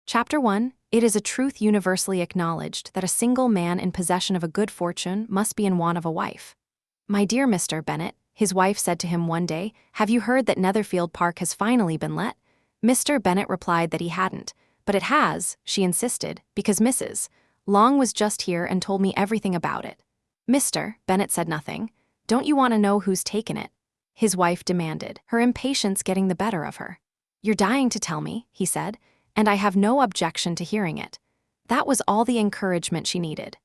Chapter 1. It is a truth universally acknowledged that a single man in possession of a good fortune must be in want of a wife. "My dear Mr. Bennet," his wife said to him one day, "have you heard that Netherfield Park has finally been let?" Mr. Bennet replied that he hadn't. "But it has," she insisted, "because Mrs. Long was just here and told me everything about it." Mr. Bennet said nothing. "Don't you want to know who's taken it?" his wife demanded, her impatience getting the better of her. "You're dying to tell me," he said, "and I have no objection to hearing it." That was all the encouragement she needed.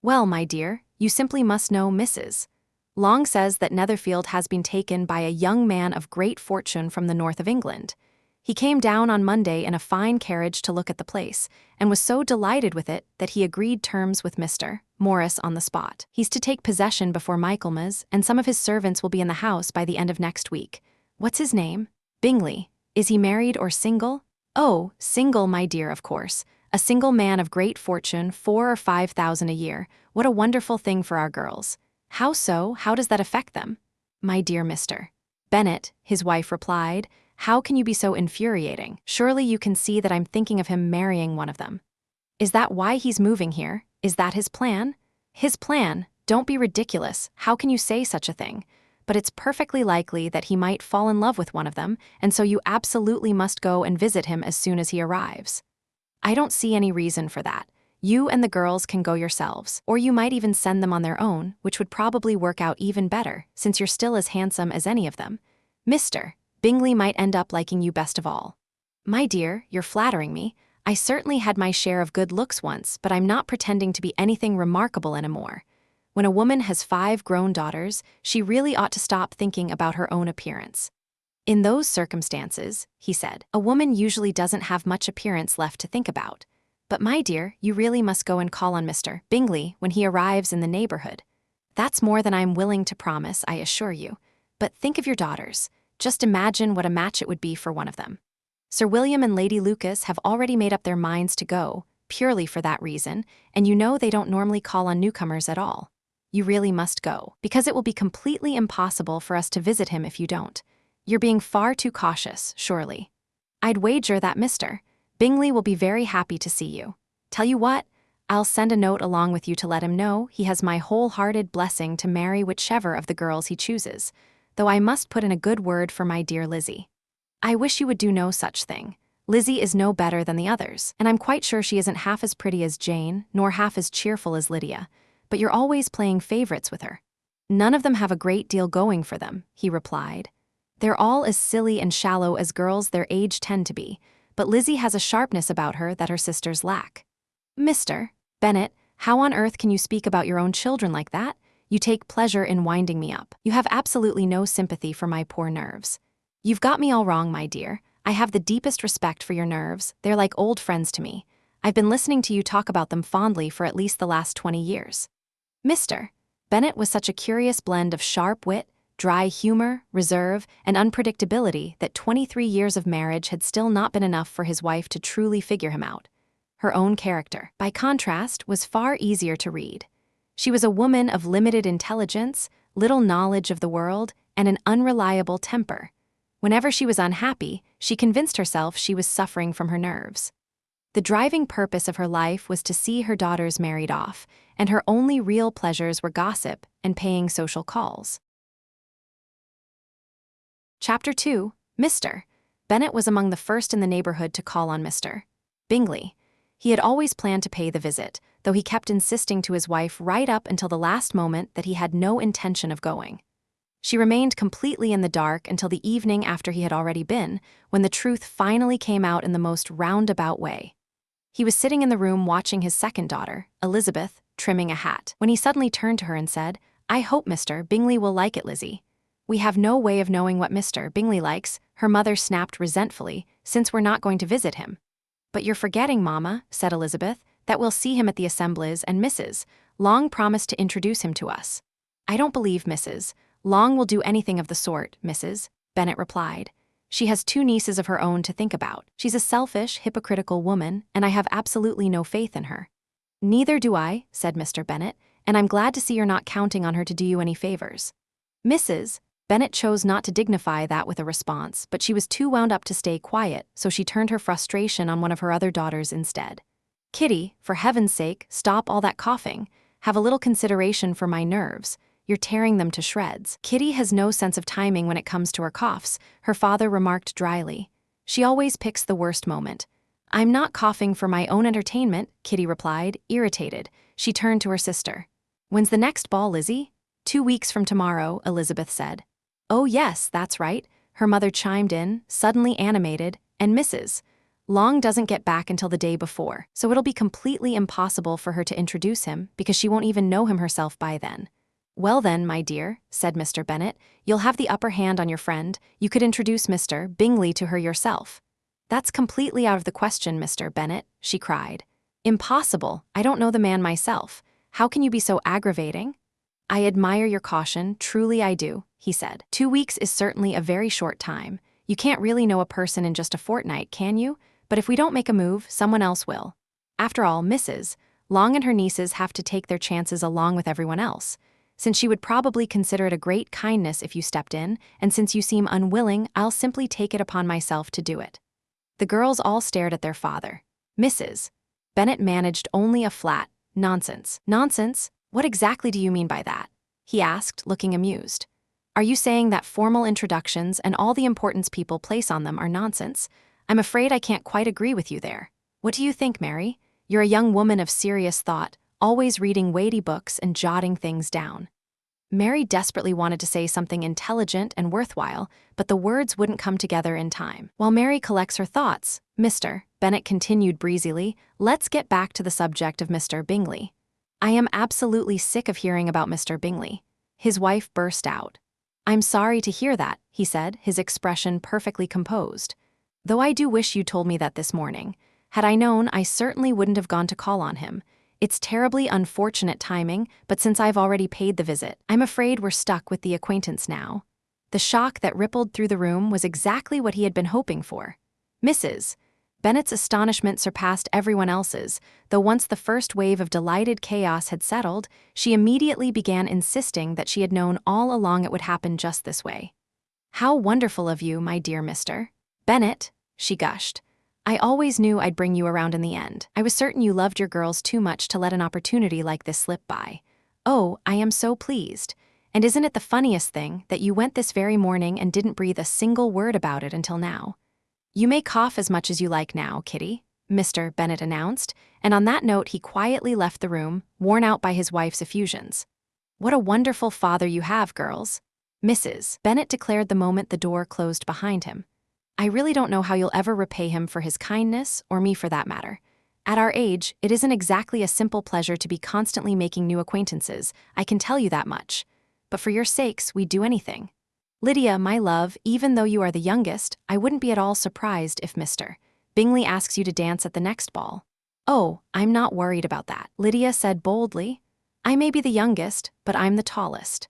"Well, my dear, you simply must know Mrs. Long says that Netherfield has been taken by a young man of great fortune from the north of England. He came down on Monday in a fine carriage to look at the place, and was so delighted with it that he agreed terms with Mr. Morris on the spot. He's to take possession before Michaelmas, and some of his servants will be in the house by the end of next week. What's his name? Bingley. Is he married or single? Oh, single, my dear, of course. A single man of great fortune, 4,000 or 5,000 a year. What a wonderful thing for our girls. How so? How does that affect them?" "My dear Mr. Bennet," his wife replied, "how can you be so infuriating? Surely you can see that I'm thinking of him marrying one of them." "Is that why he's moving here? Is that his plan?" "His plan? Don't be ridiculous. How can you say such a thing? But it's perfectly likely that he might fall in love with one of them, and so you absolutely must go and visit him as soon as he arrives." "I don't see any reason for that. You and the girls can go yourselves, or you might even send them on their own, which would probably work out even better, since you're still as handsome as any of them. Mr. Bingley might end up liking you best of all." "My dear, you're flattering me. I certainly had my share of good looks once, but I'm not pretending to be anything remarkable anymore. When a woman has 5 grown daughters, she really ought to stop thinking about her own appearance." "In those circumstances," he said, "a woman usually doesn't have much appearance left to think about. But my dear, you really must go and call on Mr. Bingley when he arrives in the neighborhood. That's more than I'm willing to promise, I assure you. But think of your daughters. Just imagine what a match it would be for one of them. Sir William and Lady Lucas have already made up their minds to go, purely for that reason, and you know they don't normally call on newcomers at all. You really must go, because it will be completely impossible for us to visit him if you don't. You're being far too cautious, surely. I'd wager that Mr. Bingley will be very happy to see you. Tell you what, I'll send a note along with you to let him know he has my wholehearted blessing to marry whichever of the girls he chooses, though I must put in a good word for my dear Lizzie. I wish you would do no such thing. Lizzie is no better than the others, and I'm quite sure she isn't half as pretty as Jane, nor half as cheerful as Lydia, but you're always playing favorites with her." "None of them have a great deal going for them," he replied. "They're all as silly and shallow as girls their age tend to be, but Lizzie has a sharpness about her that her sisters lack." "Mr. Bennet, how on earth can you speak about your own children like that? You take pleasure in winding me up. You have absolutely no sympathy for my poor nerves." "You've got me all wrong, my dear. I have the deepest respect for your nerves. They're like old friends to me. I've been listening to you talk about them fondly for at least the last 20 years. Mr. Bennet was such a curious blend of sharp wit, dry humor, reserve, and unpredictability that 23 years of marriage had still not been enough for his wife to truly figure him out. Her own character, by contrast, was far easier to read. She was a woman of limited intelligence, little knowledge of the world, and an unreliable temper. Whenever she was unhappy, she convinced herself she was suffering from her nerves. The driving purpose of her life was to see her daughters married off, and her only real pleasures were gossip and paying social calls. Chapter 2. Mr. Bennet was among the first in the neighborhood to call on Mr. Bingley. He had always planned to pay the visit, though he kept insisting to his wife right up until the last moment that he had no intention of going. She remained completely in the dark until the evening after he had already been, when the truth finally came out in the most roundabout way. He was sitting in the room watching his second daughter, Elizabeth, trimming a hat, when he suddenly turned to her and said, "I hope Mr. Bingley will like it, Lizzie." "We have no way of knowing what Mr. Bingley likes," her mother snapped resentfully, "since we're not going to visit him." "But you're forgetting, Mamma," said Elizabeth, "that we'll see him at the assemblies, and Mrs. Long promised to introduce him to us." "I don't believe Mrs. Long will do anything of the sort, Mrs. Bennet replied. "She has 2 nieces of her own to think about. She's a selfish, hypocritical woman, and I have absolutely no faith in her." "Neither do I," said Mr. Bennet, "and I'm glad to see you're not counting on her to do you any favors." Mrs. Bennett chose not to dignify that with a response, but she was too wound up to stay quiet, so she turned her frustration on one of her other daughters instead. "Kitty, for heaven's sake, stop all that coughing. Have a little consideration for my nerves. You're tearing them to shreds." "Kitty has no sense of timing when it comes to her coughs," her father remarked dryly. "She always picks the worst moment." "I'm not coughing for my own entertainment," Kitty replied, irritated. She turned to her sister. "When's the next ball, Lizzie?" "2 weeks from tomorrow," Elizabeth said. "Oh yes, that's right," her mother chimed in, suddenly animated, "and Mrs. Long doesn't get back until the day before, so it'll be completely impossible for her to introduce him because she won't even know him herself by then." "Well then, my dear," said Mr. Bennet, "you'll have the upper hand on your friend. You could introduce Mr. Bingley to her yourself." "That's completely out of the question, Mr. Bennet," she cried. "Impossible. I don't know the man myself. How can you be so aggravating?" "I admire your caution, truly I do," he said. 2 weeks is certainly a very short time. You can't really know a person in just a fortnight, can you? But if we don't make a move, someone else will. After all, Mrs. Long and her nieces have to take their chances along with everyone else. Since she would probably consider it a great kindness if you stepped in, and since you seem unwilling, I'll simply take it upon myself to do it." The girls all stared at their father. Mrs. Bennet managed only a flat, "Nonsense." "Nonsense? What exactly do you mean by that?" he asked, looking amused. "Are you saying that formal introductions and all the importance people place on them are nonsense? I'm afraid I can't quite agree with you there. What do you think, Mary? You're a young woman of serious thought, always reading weighty books and jotting things down." Mary desperately wanted to say something intelligent and worthwhile, but the words wouldn't come together in time. "While Mary collects her thoughts, Mr. Bennet continued breezily, let's get back to the subject of Mr. Bingley. I am absolutely sick of hearing about Mr. Bingley." His wife burst out. "I'm sorry to hear that," he said, his expression perfectly composed. "Though I do wish you told me that this morning. Had I known, I certainly wouldn't have gone to call on him. It's terribly unfortunate timing, but since I've already paid the visit, I'm afraid we're stuck with the acquaintance now." The shock that rippled through the room was exactly what he had been hoping for. Mrs. Bennet's astonishment surpassed everyone else's, though once the first wave of delighted chaos had settled, she immediately began insisting that she had known all along it would happen just this way. "How wonderful of you, my dear Mr. Bennet," she gushed. "I always knew I'd bring you around in the end. I was certain you loved your girls too much to let an opportunity like this slip by. Oh, I am so pleased. And isn't it the funniest thing that you went this very morning and didn't breathe a single word about it until now?" "You may cough as much as you like now, Kitty," Mr. Bennet announced, and on that note he quietly left the room, worn out by his wife's effusions. "What a wonderful father you have, girls," Mrs. Bennet declared the moment the door closed behind him. "I really don't know how you'll ever repay him for his kindness, or me for that matter. At our age, it isn't exactly a simple pleasure to be constantly making new acquaintances, I can tell you that much. But for your sakes, we'd do anything. Lydia, my love, even though you are the youngest, I wouldn't be at all surprised if Mr. Bingley asks you to dance at the next ball." "Oh, I'm not worried about that," Lydia said boldly. "I may be the youngest, but I'm the tallest."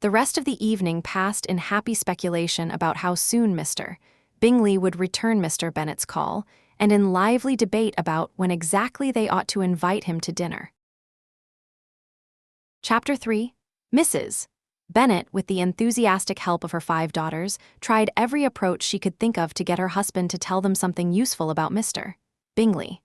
The rest of the evening passed in happy speculation about how soon Mr. Bingley would return Mr. Bennet's call, and in lively debate about when exactly they ought to invite him to dinner. Chapter 3. Mrs. Bennet, with the enthusiastic help of her 5 daughters, tried every approach she could think of to get her husband to tell them something useful about Mr. Bingley.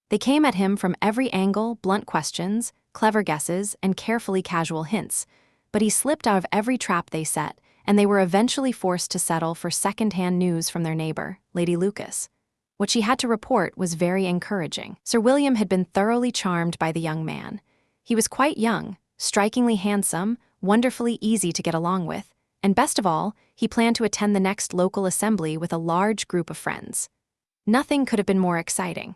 They came at him from every angle, blunt questions, clever guesses, and carefully casual hints, but he slipped out of every trap they set, and they were eventually forced to settle for second-hand news from their neighbor, Lady Lucas. What she had to report was very encouraging. Sir William had been thoroughly charmed by the young man. He was quite young, strikingly handsome, wonderfully easy to get along with, and best of all, he planned to attend the next local assembly with a large group of friends. Nothing could have been more exciting.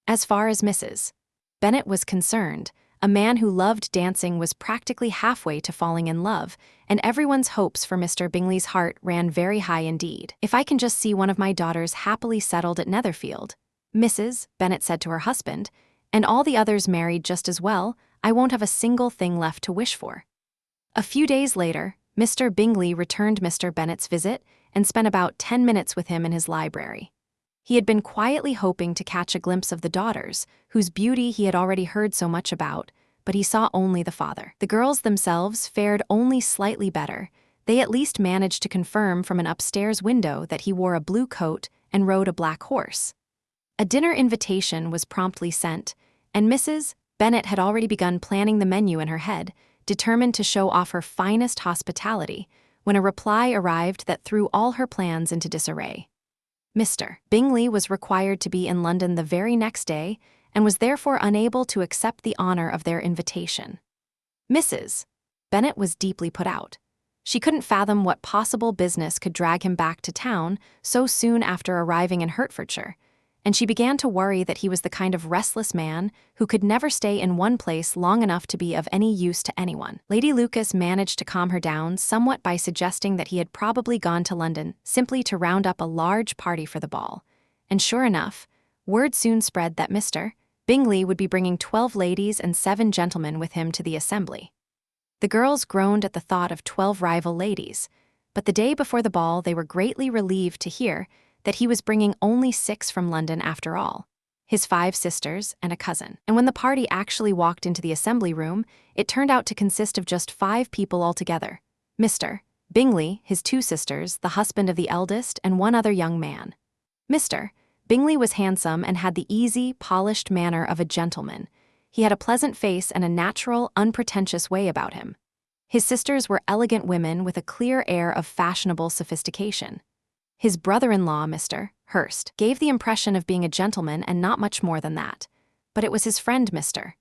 As far as Mrs. Bennet was concerned, a man who loved dancing was practically halfway to falling in love, and everyone's hopes for Mr. Bingley's heart ran very high indeed. "If I can just see one of my daughters happily settled at Netherfield," Mrs. Bennet said to her husband, "and all the others married just as well, I won't have a single thing left to wish for." A few days later, Mr. Bingley returned Mr. Bennet's visit and spent about 10 minutes with him in his library. He had been quietly hoping to catch a glimpse of the daughters, whose beauty he had already heard so much about, but he saw only the father. The girls themselves fared only slightly better. They at least managed to confirm from an upstairs window that he wore a blue coat and rode a black horse. A dinner invitation was promptly sent, and Mrs. Bennet had already begun planning the menu in her head, determined to show off her finest hospitality, when a reply arrived that threw all her plans into disarray. Mr. Bingley was required to be in London the very next day and was therefore unable to accept the honor of their invitation. Mrs. Bennet was deeply put out. She couldn't fathom what possible business could drag him back to town so soon after arriving in Hertfordshire, and she began to worry that he was the kind of restless man who could never stay in one place long enough to be of any use to anyone. Lady Lucas managed to calm her down somewhat by suggesting that he had probably gone to London simply to round up a large party for the ball, and sure enough, word soon spread that Mr. Bingley would be bringing 12 ladies and 7 gentlemen with him to the assembly. The girls groaned at the thought of 12 rival ladies, but the day before the ball they were greatly relieved to hear that he was bringing only 6 from London after all, his 5 sisters and a cousin. And when the party actually walked into the assembly room, it turned out to consist of just 5 people altogether: Mr. Bingley, his 2 sisters, the husband of the eldest, and 1 other young man. Mr. Bingley was handsome and had the easy, polished manner of a gentleman. He had a pleasant face and a natural, unpretentious way about him. His sisters were elegant women with a clear air of fashionable sophistication. His brother-in-law, Mr. Hurst, gave the impression of being a gentleman and not much more than that. But it was his friend, Mr.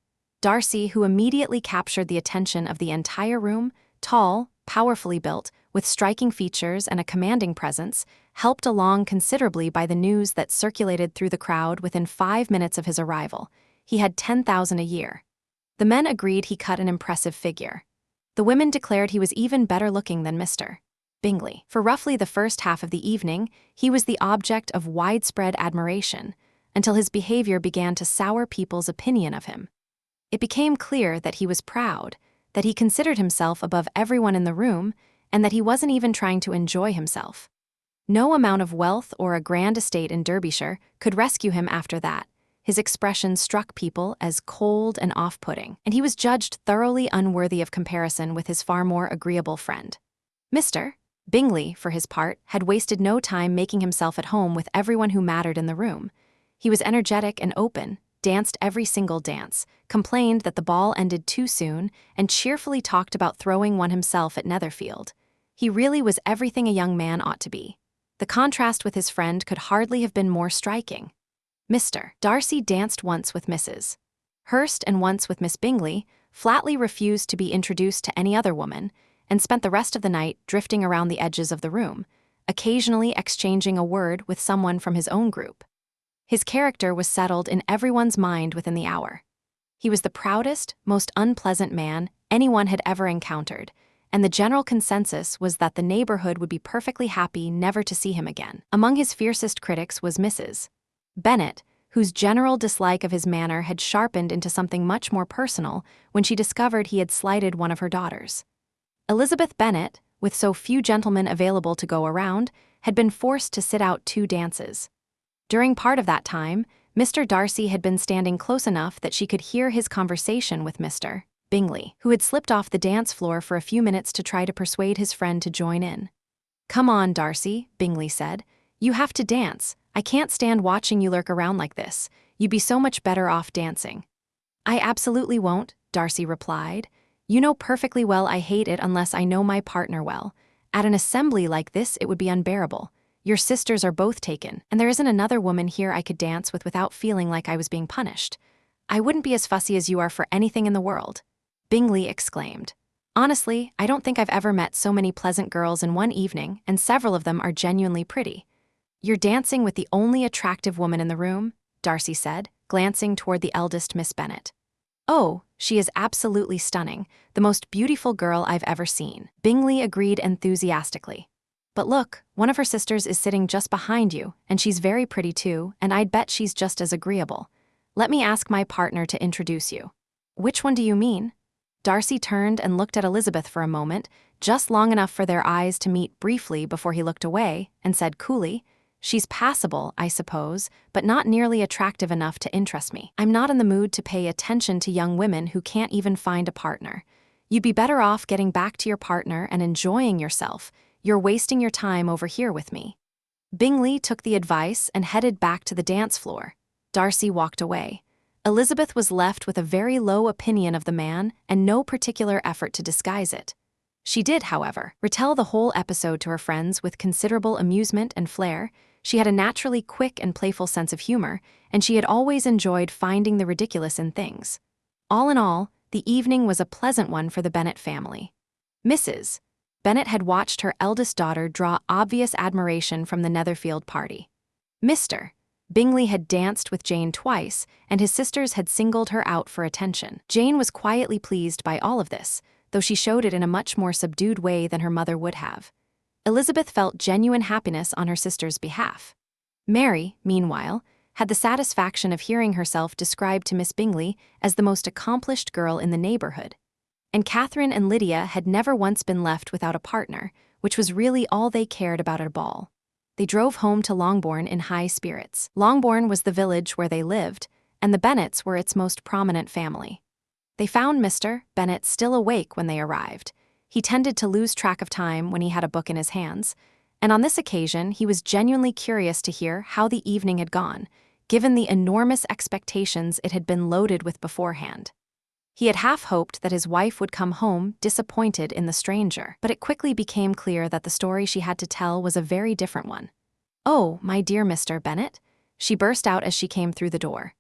Darcy, who immediately captured the attention of the entire room. Tall, powerfully built, with striking features and a commanding presence, helped along considerably by the news that circulated through the crowd within 5 minutes of his arrival. He had 10,000 a year. The men agreed he cut an impressive figure. The women declared he was even better looking than Mr. Bingley. For roughly the first half of the evening, he was the object of widespread admiration, until his behavior began to sour people's opinion of him. It became clear that he was proud, that he considered himself above everyone in the room, and that he wasn't even trying to enjoy himself. No amount of wealth or a grand estate in Derbyshire could rescue him after that. His expression struck people as cold and off-putting, and he was judged thoroughly unworthy of comparison with his far more agreeable friend. Mr. Bingley, for his part, had wasted no time making himself at home with everyone who mattered in the room. He was energetic and open, danced every single dance, complained that the ball ended too soon, and cheerfully talked about throwing one himself at Netherfield. He really was everything a young man ought to be. The contrast with his friend could hardly have been more striking. Mr. Darcy danced once with Mrs. Hurst and once with Miss Bingley, flatly refused to be introduced to any other woman, and spent the rest of the night drifting around the edges of the room, occasionally exchanging a word with someone from his own group. His character was settled in everyone's mind within the hour. He was the proudest, most unpleasant man anyone had ever encountered, and the general consensus was that the neighborhood would be perfectly happy never to see him again. Among his fiercest critics was Mrs. Bennet, whose general dislike of his manner had sharpened into something much more personal when she discovered he had slighted one of her daughters. Elizabeth Bennet, with so few gentlemen available to go around, had been forced to sit out 2 dances. During part of that time, Mr. Darcy had been standing close enough that she could hear his conversation with Mr. Bingley, who had slipped off the dance floor for a few minutes to try to persuade his friend to join in. "Come on, Darcy," Bingley said. "You have to dance. I can't stand watching you lurk around like this. You'd be so much better off dancing." "I absolutely won't," Darcy replied. "You know perfectly well I hate it unless I know my partner well. At an assembly like this it would be unbearable. Your sisters are both taken, and there isn't another woman here I could dance with without feeling like I was being punished. I wouldn't be as fussy as you are for anything in the world," Bingley exclaimed. "Honestly, I don't think I've ever met so many pleasant girls in one evening, and several of them are genuinely pretty." "You're dancing with the only attractive woman in the room," Darcy said, glancing toward the eldest Miss Bennet. "Oh, she is absolutely stunning, the most beautiful girl I've ever seen," Bingley agreed enthusiastically. "But look, one of her sisters is sitting just behind you, and she's very pretty too, and I'd bet she's just as agreeable. Let me ask my partner to introduce you." "Which one do you mean?" Darcy turned and looked at Elizabeth for a moment, just long enough for their eyes to meet briefly before he looked away, and said coolly, "She's passable, I suppose, but not nearly attractive enough to interest me. I'm not in the mood to pay attention to young women who can't even find a partner. You'd be better off getting back to your partner and enjoying yourself. You're wasting your time over here with me." Bingley took the advice and headed back to the dance floor. Darcy walked away. Elizabeth was left with a very low opinion of the man and no particular effort to disguise it. She did, however, retell the whole episode to her friends with considerable amusement and flair. She had a naturally quick and playful sense of humor, and she had always enjoyed finding the ridiculous in things. All in all, the evening was a pleasant one for the Bennet family. Mrs. Bennet had watched her eldest daughter draw obvious admiration from the Netherfield party. Mr. Bingley had danced with Jane twice, and his sisters had singled her out for attention. Jane was quietly pleased by all of this, though she showed it in a much more subdued way than her mother would have. Elizabeth felt genuine happiness on her sister's behalf. Mary, meanwhile, had the satisfaction of hearing herself described to Miss Bingley as the most accomplished girl in the neighborhood. And Catherine and Lydia had never once been left without a partner, which was really all they cared about at a ball. They drove home to Longbourn in high spirits. Longbourn was the village where they lived, and the Bennets were its most prominent family. They found Mr. Bennet still awake when they arrived. He tended to lose track of time when he had a book in his hands, and on this occasion he was genuinely curious to hear how the evening had gone, given the enormous expectations it had been loaded with beforehand. He had half hoped that his wife would come home disappointed in the stranger, but it quickly became clear that the story she had to tell was a very different one. "Oh, my dear Mr. Bennet," she burst out as she came through the door.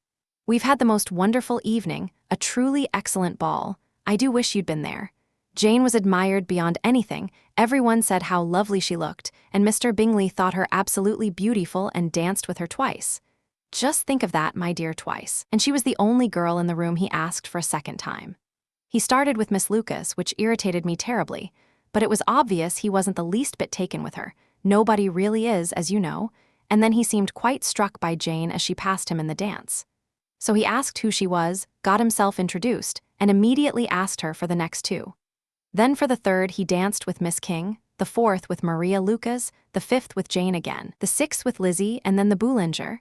"We've had the most wonderful evening, a truly excellent ball. I do wish you'd been there. Jane was admired beyond anything, everyone said how lovely she looked, and Mr. Bingley thought her absolutely beautiful and danced with her twice. Just think of that, my dear, twice. And she was the only girl in the room he asked for a second time. He started with Miss Lucas, which irritated me terribly, but it was obvious he wasn't the least bit taken with her. Nobody really is, as you know, and then he seemed quite struck by Jane as she passed him in the dance. So he asked who she was, got himself introduced, and immediately asked her for the next two. Then for the third he danced with Miss King, the fourth with Maria Lucas, the fifth with Jane again, the sixth with Lizzie, and then the Boulanger.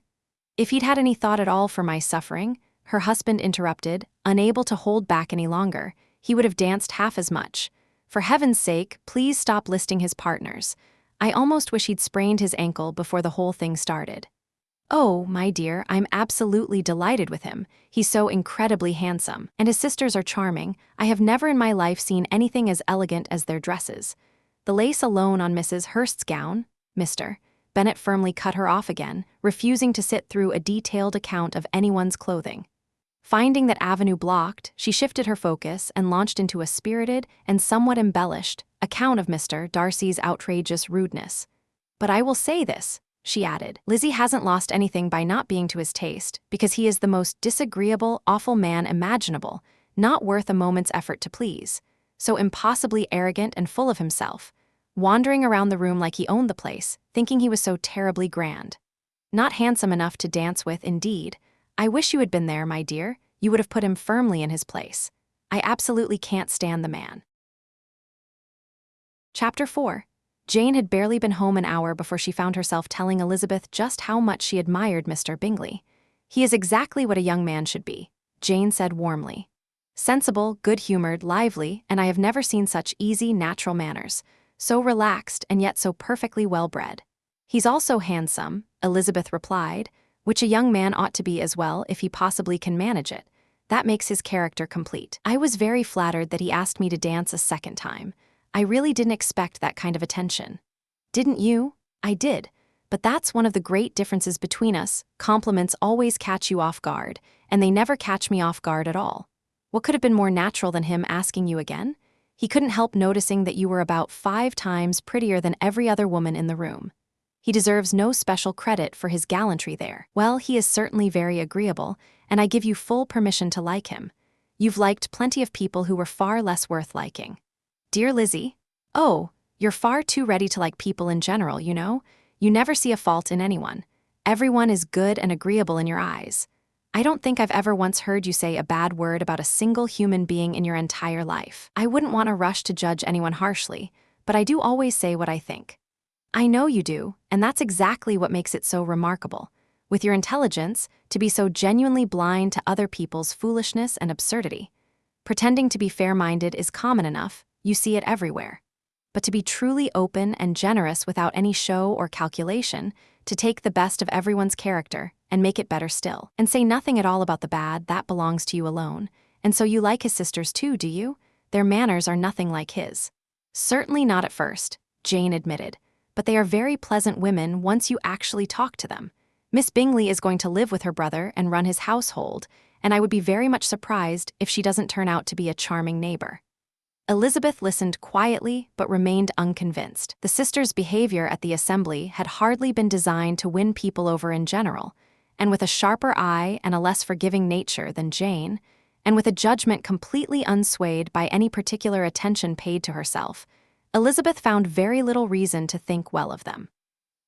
If he'd had any thought at all for my suffering, her husband interrupted, unable to hold back any longer, he would have danced half as much. For heaven's sake, please stop listing his partners. I almost wish he'd sprained his ankle before the whole thing started. Oh, my dear, I'm absolutely delighted with him. He's so incredibly handsome, and his sisters are charming. I have never in my life seen anything as elegant as their dresses. The lace alone on Mrs. Hurst's gown, Mr. Bennet firmly cut her off again, refusing to sit through a detailed account of anyone's clothing. Finding that avenue blocked, she shifted her focus and launched into a spirited and somewhat embellished account of Mr. Darcy's outrageous rudeness. "But I will say this," she added, "Lizzie hasn't lost anything by not being to his taste, because he is the most disagreeable, awful man imaginable, not worth a moment's effort to please, so impossibly arrogant and full of himself, wandering around the room like he owned the place, thinking he was so terribly grand. Not handsome enough to dance with, indeed. I wish you had been there, my dear. You would have put him firmly in his place. I absolutely can't stand the man." Chapter 4. Jane had barely been home an hour before she found herself telling Elizabeth just how much she admired Mr. Bingley. "He is exactly what a young man should be," Jane said warmly. "Sensible, good-humored, lively, and I have never seen such easy, natural manners. So relaxed and yet so perfectly well-bred." "He's also handsome," Elizabeth replied, "which a young man ought to be as well if he possibly can manage it. That makes his character complete. I was very flattered that he asked me to dance a second time. I really didn't expect that kind of attention." "Didn't you?" "I did. But that's one of the great differences between us. Compliments always catch you off guard, and they never catch me off guard at all. What could have been more natural than him asking you again? He couldn't help noticing that you were about 5 times prettier than every other woman in the room. He deserves no special credit for his gallantry there. Well, he is certainly very agreeable, and I give you full permission to like him. You've liked plenty of people who were far less worth liking." "Dear Lizzie, oh, you're far too ready to like people in general, you know. You never see a fault in anyone. Everyone is good and agreeable in your eyes. I don't think I've ever once heard you say a bad word about a single human being in your entire life. I wouldn't want to rush to judge anyone harshly, but I do always say what I think. I know you do, and that's exactly what makes it so remarkable. With your intelligence, to be so genuinely blind to other people's foolishness and absurdity. Pretending to be fair-minded is common enough, you see it everywhere. But to be truly open and generous without any show or calculation, to take the best of everyone's character and make it better still, and say nothing at all about the bad, that belongs to you alone. And so you like his sisters too, do you? Their manners are nothing like his. Certainly not at first, Jane admitted, but they are very pleasant women once you actually talk to them. Miss Bingley is going to live with her brother and run his household, and I would be very much surprised if she doesn't turn out to be a charming neighbor. Elizabeth listened quietly but remained unconvinced. The sisters' behavior at the assembly had hardly been designed to win people over in general, and with a sharper eye and a less forgiving nature than Jane, and with a judgment completely unswayed by any particular attention paid to herself, Elizabeth found very little reason to think well of them.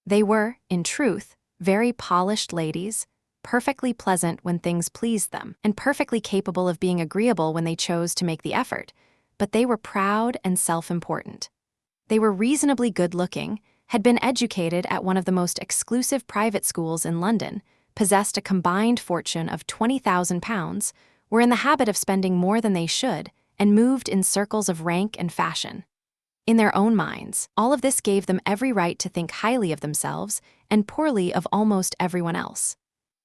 They were, in truth, very polished ladies, perfectly pleasant when things pleased them, and perfectly capable of being agreeable when they chose to make the effort, but they were proud and self-important. They were reasonably good-looking, had been educated at one of the most exclusive private schools in London, possessed a combined fortune of £20,000, were in the habit of spending more than they should, and moved in circles of rank and fashion. In their own minds, all of this gave them every right to think highly of themselves and poorly of almost everyone else.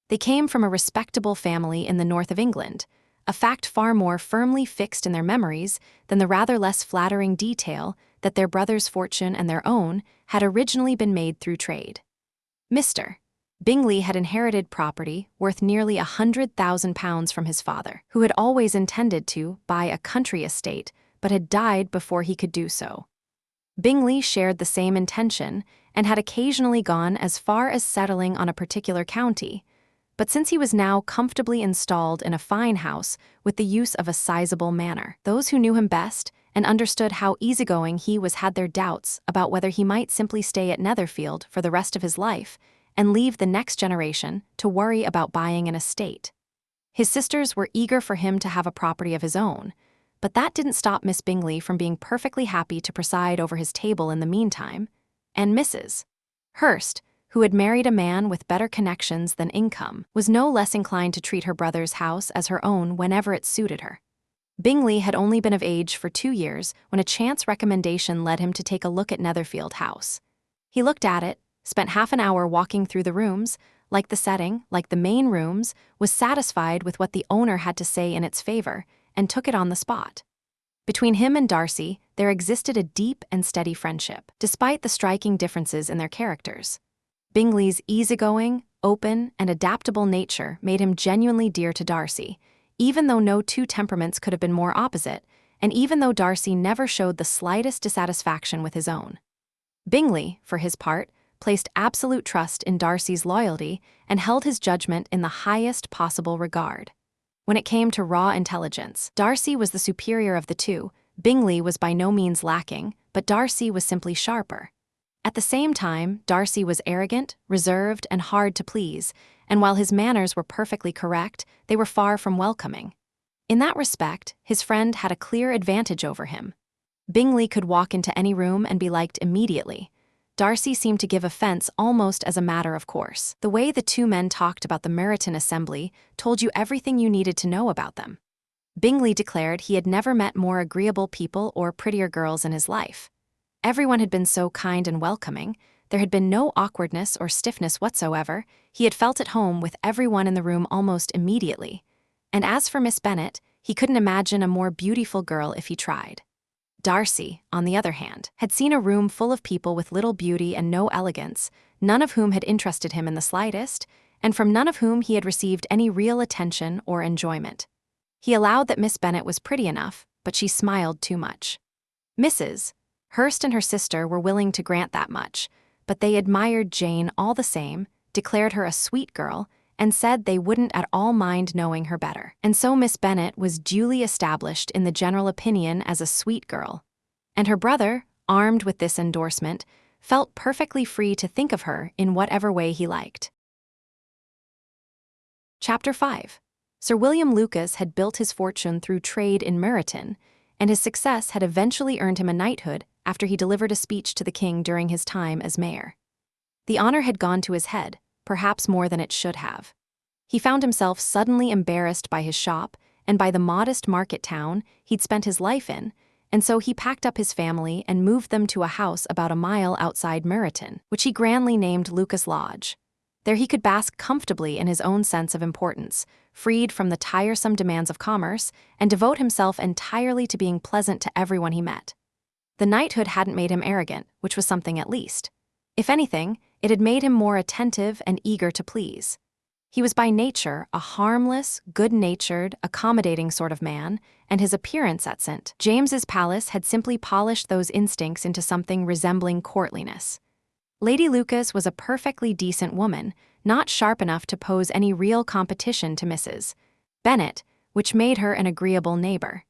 They came from a respectable family in the north of England, a fact far more firmly fixed in their memories than the rather less flattering detail that their brother's fortune and their own had originally been made through trade. Mr. Bingley had inherited property worth nearly £100,000 from his father, who had always intended to buy a country estate but had died before he could do so. Bingley shared the same intention and had occasionally gone as far as settling on a particular county, but since he was now comfortably installed in a fine house with the use of a sizable manor, those who knew him best and understood how easygoing he was had their doubts about whether he might simply stay at Netherfield for the rest of his life and leave the next generation to worry about buying an estate. His sisters were eager for him to have a property of his own, but that didn't stop Miss Bingley from being perfectly happy to preside over his table in the meantime, and Mrs. Hurst, who had married a man with better connections than income, was no less inclined to treat her brother's house as her own whenever it suited her. Bingley had only been of age for 2 years when a chance recommendation led him to take a look at Netherfield House. He looked at it, spent half an hour walking through the rooms, liked the setting, like the main rooms, was satisfied with what the owner had to say in its favor, and took it on the spot. Between him and Darcy, there existed a deep and steady friendship, despite the striking differences in their characters. Bingley's easygoing, open, and adaptable nature made him genuinely dear to Darcy, even though no two temperaments could have been more opposite, and even though Darcy never showed the slightest dissatisfaction with his own. Bingley, for his part, placed absolute trust in Darcy's loyalty and held his judgment in the highest possible regard. When it came to raw intelligence, Darcy was the superior of the two. Bingley was by no means lacking, but Darcy was simply sharper. At the same time, Darcy was arrogant, reserved, and hard to please, and while his manners were perfectly correct, they were far from welcoming. In that respect, his friend had a clear advantage over him. Bingley could walk into any room and be liked immediately. Darcy seemed to give offense almost as a matter of course. The way the two men talked about the Meryton assembly told you everything you needed to know about them. Bingley declared he had never met more agreeable people or prettier girls in his life. Everyone had been so kind and welcoming, there had been no awkwardness or stiffness whatsoever, he had felt at home with everyone in the room almost immediately. And as for Miss Bennet, he couldn't imagine a more beautiful girl if he tried. Darcy, on the other hand, had seen a room full of people with little beauty and no elegance, none of whom had interested him in the slightest, and from none of whom he had received any real attention or enjoyment. He allowed that Miss Bennet was pretty enough, but she smiled too much. Mrs. Hurst and her sister were willing to grant that much, but they admired Jane all the same, declared her a sweet girl, and said they wouldn't at all mind knowing her better. And so Miss Bennet was duly established in the general opinion as a sweet girl. And her brother, armed with this endorsement, felt perfectly free to think of her in whatever way he liked. Chapter 5. Sir William Lucas had built his fortune through trade in Meryton, and his success had eventually earned him a knighthood after he delivered a speech to the king during his time as mayor. The honor had gone to his head, perhaps more than it should have. He found himself suddenly embarrassed by his shop and by the modest market town he'd spent his life in, and so he packed up his family and moved them to a house about a mile outside Meryton, which he grandly named Lucas Lodge. There he could bask comfortably in his own sense of importance, freed from the tiresome demands of commerce, and devote himself entirely to being pleasant to everyone he met. The knighthood hadn't made him arrogant, which was something at least. If anything, it had made him more attentive and eager to please. He was by nature a harmless, good-natured, accommodating sort of man, and his appearance at St. James's Palace had simply polished those instincts into something resembling courtliness. Lady Lucas was a perfectly decent woman, not sharp enough to pose any real competition to Mrs. Bennet, which made her an agreeable neighbor.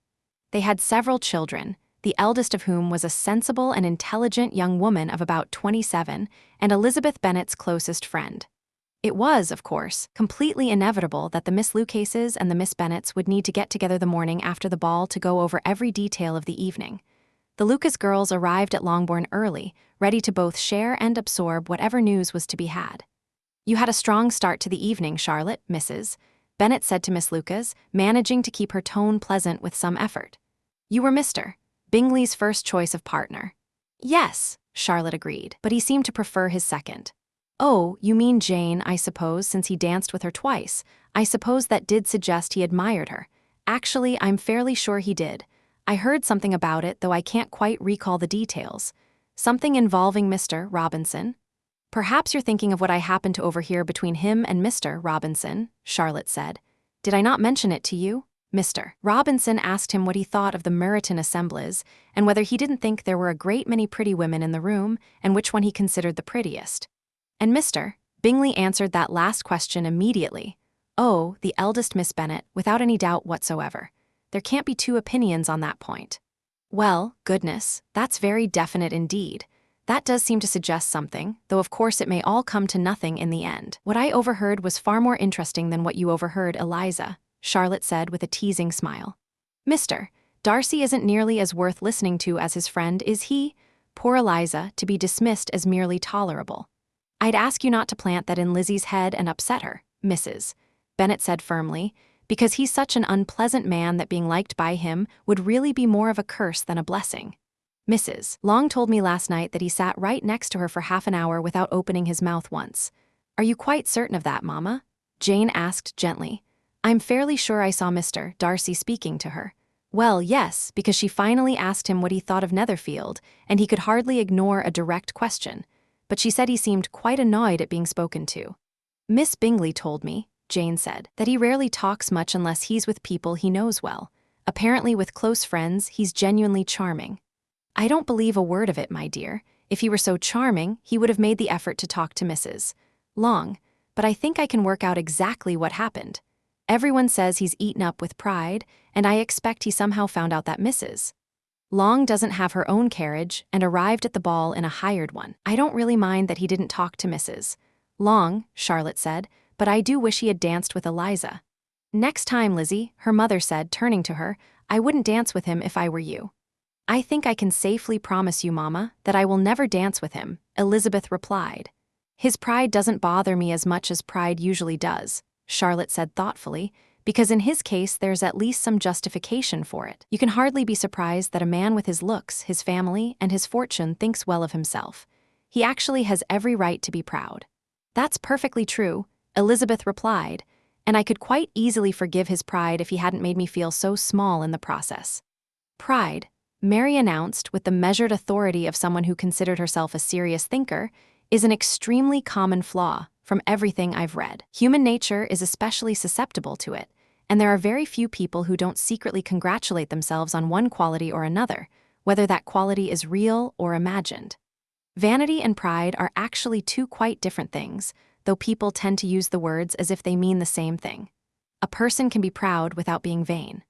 They had several children, the eldest of whom was a sensible and intelligent young woman of about 27, and Elizabeth Bennet's closest friend. It was, of course, completely inevitable that the Miss Lucases and the Miss Bennets would need to get together the morning after the ball to go over every detail of the evening. The Lucas girls arrived at Longbourn early, ready to both share and absorb whatever news was to be had. "You had a strong start to the evening, Charlotte," Mrs. Bennet said to Miss Lucas, managing to keep her tone pleasant with some effort. "You were Mr. Bingley's first choice of partner." "Yes," Charlotte agreed, but he seemed to prefer his second. "Oh, you mean Jane, I suppose, since he danced with her twice. I suppose that did suggest he admired her. Actually, I'm fairly sure he did. I heard something about it, though I can't quite recall the details. Something involving Mr. Robinson." "Perhaps you're thinking of what I happened to overhear between him and Mr. Robinson," Charlotte said. "Did I not mention it to you? Mr. Robinson asked him what he thought of the Meryton assemblies, and whether he didn't think there were a great many pretty women in the room, and which one he considered the prettiest. And Mr. Bingley answered that last question immediately. Oh, the eldest Miss Bennet, without any doubt whatsoever. There can't be two opinions on that point." "Well, goodness, that's very definite indeed. That does seem to suggest something, though of course it may all come to nothing in the end. What I overheard was far more interesting than what you overheard, Eliza," Charlotte said with a teasing smile. "Mr. Darcy isn't nearly as worth listening to as his friend, is he? Poor Eliza, to be dismissed as merely tolerable." "I'd ask you not to plant that in Lizzie's head and upset her," Mrs. Bennet said firmly, "because he's such an unpleasant man that being liked by him would really be more of a curse than a blessing. Mrs. Long told me last night that he sat right next to her for half an hour without opening his mouth once." "Are you quite certain of that, Mamma?" Jane asked gently. "I'm fairly sure I saw Mr. Darcy speaking to her." "Well, yes, because she finally asked him what he thought of Netherfield, and he could hardly ignore a direct question. But she said he seemed quite annoyed at being spoken to." "Miss Bingley told me," Jane said, "that he rarely talks much unless he's with people he knows well. Apparently with close friends, he's genuinely charming." "I don't believe a word of it, my dear. If he were so charming, he would have made the effort to talk to Mrs. Long, but I think I can work out exactly what happened. Everyone says he's eaten up with pride, and I expect he somehow found out that Mrs. Long doesn't have her own carriage and arrived at the ball in a hired one. I don't really mind that he didn't talk to Mrs. Long," Charlotte said, "but I do wish he had danced with Eliza." "Next time, Lizzie," her mother said, turning to her, "I wouldn't dance with him if I were you." "I think I can safely promise you, Mamma, that I will never dance with him," Elizabeth replied. "His pride doesn't bother me as much as pride usually does," Charlotte said thoughtfully, "because in his case there's at least some justification for it. You can hardly be surprised that a man with his looks, his family, and his fortune thinks well of himself. He actually has every right to be proud." "That's perfectly true," Elizabeth replied, "and I could quite easily forgive his pride if he hadn't made me feel so small in the process." "Pride," Mary announced with the measured authority of someone who considered herself a serious thinker, "is an extremely common flaw from everything I've read. Human nature is especially susceptible to it, and there are very few people who don't secretly congratulate themselves on one quality or another, whether that quality is real or imagined. Vanity and pride are actually two quite different things, though people tend to use the words as if they mean the same thing. A person can be proud without being vain.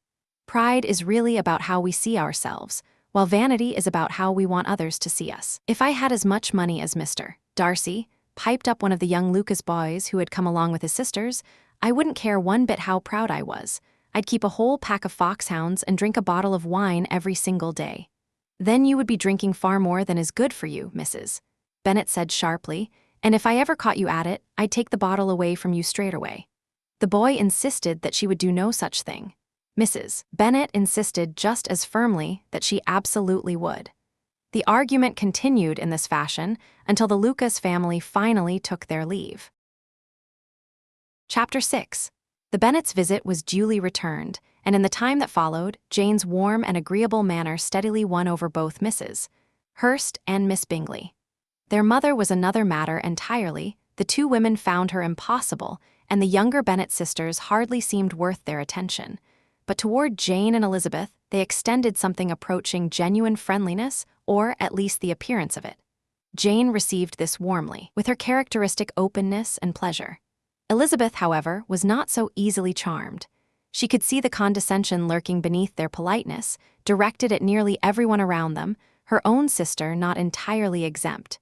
Pride is really about how we see ourselves, while vanity is about how we want others to see us. If I had as much money as Mr. Darcy," piped up one of the young Lucas boys who had come along with his sisters, "I wouldn't care one bit how proud I was. I'd keep a whole pack of foxhounds and drink a bottle of wine every single day." "Then you would be drinking far more than is good for you, Mrs. Bennet said sharply, "and if I ever caught you at it, I'd take the bottle away from you straight away." The boy insisted that she would do no such thing. Mrs. Bennet insisted just as firmly that she absolutely would. The argument continued in this fashion until the Lucas family finally took their leave. Chapter 6. The Bennets' visit was duly returned, and in the time that followed, Jane's warm and agreeable manner steadily won over both Mrs. Hurst and Miss Bingley. Their mother was another matter entirely. The two women found her impossible, and the younger Bennet sisters hardly seemed worth their attention. But toward Jane and Elizabeth, they extended something approaching genuine friendliness, or at least the appearance of it. Jane received this warmly, with her characteristic openness and pleasure. Elizabeth, however, was not so easily charmed. She could see the condescension lurking beneath their politeness, directed at nearly everyone around them, her own sister not entirely exempt.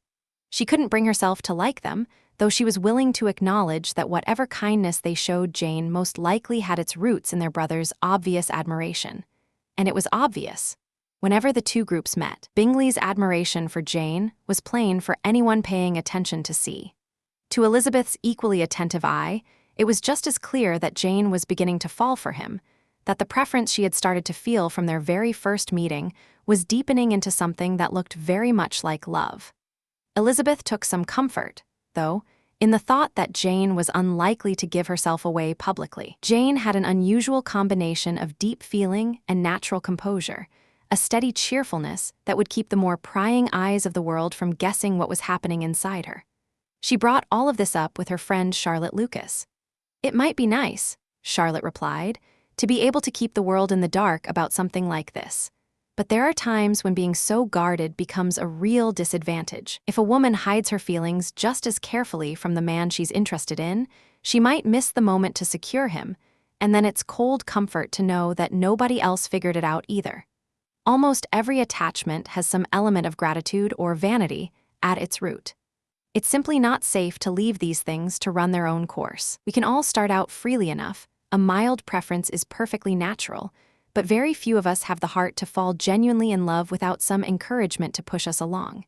She couldn't bring herself to like them, though she was willing to acknowledge that whatever kindness they showed Jane most likely had its roots in their brother's obvious admiration. And it was obvious. Whenever the two groups met, Bingley's admiration for Jane was plain for anyone paying attention to see. To Elizabeth's equally attentive eye, it was just as clear that Jane was beginning to fall for him, that the preference she had started to feel from their very first meeting was deepening into something that looked very much like love. Elizabeth took some comfort, though, in the thought that Jane was unlikely to give herself away publicly. Jane had an unusual combination of deep feeling and natural composure, a steady cheerfulness that would keep the more prying eyes of the world from guessing what was happening inside her. She brought all of this up with her friend Charlotte Lucas. "It might be nice," Charlotte replied, "to be able to keep the world in the dark about something like this. But there are times when being so guarded becomes a real disadvantage. If a woman hides her feelings just as carefully from the man she's interested in, she might miss the moment to secure him, and then it's cold comfort to know that nobody else figured it out either. Almost every attachment has some element of gratitude or vanity at its root. It's simply not safe to leave these things to run their own course. We can all start out freely enough. A mild preference is perfectly natural, but very few of us have the heart to fall genuinely in love without some encouragement to push us along.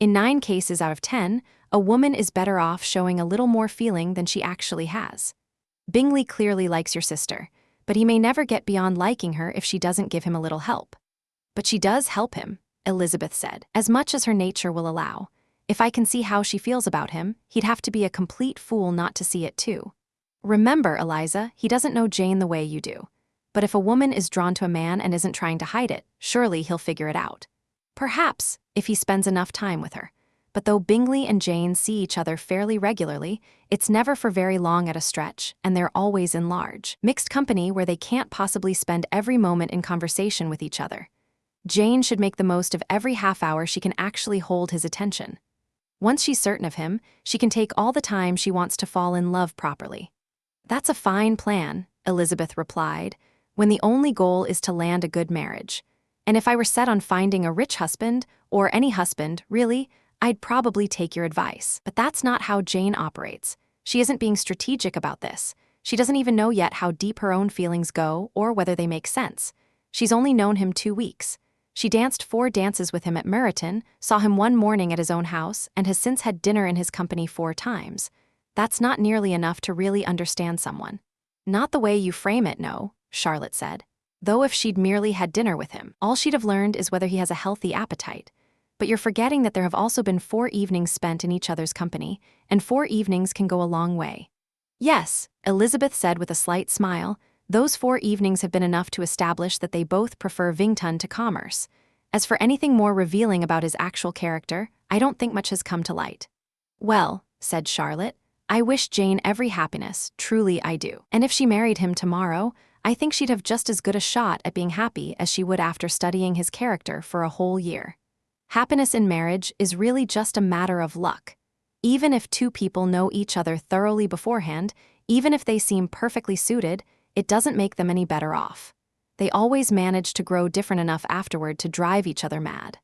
In 9 cases out of 10, a woman is better off showing a little more feeling than she actually has. Bingley clearly likes your sister, but he may never get beyond liking her if she doesn't give him a little help." "But she does help him," Elizabeth said, "as much as her nature will allow. If I can see how she feels about him, he'd have to be a complete fool not to see it too. Remember, Eliza, he doesn't know Jane the way you do. But if a woman is drawn to a man and isn't trying to hide it, surely he'll figure it out. Perhaps, if he spends enough time with her. But though Bingley and Jane see each other fairly regularly, it's never for very long at a stretch, and they're always in large, mixed company where they can't possibly spend every moment in conversation with each other. Jane should make the most of every half hour she can actually hold his attention. Once she's certain of him, she can take all the time she wants to fall in love properly." "That's a fine plan," Elizabeth replied, "when the only goal is to land a good marriage. And if I were set on finding a rich husband, or any husband, really, I'd probably take your advice. But that's not how Jane operates. She isn't being strategic about this. She doesn't even know yet how deep her own feelings go or whether they make sense. She's only known him 2 weeks. She danced 4 dances with him at Meryton, saw him one morning at his own house, and has since had dinner in his company 4 times. That's not nearly enough to really understand someone." "Not the way you frame it, no," Charlotte said. "Though if she'd merely had dinner with him, all she'd have learned is whether he has a healthy appetite. But you're forgetting that there have also been 4 evenings spent in each other's company, and 4 evenings can go a long way." "Yes," Elizabeth said with a slight smile, "those 4 evenings have been enough to establish that they both prefer Vington to commerce. As for anything more revealing about his actual character, I don't think much has come to light." "Well," said Charlotte, "I wish Jane every happiness, truly I do. And if she married him tomorrow, I think she'd have just as good a shot at being happy as she would after studying his character for a whole year. Happiness in marriage is really just a matter of luck. Even if 2 people know each other thoroughly beforehand, even if they seem perfectly suited, it doesn't make them any better off. They always manage to grow different enough afterward to drive each other mad.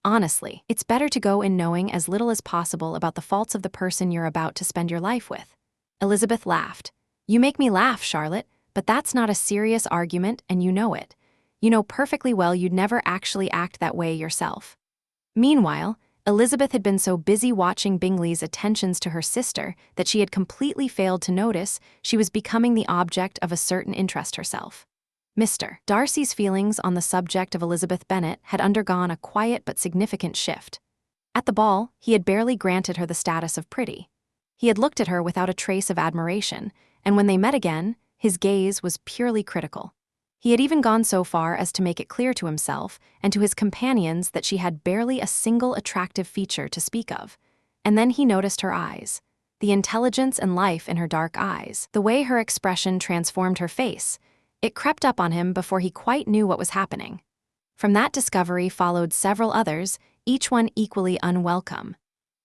Honestly, it's better to go in knowing as little as possible about the faults of the person you're about to spend your life with." Elizabeth laughed. "You make me laugh, Charlotte, but that's not a serious argument, and you know it. You know perfectly well you'd never actually act that way yourself." Meanwhile, Elizabeth had been so busy watching Bingley's attentions to her sister that she had completely failed to notice she was becoming the object of a certain interest herself. Mr. Darcy's feelings on the subject of Elizabeth Bennet had undergone a quiet but significant shift. At the ball, he had barely granted her the status of pretty. He had looked at her without a trace of admiration, and when they met again, his gaze was purely critical. He had even gone so far as to make it clear to himself and to his companions that she had barely a single attractive feature to speak of. And then he noticed her eyes. The intelligence and life in her dark eyes, the way her expression transformed her face. It crept up on him before he quite knew what was happening. From that discovery followed several others, each one equally unwelcome.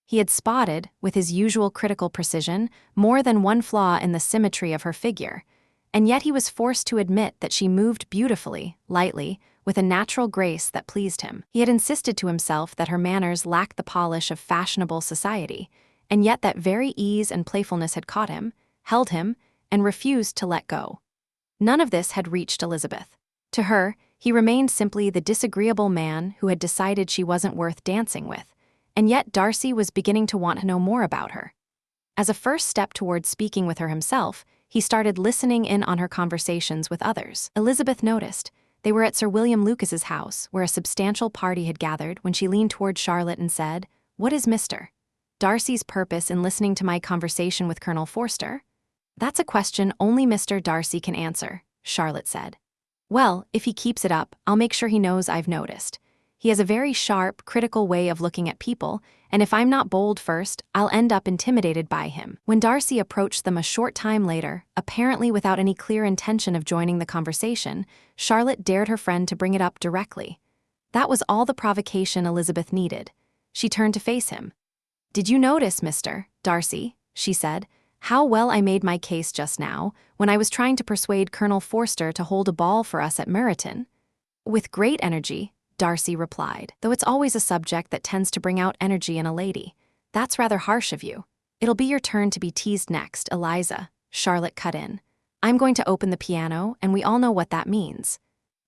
He had spotted, with his usual critical precision, more than one flaw in the symmetry of her figure, and yet he was forced to admit that she moved beautifully, lightly, with a natural grace that pleased him. He had insisted to himself that her manners lacked the polish of fashionable society, and yet that very ease and playfulness had caught him, held him, and refused to let go. None of this had reached Elizabeth. To her, he remained simply the disagreeable man who had decided she wasn't worth dancing with, and yet Darcy was beginning to want to know more about her. As a first step toward speaking with her himself, he started listening in on her conversations with others. Elizabeth noticed. They were at Sir William Lucas's house, where a substantial party had gathered, when she leaned toward Charlotte and said, "What is Mr. Darcy's purpose in listening to my conversation with Colonel Forster?" "That's a question only Mr. Darcy can answer," Charlotte said. "Well, if he keeps it up, I'll make sure he knows I've noticed. He has a very sharp, critical way of looking at people, and if I'm not bold first, I'll end up intimidated by him." When Darcy approached them a short time later, apparently without any clear intention of joining the conversation, Charlotte dared her friend to bring it up directly. That was all the provocation Elizabeth needed. She turned to face him. "Did you notice, Mr. Darcy," she said, "how well I made my case just now, when I was trying to persuade Colonel Forster to hold a ball for us at Meryton?" "With great energy," Darcy replied, "though it's always a subject that tends to bring out energy in a lady. That's rather harsh of you." "It'll be your turn to be teased next, Eliza," Charlotte cut in. "I'm going to open the piano, and we all know what that means."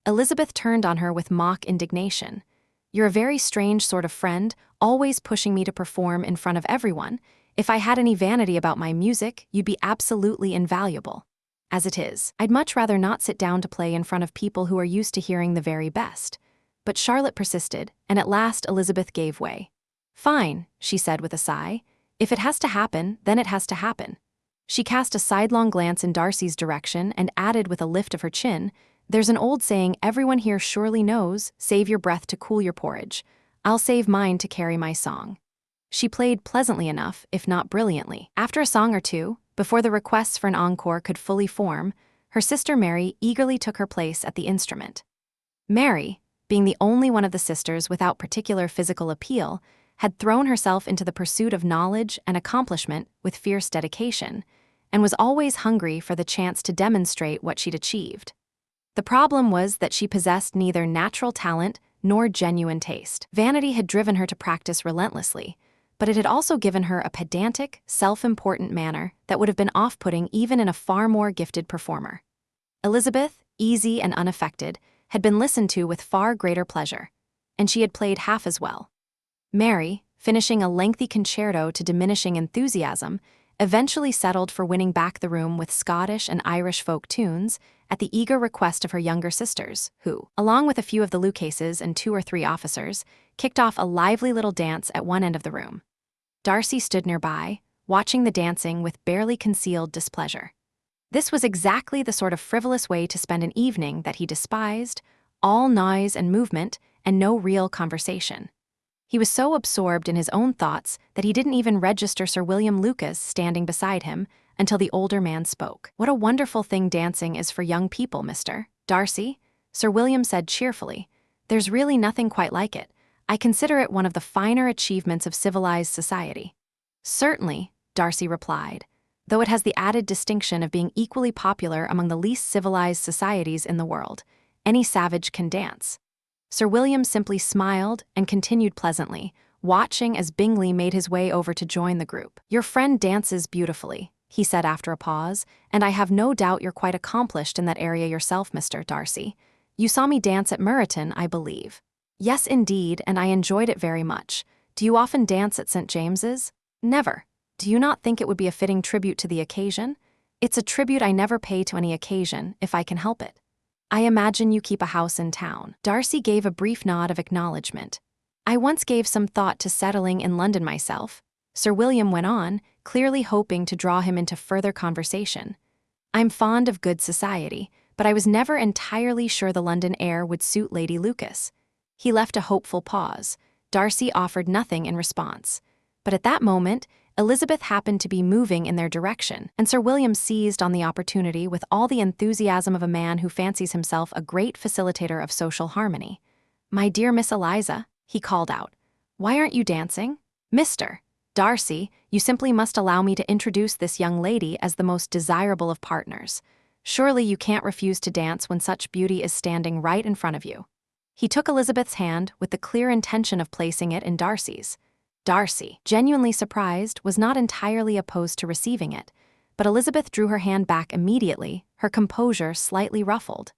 Elizabeth turned on her with mock indignation. "You're a very strange sort of friend, always pushing me to perform in front of everyone. If I had any vanity about my music, you'd be absolutely invaluable. As it is, I'd much rather not sit down to play in front of people who are used to hearing the very best." But Charlotte persisted, and at last Elizabeth gave way. "Fine," she said with a sigh. "If it has to happen, then it has to happen." She cast a sidelong glance in Darcy's direction and added with a lift of her chin, "There's an old saying everyone here surely knows, save your breath to cool your porridge. I'll save mine to carry my song." She played pleasantly enough, if not brilliantly. After a song or two, before the requests for an encore could fully form, her sister Mary eagerly took her place at the instrument. Mary, being the only one of the sisters without particular physical appeal, had thrown herself into the pursuit of knowledge and accomplishment with fierce dedication, and was always hungry for the chance to demonstrate what she'd achieved. The problem was that she possessed neither natural talent nor genuine taste. Vanity had driven her to practice relentlessly, but it had also given her a pedantic, self-important manner that would have been off-putting even in a far more gifted performer. Elizabeth, easy and unaffected, had been listened to with far greater pleasure, and she had played half as well. Mary, finishing a lengthy concerto to diminishing enthusiasm, eventually settled for winning back the room with Scottish and Irish folk tunes at the eager request of her younger sisters, who, along with a few of the Lucases and 2 or 3 officers, kicked off a lively little dance at one end of the room. Darcy stood nearby, watching the dancing with barely concealed displeasure. This was exactly the sort of frivolous way to spend an evening that he despised, all noise and movement, and no real conversation. He was so absorbed in his own thoughts that he didn't even register Sir William Lucas standing beside him until the older man spoke. "What a wonderful thing dancing is for young people, Mr. Darcy," Sir William said cheerfully. "There's really nothing quite like it. I consider it one of the finer achievements of civilized society." "Certainly," Darcy replied, "though it has the added distinction of being equally popular among the least civilized societies in the world. Any savage can dance." Sir William simply smiled and continued pleasantly, watching as Bingley made his way over to join the group. "Your friend dances beautifully," he said after a pause, "and I have no doubt you're quite accomplished in that area yourself, Mr. Darcy. You saw me dance at Meryton, I believe." "Yes, indeed, and I enjoyed it very much. Do you often dance at St. James's?" "Never. Do you not think it would be a fitting tribute to the occasion?" "It's a tribute I never pay to any occasion, if I can help it." I imagine you keep a house in town. Darcy gave a brief nod of acknowledgement. I once gave some thought to settling in London myself. Sir William went on, clearly hoping to draw him into further conversation. I'm fond of good society, but I was never entirely sure the London air would suit Lady Lucas. He left a hopeful pause. Darcy offered nothing in response. But at that moment, Elizabeth happened to be moving in their direction, and Sir William seized on the opportunity with all the enthusiasm of a man who fancies himself a great facilitator of social harmony. "My dear Miss Eliza," he called out, "why aren't you dancing? Mr. Darcy, you simply must allow me to introduce this young lady as the most desirable of partners. Surely you can't refuse to dance when such beauty is standing right in front of you." He took Elizabeth's hand with the clear intention of placing it in Darcy's. Darcy, genuinely surprised, was not entirely opposed to receiving it, but Elizabeth drew her hand back immediately, her composure slightly ruffled.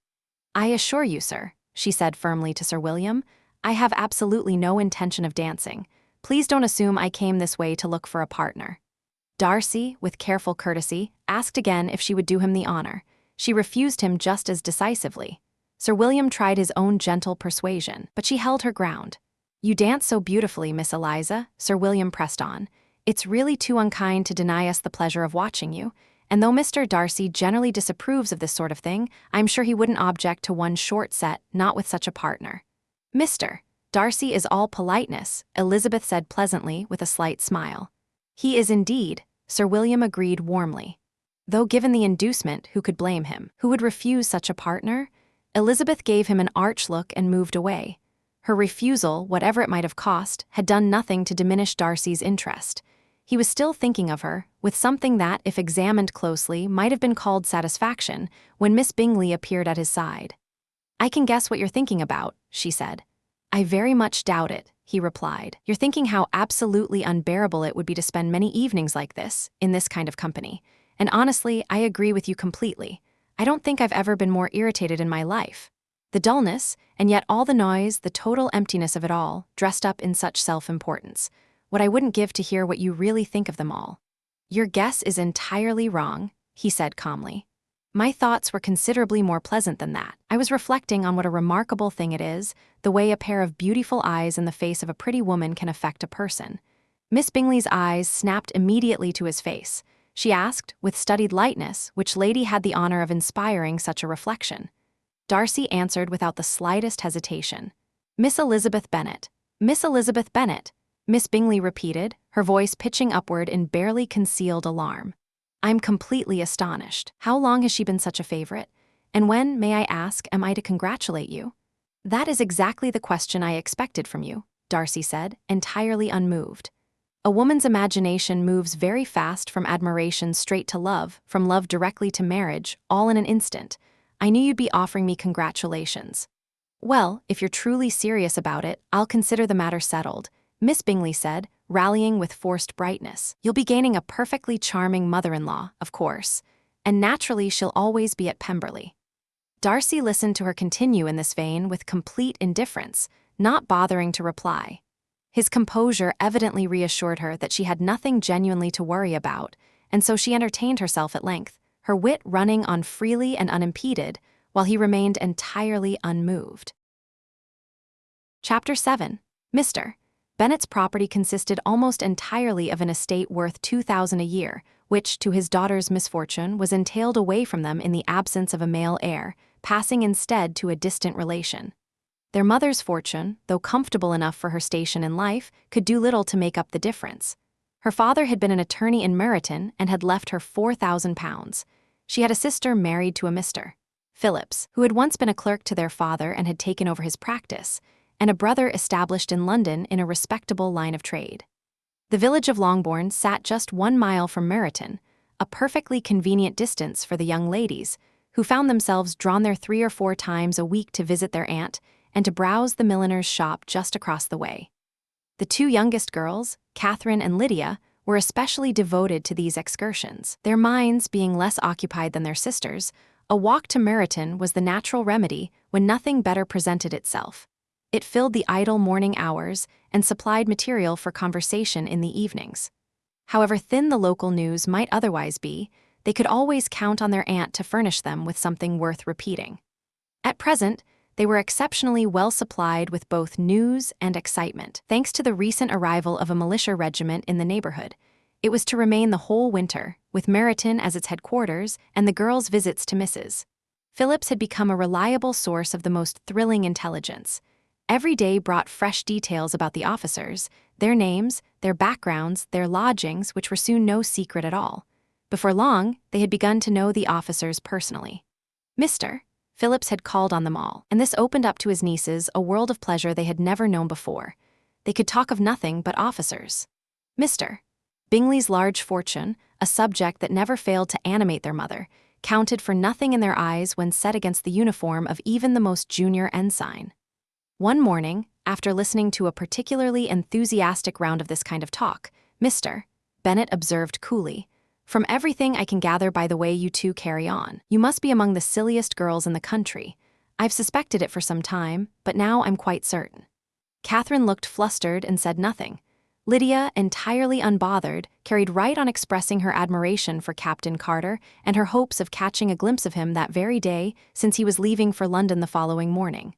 "I assure you, sir," she said firmly to Sir William, "I have absolutely no intention of dancing. Please don't assume I came this way to look for a partner." Darcy, with careful courtesy, asked again if she would do him the honor. She refused him just as decisively. Sir William tried his own gentle persuasion, but she held her ground. "You dance so beautifully, Miss Eliza," Sir William pressed on. "It's really too unkind to deny us the pleasure of watching you, and though Mr. Darcy generally disapproves of this sort of thing, I'm sure he wouldn't object to one short set, not with such a partner." "Mr. Darcy is all politeness," Elizabeth said pleasantly with a slight smile. "He is indeed," Sir William agreed warmly. Though given the inducement, who could blame him? Who would refuse such a partner? Elizabeth gave him an arch look and moved away. Her refusal, whatever it might have cost, had done nothing to diminish Darcy's interest. He was still thinking of her, with something that, if examined closely, might have been called satisfaction, when Miss Bingley appeared at his side. "I can guess what you're thinking about," she said. "I very much doubt it," he replied. "You're thinking how absolutely unbearable it would be to spend many evenings like this, in this kind of company. And honestly, I agree with you completely. I don't think I've ever been more irritated in my life. The dullness, and yet all the noise, the total emptiness of it all, dressed up in such self-importance. What I wouldn't give to hear what you really think of them all." "Your guess is entirely wrong," he said calmly. "My thoughts were considerably more pleasant than that. I was reflecting on what a remarkable thing it is, the way a pair of beautiful eyes in the face of a pretty woman can affect a person." Miss Bingley's eyes snapped immediately to his face. She asked, with studied lightness, which lady had the honor of inspiring such a reflection. Darcy answered without the slightest hesitation. "Miss Elizabeth Bennet." "Miss Elizabeth Bennet," Miss Bingley repeated, her voice pitching upward in barely concealed alarm. "I'm completely astonished. How long has she been such a favorite? And when, may I ask, am I to congratulate you?" "That is exactly the question I expected from you," Darcy said, entirely unmoved. "A woman's imagination moves very fast from admiration straight to love, from love directly to marriage, all in an instant. I knew you'd be offering me congratulations." "Well, if you're truly serious about it, I'll consider the matter settled," Miss Bingley said, rallying with forced brightness. "You'll be gaining a perfectly charming mother-in-law, of course, and naturally she'll always be at Pemberley." Darcy listened to her continue in this vein with complete indifference, not bothering to reply. His composure evidently reassured her that she had nothing genuinely to worry about, and so she entertained herself at length, her wit running on freely and unimpeded, while he remained entirely unmoved. Chapter 7. Mr. Bennet's property consisted almost entirely of an estate worth £2,000 a year, which, to his daughter's misfortune, was entailed away from them in the absence of a male heir, passing instead to a distant relation. Their mother's fortune, though comfortable enough for her station in life, could do little to make up the difference. Her father had been an attorney in Meryton and had left her £4,000. She had a sister married to a Mr. Phillips, who had once been a clerk to their father and had taken over his practice, and a brother established in London in a respectable line of trade. The village of Longbourn sat just 1 mile from Meryton, a perfectly convenient distance for the young ladies, who found themselves drawn there 3 or 4 times a week to visit their aunt and to browse the milliner's shop just across the way. The 2 youngest girls, Catherine and Lydia, were especially devoted to these excursions. Their minds being less occupied than their sisters', a walk to Meryton was the natural remedy when nothing better presented itself. It filled the idle morning hours and supplied material for conversation in the evenings. However thin the local news might otherwise be, they could always count on their aunt to furnish them with something worth repeating. At present, they were exceptionally well supplied with both news and excitement, thanks to the recent arrival of a militia regiment in the neighborhood. It was to remain the whole winter, with Meryton as its headquarters and the girls' visits to Mrs. Phillips had become a reliable source of the most thrilling intelligence. Every day brought fresh details about the officers, their names, their backgrounds, their lodgings, which were soon no secret at all. Before long, they had begun to know the officers personally. Mr. Phillips had called on them all, and this opened up to his nieces a world of pleasure they had never known before. They could talk of nothing but officers. Mr. Bingley's large fortune, a subject that never failed to animate their mother, counted for nothing in their eyes when set against the uniform of even the most junior ensign. One morning, after listening to a particularly enthusiastic round of this kind of talk, Mr. Bennet observed coolly, "From everything I can gather by the way you two carry on, you must be among the silliest girls in the country. I've suspected it for some time, but now I'm quite certain." Catherine looked flustered and said nothing. Lydia, entirely unbothered, carried right on expressing her admiration for Captain Carter and her hopes of catching a glimpse of him that very day, since he was leaving for London the following morning.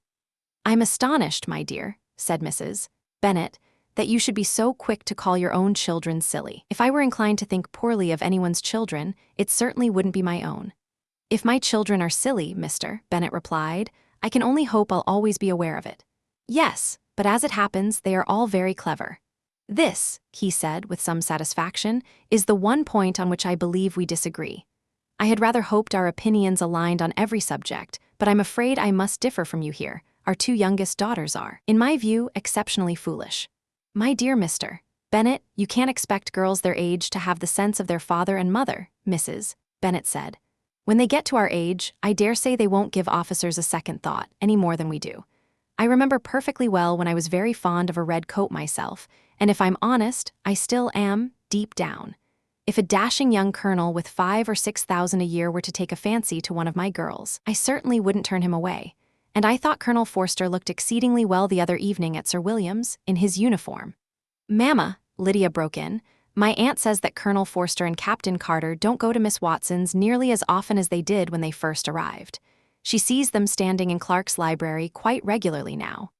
"I'm astonished, my dear," said Mrs. Bennet, "that you should be so quick to call your own children silly. If I were inclined to think poorly of anyone's children, it certainly wouldn't be my own." "If my children are silly," Mr. Bennet replied, "I can only hope I'll always be aware of it." "Yes, but as it happens, they are all very clever. This," he said with some satisfaction, "is the one point on which I believe we disagree. I had rather hoped our opinions aligned on every subject, but I'm afraid I must differ from you here. Our two youngest daughters are, in my view, exceptionally foolish." "My dear Mr. Bennet, you can't expect girls their age to have the sense of their father and mother," Mrs. Bennet said. "When they get to our age, I dare say they won't give officers a second thought, any more than we do. I remember perfectly well when I was very fond of a red coat myself, and if I'm honest, I still am, deep down. If a dashing young colonel with 5,000 or 6,000 a year were to take a fancy to one of my girls, I certainly wouldn't turn him away. And I thought Colonel Forster looked exceedingly well the other evening at Sir William's, in his uniform." "Mamma," Lydia broke in, "my aunt says that Colonel Forster and Captain Carter don't go to Miss Watson's nearly as often as they did when they first arrived. She sees them standing in Clark's library quite regularly now."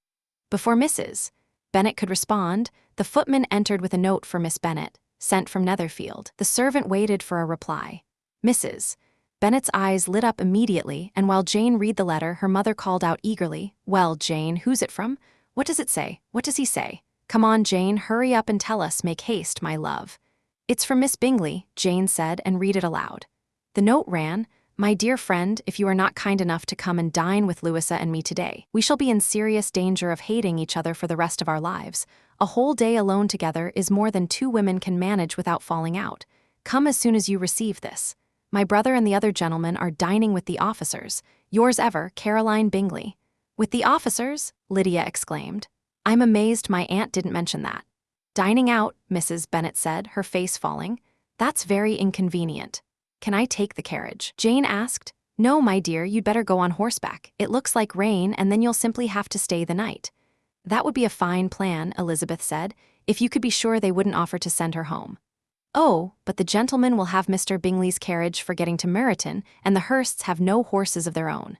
Before Mrs. Bennet could respond, the footman entered with a note for Miss Bennet, sent from Netherfield. The servant waited for a reply. Mrs. Bennet's eyes lit up immediately, and while Jane read the letter, her mother called out eagerly, "Well, Jane, who's it from? What does it say? What does he say? Come on, Jane, hurry up and tell us, make haste, my love." "It's from Miss Bingley," Jane said, and read it aloud. The note ran, "My dear friend, if you are not kind enough to come and dine with Louisa and me today, we shall be in serious danger of hating each other for the rest of our lives. A whole day alone together is more than two women can manage without falling out. Come as soon as you receive this. My brother and the other gentlemen are dining with the officers. Yours ever, Caroline Bingley." "With the officers?" Lydia exclaimed. "I'm amazed my aunt didn't mention that." "Dining out," Mrs. Bennet said, her face falling. "That's very inconvenient." "Can I take the carriage?" Jane asked. "No, my dear, you'd better go on horseback. It looks like rain, and then you'll simply have to stay the night." "That would be a fine plan," Elizabeth said, "if you could be sure they wouldn't offer to send her home." "Oh, but the gentlemen will have Mr. Bingley's carriage for getting to Meryton, and the Hursts have no horses of their own."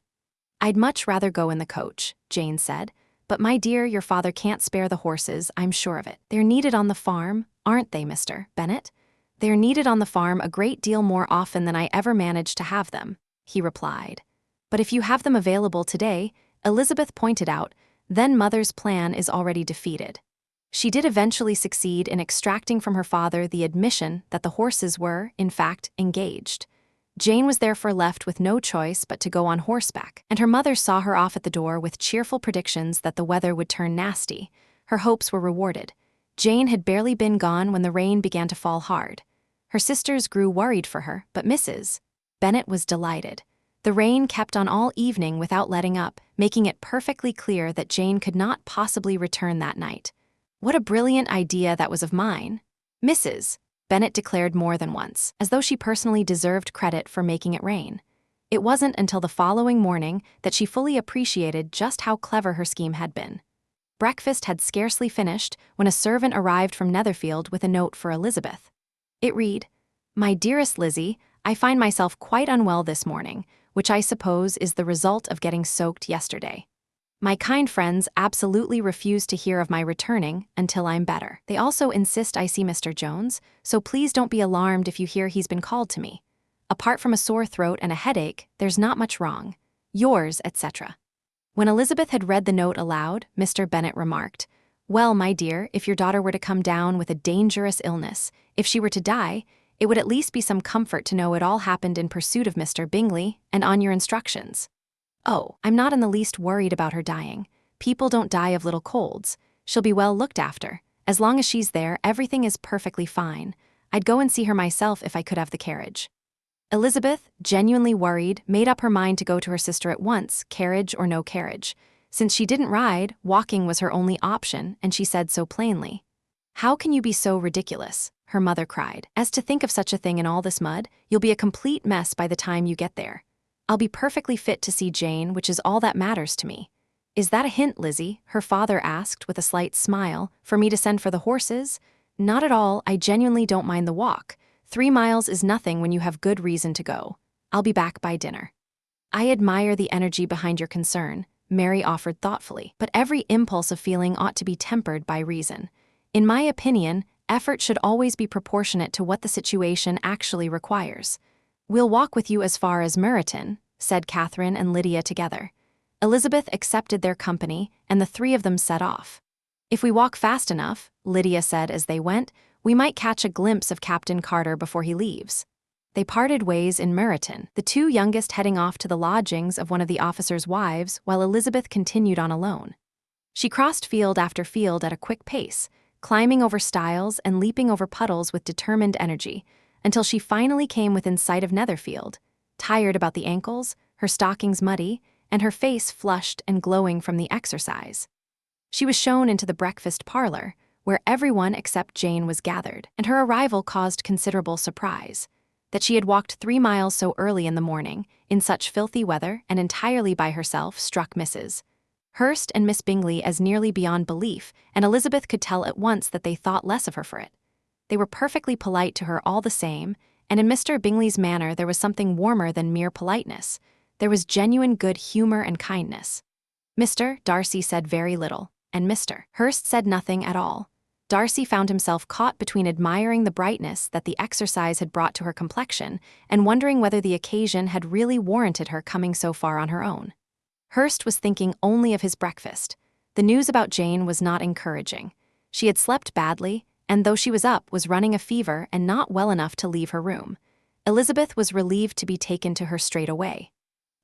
"I'd much rather go in the coach," Jane said. "But my dear, your father can't spare the horses, I'm sure of it. They're needed on the farm, aren't they, Mr. Bennet?" "They're needed on the farm a great deal more often than I ever managed to have them," he replied. "But if you have them available today," Elizabeth pointed out, "then Mother's plan is already defeated." She did eventually succeed in extracting from her father the admission that the horses were, in fact, engaged. Jane was therefore left with no choice but to go on horseback, and her mother saw her off at the door with cheerful predictions that the weather would turn nasty. Her hopes were rewarded. Jane had barely been gone when the rain began to fall hard. Her sisters grew worried for her, but Mrs. Bennet was delighted. The rain kept on all evening without letting up, making it perfectly clear that Jane could not possibly return that night. "What a brilliant idea that was of mine," Mrs. Bennet declared more than once, as though she personally deserved credit for making it rain. It wasn't until the following morning that she fully appreciated just how clever her scheme had been. Breakfast had scarcely finished when a servant arrived from Netherfield with a note for Elizabeth. It read, "My dearest Lizzie, I find myself quite unwell this morning. which I suppose is the result of getting soaked yesterday. My kind friends absolutely refuse to hear of my returning until I'm better. They also insist I see Mr. Jones, so please don't be alarmed if you hear he's been called to me. Apart from a sore throat and a headache, there's not much wrong. Yours, etc. When Elizabeth had read the note aloud, Mr. Bennet remarked, "Well, my dear, if your daughter were to come down with a dangerous illness, if she were to die, it would at least be some comfort to know it all happened in pursuit of Mr. Bingley and on your instructions." "Oh, I'm not in the least worried about her dying. People don't die of little colds. She'll be well looked after. As long as she's there, everything is perfectly fine. I'd go and see her myself if I could have the carriage." Elizabeth, genuinely worried, made up her mind to go to her sister at once, carriage or no carriage. Since she didn't ride, walking was her only option, and she said so plainly. "How can you be so ridiculous?" her mother cried. "As to think of such a thing in all this mud, you'll be a complete mess by the time you get there. I'll be perfectly fit to see Jane, which is all that matters to me." "Is that a hint, Lizzie?" her father asked with a slight smile, "for me to send for the horses?" "Not at all, I genuinely don't mind the walk. 3 miles is nothing when you have good reason to go. I'll be back by dinner." "I admire the energy behind your concern," Mary offered thoughtfully, "but every impulse of feeling ought to be tempered by reason. In my opinion, effort should always be proportionate to what the situation actually requires." "We'll walk with you as far as Meryton," said Catherine and Lydia together. Elizabeth accepted their company, and the three of them set off. "If we walk fast enough," Lydia said as they went, "we might catch a glimpse of Captain Carter before he leaves." They parted ways in Meryton, the two youngest heading off to the lodgings of one of the officers' wives, while Elizabeth continued on alone. She crossed field after field at a quick pace, climbing over stiles and leaping over puddles with determined energy, until she finally came within sight of Netherfield, tired about the ankles, her stockings muddy, and her face flushed and glowing from the exercise. She was shown into the breakfast parlor, where everyone except Jane was gathered, and her arrival caused considerable surprise. That she had walked 3 miles so early in the morning, in such filthy weather and entirely by herself, struck Mrs. Hurst and Miss Bingley as nearly beyond belief, and Elizabeth could tell at once that they thought less of her for it. They were perfectly polite to her all the same, and in Mr. Bingley's manner there was something warmer than mere politeness. There was genuine good humor and kindness. Mr. Darcy said very little, and Mr. Hurst said nothing at all. Darcy found himself caught between admiring the brightness that the exercise had brought to her complexion and wondering whether the occasion had really warranted her coming so far on her own. Hurst was thinking only of his breakfast. The news about Jane was not encouraging. She had slept badly, and though she was up, was running a fever and not well enough to leave her room. Elizabeth was relieved to be taken to her straight away.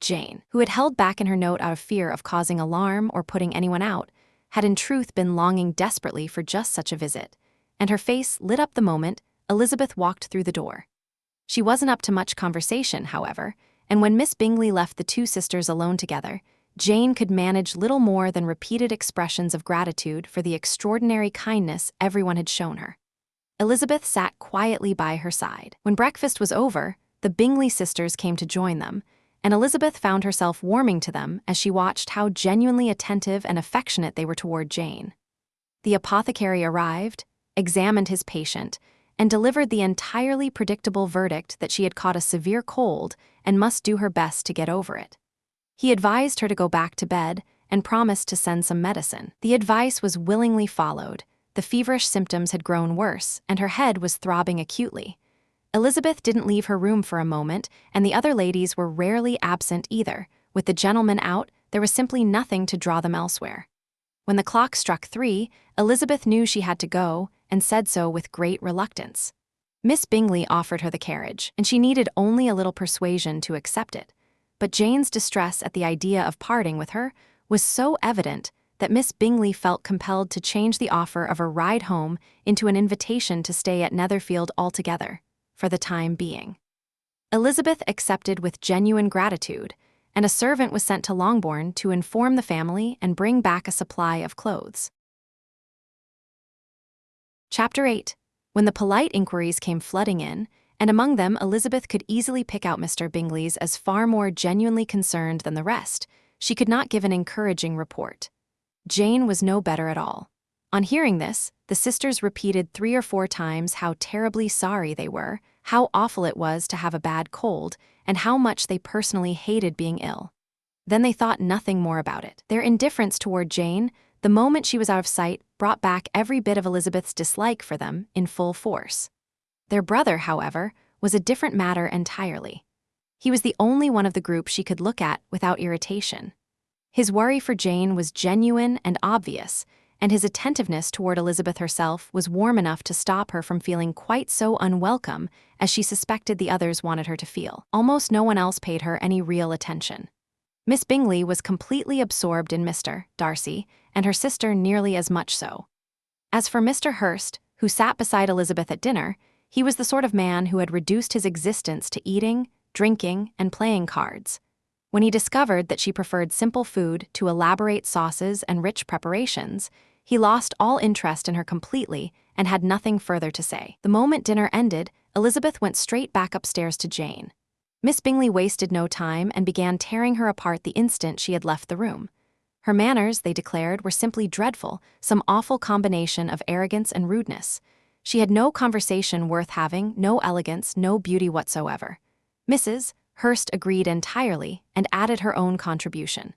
Jane, who had held back in her note out of fear of causing alarm or putting anyone out, had in truth been longing desperately for just such a visit, and her face lit up the moment Elizabeth walked through the door. She wasn't up to much conversation, however, and when Miss Bingley left the two sisters alone together, Jane could manage little more than repeated expressions of gratitude for the extraordinary kindness everyone had shown her. Elizabeth sat quietly by her side. When breakfast was over, the Bingley sisters came to join them, and Elizabeth found herself warming to them as she watched how genuinely attentive and affectionate they were toward Jane. The apothecary arrived, examined his patient, and delivered the entirely predictable verdict that she had caught a severe cold and must do her best to get over it. He advised her to go back to bed and promised to send some medicine. The advice was willingly followed. The feverish symptoms had grown worse, and her head was throbbing acutely. Elizabeth didn't leave her room for a moment, and the other ladies were rarely absent either. With the gentlemen out, there was simply nothing to draw them elsewhere. When the clock struck 3, Elizabeth knew she had to go, and said so with great reluctance. Miss Bingley offered her the carriage, and she needed only a little persuasion to accept it. But Jane's distress at the idea of parting with her was so evident that Miss Bingley felt compelled to change the offer of a ride home into an invitation to stay at Netherfield altogether, for the time being. Elizabeth accepted with genuine gratitude, and a servant was sent to Longbourn to inform the family and bring back a supply of clothes. Chapter 8. When the polite inquiries came flooding in, and among them Elizabeth could easily pick out Mr. Bingley's as far more genuinely concerned than the rest, she could not give an encouraging report. Jane was no better at all. On hearing this, the sisters repeated 3 or 4 times how terribly sorry they were, how awful it was to have a bad cold, and how much they personally hated being ill. Then they thought nothing more about it. Their indifference toward Jane, the moment she was out of sight, brought back every bit of Elizabeth's dislike for them in full force. Their brother, however, was a different matter entirely. He was the only one of the group she could look at without irritation. His worry for Jane was genuine and obvious, and his attentiveness toward Elizabeth herself was warm enough to stop her from feeling quite so unwelcome as she suspected the others wanted her to feel. Almost no one else paid her any real attention. Miss Bingley was completely absorbed in Mr. Darcy, and her sister nearly as much so. As for Mr. Hurst, who sat beside Elizabeth at dinner, he was the sort of man who had reduced his existence to eating, drinking, and playing cards. When he discovered that she preferred simple food to elaborate sauces and rich preparations, he lost all interest in her completely and had nothing further to say. The moment dinner ended, Elizabeth went straight back upstairs to Jane. Miss Bingley wasted no time and began tearing her apart the instant she had left the room. Her manners, they declared, were simply dreadful, some awful combination of arrogance and rudeness. She had no conversation worth having, no elegance, no beauty whatsoever. Mrs. Hurst agreed entirely and added her own contribution.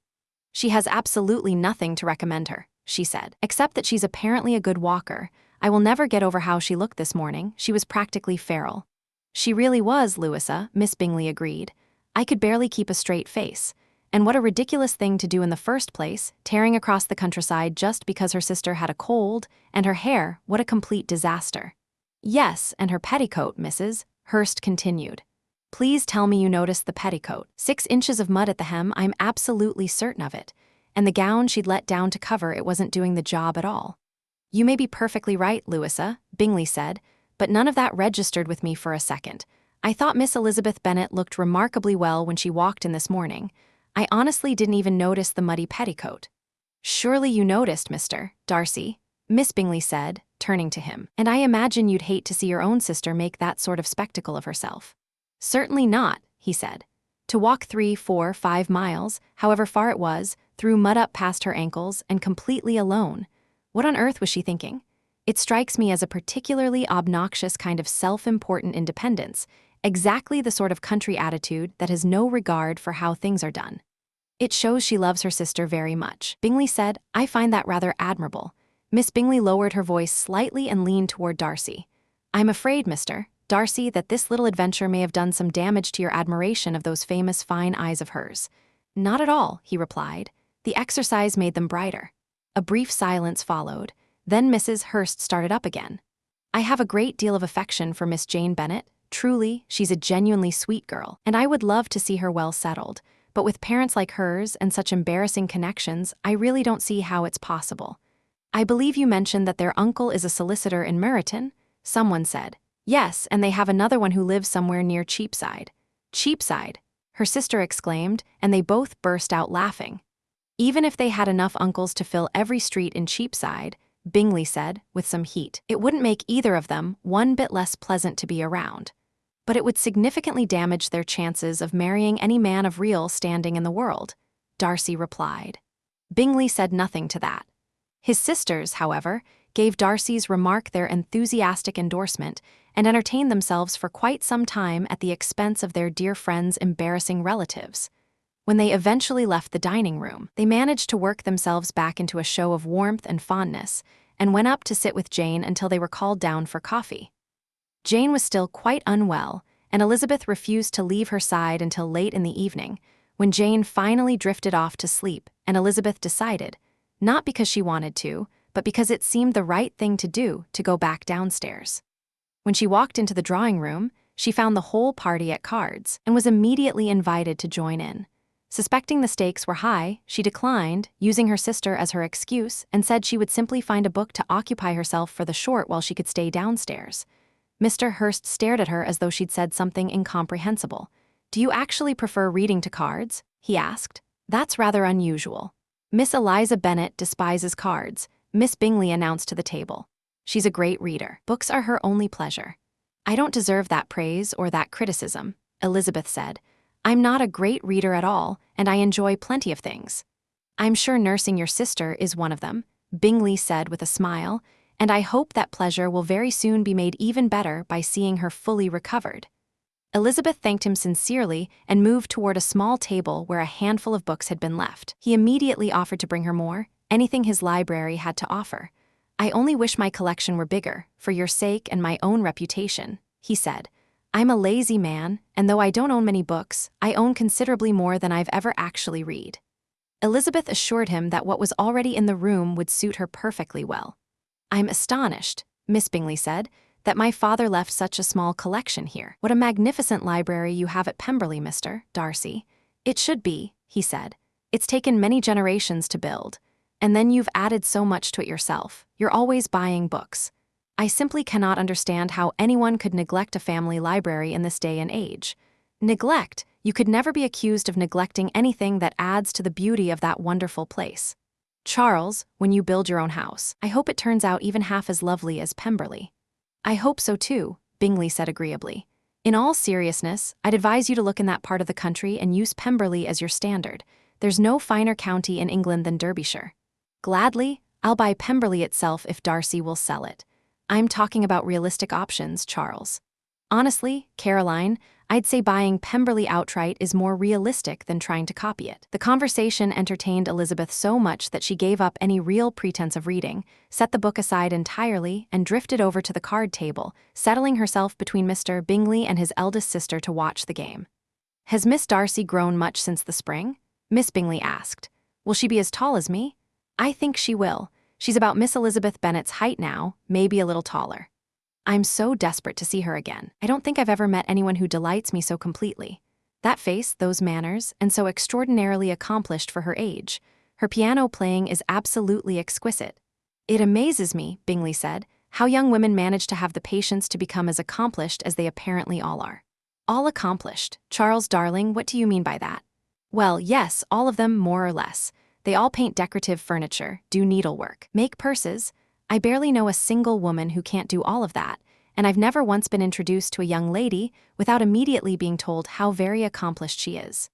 "She has absolutely nothing to recommend her," she said, "except that she's apparently a good walker. I will never get over how she looked this morning. She was practically feral." "She really was, Louisa," Miss Bingley agreed. "I could barely keep a straight face. And what a ridiculous thing to do in the first place, tearing across the countryside just because her sister had a cold, and her hair, what a complete disaster." "Yes, and her petticoat, Mrs. Hurst continued. "Please tell me you noticed the petticoat. 6 inches of mud at the hem, I'm absolutely certain of it. And the gown she'd let down to cover it wasn't doing the job at all." "You may be perfectly right, Louisa," Bingley said, "but none of that registered with me for a second. I thought Miss Elizabeth Bennet looked remarkably well when she walked in this morning. I honestly didn't even notice the muddy petticoat." "Surely you noticed, Mr. Darcy," Miss Bingley said, turning to him, "and I imagine you'd hate to see your own sister make that sort of spectacle of herself." "Certainly not," he said. "To walk 3, 4, 5 miles, however far it was, through mud up past her ankles, and completely alone. What on earth was she thinking? It strikes me as a particularly obnoxious kind of self-important independence, exactly the sort of country attitude that has no regard for how things are done." "It shows she loves her sister very much," Bingley said. "I find that rather admirable." Miss Bingley lowered her voice slightly and leaned toward Darcy. "I'm afraid, Mr. Darcy, that this little adventure may have done some damage to your admiration of those famous fine eyes of hers." "Not at all," he replied. "The exercise made them brighter." A brief silence followed. Then Mrs. Hurst started up again. "I have a great deal of affection for Miss Jane Bennet. Truly, she's a genuinely sweet girl, and I would love to see her well settled. But with parents like hers and such embarrassing connections, I really don't see how it's possible." "I believe you mentioned that their uncle is a solicitor in Meryton," someone said. "Yes, and they have another one who lives somewhere near Cheapside." "Cheapside!" her sister exclaimed, and they both burst out laughing. "Even if they had enough uncles to fill every street in Cheapside," Bingley said, with some heat, "it wouldn't make either of them one bit less pleasant to be around. But it would significantly damage their chances of marrying any man of real standing in the world," Darcy replied. Bingley said nothing to that. His sisters, however, gave Darcy's remark their enthusiastic endorsement and entertained themselves for quite some time at the expense of their dear friend's embarrassing relatives. When they eventually left the dining room, they managed to work themselves back into a show of warmth and fondness, and went up to sit with Jane until they were called down for coffee. Jane was still quite unwell, and Elizabeth refused to leave her side until late in the evening, when Jane finally drifted off to sleep, and Elizabeth decided, not because she wanted to, but because it seemed the right thing to do, to go back downstairs. When she walked into the drawing room, she found the whole party at cards, and was immediately invited to join in. Suspecting the stakes were high, she declined, using her sister as her excuse, and said she would simply find a book to occupy herself for the short while she could stay downstairs. Mr. Hurst stared at her as though she'd said something incomprehensible. "Do you actually prefer reading to cards?" he asked. "That's rather unusual." "Miss Eliza Bennet despises cards," Miss Bingley announced to the table. "She's a great reader. Books are her only pleasure." "I don't deserve that praise or that criticism," Elizabeth said. "I'm not a great reader at all, and I enjoy plenty of things." "I'm sure nursing your sister is one of them," Bingley said with a smile, "and I hope that pleasure will very soon be made even better by seeing her fully recovered." Elizabeth thanked him sincerely and moved toward a small table where a handful of books had been left. He immediately offered to bring her more, anything his library had to offer. "I only wish my collection were bigger, for your sake and my own reputation," he said. "I'm a lazy man, and though I don't own many books, I own considerably more than I've ever actually read." Elizabeth assured him that what was already in the room would suit her perfectly well. "I'm astonished," Miss Bingley said, "that my father left such a small collection here. What a magnificent library you have at Pemberley, Mr. Darcy." "It should be," he said. "It's taken many generations to build. And then you've added so much to it yourself. You're always buying books. I simply cannot understand how anyone could neglect a family library in this day and age." "Neglect? You could never be accused of neglecting anything that adds to the beauty of that wonderful place. Charles, when you build your own house, I hope it turns out even half as lovely as Pemberley." "I hope so too," Bingley said agreeably. "In all seriousness, I'd advise you to look in that part of the country and use Pemberley as your standard. There's no finer county in England than Derbyshire." "Gladly, I'll buy Pemberley itself if Darcy will sell it. I'm talking about realistic options, Charles. Honestly, Caroline, I'd say buying Pemberley outright is more realistic than trying to copy it." The conversation entertained Elizabeth so much that she gave up any real pretense of reading, set the book aside entirely, and drifted over to the card table, settling herself between Mr. Bingley and his eldest sister to watch the game. "Has Miss Darcy grown much since the spring?" Miss Bingley asked. "Will she be as tall as me?" "I think she will. She's about Miss Elizabeth Bennet's height now, maybe a little taller." "I'm so desperate to see her again. I don't think I've ever met anyone who delights me so completely. That face, those manners, and so extraordinarily accomplished for her age. Her piano playing is absolutely exquisite." "It amazes me," Bingley said, "how young women manage to have the patience to become as accomplished as they apparently all are." "All accomplished? Charles darling, what do you mean by that?" "Well, yes, all of them, more or less. They all paint decorative furniture, do needlework, make purses. I barely know a single woman who can't do all of that, and I've never once been introduced to a young lady without immediately being told how very accomplished she is."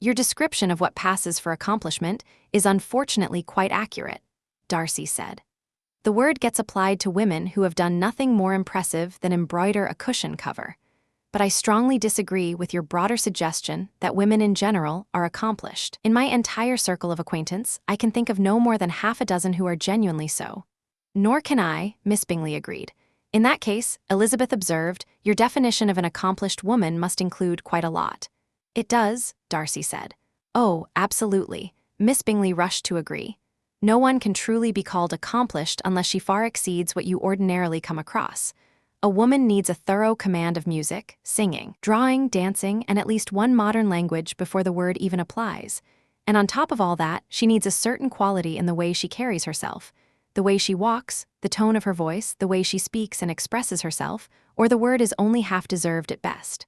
"Your description of what passes for accomplishment is unfortunately quite accurate," Darcy said. "The word gets applied to women who have done nothing more impressive than embroider a cushion cover. But I strongly disagree with your broader suggestion that women in general are accomplished. In my entire circle of acquaintance, I can think of no more than half a dozen who are genuinely so." "Nor can I," Miss Bingley agreed. "In that case," Elizabeth observed, "your definition of an accomplished woman must include quite a lot." "It does," Darcy said. "Oh, absolutely," Miss Bingley rushed to agree. "No one can truly be called accomplished unless she far exceeds what you ordinarily come across. A woman needs a thorough command of music, singing, drawing, dancing, and at least one modern language before the word even applies. And on top of all that, she needs a certain quality in the way she carries herself, the way she walks, the tone of her voice, the way she speaks and expresses herself, or the word is only half deserved at best.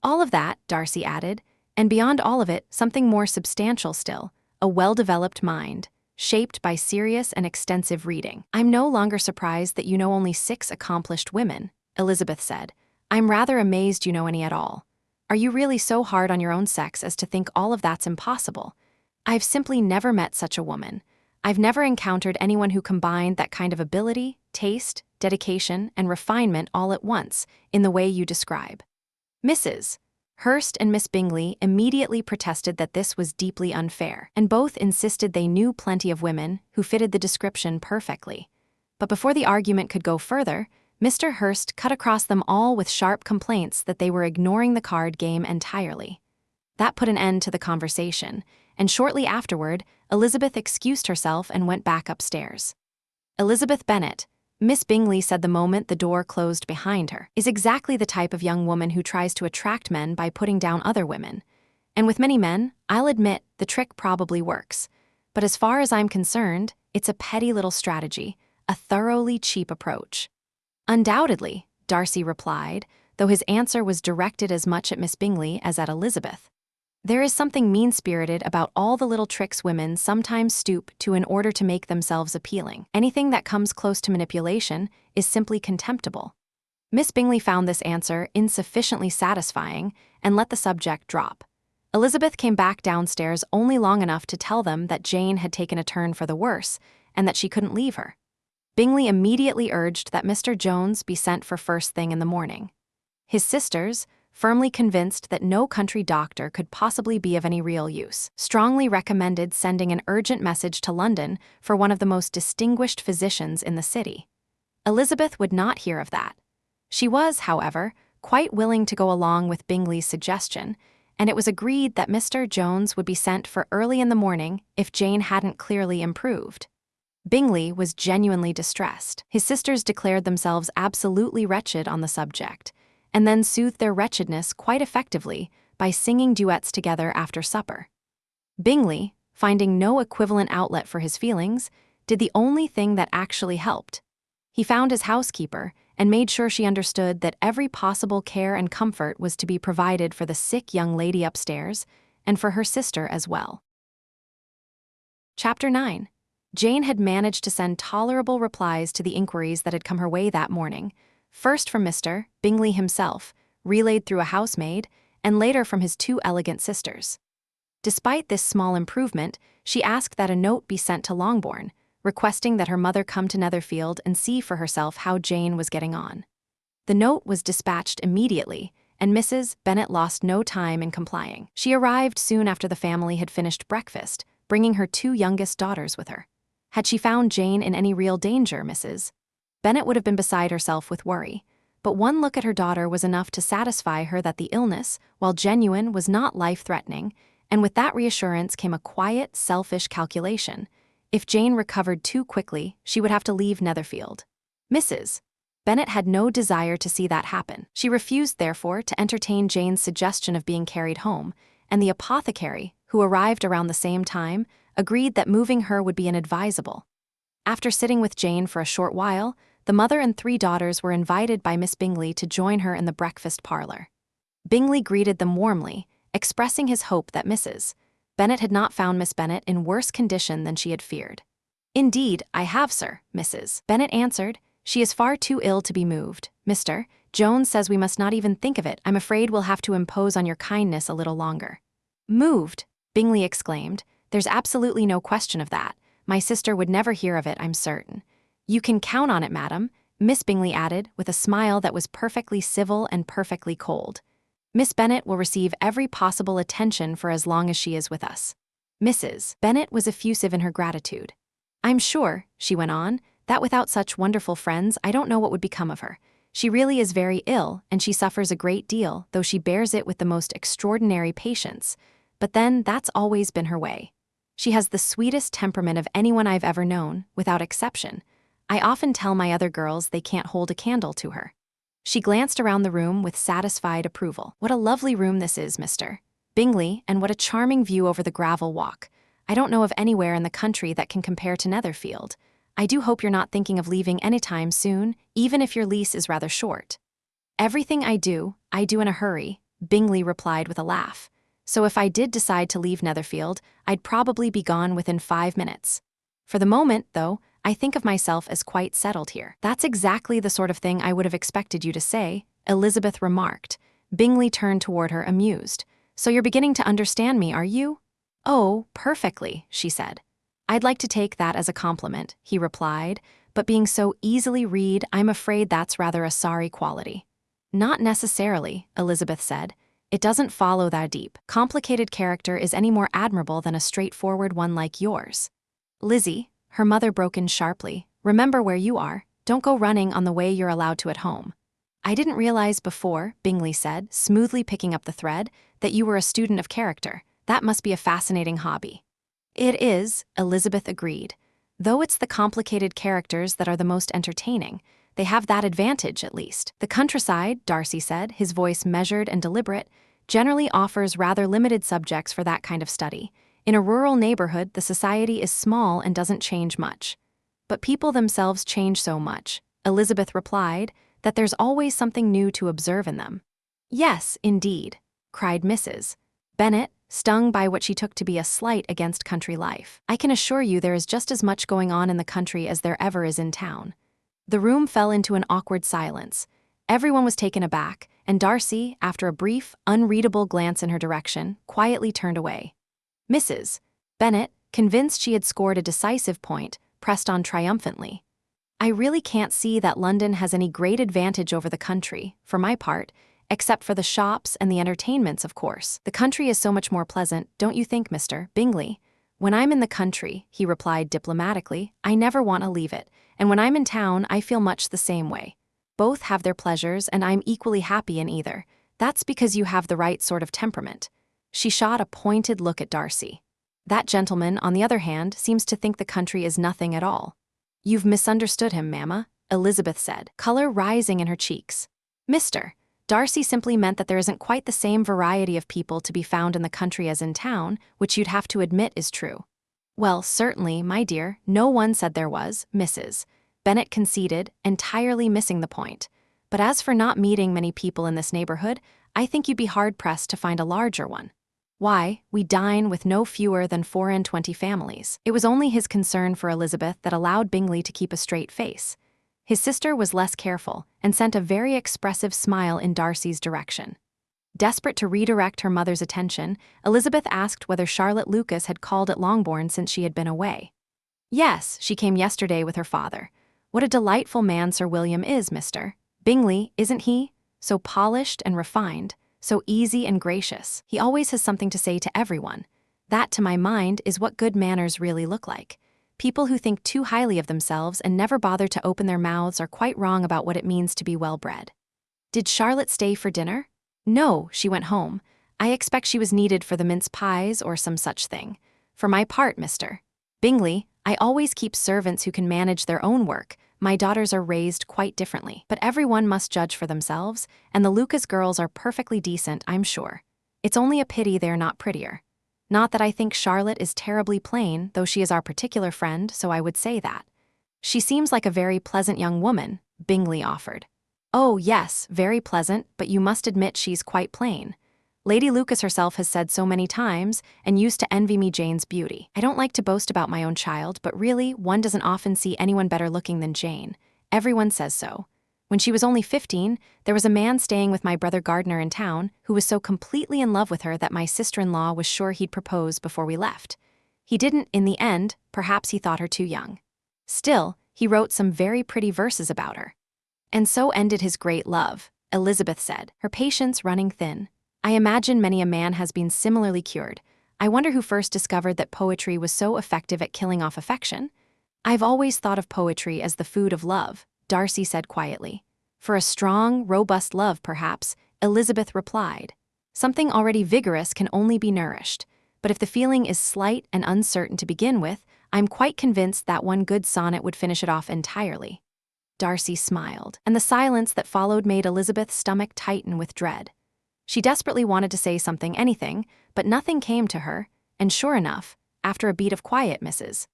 All of that," Darcy added, "and beyond all of it, something more substantial still, a well-developed mind, shaped by serious and extensive reading." "I'm no longer surprised that you know only 6 accomplished women," Elizabeth said. "I'm rather amazed you know any at all. Are you really so hard on your own sex as to think all of that's impossible? I've simply never met such a woman. I've never encountered anyone who combined that kind of ability, taste, dedication, and refinement all at once, in the way you describe." Mrs. Hurst and Miss Bingley immediately protested that this was deeply unfair, and both insisted they knew plenty of women who fitted the description perfectly. But before the argument could go further, Mr. Hurst cut across them all with sharp complaints that they were ignoring the card game entirely. That put an end to the conversation, and shortly afterward, Elizabeth excused herself and went back upstairs. "Elizabeth Bennet," Miss Bingley said the moment the door closed behind her, "is exactly the type of young woman who tries to attract men by putting down other women. And with many men, I'll admit, the trick probably works. But as far as I'm concerned, it's a petty little strategy, a thoroughly cheap approach." "Undoubtedly," Darcy replied, though his answer was directed as much at Miss Bingley as at Elizabeth. "There is something mean-spirited about all the little tricks women sometimes stoop to in order to make themselves appealing. Anything that comes close to manipulation is simply contemptible." Miss Bingley found this answer insufficiently satisfying and let the subject drop. Elizabeth came back downstairs only long enough to tell them that Jane had taken a turn for the worse and that she couldn't leave her. Bingley immediately urged that Mr. Jones be sent for first thing in the morning. His sisters, firmly convinced that no country doctor could possibly be of any real use. Strongly recommended sending an urgent message to London for one of the most distinguished physicians in the city. Elizabeth would not hear of that. She was, however, quite willing to go along with Bingley's suggestion, and it was agreed that Mr. Jones would be sent for early in the morning if Jane hadn't clearly improved. Bingley was genuinely distressed. His sisters declared themselves absolutely wretched on the subject, and then soothed their wretchedness quite effectively by singing duets together after supper. Bingley, finding no equivalent outlet for his feelings, did the only thing that actually helped. He found his housekeeper and made sure she understood that every possible care and comfort was to be provided for the sick young lady upstairs and for her sister as well. Chapter 9. Jane had managed to send tolerable replies to the inquiries that had come her way that morning, first from Mr. Bingley himself, relayed through a housemaid, and later from his two elegant sisters. Despite this small improvement, she asked that a note be sent to Longbourn, requesting that her mother come to Netherfield and see for herself how Jane was getting on. The note was dispatched immediately, and Mrs. Bennet lost no time in complying. She arrived soon after the family had finished breakfast, bringing her two youngest daughters with her. Had she found Jane in any real danger, Mrs. Bennet would have been beside herself with worry, but one look at her daughter was enough to satisfy her that the illness, while genuine, was not life-threatening, and with that reassurance came a quiet, selfish calculation. If Jane recovered too quickly, she would have to leave Netherfield. Mrs. Bennet had no desire to see that happen. She refused, therefore, to entertain Jane's suggestion of being carried home, and the apothecary, who arrived around the same time, agreed that moving her would be inadvisable. After sitting with Jane for a short while, the mother and three daughters were invited by Miss Bingley to join her in the breakfast parlor. Bingley greeted them warmly, expressing his hope that Mrs. Bennet had not found Miss Bennet in worse condition than she had feared. "Indeed, I have, sir," Mrs. Bennet answered. "She is far too ill to be moved. Mr. Jones says we must not even think of it. I'm afraid we'll have to impose on your kindness a little longer." "Moved?" Bingley exclaimed. "There's absolutely no question of that. My sister would never hear of it, I'm certain." "You can count on it, madam," Miss Bingley added, with a smile that was perfectly civil and perfectly cold. "Miss Bennet will receive every possible attention for as long as she is with us." Mrs. Bennet was effusive in her gratitude. "I'm sure," she went on, "that without such wonderful friends, I don't know what would become of her. She really is very ill, and she suffers a great deal, though she bears it with the most extraordinary patience. But then, that's always been her way. She has the sweetest temperament of anyone I've ever known, without exception. I often tell my other girls they can't hold a candle to her." She glanced around the room with satisfied approval. "What a lovely room this is, Mr. Bingley, and what a charming view over the gravel walk. I don't know of anywhere in the country that can compare to Netherfield. I do hope you're not thinking of leaving any time soon, even if your lease is rather short." "Everything I do in a hurry," Bingley replied with a laugh. "So if I did decide to leave Netherfield, I'd probably be gone within 5 minutes. For the moment, though, I think of myself as quite settled here." "That's exactly the sort of thing I would have expected you to say," Elizabeth remarked. Bingley turned toward her, amused. "So you're beginning to understand me, are you?" "Oh, perfectly," she said. "I'd like to take that as a compliment," he replied, "but being so easily read, I'm afraid that's rather a sorry quality." "Not necessarily," Elizabeth said. "It doesn't follow that deep. Complicated character is any more admirable than a straightforward one like yours." "Lizzie," her mother broke in sharply, "remember where you are. Don't go running on the way you're allowed to at home." "I didn't realize before," Bingley said, smoothly picking up the thread, "that you were a student of character. That must be a fascinating hobby." "It is," Elizabeth agreed. "Though it's the complicated characters that are the most entertaining. They have that advantage, at least. The countryside," Darcy said, his voice measured and deliberate, "generally offers rather limited subjects for that kind of study. In a rural neighborhood, the society is small and doesn't change much." "But people themselves change so much," Elizabeth replied, "that there's always something new to observe in them." "Yes, indeed," cried Mrs. Bennet, stung by what she took to be a slight against country life. "I can assure you there is just as much going on in the country as there ever is in town." The room fell into an awkward silence. Everyone was taken aback, and Darcy, after a brief, unreadable glance in her direction, quietly turned away. Mrs. Bennet, convinced she had scored a decisive point, pressed on triumphantly. "I really can't see that London has any great advantage over the country, for my part, Except for the shops and the entertainments, of course. The country is so much more pleasant, don't you think, Mr. Bingley? When I'm in the country, he replied diplomatically, I never want to leave it, and when I'm in town, I feel much the same way. Both have their pleasures, and I'm equally happy in either. That's because you have the right sort of temperament. She shot a pointed look at Darcy. That gentleman, on the other hand, seems to think the country is nothing at all. You've misunderstood him, Mamma, Elizabeth said, color rising in her cheeks. Mr. Darcy simply meant that there isn't quite the same variety of people to be found in the country as in town, which you'd have to admit is true. Well, certainly, my dear, no one said there was, Mrs. Bennet conceded, entirely missing the point. But as for not meeting many people in this neighborhood, I think you'd be hard-pressed to find a larger one. Why, we dine with no fewer than 24 families. It was only his concern for Elizabeth that allowed Bingley to keep a straight face. His sister was less careful and sent a very expressive smile in Darcy's direction. Desperate to redirect her mother's attention, Elizabeth asked whether Charlotte Lucas had called at Longbourn since she had been away. Yes, she came yesterday with her father. What a delightful man Sir William is, Mr. Bingley, isn't he? So polished and refined, so easy and gracious. He always has something to say to everyone. That, to my mind, is what good manners really look like. People who think too highly of themselves and never bother to open their mouths are quite wrong about what it means to be well-bred. Did Charlotte stay for dinner? No, she went home. I expect she was needed for the mince pies or some such thing. For my part, Mr. Bingley, I always keep servants who can manage their own work. My daughters are raised quite differently, but everyone must judge for themselves, and the Lucas girls are perfectly decent, I'm sure. It's only a pity they're not prettier. Not that I think Charlotte is terribly plain, though she is our particular friend, so I would say that. She seems like a very pleasant young woman, Bingley offered. Oh, yes, very pleasant, but you must admit she's quite plain. Lady Lucas herself has said so many times, and used to envy me Jane's beauty. I don't like to boast about my own child, but really, one doesn't often see anyone better looking than Jane. Everyone says so. When she was only 15, there was a man staying with my brother Gardiner in town who was so completely in love with her that my sister-in-law was sure he'd propose before we left. He didn't in the end, perhaps he thought her too young. Still, he wrote some very pretty verses about her. And so ended his great love, Elizabeth said, her patience running thin. I imagine many a man has been similarly cured. I wonder who first discovered that poetry was so effective at killing off affection? I've always thought of poetry as the food of love, Darcy said quietly. For a strong, robust love, perhaps, Elizabeth replied. Something already vigorous can only be nourished, but if the feeling is slight and uncertain to begin with, I'm quite convinced that one good sonnet would finish it off entirely. Darcy smiled, and the silence that followed made Elizabeth's stomach tighten with dread. She desperately wanted to say something, anything, but nothing came to her, and sure enough, after a beat of quiet, Mrs.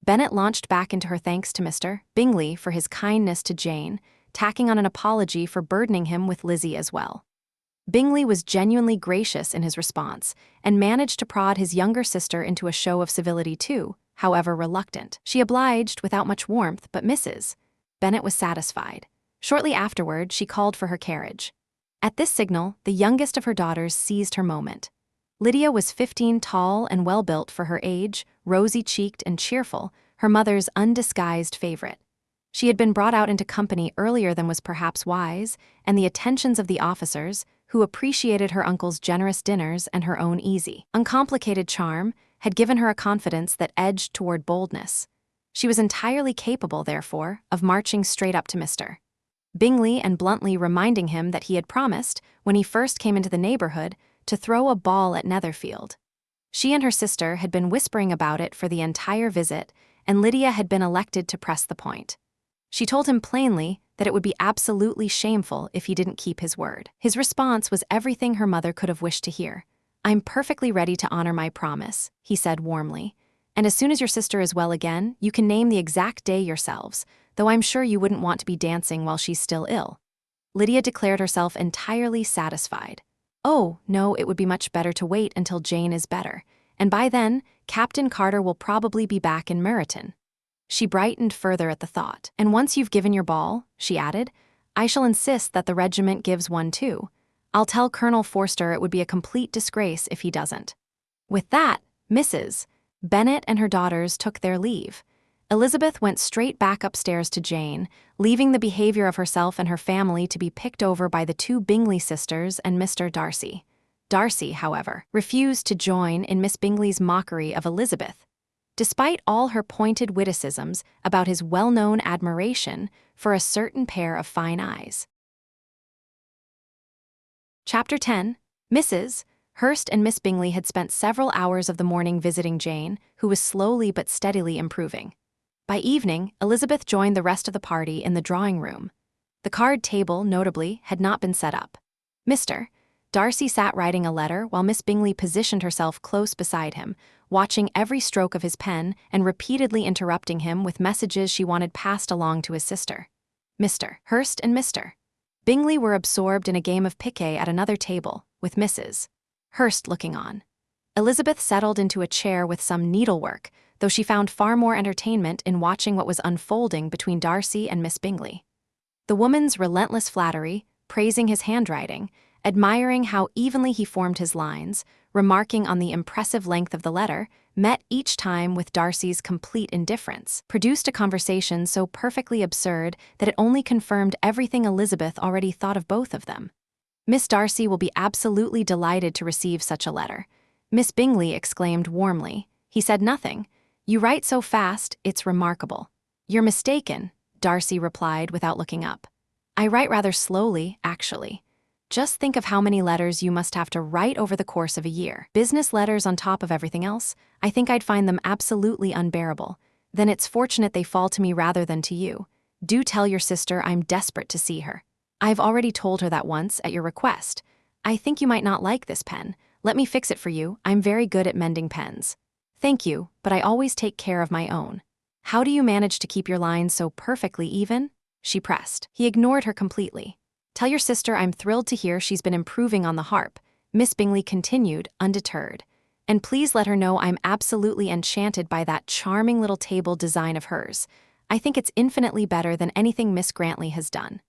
Bennet launched back into her thanks to Mr. Bingley for his kindness to Jane, tacking on an apology for burdening him with Lizzie as well. Bingley was genuinely gracious in his response, and managed to prod his younger sister into a show of civility too, however reluctant. She obliged without much warmth, but Mrs. Bennet was satisfied. Shortly afterward, she called for her carriage. At this signal, the youngest of her daughters seized her moment. Lydia was 15, tall and well-built for her age, rosy-cheeked and cheerful, her mother's undisguised favorite. She had been brought out into company earlier than was perhaps wise, and the attentions of the officers, who appreciated her uncle's generous dinners and her own easy, uncomplicated charm, had given her a confidence that edged toward boldness. She was entirely capable, therefore, of marching straight up to Mr. Bingley and bluntly reminding him that he had promised, when he first came into the neighborhood, to throw a ball at Netherfield. She and her sister had been whispering about it for the entire visit, and Lydia had been elected to press the point. She told him plainly that it would be absolutely shameful if he didn't keep his word. His response was everything her mother could have wished to hear. I'm perfectly ready to honor my promise, he said warmly. And as soon as your sister is well again, you can name the exact day yourselves, though I'm sure you wouldn't want to be dancing while she's still ill. Lydia declared herself entirely satisfied. Oh, no, it would be much better to wait until Jane is better, and by then, Captain Carter will probably be back in Meryton. She brightened further at the thought. And once you've given your ball, she added, I shall insist that the regiment gives one too. I'll tell Colonel Forster it would be a complete disgrace if he doesn't. With that, Mrs. Bennet and her daughters took their leave, Elizabeth went straight back upstairs to Jane, leaving the behavior of herself and her family to be picked over by the two Bingley sisters and Mr. Darcy. Darcy, however, refused to join in Miss Bingley's mockery of Elizabeth. Despite all her pointed witticisms about his well-known admiration for a certain pair of fine eyes. Chapter 10. Mrs. Hurst and Miss Bingley had spent several hours of the morning visiting Jane, who was slowly but steadily improving. By evening, Elizabeth joined the rest of the party in the drawing room. The card table, notably, had not been set up. Mr. Darcy sat writing a letter while Miss Bingley positioned herself close beside him, watching every stroke of his pen and repeatedly interrupting him with messages she wanted passed along to his sister. Mr. Hurst and Mr. Bingley were absorbed in a game of piquet at another table, with Mrs. Hurst looking on. Elizabeth settled into a chair with some needlework, though she found far more entertainment in watching what was unfolding between Darcy and Miss Bingley. The woman's relentless flattery, praising his handwriting, admiring how evenly he formed his lines, remarking on the impressive length of the letter, met each time with Darcy's complete indifference, produced a conversation so perfectly absurd that it only confirmed everything Elizabeth already thought of both of them. Miss Darcy will be absolutely delighted to receive such a letter. Miss Bingley exclaimed warmly. He said nothing. You write so fast, it's remarkable. You're mistaken, Darcy replied without looking up. I write rather slowly, actually. Just think of how many letters you must have to write over the course of a year. Business letters on top of everything else, I think I'd find them absolutely unbearable. Then it's fortunate they fall to me rather than to you. Do tell your sister I'm desperate to see her. I've already told her that once, at your request. I think you might not like this pen. Let me fix it for you. I'm very good at mending pens. Thank you, but I always take care of my own. How do you manage to keep your lines so perfectly even? She pressed. He ignored her completely. Tell your sister I'm thrilled to hear she's been improving on the harp, Miss Bingley continued, undeterred. And please let her know I'm absolutely enchanted by that charming little table design of hers. I think it's infinitely better than anything Miss Grantley has done.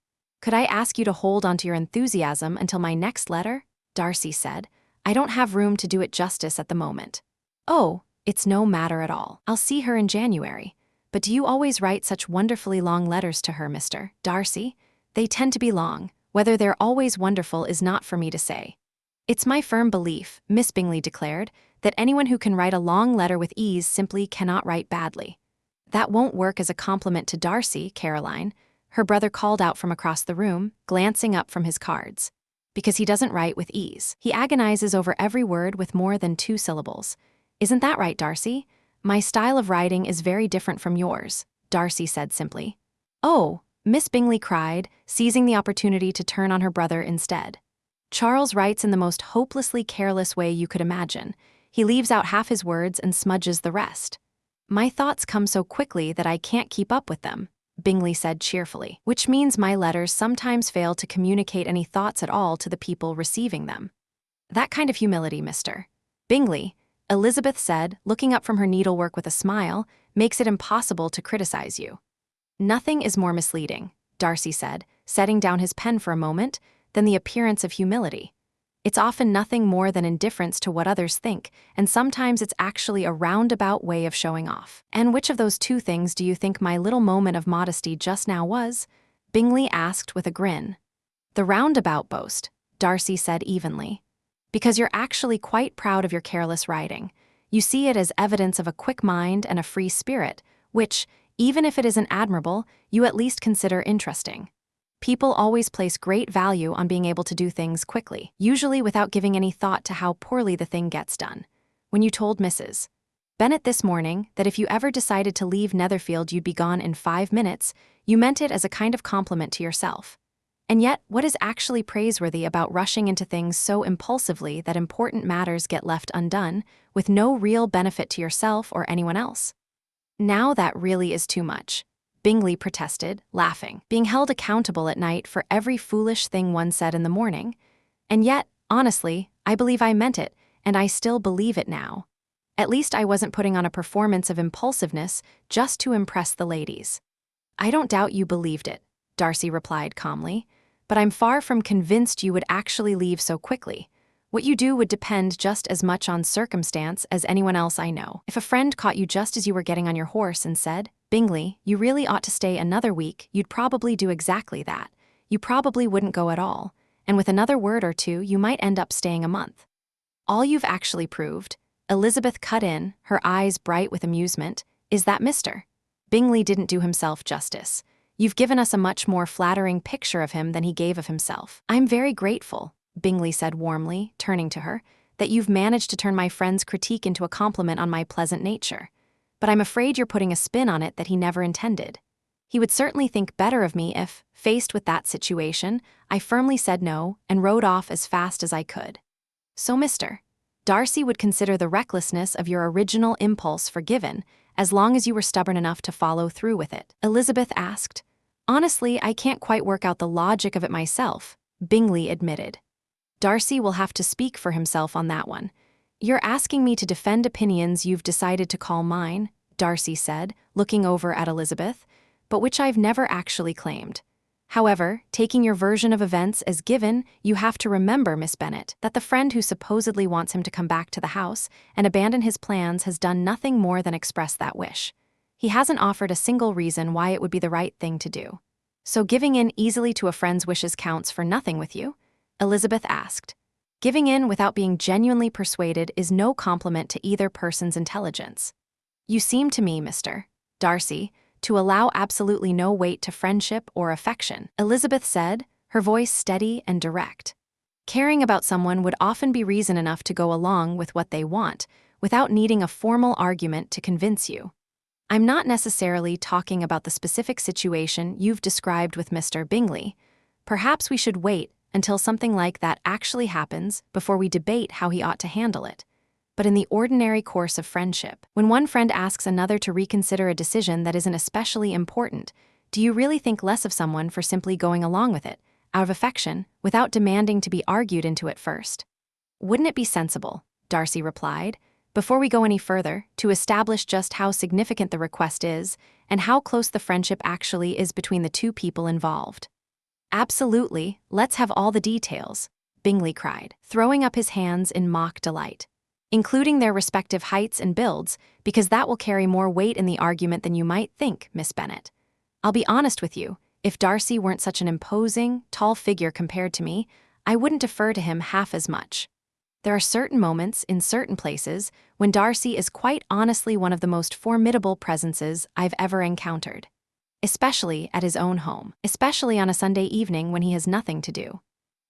Could I ask you to hold on to your enthusiasm until my next letter? Darcy said. I don't have room to do it justice at the moment. Oh, it's no matter at all. I'll see her in January. But do you always write such wonderfully long letters to her, Mr. Darcy? They tend to be long. Whether they're always wonderful is not for me to say. It's my firm belief, Miss Bingley declared, that anyone who can write a long letter with ease simply cannot write badly. That won't work as a compliment to Darcy, Caroline, her brother called out from across the room, glancing up from his cards. Because he doesn't write with ease. He agonizes over every word with more than 2 syllables. Isn't that right, Darcy? My style of writing is very different from yours, Darcy said simply. Oh, Miss Bingley cried, seizing the opportunity to turn on her brother instead. Charles writes in the most hopelessly careless way you could imagine. He leaves out half his words and smudges the rest. My thoughts come so quickly that I can't keep up with them, Bingley said cheerfully, which means my letters sometimes fail to communicate any thoughts at all to the people receiving them. That kind of humility, Mr. Bingley, Elizabeth said, looking up from her needlework with a smile, makes it impossible to criticize you. Nothing is more misleading, Darcy said, setting down his pen for a moment, than the appearance of humility. It's often nothing more than indifference to what others think, and sometimes it's actually a roundabout way of showing off. And which of those two things do you think my little moment of modesty just now was? Bingley asked with a grin. The roundabout boast, Darcy said evenly. Because you're actually quite proud of your careless writing. You see it as evidence of a quick mind and a free spirit, which, even if it isn't admirable, you at least consider interesting. People always place great value on being able to do things quickly, usually without giving any thought to how poorly the thing gets done. When you told Mrs. Bennet this morning that if you ever decided to leave Netherfield you'd be gone in 5 minutes, you meant it as a kind of compliment to yourself. And yet, what is actually praiseworthy about rushing into things so impulsively that important matters get left undone, with no real benefit to yourself or anyone else? Now that really is too much, Bingley protested, laughing, being held accountable at night for every foolish thing one said in the morning. And yet, honestly, I believe I meant it, and I still believe it now. At least I wasn't putting on a performance of impulsiveness just to impress the ladies. I don't doubt you believed it, Darcy replied calmly, but I'm far from convinced you would actually leave so quickly. What you do would depend just as much on circumstance as anyone else I know. If a friend caught you just as you were getting on your horse and said, Bingley, you really ought to stay another week. You'd probably do exactly that. You probably wouldn't go at all. And with another word or two, you might end up staying a month. All you've actually proved, Elizabeth cut in, her eyes bright with amusement, is that Mr. Bingley didn't do himself justice. You've given us a much more flattering picture of him than he gave of himself. I'm very grateful, Bingley said warmly, turning to her, that you've managed to turn my friend's critique into a compliment on my pleasant nature. But I'm afraid you're putting a spin on it that he never intended. He would certainly think better of me if, faced with that situation, I firmly said no and rode off as fast as I could. So Mr. Darcy would consider the recklessness of your original impulse forgiven, as long as you were stubborn enough to follow through with it, Elizabeth asked. Honestly, I can't quite work out the logic of it myself, Bingley admitted. Darcy will have to speak for himself on that one. You're asking me to defend opinions you've decided to call mine, Darcy said, looking over at Elizabeth, but which I've never actually claimed. However, taking your version of events as given, you have to remember, Miss Bennet, that the friend who supposedly wants him to come back to the house and abandon his plans has done nothing more than express that wish. He hasn't offered a single reason why it would be the right thing to do. So giving in easily to a friend's wishes counts for nothing with you? Elizabeth asked. Giving in without being genuinely persuaded is no compliment to either person's intelligence. You seem to me, Mr. Darcy, to allow absolutely no weight to friendship or affection, Elizabeth said, her voice steady and direct. Caring about someone would often be reason enough to go along with what they want, without needing a formal argument to convince you. I'm not necessarily talking about the specific situation you've described with Mr. Bingley. Perhaps we should wait until something like that actually happens before we debate how he ought to handle it. But in the ordinary course of friendship, when one friend asks another to reconsider a decision that isn't especially important, do you really think less of someone for simply going along with it, out of affection, without demanding to be argued into it first? Wouldn't it be sensible, Darcy replied, before we go any further, to establish just how significant the request is and how close the friendship actually is between the two people involved? Absolutely, let's have all the details, Bingley cried, throwing up his hands in mock delight. Including their respective heights and builds, because that will carry more weight in the argument than you might think, Miss Bennet. I'll be honest with you, if Darcy weren't such an imposing, tall figure compared to me, I wouldn't defer to him half as much. There are certain moments, in certain places, when Darcy is quite honestly one of the most formidable presences I've ever encountered. Especially at his own home, especially on a Sunday evening when he has nothing to do.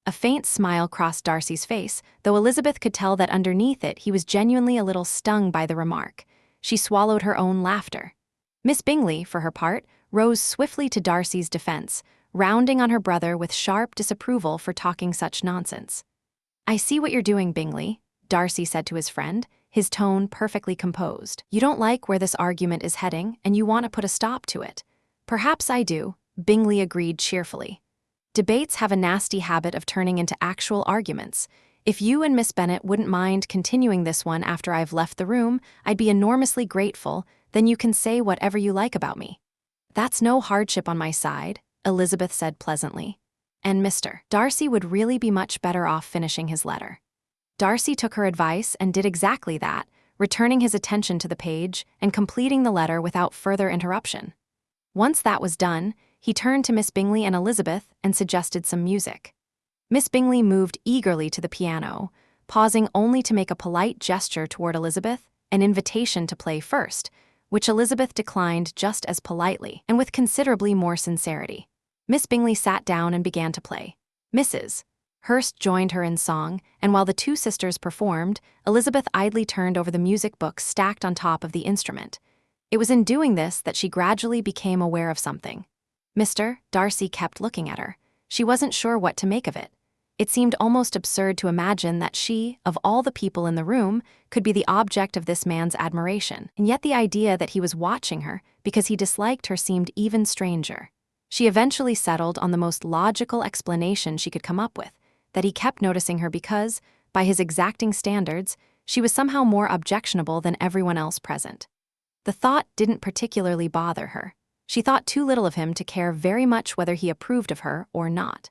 A faint smile crossed Darcy's face, though Elizabeth could tell that underneath it he was genuinely a little stung by the remark. She swallowed her own laughter. Miss Bingley, for her part, rose swiftly to Darcy's defense, rounding on her brother with sharp disapproval for talking such nonsense. I see what you're doing, Bingley, Darcy said to his friend, his tone perfectly composed. You don't like where this argument is heading, and you want to put a stop to it. Perhaps I do, Bingley agreed cheerfully. Debates have a nasty habit of turning into actual arguments. If you and Miss Bennet wouldn't mind continuing this one after I've left the room, I'd be enormously grateful. Then you can say whatever you like about me. That's no hardship on my side, Elizabeth said pleasantly. And Mr. Darcy would really be much better off finishing his letter. Darcy took her advice and did exactly that, returning his attention to the page and completing the letter without further interruption. Once that was done, he turned to Miss Bingley and Elizabeth and suggested some music. Miss Bingley moved eagerly to the piano, pausing only to make a polite gesture toward Elizabeth, an invitation to play first, which Elizabeth declined just as politely and with considerably more sincerity. Miss Bingley sat down and began to play. Mrs. Hurst joined her in song, and while the two sisters performed, Elizabeth idly turned over the music books stacked on top of the instrument. It was in doing this that she gradually became aware of something. Mr. Darcy kept looking at her. She wasn't sure what to make of it. It seemed almost absurd to imagine that she, of all the people in the room, could be the object of this man's admiration, and yet the idea that he was watching her because he disliked her seemed even stranger. She eventually settled on the most logical explanation she could come up with, that he kept noticing her because, by his exacting standards, she was somehow more objectionable than everyone else present. The thought didn't particularly bother her. She thought too little of him to care very much whether he approved of her or not.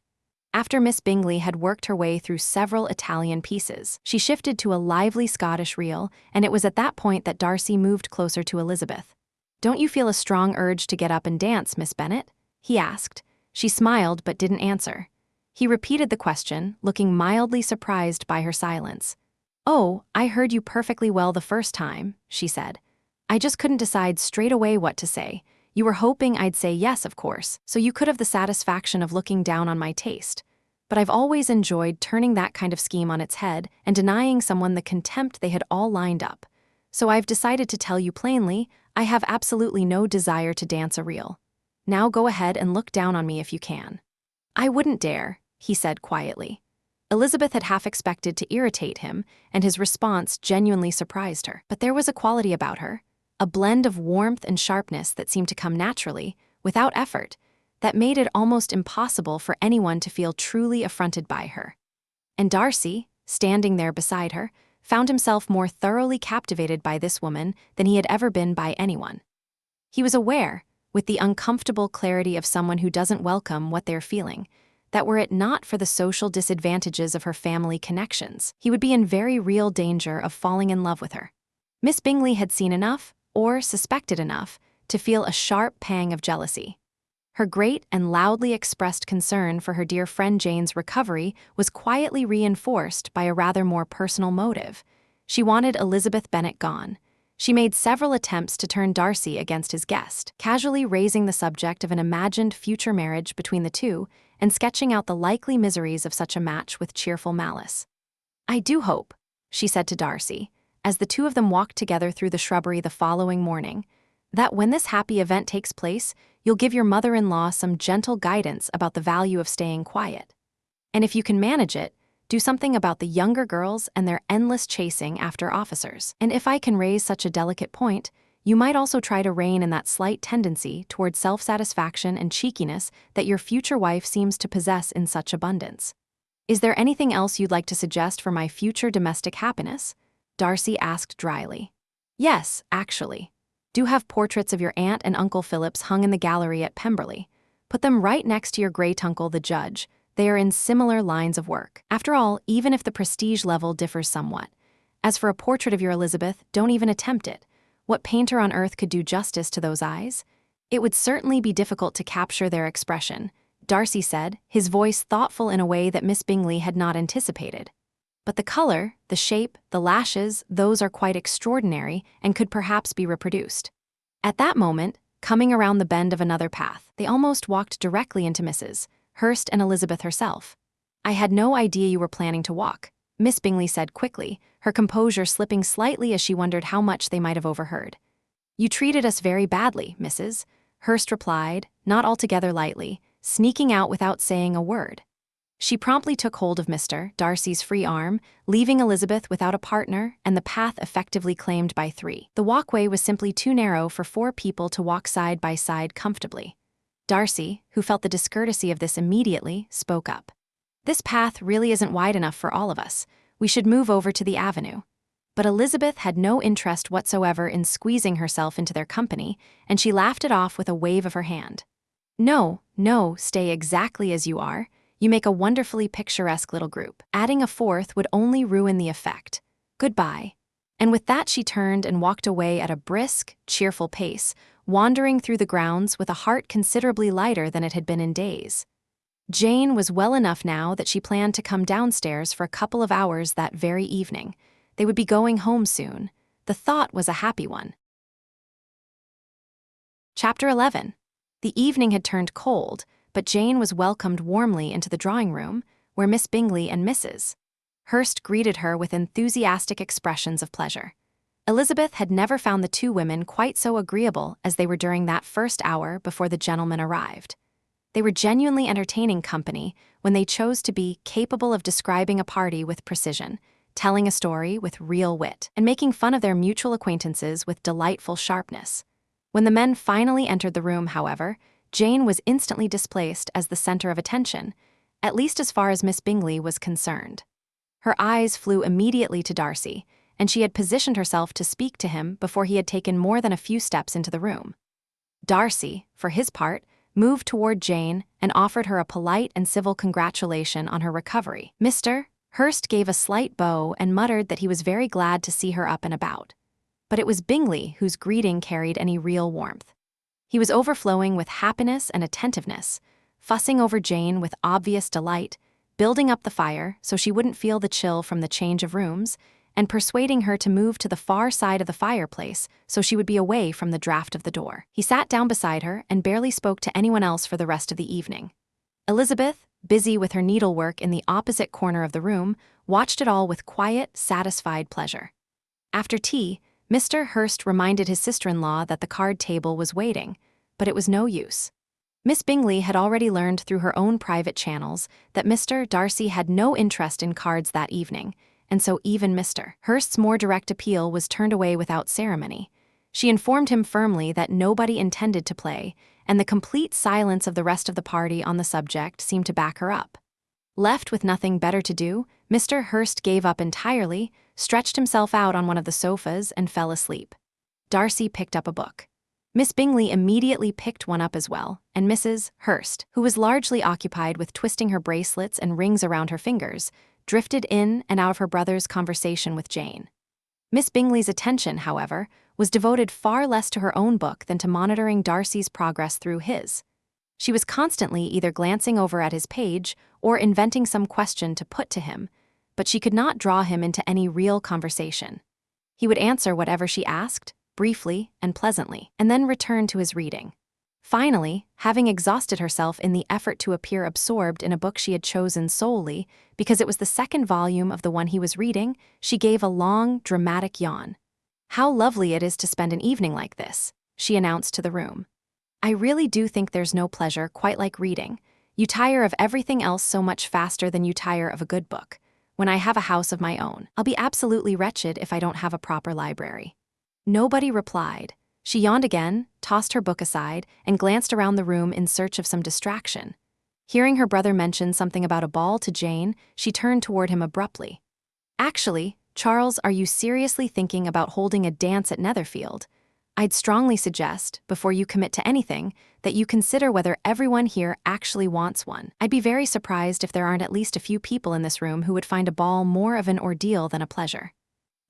After Miss Bingley had worked her way through several Italian pieces, she shifted to a lively Scottish reel, and it was at that point that Darcy moved closer to Elizabeth. "Don't you feel a strong urge to get up and dance, Miss Bennet?" he asked. She smiled but didn't answer. He repeated the question, looking mildly surprised by her silence. "Oh, I heard you perfectly well the first time," she said. "I just couldn't decide straight away what to say. You were hoping I'd say yes, of course, so you could have the satisfaction of looking down on my taste. But I've always enjoyed turning that kind of scheme on its head and denying someone the contempt they had all lined up. So I've decided to tell you plainly, I have absolutely no desire to dance a reel. Now go ahead and look down on me if you can." "I wouldn't dare," he said quietly. Elizabeth had half expected to irritate him, and his response genuinely surprised her. But there was a quality about her, a blend of warmth and sharpness that seemed to come naturally, without effort, that made it almost impossible for anyone to feel truly affronted by her. And Darcy, standing there beside her, found himself more thoroughly captivated by this woman than he had ever been by anyone. He was aware, with the uncomfortable clarity of someone who doesn't welcome what they're feeling, that were it not for the social disadvantages of her family connections, he would be in very real danger of falling in love with her. Miss Bingley had seen enough, or suspected enough, to feel a sharp pang of jealousy. Her great and loudly expressed concern for her dear friend Jane's recovery was quietly reinforced by a rather more personal motive. She wanted Elizabeth Bennet gone. She made several attempts to turn Darcy against his guest, casually raising the subject of an imagined future marriage between the two and sketching out the likely miseries of such a match with cheerful malice. "I do hope," she said to Darcy, as the two of them walked together through the shrubbery the following morning, "that when this happy event takes place, you'll give your mother-in-law some gentle guidance about the value of staying quiet. And if you can manage it, do something about the younger girls and their endless chasing after officers. And if I can raise such a delicate point, you might also try to rein in that slight tendency toward self-satisfaction and cheekiness that your future wife seems to possess in such abundance. Is there anything else you'd like to suggest for my future domestic happiness?" Darcy asked dryly. "Yes, actually. Do have portraits of your aunt and Uncle Phillips hung in the gallery at Pemberley. Put them right next to your great-uncle the judge. They are in similar lines of work. After all, even if the prestige level differs somewhat. As for a portrait of your Elizabeth, don't even attempt it. What painter on earth could do justice to those eyes? It would certainly be difficult to capture their expression," Darcy said, his voice thoughtful in a way that Miss Bingley had not anticipated. "But the color, the shape, the lashes, those are quite extraordinary and could perhaps be reproduced." At that moment, coming around the bend of another path, they almost walked directly into Mrs. Hurst and Elizabeth herself. "I had no idea you were planning to walk," Miss Bingley said quickly, her composure slipping slightly as she wondered how much they might have overheard. "You treated us very badly, Mrs." Hurst replied, not altogether lightly, sneaking out without saying a word. She promptly took hold of Mr. Darcy's free arm, leaving Elizabeth without a partner and the path effectively claimed by three. The walkway was simply too narrow for four people to walk side by side comfortably. Darcy, who felt the discourtesy of this immediately, spoke up. "This path really isn't wide enough for all of us. We should move over to the avenue." But Elizabeth had no interest whatsoever in squeezing herself into their company, and she laughed it off with a wave of her hand. "No, no, stay exactly as you are. You make a wonderfully picturesque little group. Adding a fourth would only ruin the effect. Goodbye." And with that she turned and walked away at a brisk, cheerful pace, wandering through the grounds with a heart considerably lighter than it had been in days. Jane was well enough now that she planned to come downstairs for a couple of hours that very evening. They would be going home soon. The thought was a happy one. Chapter 11. The evening had turned cold, but Jane was welcomed warmly into the drawing-room, where Miss Bingley and Mrs. Hurst greeted her with enthusiastic expressions of pleasure. Elizabeth had never found the two women quite so agreeable as they were during that first hour before the gentlemen arrived. They were genuinely entertaining company when they chose to be capable of describing a party with precision, telling a story with real wit, and making fun of their mutual acquaintances with delightful sharpness. When the men finally entered the room, however, Jane was instantly displaced as the center of attention, at least as far as Miss Bingley was concerned. Her eyes flew immediately to Darcy, and she had positioned herself to speak to him before he had taken more than a few steps into the room. Darcy, for his part, moved toward Jane and offered her a polite and civil congratulation on her recovery. Mr. Hurst gave a slight bow and muttered that he was very glad to see her up and about. But it was Bingley whose greeting carried any real warmth. He was overflowing with happiness and attentiveness, fussing over Jane with obvious delight, building up the fire so she wouldn't feel the chill from the change of rooms, and persuading her to move to the far side of the fireplace so she would be away from the draft of the door. He sat down beside her and barely spoke to anyone else for the rest of the evening. Elizabeth, busy with her needlework in the opposite corner of the room, watched it all with quiet, satisfied pleasure. After tea, Mr. Hurst reminded his sister-in-law that the card table was waiting, but it was no use. Miss Bingley had already learned through her own private channels that Mr. Darcy had no interest in cards that evening, and so even Mr. Hurst's more direct appeal was turned away without ceremony. She informed him firmly that nobody intended to play, and the complete silence of the rest of the party on the subject seemed to back her up. Left with nothing better to do, Mr. Hurst gave up entirely, stretched himself out on one of the sofas, and fell asleep. Darcy picked up a book. Miss Bingley immediately picked one up as well, and Mrs. Hurst, who was largely occupied with twisting her bracelets and rings around her fingers, drifted in and out of her brother's conversation with Jane. Miss Bingley's attention, however, was devoted far less to her own book than to monitoring Darcy's progress through his. She was constantly either glancing over at his page or inventing some question to put to him, but she could not draw him into any real conversation. He would answer whatever she asked, briefly and pleasantly, and then return to his reading. Finally, having exhausted herself in the effort to appear absorbed in a book she had chosen solely because it was the second volume of the one he was reading, she gave a long, dramatic yawn. "How lovely it is to spend an evening like this," she announced to the room. "I really do think there's no pleasure quite like reading. You tire of everything else so much faster than you tire of a good book. When I have a house of my own, I'll be absolutely wretched if I don't have a proper library." Nobody replied. She yawned again, tossed her book aside, and glanced around the room in search of some distraction. Hearing her brother mention something about a ball to Jane, she turned toward him abruptly. "Actually, Charles, are you seriously thinking about holding a dance at Netherfield? I'd strongly suggest, before you commit to anything, that you consider whether everyone here actually wants one. I'd be very surprised if there aren't at least a few people in this room who would find a ball more of an ordeal than a pleasure."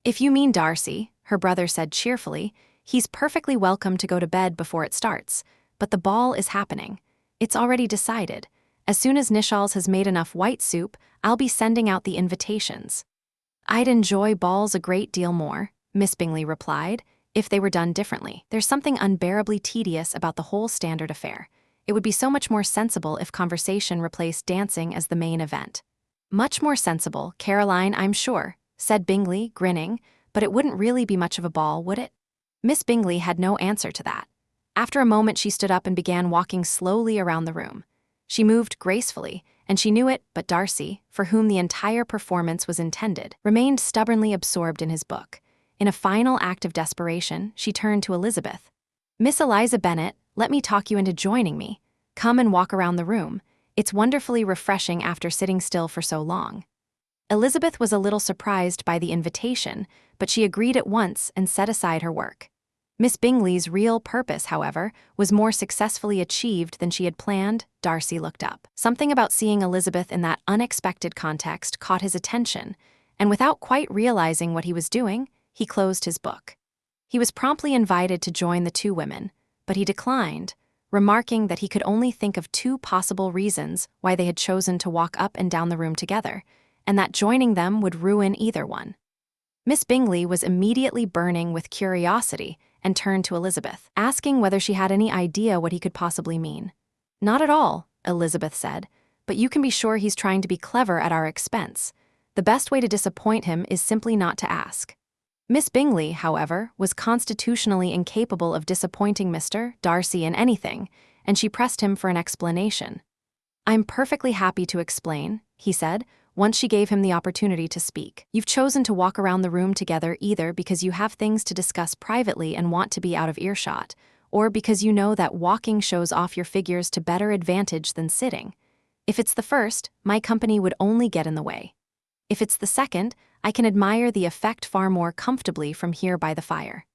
"If you mean Darcy," her brother said cheerfully, "he's perfectly welcome to go to bed before it starts, but the ball is happening. It's already decided. As soon as Nishal's has made enough white soup, I'll be sending out the invitations." "I'd enjoy balls a great deal more," Miss Bingley replied, "if they were done differently. There's something unbearably tedious about the whole standard affair. It would be so much more sensible if conversation replaced dancing as the main event." "Much more sensible, Caroline, I'm sure," said Bingley, grinning, "but it wouldn't really be much of a ball, would it?" Miss Bingley had no answer to that. After a moment she stood up and began walking slowly around the room. She moved gracefully, and she knew it, but Darcy, for whom the entire performance was intended, remained stubbornly absorbed in his book. In a final act of desperation, she turned to Elizabeth. "Miss Eliza Bennet, let me talk you into joining me. Come and walk around the room. It's wonderfully refreshing after sitting still for so long." Elizabeth was a little surprised by the invitation, but she agreed at once and set aside her work. Miss Bingley's real purpose, however, was more successfully achieved than she had planned. Darcy looked up. Something about seeing Elizabeth in that unexpected context caught his attention, and without quite realizing what he was doing, he closed his book. He was promptly invited to join the two women, but he declined, remarking that he could only think of two possible reasons why they had chosen to walk up and down the room together, and that joining them would ruin either one. Miss Bingley was immediately burning with curiosity and turned to Elizabeth, asking whether she had any idea what he could possibly mean. "Not at all," Elizabeth said, "but you can be sure he's trying to be clever at our expense. The best way to disappoint him is simply not to ask." Miss Bingley, however, was constitutionally incapable of disappointing Mr. Darcy in anything, and she pressed him for an explanation. "I'm perfectly happy to explain," he said, once she gave him the opportunity to speak. "You've chosen to walk around the room together either because you have things to discuss privately and want to be out of earshot, or because you know that walking shows off your figures to better advantage than sitting. If it's the first, my company would only get in the way. If it's the second, I can admire the effect far more comfortably from here by the fire."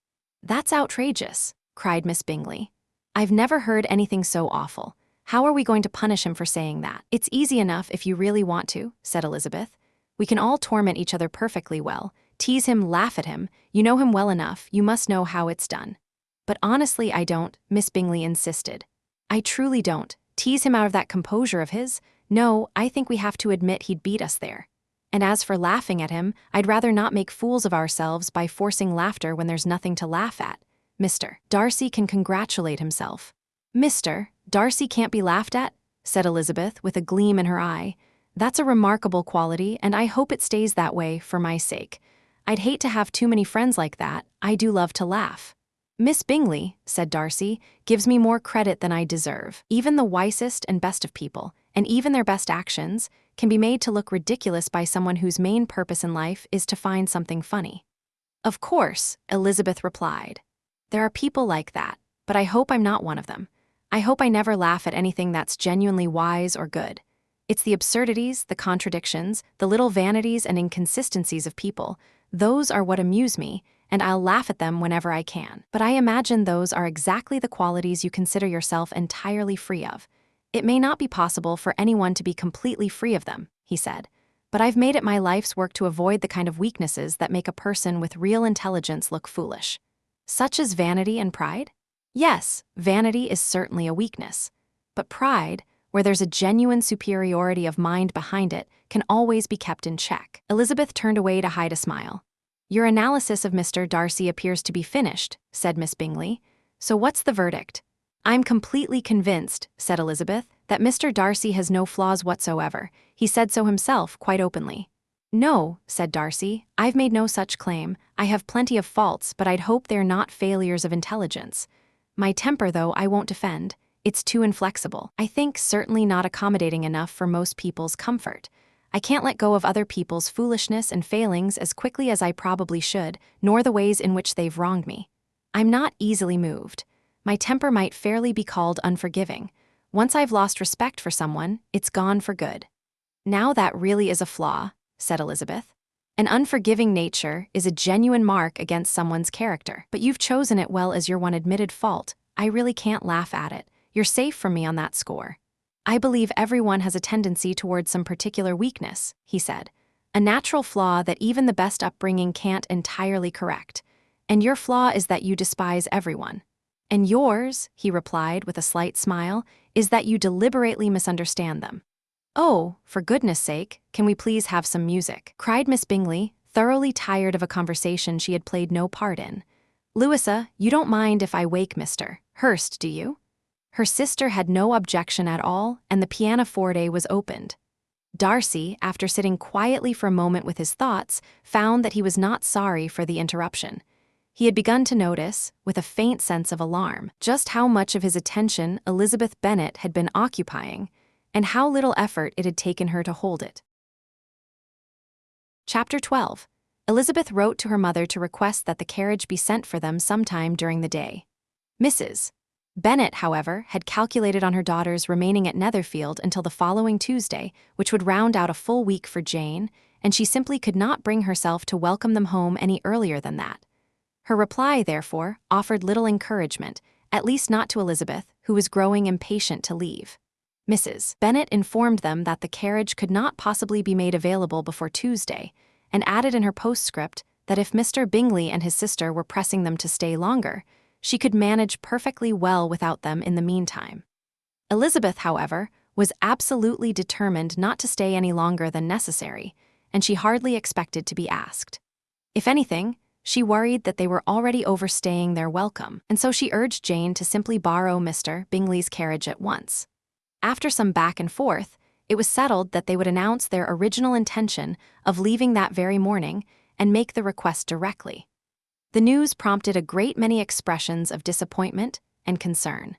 "That's outrageous," cried Miss Bingley. "I've never heard anything so awful. How are we going to punish him for saying that?" "It's easy enough if you really want to," said Elizabeth. "We can all torment each other perfectly well. Tease him, laugh at him. You know him well enough, you must know how it's done. But honestly, I don't, Miss Bingley insisted. I truly don't. Tease him out of that composure of his? No, I think we have to admit he'd beat us there. And as for laughing at him, I'd rather not make fools of ourselves by forcing laughter when there's nothing to laugh at. Mr. Darcy can congratulate himself. Mr. Darcy can't be laughed at? Said Elizabeth with a gleam in her eye. That's a remarkable quality, and I hope it stays that way for my sake. I'd hate to have too many friends like that. I do love to laugh. Miss Bingley, said Darcy, gives me more credit than I deserve. Even the wisest and best of people, and even their best actions, can be made to look ridiculous by someone whose main purpose in life is to find something funny. Of course, Elizabeth replied. There are people like that, but I hope I'm not one of them. I hope I never laugh at anything that's genuinely wise or good. It's the absurdities, the contradictions, the little vanities and inconsistencies of people. Those are what amuse me, and I'll laugh at them whenever I can. But I imagine those are exactly the qualities you consider yourself entirely free of. It may not be possible for anyone to be completely free of them, he said, but I've made it my life's work to avoid the kind of weaknesses that make a person with real intelligence look foolish. Such as vanity and pride? Yes, vanity is certainly a weakness. But pride, where there's a genuine superiority of mind behind it, can always be kept in check. Elizabeth turned away to hide a smile. Your analysis of Mr. Darcy appears to be finished, said Miss Bingley. So what's the verdict? I'm completely convinced, said Elizabeth, that Mr. Darcy has no flaws whatsoever. He said so himself, quite openly. No, said Darcy, I've made no such claim. I have plenty of faults, but I'd hope they're not failures of intelligence. My temper, though, I won't defend. It's too inflexible. I think certainly not accommodating enough for most people's comfort. I can't let go of other people's foolishness and failings as quickly as I probably should, nor the ways in which they've wronged me. I'm not easily moved. My temper might fairly be called unforgiving. Once I've lost respect for someone, it's gone for good. Now that really is a flaw, said Elizabeth. An unforgiving nature is a genuine mark against someone's character, but you've chosen it well as your one admitted fault. I really can't laugh at it. You're safe from me on that score. I believe everyone has a tendency towards some particular weakness, he said. A natural flaw that even the best upbringing can't entirely correct. And your flaw is that you despise everyone. And yours, he replied with a slight smile, is that you deliberately misunderstand them. Oh, for goodness sake, can we please have some music? Cried Miss Bingley, thoroughly tired of a conversation she had played no part in. Louisa, you don't mind if I wake Mr. Hurst, do you? Her sister had no objection at all, and the pianoforte was opened. Darcy, after sitting quietly for a moment with his thoughts, found that he was not sorry for the interruption. He had begun to notice, with a faint sense of alarm, just how much of his attention Elizabeth Bennet had been occupying, and how little effort it had taken her to hold it. Chapter 12. Elizabeth wrote to her mother to request that the carriage be sent for them sometime during the day. Mrs. Bennet, however, had calculated on her daughters remaining at Netherfield until the following Tuesday, which would round out a full week for Jane, and she simply could not bring herself to welcome them home any earlier than that. Her reply, therefore, offered little encouragement, at least not to Elizabeth, who was growing impatient to leave. Mrs. Bennet informed them that the carriage could not possibly be made available before Tuesday, and added in her postscript that if Mr. Bingley and his sister were pressing them to stay longer, she could manage perfectly well without them in the meantime. Elizabeth, however, was absolutely determined not to stay any longer than necessary, and she hardly expected to be asked. If anything, she worried that they were already overstaying their welcome, and so she urged Jane to simply borrow Mr. Bingley's carriage at once. After some back and forth, it was settled that they would announce their original intention of leaving that very morning and make the request directly. The news prompted a great many expressions of disappointment and concern.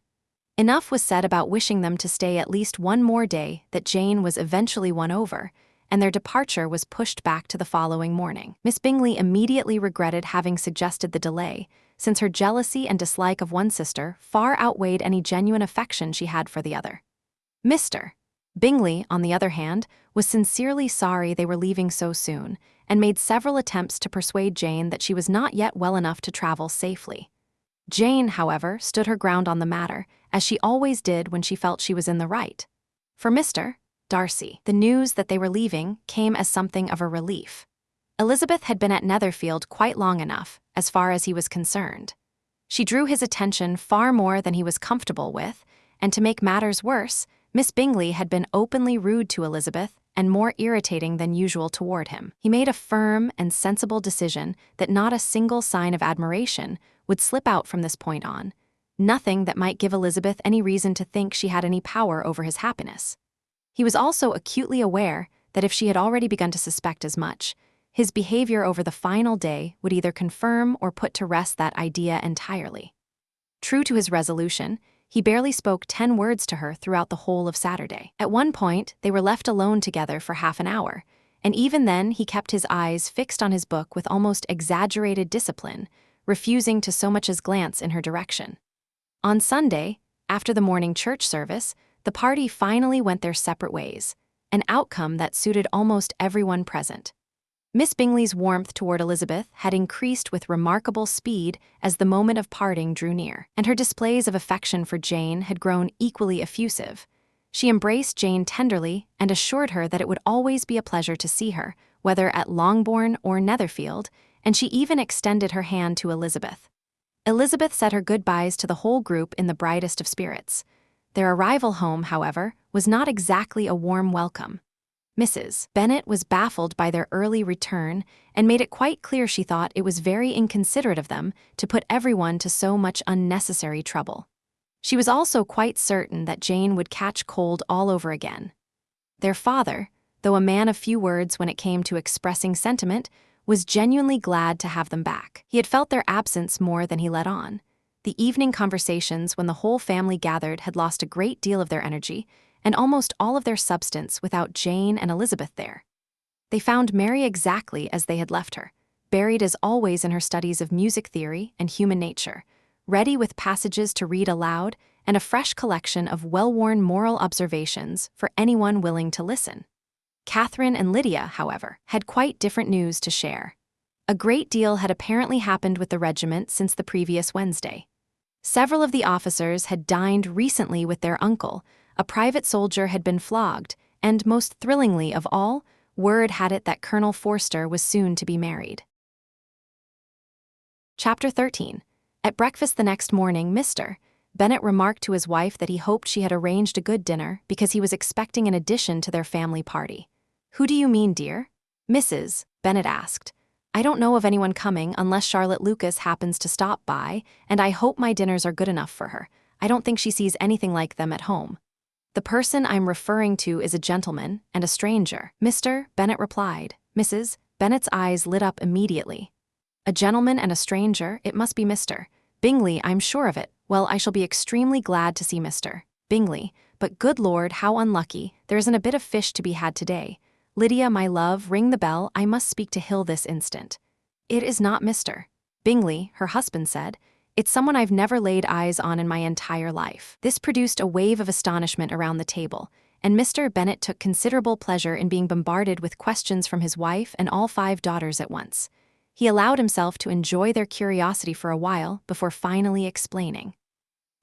Enough was said about wishing them to stay at least one more day that Jane was eventually won over, and their departure was pushed back to the following morning. Miss Bingley immediately regretted having suggested the delay, since her jealousy and dislike of one sister far outweighed any genuine affection she had for the other. Mr. Bingley, on the other hand, was sincerely sorry they were leaving so soon, and made several attempts to persuade Jane that she was not yet well enough to travel safely. Jane, however, stood her ground on the matter, as she always did when she felt she was in the right. For Mr. Darcy, the news that they were leaving came as something of a relief. Elizabeth had been at Netherfield quite long enough, as far as he was concerned. She drew his attention far more than he was comfortable with, and to make matters worse, Miss Bingley had been openly rude to Elizabeth and more irritating than usual toward him. He made a firm and sensible decision that not a single sign of admiration would slip out from this point on, nothing that might give Elizabeth any reason to think she had any power over his happiness. He was also acutely aware that if she had already begun to suspect as much, his behavior over the final day would either confirm or put to rest that idea entirely. True to his resolution, he barely spoke 10 words to her throughout the whole of Saturday. At one point, they were left alone together for half an hour, and even then he kept his eyes fixed on his book with almost exaggerated discipline, refusing to so much as glance in her direction. On Sunday, after the morning church service, the party finally went their separate ways, an outcome that suited almost everyone present. Miss Bingley's warmth toward Elizabeth had increased with remarkable speed as the moment of parting drew near, and her displays of affection for Jane had grown equally effusive. She embraced Jane tenderly and assured her that it would always be a pleasure to see her, whether at Longbourn or Netherfield, and she even extended her hand to Elizabeth. Elizabeth said her goodbyes to the whole group in the brightest of spirits. Their arrival home, however, was not exactly a warm welcome. Mrs. Bennet was baffled by their early return and made it quite clear she thought it was very inconsiderate of them to put everyone to so much unnecessary trouble. She was also quite certain that Jane would catch cold all over again. Their father, though a man of few words when it came to expressing sentiment, was genuinely glad to have them back. He had felt their absence more than he let on. The evening conversations when the whole family gathered had lost a great deal of their energy, and almost all of their substance without Jane and Elizabeth there. They found Mary exactly as they had left her, buried as always in her studies of music theory and human nature, ready with passages to read aloud and a fresh collection of well-worn moral observations for anyone willing to listen. Catherine and Lydia, however, had quite different news to share. A great deal had apparently happened with the regiment since the previous Wednesday. Several of the officers had dined recently with their uncle, a private soldier had been flogged, and most thrillingly of all, word had it that Colonel Forster was soon to be married. Chapter 13. At breakfast the next morning, Mr. Bennet remarked to his wife that he hoped she had arranged a good dinner because he was expecting an addition to their family party. "Who do you mean, dear?" Mrs. Bennet asked. "I don't know of anyone coming unless Charlotte Lucas happens to stop by, and I hope my dinners are good enough for her. I don't think she sees anything like them at home." "The person I'm referring to is a gentleman and a stranger," Mr. Bennet replied. Mrs. Bennet's eyes lit up immediately. "A gentleman and a stranger, it must be Mr. Bingley, I'm sure of it. Well, I shall be extremely glad to see Mr. Bingley, but good Lord, how unlucky, there isn't a bit of fish to be had today. Lydia, my love, ring the bell, I must speak to Hill this instant." "It is not Mr. Bingley," her husband said. "It's someone I've never laid eyes on in my entire life." This produced a wave of astonishment around the table, and Mr. Bennet took considerable pleasure in being bombarded with questions from his wife and all 5 daughters at once. He allowed himself to enjoy their curiosity for a while before finally explaining.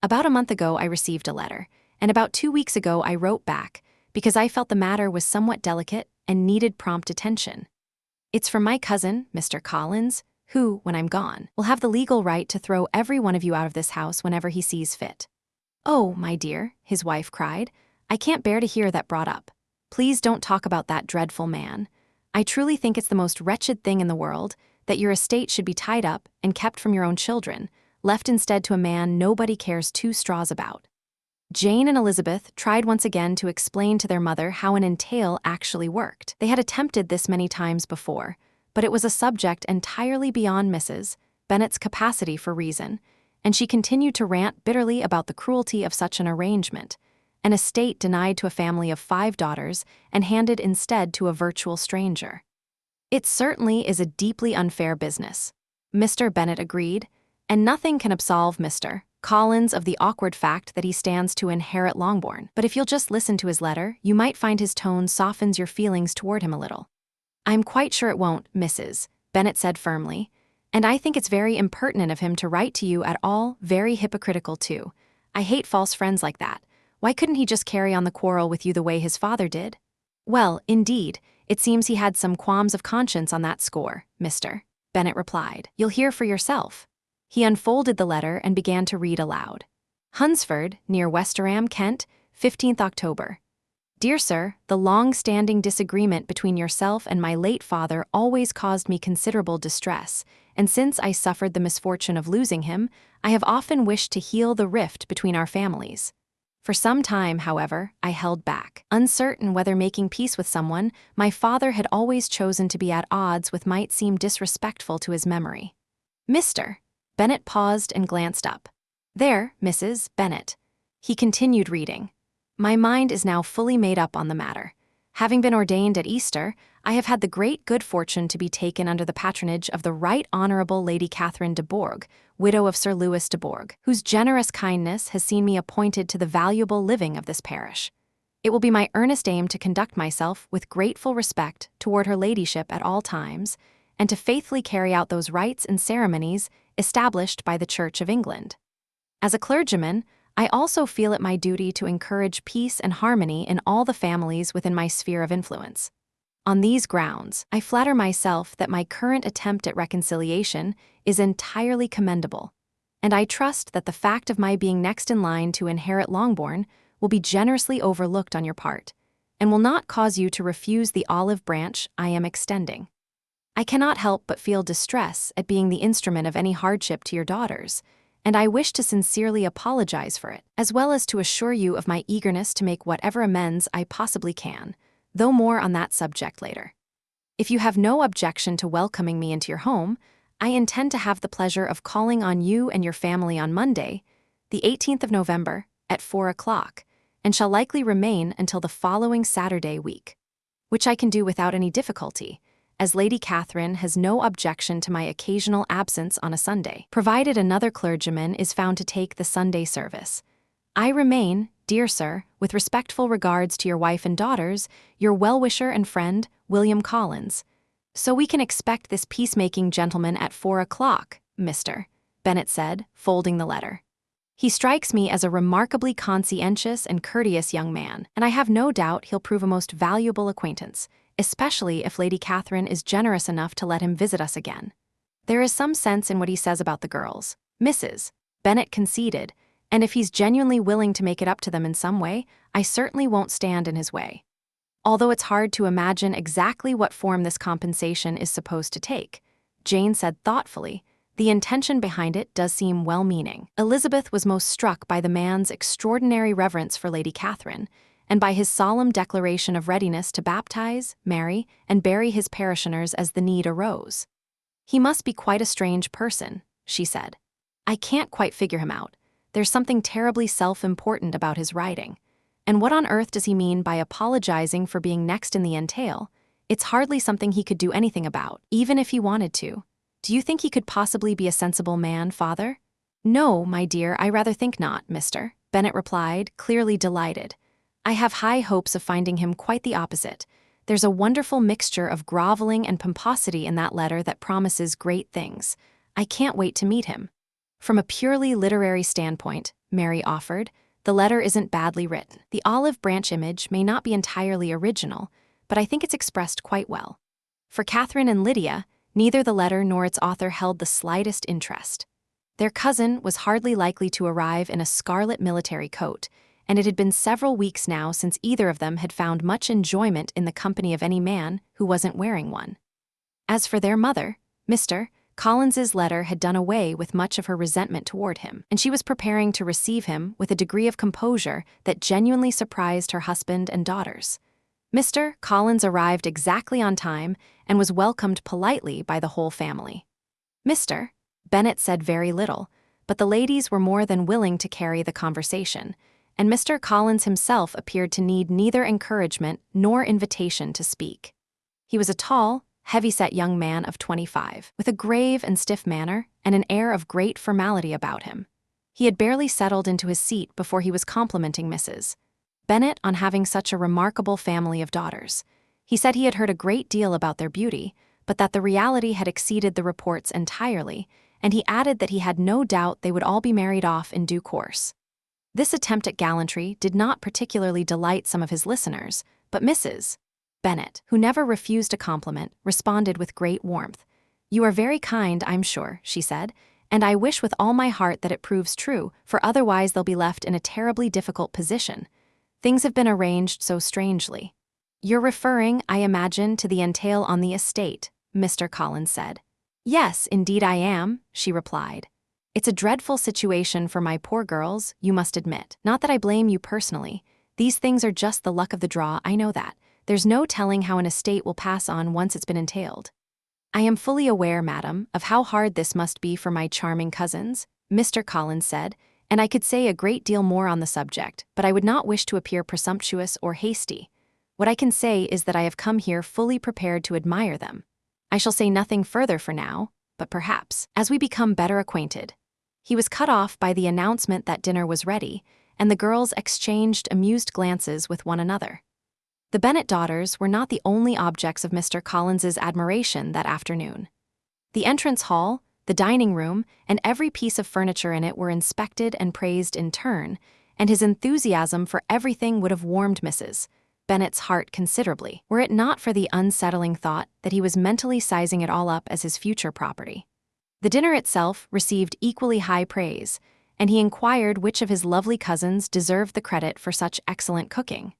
"About a month ago I received a letter, and about 2 weeks ago I wrote back, because I felt the matter was somewhat delicate and needed prompt attention. It's from my cousin, Mr. Collins, who, when I'm gone, will have the legal right to throw every one of you out of this house whenever he sees fit." "Oh, my dear," his wife cried, "I can't bear to hear that brought up. Please don't talk about that dreadful man. I truly think it's the most wretched thing in the world that your estate should be tied up and kept from your own children, left instead to a man nobody cares 2 straws about." Jane and Elizabeth tried once again to explain to their mother how an entail actually worked. They had attempted this many times before, but it was a subject entirely beyond Mrs. Bennet's capacity for reason, and she continued to rant bitterly about the cruelty of such an arrangement, an estate denied to a family of 5 daughters and handed instead to a virtual stranger. "It certainly is a deeply unfair business," Mr. Bennet agreed, "and nothing can absolve Mr. Collins of the awkward fact that he stands to inherit Longbourn. But if you'll just listen to his letter, you might find his tone softens your feelings toward him a little." "I'm quite sure it won't, Mrs. Bennet said firmly, "and I think it's very impertinent of him to write to you at all, very hypocritical too. I hate false friends like that. Why couldn't he just carry on the quarrel with you the way his father did?" "Well, indeed, It seems he had some qualms of conscience on that score, Mr. Bennet replied. You'll hear for yourself. He unfolded the letter and began to read aloud. Hunsford, near Westerham, Kent, 15th October. Dear Sir, the long-standing disagreement between yourself and my late father always caused me considerable distress, and since I suffered the misfortune of losing him, I have often wished to heal the rift between our families. For some time, however, I held back, uncertain whether making peace with someone my father had always chosen to be at odds with might seem disrespectful to his memory. Mr. Bennet paused and glanced up. There, Mrs. Bennet. He continued reading. My mind is now fully made up on the matter. Having been ordained at Easter, I have had the great good fortune to be taken under the patronage of the Right Honourable Lady Catherine de Bourgh, widow of Sir Louis de Bourgh, whose generous kindness has seen me appointed to the valuable living of this parish. It will be my earnest aim to conduct myself with grateful respect toward her ladyship at all times, and to faithfully carry out those rites and ceremonies established by the Church of England. As a clergyman, I also feel it my duty to encourage peace and harmony in all the families within my sphere of influence. On these grounds, I flatter myself that my current attempt at reconciliation is entirely commendable, and I trust that the fact of my being next in line to inherit Longbourn will be generously overlooked on your part, and will not cause you to refuse the olive branch I am extending. I cannot help but feel distress at being the instrument of any hardship to your daughters, and I wish to sincerely apologize for it, as well as to assure you of my eagerness to make whatever amends I possibly can, though more on that subject later. If you have no objection to welcoming me into your home, I intend to have the pleasure of calling on you and your family on Monday, the 18th of November, at 4 o'clock, and shall likely remain until the following Saturday week, which I can do without any difficulty, as Lady Catherine has no objection to my occasional absence on a Sunday, provided another clergyman is found to take the Sunday service. I remain, dear sir, with respectful regards to your wife and daughters, your well-wisher and friend, William Collins. So we can expect this peacemaking gentleman at 4 o'clock, Mr. Bennet said, folding the letter. He strikes me as a remarkably conscientious and courteous young man, and I have no doubt he'll prove a most valuable acquaintance, especially if Lady Catherine is generous enough to let him visit us again. There is some sense in what he says about the girls, Mrs. Bennet conceded, and if he's genuinely willing to make it up to them in some way, I certainly won't stand in his way. Although it's hard to imagine exactly what form this compensation is supposed to take, Jane said thoughtfully, the intention behind it does seem well-meaning. Elizabeth was most struck by the man's extraordinary reverence for Lady Catherine, and by his solemn declaration of readiness to baptize, marry, and bury his parishioners as the need arose. He must be quite a strange person, she said. I can't quite figure him out. There's something terribly self-important about his writing. And what on earth does he mean by apologizing for being next in the entail? It's hardly something he could do anything about, even if he wanted to. Do you think he could possibly be a sensible man, Father? No, my dear, I rather think not, Mr. Bennet replied, clearly delighted. I have high hopes of finding him quite the opposite. There's a wonderful mixture of groveling and pomposity in that letter that promises great things. I can't wait to meet him. From a purely literary standpoint, Mary offered, the letter isn't badly written. The olive branch image may not be entirely original, but I think it's expressed quite well. For Catherine and Lydia, neither the letter nor its author held the slightest interest. Their cousin was hardly likely to arrive in a scarlet military coat, and it had been several weeks now since either of them had found much enjoyment in the company of any man who wasn't wearing one. As for their mother, Mr. Collins's letter had done away with much of her resentment toward him, and she was preparing to receive him with a degree of composure that genuinely surprised her husband and daughters. Mr. Collins arrived exactly on time and was welcomed politely by the whole family. Mr. Bennet said very little, but the ladies were more than willing to carry the conversation, and Mr. Collins himself appeared to need neither encouragement nor invitation to speak. He was a tall, heavy-set young man of 25, with a grave and stiff manner and an air of great formality about him. He had barely settled into his seat before he was complimenting Mrs. Bennet on having such a remarkable family of daughters. He said he had heard a great deal about their beauty, but that the reality had exceeded the reports entirely, and he added that he had no doubt they would all be married off in due course. This attempt at gallantry did not particularly delight some of his listeners, but Mrs. Bennet, who never refused a compliment, responded with great warmth. "You are very kind, I'm sure," she said, "and I wish with all my heart that it proves true, for otherwise they'll be left in a terribly difficult position. Things have been arranged so strangely." "You're referring, I imagine, to the entail on the estate," Mr. Collins said. "Yes, indeed I am," she replied. "It's a dreadful situation for my poor girls, you must admit. Not that I blame you personally. These things are just the luck of the draw, I know that. There's no telling how an estate will pass on once it's been entailed." "I am fully aware, madam, of how hard this must be for my charming cousins," Mr. Collins said, "and I could say a great deal more on the subject, but I would not wish to appear presumptuous or hasty. What I can say is that I have come here fully prepared to admire them. I shall say nothing further for now, but perhaps, as we become better acquainted." He was cut off by the announcement that dinner was ready, and the girls exchanged amused glances with one another. The Bennet daughters were not the only objects of Mr. Collins's admiration that afternoon. The entrance hall, the dining room, and every piece of furniture in it were inspected and praised in turn, and his enthusiasm for everything would have warmed Mrs. Bennet's heart considerably, were it not for the unsettling thought that he was mentally sizing it all up as his future property. The dinner itself received equally high praise, and he inquired which of his lovely cousins deserved the credit for such excellent cooking.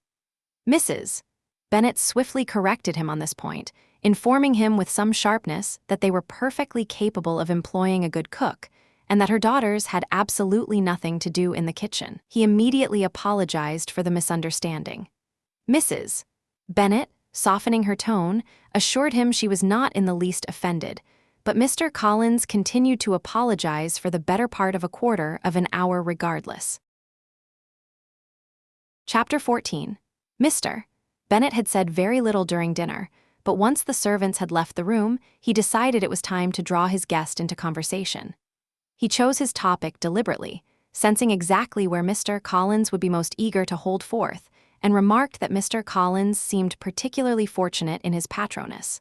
Mrs. Bennet swiftly corrected him on this point, informing him with some sharpness that they were perfectly capable of employing a good cook, and that her daughters had absolutely nothing to do in the kitchen. He immediately apologized for the misunderstanding. Mrs. Bennet, softening her tone, assured him she was not in the least offended, but Mr. Collins continued to apologize for the better part of a quarter of an hour regardless. Chapter 14. Mr. Bennet had said very little during dinner, but once the servants had left the room, he decided it was time to draw his guest into conversation. He chose his topic deliberately, sensing exactly where Mr. Collins would be most eager to hold forth, and remarked that Mr. Collins seemed particularly fortunate in his patroness.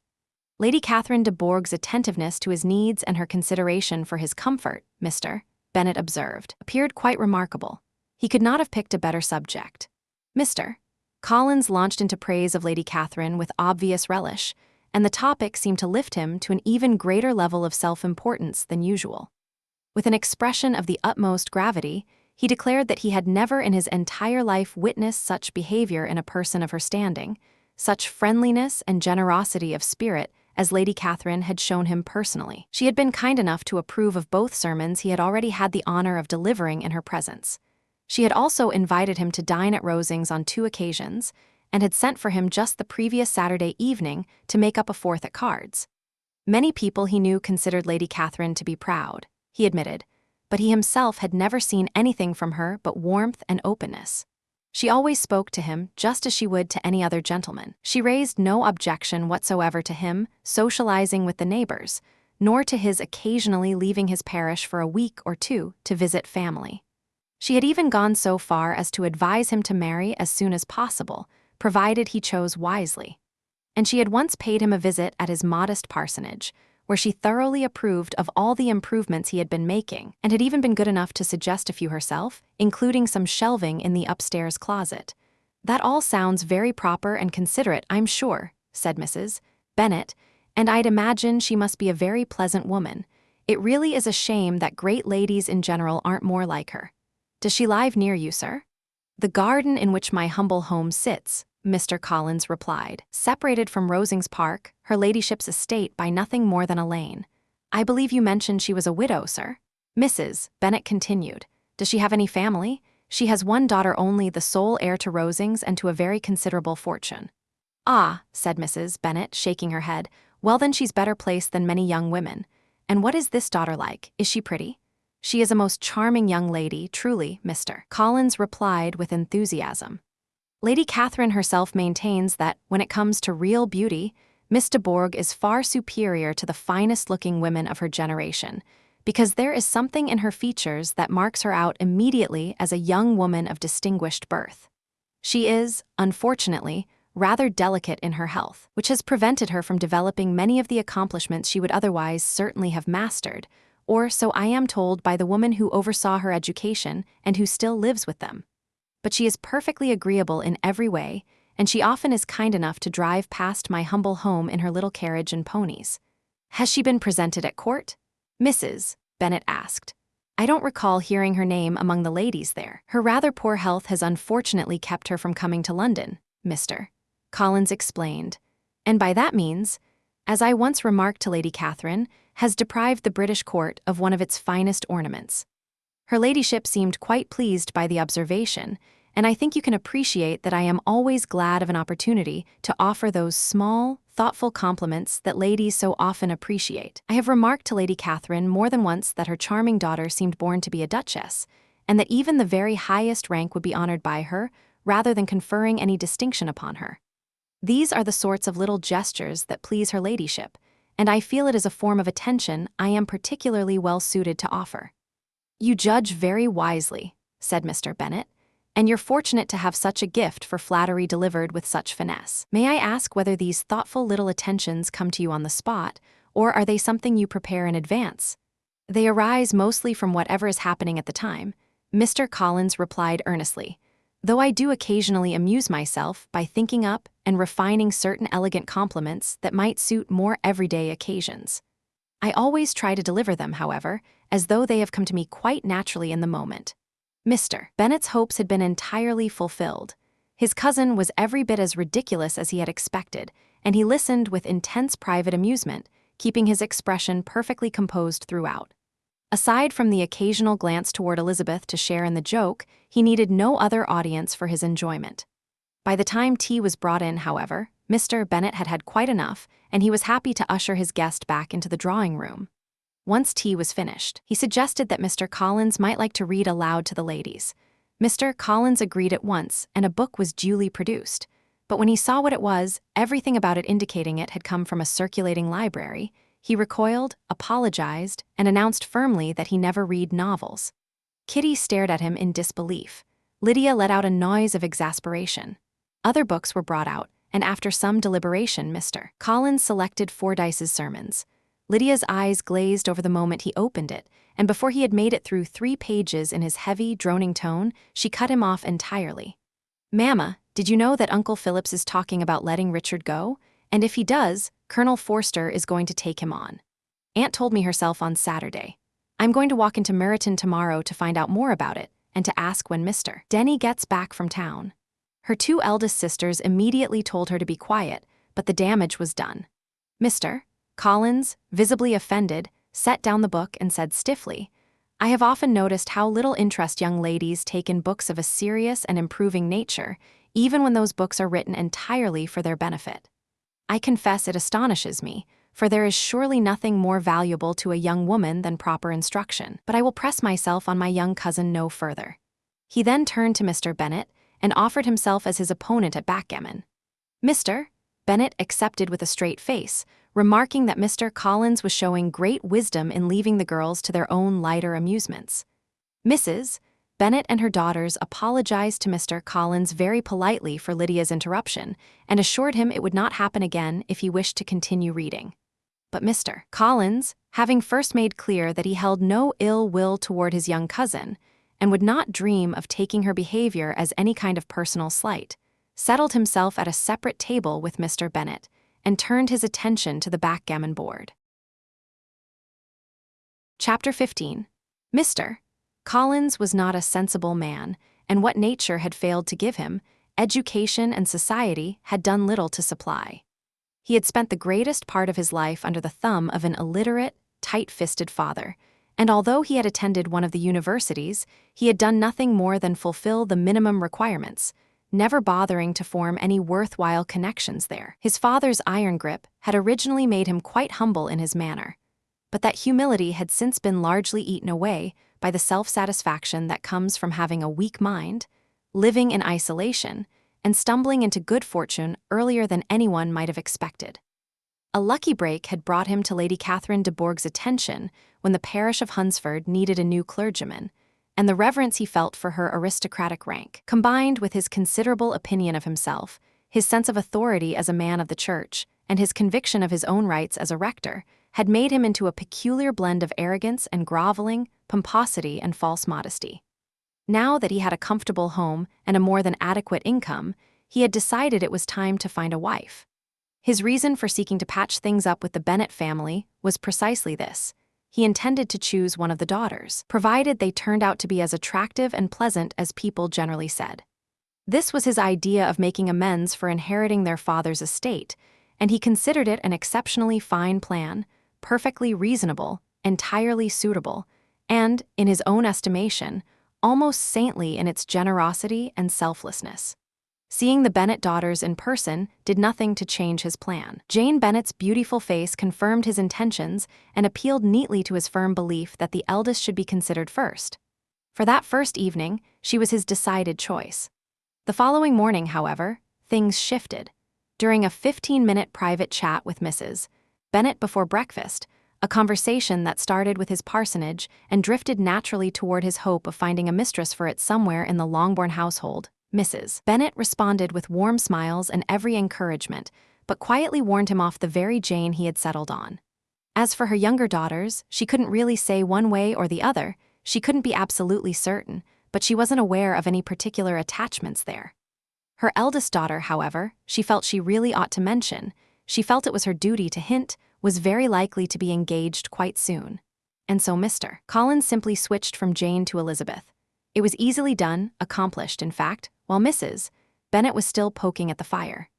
Lady Catherine de Bourgh's attentiveness to his needs and her consideration for his comfort, Mr. Bennet observed, appeared quite remarkable. He could not have picked a better subject. Mr. Collins launched into praise of Lady Catherine with obvious relish, and the topic seemed to lift him to an even greater level of self-importance than usual. With an expression of the utmost gravity, he declared that he had never in his entire life witnessed such behavior in a person of her standing, such friendliness and generosity of spirit as Lady Catherine had shown him personally. She had been kind enough to approve of both sermons he had already had the honor of delivering in her presence. She had also invited him to dine at Rosings on 2 occasions, and had sent for him just the previous Saturday evening to make up a fourth at cards. Many people he knew considered Lady Catherine to be proud, he admitted, but he himself had never seen anything from her but warmth and openness. She always spoke to him just as she would to any other gentleman. She raised no objection whatsoever to him socializing with the neighbors, nor to his occasionally leaving his parish for a week or 2 to visit family. She had even gone so far as to advise him to marry as soon as possible, provided he chose wisely. And she had once paid him a visit at his modest parsonage, where she thoroughly approved of all the improvements he had been making, and had even been good enough to suggest a few herself, including some shelving in the upstairs closet. "That all sounds very proper and considerate, I'm sure," said Mrs. Bennet, "and I'd imagine she must be a very pleasant woman. It really is a shame that great ladies in general aren't more like her. Does she live near you, sir?" "The garden in which my humble home sits," Mr. Collins replied, "separated from Rosings Park, her ladyship's estate, by nothing more than a lane. I believe you mentioned she was a widow, sir?" Mrs. Bennet continued, "Does she have any family?" "She has one daughter only, the sole heir to Rosings and to a very considerable fortune." "Ah," said Mrs. Bennet, shaking her head, "well then she's better placed than many young women. And what is this daughter like? Is she pretty?" "She is a most charming young lady, truly," Mr. Collins replied with enthusiasm. Lady Catherine herself maintains that, when it comes to real beauty, Miss de Bourgh is far superior to the finest-looking women of her generation, because there is something in her features that marks her out immediately as a young woman of distinguished birth. She is, unfortunately, rather delicate in her health, which has prevented her from developing many of the accomplishments she would otherwise certainly have mastered, or so I am told by the woman who oversaw her education and who still lives with them. But she is perfectly agreeable in every way, and she often is kind enough to drive past my humble home in her little carriage and ponies. Has she been presented at court? Mrs. Bennet asked. I don't recall hearing her name among the ladies there. Her rather poor health has unfortunately kept her from coming to London, Mr. Collins explained. And by that means, as I once remarked to Lady Catherine, has deprived the British court of one of its finest ornaments. Her ladyship seemed quite pleased by the observation, and I think you can appreciate that I am always glad of an opportunity to offer those small, thoughtful compliments that ladies so often appreciate. I have remarked to Lady Catherine more than once that her charming daughter seemed born to be a duchess, and that even the very highest rank would be honored by her, rather than conferring any distinction upon her. These are the sorts of little gestures that please her ladyship, and I feel it is a form of attention I am particularly well suited to offer. You judge very wisely, said Mr. Bennet, and you're fortunate to have such a gift for flattery delivered with such finesse. May I ask whether these thoughtful little attentions come to you on the spot, or are they something you prepare in advance? They arise mostly from whatever is happening at the time, Mr. Collins replied earnestly, though I do occasionally amuse myself by thinking up and refining certain elegant compliments that might suit more everyday occasions. I always try to deliver them, however, as though they have come to me quite naturally in the moment. Mr. Bennet's hopes had been entirely fulfilled. His cousin was every bit as ridiculous as he had expected, and he listened with intense private amusement, keeping his expression perfectly composed throughout. Aside from the occasional glance toward Elizabeth to share in the joke, he needed no other audience for his enjoyment. By the time tea was brought in, however, Mr. Bennet had had quite enough, and he was happy to usher his guest back into the drawing-room. Once tea was finished, he suggested that Mr. Collins might like to read aloud to the ladies. Mr. Collins agreed at once, and a book was duly produced. But when he saw what it was, everything about it indicating it had come from a circulating library, he recoiled, apologized, and announced firmly that he never read novels. Kitty stared at him in disbelief. Lydia let out a noise of exasperation. Other books were brought out, and after some deliberation, Mr. Collins selected Fordyce's Sermons. Lydia's eyes glazed over the moment he opened it, and before he had made it through 3 pages in his heavy, droning tone, she cut him off entirely. Mamma, did you know that Uncle Phillips is talking about letting Richard go? And if he does, Colonel Forster is going to take him on. Aunt told me herself on Saturday. I'm going to walk into Meryton tomorrow to find out more about it, and to ask when Mr. Denny gets back from town. Her 2 eldest sisters immediately told her to be quiet, but the damage was done. Mr. Collins, visibly offended, set down the book and said stiffly, I have often noticed how little interest young ladies take in books of a serious and improving nature, even when those books are written entirely for their benefit. I confess it astonishes me, for there is surely nothing more valuable to a young woman than proper instruction, but I will press myself on my young cousin no further. He then turned to Mr. Bennet and offered himself as his opponent at backgammon. Mr. Bennet accepted with a straight face, remarking that Mr. Collins was showing great wisdom in leaving the girls to their own lighter amusements. Mrs. Bennet and her daughters apologized to Mr. Collins very politely for Lydia's interruption, and assured him it would not happen again if he wished to continue reading. But Mr. Collins, having first made clear that he held no ill will toward his young cousin, and would not dream of taking her behavior as any kind of personal slight, settled himself at a separate table with Mr. Bennet, and turned his attention to the backgammon board. Chapter 15. Mr. Collins was not a sensible man, and what nature had failed to give him, education and society had done little to supply. He had spent the greatest part of his life under the thumb of an illiterate, tight-fisted father, and although he had attended one of the universities, he had done nothing more than fulfill the minimum requirements, never bothering to form any worthwhile connections there. His father's iron grip had originally made him quite humble in his manner, but that humility had since been largely eaten away by the self-satisfaction that comes from having a weak mind, living in isolation, and stumbling into good fortune earlier than anyone might have expected. A lucky break had brought him to Lady Catherine de Bourgh's attention when the parish of Hunsford needed a new clergyman, and the reverence he felt for her aristocratic rank, combined with his considerable opinion of himself, his sense of authority as a man of the church, and his conviction of his own rights as a rector, had made him into a peculiar blend of arrogance and groveling, pomposity and false modesty. Now that he had a comfortable home and a more than adequate income, he had decided it was time to find a wife. His reason for seeking to patch things up with the Bennet family was precisely this. He intended to choose one of the daughters, provided they turned out to be as attractive and pleasant as people generally said. This was his idea of making amends for inheriting their father's estate, and he considered it an exceptionally fine plan, perfectly reasonable, entirely suitable, and, in his own estimation, almost saintly in its generosity and selflessness. Seeing the Bennet daughters in person did nothing to change his plan. Jane Bennet's beautiful face confirmed his intentions and appealed neatly to his firm belief that the eldest should be considered first. For that first evening, she was his decided choice. The following morning, however, things shifted. During a 15-minute private chat with Mrs. Bennet before breakfast, a conversation that started with his parsonage and drifted naturally toward his hope of finding a mistress for it somewhere in the Longbourn household, Mrs. Bennet responded with warm smiles and every encouragement, but quietly warned him off the very Jane he had settled on. As for her younger daughters, she couldn't really say one way or the other. She couldn't be absolutely certain, but she wasn't aware of any particular attachments there. Her eldest daughter, however, she felt she really ought to mention. She felt it was her duty to hint, was very likely to be engaged quite soon. And so Mr. Collins simply switched from Jane to Elizabeth. It was easily done, accomplished, in fact, while Mrs. Bennet was still poking at the fire.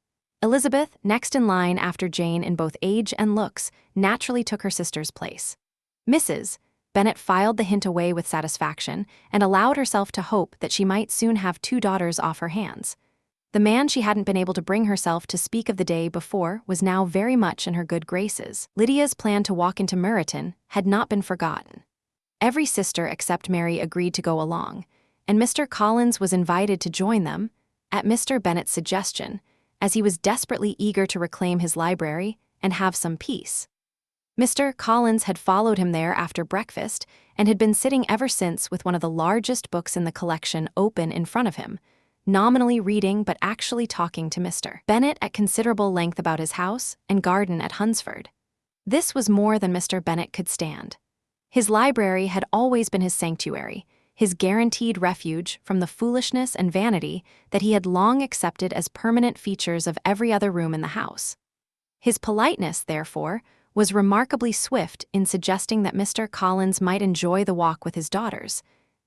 Elizabeth, next in line after Jane in both age and looks, naturally took her sister's place. Mrs. Bennet filed the hint away with satisfaction and allowed herself to hope that she might soon have 2 daughters off her hands. The man she hadn't been able to bring herself to speak of the day before was now very much in her good graces. Lydia's plan to walk into Meryton had not been forgotten. Every sister except Mary agreed to go along, and Mr. Collins was invited to join them, at Mr. Bennet's suggestion, as he was desperately eager to reclaim his library and have some peace. Mr. Collins had followed him there after breakfast and had been sitting ever since with one of the largest books in the collection open in front of him, nominally reading but actually talking to Mr. Bennet at considerable length about his house and garden at Hunsford. This was more than Mr. Bennet could stand. His library had always been his sanctuary, his guaranteed refuge from the foolishness and vanity that he had long accepted as permanent features of every other room in the house. His politeness, therefore, was remarkably swift in suggesting that Mr. Collins might enjoy the walk with his daughters,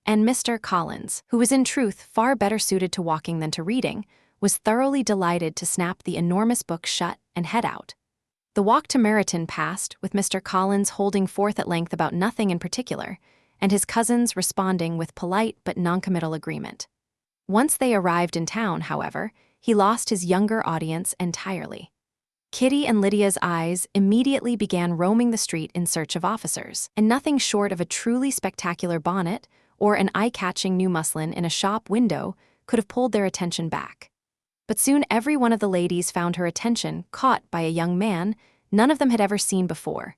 and Mr. Collins, who was in truth far better suited to walking than to reading, was thoroughly delighted to snap the enormous book shut and head out. The walk to Meryton passed, with Mr. Collins holding forth at length about nothing in particular, and his cousins responding with polite but noncommittal agreement. Once they arrived in town, however, he lost his younger audience entirely. Kitty and Lydia's eyes immediately began roaming the street in search of officers, and nothing short of a truly spectacular bonnet or an eye-catching new muslin in a shop window could have pulled their attention back. But soon every one of the ladies found her attention caught by a young man none of them had ever seen before,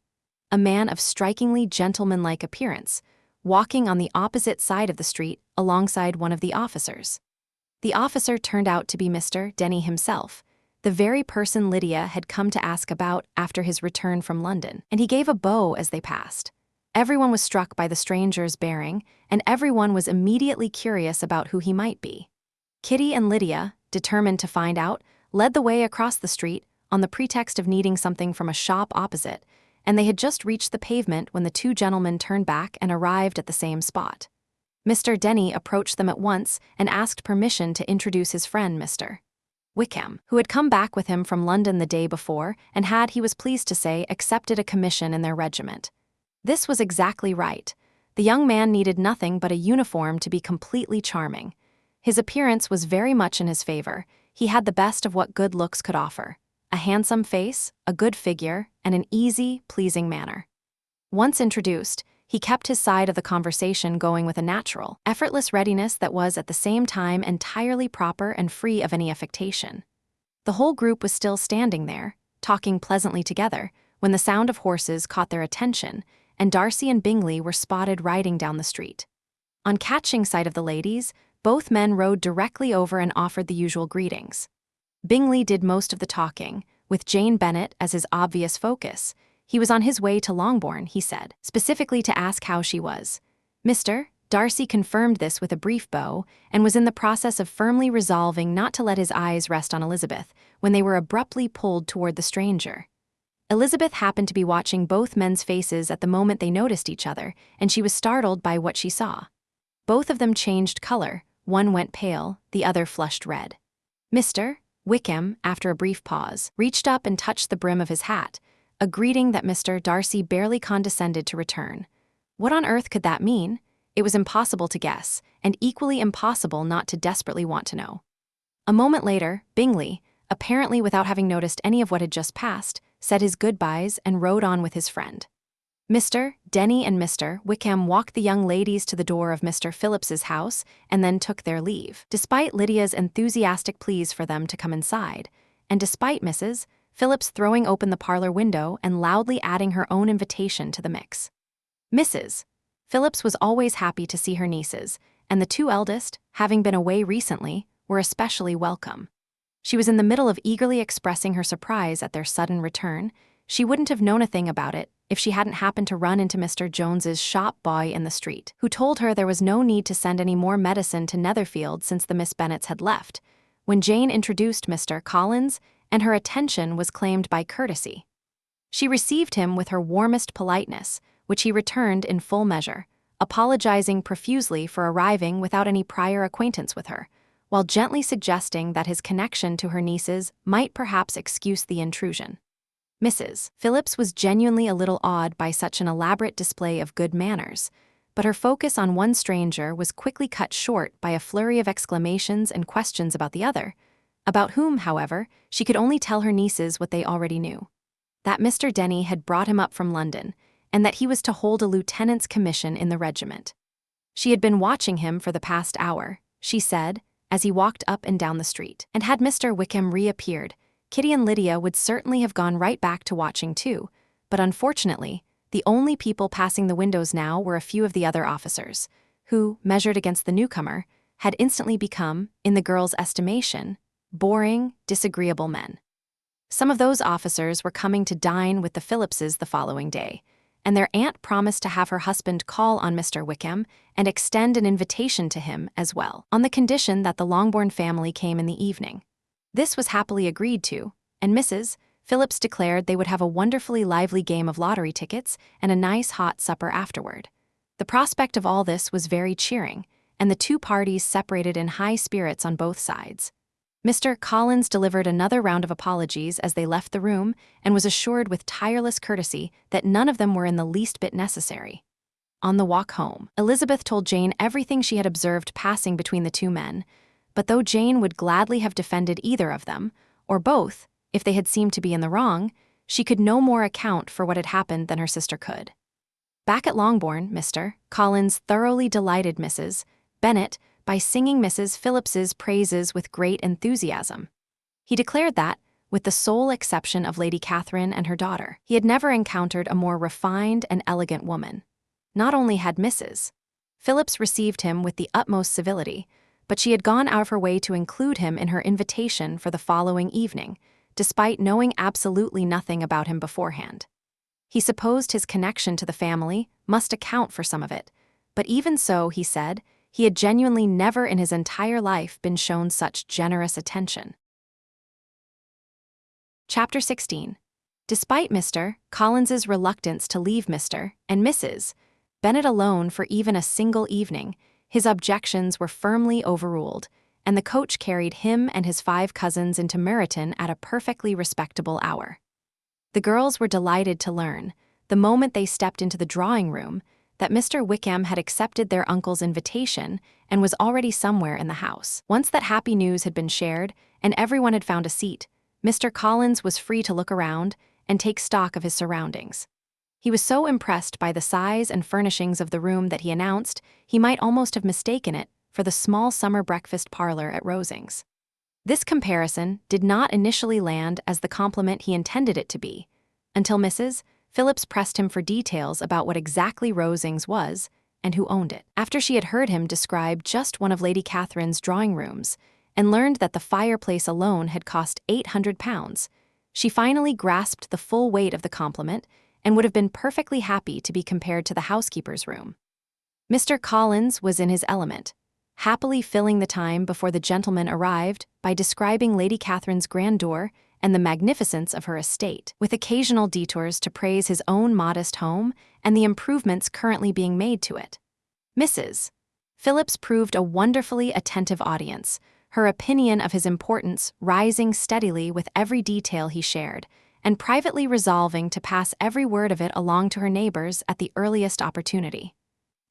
a man of strikingly gentlemanlike appearance, walking on the opposite side of the street alongside one of the officers. The officer turned out to be Mr. Denny himself, the very person Lydia had come to ask about after his return from London, and he gave a bow as they passed. Everyone was struck by the stranger's bearing, and everyone was immediately curious about who he might be. Kitty and Lydia, determined to find out, led the way across the street on the pretext of needing something from a shop opposite, and they had just reached the pavement when the 2 gentlemen turned back and arrived at the same spot. Mr. Denny approached them at once and asked permission to introduce his friend Mr. Wickham, who had come back with him from London the day before and had, he was pleased to say, accepted a commission in their regiment. This was exactly right. The young man needed nothing but a uniform to be completely charming. His appearance was very much in his favor. He had the best of what good looks could offer: a handsome face, a good figure, and an easy, pleasing manner. Once introduced, he kept his side of the conversation going with a natural, effortless readiness that was at the same time entirely proper and free of any affectation. The whole group was still standing there, talking pleasantly together, when the sound of horses caught their attention, and Darcy and Bingley were spotted riding down the street. On catching sight of the ladies, both men rode directly over and offered the usual greetings. Bingley did most of the talking, with Jane Bennet as his obvious focus. He was on his way to Longbourn, he said, specifically to ask how she was. Mr. Darcy confirmed this with a brief bow and was in the process of firmly resolving not to let his eyes rest on Elizabeth when they were abruptly pulled toward the stranger. Elizabeth happened to be watching both men's faces at the moment they noticed each other, and she was startled by what she saw. Both of them changed color, one went pale, the other flushed red. Mr. Wickham, after a brief pause, reached up and touched the brim of his hat, a greeting that Mr. Darcy barely condescended to return. What on earth could that mean? It was impossible to guess, and equally impossible not to desperately want to know. A moment later, Bingley, apparently without having noticed any of what had just passed, said his goodbyes and rode on with his friend. Mr. Denny and Mr. Wickham walked the young ladies to the door of Mr. Phillips's house and then took their leave, despite Lydia's enthusiastic pleas for them to come inside, and despite Mrs. Phillips throwing open the parlor window and loudly adding her own invitation to the mix. Mrs. Phillips was always happy to see her nieces, and the two eldest, having been away recently, were especially welcome. She was in the middle of eagerly expressing her surprise at their sudden return. She wouldn't have known a thing about it if she hadn't happened to run into Mr. Jones's shop boy in the street, who told her there was no need to send any more medicine to Netherfield since the Miss Bennets had left, when Jane introduced Mr. Collins, and her attention was claimed by courtesy. She received him with her warmest politeness, which he returned in full measure, apologizing profusely for arriving without any prior acquaintance with her, while gently suggesting that his connection to her nieces might perhaps excuse the intrusion. Mrs. Phillips was genuinely a little awed by such an elaborate display of good manners, but her focus on one stranger was quickly cut short by a flurry of exclamations and questions about the other, about whom, however, she could only tell her nieces what they already knew: that Mr. Denny had brought him up from London, and that he was to hold a lieutenant's commission in the regiment. She had been watching him for the past hour, she said, as he walked up and down the street, and had Mr. Wickham reappeared, Kitty and Lydia would certainly have gone right back to watching too, but unfortunately, the only people passing the windows now were a few of the other officers, who, measured against the newcomer, had instantly become, in the girls' estimation, boring, disagreeable men. Some of those officers were coming to dine with the Phillipses the following day, and their aunt promised to have her husband call on Mr. Wickham and extend an invitation to him as well, on the condition that the Longbourn family came in the evening. This was happily agreed to, and Mrs. Phillips declared they would have a wonderfully lively game of lottery tickets and a nice hot supper afterward. The prospect of all this was very cheering, and the two parties separated in high spirits on both sides. Mr. Collins delivered another round of apologies as they left the room and was assured with tireless courtesy that none of them were in the least bit necessary. On the walk home, Elizabeth told Jane everything she had observed passing between the two men, but though Jane would gladly have defended either of them, or both, if they had seemed to be in the wrong, she could no more account for what had happened than her sister could. Back at Longbourn, Mr. Collins thoroughly delighted Mrs. Bennet by singing Mrs. Phillips's praises with great enthusiasm. He declared that, with the sole exception of Lady Catherine and her daughter, he had never encountered a more refined and elegant woman. Not only had Mrs. Phillips received him with the utmost civility, but she had gone out of her way to include him in her invitation for the following evening, despite knowing absolutely nothing about him beforehand. He supposed his connection to the family must account for some of it, but even so, he said, he had genuinely never in his entire life been shown such generous attention. Chapter 16. Despite Mr. Collins's reluctance to leave Mr. and Mrs. Bennet alone for even a single evening, his objections were firmly overruled, and the coach carried him and his 5 cousins into Meryton at a perfectly respectable hour. The girls were delighted to learn, the moment they stepped into the drawing-room, that Mr. Wickham had accepted their uncle's invitation and was already somewhere in the house. Once that happy news had been shared and everyone had found a seat, Mr. Collins was free to look around and take stock of his surroundings. He was so impressed by the size and furnishings of the room that he announced he might almost have mistaken it for the small summer breakfast parlor at Rosings. This comparison did not initially land as the compliment he intended it to be, until Mrs. Phillips pressed him for details about what exactly Rosings was and who owned it. After she had heard him describe just one of Lady Catherine's drawing rooms and learned that the fireplace alone had cost £800, she finally grasped the full weight of the compliment and would have been perfectly happy to be compared to the housekeeper's room. Mr. Collins was in his element, happily filling the time before the gentleman arrived by describing Lady Catherine's grandeur and the magnificence of her estate, with occasional detours to praise his own modest home and the improvements currently being made to it. Mrs. Phillips proved a wonderfully attentive audience, her opinion of his importance rising steadily with every detail he shared, and privately resolving to pass every word of it along to her neighbors at the earliest opportunity.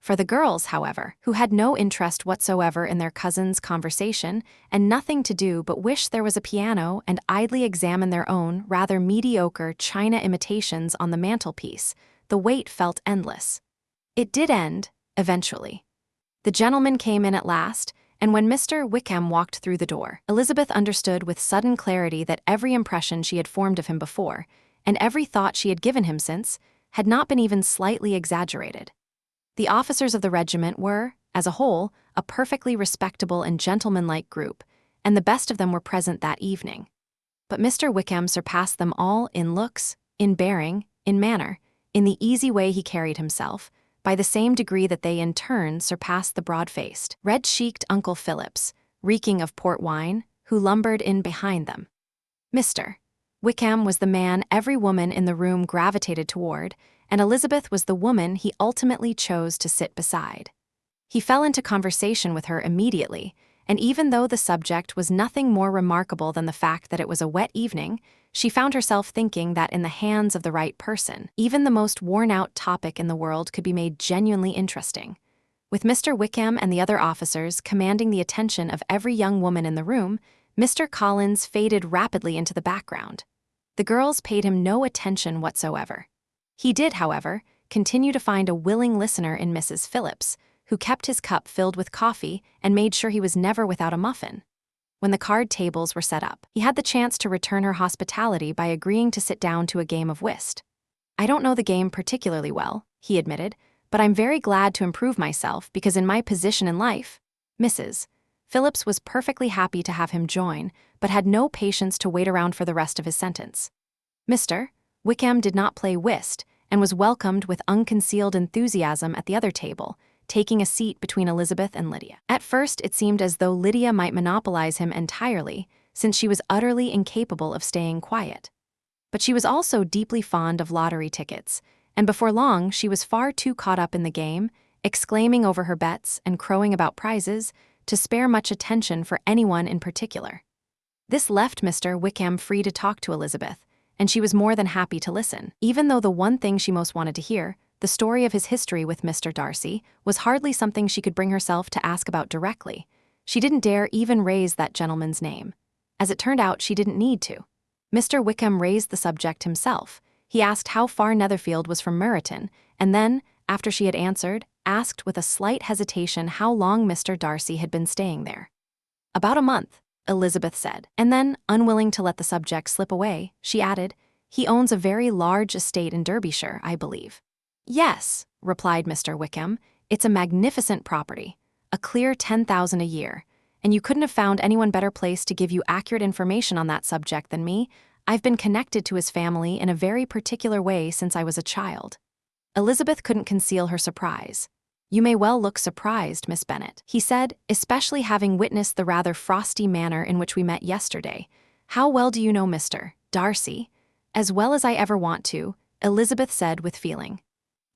For the girls, however, who had no interest whatsoever in their cousin's conversation and nothing to do but wish there was a piano and idly examine their own rather mediocre china imitations on the mantelpiece, the wait felt endless. It did end, eventually. The gentleman came in at last, and when Mr. Wickham walked through the door, Elizabeth understood with sudden clarity that every impression she had formed of him before, and every thought she had given him since, had not been even slightly exaggerated. The officers of the regiment were, as a whole, a perfectly respectable and gentlemanlike group, and the best of them were present that evening. But Mr. Wickham surpassed them all in looks, in bearing, in manner, in the easy way he carried himself, by the same degree that they in turn surpassed the broad-faced, red-cheeked Uncle Phillips, reeking of port wine, who lumbered in behind them. Mr. Wickham was the man every woman in the room gravitated toward, and Elizabeth was the woman he ultimately chose to sit beside. He fell into conversation with her immediately, and even though the subject was nothing more remarkable than the fact that it was a wet evening, she found herself thinking that in the hands of the right person, even the most worn-out topic in the world could be made genuinely interesting. With Mr. Wickham and the other officers commanding the attention of every young woman in the room, Mr. Collins faded rapidly into the background. The girls paid him no attention whatsoever. He did, however, continue to find a willing listener in Mrs. Phillips, who kept his cup filled with coffee and made sure he was never without a muffin. When the card tables were set up, he had the chance to return her hospitality by agreeing to sit down to a game of whist. "I don't know the game particularly well," he admitted, "but I'm very glad to improve myself because in my position in life..." Mrs. Phillips was perfectly happy to have him join, but had no patience to wait around for the rest of his sentence. Mr. Wickham did not play whist and was welcomed with unconcealed enthusiasm at the other table, taking a seat between Elizabeth and Lydia. At first, it seemed as though Lydia might monopolize him entirely, since she was utterly incapable of staying quiet. But she was also deeply fond of lottery tickets, and before long she was far too caught up in the game, exclaiming over her bets and crowing about prizes, to spare much attention for anyone in particular. This left Mr. Wickham free to talk to Elizabeth, and she was more than happy to listen, even though the one thing she most wanted to hear, the story of his history with Mr. Darcy, was hardly something she could bring herself to ask about directly. She didn't dare even raise that gentleman's name. As it turned out, she didn't need to. Mr. Wickham raised the subject himself. He asked how far Netherfield was from Meryton, and then, after she had answered, asked with a slight hesitation how long Mr. Darcy had been staying there. "About a month," Elizabeth said, and then, unwilling to let the subject slip away, she added, "He owns a very large estate in Derbyshire, I believe." "Yes," replied Mr. Wickham, "it's a magnificent property, a clear 10,000 a year, and you couldn't have found anyone better placed to give you accurate information on that subject than me. I've been connected to his family in a very particular way since I was a child." Elizabeth couldn't conceal her surprise. "You may well look surprised, Miss Bennet," he said, "especially having witnessed the rather frosty manner in which we met yesterday. How well do you know Mr. Darcy?" "As well as I ever want to," Elizabeth said with feeling.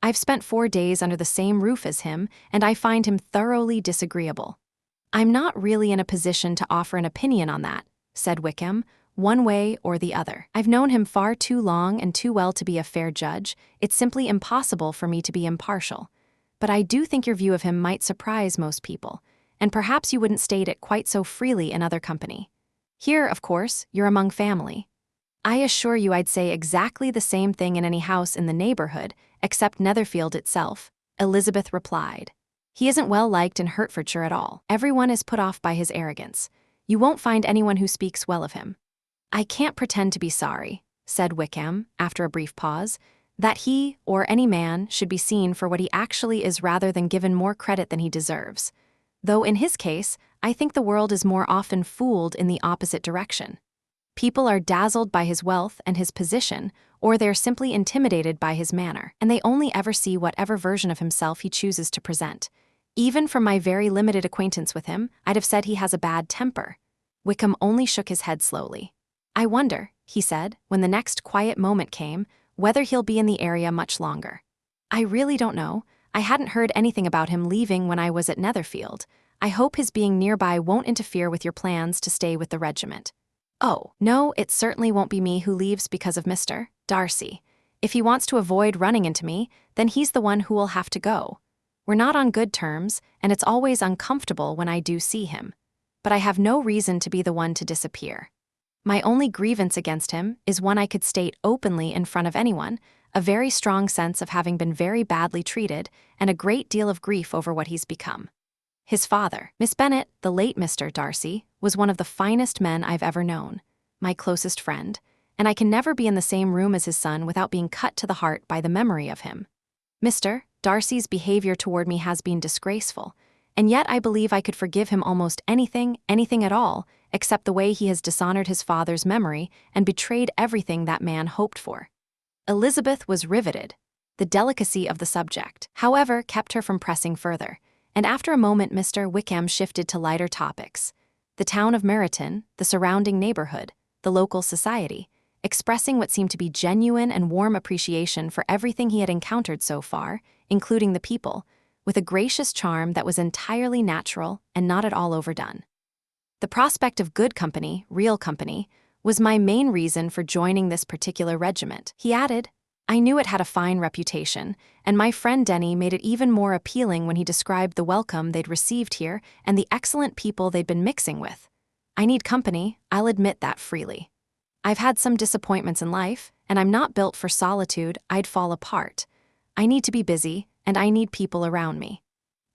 "I've spent 4 days under the same roof as him, and I find him thoroughly disagreeable." "I'm not really in a position to offer an opinion on that," said Wickham, "one way or the other. I've known him far too long and too well to be a fair judge. It's simply impossible for me to be impartial. But I do think your view of him might surprise most people, and perhaps you wouldn't state it quite so freely in other company. Here, of course, you're among family. I assure you I'd say exactly the same thing in any house in the neighborhood, except Netherfield itself," Elizabeth replied. "He isn't well liked in Hertfordshire at all. Everyone is put off by his arrogance. You won't find anyone who speaks well of him." "I can't pretend to be sorry," said Wickham, after a brief pause, "that he, or any man, should be seen for what he actually is rather than given more credit than he deserves. Though in his case, I think the world is more often fooled in the opposite direction." People are dazzled by his wealth and his position, or they're simply intimidated by his manner, and they only ever see whatever version of himself he chooses to present. Even from my very limited acquaintance with him, I'd have said he has a bad temper. Wickham only shook his head slowly. I wonder, he said, when the next quiet moment came, whether he'll be in the area much longer. I really don't know. I hadn't heard anything about him leaving when I was at Netherfield. I hope his being nearby won't interfere with your plans to stay with the regiment. Oh, no, it certainly won't be me who leaves because of Mr. Darcy. If he wants to avoid running into me, then he's the one who will have to go. We're not on good terms, and it's always uncomfortable when I do see him. But I have no reason to be the one to disappear. My only grievance against him is one I could state openly in front of anyone, a very strong sense of having been very badly treated and a great deal of grief over what he's become. His father, Miss Bennet, the late Mr. Darcy, was one of the finest men I've ever known, my closest friend, and I can never be in the same room as his son without being cut to the heart by the memory of him. Mr. Darcy's behavior toward me has been disgraceful, and yet I believe I could forgive him almost anything at all, except the way he has dishonored his father's memory and betrayed everything that man hoped for. Elizabeth was riveted. The delicacy of the subject, however, kept her from pressing further, and after a moment Mr. Wickham shifted to lighter topics. The town of Meryton, the surrounding neighborhood, the local society, expressing what seemed to be genuine and warm appreciation for everything he had encountered so far, including the people, with a gracious charm that was entirely natural and not at all overdone. The prospect of good company, real company, was my main reason for joining this particular regiment, he added. I knew it had a fine reputation, and my friend Denny made it even more appealing when he described the welcome they'd received here and the excellent people they'd been mixing with. I need company, I'll admit that freely. I've had some disappointments in life, and I'm not built for solitude. I'd fall apart. I need to be busy, and I need people around me.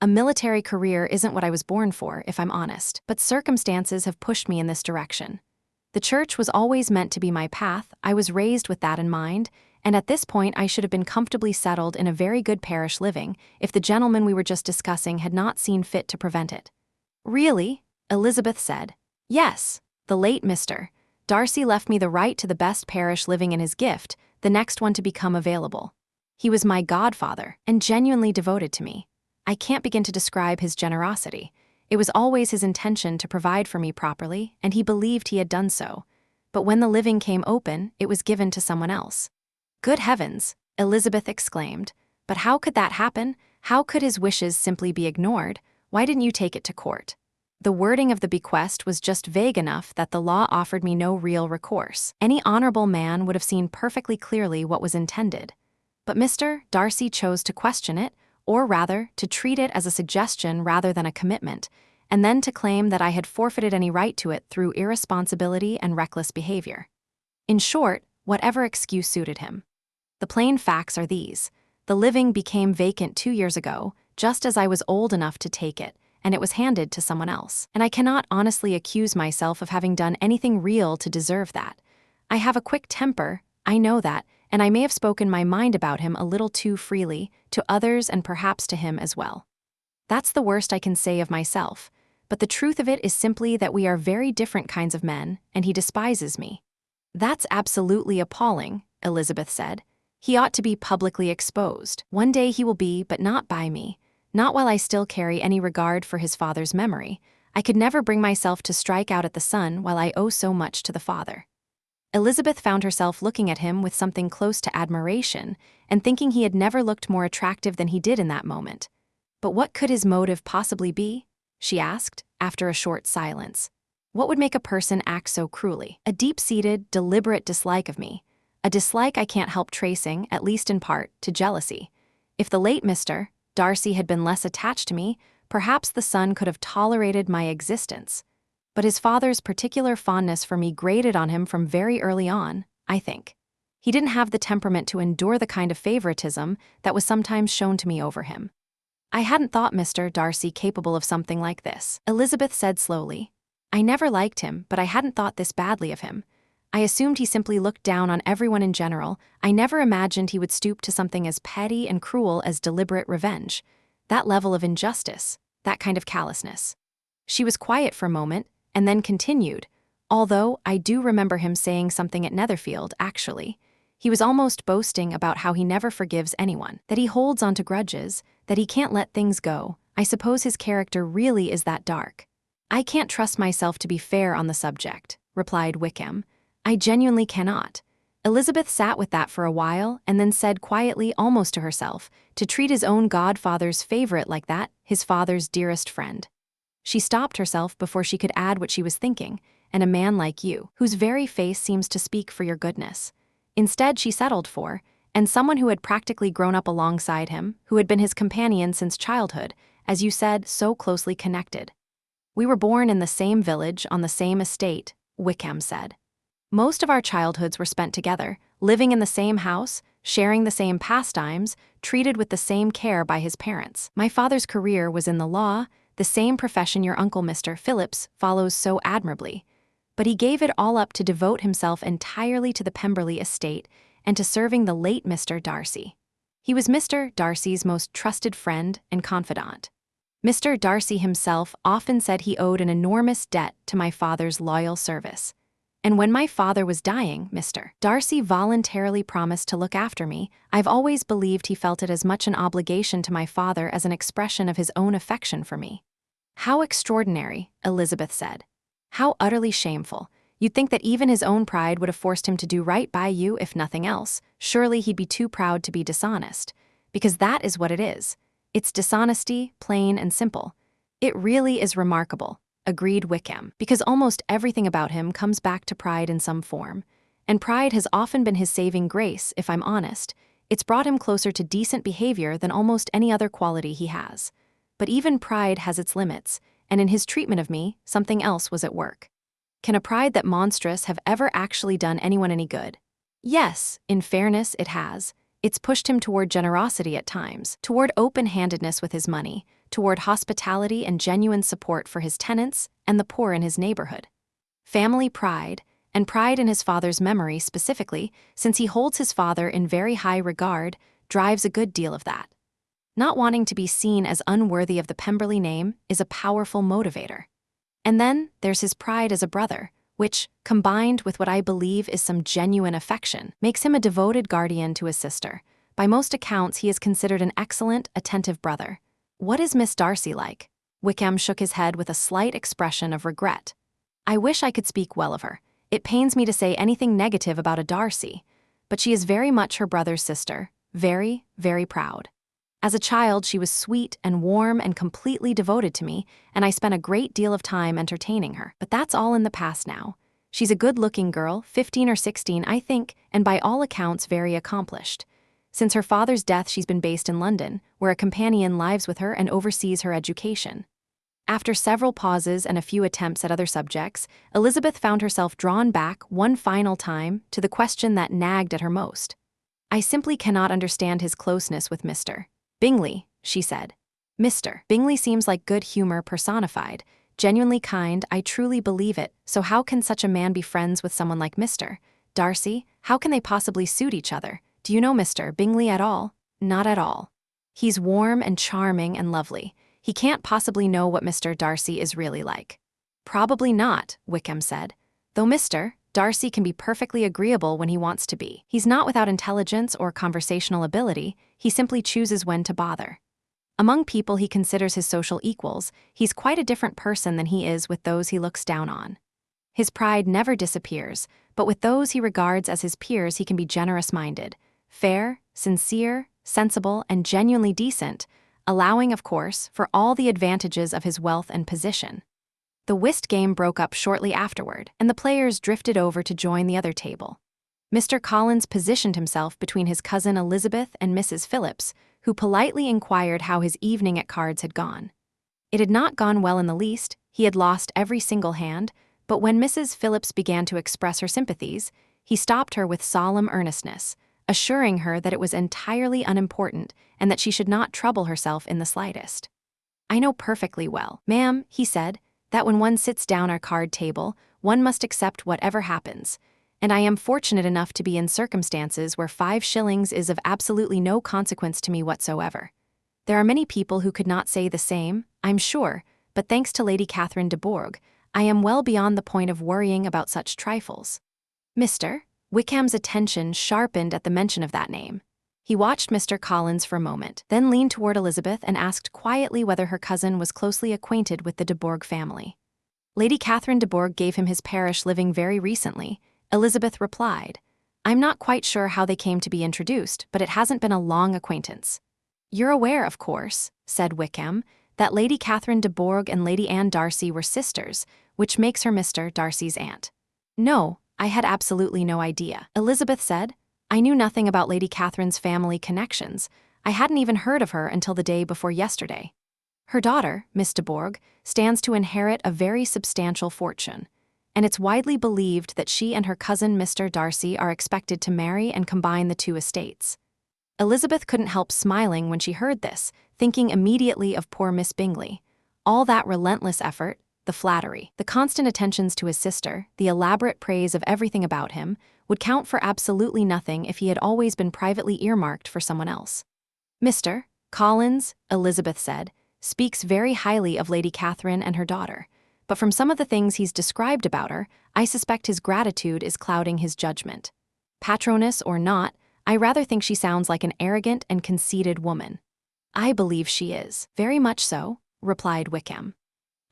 A military career isn't what I was born for, if I'm honest, but circumstances have pushed me in this direction. The church was always meant to be my path. I was raised with that in mind, and at this point I should have been comfortably settled in a very good parish living if the gentleman we were just discussing had not seen fit to prevent it. Really? Elizabeth said. Yes, the late Mr. Darcy left me the right to the best parish living in his gift, the next one to become available. He was my godfather, and genuinely devoted to me. I can't begin to describe his generosity. It was always his intention to provide for me properly, and he believed he had done so. But when the living came open, it was given to someone else. Good heavens, Elizabeth exclaimed. But how could that happen? How could his wishes simply be ignored? Why didn't you take it to court? The wording of the bequest was just vague enough that the law offered me no real recourse. Any honorable man would have seen perfectly clearly what was intended. But Mr. Darcy chose to question it, or rather, to treat it as a suggestion rather than a commitment, and then to claim that I had forfeited any right to it through irresponsibility and reckless behavior. In short, whatever excuse suited him. The plain facts are these. The living became vacant 2 years ago, just as I was old enough to take it, and it was handed to someone else. And I cannot honestly accuse myself of having done anything real to deserve that. I have a quick temper, I know that, and I may have spoken my mind about him a little too freely, to others and perhaps to him as well. That's the worst I can say of myself, but the truth of it is simply that we are very different kinds of men, and he despises me. That's absolutely appalling, Elizabeth said. He ought to be publicly exposed. One day he will be, but not by me. Not while I still carry any regard for his father's memory. I could never bring myself to strike out at the son while I owe so much to the father. Elizabeth found herself looking at him with something close to admiration, and thinking he had never looked more attractive than he did in that moment. But what could his motive possibly be? She asked, after a short silence. What would make a person act so cruelly? A deep-seated, deliberate dislike of me. A dislike I can't help tracing, at least in part, to jealousy. If the late Mr. Darcy had been less attached to me, perhaps the son could have tolerated my existence. But his father's particular fondness for me grated on him from very early on, I think. He didn't have the temperament to endure the kind of favoritism that was sometimes shown to me over him. I hadn't thought Mr. Darcy capable of something like this, Elizabeth said slowly. I never liked him, but I hadn't thought this badly of him. I assumed he simply looked down on everyone in general. I never imagined he would stoop to something as petty and cruel as deliberate revenge. That level of injustice, that kind of callousness. She was quiet for a moment, and then continued, Although, I do remember him saying something at Netherfield, actually. He was almost boasting about how he never forgives anyone, that he holds onto grudges, that he can't let things go. I suppose his character really is that dark. I can't trust myself to be fair on the subject, replied Wickham. I genuinely cannot. Elizabeth sat with that for a while and then said quietly, almost to herself, to treat his own godfather's favorite like that, his father's dearest friend. She stopped herself before she could add what she was thinking, and a man like you, whose very face seems to speak for your goodness. Instead, she settled for, and someone who had practically grown up alongside him, who had been his companion since childhood, as you said, so closely connected. We were born in the same village, on the same estate, Wickham said. Most of our childhoods were spent together, living in the same house, sharing the same pastimes, treated with the same care by his parents. My father's career was in the law, the same profession your uncle Mr. Phillips follows so admirably. But he gave it all up to devote himself entirely to the Pemberley estate and to serving the late Mr. Darcy. He was Mr. Darcy's most trusted friend and confidant. Mr. Darcy himself often said he owed an enormous debt to my father's loyal service. And when my father was dying, Mr. Darcy voluntarily promised to look after me. I've always believed he felt it as much an obligation to my father as an expression of his own affection for me. How extraordinary, Elizabeth said. How utterly shameful. You'd think that even his own pride would have forced him to do right by you, if nothing else. Surely he'd be too proud to be dishonest. Because that is what it is. It's dishonesty, plain and simple. It really is remarkable, agreed Wickham, because almost everything about him comes back to pride in some form. And pride has often been his saving grace, if I'm honest. It's brought him closer to decent behavior than almost any other quality he has. But even pride has its limits, and in his treatment of me, something else was at work. Can a pride that monstrous have ever actually done anyone any good? Yes, in fairness, it has. It's pushed him toward generosity at times, toward open-handedness with his money, toward hospitality and genuine support for his tenants and the poor in his neighborhood. Family pride, and pride in his father's memory specifically, since he holds his father in very high regard, drives a good deal of that. Not wanting to be seen as unworthy of the Pemberley name is a powerful motivator. And then there's his pride as a brother, which, combined with what I believe is some genuine affection, makes him a devoted guardian to his sister. By most accounts, he is considered an excellent, attentive brother. What is Miss Darcy like? Wickham shook his head with a slight expression of regret. I wish I could speak well of her. It pains me to say anything negative about a Darcy, but she is very much her brother's sister, very, very proud. As a child, she was sweet and warm and completely devoted to me, and I spent a great deal of time entertaining her. But that's all in the past now. She's a good-looking girl, 15 or 16, I think, and by all accounts very accomplished. Since her father's death, she's been based in London, where a companion lives with her and oversees her education. After several pauses and a few attempts at other subjects, Elizabeth found herself drawn back one final time to the question that nagged at her most. I simply cannot understand his closeness with Mr. Bingley, she said. Mr. Bingley seems like good humor personified, genuinely kind, I truly believe it, so how can such a man be friends with someone like Mr. Darcy? How can they possibly suit each other? Do you know Mr. Bingley at all? Not at all. He's warm and charming and lovely. He can't possibly know what Mr. Darcy is really like. Probably not, Wickham said. Though Mr. Darcy can be perfectly agreeable when he wants to be. He's not without intelligence or conversational ability, he simply chooses when to bother. Among people he considers his social equals, he's quite a different person than he is with those he looks down on. His pride never disappears, but with those he regards as his peers he can be generous-minded, fair, sincere, sensible, and genuinely decent, allowing, of course, for all the advantages of his wealth and position. The whist game broke up shortly afterward, and the players drifted over to join the other table. Mr. Collins positioned himself between his cousin Elizabeth and Mrs. Phillips, who politely inquired how his evening at cards had gone. It had not gone well in the least, he had lost every single hand, but when Mrs. Phillips began to express her sympathies, he stopped her with solemn earnestness, assuring her that it was entirely unimportant and that she should not trouble herself in the slightest. I know perfectly well, ma'am, he said, that when one sits down at a card table, one must accept whatever happens, and I am fortunate enough to be in circumstances where 5 shillings is of absolutely no consequence to me whatsoever. There are many people who could not say the same, I'm sure, but thanks to Lady Catherine de Bourgh, I am well beyond the point of worrying about such trifles. Mr. Wickham's attention sharpened at the mention of that name. He watched Mr. Collins for a moment, then leaned toward Elizabeth and asked quietly whether her cousin was closely acquainted with the de Bourgh family. Lady Catherine de Bourgh gave him his parish living very recently, Elizabeth replied. I'm not quite sure how they came to be introduced, but it hasn't been a long acquaintance. You're aware, of course, said Wickham, that Lady Catherine de Bourgh and Lady Anne Darcy were sisters, which makes her Mr. Darcy's aunt. No, I had absolutely no idea, Elizabeth said. I knew nothing about Lady Catherine's family connections. I hadn't even heard of her until the day before yesterday. Her daughter, Miss de Bourgh, stands to inherit a very substantial fortune, and it's widely believed that she and her cousin Mr. Darcy are expected to marry and combine the two estates. Elizabeth couldn't help smiling when she heard this, thinking immediately of poor Miss Bingley. All that relentless effort, the flattery, the constant attentions to his sister, the elaborate praise of everything about him, would count for absolutely nothing if he had always been privately earmarked for someone else. Mr. Collins, Elizabeth said, speaks very highly of Lady Catherine and her daughter, but from some of the things he's described about her, I suspect his gratitude is clouding his judgment. Patroness or not, I rather think she sounds like an arrogant and conceited woman. I believe she is. Very much so, replied Wickham.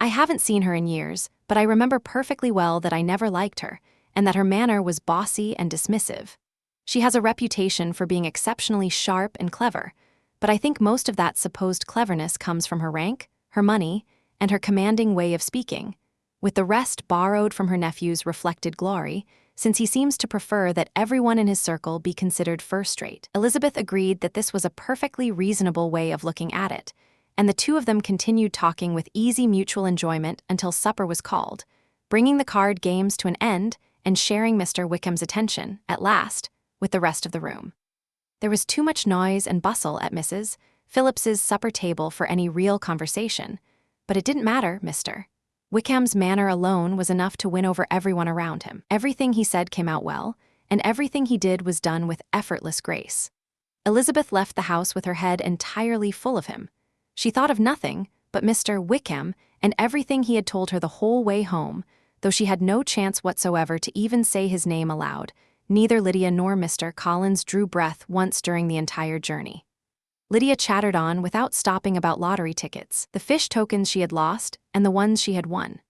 I haven't seen her in years, but I remember perfectly well that I never liked her, and that her manner was bossy and dismissive. She has a reputation for being exceptionally sharp and clever, but I think most of that supposed cleverness comes from her rank, her money, and her commanding way of speaking, with the rest borrowed from her nephew's reflected glory, since he seems to prefer that everyone in his circle be considered first-rate. Elizabeth agreed that this was a perfectly reasonable way of looking at it, and the two of them continued talking with easy mutual enjoyment until supper was called, bringing the card games to an end and sharing Mr. Wickham's attention, at last, with the rest of the room. There was too much noise and bustle at Mrs. Phillips's supper table for any real conversation, but it didn't matter, Mr. Wickham's manner alone was enough to win over everyone around him. Everything he said came out well, and everything he did was done with effortless grace. Elizabeth left the house with her head entirely full of him. She thought of nothing but Mr. Wickham and everything he had told her the whole way home, though she had no chance whatsoever to even say his name aloud. Neither Lydia nor Mr. Collins drew breath once during the entire journey. Lydia chattered on without stopping about lottery tickets, the fish tokens she had lost, and the ones she had won.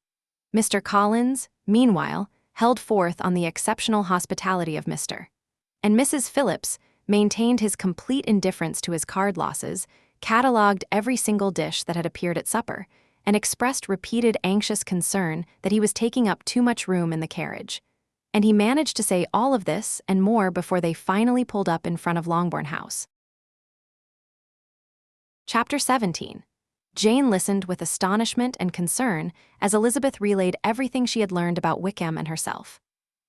Mr. Collins, meanwhile, held forth on the exceptional hospitality of Mr. and Mrs. Phillips, maintained his complete indifference to his card losses, catalogued every single dish that had appeared at supper, and expressed repeated anxious concern that he was taking up too much room in the carriage. And he managed to say all of this and more before they finally pulled up in front of Longbourn House. Chapter 17. Jane listened with astonishment and concern as Elizabeth relayed everything she had learned about Wickham and herself.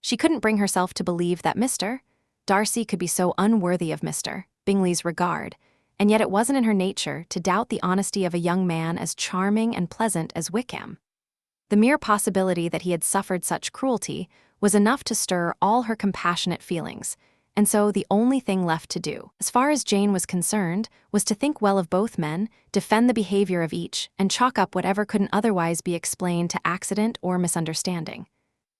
She couldn't bring herself to believe that Mr. Darcy could be so unworthy of Mr. Bingley's regard, and yet it wasn't in her nature to doubt the honesty of a young man as charming and pleasant as Wickham. The mere possibility that he had suffered such cruelty was enough to stir all her compassionate feelings, and so the only thing left to do, as far as Jane was concerned, was to think well of both men, defend the behavior of each, and chalk up whatever couldn't otherwise be explained to accident or misunderstanding.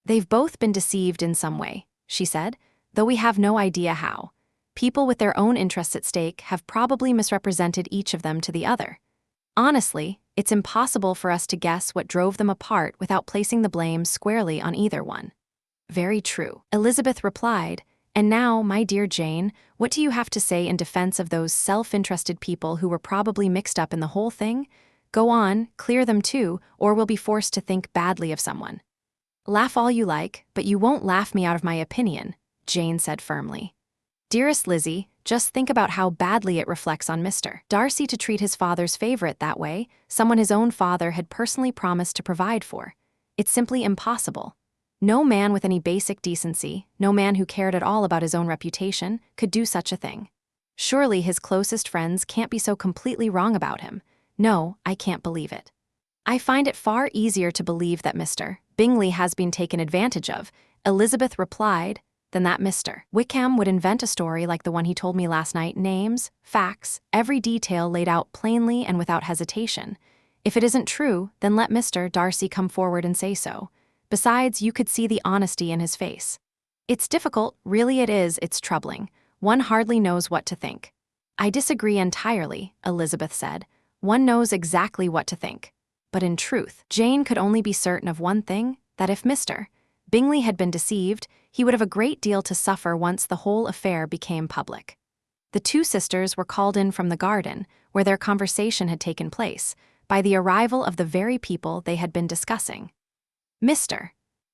They've both been deceived in some way, she said, though we have no idea how. People with their own interests at stake have probably misrepresented each of them to the other. Honestly, it's impossible for us to guess what drove them apart without placing the blame squarely on either one. Very true, Elizabeth replied. And now, my dear Jane, what do you have to say in defense of those self-interested people who were probably mixed up in the whole thing? Go on, clear them too, or we'll be forced to think badly of someone. Laugh all you like, but you won't laugh me out of my opinion, Jane said firmly. Dearest Lizzie, just think about how badly it reflects on Mr. Darcy to treat his father's favorite that way, someone his own father had personally promised to provide for. It's simply impossible. No man with any basic decency, no man who cared at all about his own reputation, could do such a thing. Surely his closest friends can't be so completely wrong about him. No, I can't believe it. I find it far easier to believe that Mr. Bingley has been taken advantage of, Elizabeth replied, than that Mr. Wickham would invent a story like the one he told me last night, names, facts, every detail laid out plainly and without hesitation. If it isn't true, then let Mr. Darcy come forward and say so. Besides, you could see the honesty in his face. It's difficult, really it is, it's troubling. One hardly knows what to think. I disagree entirely, Elizabeth said. One knows exactly what to think. But in truth, Jane could only be certain of one thing, that if Mr. Bingley had been deceived, he would have a great deal to suffer once the whole affair became public. The two sisters were called in from the garden, where their conversation had taken place, by the arrival of the very people they had been discussing. Mr.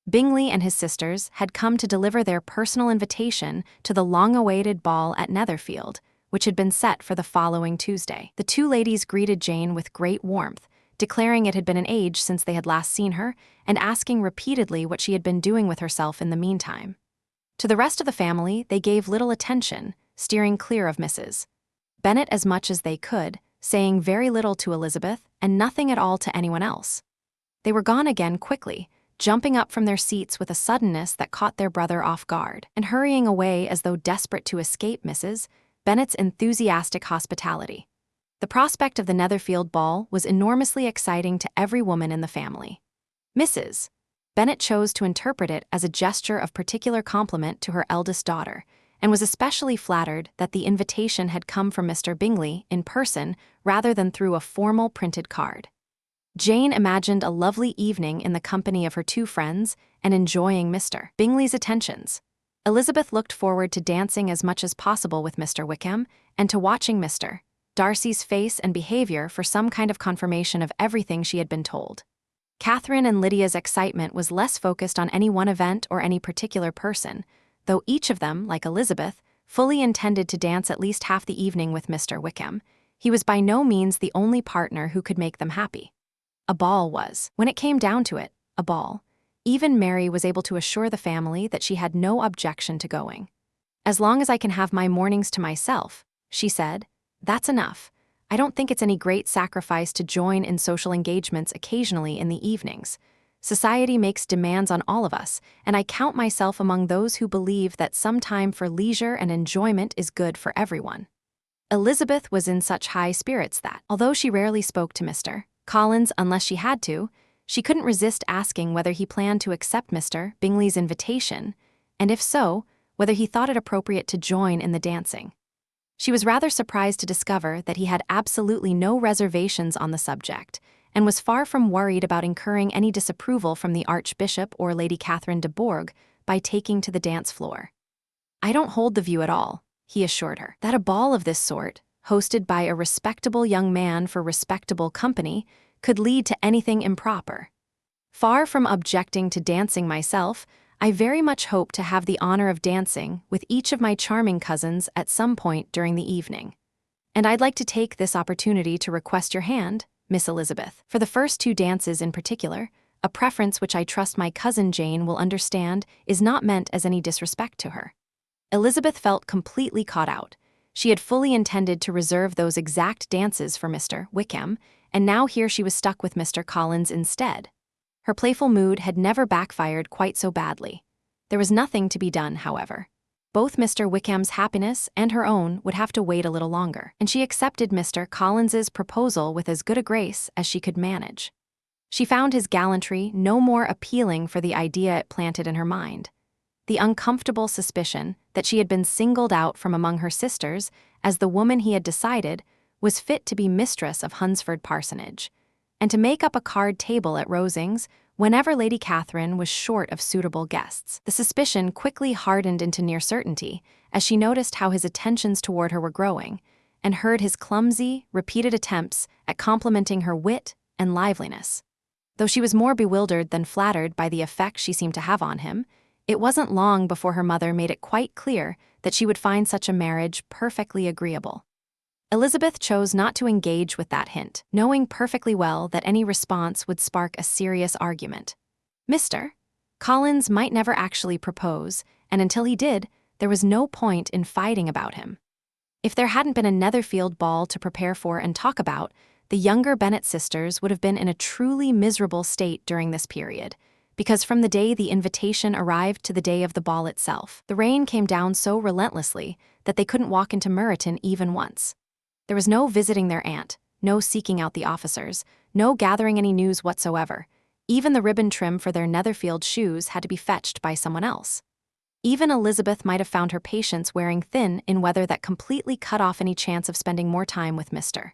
Bingley and his sisters had come to deliver their personal invitation to the long-awaited ball at Netherfield, which had been set for the following Tuesday. The two ladies greeted Jane with great warmth, declaring it had been an age since they had last seen her, and asking repeatedly what she had been doing with herself in the meantime. To the rest of the family they gave little attention, steering clear of Mrs. Bennet as much as they could, saying very little to Elizabeth and nothing at all to anyone else. They were gone again quickly, jumping up from their seats with a suddenness that caught their brother off guard, and hurrying away as though desperate to escape Mrs. Bennet's enthusiastic hospitality. The prospect of the Netherfield ball was enormously exciting to every woman in the family. Mrs. Bennet chose to interpret it as a gesture of particular compliment to her eldest daughter, and was especially flattered that the invitation had come from Mr. Bingley in person rather than through a formal printed card. Jane imagined a lovely evening in the company of her two friends and enjoying Mr. Bingley's attentions. Elizabeth looked forward to dancing as much as possible with Mr. Wickham and to watching Mr. Darcy's face and behavior for some kind of confirmation of everything she had been told. Catherine and Lydia's excitement was less focused on any one event or any particular person, though each of them, like Elizabeth, fully intended to dance at least half the evening with Mr. Wickham. He was by no means the only partner who could make them happy. A ball was, when it came down to it, a ball. Even Mary was able to assure the family that she had no objection to going. "As long as I can have my mornings to myself," she said, "that's enough. I don't think it's any great sacrifice to join in social engagements occasionally in the evenings. Society makes demands on all of us, and I count myself among those who believe that some time for leisure and enjoyment is good for everyone." Elizabeth was in such high spirits that, although she rarely spoke to Mr. Collins unless she had to, she couldn't resist asking whether he planned to accept Mr. Bingley's invitation, and if so, whether he thought it appropriate to join in the dancing. She was rather surprised to discover that he had absolutely no reservations on the subject, and was far from worried about incurring any disapproval from the Archbishop or Lady Catherine de Bourgh by taking to the dance floor. "I don't hold the view at all," he assured her, "that a ball of this sort, hosted by a respectable young man for respectable company, could lead to anything improper. Far from objecting to dancing myself, I very much hope to have the honor of dancing with each of my charming cousins at some point during the evening. And I'd like to take this opportunity to request your hand, Miss Elizabeth, for the first two dances in particular, a preference which I trust my cousin Jane will understand is not meant as any disrespect to her." Elizabeth felt completely caught out. She had fully intended to reserve those exact dances for Mr. Wickham, and now here she was stuck with Mr. Collins instead. Her playful mood had never backfired quite so badly. There was nothing to be done, however. Both Mr. Wickham's happiness and her own would have to wait a little longer, and she accepted Mr. Collins's proposal with as good a grace as she could manage. She found his gallantry no more appealing for the idea it planted in her mind. The uncomfortable suspicion that she had been singled out from among her sisters as the woman he had decided was fit to be mistress of Hunsford Parsonage, and to make up a card table at Rosings whenever Lady Catherine was short of suitable guests. The suspicion quickly hardened into near certainty as she noticed how his attentions toward her were growing, and heard his clumsy, repeated attempts at complimenting her wit and liveliness. Though she was more bewildered than flattered by the effect she seemed to have on him, it wasn't long before her mother made it quite clear that she would find such a marriage perfectly agreeable. Elizabeth chose not to engage with that hint, knowing perfectly well that any response would spark a serious argument. Mr. Collins might never actually propose, and until he did, there was no point in fighting about him. If there hadn't been a Netherfield ball to prepare for and talk about, the younger Bennet sisters would have been in a truly miserable state during this period, because from the day the invitation arrived to the day of the ball itself, the rain came down so relentlessly that they couldn't walk into Meryton even once. There was no visiting their aunt, no seeking out the officers, No gathering any news whatsoever. Even the ribbon trim for their Netherfield shoes had to be fetched by someone else. Even Elizabeth might have found her patience wearing thin in weather that completely cut off any chance of spending more time with Mr.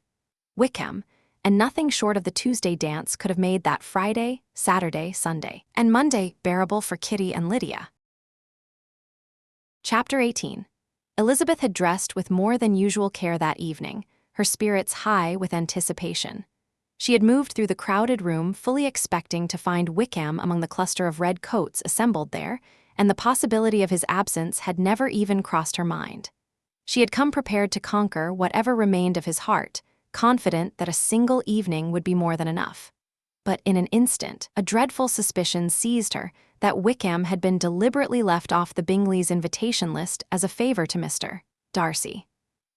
Wickham, and nothing short of the Tuesday dance could have made that Friday, Saturday, Sunday, and Monday bearable for Kitty and Lydia. Chapter 18. Elizabeth had dressed with more than usual care that evening, her spirits high with anticipation. She had moved through the crowded room fully expecting to find Wickham among the cluster of red coats assembled there, and the possibility of his absence had never even crossed her mind. She had come prepared to conquer whatever remained of his heart, confident that a single evening would be more than enough. But in an instant, a dreadful suspicion seized her that Wickham had been deliberately left off the Bingleys' invitation list as a favor to Mr. Darcy.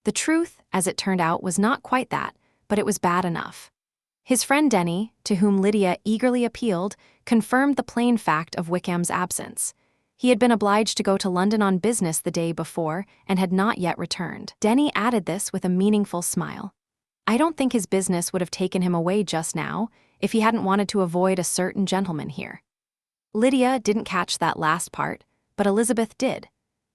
The truth, as it turned out, was not quite that, but it was bad enough. His friend Denny, to whom Lydia eagerly appealed, confirmed the plain fact of Wickham's absence. He had been obliged to go to London on business the day before and had not yet returned. Denny added this with a meaningful smile. I don't think his business would have taken him away just now if he hadn't wanted to avoid a certain gentleman here. Lydia didn't catch that last part, but Elizabeth did.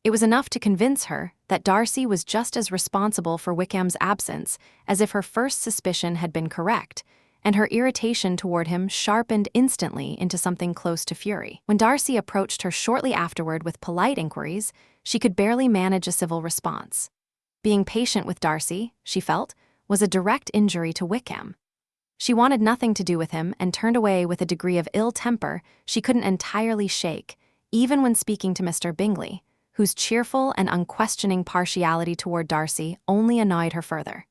It was enough to convince her that Darcy was just as responsible for Wickham's absence as if her first suspicion had been correct, and her irritation toward him sharpened instantly into something close to fury. When Darcy approached her shortly afterward with polite inquiries, she could barely manage a civil response. Being patient with Darcy, she felt, was a direct injury to Wickham. She wanted nothing to do with him and turned away with a degree of ill temper she couldn't entirely shake, even when speaking to Mr. Bingley, whose cheerful and unquestioning partiality toward Darcy only annoyed her further.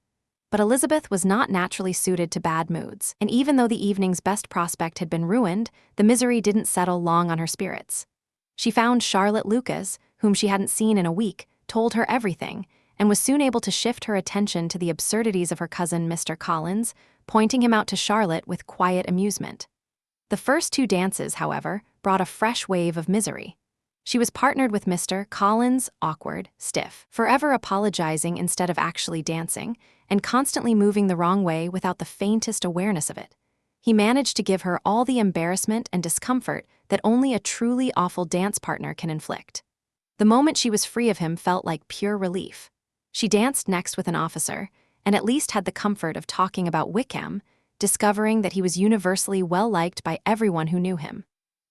But Elizabeth was not naturally suited to bad moods, and even though the evening's best prospect had been ruined, the misery didn't settle long on her spirits. She found Charlotte Lucas, whom she hadn't seen in a week, told her everything, and was soon able to shift her attention to the absurdities of her cousin Mr. Collins, pointing him out to Charlotte with quiet amusement. The first two dances, however, brought a fresh wave of misery. She was partnered with Mr. Collins, awkward, stiff, forever apologizing instead of actually dancing, and constantly moving the wrong way without the faintest awareness of it. He managed to give her all the embarrassment and discomfort that only a truly awful dance partner can inflict. The moment she was free of him felt like pure relief. She danced next with an officer, and at least had the comfort of talking about Wickham, discovering that he was universally well-liked by everyone who knew him.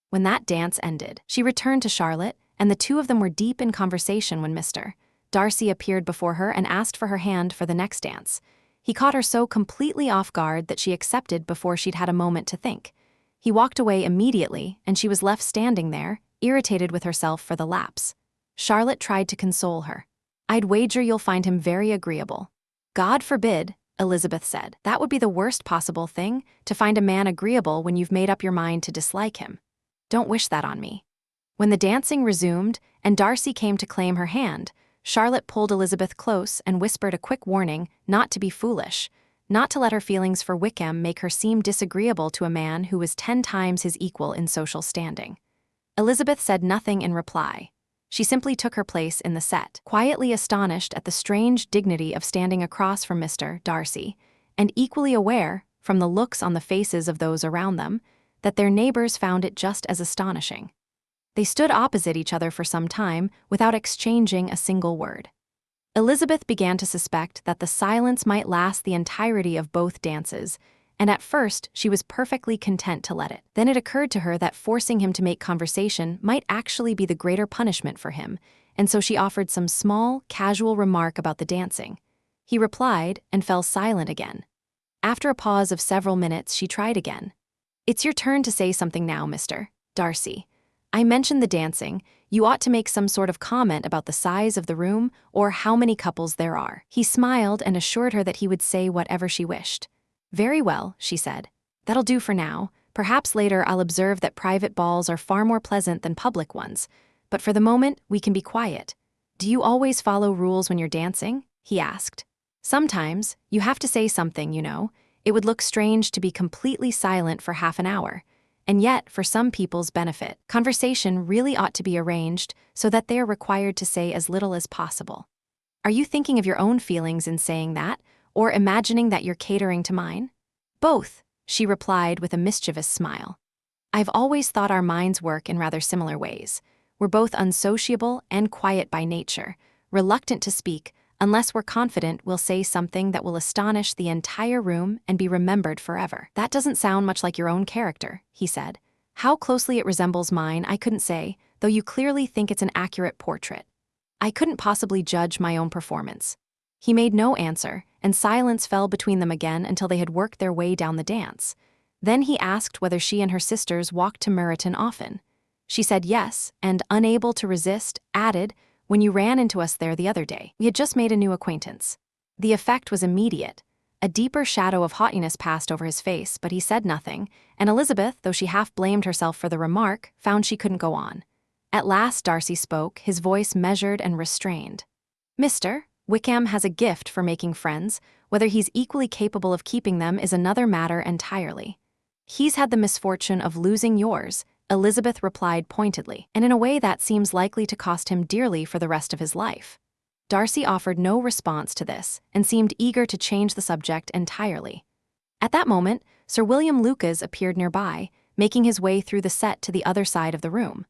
When that dance ended, she returned to Charlotte, and the two of them were deep in conversation when Mr. Darcy appeared before her and asked for her hand for the next dance. He caught her so completely off guard that she accepted before she'd had a moment to think. He walked away immediately, and she was left standing there, irritated with herself for the lapse. Charlotte tried to console her. I'd wager you'll find him very agreeable. God forbid, Elizabeth said. That would be the worst possible thing, to find a man agreeable when you've made up your mind to dislike him. Don't wish that on me. When the dancing resumed and Darcy came to claim her hand, Charlotte pulled Elizabeth close and whispered a quick warning not to be foolish, not to let her feelings for Wickham make her seem disagreeable to a man who was 10 times his equal in social standing. Elizabeth said nothing in reply. She simply took her place in the set, quietly astonished at the strange dignity of standing across from Mr. Darcy, and equally aware, from the looks on the faces of those around them, that their neighbors found it just as astonishing. They stood opposite each other for some time without exchanging a single word. Elizabeth began to suspect that the silence might last the entirety of both dances, and at first she was perfectly content to let it. Then it occurred to her that forcing him to make conversation might actually be the greater punishment for him, and so she offered some small, casual remark about the dancing. He replied and fell silent again. After a pause of several minutes, she tried again. It's your turn to say something now, Mr. Darcy. I mentioned the dancing. You ought to make some sort of comment about the size of the room or how many couples there are. He smiled and assured her that he would say whatever she wished. Very well, she said. That'll do for now. Perhaps later I'll observe that private balls are far more pleasant than public ones. But for the moment, we can be quiet. Do you always follow rules when you're dancing? He asked. Sometimes, you have to say something, you know. It would look strange to be completely silent for half an hour. And yet, for some people's benefit, conversation really ought to be arranged so that they are required to say as little as possible. Are you thinking of your own feelings in saying that, or imagining that you're catering to mine? Both, she replied with a mischievous smile. I've always thought our minds work in rather similar ways. We're both unsociable and quiet by nature, reluctant to speak unless we're confident we'll say something that will astonish the entire room and be remembered forever. That doesn't sound much like your own character, he said. How closely it resembles mine, I couldn't say, though you clearly think it's an accurate portrait. I couldn't possibly judge my own performance. He made no answer, and silence fell between them again until they had worked their way down the dance. Then he asked whether she and her sisters walked to Meryton often. She said yes, and, unable to resist, added, when you ran into us there the other day. We had just made a new acquaintance. The effect was immediate. A deeper shadow of haughtiness passed over his face, but he said nothing, and Elizabeth, though she half blamed herself for the remark, found she couldn't go on. At last Darcy spoke, his voice measured and restrained. Mr. Wickham has a gift for making friends. Whether he's equally capable of keeping them is another matter entirely. He's had the misfortune of losing yours, Elizabeth replied pointedly, and in a way that seems likely to cost him dearly for the rest of his life. Darcy offered no response to this and seemed eager to change the subject entirely. At that moment, Sir William Lucas appeared nearby, making his way through the set to the other side of the room.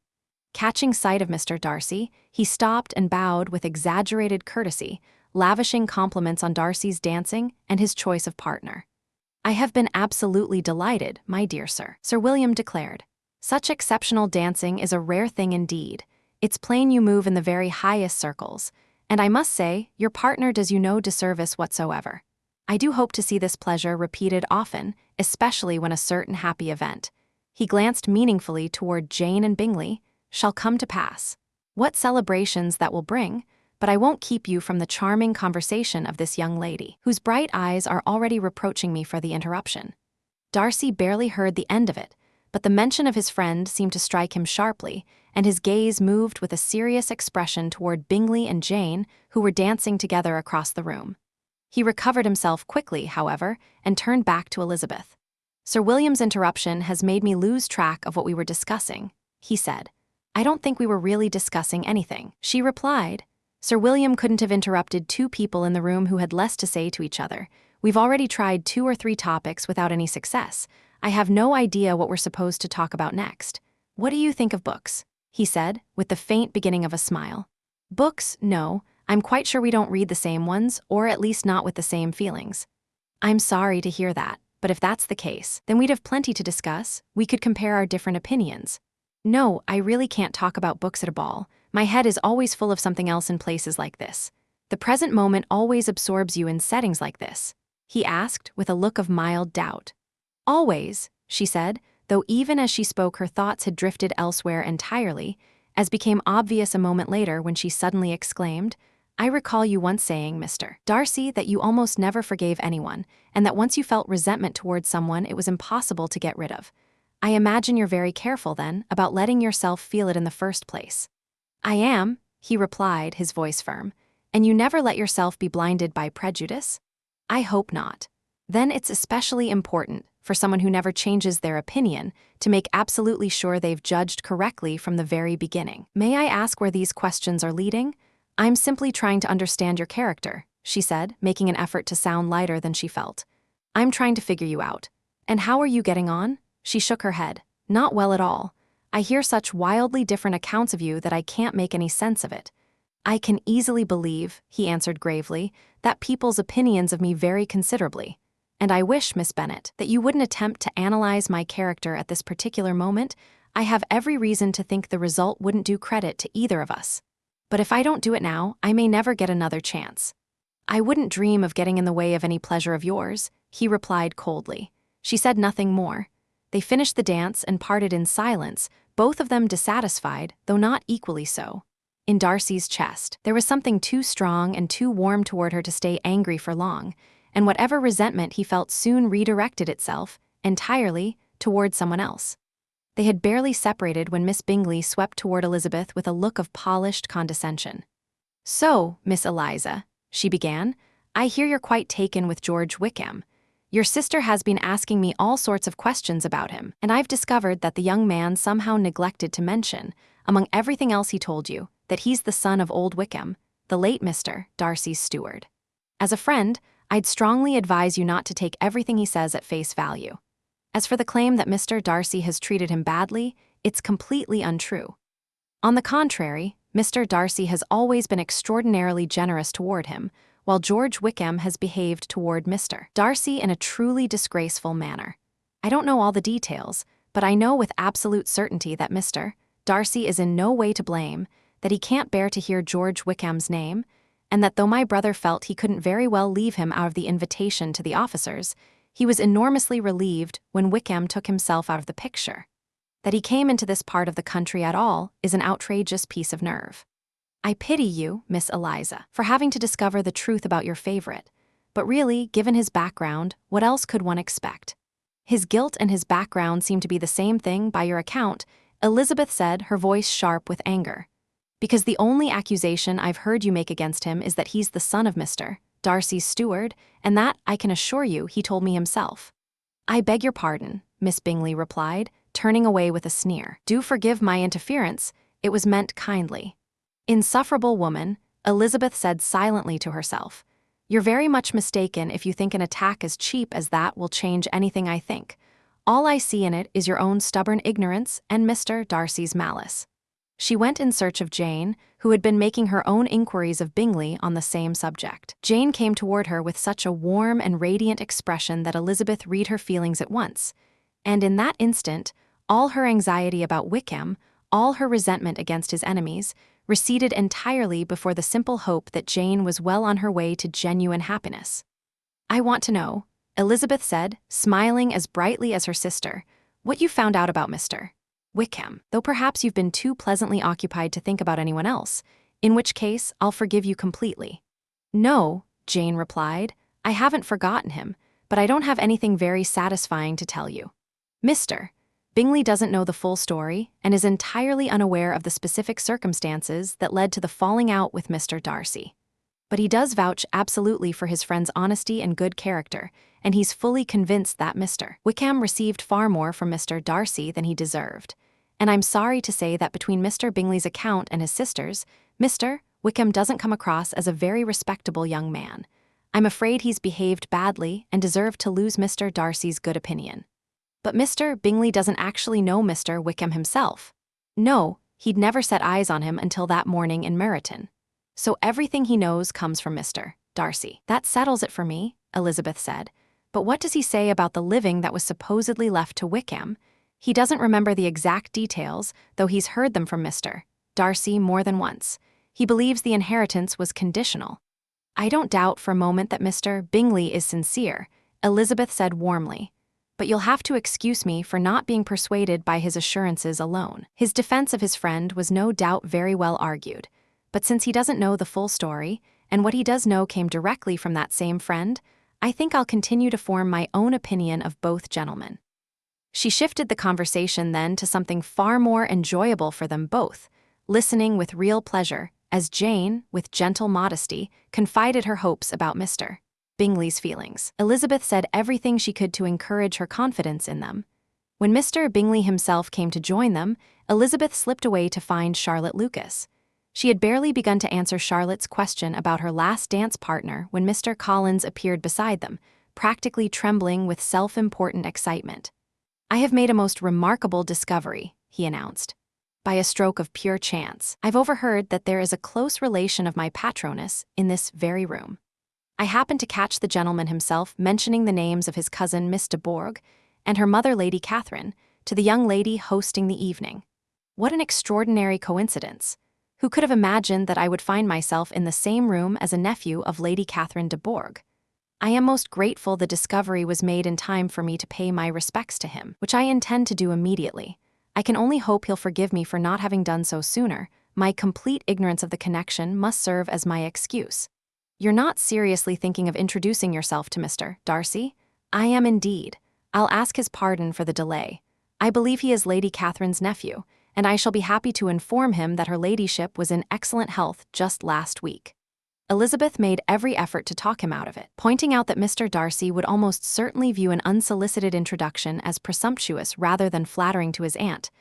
Catching sight of Mr. Darcy, he stopped and bowed with exaggerated courtesy, lavishing compliments on Darcy's dancing and his choice of partner. I have been absolutely delighted, my dear sir, Sir William declared. Such exceptional dancing is a rare thing indeed. It's plain you move in the very highest circles, and I must say, your partner does you no disservice whatsoever. I do hope to see this pleasure repeated often, especially when a certain happy event, he glanced meaningfully toward Jane and Bingley, shall come to pass. What celebrations that will bring, but I won't keep you from the charming conversation of this young lady, whose bright eyes are already reproaching me for the interruption. Darcy barely heard the end of it, but the mention of his friend seemed to strike him sharply, and his gaze moved with a serious expression toward Bingley and Jane, who were dancing together across the room. He recovered himself quickly, however, and turned back to Elizabeth. Sir William's interruption has made me lose track of what we were discussing, he said. I don't think we were really discussing anything, she replied. Sir William couldn't have interrupted two people in the room who had less to say to each other. We've already tried 2 or 3 topics without any success. I have no idea what we're supposed to talk about next. What do you think of books? He said, with the faint beginning of a smile. Books, no. I'm quite sure we don't read the same ones, or at least not with the same feelings. I'm sorry to hear that, but if that's the case, then we'd have plenty to discuss. We could compare our different opinions. No, I really can't talk about books at a ball. My head is always full of something else in places like this. The present moment always absorbs you in settings like this, he asked with a look of mild doubt. Always, she said, though even as she spoke her thoughts had drifted elsewhere entirely, as became obvious a moment later when she suddenly exclaimed, I recall you once saying, Mr. Darcy, that you almost never forgave anyone, and that once you felt resentment towards someone it was impossible to get rid of. I imagine you're very careful, then, about letting yourself feel it in the first place. I am, he replied, his voice firm. And you never let yourself be blinded by prejudice? I hope not. Then it's especially important, for someone who never changes their opinion, to make absolutely sure they've judged correctly from the very beginning. May I ask where these questions are leading? I'm simply trying to understand your character, she said, making an effort to sound lighter than she felt. I'm trying to figure you out. And how are you getting on? She shook her head. Not well at all. I hear such wildly different accounts of you that I can't make any sense of it. I can easily believe, he answered gravely, that people's opinions of me vary considerably. And I wish, Miss Bennet, that you wouldn't attempt to analyze my character at this particular moment. I have every reason to think the result wouldn't do credit to either of us. But if I don't do it now, I may never get another chance. I wouldn't dream of getting in the way of any pleasure of yours, he replied coldly. She said nothing more. They finished the dance and parted in silence, both of them dissatisfied, though not equally so. In Darcy's chest, there was something too strong and too warm toward her to stay angry for long, and whatever resentment he felt soon redirected itself, entirely, toward someone else. They had barely separated when Miss Bingley swept toward Elizabeth with a look of polished condescension. So, Miss Eliza, she began, I hear you're quite taken with George Wickham. Your sister has been asking me all sorts of questions about him, and I've discovered that the young man somehow neglected to mention, among everything else he told you, that he's the son of old Wickham, the late Mr. Darcy's steward. As a friend, I'd strongly advise you not to take everything he says at face value. As for the claim that Mr. Darcy has treated him badly, it's completely untrue. On the contrary, Mr. Darcy has always been extraordinarily generous toward him, while George Wickham has behaved toward Mr. Darcy in a truly disgraceful manner. I don't know all the details, but I know with absolute certainty that Mr. Darcy is in no way to blame, that he can't bear to hear George Wickham's name, and that though my brother felt he couldn't very well leave him out of the invitation to the officers, he was enormously relieved when Wickham took himself out of the picture. That he came into this part of the country at all is an outrageous piece of nerve. I pity you, Miss Eliza, for having to discover the truth about your favorite, but really, given his background, what else could one expect? His guilt and his background seem to be the same thing by your account, Elizabeth said, her voice sharp with anger. Because the only accusation I've heard you make against him is that he's the son of Mr. Darcy's steward, and that, I can assure you, he told me himself. I beg your pardon, Miss Bingley replied, turning away with a sneer. Do forgive my interference, it was meant kindly. Insufferable woman, Elizabeth said silently to herself. You're very much mistaken if you think an attack as cheap as that will change anything I think. All I see in it is your own stubborn ignorance and Mr. Darcy's malice. She went in search of Jane, who had been making her own inquiries of Bingley on the same subject. Jane came toward her with such a warm and radiant expression that Elizabeth read her feelings at once, and in that instant, all her anxiety about Wickham, all her resentment against his enemies, receded entirely before the simple hope that Jane was well on her way to genuine happiness. I want to know, Elizabeth said, smiling as brightly as her sister, what you found out about Mr. Wickham, though perhaps you've been too pleasantly occupied to think about anyone else, in which case I'll forgive you completely. No, Jane replied, I haven't forgotten him, but I don't have anything very satisfying to tell you. Mr. Bingley doesn't know the full story and is entirely unaware of the specific circumstances that led to the falling out with Mr. Darcy. But he does vouch absolutely for his friend's honesty and good character, and he's fully convinced that Mr. Wickham received far more from Mr. Darcy than he deserved. And I'm sorry to say that between Mr. Bingley's account and his sister's, Mr. Wickham doesn't come across as a very respectable young man. I'm afraid he's behaved badly and deserved to lose Mr. Darcy's good opinion. But Mr. Bingley doesn't actually know Mr. Wickham himself. No, he'd never set eyes on him until that morning in Meryton. So everything he knows comes from Mr. Darcy. That settles it for me, Elizabeth said. But what does he say about the living that was supposedly left to Wickham? He doesn't remember the exact details, though he's heard them from Mr. Darcy more than once. He believes the inheritance was conditional. I don't doubt for a moment that Mr. Bingley is sincere, Elizabeth said warmly. But you'll have to excuse me for not being persuaded by his assurances alone. His defense of his friend was no doubt very well argued. But since he doesn't know the full story, and what he does know came directly from that same friend, I think I'll continue to form my own opinion of both gentlemen. She shifted the conversation then to something far more enjoyable for them both, listening with real pleasure, as Jane, with gentle modesty, confided her hopes about Mr. Bingley's feelings. Elizabeth said everything she could to encourage her confidence in them. When Mr. Bingley himself came to join them, Elizabeth slipped away to find Charlotte Lucas. She had barely begun to answer Charlotte's question about her last dance partner when Mr. Collins appeared beside them, practically trembling with self-important excitement. I have made a most remarkable discovery, he announced. By a stroke of pure chance, I've overheard that there is a close relation of my patroness in this very room. I happened to catch the gentleman himself mentioning the names of his cousin Miss de Bourgh and her mother Lady Catherine to the young lady hosting the evening. What an extraordinary coincidence! Who could have imagined that I would find myself in the same room as a nephew of Lady Catherine de Bourgh? I am most grateful the discovery was made in time for me to pay my respects to him, which I intend to do immediately. I can only hope he'll forgive me for not having done so sooner. My complete ignorance of the connection must serve as my excuse. You're not seriously thinking of introducing yourself to Mr. Darcy? I am indeed. I'll ask his pardon for the delay. I believe he is Lady Catherine's nephew, and I shall be happy to inform him that her ladyship was in excellent health just last week. Elizabeth made every effort to talk him out of it, pointing out that Mr. Darcy would almost certainly view an unsolicited introduction as presumptuous rather than flattering to his aunt,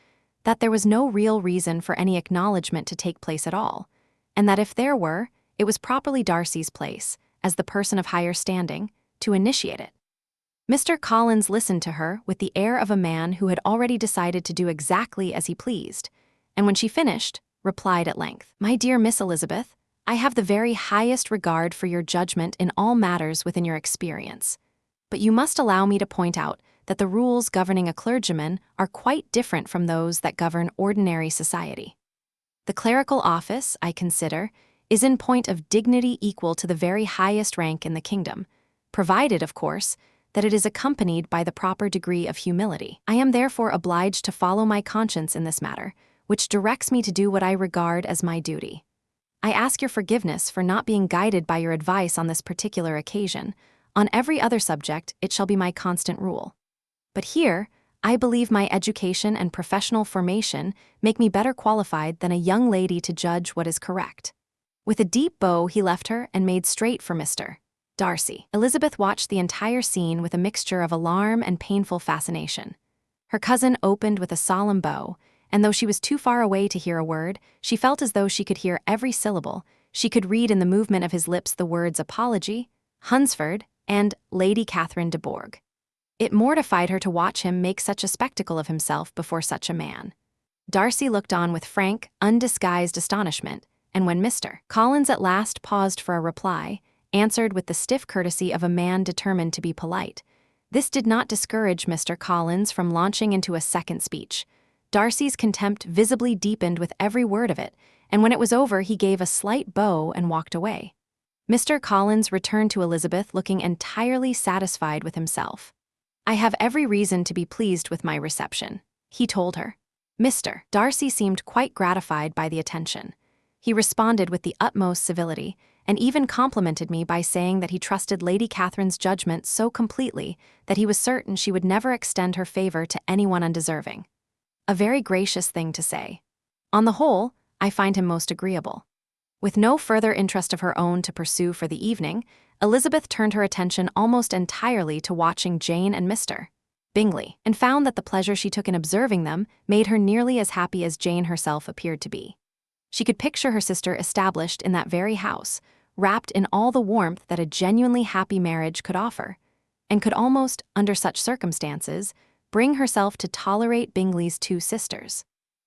that there was no real reason for any acknowledgement to take place at all, and that if there were, it was properly Darcy's place, as the person of higher standing, to initiate it. Mr. Collins listened to her with the air of a man who had already decided to do exactly as he pleased, and when she finished, replied at length, "My dear Miss Elizabeth, I have the very highest regard for your judgment in all matters within your experience. But you must allow me to point out that the rules governing a clergyman are quite different from those that govern ordinary society. The clerical office, I consider, is in point of dignity equal to the very highest rank in the kingdom, provided, of course, that it is accompanied by the proper degree of humility. I am therefore obliged to follow my conscience in this matter, which directs me to do what I regard as my duty. I ask your forgiveness for not being guided by your advice on this particular occasion. On every other subject, it shall be my constant rule. But here, I believe my education and professional formation make me better qualified than a young lady to judge what is correct." With a deep bow, he left her and made straight for Mr. Darcy. Elizabeth watched the entire scene with a mixture of alarm and painful fascination. Her cousin opened with a solemn bow, and though she was too far away to hear a word, she felt as though she could hear every syllable. She could read in the movement of his lips the words apology, Hunsford, and Lady Catherine de Bourgh. It mortified her to watch him make such a spectacle of himself before such a man. Darcy looked on with frank, undisguised astonishment, and when Mr. Collins at last paused for a reply, answered with the stiff courtesy of a man determined to be polite. This did not discourage Mr. Collins from launching into a second speech. Darcy's contempt visibly deepened with every word of it, and when it was over he gave a slight bow and walked away. Mr. Collins returned to Elizabeth looking entirely satisfied with himself. "I have every reason to be pleased with my reception," he told her. Mr. Darcy seemed quite gratified by the attention. He responded with the utmost civility, and even complimented me by saying that he trusted Lady Catherine's judgment so completely that he was certain she would never extend her favor to anyone undeserving. A very gracious thing to say. On the whole, I find him most agreeable. With no further interest of her own to pursue for the evening, Elizabeth turned her attention almost entirely to watching Jane and Mr. Bingley, and found that the pleasure she took in observing them made her nearly as happy as Jane herself appeared to be. She could picture her sister established in that very house, wrapped in all the warmth that a genuinely happy marriage could offer, and could almost, under such circumstances, bring herself to tolerate Bingley's two sisters.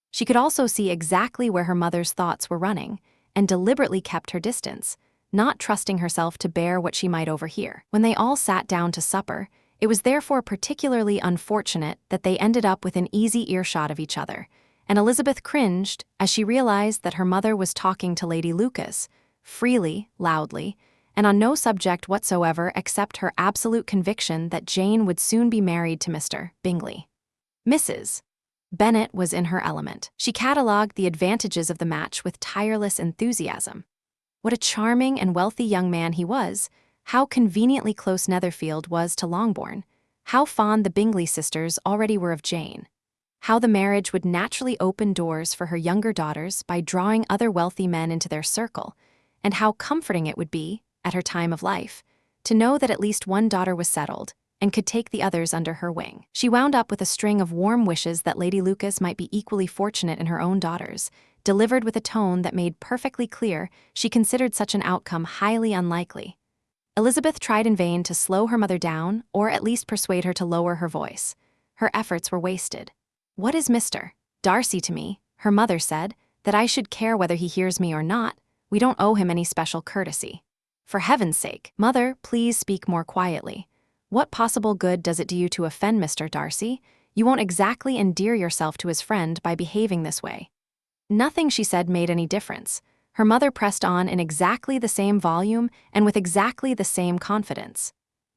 She could also see exactly where her mother's thoughts were running, and deliberately kept her distance, not trusting herself to bear what she might overhear. When they all sat down to supper, it was therefore particularly unfortunate that they ended up within easy earshot of each other, and Elizabeth cringed as she realized that her mother was talking to Lady Lucas, freely, loudly, and on no subject whatsoever except her absolute conviction that Jane would soon be married to Mr. Bingley. Mrs. Bennet was in her element. She catalogued the advantages of the match with tireless enthusiasm. What a charming and wealthy young man he was, how conveniently close Netherfield was to Longbourn, how fond the Bingley sisters already were of Jane, how the marriage would naturally open doors for her younger daughters by drawing other wealthy men into their circle, and how comforting it would be, at her time of life, to know that at least one daughter was settled, and could take the others under her wing. She wound up with a string of warm wishes that Lady Lucas might be equally fortunate in her own daughters, delivered with a tone that made perfectly clear she considered such an outcome highly unlikely. Elizabeth tried in vain to slow her mother down, or at least persuade her to lower her voice. Her efforts were wasted. "What is Mr. Darcy to me?" her mother said, "that I should care whether he hears me or not? We don't owe him any special courtesy. For heaven's sake, mother, please speak more quietly. What possible good does it do you to offend Mr. Darcy? You won't exactly endear yourself to his friend by behaving this way." Nothing she said made any difference. Her mother pressed on in exactly the same volume and with exactly the same confidence.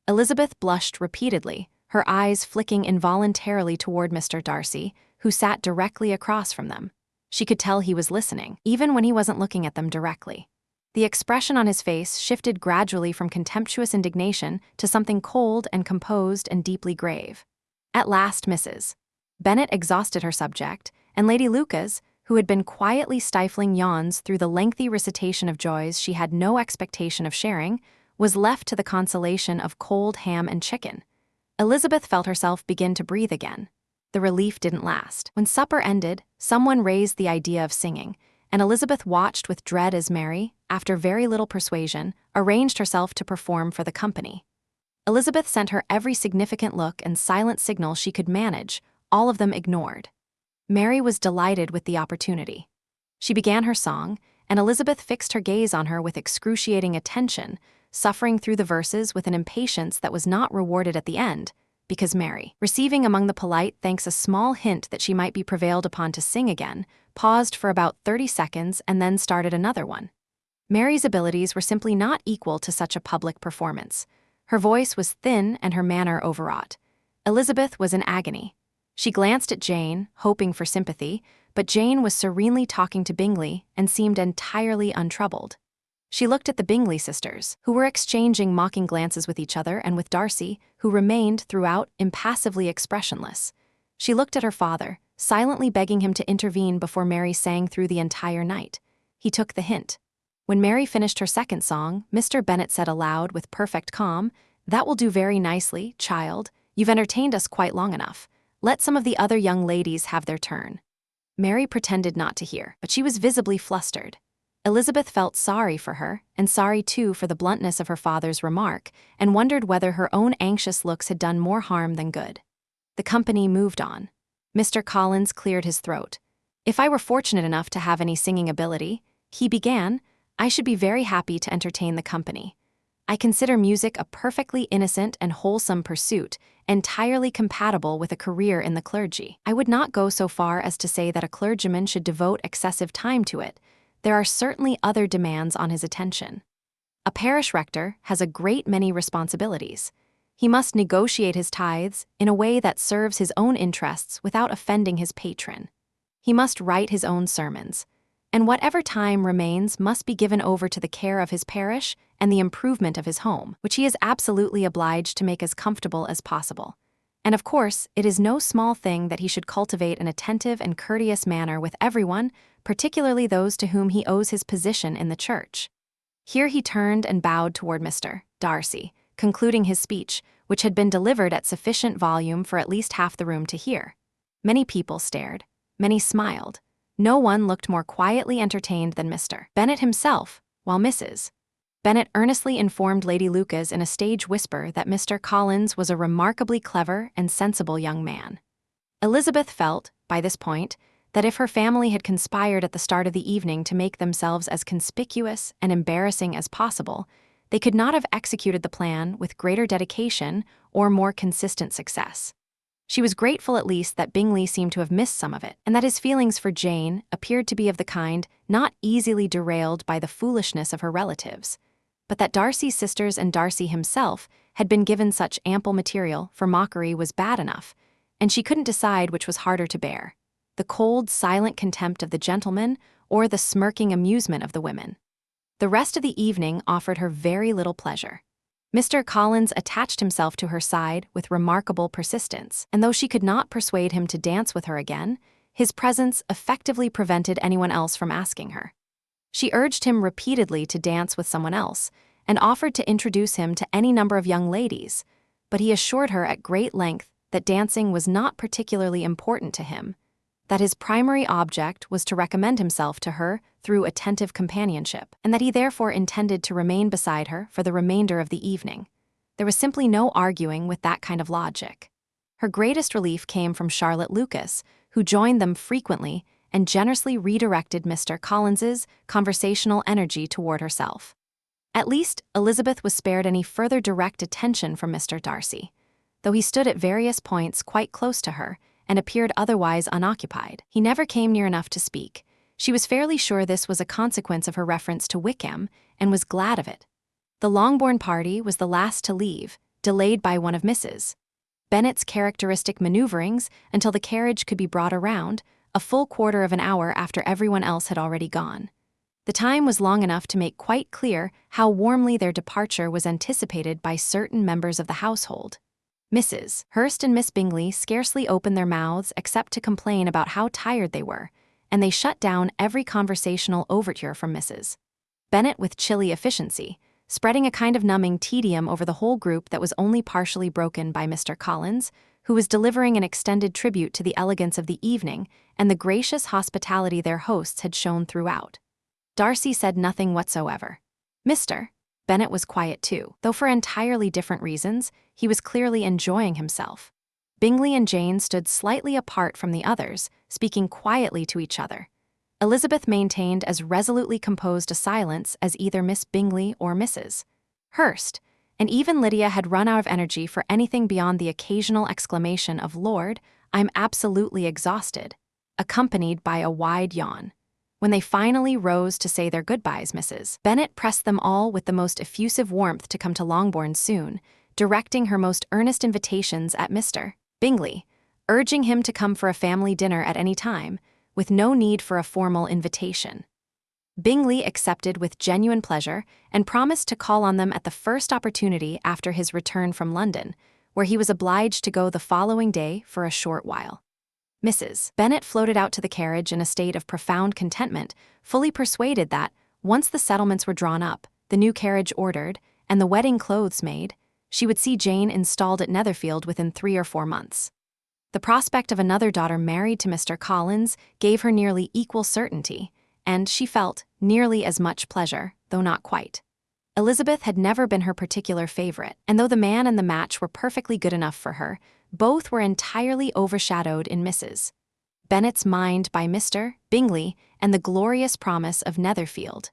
Elizabeth blushed repeatedly, her eyes flicking involuntarily toward Mr. Darcy, who sat directly across from them. She could tell he was listening, even when he wasn't looking at them directly. The expression on his face shifted gradually from contemptuous indignation to something cold and composed and deeply grave. At last Mrs. Bennet exhausted her subject, and Lady Lucas, who had been quietly stifling yawns through the lengthy recitation of joys she had no expectation of sharing, was left to the consolation of cold ham and chicken. Elizabeth felt herself begin to breathe again. The relief didn't last. When supper ended, someone raised the idea of singing, and Elizabeth watched with dread as Mary, after very little persuasion, arranged herself to perform for the company. Elizabeth sent her every significant look and silent signal she could manage, all of them ignored. Mary was delighted with the opportunity. She began her song, and Elizabeth fixed her gaze on her with excruciating attention, suffering through the verses with an impatience that was not rewarded at the end, because Mary, receiving among the polite thanks a small hint that she might be prevailed upon to sing again, paused for about 30 seconds and then started another one. Mary's abilities were simply not equal to such a public performance. Her voice was thin and her manner overwrought. Elizabeth was in agony. She glanced at Jane, hoping for sympathy, but Jane was serenely talking to Bingley and seemed entirely untroubled. She looked at the Bingley sisters, who were exchanging mocking glances with each other and with Darcy, who remained, throughout, impassively expressionless. She looked at her father, silently begging him to intervene before Mary sang through the entire night. He took the hint. When Mary finished her second song, Mr. Bennet said aloud with perfect calm, "That will do very nicely, child. You've entertained us quite long enough. Let some of the other young ladies have their turn." Mary pretended not to hear, but she was visibly flustered. Elizabeth felt sorry for her, and sorry too for the bluntness of her father's remark, and wondered whether her own anxious looks had done more harm than good. The company moved on. Mr. Collins cleared his throat. "If I were fortunate enough to have any singing ability," he began, "I should be very happy to entertain the company. I consider music a perfectly innocent and wholesome pursuit, entirely compatible with a career in the clergy. I would not go so far as to say that a clergyman should devote excessive time to it. There are certainly other demands on his attention. A parish rector has a great many responsibilities. He must negotiate his tithes in a way that serves his own interests without offending his patron. He must write his own sermons, and whatever time remains must be given over to the care of his parish and the improvement of his home, which he is absolutely obliged to make as comfortable as possible. And of course, it is no small thing that he should cultivate an attentive and courteous manner with everyone, particularly those to whom he owes his position in the church." Here he turned and bowed toward Mr. Darcy, concluding his speech, which had been delivered at sufficient volume for at least half the room to hear. Many people stared. Many smiled. No one looked more quietly entertained than Mr. Bennet himself, while Mrs. Bennet earnestly informed Lady Lucas in a stage whisper that Mr. Collins was a remarkably clever and sensible young man. Elizabeth felt, by this point, that if her family had conspired at the start of the evening to make themselves as conspicuous and embarrassing as possible, they could not have executed the plan with greater dedication or more consistent success. She was grateful at least that Bingley seemed to have missed some of it, and that his feelings for Jane appeared to be of the kind not easily derailed by the foolishness of her relatives, but that Darcy's sisters and Darcy himself had been given such ample material for mockery was bad enough, and she couldn't decide which was harder to bear: the cold, silent contempt of the gentlemen or the smirking amusement of the women. The rest of the evening offered her very little pleasure. Mr. Collins attached himself to her side with remarkable persistence, and though she could not persuade him to dance with her again, his presence effectively prevented anyone else from asking her. She urged him repeatedly to dance with someone else, and offered to introduce him to any number of young ladies, but he assured her at great length that dancing was not particularly important to him, that his primary object was to recommend himself to her through attentive companionship, and that he therefore intended to remain beside her for the remainder of the evening. There was simply no arguing with that kind of logic. Her greatest relief came from Charlotte Lucas, who joined them frequently and generously redirected Mr. Collins's conversational energy toward herself. At least, Elizabeth was spared any further direct attention from Mr. Darcy, though he stood at various points quite close to her and appeared otherwise unoccupied. He never came near enough to speak. She was fairly sure this was a consequence of her reference to Wickham, and was glad of it. The Longbourn party was the last to leave, delayed by one of Mrs. Bennet's characteristic maneuverings until the carriage could be brought around, a full quarter of an hour after everyone else had already gone. The time was long enough to make quite clear how warmly their departure was anticipated by certain members of the household. Mrs. Hurst and Miss Bingley scarcely opened their mouths except to complain about how tired they were, and they shut down every conversational overture from Mrs. Bennet with chilly efficiency, spreading a kind of numbing tedium over the whole group that was only partially broken by Mr. Collins, who was delivering an extended tribute to the elegance of the evening and the gracious hospitality their hosts had shown throughout. Darcy said nothing whatsoever. Mr. Bennett was quiet too, though for entirely different reasons. He was clearly enjoying himself. Bingley and Jane stood slightly apart from the others, speaking quietly to each other. Elizabeth maintained as resolutely composed a silence as either Miss Bingley or Mrs. Hurst, and even Lydia had run out of energy for anything beyond the occasional exclamation of "Lord, I'm absolutely exhausted," accompanied by a wide yawn. When they finally rose to say their goodbyes, Mrs. Bennet pressed them all with the most effusive warmth to come to Longbourn soon, directing her most earnest invitations at Mr. Bingley, urging him to come for a family dinner at any time, with no need for a formal invitation. Bingley accepted with genuine pleasure and promised to call on them at the first opportunity after his return from London, where he was obliged to go the following day for a short while. Mrs. Bennet floated out to the carriage in a state of profound contentment, fully persuaded that, once the settlements were drawn up, the new carriage ordered, and the wedding clothes made, she would see Jane installed at Netherfield within 3 or 4 months. The prospect of another daughter married to Mr. Collins gave her nearly equal certainty, and she felt nearly as much pleasure, though not quite. Elizabeth had never been her particular favorite, and though the man and the match were perfectly good enough for her, both were entirely overshadowed in Mrs. Bennet's mind by Mr. Bingley and the glorious promise of Netherfield.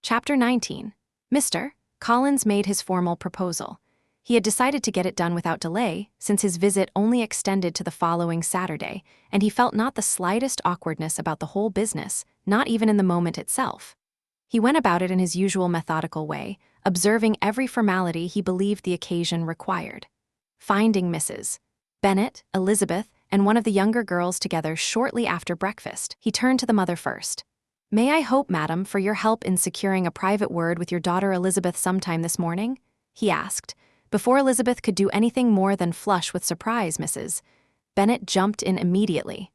Chapter 19. Mr. Collins made his formal proposal. He had decided to get it done without delay, since his visit only extended to the following Saturday, and he felt not the slightest awkwardness about the whole business, not even in the moment itself. He went about it in his usual methodical way, observing every formality he believed the occasion required. Finding Mrs. Bennet, Elizabeth, and one of the younger girls together shortly after breakfast, he turned to the mother first. "May I hope, madam, for your help in securing a private word with your daughter Elizabeth sometime this morning?" he asked. Before Elizabeth could do anything more than flush with surprise, Mrs. Bennet jumped in immediately.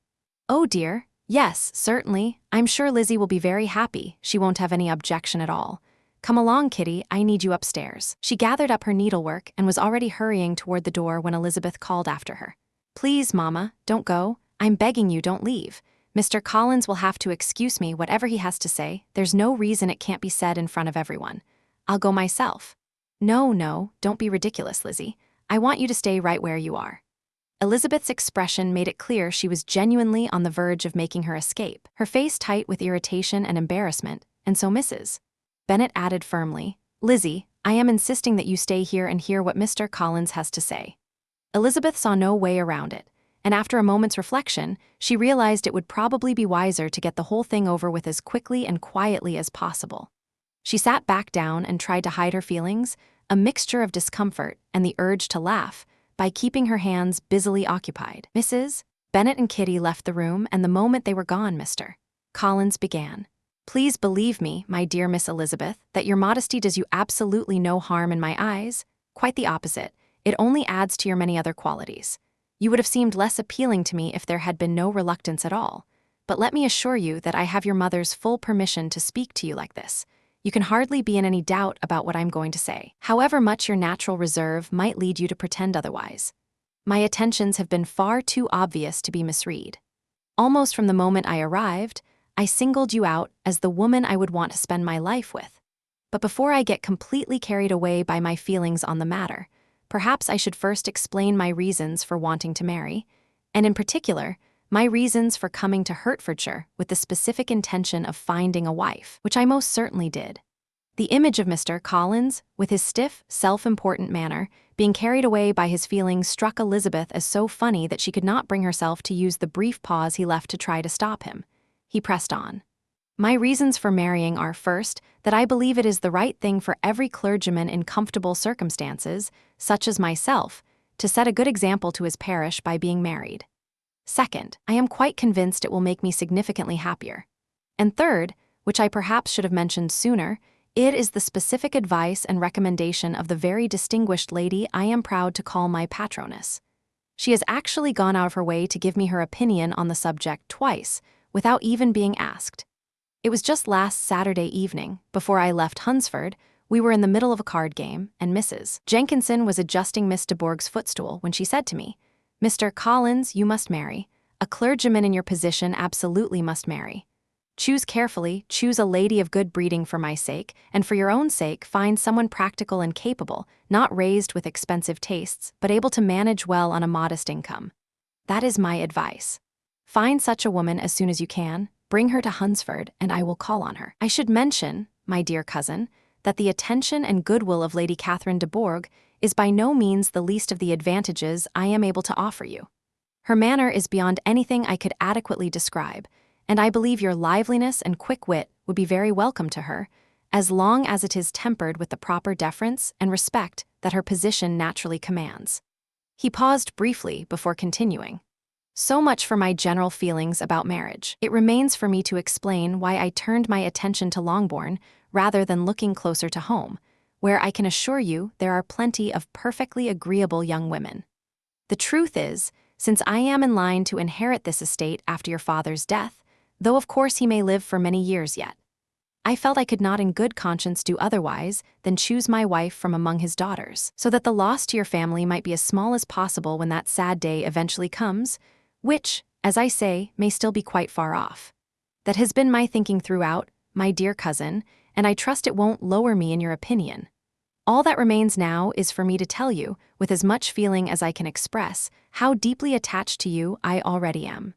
"Oh dear, yes, certainly. I'm sure Lizzie will be very happy. She won't have any objection at all. Come along, Kitty, I need you upstairs." She gathered up her needlework and was already hurrying toward the door when Elizabeth called after her. "Please, Mamma, don't go. I'm begging you, don't leave. Mr. Collins will have to excuse me whatever he has to say. There's no reason it can't be said in front of everyone. I'll go myself." No, don't be ridiculous, Lizzie. I want you to stay right where you are." Elizabeth's expression made it clear she was genuinely on the verge of making her escape, her face tight with irritation and embarrassment, and so Mrs. Bennet added firmly, "Lizzie, I am insisting that you stay here and hear what Mr. Collins has to say." Elizabeth saw no way around it, and after a moment's reflection, she realized it would probably be wiser to get the whole thing over with as quickly and quietly as possible. She sat back down and tried to hide her feelings, a mixture of discomfort and the urge to laugh, by keeping her hands busily occupied. Mrs. Bennet and Kitty left the room, and the moment they were gone, Mr. Collins began. "Please believe me, my dear Miss Elizabeth, that your modesty does you absolutely no harm in my eyes. Quite the opposite. It only adds to your many other qualities. You would have seemed less appealing to me if there had been no reluctance at all. But let me assure you that I have your mother's full permission to speak to you like this. You can hardly be in any doubt about what I'm going to say, however much your natural reserve might lead you to pretend otherwise. My attentions have been far too obvious to be misread. Almost from the moment I arrived, I singled you out as the woman I would want to spend my life with. But before I get completely carried away by my feelings on the matter, perhaps I should first explain my reasons for wanting to marry, and in particular, my reasons for coming to Hertfordshire with the specific intention of finding a wife, which I most certainly did. The image of Mr. Collins, with his stiff, self-important manner, being carried away by his feelings, struck Elizabeth as so funny that she could not bring herself to use the brief pause he left to try to stop him. He pressed on. "My reasons for marrying are, first, that I believe it is the right thing for every clergyman in comfortable circumstances, such as myself, to set a good example to his parish by being married. Second, I am quite convinced it will make me significantly happier. And third, which I perhaps should have mentioned sooner, it is the specific advice and recommendation of the very distinguished lady I am proud to call my patroness. She has actually gone out of her way to give me her opinion on the subject twice, without even being asked. It was just last Saturday evening, before I left Hunsford. We were in the middle of a card game, and Mrs. Jenkinson was adjusting Miss de Bourgh's footstool when she said to me, 'Mr. Collins, you must marry. A clergyman in your position absolutely must marry.' Choose carefully, choose a lady of good breeding for my sake, and for your own sake find someone practical and capable, not raised with expensive tastes, but able to manage well on a modest income. That is my advice. Find such a woman as soon as you can, bring her to Hunsford, and I will call on her. I should mention, my dear cousin, that the attention and goodwill of Lady Catherine de Bourgh is by no means the least of the advantages I am able to offer you. Her manner is beyond anything I could adequately describe, and I believe your liveliness and quick wit would be very welcome to her, as long as it is tempered with the proper deference and respect that her position naturally commands. He paused briefly before continuing. So much for my general feelings about marriage. It remains for me to explain why I turned my attention to Longbourn rather than looking closer to home, where I can assure you there are plenty of perfectly agreeable young women. The truth is, since I am in line to inherit this estate after your father's death, though of course he may live for many years yet, I felt I could not in good conscience do otherwise than choose my wife from among his daughters, so that the loss to your family might be as small as possible when that sad day eventually comes, which, as I say, may still be quite far off. That has been my thinking throughout, my dear cousin, and I trust it won't lower me in your opinion. All that remains now is for me to tell you, with as much feeling as I can express, how deeply attached to you I already am.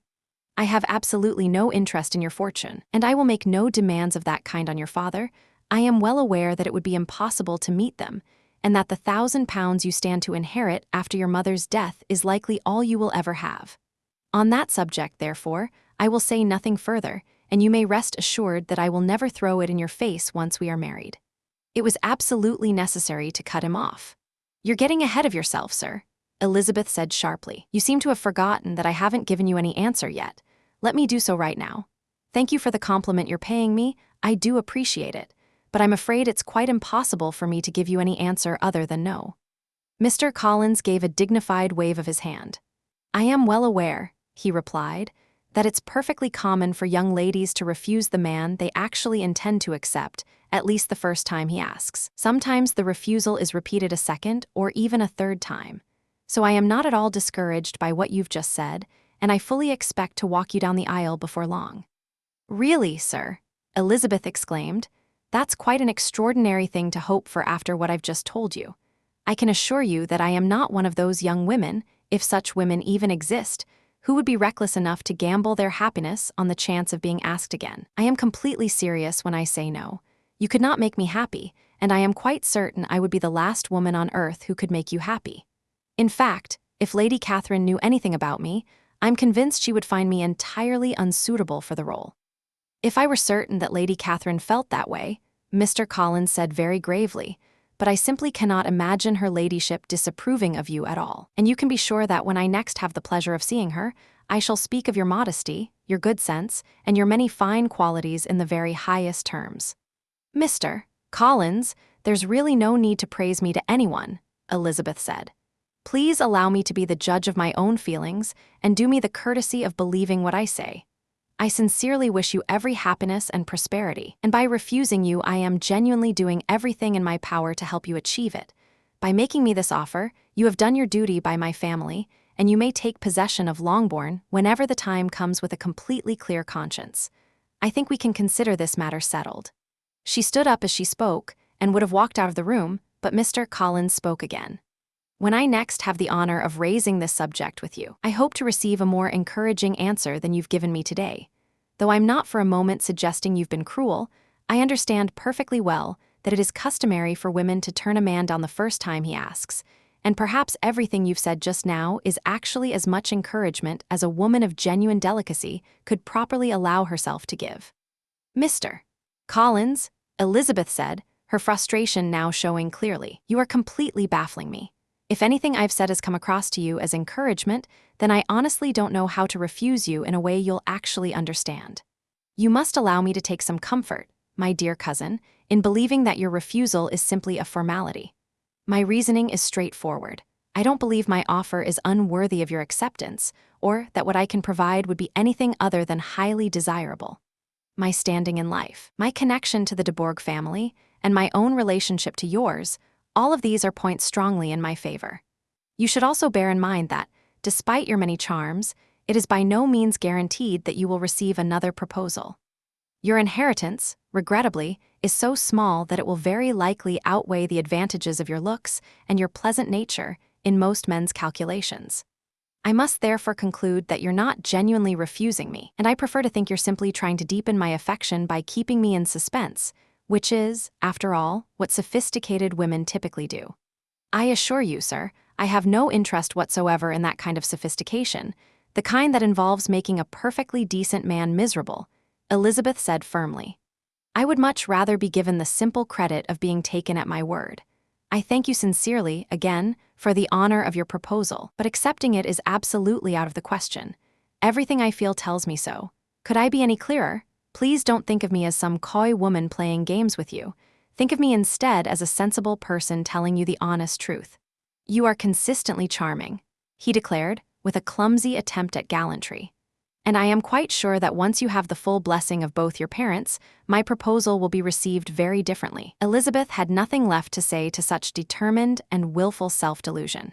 I have absolutely no interest in your fortune, and I will make no demands of that kind on your father. I am well aware that it would be impossible to meet them, and that the £1,000 you stand to inherit after your mother's death is likely all you will ever have. On that subject, therefore, I will say nothing further, and you may rest assured that I will never throw it in your face once we are married. It was absolutely necessary to cut him off. You're getting ahead of yourself, sir, Elizabeth said sharply. You seem to have forgotten that I haven't given you any answer yet. Let me do so right now. Thank you for the compliment you're paying me, I do appreciate it, but I'm afraid it's quite impossible for me to give you any answer other than no. Mr. Collins gave a dignified wave of his hand. I am well aware, he replied, that it's perfectly common for young ladies to refuse the man they actually intend to accept, at least the first time he asks. Sometimes the refusal is repeated a second or even a third time. So I am not at all discouraged by what you've just said, and I fully expect to walk you down the aisle before long. Really, sir, Elizabeth exclaimed, that's quite an extraordinary thing to hope for after what I've just told you. I can assure you that I am not one of those young women, if such women even exist, who would be reckless enough to gamble their happiness on the chance of being asked again. I am completely serious when I say no. You could not make me happy, and I am quite certain I would be the last woman on earth who could make you happy. In fact, if Lady Catherine knew anything about me, I'm convinced she would find me entirely unsuitable for the role. If I were certain that Lady Catherine felt that way, Mr. Collins said very gravely, but I simply cannot imagine her ladyship disapproving of you at all. And you can be sure that when I next have the pleasure of seeing her, I shall speak of your modesty, your good sense, and your many fine qualities in the very highest terms. Mr. Collins, there's really no need to praise me to anyone, Elizabeth said. Please allow me to be the judge of my own feelings and do me the courtesy of believing what I say. I sincerely wish you every happiness and prosperity, and by refusing you, I am genuinely doing everything in my power to help you achieve it. By making me this offer, you have done your duty by my family, and you may take possession of Longbourn whenever the time comes with a completely clear conscience. I think we can consider this matter settled. She stood up as she spoke and would have walked out of the room, but Mr. Collins spoke again. When I next have the honor of raising this subject with you, I hope to receive a more encouraging answer than you've given me today. Though I'm not for a moment suggesting you've been cruel, I understand perfectly well that it is customary for women to turn a man down the first time he asks, and perhaps everything you've said just now is actually as much encouragement as a woman of genuine delicacy could properly allow herself to give. Mr. Collins, Elizabeth said, her frustration now showing clearly, you are completely baffling me. If anything I've said has come across to you as encouragement, then I honestly don't know how to refuse you in a way you'll actually understand. You must allow me to take some comfort, my dear cousin, in believing that your refusal is simply a formality. My reasoning is straightforward. I don't believe my offer is unworthy of your acceptance, or that what I can provide would be anything other than highly desirable. My standing in life, my connection to the de Bourgh family, and my own relationship to yours, all of these are points strongly in my favor. You should also bear in mind that, despite your many charms, it is by no means guaranteed that you will receive another proposal. Your inheritance, regrettably, is so small that it will very likely outweigh the advantages of your looks and your pleasant nature in most men's calculations. I must therefore conclude that you're not genuinely refusing me, and I prefer to think you're simply trying to deepen my affection by keeping me in suspense, which is, after all, what sophisticated women typically do. I assure you, sir, I have no interest whatsoever in that kind of sophistication, the kind that involves making a perfectly decent man miserable, Elizabeth said firmly. I would much rather be given the simple credit of being taken at my word. I thank you sincerely, again, for the honor of your proposal, but accepting it is absolutely out of the question. Everything I feel tells me so. Could I be any clearer? Please don't think of me as some coy woman playing games with you. Think of me instead as a sensible person telling you the honest truth. You are consistently charming, he declared, with a clumsy attempt at gallantry. And I am quite sure that once you have the full blessing of both your parents, my proposal will be received very differently. Elizabeth had nothing left to say to such determined and willful self-delusion.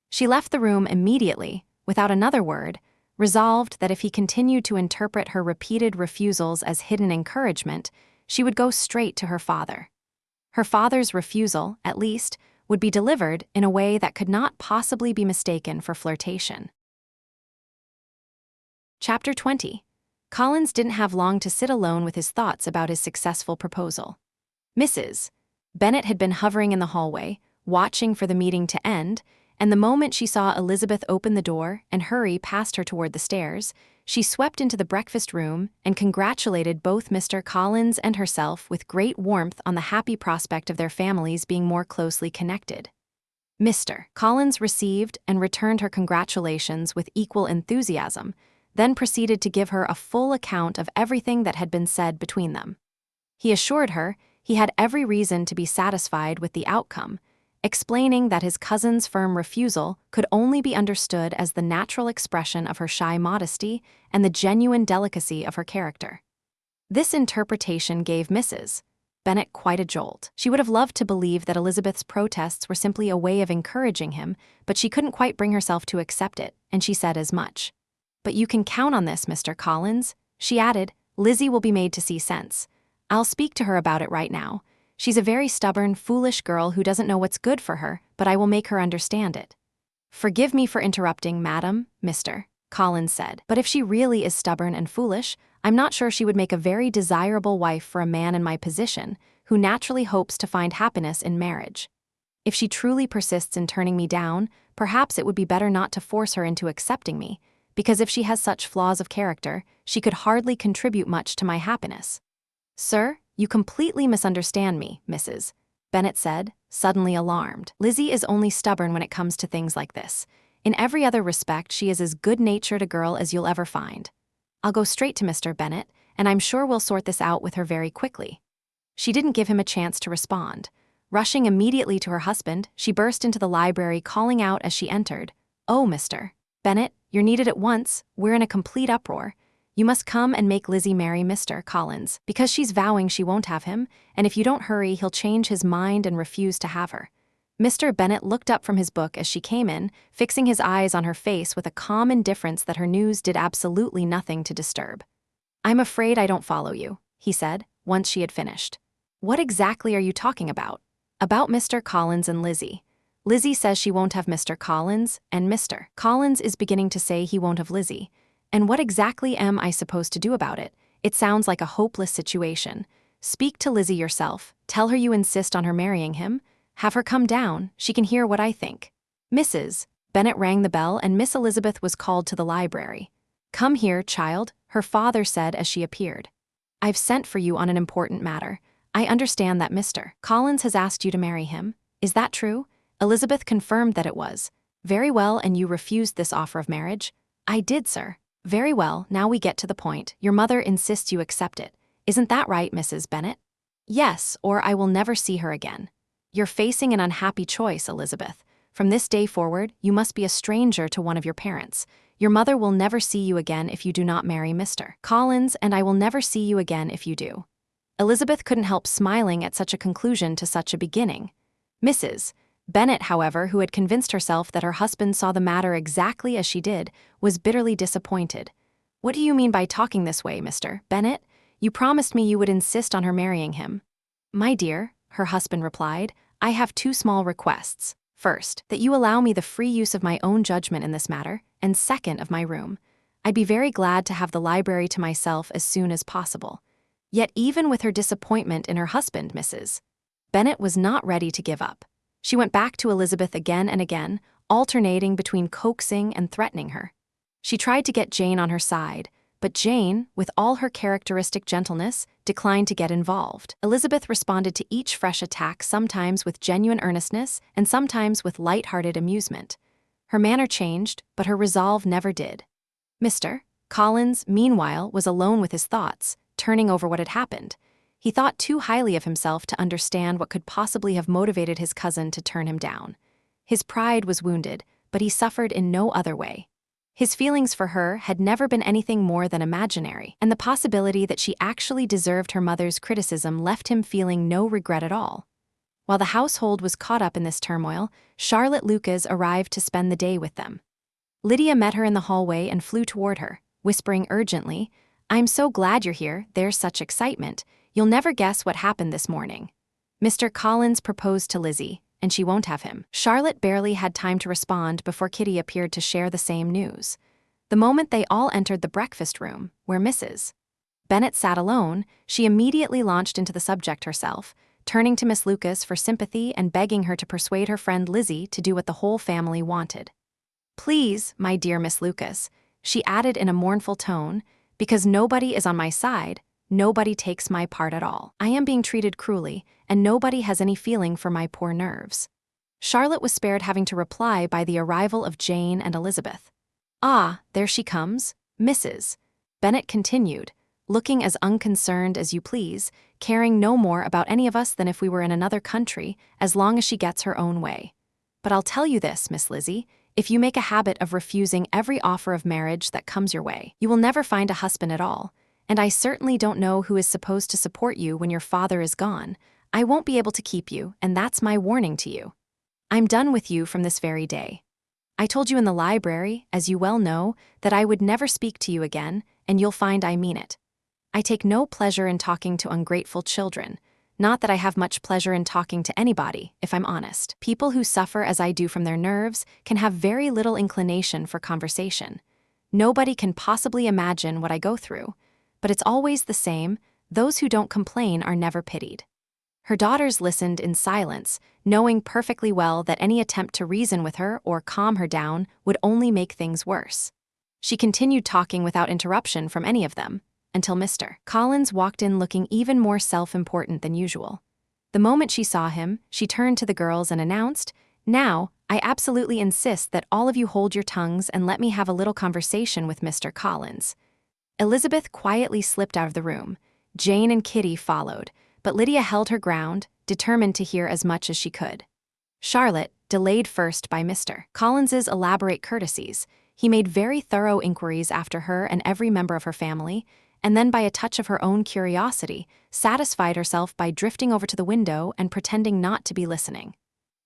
She left the room immediately, without another word, resolved that if he continued to interpret her repeated refusals as hidden encouragement, she would go straight to her father. Her father's refusal, at least, would be delivered in a way that could not possibly be mistaken for flirtation. Chapter 20. Collins didn't have long to sit alone with his thoughts about his successful proposal. Mrs. Bennet had been hovering in the hallway, watching for the meeting to end, and the moment she saw Elizabeth open the door and hurry past her toward the stairs, she swept into the breakfast room and congratulated both Mr. Collins and herself with great warmth on the happy prospect of their families being more closely connected. Mr. Collins received and returned her congratulations with equal enthusiasm, then proceeded to give her a full account of everything that had been said between them. He assured her he had every reason to be satisfied with the outcome, explaining that his cousin's firm refusal could only be understood as the natural expression of her shy modesty and the genuine delicacy of her character. This interpretation gave Mrs. Bennet quite a jolt. She would have loved to believe that Elizabeth's protests were simply a way of encouraging him, but she couldn't quite bring herself to accept it, and she said as much. "But you can count on this, Mr. Collins," she added. "Lizzie will be made to see sense. I'll speak to her about it right now. She's a very stubborn, foolish girl who doesn't know what's good for her, but I will make her understand it." "Forgive me for interrupting, madam," Mr. Collins said, "but if she really is stubborn and foolish, I'm not sure she would make a very desirable wife for a man in my position, who naturally hopes to find happiness in marriage. If she truly persists in turning me down, perhaps it would be better not to force her into accepting me, because if she has such flaws of character, she could hardly contribute much to my happiness." "Sir, you completely misunderstand me, Mrs. Bennet said, suddenly alarmed. "Lizzie is only stubborn when it comes to things like this. In every other respect, she is as good-natured a girl as you'll ever find. I'll go straight to Mr. Bennet, and I'm sure we'll sort this out with her very quickly." She didn't give him a chance to respond. Rushing immediately to her husband, she burst into the library, calling out as she entered, "Oh, Mr. Bennet, you're needed at once. We're in a complete uproar. You must come and make Lizzie marry Mr. Collins, because she's vowing she won't have him, and if you don't hurry, he'll change his mind and refuse to have her." Mr. Bennet looked up from his book as she came in, fixing his eyes on her face with a calm indifference that her news did absolutely nothing to disturb. "I'm afraid I don't follow you," he said, once she had finished. "What exactly are you talking about?" "About Mr. Collins and Lizzie. Lizzie says she won't have Mr. Collins, and Mr. Collins is beginning to say he won't have Lizzie. And what exactly am I supposed to do about it? It sounds like a hopeless situation. Speak to Lizzie yourself. Tell her you insist on her marrying him. Have her come down. She can hear what I think." Mrs. Bennet rang the bell, and Miss Elizabeth was called to the library. "Come here, child," her father said as she appeared. "I've sent for you on an important matter. I understand that Mr. Collins has asked you to marry him. Is that true?" Elizabeth confirmed that it was. "Very well, and you refused this offer of marriage?" "I did, sir." "Very well, now we get to the point. Your mother insists you accept it. Isn't that right, Mrs. Bennet?" "Yes, or I will never see her again." "You're facing an unhappy choice, Elizabeth. From this day forward, you must be a stranger to one of your parents. Your mother will never see you again if you do not marry Mr. Collins, and I will never see you again if you do." Elizabeth couldn't help smiling at such a conclusion to such a beginning. Mrs. Bennet, however, who had convinced herself that her husband saw the matter exactly as she did, was bitterly disappointed. "What do you mean by talking this way, Mr. Bennet? You promised me you would insist on her marrying him. My dear, her husband replied, I have two small requests. First, that you allow me the free use of my own judgment in this matter, and second, of my room. I'd be very glad to have the library to myself as soon as possible. Yet even with her disappointment in her husband, Mrs. Bennet was not ready to give up. She went back to Elizabeth again and again, alternating between coaxing and threatening her. She tried to get Jane on her side, but Jane, with all her characteristic gentleness, declined to get involved. Elizabeth responded to each fresh attack sometimes with genuine earnestness and sometimes with light-hearted amusement. Her manner changed, but her resolve never did. Mr. Collins, meanwhile, was alone with his thoughts, turning over what had happened. He thought too highly of himself to understand what could possibly have motivated his cousin to turn him down. His pride was wounded, but he suffered in no other way. His feelings for her had never been anything more than imaginary, and the possibility that she actually deserved her mother's criticism left him feeling no regret at all. While the household was caught up in this turmoil, Charlotte Lucas arrived to spend the day with them. Lydia met her in the hallway and flew toward her, whispering urgently, I'm so glad you're here, there's such excitement. You'll never guess what happened this morning. Mr. Collins proposed to Lizzie, and she won't have him. Charlotte barely had time to respond before Kitty appeared to share the same news. The moment they all entered the breakfast room, where Mrs. Bennet sat alone, she immediately launched into the subject herself, turning to Miss Lucas for sympathy and begging her to persuade her friend Lizzie to do what the whole family wanted. Please, my dear Miss Lucas, she added in a mournful tone, because nobody is on my side, nobody takes my part at all. I am being treated cruelly, and nobody has any feeling for my poor nerves. Charlotte was spared having to reply by the arrival of Jane and Elizabeth. Ah, there she comes, Mrs. Bennet continued, looking as unconcerned as you please, caring no more about any of us than if we were in another country, as long as she gets her own way. But I'll tell you this, Miss Lizzie, if you make a habit of refusing every offer of marriage that comes your way, you will never find a husband at all, and I certainly don't know who is supposed to support you when your father is gone. I won't be able to keep you, and that's my warning to you. I'm done with you from this very day. I told you in the library, as you well know, that I would never speak to you again, and you'll find I mean it. I take no pleasure in talking to ungrateful children. Not that I have much pleasure in talking to anybody, if I'm honest. People who suffer as I do from their nerves can have very little inclination for conversation. Nobody can possibly imagine what I go through, but it's always the same, those who don't complain are never pitied. Her daughters listened in silence, knowing perfectly well that any attempt to reason with her or calm her down would only make things worse. She continued talking without interruption from any of them, until Mr. Collins walked in looking even more self-important than usual. The moment she saw him, she turned to the girls and announced, Now, I absolutely insist that all of you hold your tongues and let me have a little conversation with Mr. Collins. Elizabeth quietly slipped out of the room. Jane and Kitty followed, but Lydia held her ground, determined to hear as much as she could. Charlotte, delayed first by Mr. Collins's elaborate courtesies, he made very thorough inquiries after her and every member of her family, and then by a touch of her own curiosity, satisfied herself by drifting over to the window and pretending not to be listening.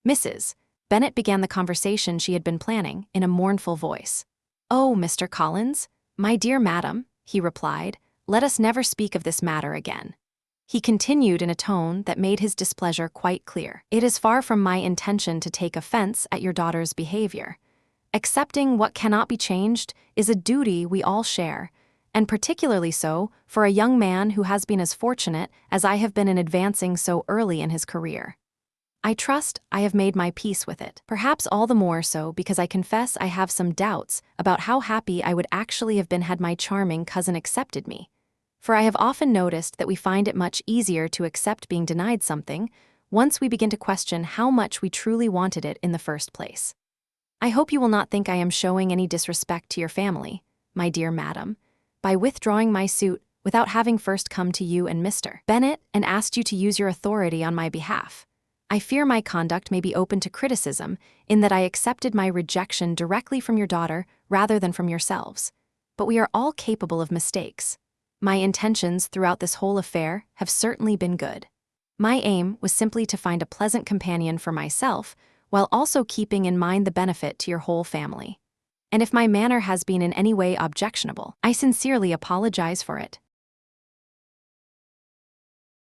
Mrs. Bennet began the conversation she had been planning in a mournful voice. Oh, Mr. Collins, my dear madam, he replied, let us never speak of this matter again. He continued in a tone that made his displeasure quite clear. It is far from my intention to take offense at your daughter's behavior. Accepting what cannot be changed is a duty we all share, and particularly so for a young man who has been as fortunate as I have been in advancing so early in his career. I trust I have made my peace with it, perhaps all the more so because I confess I have some doubts about how happy I would actually have been had my charming cousin accepted me. For I have often noticed that we find it much easier to accept being denied something once we begin to question how much we truly wanted it in the first place. I hope you will not think I am showing any disrespect to your family, my dear madam, by withdrawing my suit without having first come to you and Mr. Bennet and asked you to use your authority on my behalf. I fear my conduct may be open to criticism in that I accepted my rejection directly from your daughter rather than from yourselves. But we are all capable of mistakes. My intentions throughout this whole affair have certainly been good. My aim was simply to find a pleasant companion for myself while also keeping in mind the benefit to your whole family. And if my manner has been in any way objectionable, I sincerely apologize for it.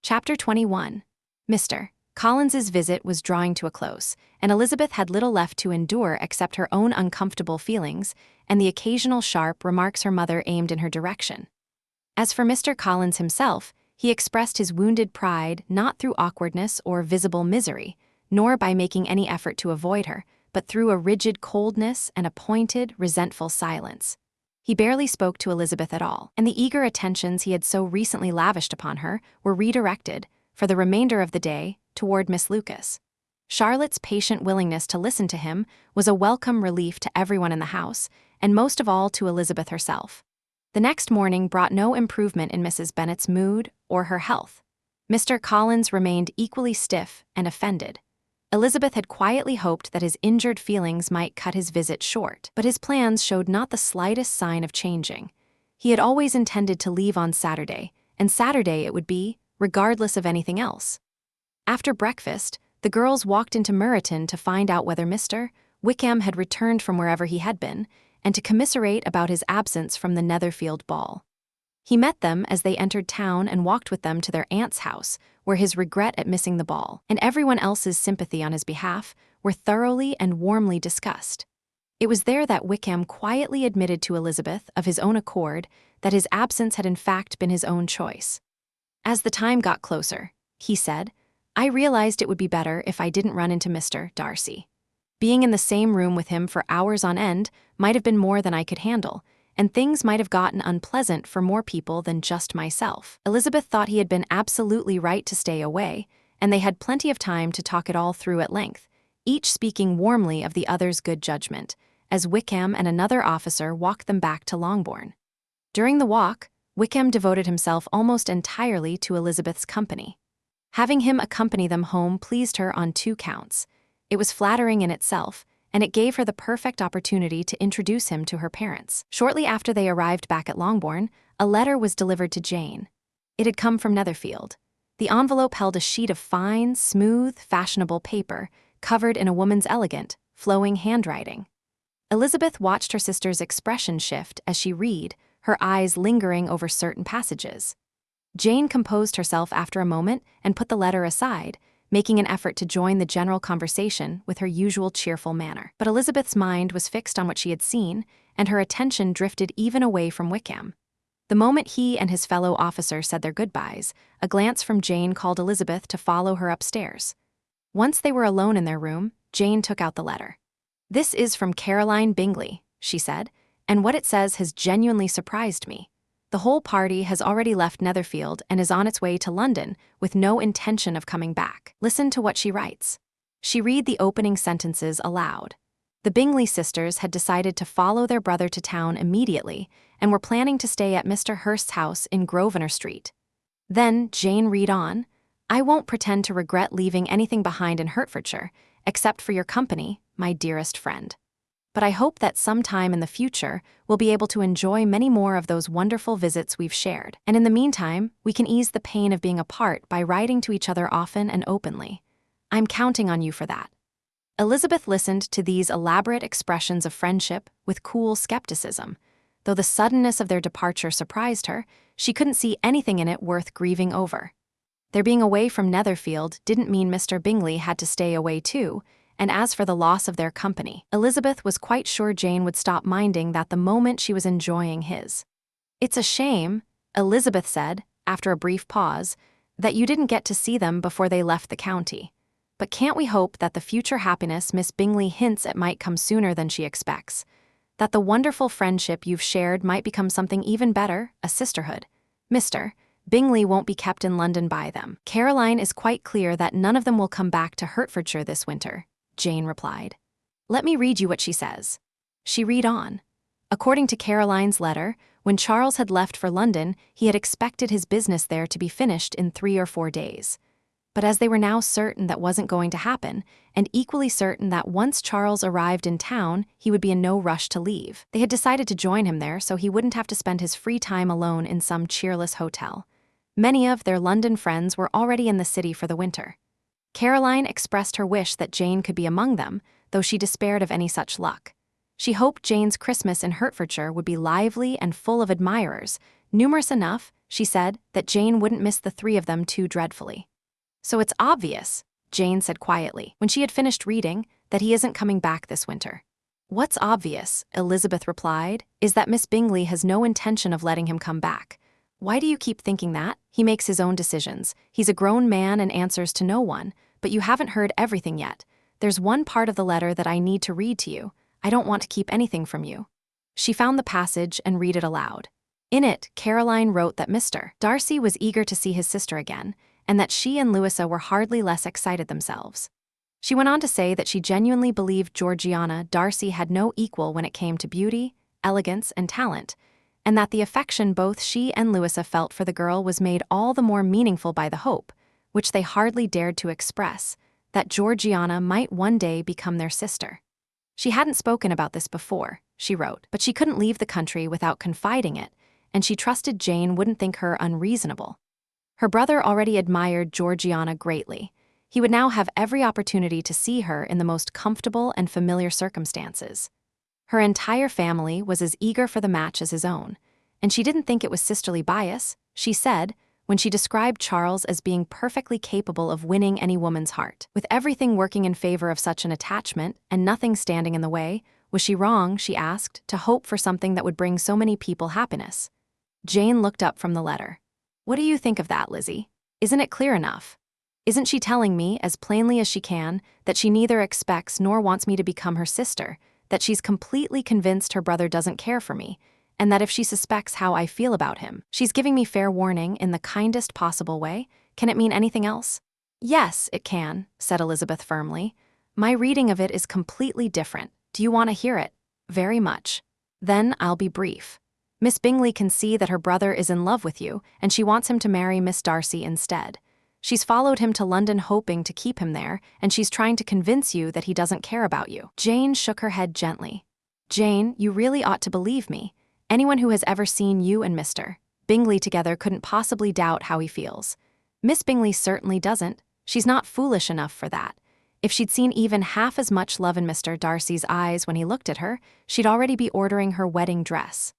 Chapter 21. Mr. Collins's visit was drawing to a close, and Elizabeth had little left to endure except her own uncomfortable feelings and the occasional sharp remarks her mother aimed in her direction. As for Mr. Collins himself, he expressed his wounded pride not through awkwardness or visible misery, nor by making any effort to avoid her, but through a rigid coldness and a pointed, resentful silence. He barely spoke to Elizabeth at all, and the eager attentions he had so recently lavished upon her were redirected, for the remainder of the day, toward Miss Lucas. Charlotte's patient willingness to listen to him was a welcome relief to everyone in the house, and most of all to Elizabeth herself. The next morning brought no improvement in Mrs. Bennet's mood or her health. Mr. Collins remained equally stiff and offended. Elizabeth had quietly hoped that his injured feelings might cut his visit short, but his plans showed not the slightest sign of changing. He had always intended to leave on Saturday, and Saturday it would be, regardless of anything else. After breakfast, the girls walked into Meryton to find out whether Mr. Wickham had returned from wherever he had been, and to commiserate about his absence from the Netherfield ball. He met them as they entered town and walked with them to their aunt's house, where his regret at missing the ball, and everyone else's sympathy on his behalf, were thoroughly and warmly discussed. It was there that Wickham quietly admitted to Elizabeth, of his own accord, that his absence had in fact been his own choice. As the time got closer, he said, I realized it would be better if I didn't run into Mr. Darcy. Being in the same room with him for hours on end might have been more than I could handle, and things might have gotten unpleasant for more people than just myself. Elizabeth thought he had been absolutely right to stay away, and they had plenty of time to talk it all through at length, each speaking warmly of the other's good judgment, as Wickham and another officer walked them back to Longbourn. During the walk, Wickham devoted himself almost entirely to Elizabeth's company. Having him accompany them home pleased her on 2 counts. It was flattering in itself, and it gave her the perfect opportunity to introduce him to her parents. Shortly after they arrived back at Longbourn, a letter was delivered to Jane. It had come from Netherfield. The envelope held a sheet of fine, smooth, fashionable paper, covered in a woman's elegant, flowing handwriting. Elizabeth watched her sister's expression shift as she read, her eyes lingering over certain passages. Jane composed herself after a moment and put the letter aside, making an effort to join the general conversation with her usual cheerful manner. But Elizabeth's mind was fixed on what she had seen, and her attention drifted even away from Wickham. The moment he and his fellow officer said their goodbyes, a glance from Jane called Elizabeth to follow her upstairs. Once they were alone in their room, Jane took out the letter. This is from Caroline Bingley, she said, and what it says has genuinely surprised me. The whole party has already left Netherfield and is on its way to London with no intention of coming back. Listen to what she writes. She read the opening sentences aloud. The Bingley sisters had decided to follow their brother to town immediately and were planning to stay at Mr. Hurst's house in Grosvenor Street. Then Jane read on, I won't pretend to regret leaving anything behind in Hertfordshire, except for your company, my dearest friend. But I hope that sometime in the future we'll be able to enjoy many more of those wonderful visits we've shared. And in the meantime, we can ease the pain of being apart by writing to each other often and openly. I'm counting on you for that. Elizabeth listened to these elaborate expressions of friendship with cool skepticism. Though the suddenness of their departure surprised her, she couldn't see anything in it worth grieving over. Their being away from Netherfield didn't mean Mr. Bingley had to stay away too, and as for the loss of their company, Elizabeth was quite sure Jane would stop minding that the moment she was enjoying his. It's a shame, Elizabeth said, after a brief pause, that you didn't get to see them before they left the county. But can't we hope that the future happiness Miss Bingley hints at might come sooner than she expects? That the wonderful friendship you've shared might become something even better, a sisterhood. Mr. Bingley won't be kept in London by them. Caroline is quite clear that none of them will come back to Hertfordshire this winter, Jane replied. Let me read you what she says. She read on. According to Caroline's letter, when Charles had left for London, he had expected his business there to be finished in 3 or 4 days. But as they were now certain that wasn't going to happen, and equally certain that once Charles arrived in town, he would be in no rush to leave, they had decided to join him there so he wouldn't have to spend his free time alone in some cheerless hotel. Many of their London friends were already in the city for the winter. Caroline expressed her wish that Jane could be among them, though she despaired of any such luck. She hoped Jane's Christmas in Hertfordshire would be lively and full of admirers, numerous enough, she said, that Jane wouldn't miss the three of them too dreadfully. So it's obvious, Jane said quietly, when she had finished reading, that he isn't coming back this winter. What's obvious, Elizabeth replied, is that Miss Bingley has no intention of letting him come back. Why do you keep thinking that? He makes his own decisions. He's a grown man and answers to no one, but you haven't heard everything yet. There's one part of the letter that I need to read to you. I don't want to keep anything from you. She found the passage and read it aloud. In it, Caroline wrote that Mr. Darcy was eager to see his sister again, and that she and Louisa were hardly less excited themselves. She went on to say that she genuinely believed Georgiana Darcy had no equal when it came to beauty, elegance, and talent, and that the affection both she and Louisa felt for the girl was made all the more meaningful by the hope, which they hardly dared to express, that Georgiana might one day become their sister. She hadn't spoken about this before, she wrote, but she couldn't leave the country without confiding it, and she trusted Jane wouldn't think her unreasonable. Her brother already admired Georgiana greatly. He would now have every opportunity to see her in the most comfortable and familiar circumstances. Her entire family was as eager for the match as his own, and she didn't think it was sisterly bias, she said, when she described Charles as being perfectly capable of winning any woman's heart. With everything working in favor of such an attachment and nothing standing in the way, was she wrong, she asked, to hope for something that would bring so many people happiness? Jane looked up from the letter. What do you think of that, Lizzie? Isn't it clear enough? Isn't she telling me, as plainly as she can, that she neither expects nor wants me to become her sister, that she's completely convinced her brother doesn't care for me, and that if she suspects how I feel about him, she's giving me fair warning in the kindest possible way? Can it mean anything else? Yes, it can, said Elizabeth firmly. My reading of it is completely different. Do you want to hear it? Very much. Then I'll be brief. Miss Bingley can see that her brother is in love with you, and she wants him to marry Miss Darcy instead. She's followed him to London hoping to keep him there, and she's trying to convince you that he doesn't care about you. Jane shook her head gently. Jane, you really ought to believe me. Anyone who has ever seen you and Mr. Bingley together couldn't possibly doubt how he feels. Miss Bingley certainly doesn't. She's not foolish enough for that. If she'd seen even half as much love in Mr. Darcy's eyes when he looked at her, she'd already be ordering her wedding dress.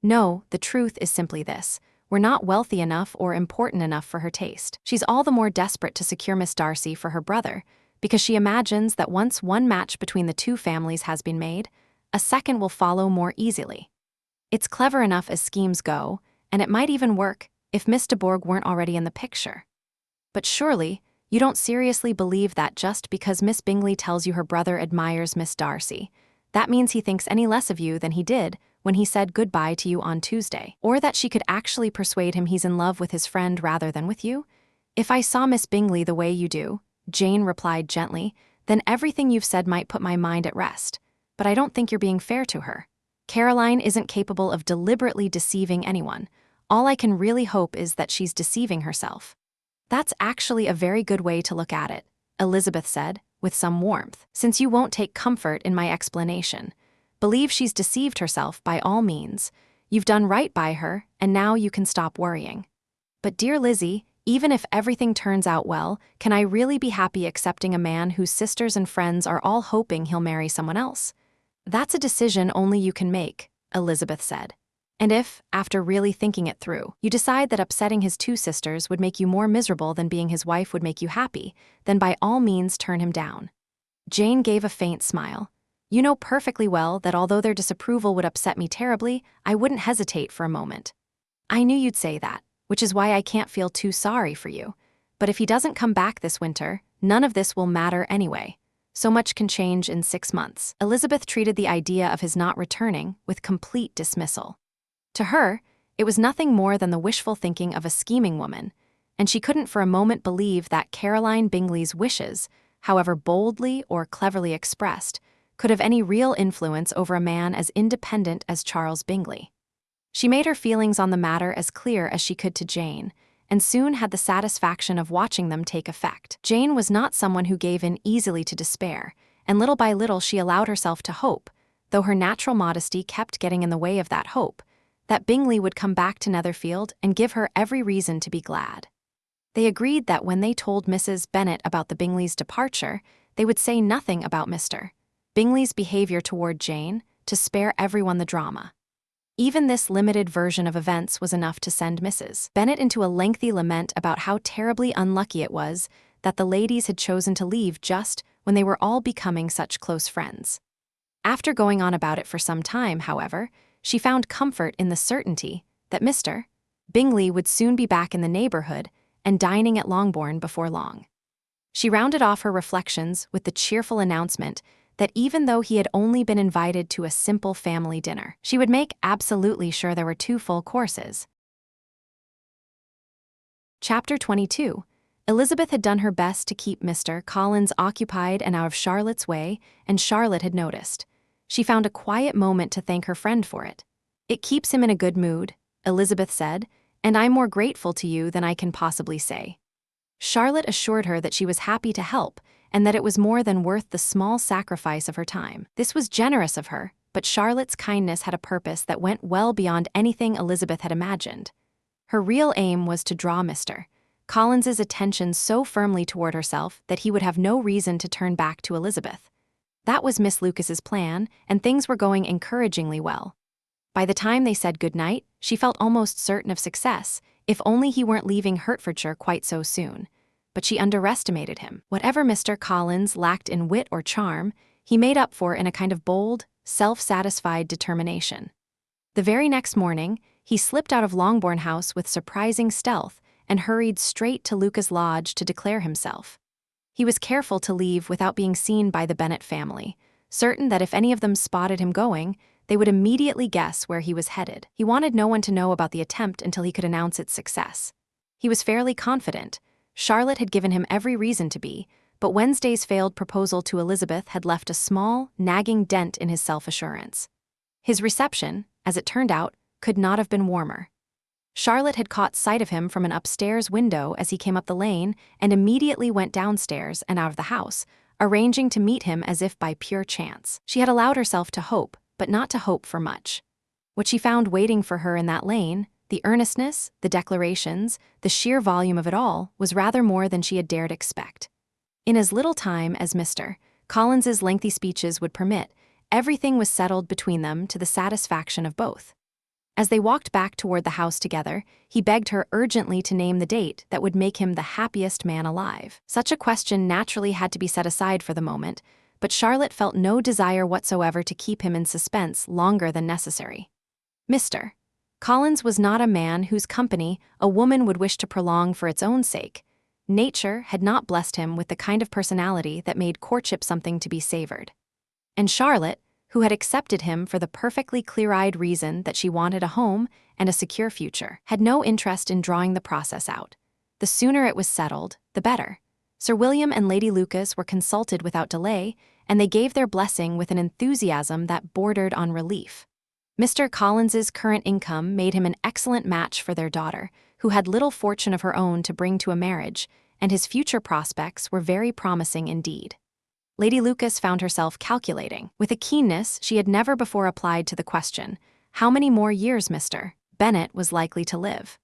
No, the truth is simply this. We're not wealthy enough or important enough for her taste. She's all the more desperate to secure Miss Darcy for her brother, because she imagines that once one match between the two families has been made, a second will follow more easily. It's clever enough as schemes go, and it might even work if Miss de Bourgh weren't already in the picture. But surely, you don't seriously believe that just because Miss Bingley tells you her brother admires Miss Darcy, that means he thinks any less of you than he did when he said goodbye to you on Tuesday, or that she could actually persuade him he's in love with his friend rather than with you? If I saw Miss Bingley the way you do, Jane replied gently, then everything you've said might put my mind at rest. But I don't think you're being fair to her. Caroline isn't capable of deliberately deceiving anyone. All I can really hope is that she's deceiving herself. That's actually a very good way to look at it, Elizabeth said, with some warmth, since you won't take comfort in my explanation. Believe she's deceived herself by all means. You've done right by her, and now you can stop worrying. But dear Lizzie, even if everything turns out well, can I really be happy accepting a man whose sisters and friends are all hoping he'll marry someone else? That's a decision only you can make, Elizabeth said. And if, after really thinking it through, you decide that upsetting his two sisters would make you more miserable than being his wife would make you happy, then by all means turn him down. Jane gave a faint smile. You know perfectly well that although their disapproval would upset me terribly, I wouldn't hesitate for a moment. I knew you'd say that, which is why I can't feel too sorry for you. But if he doesn't come back this winter, none of this will matter anyway. So much can change in 6 months. Elizabeth treated the idea of his not returning with complete dismissal. To her, it was nothing more than the wishful thinking of a scheming woman, and she couldn't for a moment believe that Caroline Bingley's wishes, however boldly or cleverly expressed, could have any real influence over a man as independent as Charles Bingley. She made her feelings on the matter as clear as she could to Jane, and soon had the satisfaction of watching them take effect. Jane was not someone who gave in easily to despair, and little by little she allowed herself to hope, though her natural modesty kept getting in the way of that hope, that Bingley would come back to Netherfield and give her every reason to be glad. They agreed that when they told Mrs. Bennet about the Bingleys' departure, they would say nothing about Mr. Bingley's behavior toward Jane, to spare everyone the drama. Even this limited version of events was enough to send Mrs. Bennet into a lengthy lament about how terribly unlucky it was that the ladies had chosen to leave just when they were all becoming such close friends. After going on about it for some time, however, she found comfort in the certainty that Mr. Bingley would soon be back in the neighborhood and dining at Longbourn before long. She rounded off her reflections with the cheerful announcement that even though he had only been invited to a simple family dinner, she would make absolutely sure there were 2 full courses. Chapter 22. Elizabeth had done her best to keep Mr. Collins occupied and out of Charlotte's way, and Charlotte had noticed. She found a quiet moment to thank her friend for it. "It keeps him in a good mood," Elizabeth said, "and I'm more grateful to you than I can possibly say." Charlotte assured her that she was happy to help, and that it was more than worth the small sacrifice of her time. This was generous of her, but Charlotte's kindness had a purpose that went well beyond anything Elizabeth had imagined. Her real aim was to draw Mr. Collins's attention so firmly toward herself that he would have no reason to turn back to Elizabeth. That was Miss Lucas's plan, and things were going encouragingly well. By the time they said goodnight, she felt almost certain of success, if only he weren't leaving Hertfordshire quite so soon. But she underestimated him. Whatever Mr. Collins lacked in wit or charm, he made up for in a kind of bold, self-satisfied determination. The very next morning, he slipped out of Longbourn House with surprising stealth and hurried straight to Lucas Lodge to declare himself. He was careful to leave without being seen by the Bennet family, certain that if any of them spotted him going, they would immediately guess where he was headed. He wanted no one to know about the attempt until he could announce its success. He was fairly confident. Charlotte had given him every reason to be, but Wednesday's failed proposal to Elizabeth had left a small, nagging dent in his self-assurance. His reception, as it turned out, could not have been warmer. Charlotte had caught sight of him from an upstairs window as he came up the lane and immediately went downstairs and out of the house, arranging to meet him as if by pure chance. She had allowed herself to hope, but not to hope for much. What she found waiting for her in that lane, the earnestness, the declarations, the sheer volume of it all, was rather more than she had dared expect. In as little time as Mr. Collins's lengthy speeches would permit, everything was settled between them to the satisfaction of both. As they walked back toward the house together, he begged her urgently to name the date that would make him the happiest man alive. Such a question naturally had to be set aside for the moment, but Charlotte felt no desire whatsoever to keep him in suspense longer than necessary. Mr. Collins was not a man whose company a woman would wish to prolong for its own sake. Nature had not blessed him with the kind of personality that made courtship something to be savored. And Charlotte, who had accepted him for the perfectly clear-eyed reason that she wanted a home and a secure future, had no interest in drawing the process out. The sooner it was settled, the better. Sir William and Lady Lucas were consulted without delay, and they gave their blessing with an enthusiasm that bordered on relief. Mr. Collins's current income made him an excellent match for their daughter, who had little fortune of her own to bring to a marriage, and his future prospects were very promising indeed. Lady Lucas found herself calculating, with a keenness she had never before applied to the question, how many more years Mr. Bennet was likely to live.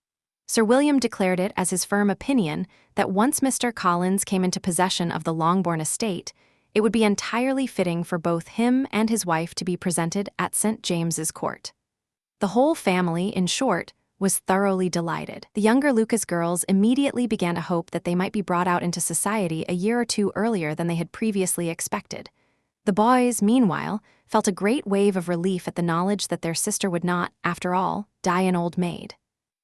Sir William declared it as his firm opinion that once Mr. Collins came into possession of the Longbourn estate, it would be entirely fitting for both him and his wife to be presented at St. James's Court. The whole family, in short, was thoroughly delighted. The younger Lucas girls immediately began to hope that they might be brought out into society a year or two earlier than they had previously expected. The boys, meanwhile, felt a great wave of relief at the knowledge that their sister would not, after all, die an old maid.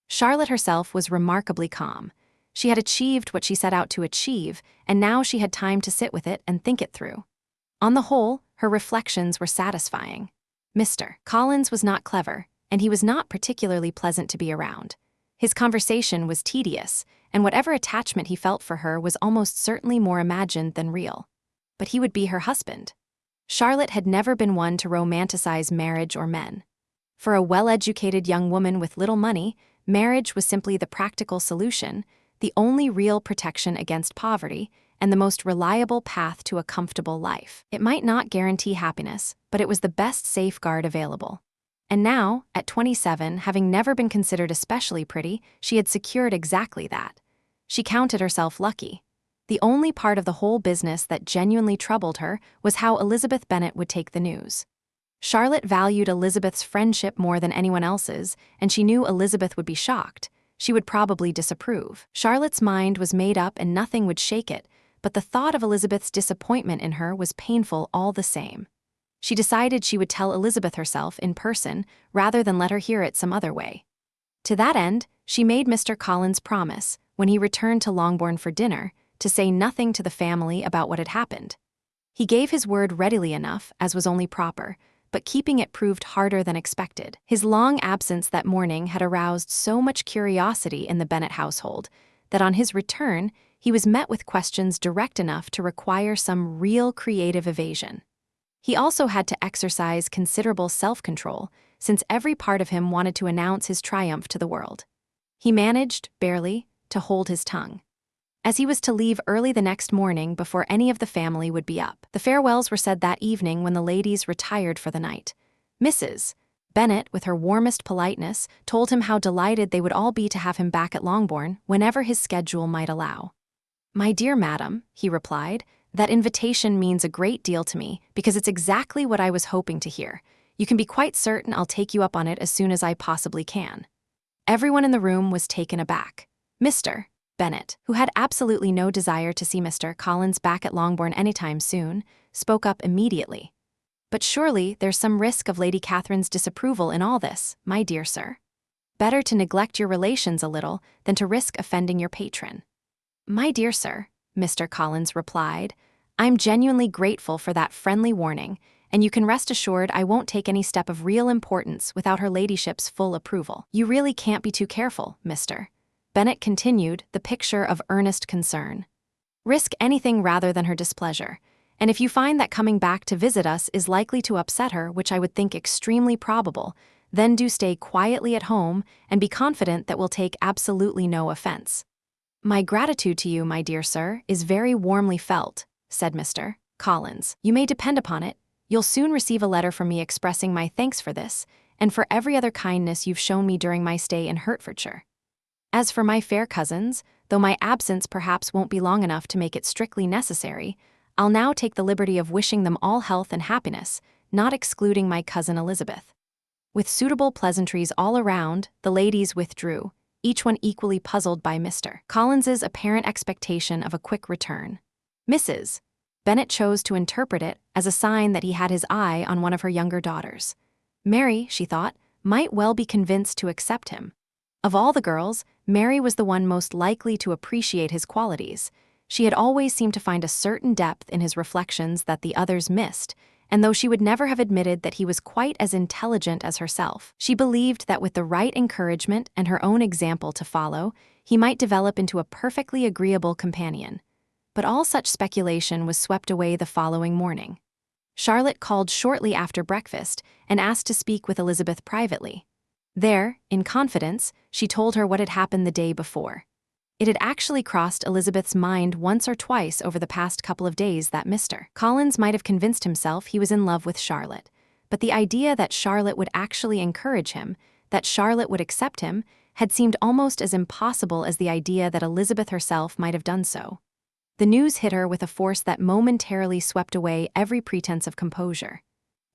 Charlotte herself was remarkably calm. She had achieved what she set out to achieve, and now she had time to sit with it and think it through. On the whole, her reflections were satisfying. Mr. Collins was not clever, and he was not particularly pleasant to be around. His conversation was tedious, and whatever attachment he felt for her was almost certainly more imagined than real. But he would be her husband. Charlotte had never been one to romanticize marriage or men. For a well-educated young woman with little money, marriage was simply the practical solution, the only real protection against poverty, and the most reliable path to a comfortable life. It might not guarantee happiness, but it was the best safeguard available. And now, at 27, having never been considered especially pretty, she had secured exactly that. She counted herself lucky. The only part of the whole business that genuinely troubled her was how Elizabeth Bennet would take the news. Charlotte valued Elizabeth's friendship more than anyone else's, and she knew Elizabeth would be shocked. She would probably disapprove. Charlotte's mind was made up and nothing would shake it, but the thought of Elizabeth's disappointment in her was painful all the same. She decided she would tell Elizabeth herself in person rather than let her hear it some other way. To that end, she made Mr. Collins promise, when he returned to Longbourn for dinner, to say nothing to the family about what had happened. He gave his word readily enough, as was only proper, but keeping it proved harder than expected. His long absence that morning had aroused so much curiosity in the Bennet household that on his return he was met with questions direct enough to require some real creative evasion. He also had to exercise considerable self-control, since every part of him wanted to announce his triumph to the world. He managed, barely, to hold his tongue. As he was to leave early the next morning before any of the family would be up, the farewells were said that evening when the ladies retired for the night. Mrs. Bennet, with her warmest politeness, told him how delighted they would all be to have him back at Longbourn whenever his schedule might allow. "My dear madam," he replied, "that invitation means a great deal to me because it's exactly what I was hoping to hear. You can be quite certain I'll take you up on it as soon as I possibly can." Everyone in the room was taken aback. Mr. Bennet, who had absolutely no desire to see Mr. Collins back at Longbourn anytime soon, spoke up immediately. "But surely there's some risk of Lady Catherine's disapproval in all this, my dear sir. Better to neglect your relations a little than to risk offending your patron." "My dear sir," Mr. Collins replied, "I'm genuinely grateful for that friendly warning, and you can rest assured I won't take any step of real importance without her ladyship's full approval." "You really can't be too careful, Mr. Bennet continued, the picture of earnest concern. "Risk anything rather than her displeasure, and if you find that coming back to visit us is likely to upset her, which I would think extremely probable, then do stay quietly at home and be confident that we'll take absolutely no offense." "My gratitude to you, my dear sir, is very warmly felt," said Mr. Collins. "You may depend upon it, you'll soon receive a letter from me expressing my thanks for this, and for every other kindness you've shown me during my stay in Hertfordshire. As for my fair cousins, though my absence perhaps won't be long enough to make it strictly necessary, I'll now take the liberty of wishing them all health and happiness, not excluding my cousin Elizabeth." With suitable pleasantries all around, the ladies withdrew, each one equally puzzled by Mr. Collins's apparent expectation of a quick return. Mrs. Bennet chose to interpret it as a sign that he had his eye on one of her younger daughters. Mary, she thought, might well be convinced to accept him. Of all the girls, Mary was the one most likely to appreciate his qualities. She had always seemed to find a certain depth in his reflections that the others missed, and though she would never have admitted that he was quite as intelligent as herself, she believed that with the right encouragement and her own example to follow, he might develop into a perfectly agreeable companion. But all such speculation was swept away the following morning. Charlotte called shortly after breakfast and asked to speak with Elizabeth privately. There, in confidence, she told her what had happened the day before. It had actually crossed Elizabeth's mind once or twice over the past couple of days that Mr. Collins might have convinced himself he was in love with Charlotte, but the idea that Charlotte would actually encourage him, that Charlotte would accept him, had seemed almost as impossible as the idea that Elizabeth herself might have done so. The news hit her with a force that momentarily swept away every pretense of composure.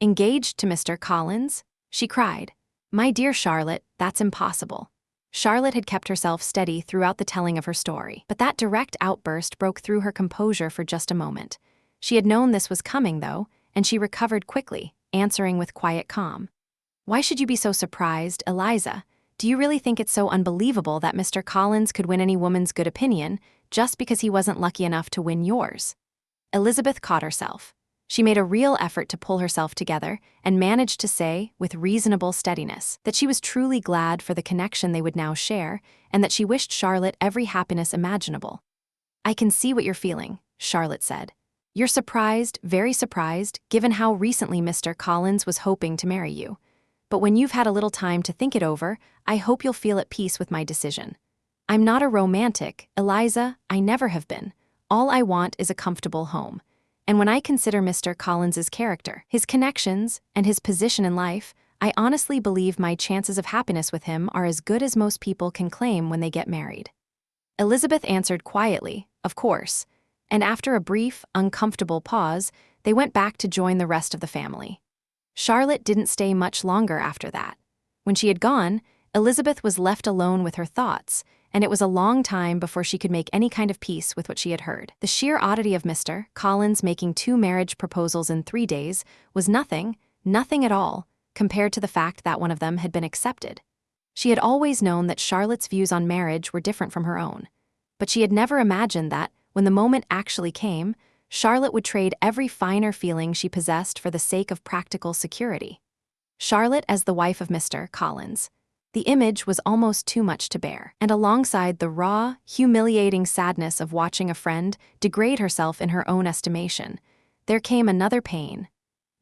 "Engaged to Mr. Collins?" she cried. "My dear Charlotte, that's impossible." Charlotte had kept herself steady throughout the telling of her story, but that direct outburst broke through her composure for just a moment. She had known this was coming, though, and she recovered quickly, answering with quiet calm. "Why should you be so surprised, Eliza? Do you really think it's so unbelievable that Mr. Collins could win any woman's good opinion just because he wasn't lucky enough to win yours?" Elizabeth caught herself. She made a real effort to pull herself together and managed to say, with reasonable steadiness, that she was truly glad for the connection they would now share and that she wished Charlotte every happiness imaginable. "I can see what you're feeling," Charlotte said. "You're surprised, very surprised, given how recently Mr. Collins was hoping to marry you. But when you've had a little time to think it over, I hope you'll feel at peace with my decision. I'm not a romantic, Eliza, I never have been. All I want is a comfortable home. And when I consider Mr. Collins's character, his connections, and his position in life, I honestly believe my chances of happiness with him are as good as most people can claim when they get married." Elizabeth answered quietly, "Of course," and after a brief, uncomfortable pause, they went back to join the rest of the family. Charlotte didn't stay much longer after that. When she had gone, Elizabeth was left alone with her thoughts, and it was a long time before she could make any kind of peace with what she had heard. The sheer oddity of Mr. Collins making 2 marriage proposals in 3 days was nothing at all, compared to the fact that one of them had been accepted. She had always known that Charlotte's views on marriage were different from her own, but she had never imagined that, when the moment actually came, Charlotte would trade every finer feeling she possessed for the sake of practical security. Charlotte as the wife of Mr. Collins. The image was almost too much to bear, and alongside the raw, humiliating sadness of watching a friend degrade herself in her own estimation, there came another pain.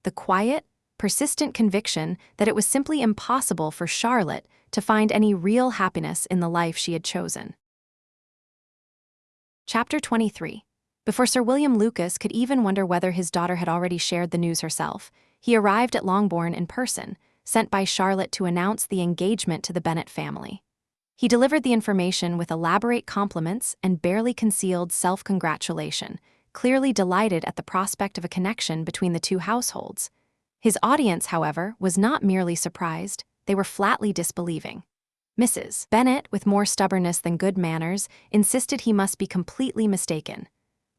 The quiet, persistent conviction that it was simply impossible for Charlotte to find any real happiness in the life she had chosen. Chapter 23. Before Sir William Lucas could even wonder whether his daughter had already shared the news herself, he arrived at Longbourn in person, sent by Charlotte to announce the engagement to the Bennet family. He delivered the information with elaborate compliments and barely concealed self-congratulation, clearly delighted at the prospect of a connection between the two households. His audience, however, was not merely surprised, they were flatly disbelieving. Mrs. Bennet, with more stubbornness than good manners, insisted he must be completely mistaken.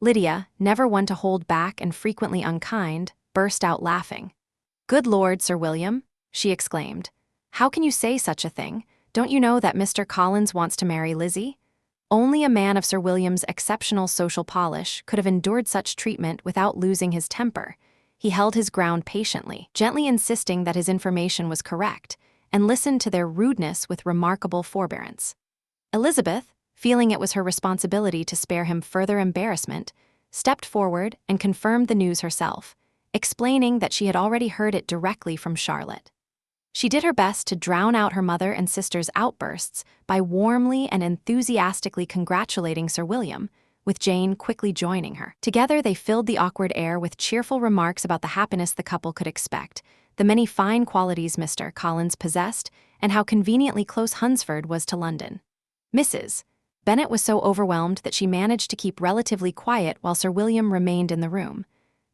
Lydia, never one to hold back and frequently unkind, burst out laughing. "Good Lord, Sir William," she exclaimed. "How can you say such a thing? Don't you know that Mr. Collins wants to marry Lizzie?" Only a man of Sir William's exceptional social polish could have endured such treatment without losing his temper. He held his ground patiently, gently insisting that his information was correct, and listened to their rudeness with remarkable forbearance. Elizabeth, feeling it was her responsibility to spare him further embarrassment, stepped forward and confirmed the news herself, explaining that she had already heard it directly from Charlotte. She did her best to drown out her mother and sister's outbursts by warmly and enthusiastically congratulating Sir William, with Jane quickly joining her. Together they filled the awkward air with cheerful remarks about the happiness the couple could expect, the many fine qualities Mr. Collins possessed, and how conveniently close Hunsford was to London. Mrs. Bennet was so overwhelmed that she managed to keep relatively quiet while Sir William remained in the room.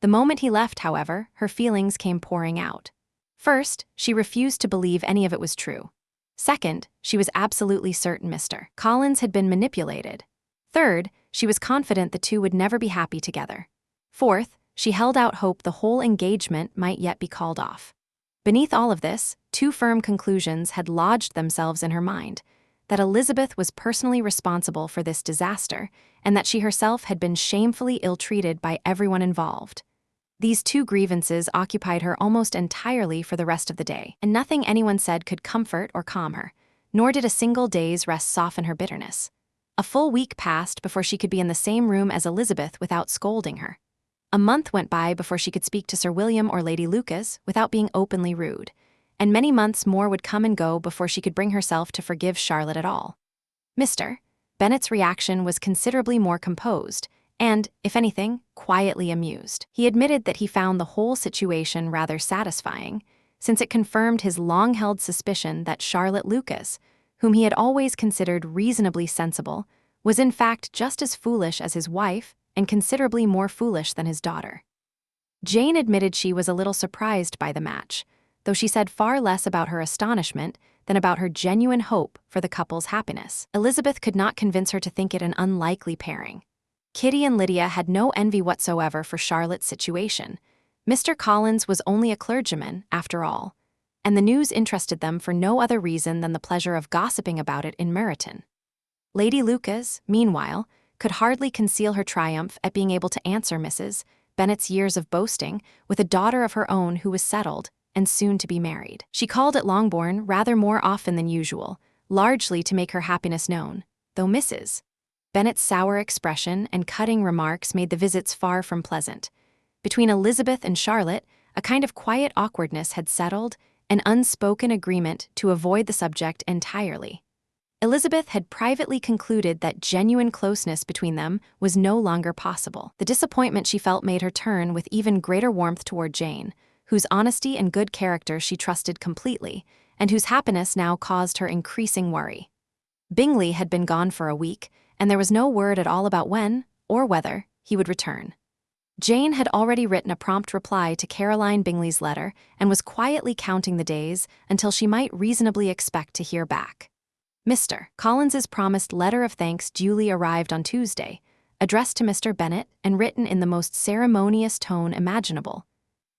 The moment he left, however, her feelings came pouring out. First, she refused to believe any of it was true. Second, she was absolutely certain Mr. Collins had been manipulated. Third, she was confident the two would never be happy together. Fourth, she held out hope the whole engagement might yet be called off. Beneath all of this, 2 firm conclusions had lodged themselves in her mind: that Elizabeth was personally responsible for this disaster, and that she herself had been shamefully ill-treated by everyone involved. These 2 grievances occupied her almost entirely for the rest of the day, and nothing anyone said could comfort or calm her, nor did a single day's rest soften her bitterness. A full week passed before she could be in the same room as Elizabeth without scolding her. A month went by before she could speak to Sir William or Lady Lucas without being openly rude, and many months more would come and go before she could bring herself to forgive Charlotte at all. Mr. Bennet's reaction was considerably more composed, and, if anything, quietly amused. He admitted that he found the whole situation rather satisfying, since it confirmed his long-held suspicion that Charlotte Lucas, whom he had always considered reasonably sensible, was in fact just as foolish as his wife and considerably more foolish than his daughter. Jane admitted she was a little surprised by the match, though she said far less about her astonishment than about her genuine hope for the couple's happiness. Elizabeth could not convince her to think it an unlikely pairing. Kitty and Lydia had no envy whatsoever for Charlotte's situation. Mr. Collins was only a clergyman, after all, and the news interested them for no other reason than the pleasure of gossiping about it in Meryton. Lady Lucas, meanwhile, could hardly conceal her triumph at being able to answer Mrs. Bennet's years of boasting with a daughter of her own who was settled and soon to be married. She called at Longbourn rather more often than usual, largely to make her happiness known, though Mrs. Bennet's sour expression and cutting remarks made the visits far from pleasant. Between Elizabeth and Charlotte, a kind of quiet awkwardness had settled, an unspoken agreement to avoid the subject entirely. Elizabeth had privately concluded that genuine closeness between them was no longer possible. The disappointment she felt made her turn with even greater warmth toward Jane, whose honesty and good character she trusted completely, and whose happiness now caused her increasing worry. Bingley had been gone for a week, and there was no word at all about when, or whether, he would return. Jane had already written a prompt reply to Caroline Bingley's letter and was quietly counting the days until she might reasonably expect to hear back. Mr. Collins's promised letter of thanks duly arrived on Tuesday, addressed to Mr. Bennet and written in the most ceremonious tone imaginable,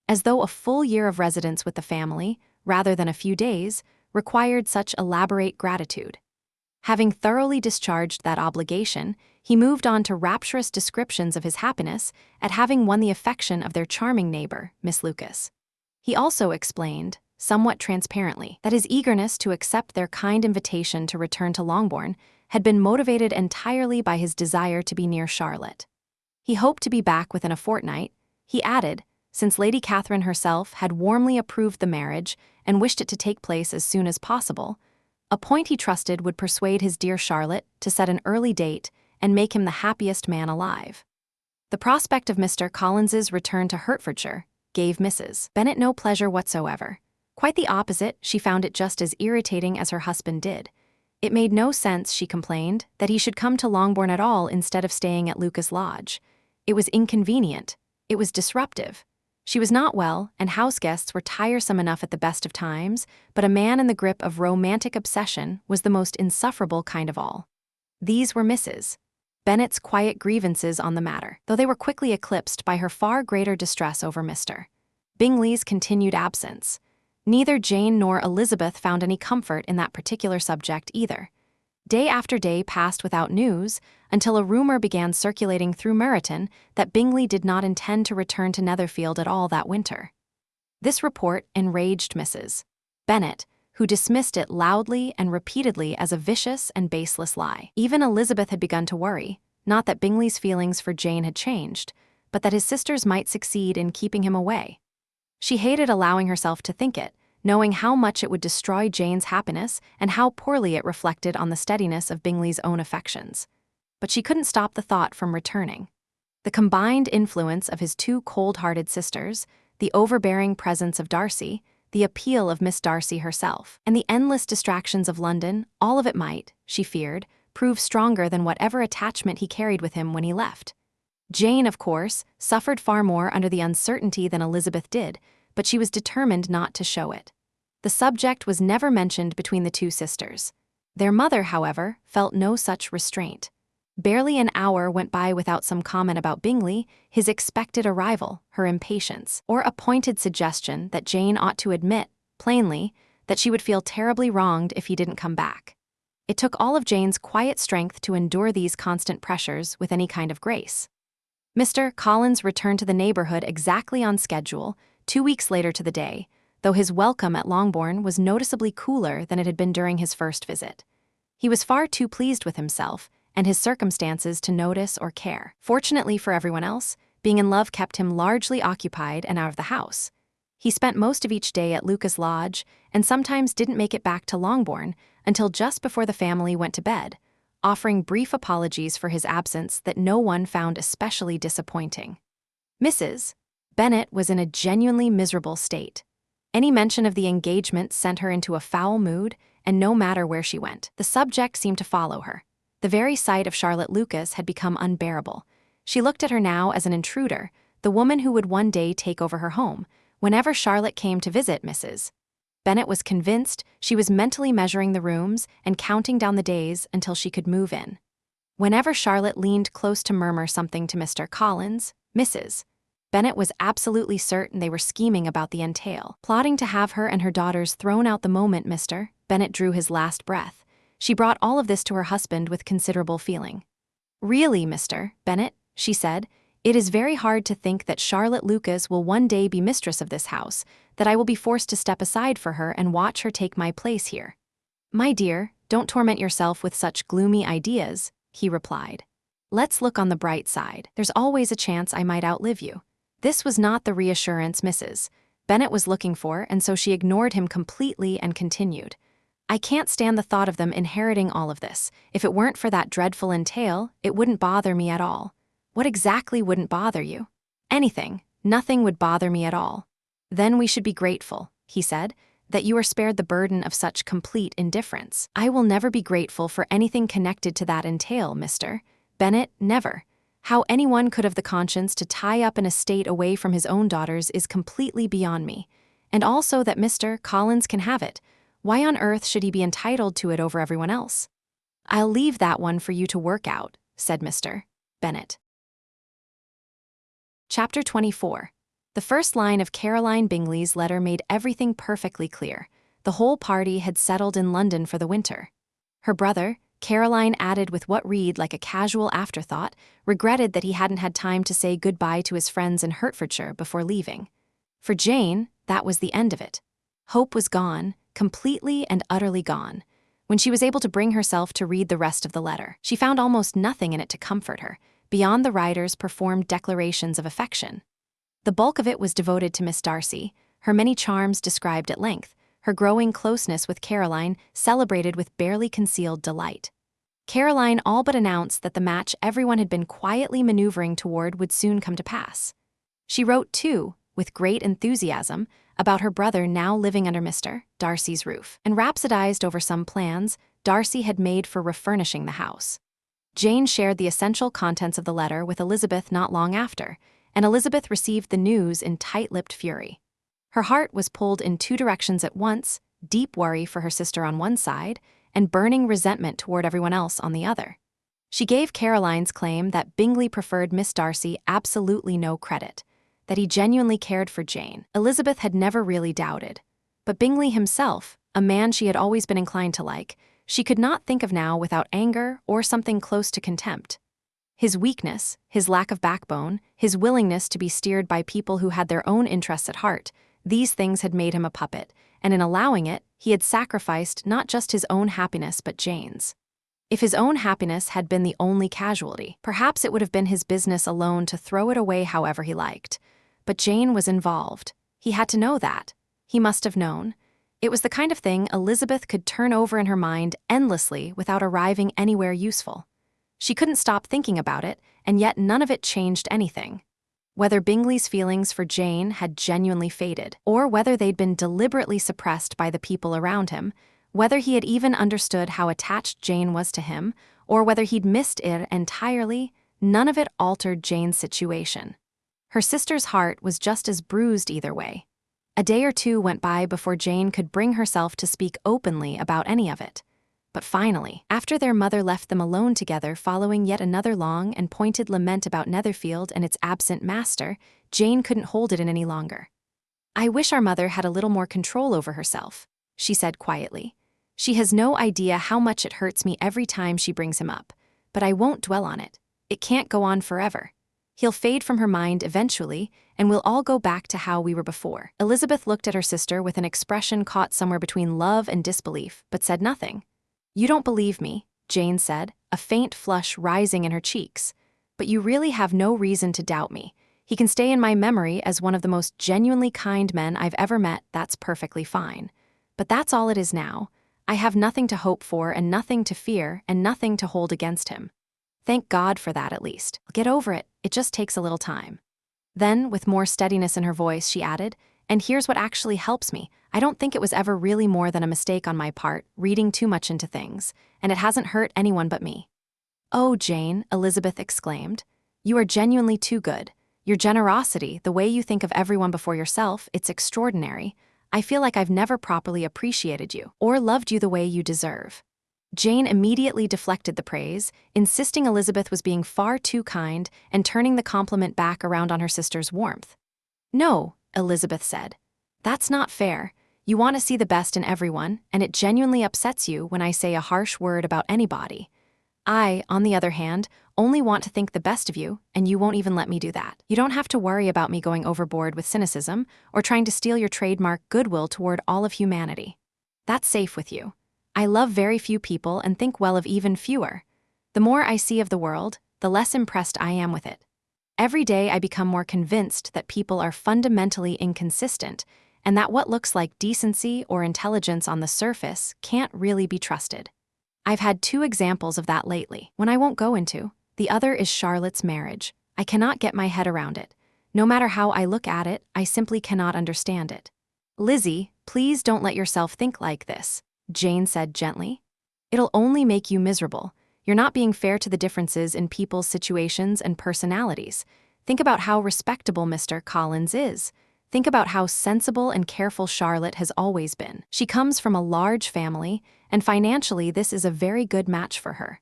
as though a full year of residence with the family, rather than a few days, required such elaborate gratitude. Having thoroughly discharged that obligation, he moved on to rapturous descriptions of his happiness at having won the affection of their charming neighbor, Miss Lucas. He also explained, somewhat transparently, that his eagerness to accept their kind invitation to return to Longbourn had been motivated entirely by his desire to be near Charlotte. He hoped to be back within a fortnight, he added, since Lady Catherine herself had warmly approved the marriage and wished it to take place as soon as possible, a point he trusted would persuade his dear Charlotte to set an early date and make him the happiest man alive. The prospect of Mr. Collins's return to Hertfordshire gave Mrs. Bennet no pleasure whatsoever. Quite the opposite, she found it just as irritating as her husband did. It made no sense, she complained, that he should come to Longbourn at all instead of staying at Lucas Lodge. It was inconvenient. It was disruptive. She was not well, and house guests were tiresome enough at the best of times, but a man in the grip of romantic obsession was the most insufferable kind of all. These were Mrs. Bennet's quiet grievances on the matter, though they were quickly eclipsed by her far greater distress over Mr. Bingley's continued absence. Neither Jane nor Elizabeth found any comfort in that particular subject either. Day after day passed without news, until a rumor began circulating through Meryton that Bingley did not intend to return to Netherfield at all that winter. This report enraged Mrs. Bennet, who dismissed it loudly and repeatedly as a vicious and baseless lie. Even Elizabeth had begun to worry, not that Bingley's feelings for Jane had changed, but that his sisters might succeed in keeping him away. She hated allowing herself to think it, knowing how much it would destroy Jane's happiness and how poorly it reflected on the steadiness of Bingley's own affections. But she couldn't stop the thought from returning. The combined influence of his two cold-hearted sisters, the overbearing presence of Darcy, the appeal of Miss Darcy herself, and the endless distractions of London, all of it might, she feared, prove stronger than whatever attachment he carried with him when he left. Jane, of course, suffered far more under the uncertainty than Elizabeth did, but she was determined not to show it. The subject was never mentioned between the two sisters. Their mother, however, felt no such restraint. Barely an hour went by without some comment about Bingley, his expected arrival, her impatience, or a pointed suggestion that Jane ought to admit, plainly, that she would feel terribly wronged if he didn't come back. It took all of Jane's quiet strength to endure these constant pressures with any kind of grace. Mr. Collins returned to the neighborhood exactly on schedule, 2 weeks later to the day, though his welcome at Longbourn was noticeably cooler than it had been during his first visit. He was far too pleased with himself and his circumstances to notice or care. Fortunately for everyone else, being in love kept him largely occupied and out of the house. He spent most of each day at Lucas Lodge and sometimes didn't make it back to Longbourn until just before the family went to bed, offering brief apologies for his absence that no one found especially disappointing. Mrs. Bennet was in a genuinely miserable state. Any mention of the engagement sent her into a foul mood, and no matter where she went, the subject seemed to follow her. The very sight of Charlotte Lucas had become unbearable. She looked at her now as an intruder, the woman who would one day take over her home. Whenever Charlotte came to visit Mrs. Bennet was convinced she was mentally measuring the rooms and counting down the days until she could move in. Whenever Charlotte leaned close to murmur something to Mr. Collins, Mrs. Bennet was absolutely certain they were scheming about the entail, plotting to have her and her daughters thrown out the moment Mr. Bennet drew his last breath. She brought all of this to her husband with considerable feeling. "Really, Mr. Bennet," she said, "it is very hard to think that Charlotte Lucas will one day be mistress of this house, that I will be forced to step aside for her and watch her take my place here." "My dear, don't torment yourself with such gloomy ideas," he replied. "Let's look on the bright side. There's always a chance I might outlive you." This was not the reassurance Mrs. Bennet was looking for, and so she ignored him completely and continued. "I can't stand the thought of them inheriting all of this. If it weren't for that dreadful entail, it wouldn't bother me at all." "What exactly wouldn't bother you?" "Anything. Nothing would bother me at all." "Then we should be grateful," he said, "that you are spared the burden of such complete indifference." "I will never be grateful for anything connected to that entail, Mr. Bennet, never. How anyone could have the conscience to tie up an estate away from his own daughters is completely beyond me. And also that Mr. Collins can have it. Why on earth should he be entitled to it over everyone else? I'll leave that one for you to work out, said Mr. Bennet. Chapter 24. The first line of Caroline Bingley's letter made everything perfectly clear. The whole party had settled in London for the winter. Her brother, Caroline added with what read like a casual afterthought, regretted that he hadn't had time to say goodbye to his friends in Hertfordshire before leaving. For Jane, that was the end of it. Hope was gone, completely and utterly gone. When she was able to bring herself to read the rest of the letter, she found almost nothing in it to comfort her, beyond the writer's performed declarations of affection. The bulk of it was devoted to Miss Darcy, her many charms described at length, her growing closeness with Caroline celebrated with barely concealed delight. Caroline all but announced that the match everyone had been quietly maneuvering toward would soon come to pass. She wrote, too, with great enthusiasm, about her brother now living under Mr. Darcy's roof, and rhapsodized over some plans Darcy had made for refurnishing the house. Jane shared the essential contents of the letter with Elizabeth not long after, and Elizabeth received the news in tight-lipped fury. Her heart was pulled in two directions at once, deep worry for her sister on one side, and burning resentment toward everyone else on the other. She gave Caroline's claim that Bingley preferred Miss Darcy absolutely no credit, that he genuinely cared for Jane. Elizabeth had never really doubted. But Bingley himself, a man she had always been inclined to like, she could not think of now without anger or something close to contempt. His weakness, his lack of backbone, his willingness to be steered by people who had their own interests at heart, these things had made him a puppet, and in allowing it, he had sacrificed not just his own happiness but Jane's. If his own happiness had been the only casualty, perhaps it would have been his business alone to throw it away however he liked. But Jane was involved. He had to know that. He must have known. It was the kind of thing Elizabeth could turn over in her mind endlessly without arriving anywhere useful. She couldn't stop thinking about it, and yet none of it changed anything. Whether Bingley's feelings for Jane had genuinely faded, or whether they'd been deliberately suppressed by the people around him, whether he had even understood how attached Jane was to him, or whether he'd missed it entirely, none of it altered Jane's situation. Her sister's heart was just as bruised either way. A day or two went by before Jane could bring herself to speak openly about any of it. But finally, after their mother left them alone together following yet another long and pointed lament about Netherfield and its absent master, Jane couldn't hold it in any longer. "I wish our mother had a little more control over herself," she said quietly. "She has no idea how much it hurts me every time she brings him up. But I won't dwell on it. It can't go on forever. He'll fade from her mind eventually, and we'll all go back to how we were before." Elizabeth looked at her sister with an expression caught somewhere between love and disbelief, but said nothing. "You don't believe me," Jane said, a faint flush rising in her cheeks. "But you really have no reason to doubt me. He can stay in my memory as one of the most genuinely kind men I've ever met, that's perfectly fine. But that's all it is now. I have nothing to hope for and nothing to fear and nothing to hold against him. Thank God for that at least. Get over it, it just takes a little time." Then, with more steadiness in her voice, she added, "And here's what actually helps me. I don't think it was ever really more than a mistake on my part, reading too much into things, and it hasn't hurt anyone but me." "Oh, Jane," Elizabeth exclaimed, "you are genuinely too good. Your generosity, the way you think of everyone before yourself, it's extraordinary. I feel like I've never properly appreciated you, or loved you the way you deserve." Jane immediately deflected the praise, insisting Elizabeth was being far too kind and turning the compliment back around on her sister's warmth. "No," Elizabeth said. "That's not fair. You want to see the best in everyone, and it genuinely upsets you when I say a harsh word about anybody. I, on the other hand, only want to think the best of you, and you won't even let me do that. You don't have to worry about me going overboard with cynicism or trying to steal your trademark goodwill toward all of humanity. That's safe with you. I love very few people and think well of even fewer. The more I see of the world, the less impressed I am with it. Every day I become more convinced that people are fundamentally inconsistent, and that what looks like decency or intelligence on the surface can't really be trusted. I've had 2 examples of that lately, one I won't go into. The other is Charlotte's marriage. I cannot get my head around it. No matter how I look at it, I simply cannot understand it." "Lizzie, please don't let yourself think like this," Jane said gently. "It'll only make you miserable. You're not being fair to the differences in people's situations and personalities. Think about how respectable Mr. Collins is. Think about how sensible and careful Charlotte has always been. She comes from a large family, and financially this is a very good match for her.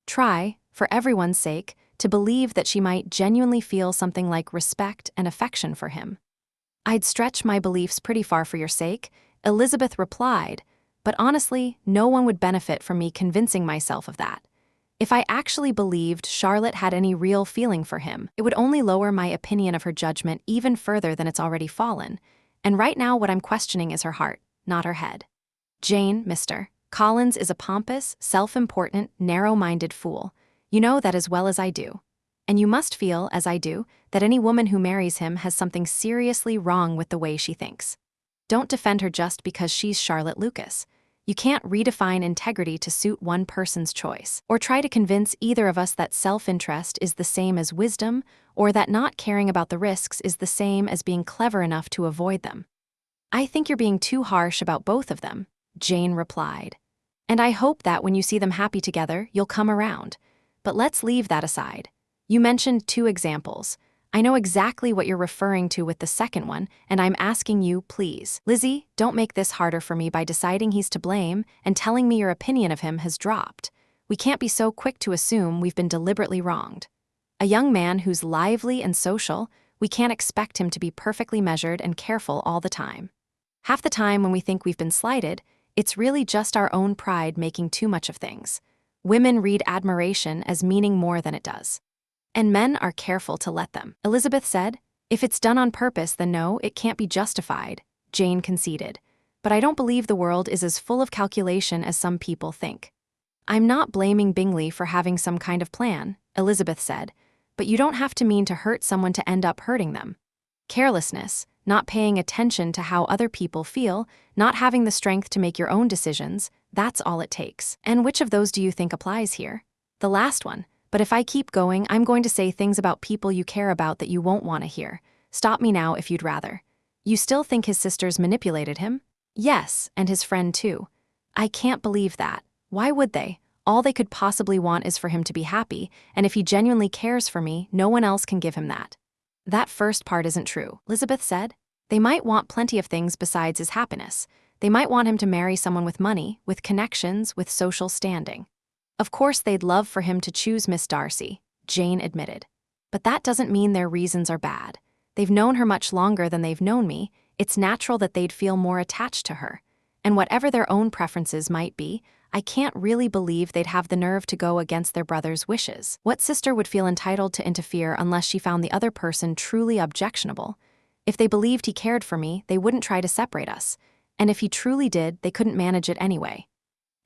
Try, for everyone's sake, to believe that she might genuinely feel something like respect and affection for him. I'd stretch my beliefs pretty far for your sake, Elizabeth replied, but honestly, no one would benefit from me convincing myself of that. If I actually believed Charlotte had any real feeling for him, it would only lower my opinion of her judgment even further than it's already fallen, and right now what I'm questioning is her heart, not her head. Jane, Mr. Collins is a pompous, self-important, narrow-minded fool. You know that as well as I do. And you must feel, as I do, that any woman who marries him has something seriously wrong with the way she thinks. Don't defend her just because she's Charlotte Lucas. You can't redefine integrity to suit one person's choice, or try to convince either of us that self-interest is the same as wisdom, or that not caring about the risks is the same as being clever enough to avoid them. I think you're being too harsh about both of them, Jane replied. And I hope that when you see them happy together, you'll come around. But let's leave that aside. You mentioned 2 examples. I know exactly what you're referring to with the second one, and I'm asking you, please. Lizzie, don't make this harder for me by deciding he's to blame and telling me your opinion of him has dropped. We can't be so quick to assume we've been deliberately wronged. A young man who's lively and social, we can't expect him to be perfectly measured and careful all the time. Half the time when we think we've been slighted, it's really just our own pride making too much of things. Women read admiration as meaning more than it does. And men are careful to let them. Elizabeth said, if it's done on purpose, then no, it can't be justified, Jane conceded. But I don't believe the world is as full of calculation as some people think. I'm not blaming Bingley for having some kind of plan, Elizabeth said, but you don't have to mean to hurt someone to end up hurting them. Carelessness, not paying attention to how other people feel, not having the strength to make your own decisions, that's all it takes. And which of those do you think applies here? The last one. But if I keep going, I'm going to say things about people you care about that you won't want to hear. Stop me now if you'd rather. You still think his sisters manipulated him? Yes, and his friend too. I can't believe that. Why would they? All they could possibly want is for him to be happy, and if he genuinely cares for me, no one else can give him that. That first part isn't true, Elizabeth said. They might want plenty of things besides his happiness. They might want him to marry someone with money, with connections, with social standing. Of course they'd love for him to choose Miss Darcy, Jane admitted. But that doesn't mean their reasons are bad. They've known her much longer than they've known me. It's natural that they'd feel more attached to her. And whatever their own preferences might be, I can't really believe they'd have the nerve to go against their brother's wishes. What sister would feel entitled to interfere unless she found the other person truly objectionable? If they believed he cared for me, they wouldn't try to separate us. And if he truly did, they couldn't manage it anyway.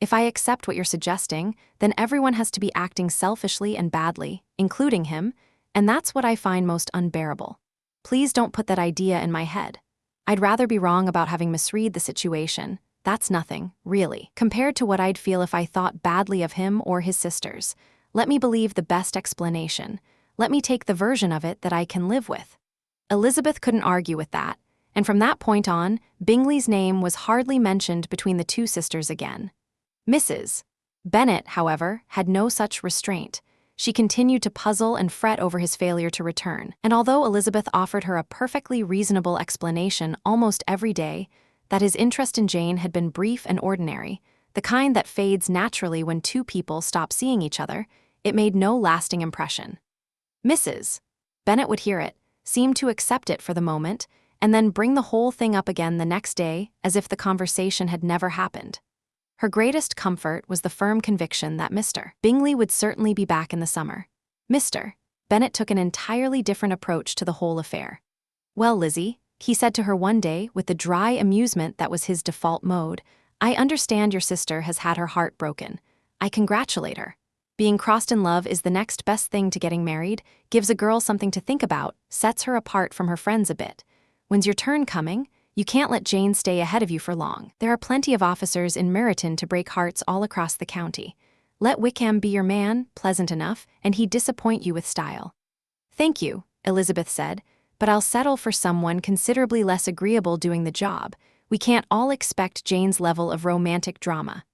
If I accept what you're suggesting, then everyone has to be acting selfishly and badly, including him, and that's what I find most unbearable. Please don't put that idea in my head. I'd rather be wrong about having misread the situation. That's nothing, really, compared to what I'd feel if I thought badly of him or his sisters. Let me believe the best explanation. Let me take the version of it that I can live with. Elizabeth couldn't argue with that, and from that point on, Bingley's name was hardly mentioned between the 2 sisters again. Mrs. Bennet, however, had no such restraint. She continued to puzzle and fret over his failure to return, and although Elizabeth offered her a perfectly reasonable explanation almost every day, that his interest in Jane had been brief and ordinary, the kind that fades naturally when 2 people stop seeing each other, it made no lasting impression. Mrs. Bennet would hear it, seem to accept it for the moment, and then bring the whole thing up again the next day as if the conversation had never happened. Her greatest comfort was the firm conviction that Mr. Bingley would certainly be back in the summer. Mr. Bennet took an entirely different approach to the whole affair. Well, Lizzie, he said to her one day with the dry amusement that was his default mode, I understand your sister has had her heart broken. I congratulate her. Being crossed in love is the next best thing to getting married, gives a girl something to think about, sets her apart from her friends a bit. When's your turn coming? You can't let Jane stay ahead of you for long. There are plenty of officers in Meryton to break hearts all across the county. Let Wickham be your man, pleasant enough, and he'd disappoint you with style. Thank you, Elizabeth said, but I'll settle for someone considerably less agreeable doing the job. We can't all expect Jane's level of romantic drama.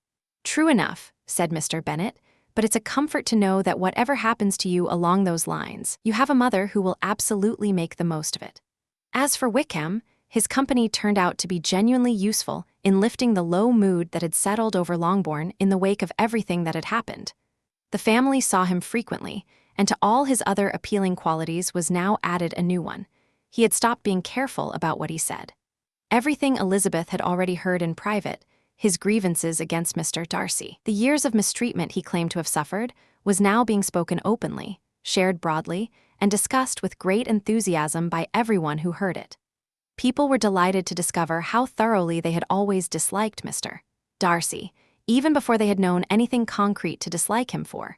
True enough, said Mr. Bennet, but it's a comfort to know that whatever happens to you along those lines, you have a mother who will absolutely make the most of it. As for Wickham, his company turned out to be genuinely useful in lifting the low mood that had settled over Longbourn in the wake of everything that had happened. The family saw him frequently, and to all his other appealing qualities was now added a new one. He had stopped being careful about what he said. Everything Elizabeth had already heard in private, his grievances against Mr. Darcy, the years of mistreatment he claimed to have suffered, was now being spoken openly, shared broadly, and discussed with great enthusiasm by everyone who heard it. People were delighted to discover how thoroughly they had always disliked Mr. Darcy, even before they had known anything concrete to dislike him for.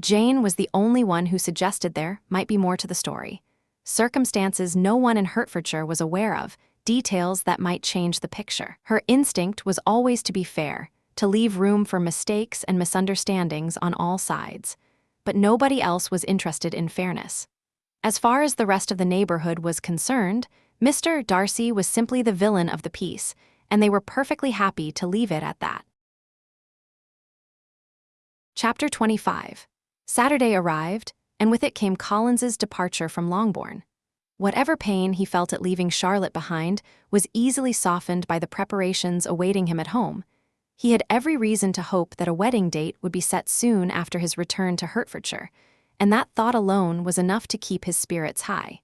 Jane was the only one who suggested there might be more to the story. Circumstances no one in Hertfordshire was aware of, details that might change the picture. Her instinct was always to be fair, to leave room for mistakes and misunderstandings on all sides. But nobody else was interested in fairness. As far as the rest of the neighborhood was concerned, Mr. Darcy was simply the villain of the piece, and they were perfectly happy to leave it at that. Chapter 25. Saturday arrived, and with it came Collins's departure from Longbourn. Whatever pain he felt at leaving Charlotte behind was easily softened by the preparations awaiting him at home. He had every reason to hope that a wedding date would be set soon after his return to Hertfordshire, and that thought alone was enough to keep his spirits high.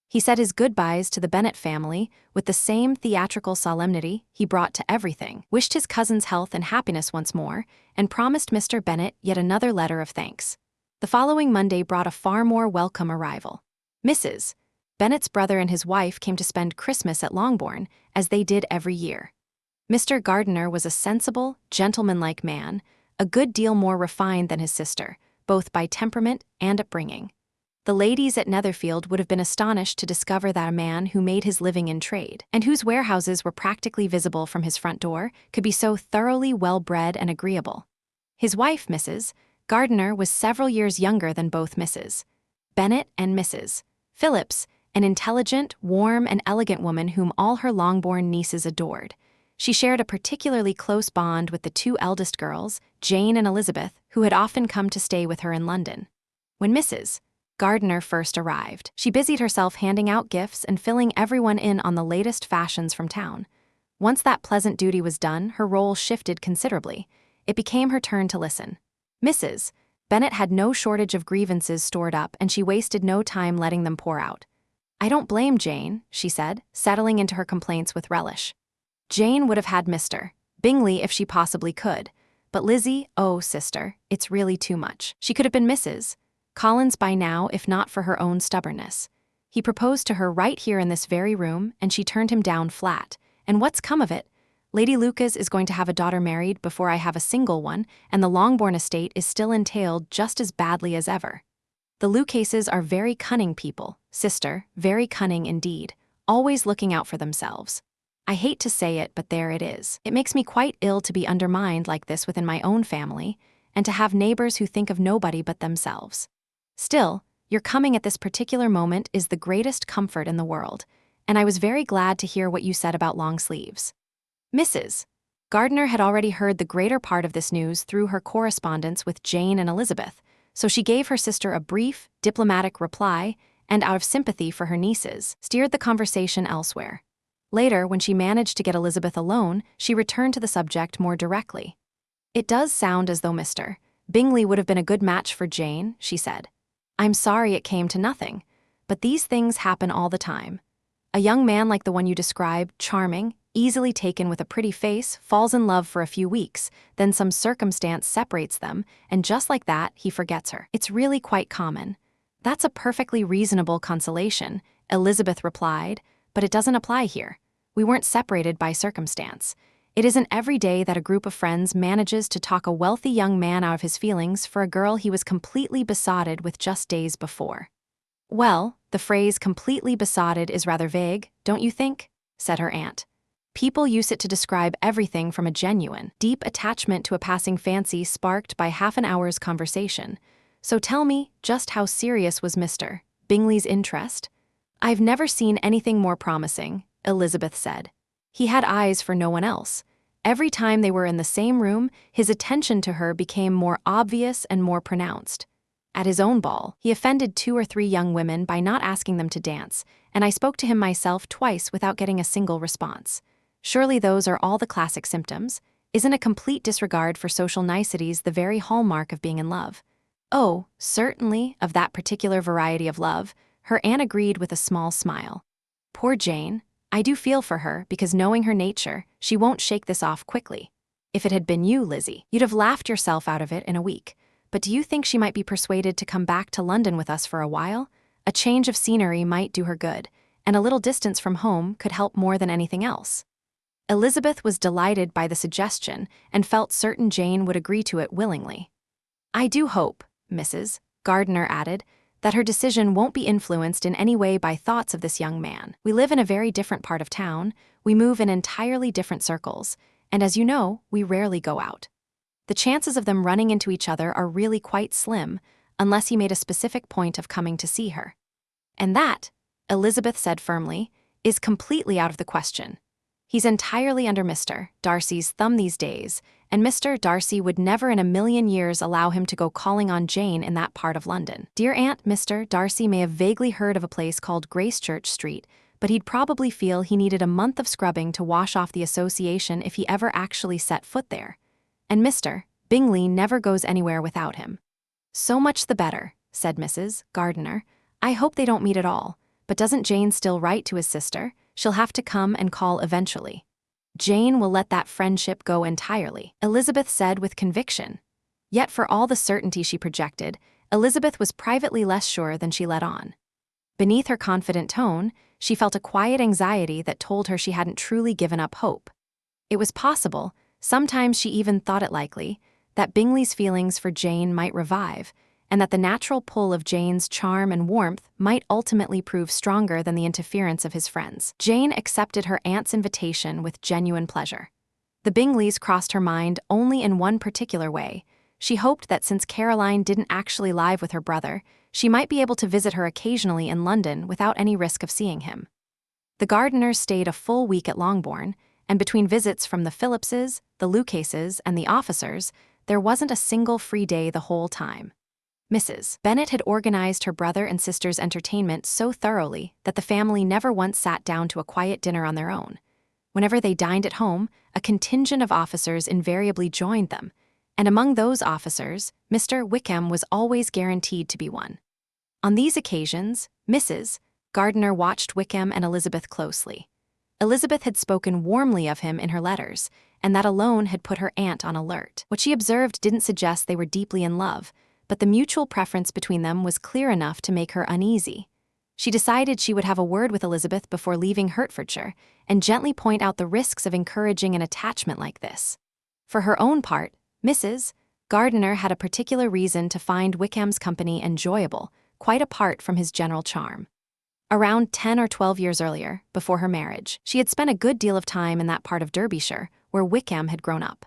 He said his goodbyes to the Bennet family with the same theatrical solemnity he brought to everything, wished his cousin's health and happiness once more, and promised Mr. Bennet yet another letter of thanks. The following Monday brought a far more welcome arrival. Mrs. Bennet's brother and his wife came to spend Christmas at Longbourn, as they did every year. Mr. Gardiner was a sensible, gentlemanlike man, a good deal more refined than his sister, both by temperament and upbringing. The ladies at Netherfield would have been astonished to discover that a man who made his living in trade, and whose warehouses were practically visible from his front door, could be so thoroughly well-bred and agreeable. His wife, Mrs. Gardiner, was several years younger than both Mrs. Bennet and Mrs. Phillips, an intelligent, warm, and elegant woman whom all her Longbourn nieces adored. She shared a particularly close bond with the two eldest girls, Jane and Elizabeth, who had often come to stay with her in London. When Mrs. Gardiner first arrived, she busied herself handing out gifts and filling everyone in on the latest fashions from town. Once that pleasant duty was done, her role shifted considerably. It became her turn to listen. Mrs. Bennet had no shortage of grievances stored up, and she wasted no time letting them pour out. "I don't blame Jane," she said, settling into her complaints with relish. Jane would have had Mr. Bingley if she possibly could, but Lizzie, oh, sister, it's really too much. She could have been Mrs. Collins by now, if not for her own stubbornness. He proposed to her right here in this very room, and she turned him down flat. And what's come of it? Lady Lucas is going to have a daughter married before I have a single one, and the Longbourn estate is still entailed just as badly as ever. The Lucases are very cunning people, sister, very cunning indeed, always looking out for themselves. I hate to say it, but there it is. It makes me quite ill to be undermined like this within my own family, and to have neighbors who think of nobody but themselves. Still, your coming at this particular moment is the greatest comfort in the world, and I was very glad to hear what you said about long sleeves. Mrs. Gardiner had already heard the greater part of this news through her correspondence with Jane and Elizabeth, so she gave her sister a brief, diplomatic reply, and out of sympathy for her nieces, steered the conversation elsewhere. Later, when she managed to get Elizabeth alone, she returned to the subject more directly. "It does sound as though Mr. Bingley would have been a good match for Jane," she said. "I'm sorry it came to nothing, but these things happen all the time. A young man like the one you described, charming, easily taken with a pretty face, falls in love for a few weeks, then some circumstance separates them, and just like that, he forgets her. It's really quite common." "That's a perfectly reasonable consolation," Elizabeth replied, "but it doesn't apply here. We weren't separated by circumstance. It isn't every day that a group of friends manages to talk a wealthy young man out of his feelings for a girl he was completely besotted with just days before." "Well, the phrase completely besotted is rather vague, don't you think?" said her aunt. "People use it to describe everything from a genuine, deep attachment to a passing fancy sparked by half an hour's conversation. So tell me, just how serious was Mr. Bingley's interest?" "I've never seen anything more promising," Elizabeth said. "He had eyes for no one else, Every time they were in the same room, his attention to her became more obvious and more pronounced. At his own ball, he offended 2 or 3 young women by not asking them to dance, and I spoke to him myself twice without getting a single response. Surely those are all the classic symptoms. Isn't a complete disregard for social niceties the very hallmark of being in love? Oh, certainly, of that particular variety of love, her aunt agreed with a small smile. Poor Jane. I do feel for her because knowing her nature, she won't shake this off quickly. If it had been you, Lizzie, you'd have laughed yourself out of it in a week. But do you think she might be persuaded to come back to London with us for a while? A change of scenery might do her good, and a little distance from home could help more than anything else. Elizabeth was delighted by the suggestion and felt certain Jane would agree to it willingly. I do hope, Mrs. Gardiner added, that her decision won't be influenced in any way by thoughts of this young man. We live in a very different part of town, we move in entirely different circles, and as you know, we rarely go out. The chances of them running into each other are really quite slim, unless he made a specific point of coming to see her. And that, Elizabeth said firmly, is completely out of the question. He's entirely under Mr. Darcy's thumb these days, and Mr. Darcy would never in a million years allow him to go calling on Jane in that part of London. Dear Aunt, Mr. Darcy may have vaguely heard of a place called Gracechurch Street, but he'd probably feel he needed a month of scrubbing to wash off the association if he ever actually set foot there. And Mr. Bingley never goes anywhere without him. So much the better, said Mrs. Gardiner. I hope they don't meet at all, but doesn't Jane still write to his sister? She'll have to come and call eventually. Jane will let that friendship go entirely, Elizabeth said with conviction. Yet for all the certainty she projected, Elizabeth was privately less sure than she let on. Beneath her confident tone, she felt a quiet anxiety that told her she hadn't truly given up hope. It was possible, sometimes she even thought it likely, that Bingley's feelings for Jane might revive, and that the natural pull of Jane's charm and warmth might ultimately prove stronger than the interference of his friends. Jane accepted her aunt's invitation with genuine pleasure. The Bingleys crossed her mind only in one particular way. She hoped that since Caroline didn't actually live with her brother, she might be able to visit her occasionally in London without any risk of seeing him. The Gardiners stayed a full week at Longbourn, and between visits from the Phillipses, the Lucases, and the officers, there wasn't a single free day the whole time. Mrs. Bennet had organized her brother and sister's entertainment so thoroughly that the family never once sat down to a quiet dinner on their own. Whenever they dined at home, a contingent of officers invariably joined them, and among those officers, Mr. Wickham was always guaranteed to be one. On these occasions, Mrs. Gardiner watched Wickham and Elizabeth closely. Elizabeth had spoken warmly of him in her letters, and that alone had put her aunt on alert. What she observed didn't suggest they were deeply in love, but the mutual preference between them was clear enough to make her uneasy. She decided she would have a word with Elizabeth before leaving Hertfordshire, and gently point out the risks of encouraging an attachment like this. For her own part, Mrs. Gardiner had a particular reason to find Wickham's company enjoyable, quite apart from his general charm. Around 10 or 12 years earlier, before her marriage, she had spent a good deal of time in that part of Derbyshire where Wickham had grown up.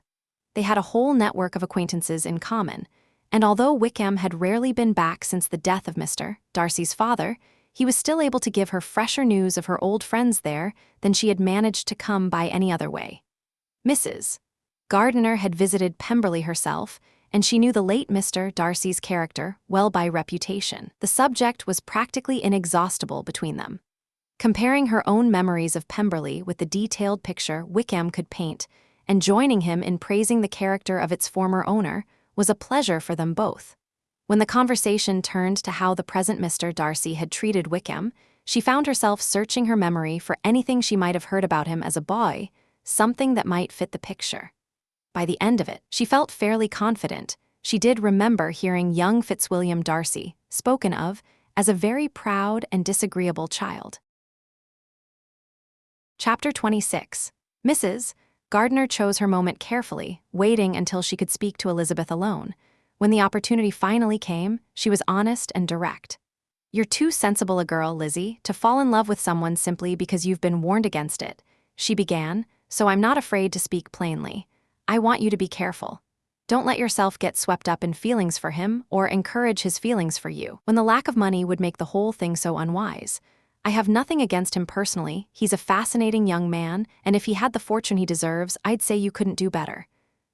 They had a whole network of acquaintances in common, and although Wickham had rarely been back since the death of Mr. Darcy's father, he was still able to give her fresher news of her old friends there than she had managed to come by any other way. Mrs. Gardiner had visited Pemberley herself, and she knew the late Mr. Darcy's character well by reputation. The subject was practically inexhaustible between them. Comparing her own memories of Pemberley with the detailed picture Wickham could paint, and joining him in praising the character of its former owner, was a pleasure for them both. When the conversation turned to how the present Mr. Darcy had treated Wickham, she found herself searching her memory for anything she might have heard about him as a boy, something that might fit the picture. By the end of it, she felt fairly confident. She did remember hearing young Fitzwilliam Darcy spoken of as a very proud and disagreeable child. Chapter 26. Mrs. Gardiner chose her moment carefully, waiting until she could speak to Elizabeth alone. When the opportunity finally came, she was honest and direct. You're too sensible a girl, Lizzie, to fall in love with someone simply because you've been warned against it, she began, so I'm not afraid to speak plainly. I want you to be careful. Don't let yourself get swept up in feelings for him or encourage his feelings for you, when the lack of money would make the whole thing so unwise. I have nothing against him personally, he's a fascinating young man, and if he had the fortune he deserves, I'd say you couldn't do better.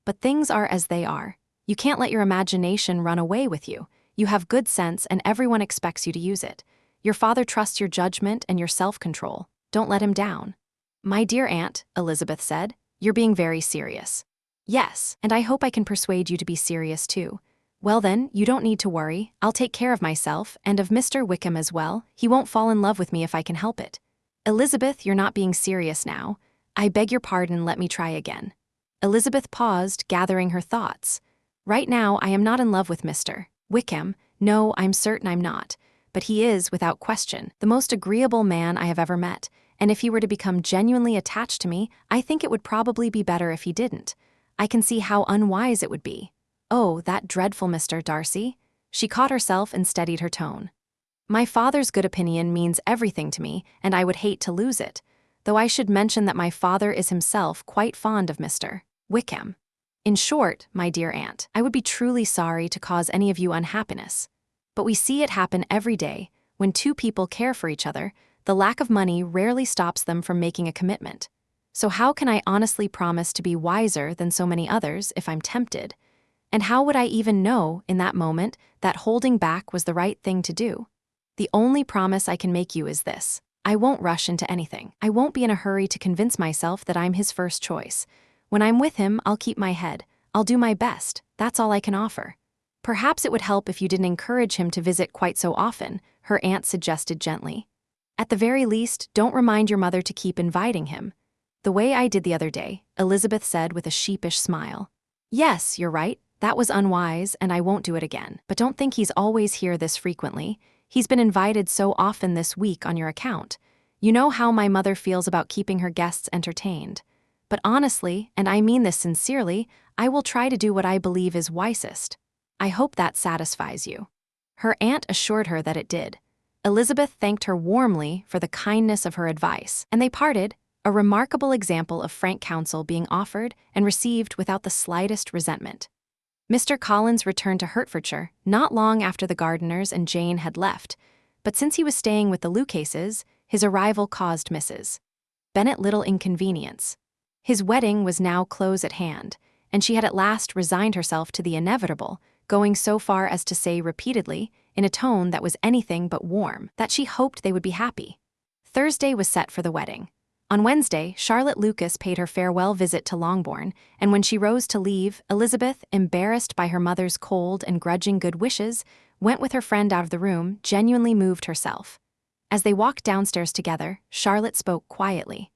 But things are as they are. You can't let your imagination run away with you. You have good sense and everyone expects you to use it. Your father trusts your judgment and your self-control. Don't let him down. My dear aunt, Elizabeth said, you're being very serious. Yes, and I hope I can persuade you to be serious too. Well then, you don't need to worry, I'll take care of myself, and of Mr. Wickham as well, he won't fall in love with me if I can help it. Elizabeth, you're not being serious now. I beg your pardon, let me try again. Elizabeth paused, gathering her thoughts. Right now, I am not in love with Mr. Wickham. No, I'm certain I'm not. But he is, without question, the most agreeable man I have ever met, and if he were to become genuinely attached to me, I think it would probably be better if he didn't. I can see how unwise it would be. Oh, that dreadful Mr. Darcy. She caught herself and steadied her tone. My father's good opinion means everything to me, and I would hate to lose it, though I should mention that my father is himself quite fond of Mr. Wickham. In short, my dear aunt, I would be truly sorry to cause any of you unhappiness. But we see it happen every day. When two people care for each other, the lack of money rarely stops them from making a commitment. So how can I honestly promise to be wiser than so many others if I'm tempted? And how would I even know, in that moment, that holding back was the right thing to do? The only promise I can make you is this. I won't rush into anything. I won't be in a hurry to convince myself that I'm his first choice. When I'm with him, I'll keep my head. I'll do my best. That's all I can offer. Perhaps it would help if you didn't encourage him to visit quite so often, her aunt suggested gently. At the very least, don't remind your mother to keep inviting him. The way I did the other day, Elizabeth said with a sheepish smile. Yes, you're right. That was unwise, and I won't do it again. But don't think he's always here this frequently. He's been invited so often this week on your account. You know how my mother feels about keeping her guests entertained. But honestly, and I mean this sincerely, I will try to do what I believe is wisest. I hope that satisfies you. Her aunt assured her that it did. Elizabeth thanked her warmly for the kindness of her advice, and they parted, a remarkable example of frank counsel being offered and received without the slightest resentment. Mr. Collins returned to Hertfordshire not long after the Gardiners and Jane had left, but since he was staying with the Lucases, his arrival caused Mrs. Bennet little inconvenience. His wedding was now close at hand, and she had at last resigned herself to the inevitable, going so far as to say repeatedly, in a tone that was anything but warm, that she hoped they would be happy. Thursday was set for the wedding. On Wednesday, Charlotte Lucas paid her farewell visit to Longbourn, and when she rose to leave, Elizabeth, embarrassed by her mother's cold and grudging good wishes, went with her friend out of the room, genuinely moved herself. As they walked downstairs together, Charlotte spoke quietly.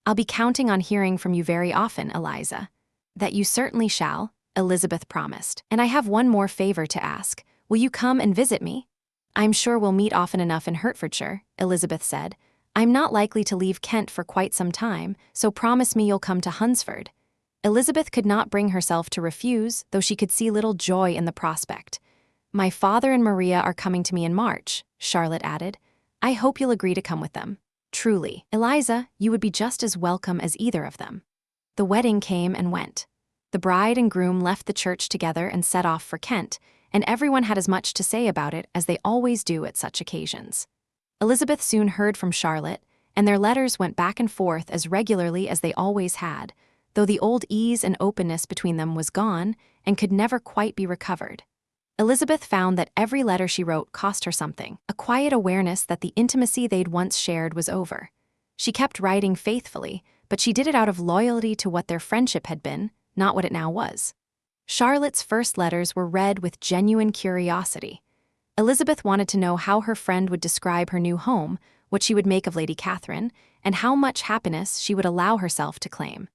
I'll be counting on hearing from you very often, Eliza. That you certainly shall, Elizabeth promised. And I have one more favor to ask. Will you come and visit me? I'm sure we'll meet often enough in Hertfordshire, Elizabeth said. I'm not likely to leave Kent for quite some time, so promise me you'll come to Hunsford. Elizabeth could not bring herself to refuse, though she could see little joy in the prospect. My father and Maria are coming to me in March, Charlotte added. I hope you'll agree to come with them. Truly, Eliza, you would be just as welcome as either of them. The wedding came and went. The bride and groom left the church together and set off for Kent, and everyone had as much to say about it as they always do at such occasions. Elizabeth soon heard from Charlotte, and their letters went back and forth as regularly as they always had, though the old ease and openness between them was gone and could never quite be recovered. Elizabeth found that every letter she wrote cost her something, a quiet awareness that the intimacy they'd once shared was over. She kept writing faithfully, but she did it out of loyalty to what their friendship had been, not what it now was. Charlotte's first letters were read with genuine curiosity. Elizabeth wanted to know how her friend would describe her new home, what she would make of Lady Catherine, and how much happiness she would allow herself to claim.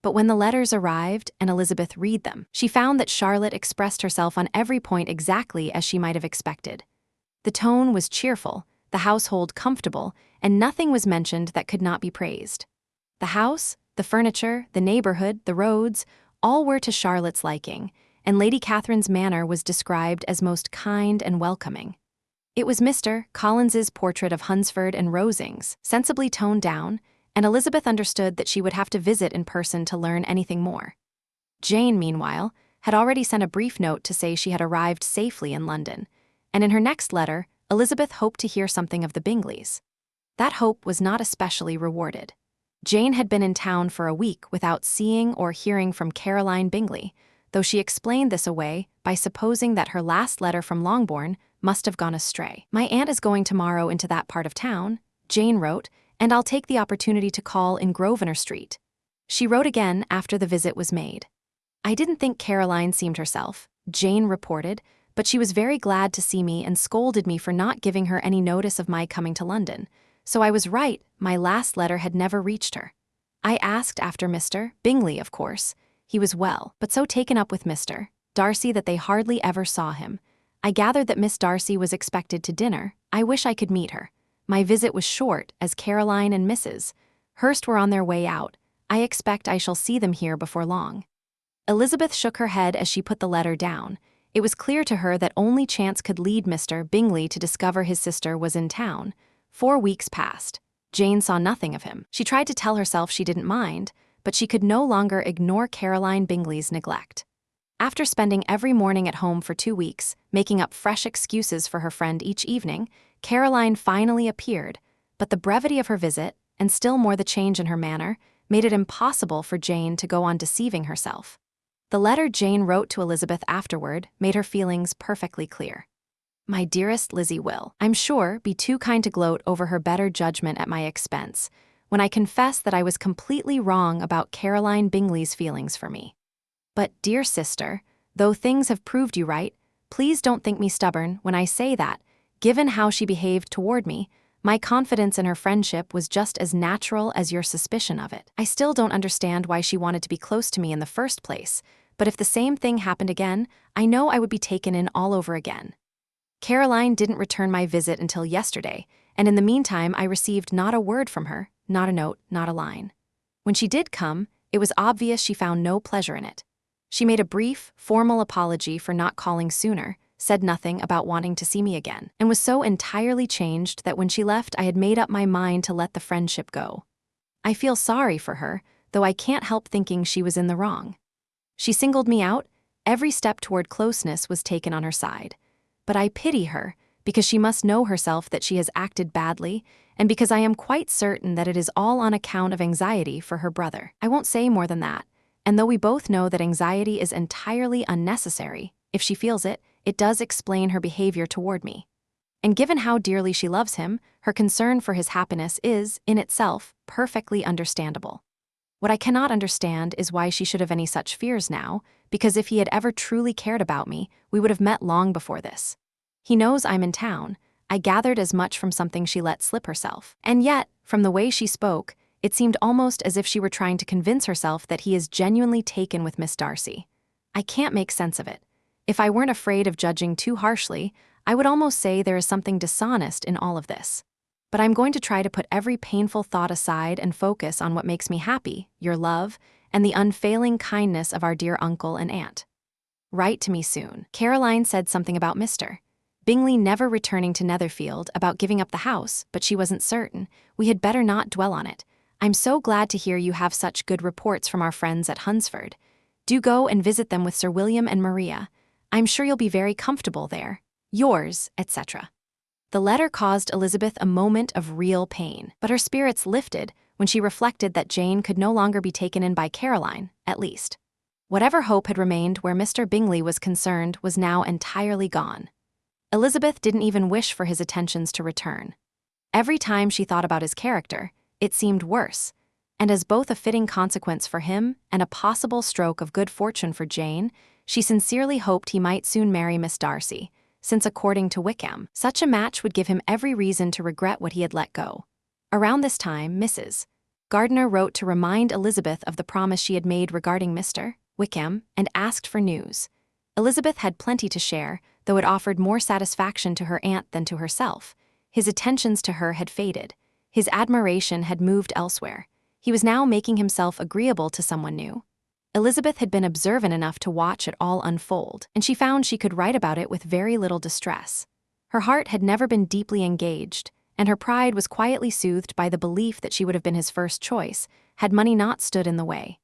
But when the letters arrived and Elizabeth read them, she found that Charlotte expressed herself on every point exactly as she might have expected. The tone was cheerful, the household comfortable, and nothing was mentioned that could not be praised. The house, the furniture, the neighborhood, the roads, all were to Charlotte's liking, and Lady Catherine's manner was described as most kind and welcoming. It was Mr. Collins's portrait of Hunsford and Rosings, sensibly toned down, and Elizabeth understood that she would have to visit in person to learn anything more. Jane, meanwhile, had already sent a brief note to say she had arrived safely in London, and in her next letter, Elizabeth hoped to hear something of the Bingleys. That hope was not especially rewarded. Jane had been in town for a week without seeing or hearing from Caroline Bingley, though she explained this away by supposing that her last letter from Longbourn must have gone astray. "My aunt is going tomorrow into that part of town," Jane wrote, "and I'll take the opportunity to call in Grosvenor Street." She wrote again after the visit was made. "I didn't think Caroline seemed herself," Jane reported, "but she was very glad to see me and scolded me for not giving her any notice of my coming to London. So I was right, my last letter had never reached her. I asked after Mr. Bingley, of course. He was well, but so taken up with Mr. Darcy that they hardly ever saw him. I gathered that Miss Darcy was expected to dinner. I wish I could meet her. My visit was short, as Caroline and Mrs. Hurst were on their way out. I expect I shall see them here before long." Elizabeth shook her head as she put the letter down. It was clear to her that only chance could lead Mr. Bingley to discover his sister was in town. 4 weeks passed. Jane saw nothing of him. She tried to tell herself she didn't mind, but she could no longer ignore Caroline Bingley's neglect. After spending every morning at home for 2 weeks, making up fresh excuses for her friend each evening, Caroline finally appeared, but the brevity of her visit, and still more the change in her manner, made it impossible for Jane to go on deceiving herself. The letter Jane wrote to Elizabeth afterward made her feelings perfectly clear. "My dearest Lizzie will, I'm sure, be too kind to gloat over her better judgment at my expense, when I confess that I was completely wrong about Caroline Bingley's feelings for me. But, dear sister, though things have proved you right, please don't think me stubborn when I say that, given how she behaved toward me, my confidence in her friendship was just as natural as your suspicion of it. I still don't understand why she wanted to be close to me in the first place, but if the same thing happened again, I know I would be taken in all over again. Caroline didn't return my visit until yesterday, and in the meantime I received not a word from her, not a note, not a line. When she did come, it was obvious she found no pleasure in it. She made a brief, formal apology for not calling sooner, said nothing about wanting to see me again, and was so entirely changed that when she left I had made up my mind to let the friendship go. I feel sorry for her, though I can't help thinking she was in the wrong. She singled me out, every step toward closeness was taken on her side. But I pity her, because she must know herself that she has acted badly, and because I am quite certain that it is all on account of anxiety for her brother. I won't say more than that, and though we both know that anxiety is entirely unnecessary, if she feels it, it does explain her behavior toward me. And given how dearly she loves him, her concern for his happiness is, in itself, perfectly understandable. What I cannot understand is why she should have any such fears now, because if he had ever truly cared about me, we would have met long before this. He knows I'm in town. I gathered as much from something she let slip herself. And yet, from the way she spoke, it seemed almost as if she were trying to convince herself that he is genuinely taken with Miss Darcy. I can't make sense of it. If I weren't afraid of judging too harshly, I would almost say there is something dishonest in all of this. But I'm going to try to put every painful thought aside and focus on what makes me happy, your love, and the unfailing kindness of our dear uncle and aunt. Write to me soon." Caroline said something about Mr. Bingley never returning to Netherfield, about giving up the house, but she wasn't certain. We had better not dwell on it. I'm so glad to hear you have such good reports from our friends at Hunsford. Do go and visit them with Sir William and Maria. I'm sure you'll be very comfortable there. Yours, etc. The letter caused Elizabeth a moment of real pain, but her spirits lifted when she reflected that Jane could no longer be taken in by Caroline, at least. Whatever hope had remained where Mr. Bingley was concerned was now entirely gone. Elizabeth didn't even wish for his attentions to return. Every time she thought about his character, it seemed worse, and as both a fitting consequence for him and a possible stroke of good fortune for Jane, she sincerely hoped he might soon marry Miss Darcy, since according to Wickham, such a match would give him every reason to regret what he had let go. Around this time, Mrs. Gardiner wrote to remind Elizabeth of the promise she had made regarding Mr. Wickham and asked for news. Elizabeth had plenty to share, though it offered more satisfaction to her aunt than to herself. His attentions to her had faded. His admiration had moved elsewhere. He was now making himself agreeable to someone new. Elizabeth had been observant enough to watch it all unfold, and she found she could write about it with very little distress. Her heart had never been deeply engaged, and her pride was quietly soothed by the belief that she would have been his first choice, had money not stood in the way.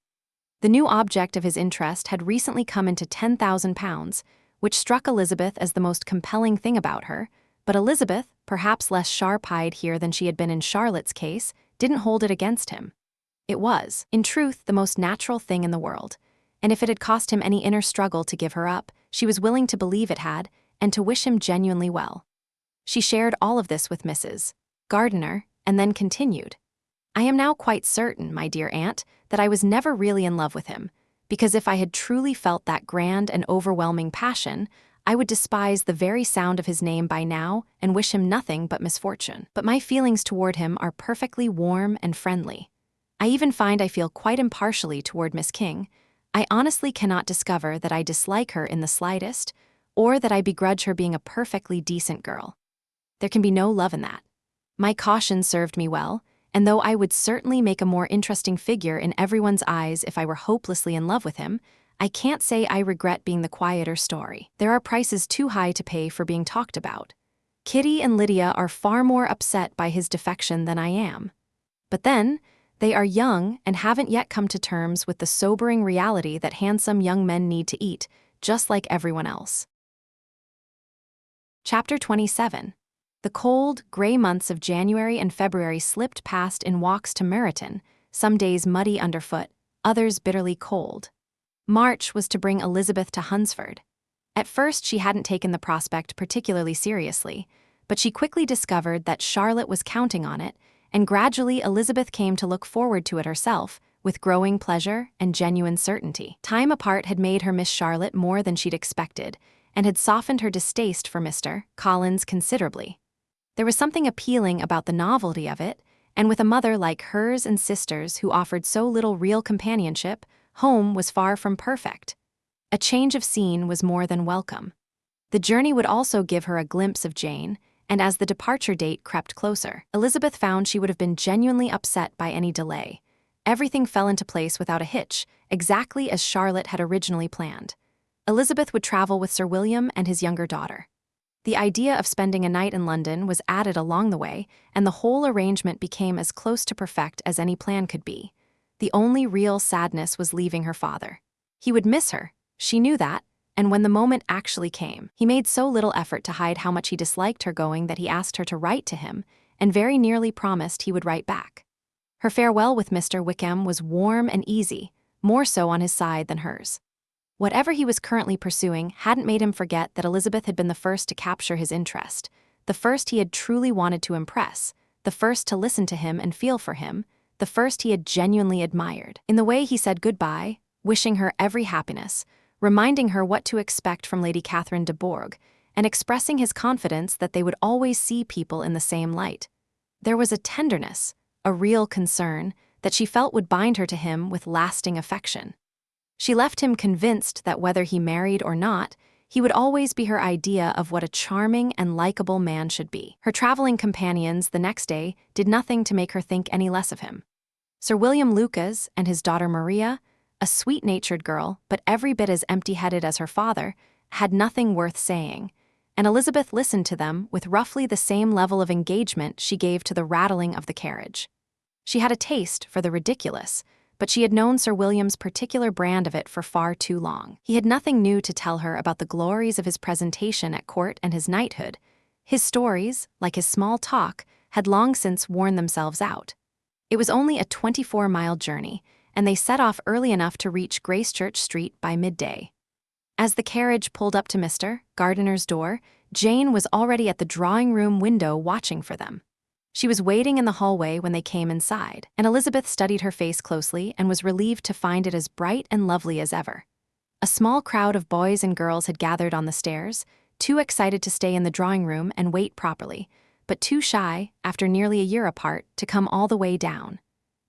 The new object of his interest had recently come into £10,000, which struck Elizabeth as the most compelling thing about her, But Elizabeth, perhaps less sharp-eyed here than she had been in Charlotte's case, didn't hold it against him. It was, in truth, the most natural thing in the world, and if it had cost him any inner struggle to give her up, she was willing to believe it had, and to wish him genuinely well. She shared all of this with Mrs. Gardiner, and then continued, "I am now quite certain, my dear aunt, that I was never really in love with him, because if I had truly felt that grand and overwhelming passion, I would despise the very sound of his name by now and wish him nothing but misfortune. But my feelings toward him are perfectly warm and friendly. I even find I feel quite impartially toward Miss King. I honestly cannot discover that I dislike her in the slightest, or that I begrudge her being a perfectly decent girl. There can be no love in that. My caution served me well, and though I would certainly make a more interesting figure in everyone's eyes if I were hopelessly in love with him, I can't say I regret being the quieter story. There are prices too high to pay for being talked about. Kitty and Lydia are far more upset by his defection than I am. But then, they are young and haven't yet come to terms with the sobering reality that handsome young men need to eat, just like everyone else." Chapter 27. The cold, gray months of January and February slipped past in walks to Meryton, some days muddy underfoot, others bitterly cold. March was to bring Elizabeth to Hunsford. At first she hadn't taken the prospect particularly seriously, but she quickly discovered that Charlotte was counting on it, and gradually Elizabeth came to look forward to it herself, with growing pleasure and genuine certainty. Time apart had made her miss Charlotte more than she'd expected, and had softened her distaste for Mr. Collins considerably. There was something appealing about the novelty of it, and with a mother like hers and sisters who offered so little real companionship, home was far from perfect. A change of scene was more than welcome. The journey would also give her a glimpse of Jane, and as the departure date crept closer, Elizabeth found she would have been genuinely upset by any delay. Everything fell into place without a hitch, exactly as Charlotte had originally planned. Elizabeth would travel with Sir William and his younger daughter. The idea of spending a night in London was added along the way, and the whole arrangement became as close to perfect as any plan could be. The only real sadness was leaving her father. He would miss her, she knew that, and when the moment actually came, he made so little effort to hide how much he disliked her going that he asked her to write to him, and very nearly promised he would write back. Her farewell with Mr. Wickham was warm and easy, more so on his side than hers. Whatever he was currently pursuing hadn't made him forget that Elizabeth had been the first to capture his interest, the first he had truly wanted to impress, the first to listen to him and feel for him, the first he had genuinely admired. In the way he said goodbye, wishing her every happiness, reminding her what to expect from Lady Catherine de Bourgh, and expressing his confidence that they would always see people in the same light. There was a tenderness, a real concern, that she felt would bind her to him with lasting affection. She left him convinced that whether he married or not, he would always be her idea of what a charming and likable man should be. Her traveling companions the next day did nothing to make her think any less of him. Sir William Lucas and his daughter Maria, a sweet-natured girl but every bit as empty-headed as her father, had nothing worth saying, and Elizabeth listened to them with roughly the same level of engagement she gave to the rattling of the carriage. She had a taste for the ridiculous, but she had known Sir William's particular brand of it for far too long. He had nothing new to tell her about the glories of his presentation at court and his knighthood. His stories, like his small talk, had long since worn themselves out. It was only a 24-mile journey, and they set off early enough to reach Gracechurch Street by midday. As the carriage pulled up to Mr. Gardiner's door, Jane was already at the drawing-room window watching for them. She was waiting in the hallway when they came inside, and Elizabeth studied her face closely and was relieved to find it as bright and lovely as ever. A small crowd of boys and girls had gathered on the stairs, too excited to stay in the drawing room and wait properly, but too shy, after nearly a year apart, to come all the way down.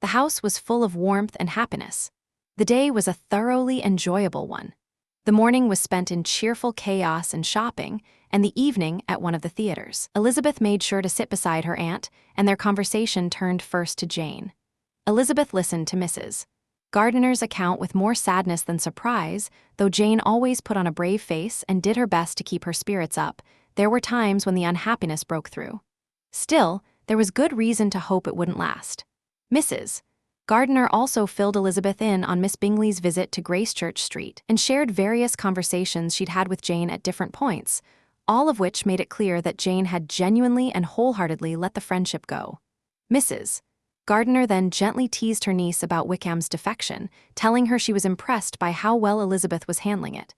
The house was full of warmth and happiness. The day was a thoroughly enjoyable one. The morning was spent in cheerful chaos and shopping, and the evening at one of the theaters. Elizabeth made sure to sit beside her aunt, and their conversation turned first to Jane. Elizabeth listened to Mrs. Gardiner's account with more sadness than surprise, though Jane always put on a brave face and did her best to keep her spirits up. There were times when the unhappiness broke through. Still, there was good reason to hope it wouldn't last. Mrs. Gardiner also filled Elizabeth in on Miss Bingley's visit to Gracechurch Street and shared various conversations she'd had with Jane at different points, all of which made it clear that Jane had genuinely and wholeheartedly let the friendship go. Mrs. Gardiner then gently teased her niece about Wickham's defection, telling her she was impressed by how well Elizabeth was handling it.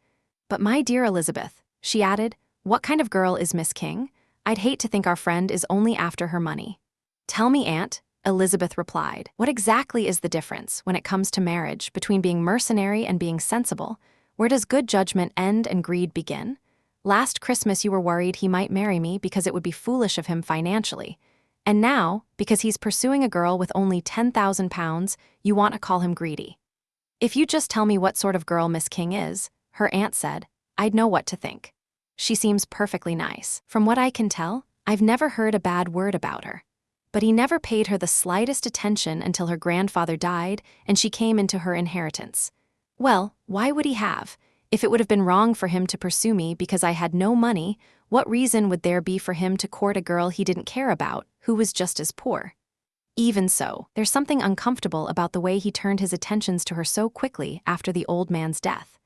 "But my dear Elizabeth," she added, "what kind of girl is Miss King? I'd hate to think our friend is only after her money." "Tell me, Aunt," Elizabeth replied, "what exactly is the difference, when it comes to marriage, between being mercenary and being sensible? Where does good judgment end and greed begin? Last Christmas you were worried he might marry me because it would be foolish of him financially. And now, because he's pursuing a girl with only £10,000, you want to call him greedy. If you just tell me what sort of girl Miss King is," her aunt said, "I'd know what to think. She seems perfectly nice. From what I can tell, I've never heard a bad word about her. But he never paid her the slightest attention until her grandfather died and she came into her inheritance. Well, why would he have? If it would have been wrong for him to pursue me because I had no money, what reason would there be for him to court a girl he didn't care about, who was just as poor? Even so, there's something uncomfortable about the way he turned his attentions to her so quickly after the old man's death.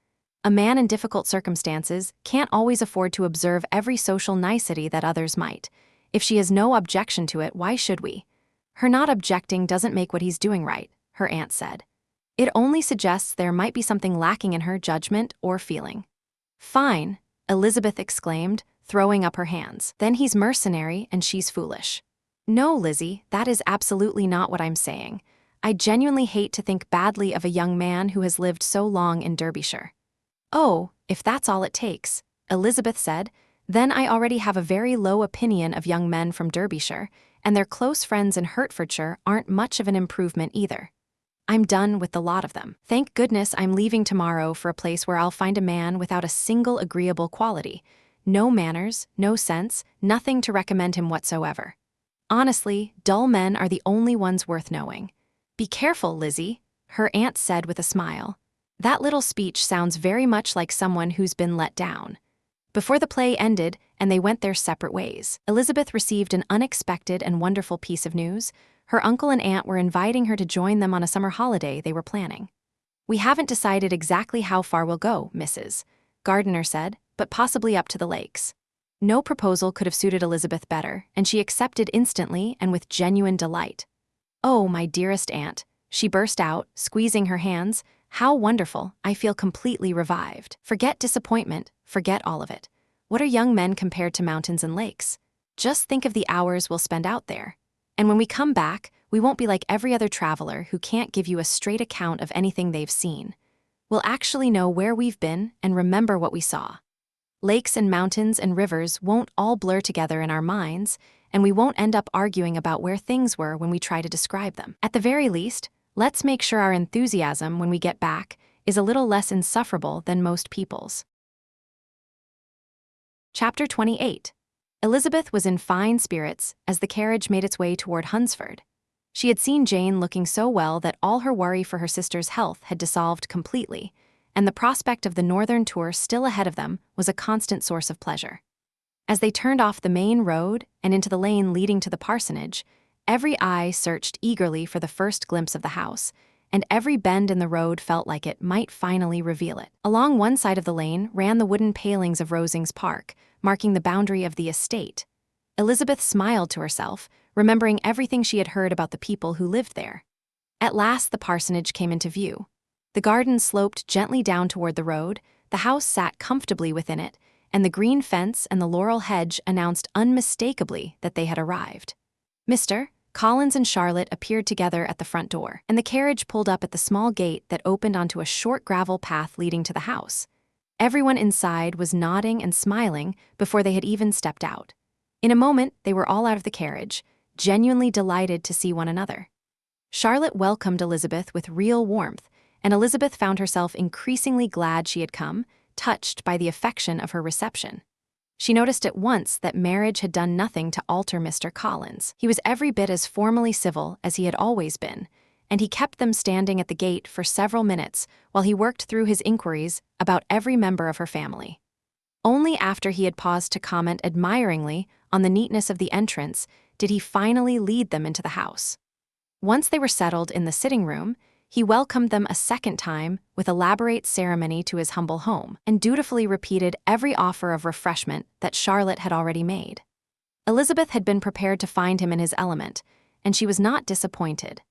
A man in difficult circumstances can't always afford to observe every social nicety that others might. If she has no objection to it, why should we? Her not objecting doesn't make what he's doing right, her aunt said. It only suggests there might be something lacking in her judgment or feeling. Fine, Elizabeth exclaimed, throwing up her hands. Then he's mercenary and she's foolish. No, Lizzie, that is absolutely not what I'm saying. I genuinely hate to think badly of a young man who has lived so long in Derbyshire. Oh, if that's all it takes, Elizabeth said, then I already have a very low opinion of young men from Derbyshire, and their close friends in Hertfordshire aren't much of an improvement either. I'm done with the lot of them. Thank goodness I'm leaving tomorrow for a place where I'll find a man without a single agreeable quality. No manners, no sense, nothing to recommend him whatsoever. Honestly, dull men are the only ones worth knowing. Be careful, Lizzie, her aunt said with a smile. That little speech sounds very much like someone who's been let down. Before the play ended and they went their separate ways, Elizabeth received an unexpected and wonderful piece of news. Her uncle and aunt were inviting her to join them on a summer holiday they were planning. "We haven't decided exactly how far we'll go, Mrs. Gardiner said, but possibly up to the lakes." No proposal could have suited Elizabeth better, and she accepted instantly and with genuine delight. "Oh, my dearest aunt," she burst out, squeezing her hands, "how wonderful, I feel completely revived. Forget disappointment, forget all of it. What are young men compared to mountains and lakes? Just think of the hours we'll spend out there. And when we come back, we won't be like every other traveler who can't give you a straight account of anything they've seen. We'll actually know where we've been and remember what we saw. Lakes and mountains and rivers won't all blur together in our minds, and we won't end up arguing about where things were when we try to describe them. At the very least, let's make sure our enthusiasm when we get back is a little less insufferable than most people's." Chapter 28. Elizabeth was in fine spirits as the carriage made its way toward Hunsford. She had seen Jane looking so well that all her worry for her sister's health had dissolved completely, and the prospect of the northern tour still ahead of them was a constant source of pleasure. As they turned off the main road and into the lane leading to the parsonage, every eye searched eagerly for the first glimpse of the house, and every bend in the road felt like it might finally reveal it. Along one side of the lane ran the wooden palings of Rosings Park, marking the boundary of the estate. Elizabeth smiled to herself, remembering everything she had heard about the people who lived there. At last the parsonage came into view. The garden sloped gently down toward the road, the house sat comfortably within it, and the green fence and the laurel hedge announced unmistakably that they had arrived. Mr. Collins and Charlotte appeared together at the front door, and the carriage pulled up at the small gate that opened onto a short gravel path leading to the house. Everyone inside was nodding and smiling before they had even stepped out. In a moment, they were all out of the carriage, genuinely delighted to see one another. Charlotte welcomed Elizabeth with real warmth, and Elizabeth found herself increasingly glad she had come, touched by the affection of her reception. She noticed at once that marriage had done nothing to alter Mr. Collins. He was every bit as formally civil as he had always been, and he kept them standing at the gate for several minutes while he worked through his inquiries about every member of her family. Only after he had paused to comment admiringly on the neatness of the entrance did he finally lead them into the house. Once they were settled in the sitting room, He welcomed them a second time with elaborate ceremony to his humble home, and dutifully repeated every offer of refreshment that Charlotte had already made. Elizabeth had been prepared to find him in his element, and she was not disappointed.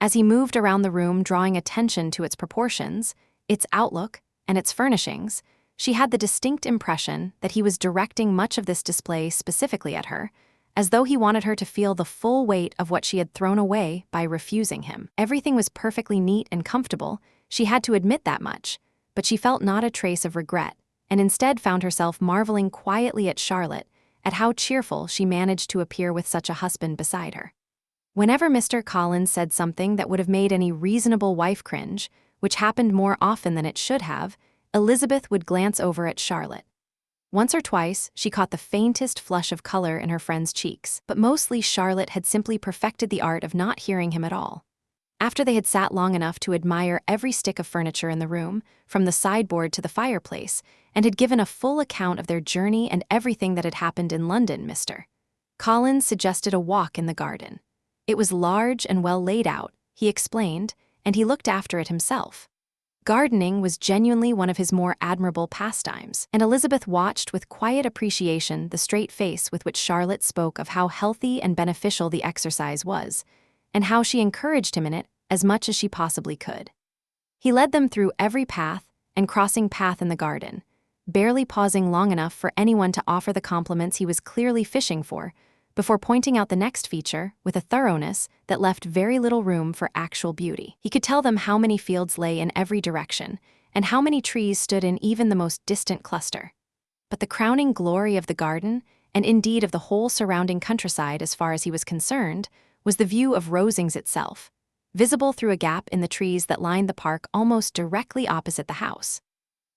As he moved around the room drawing attention to its proportions, its outlook, and its furnishings, she had the distinct impression that he was directing much of this display specifically at her, as though he wanted her to feel the full weight of what she had thrown away by refusing him. Everything was perfectly neat and comfortable, she had to admit that much, but she felt not a trace of regret, and instead found herself marveling quietly at Charlotte, at how cheerful she managed to appear with such a husband beside her. Whenever Mr. Collins said something that would have made any reasonable wife cringe, which happened more often than it should have, Elizabeth would glance over at Charlotte. Once or twice, she caught the faintest flush of color in her friend's cheeks, but mostly Charlotte had simply perfected the art of not hearing him at all. After they had sat long enough to admire every stick of furniture in the room, from the sideboard to the fireplace, and had given a full account of their journey and everything that had happened in London, Mr. Collins suggested a walk in the garden. It was large and well laid out, he explained, and he looked after it himself. Gardening was genuinely one of his more admirable pastimes, and Elizabeth watched with quiet appreciation the straight face with which Charlotte spoke of how healthy and beneficial the exercise was, and how she encouraged him in it as much as she possibly could. He led them through every path and crossing path in the garden, barely pausing long enough for anyone to offer the compliments he was clearly fishing for, before pointing out the next feature with a thoroughness that left very little room for actual beauty. He could tell them how many fields lay in every direction, and how many trees stood in even the most distant cluster. But the crowning glory of the garden, and indeed of the whole surrounding countryside as far as he was concerned, was the view of Rosings itself, visible through a gap in the trees that lined the park almost directly opposite the house.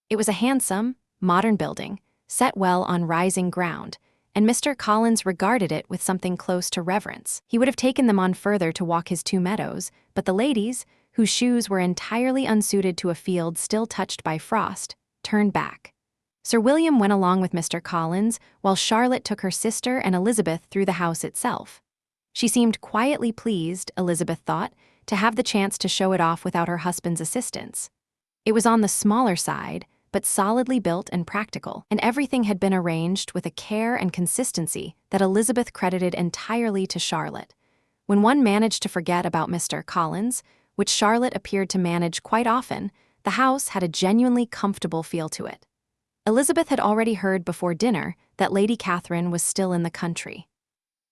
It was a handsome, modern building, set well on rising ground, and Mr. Collins regarded it with something close to reverence. He would have taken them on further to walk his 2 meadows, but the ladies, whose shoes were entirely unsuited to a field still touched by frost, turned back. Sir William went along with Mr. Collins, while Charlotte took her sister and Elizabeth through the house itself. She seemed quietly pleased, Elizabeth thought, to have the chance to show it off without her husband's assistance. It was on the smaller side, but solidly built and practical, and everything had been arranged with a care and consistency that Elizabeth credited entirely to Charlotte. When one managed to forget about Mr. Collins, which Charlotte appeared to manage quite often, the house had a genuinely comfortable feel to it. Elizabeth had already heard before dinner that Lady Catherine was still in the country.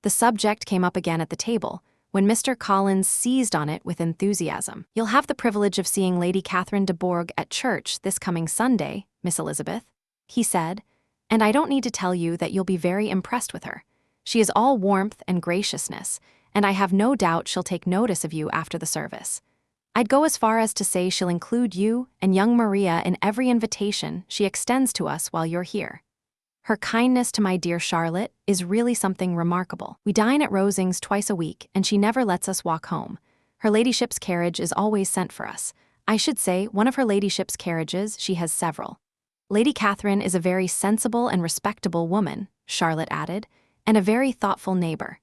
The subject came up again at the table, when Mr. Collins seized on it with enthusiasm. "You'll have the privilege of seeing Lady Catherine de Bourgh at church this coming Sunday, Miss Elizabeth," he said, "and I don't need to tell you that you'll be very impressed with her. She is all warmth and graciousness, and I have no doubt she'll take notice of you after the service. I'd go as far as to say she'll include you and young Maria in every invitation she extends to us while you're here. Her kindness to my dear Charlotte is really something remarkable. We dine at Rosings twice a week, and she never lets us walk home. Her ladyship's carriage is always sent for us. I should say one of her ladyship's carriages, she has several. Lady Catherine is a very sensible and respectable woman," Charlotte added, "and a very thoughtful neighbor."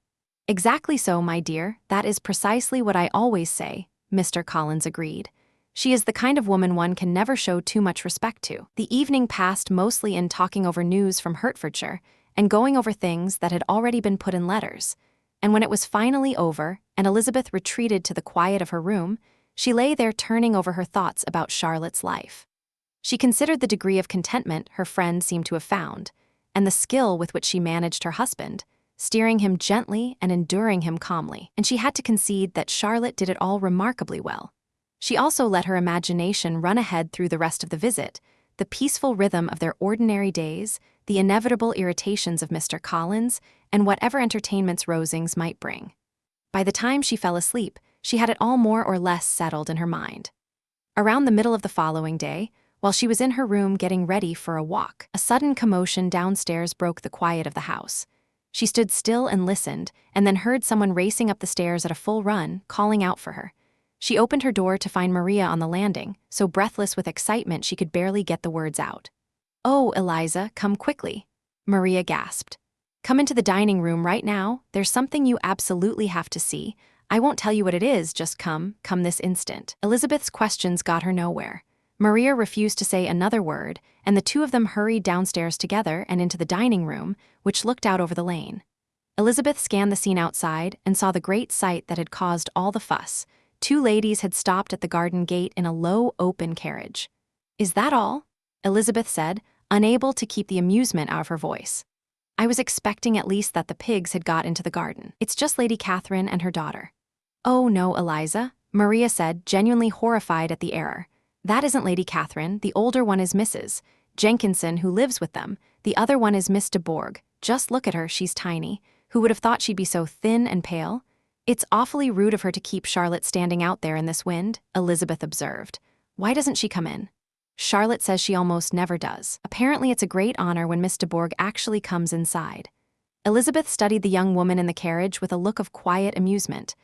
"Exactly so, my dear, that is precisely what I always say," Mr. Collins agreed. "She is the kind of woman one can never show too much respect to." The evening passed mostly in talking over news from Hertfordshire and going over things that had already been put in letters, and when it was finally over and Elizabeth retreated to the quiet of her room, she lay there turning over her thoughts about Charlotte's life. She considered the degree of contentment her friend seemed to have found, and the skill with which she managed her husband, steering him gently and enduring him calmly, and she had to concede that Charlotte did it all remarkably well. She also let her imagination run ahead through the rest of the visit, the peaceful rhythm of their ordinary days, the inevitable irritations of Mr. Collins, and whatever entertainments Rosings might bring. By the time she fell asleep, she had it all more or less settled in her mind. Around the middle of the following day, while she was in her room getting ready for a walk, a sudden commotion downstairs broke the quiet of the house. She stood still and listened, and then heard someone racing up the stairs at a full run, calling out for her. She opened her door to find Maria on the landing, so breathless with excitement she could barely get the words out. "Oh, Eliza, come quickly," Maria gasped. "Come into the dining room right now, there's something you absolutely have to see. I won't tell you what it is, just come this instant. Elizabeth's questions got her nowhere. Maria refused to say another word, and the two of them hurried downstairs together and into the dining room, which looked out over the lane. Elizabeth scanned the scene outside and saw the great sight that had caused all the fuss. Two ladies had stopped at the garden gate in a low, open carriage. "Is that all?" Elizabeth said, unable to keep the amusement out of her voice. "I was expecting at least that the pigs had got into the garden. It's just Lady Catherine and her daughter." "Oh no, Eliza," Maria said, genuinely horrified at the error. "That isn't Lady Catherine. The older one is Mrs. Jenkinson, who lives with them. The other one is Miss de Bourgh. Just look at her, she's tiny. Who would have thought she'd be so thin and pale?" "It's awfully rude of her to keep Charlotte standing out there in this wind," Elizabeth observed. "Why doesn't she come in?" "Charlotte says she almost never does. Apparently it's a great honor when Miss de Bourgh actually comes inside." Elizabeth studied the young woman in the carriage with a look of quiet amusement.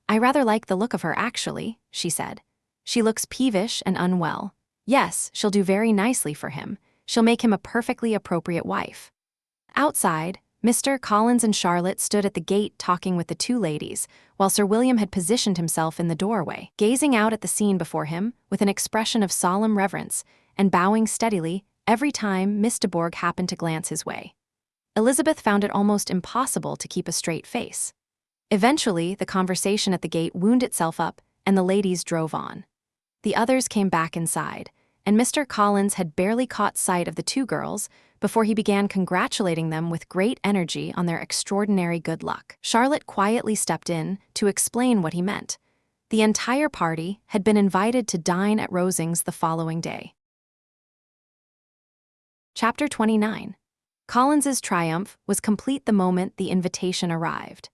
"I rather like the look of her, actually," she said. "She looks peevish and unwell. Yes, she'll do very nicely for him. She'll make him a perfectly appropriate wife." Outside, Mr. Collins and Charlotte stood at the gate talking with the two ladies, while Sir William had positioned himself in the doorway, gazing out at the scene before him with an expression of solemn reverence and bowing steadily every time Miss de Bourgh happened to glance his way. Elizabeth found it almost impossible to keep a straight face. Eventually, the conversation at the gate wound itself up, and the ladies drove on. The others came back inside, and Mr. Collins had barely caught sight of the two girls before he began congratulating them with great energy on their extraordinary good luck. Charlotte quietly stepped in to explain what he meant. The entire party had been invited to dine at Rosings the following day. Chapter 29. Collins's triumph was complete the moment the invitation arrived.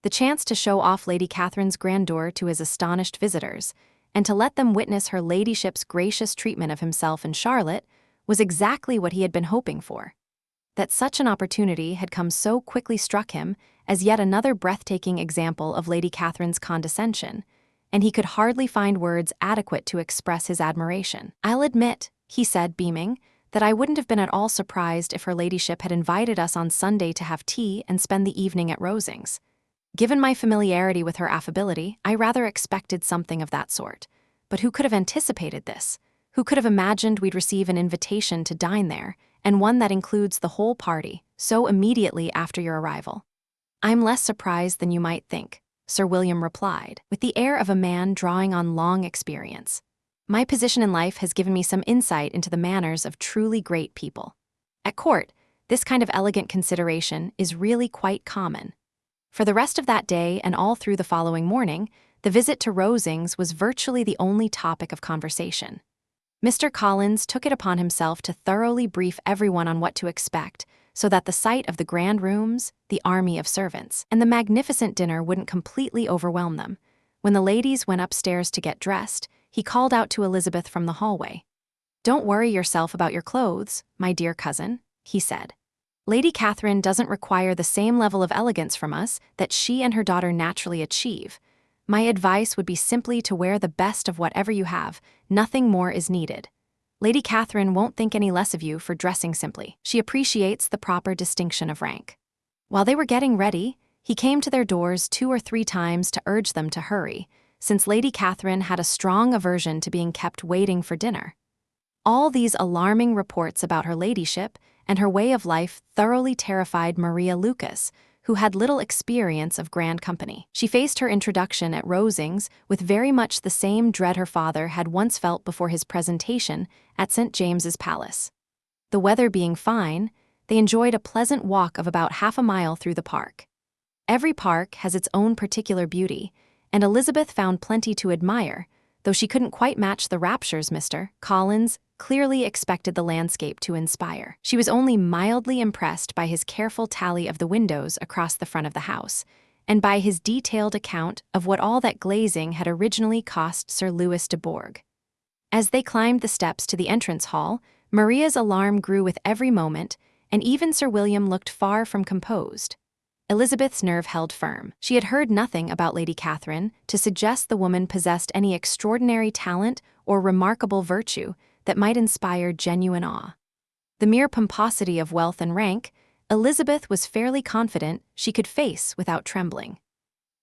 The chance to show off Lady Catherine's grandeur to his astonished visitors, and to let them witness her ladyship's gracious treatment of himself and Charlotte, was exactly what he had been hoping for. That such an opportunity had come so quickly struck him as yet another breathtaking example of Lady Catherine's condescension, and he could hardly find words adequate to express his admiration. "I'll admit," he said, beaming, "that I wouldn't have been at all surprised if her ladyship had invited us on Sunday to have tea and spend the evening at Rosings. Given my familiarity with her affability, I rather expected something of that sort. But who could have anticipated this? Who could have imagined we'd receive an invitation to dine there, and one that includes the whole party, so immediately after your arrival?" "I'm less surprised than you might think," Sir William replied, with the air of a man drawing on long experience. "My position in life has given me some insight into the manners of truly great people. At court, this kind of elegant consideration is really quite common." For the rest of that day and all through the following morning, the visit to Rosings was virtually the only topic of conversation. Mr. Collins took it upon himself to thoroughly brief everyone on what to expect, so that the sight of the grand rooms, the army of servants, and the magnificent dinner wouldn't completely overwhelm them. When the ladies went upstairs to get dressed, he called out to Elizabeth from the hallway. "Don't worry yourself about your clothes, my dear cousin," he said. "Lady Catherine doesn't require the same level of elegance from us that she and her daughter naturally achieve. My advice would be simply to wear the best of whatever you have. Nothing more is needed. Lady Catherine won't think any less of you for dressing simply. She appreciates the proper distinction of rank." While they were getting ready, he came to their doors 2 or 3 times to urge them to hurry, since Lady Catherine had a strong aversion to being kept waiting for dinner. All these alarming reports about her ladyship and her way of life thoroughly terrified Maria Lucas, who had little experience of grand company. She faced her introduction at Rosings with very much the same dread her father had once felt before his presentation at St. James's Palace. The weather being fine, they enjoyed a pleasant walk of about half a mile through the park. Every park has its own particular beauty, and Elizabeth found plenty to admire, though she couldn't quite match the raptures Mr. Collins clearly expected the landscape to inspire. She was only mildly impressed by his careful tally of the windows across the front of the house, and by his detailed account of what all that glazing had originally cost Sir Louis de Bourgh. As they climbed the steps to the entrance hall, Maria's alarm grew with every moment, and even Sir William looked far from composed. Elizabeth's nerve held firm. She had heard nothing about Lady Catherine to suggest the woman possessed any extraordinary talent or remarkable virtue that might inspire genuine awe. The mere pomposity of wealth and rank, Elizabeth was fairly confident she could face without trembling.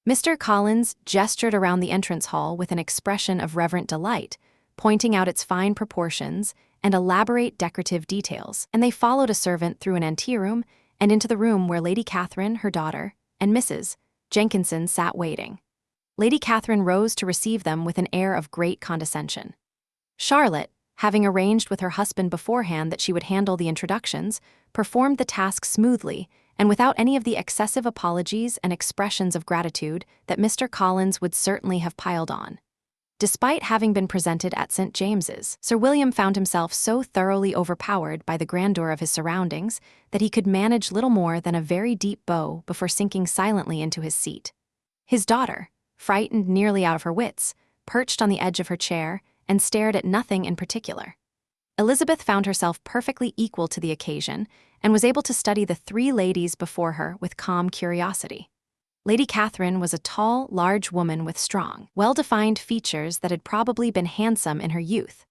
Mr. Collins gestured around the entrance hall with an expression of reverent delight, pointing out its fine proportions and elaborate decorative details, and they followed a servant through an anteroom and into the room where Lady Catherine, her daughter, and Mrs. Jenkinson sat waiting. Lady Catherine rose to receive them with an air of great condescension. Charlotte, having arranged with her husband beforehand that she would handle the introductions, performed the task smoothly and without any of the excessive apologies and expressions of gratitude that Mr. Collins would certainly have piled on. Despite having been presented at St. James's, Sir William found himself so thoroughly overpowered by the grandeur of his surroundings that he could manage little more than a very deep bow before sinking silently into his seat. His daughter, frightened nearly out of her wits, perched on the edge of her chair and stared at nothing in particular. Elizabeth found herself perfectly equal to the occasion and was able to study the three ladies before her with calm curiosity. Lady Catherine was a tall, large woman with strong, well-defined features that had probably been handsome in her youth.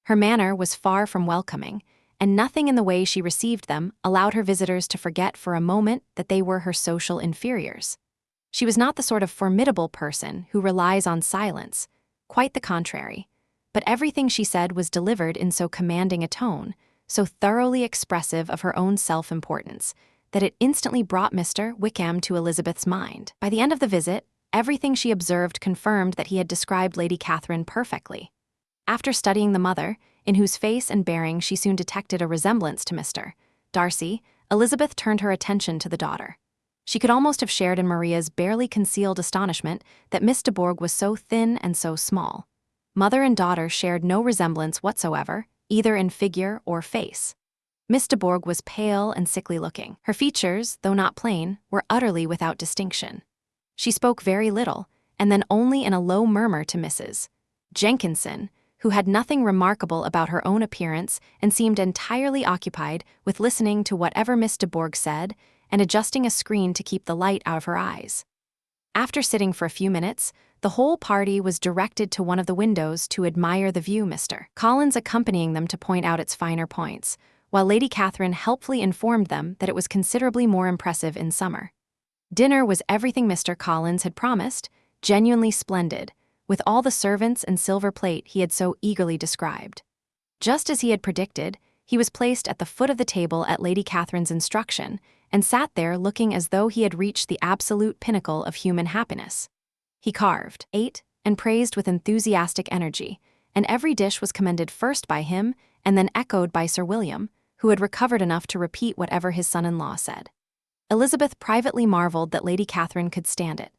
Her manner was far from welcoming, and nothing in the way she received them allowed her visitors to forget for a moment that they were her social inferiors. She was not the sort of formidable person who relies on silence, quite the contrary, but everything she said was delivered in so commanding a tone, so thoroughly expressive of her own self-importance, that it instantly brought Mr. Wickham to Elizabeth's mind. By the end of the visit, everything she observed confirmed that he had described Lady Catherine perfectly. After studying the mother, in whose face and bearing she soon detected a resemblance to Mr. Darcy, Elizabeth turned her attention to the daughter. She could almost have shared in Maria's barely concealed astonishment that Miss de Bourgh was so thin and so small. Mother and daughter shared no resemblance whatsoever, either in figure or face. Miss de Bourgh was pale and sickly-looking. Her features, though not plain, were utterly without distinction. She spoke very little, and then only in a low murmur to Mrs. Jenkinson, who had nothing remarkable about her own appearance and seemed entirely occupied with listening to whatever Miss de Bourgh said and adjusting a screen to keep the light out of her eyes. After sitting for a few minutes, the whole party was directed to one of the windows to admire the view, Mr. Collins accompanying them to point out its finer points, while Lady Catherine helpfully informed them that it was considerably more impressive in summer. Dinner was everything Mr. Collins had promised, genuinely splendid, with all the servants and silver plate he had so eagerly described. Just as he had predicted, he was placed at the foot of the table at Lady Catherine's instruction, and sat there looking as though he had reached the absolute pinnacle of human happiness. He carved, ate, and praised with enthusiastic energy, and every dish was commended first by him and then echoed by Sir William, who had recovered enough to repeat whatever his son-in-law said. Elizabeth privately marveled that Lady Catherine could stand it,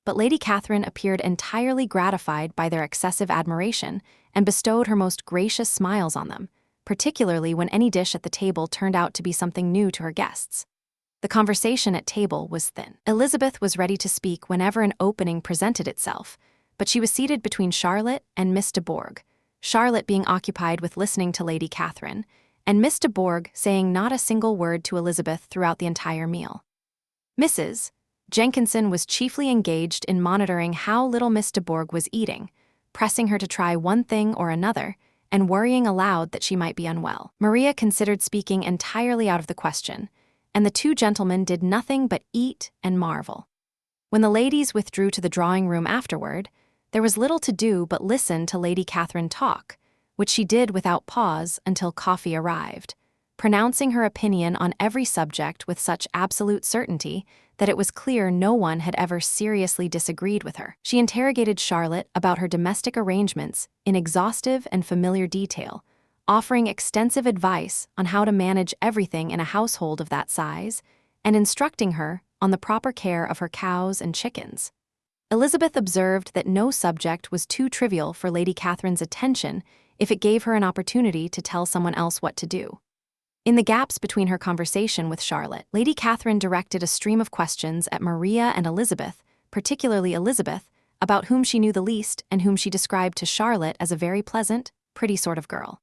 but Lady Catherine appeared entirely gratified by their excessive admiration and bestowed her most gracious smiles on them, particularly when any dish at the table turned out to be something new to her guests. The conversation at table was thin. Elizabeth was ready to speak whenever an opening presented itself, but she was seated between Charlotte and Miss de Bourgh, Charlotte being occupied with listening to Lady Catherine, and Miss de Bourgh saying not a single word to Elizabeth throughout the entire meal. Mrs. Jenkinson was chiefly engaged in monitoring how little Miss de Bourgh was eating, pressing her to try one thing or another, and worrying aloud that she might be unwell. Maria considered speaking entirely out of the question, and the two gentlemen did nothing but eat and marvel. When the ladies withdrew to the drawing-room afterward, there was little to do but listen to Lady Catherine talk, which she did without pause until coffee arrived, pronouncing her opinion on every subject with such absolute certainty that it was clear no one had ever seriously disagreed with her. She interrogated Charlotte about her domestic arrangements in exhaustive and familiar detail, offering extensive advice on how to manage everything in a household of that size, and instructing her on the proper care of her cows and chickens. Elizabeth observed that no subject was too trivial for Lady Catherine's attention if it gave her an opportunity to tell someone else what to do. In the gaps between her conversation with Charlotte, Lady Catherine directed a stream of questions at Maria and Elizabeth, particularly Elizabeth, about whom she knew the least and whom she described to Charlotte as a very pleasant, pretty sort of girl.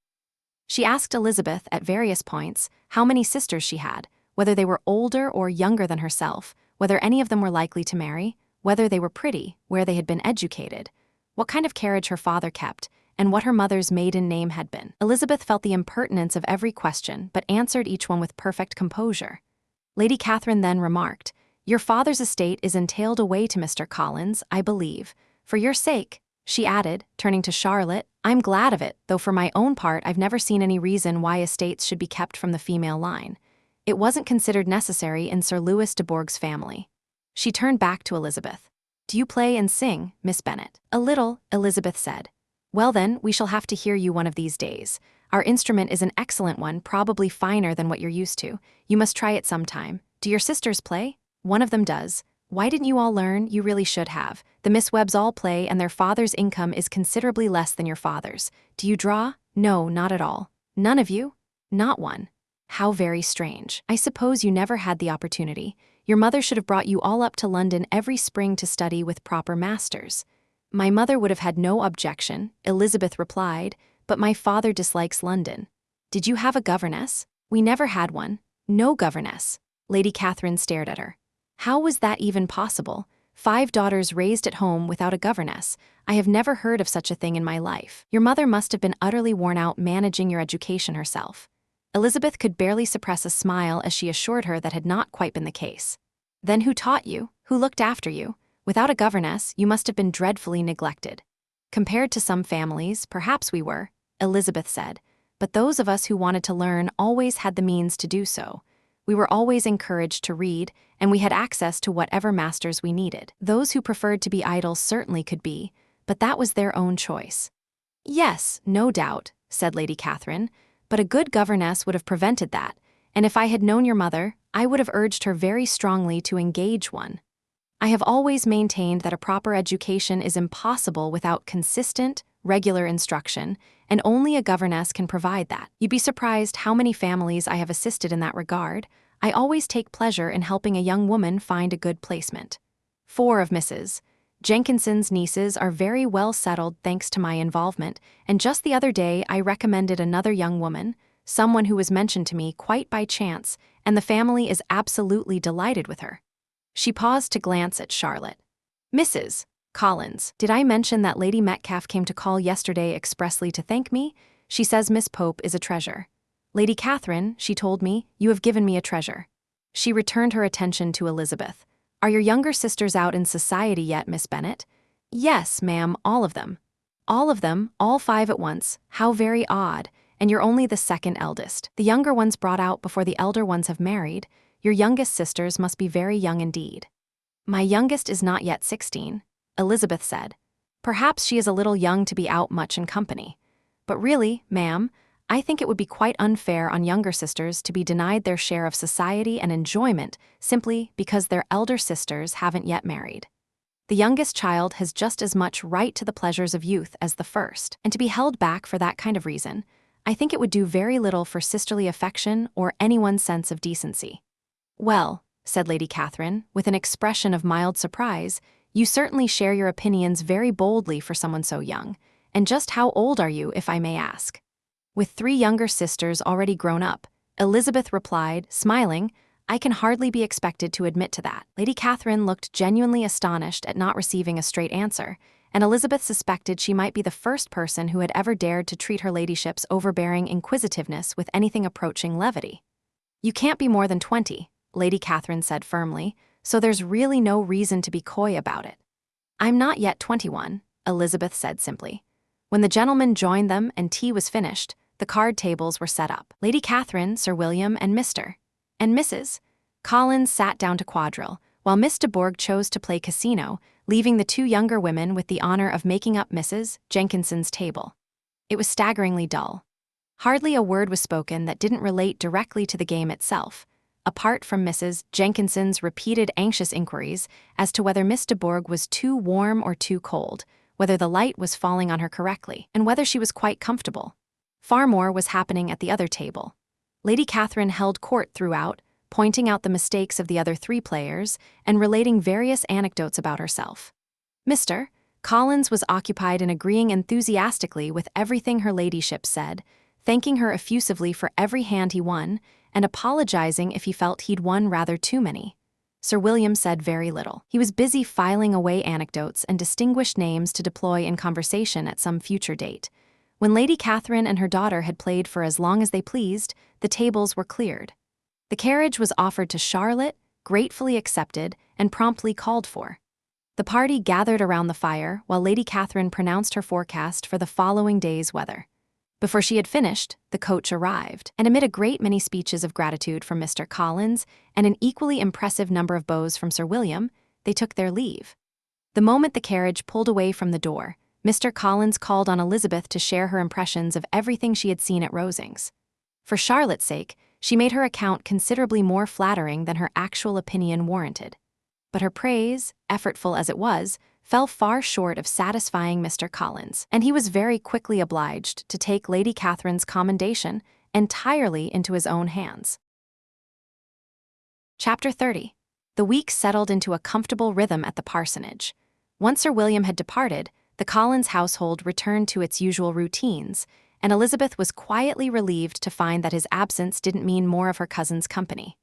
She asked Elizabeth at various points how many sisters she had, whether they were older or younger than herself, whether any of them were likely to marry, whether they were pretty, where they had been educated, what kind of carriage her father kept, and what her mother's maiden name had been. Elizabeth felt the impertinence of every question, but answered each one with perfect composure. Lady Catherine then remarked, Your father's estate is entailed away to Mr. Collins, I believe. For your sake," she added, turning to Charlotte, "I'm glad of it, though for my own part I've never seen any reason why estates should be kept from the female line. It wasn't considered necessary in Sir Louis de Bourgh's family." She turned back to Elizabeth. "Do you play and sing, Miss Bennet?" "A little," Elizabeth said. "Well then, we shall have to hear you one of these days. Our instrument is an excellent one, probably finer than what you're used to. You must try it sometime. Do your sisters play?" "One of them does." "Why didn't you all learn? You really should have. The Miss Webbs all play, and their father's income is considerably less than your father's. Do you draw?" "No, not at all." "None of you?" "Not one." "How very strange. I suppose you never had the opportunity. Your mother should have brought you all up to London every spring to study with proper masters." "My mother would have had no objection," Elizabeth replied, "but my father dislikes London." "Did you have a governess?" "We never had one." "No governess?" Lady Catherine stared at her. "How was that even possible? 5 daughters raised at home without a governess. I have never heard of such a thing in my life. Your mother must have been utterly worn out managing your education herself." Elizabeth could barely suppress a smile as she assured her that had not quite been the case. "Then who taught you? Who looked after you? Without a governess, you must have been dreadfully neglected." "Compared to some families, perhaps we were," Elizabeth said, "but those of us who wanted to learn always had the means to do so. We were always encouraged to read, and we had access to whatever masters we needed. Those who preferred to be idle certainly could be, but that was their own choice." "Yes, no doubt," said Lady Catherine, "but a good governess would have prevented that, and if I had known your mother, I would have urged her very strongly to engage one. I have always maintained that a proper education is impossible without consistent, regular instruction, and only a governess can provide that. You'd be surprised how many families I have assisted in that regard. I always take pleasure in helping a young woman find a good placement. 4 of Mrs. Jenkinson's nieces are very well settled thanks to my involvement, and just the other day I recommended another young woman, someone who was mentioned to me quite by chance, and the family is absolutely delighted with her." She paused to glance at Charlotte. "Mrs. Collins, did I mention that Lady Metcalfe came to call yesterday expressly to thank me? She says Miss Pope is a treasure. Lady Catherine, she told me, you have given me a treasure." She returned her attention to Elizabeth. "Are your younger sisters out in society yet, Miss Bennet?" "Yes, ma'am, all of them." "All of them, all 5 at once? How very odd. And you're only the second eldest. The younger ones brought out before the elder ones have married. Your youngest sisters must be very young indeed." "My youngest is not yet 16, Elizabeth said. "Perhaps she is a little young to be out much in company. But really, ma'am, I think it would be quite unfair on younger sisters to be denied their share of society and enjoyment simply because their elder sisters haven't yet married. The youngest child has just as much right to the pleasures of youth as the first, and to be held back for that kind of reason, I think it would do very little for sisterly affection or anyone's sense of decency." "Well," said Lady Catherine, with an expression of mild surprise, "you certainly share your opinions very boldly for someone so young. And just how old are you, if I may ask?" "With 3 younger sisters already grown up," Elizabeth replied, smiling, "I can hardly be expected to admit to that." Lady Catherine looked genuinely astonished at not receiving a straight answer, and Elizabeth suspected she might be the first person who had ever dared to treat her ladyship's overbearing inquisitiveness with anything approaching levity. "You can't be more than 20, Lady Catherine said firmly, "so there's really no reason to be coy about it." "I'm not yet 21, Elizabeth said simply. When the gentlemen joined them and tea was finished, the card tables were set up. Lady Catherine, Sir William, and Mr. and Mrs. Collins sat down to quadrille, while Miss de Bourgh chose to play casino, leaving the 2 younger women with the honor of making up Mrs. Jenkinson's table. It was staggeringly dull. Hardly a word was spoken that didn't relate directly to the game itself, apart from Mrs. Jenkinson's repeated anxious inquiries as to whether Miss de Bourgh was too warm or too cold, whether the light was falling on her correctly, and whether she was quite comfortable. Far more was happening at the other table. Lady Catherine held court throughout, pointing out the mistakes of the other 3 players and relating various anecdotes about herself. Mr. Collins was occupied in agreeing enthusiastically with everything her ladyship said, thanking her effusively for every hand he won, and apologizing if he felt he'd won rather too many. Sir William said very little. He was busy filing away anecdotes and distinguished names to deploy in conversation at some future date. When Lady Catherine and her daughter had played for as long as they pleased, the tables were cleared. The carriage was offered to Charlotte, gratefully accepted, and promptly called for. The party gathered around the fire while Lady Catherine pronounced her forecast for the following day's weather. Before she had finished, the coach arrived, and amid a great many speeches of gratitude from Mr. Collins and an equally impressive number of bows from Sir William, they took their leave. The moment the carriage pulled away from the door, Mr. Collins called on Elizabeth to share her impressions of everything she had seen at Rosings. For Charlotte's sake, she made her account considerably more flattering than her actual opinion warranted. But her praise, effortful as it was, fell far short of satisfying Mr. Collins, and he was very quickly obliged to take Lady Catherine's commendation entirely into his own hands. Chapter 30. The week settled into a comfortable rhythm at the parsonage. Once Sir William had departed, the Collins household returned to its usual routines, and Elizabeth was quietly relieved to find that his absence didn't mean more of her cousin's company.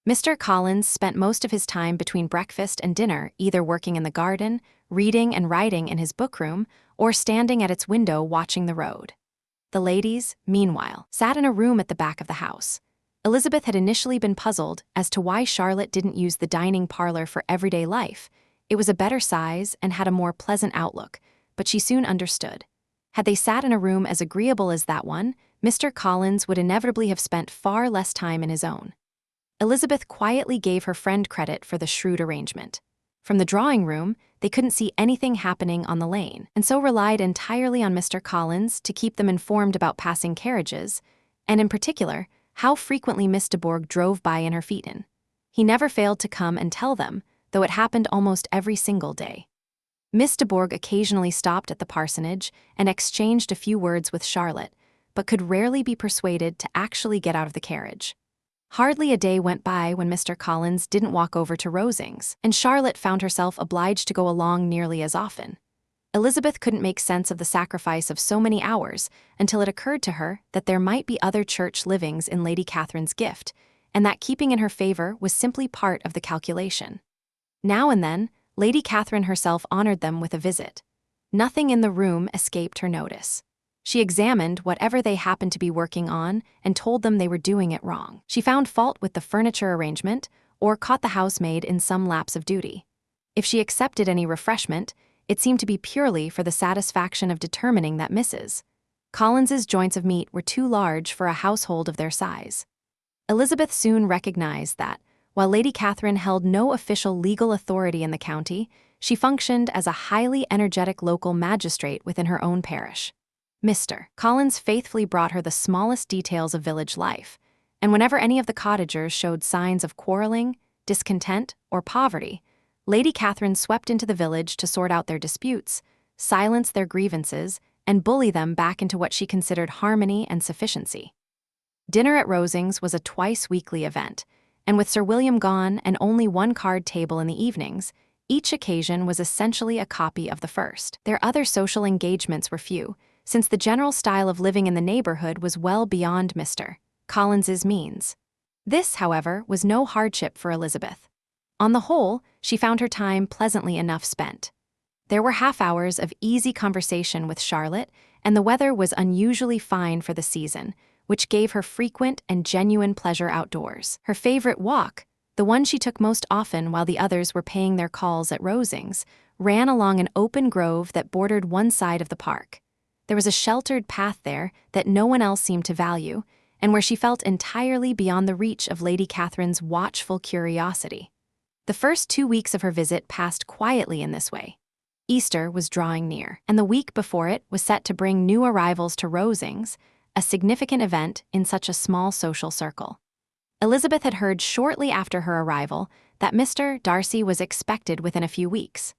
Mr. Collins spent most of his time between breakfast and dinner either working in the garden, reading and writing in his bookroom, or standing at its window watching the road. The ladies, meanwhile, sat in a room at the back of the house. Elizabeth had initially been puzzled as to why Charlotte didn't use the dining parlor for everyday life. It was a better size and had a more pleasant outlook, but she soon understood. Had they sat in a room as agreeable as that one, Mr. Collins would inevitably have spent far less time in his own. Elizabeth quietly gave her friend credit for the shrewd arrangement. From the drawing room, they couldn't see anything happening on the lane, and so relied entirely on Mr. Collins to keep them informed about passing carriages, and in particular, how frequently Miss de Bourgh drove by in her phaeton. He never failed to come and tell them, though it happened almost every single day. Miss de Bourgh occasionally stopped at the parsonage and exchanged a few words with Charlotte, but could rarely be persuaded to actually get out of the carriage. Hardly a day went by when Mr. Collins didn't walk over to Rosings, and Charlotte found herself obliged to go along nearly as often. Elizabeth couldn't make sense of the sacrifice of so many hours until it occurred to her that there might be other church livings in Lady Catherine's gift, and that keeping in her favor was simply part of the calculation. Now and then, Lady Catherine herself honored them with a visit. Nothing in the room escaped her notice. She examined whatever they happened to be working on and told them they were doing it wrong. She found fault with the furniture arrangement or caught the housemaid in some lapse of duty. If she accepted any refreshment, it seemed to be purely for the satisfaction of determining that Mrs. Collins's joints of meat were too large for a household of their size. Elizabeth soon recognized that, while Lady Catherine held no official legal authority in the county, she functioned as a highly energetic local magistrate within her own parish. Mr. Collins faithfully brought her the smallest details of village life, and whenever any of the cottagers showed signs of quarreling, discontent, or poverty, Lady Catherine swept into the village to sort out their disputes, silence their grievances, and bully them back into what she considered harmony and sufficiency. Dinner at Rosings was a twice-weekly event, and with Sir William gone and only one card table in the evenings, each occasion was essentially a copy of the first. Their other social engagements were few, since the general style of living in the neighborhood was well beyond Mr. Collins's means. This, however, was no hardship for Elizabeth. On the whole, she found her time pleasantly enough spent. There were half-hours of easy conversation with Charlotte, and the weather was unusually fine for the season, which gave her frequent and genuine pleasure outdoors. Her favorite walk, the one she took most often while the others were paying their calls at Rosings, ran along an open grove that bordered one side of the park. There was a sheltered path there that no one else seemed to value, and where she felt entirely beyond the reach of Lady Catherine's watchful curiosity. The first 2 weeks of her visit passed quietly in this way. Easter was drawing near, and the week before it was set to bring new arrivals to Rosings, a significant event in such a small social circle. Elizabeth had heard shortly after her arrival that Mr. Darcy was expected within a few weeks.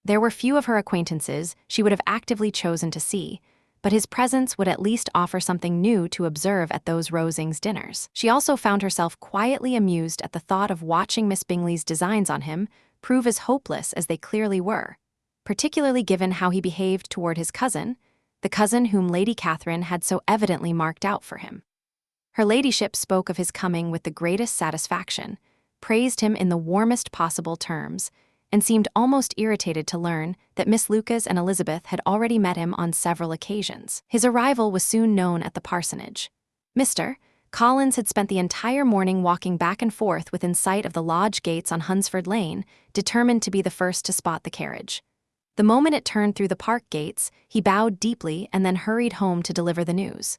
There were few of her acquaintances she would have actively chosen to see, but his presence would at least offer something new to observe at those Rosings dinners. She also found herself quietly amused at the thought of watching Miss Bingley's designs on him prove as hopeless as they clearly were, particularly given how he behaved toward his cousin, the cousin whom Lady Catherine had so evidently marked out for him. Her ladyship spoke of his coming with the greatest satisfaction, praised him in the warmest possible terms, and seemed almost irritated to learn that Miss Lucas and Elizabeth had already met him on several occasions. His arrival was soon known at the parsonage. Mr. Collins had spent the entire morning walking back and forth within sight of the lodge gates on Hunsford Lane, determined to be the first to spot the carriage. The moment it turned through the park gates, he bowed deeply and then hurried home to deliver the news.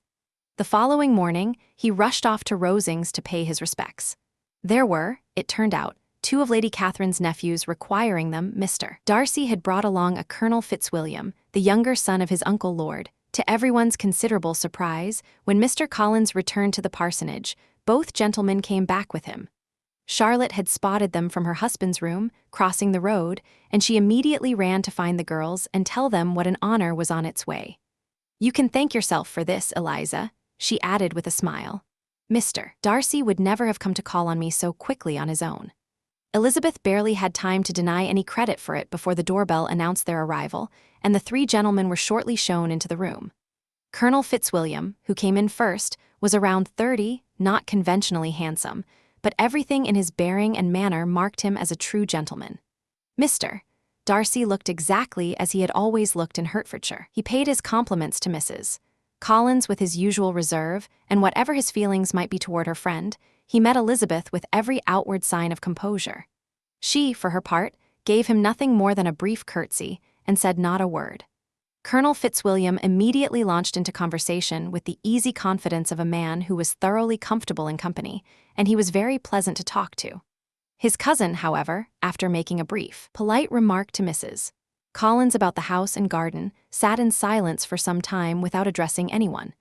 The following morning, he rushed off to Rosings to pay his respects. There were, it turned out, two of Lady Catherine's nephews requiring them, Mr. Darcy had brought along a Colonel Fitzwilliam, the younger son of his uncle Lord. To everyone's considerable surprise, when Mr. Collins returned to the parsonage, both gentlemen came back with him. Charlotte had spotted them from her husband's room, crossing the road, and she immediately ran to find the girls and tell them what an honor was on its way. "You can thank yourself for this, Eliza," she added with a smile. "Mr. Darcy would never have come to call on me so quickly on his own." Elizabeth barely had time to deny any credit for it before the doorbell announced their arrival, and the three gentlemen were shortly shown into the room. Colonel Fitzwilliam, who came in first, was around 30, not conventionally handsome, but everything in his bearing and manner marked him as a true gentleman. Mr. Darcy looked exactly as he had always looked in Hertfordshire. He paid his compliments to Mrs. Collins with his usual reserve, and whatever his feelings might be toward her friend, he met Elizabeth with every outward sign of composure. She, for her part, gave him nothing more than a brief curtsy, and said not a word. Colonel Fitzwilliam immediately launched into conversation with the easy confidence of a man who was thoroughly comfortable in company, and he was very pleasant to talk to. His cousin, however, after making a brief, polite remark to Mrs. Collins about the house and garden, sat in silence for some time without addressing anyone.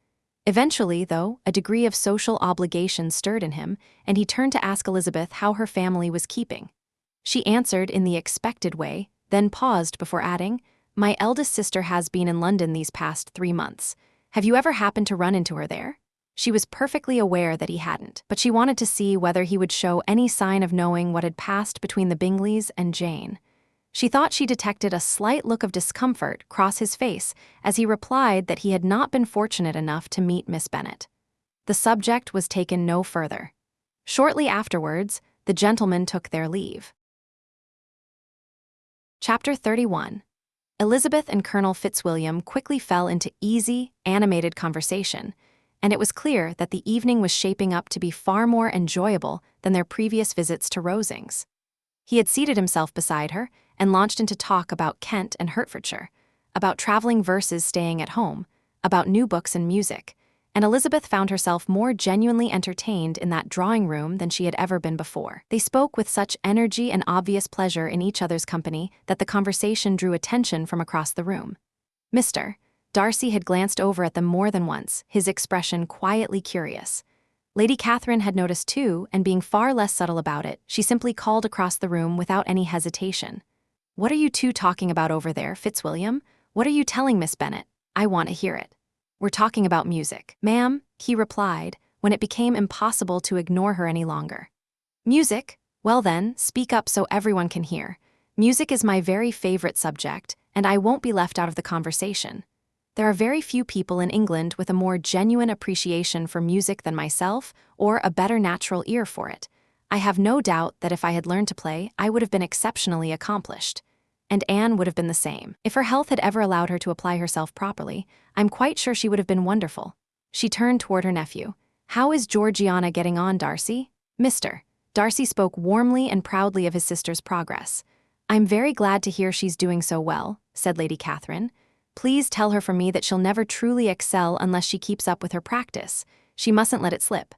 Eventually, though, a degree of social obligation stirred in him, and he turned to ask Elizabeth how her family was keeping. She answered in the expected way, then paused before adding, "My eldest sister has been in London these past 3 months. Have you ever happened to run into her there?" She was perfectly aware that he hadn't, but she wanted to see whether he would show any sign of knowing what had passed between the Bingleys and Jane. She thought she detected a slight look of discomfort cross his face as he replied that he had not been fortunate enough to meet Miss Bennet. The subject was taken no further. Shortly afterwards, the gentlemen took their leave. Chapter 31. Elizabeth and Colonel Fitzwilliam quickly fell into easy, animated conversation, and it was clear that the evening was shaping up to be far more enjoyable than their previous visits to Rosings. He had seated himself beside her and launched into talk about Kent and Hertfordshire, about traveling verses staying at home, about new books and music, and Elizabeth found herself more genuinely entertained in that drawing-room than she had ever been before. They spoke with such energy and obvious pleasure in each other's company that the conversation drew attention from across the room. Mr. Darcy had glanced over at them more than once, his expression quietly curious. Lady Catherine had noticed too, and being far less subtle about it, she simply called across the room without any hesitation. "What are you two talking about over there, Fitzwilliam? What are you telling Miss Bennet? I want to hear it." "We're talking about music, ma'am," he replied, when it became impossible to ignore her any longer. "Music? Well then, speak up so everyone can hear. Music is my very favorite subject, and I won't be left out of the conversation. There are very few people in England with a more genuine appreciation for music than myself, or a better natural ear for it. I have no doubt that if I had learned to play, I would have been exceptionally accomplished. And Anne would have been the same. If her health had ever allowed her to apply herself properly, I'm quite sure she would have been wonderful." She turned toward her nephew. "How is Georgiana getting on, Darcy?" Mr. Darcy spoke warmly and proudly of his sister's progress. "I'm very glad to hear she's doing so well," said Lady Catherine. "Please tell her from me that she'll never truly excel unless she keeps up with her practice. She mustn't let it slip."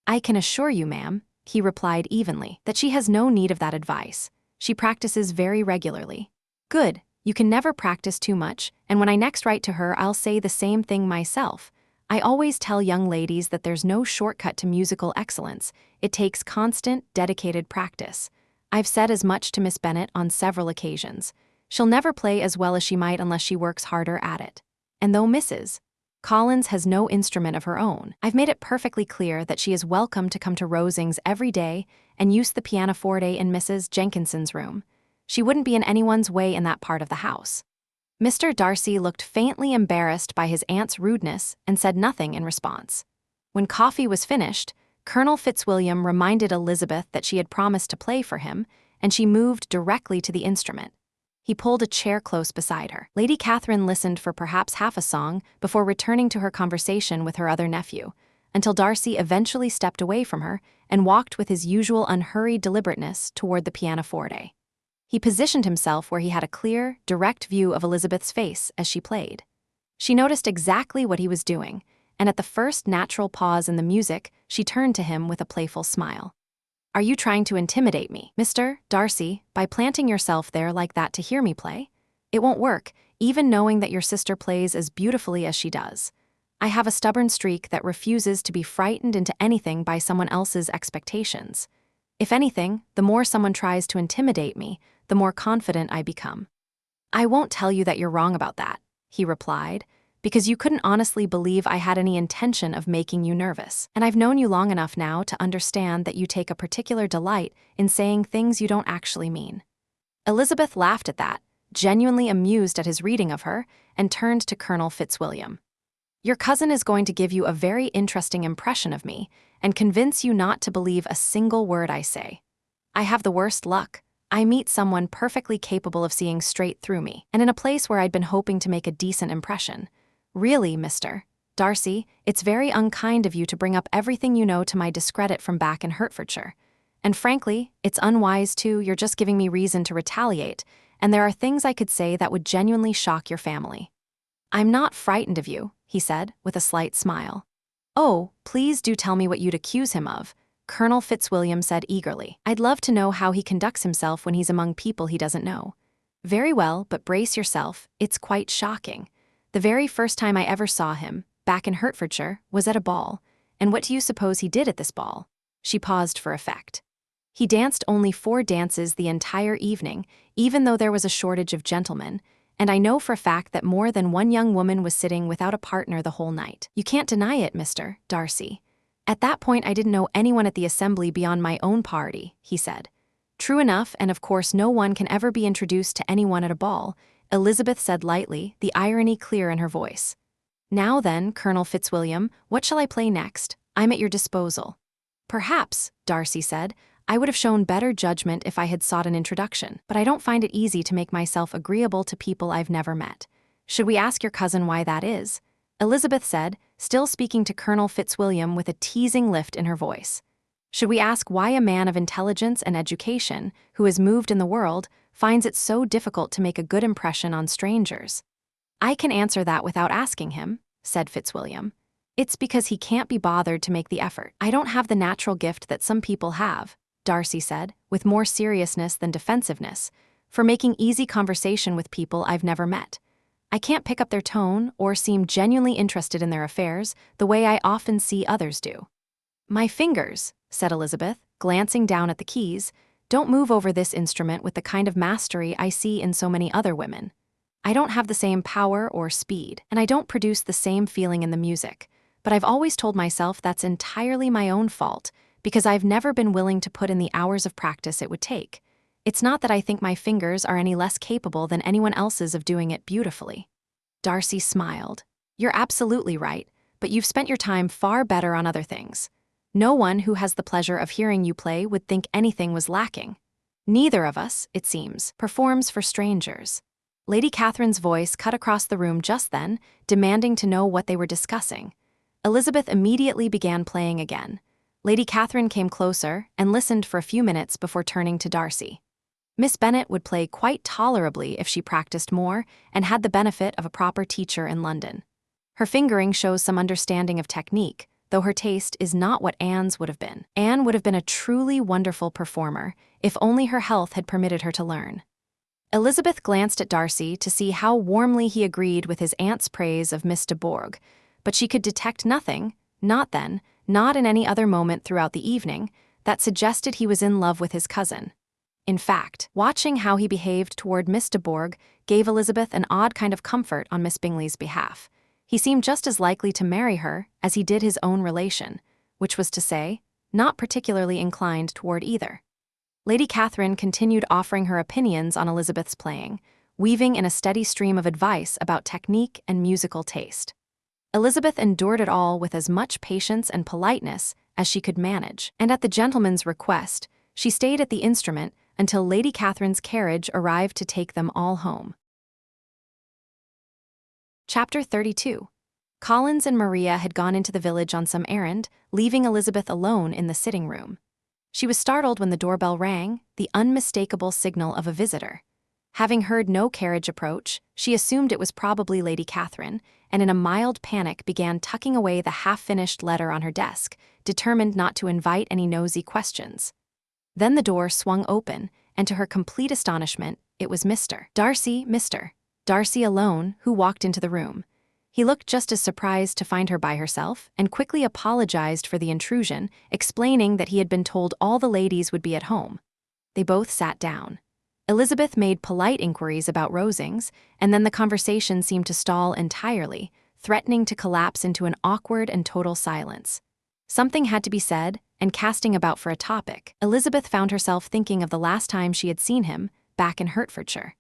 "I can assure you, ma'am," he replied evenly, "that she has no need of that advice. She practices very regularly." "Good. You can never practice too much, and when I next write to her I'll say the same thing myself. I always tell young ladies that there's no shortcut to musical excellence. It takes constant, dedicated practice. I've said as much to Miss Bennet on several occasions. She'll never play as well as she might unless she works harder at it. And though Mrs. Collins has no instrument of her own, I've made it perfectly clear that she is welcome to come to Rosings every day and use the pianoforte in Mrs. Jenkinson's room. She wouldn't be in anyone's way in that part of the house." Mr. Darcy looked faintly embarrassed by his aunt's rudeness and said nothing in response. When coffee was finished, Colonel Fitzwilliam reminded Elizabeth that she had promised to play for him, and she moved directly to the instrument. He pulled a chair close beside her. Lady Catherine listened for perhaps half a song before returning to her conversation with her other nephew. until Darcy eventually stepped away from her and walked with his usual unhurried deliberateness toward the pianoforte. He positioned himself where he had a clear, direct view of Elizabeth's face as she played. She noticed exactly what he was doing, and at the first natural pause in the music, she turned to him with a playful smile. "Are you trying to intimidate me, Mr. Darcy, by planting yourself there like that to hear me play? It won't work, even knowing that your sister plays as beautifully as she does. I have a stubborn streak that refuses to be frightened into anything by someone else's expectations. If anything, the more someone tries to intimidate me, the more confident I become." "I won't tell you that you're wrong about that," he replied, "because you couldn't honestly believe I had any intention of making you nervous. And I've known you long enough now to understand that you take a particular delight in saying things you don't actually mean." Elizabeth laughed at that, genuinely amused at his reading of her, and turned to Colonel Fitzwilliam. "Your cousin is going to give you a very interesting impression of me and convince you not to believe a single word I say. I have the worst luck. I meet someone perfectly capable of seeing straight through me, and in a place where I'd been hoping to make a decent impression. Really, Mr. Darcy, it's very unkind of you to bring up everything you know to my discredit from back in Hertfordshire. And frankly, it's unwise too. You're just giving me reason to retaliate, and there are things I could say that would genuinely shock your family." "I'm not frightened of you," he said, with a slight smile. "Oh, please do tell me what you'd accuse him of," Colonel Fitzwilliam said eagerly. "I'd love to know how he conducts himself when he's among people he doesn't know." "Very well, but brace yourself, it's quite shocking. The very first time I ever saw him, back in Hertfordshire, was at a ball, and what do you suppose he did at this ball?" She paused for effect. "He danced only 4 dances the entire evening, even though there was a shortage of gentlemen, and I know for a fact that more than one young woman was sitting without a partner the whole night. You can't deny it, Mr. Darcy. At that point I didn't know anyone at the assembly beyond my own party," he said. "True enough, and of course no one can ever be introduced to anyone at a ball," Elizabeth said lightly, the irony clear in her voice. "Now then, Colonel Fitzwilliam, what shall I play next? I'm at your disposal." "Perhaps," Darcy said, "I would have shown better judgment if I had sought an introduction, but I don't find it easy to make myself agreeable to people I've never met. Should we ask your cousin why that is?" Elizabeth said, still speaking to Colonel Fitzwilliam with a teasing lift in her voice. "Should we ask why a man of intelligence and education, who has moved in the world, finds it so difficult to make a good impression on strangers?" "I can answer that without asking him," said Fitzwilliam. "It's because he can't be bothered to make the effort. I don't have the natural gift that some people have," Darcy said, with more seriousness than defensiveness, "for making easy conversation with people I've never met. I can't pick up their tone or seem genuinely interested in their affairs the way I often see others do." "My fingers," said Elizabeth, glancing down at the keys, "don't move over this instrument with the kind of mastery I see in so many other women. I don't have the same power or speed, and I don't produce the same feeling in the music, but I've always told myself that's entirely my own fault, because I've never been willing to put in the hours of practice it would take. It's not that I think my fingers are any less capable than anyone else's of doing it beautifully." Darcy smiled. "You're absolutely right, but you've spent your time far better on other things. No one who has the pleasure of hearing you play would think anything was lacking. Neither of us, it seems, performs for strangers." Lady Catherine's voice cut across the room just then, demanding to know what they were discussing. Elizabeth immediately began playing again. Lady Catherine came closer and listened for a few minutes before turning to Darcy. Miss Bennet would play quite tolerably if she practiced more and had the benefit of a proper teacher in London. Her fingering shows some understanding of technique, though her taste is not what Anne's would have been. Anne would have been a truly wonderful performer if only her health had permitted her to learn. Elizabeth glanced at Darcy to see how warmly he agreed with his aunt's praise of Miss de Bourgh, but she could detect nothing, not then, not in any other moment throughout the evening, that suggested he was in love with his cousin. In fact, watching how he behaved toward Miss de Bourgh gave Elizabeth an odd kind of comfort on Miss Bingley's behalf. He seemed just as likely to marry her as he did his own relation, which was to say, not particularly inclined toward either. Lady Catherine continued offering her opinions on Elizabeth's playing, weaving in a steady stream of advice about technique and musical taste. Elizabeth endured it all with as much patience and politeness as she could manage, and at the gentleman's request, she stayed at the instrument until Lady Catherine's carriage arrived to take them all home. Chapter 32. Collins and Maria had gone into the village on some errand, leaving Elizabeth alone in the sitting room. She was startled when the doorbell rang, the unmistakable signal of a visitor. Having heard no carriage approach, she assumed it was probably Lady Catherine, and in a mild panic began tucking away the half-finished letter on her desk, determined not to invite any nosy questions. Then the door swung open, and to her complete astonishment, it was Mr. Darcy alone, who walked into the room. He looked just as surprised to find her by herself, and quickly apologized for the intrusion, explaining that he had been told all the ladies would be at home. They both sat down. Elizabeth made polite inquiries about Rosings, and then the conversation seemed to stall entirely, threatening to collapse into an awkward and total silence. Something had to be said, and casting about for a topic, Elizabeth found herself thinking of the last time she had seen him, back in Hertfordshire.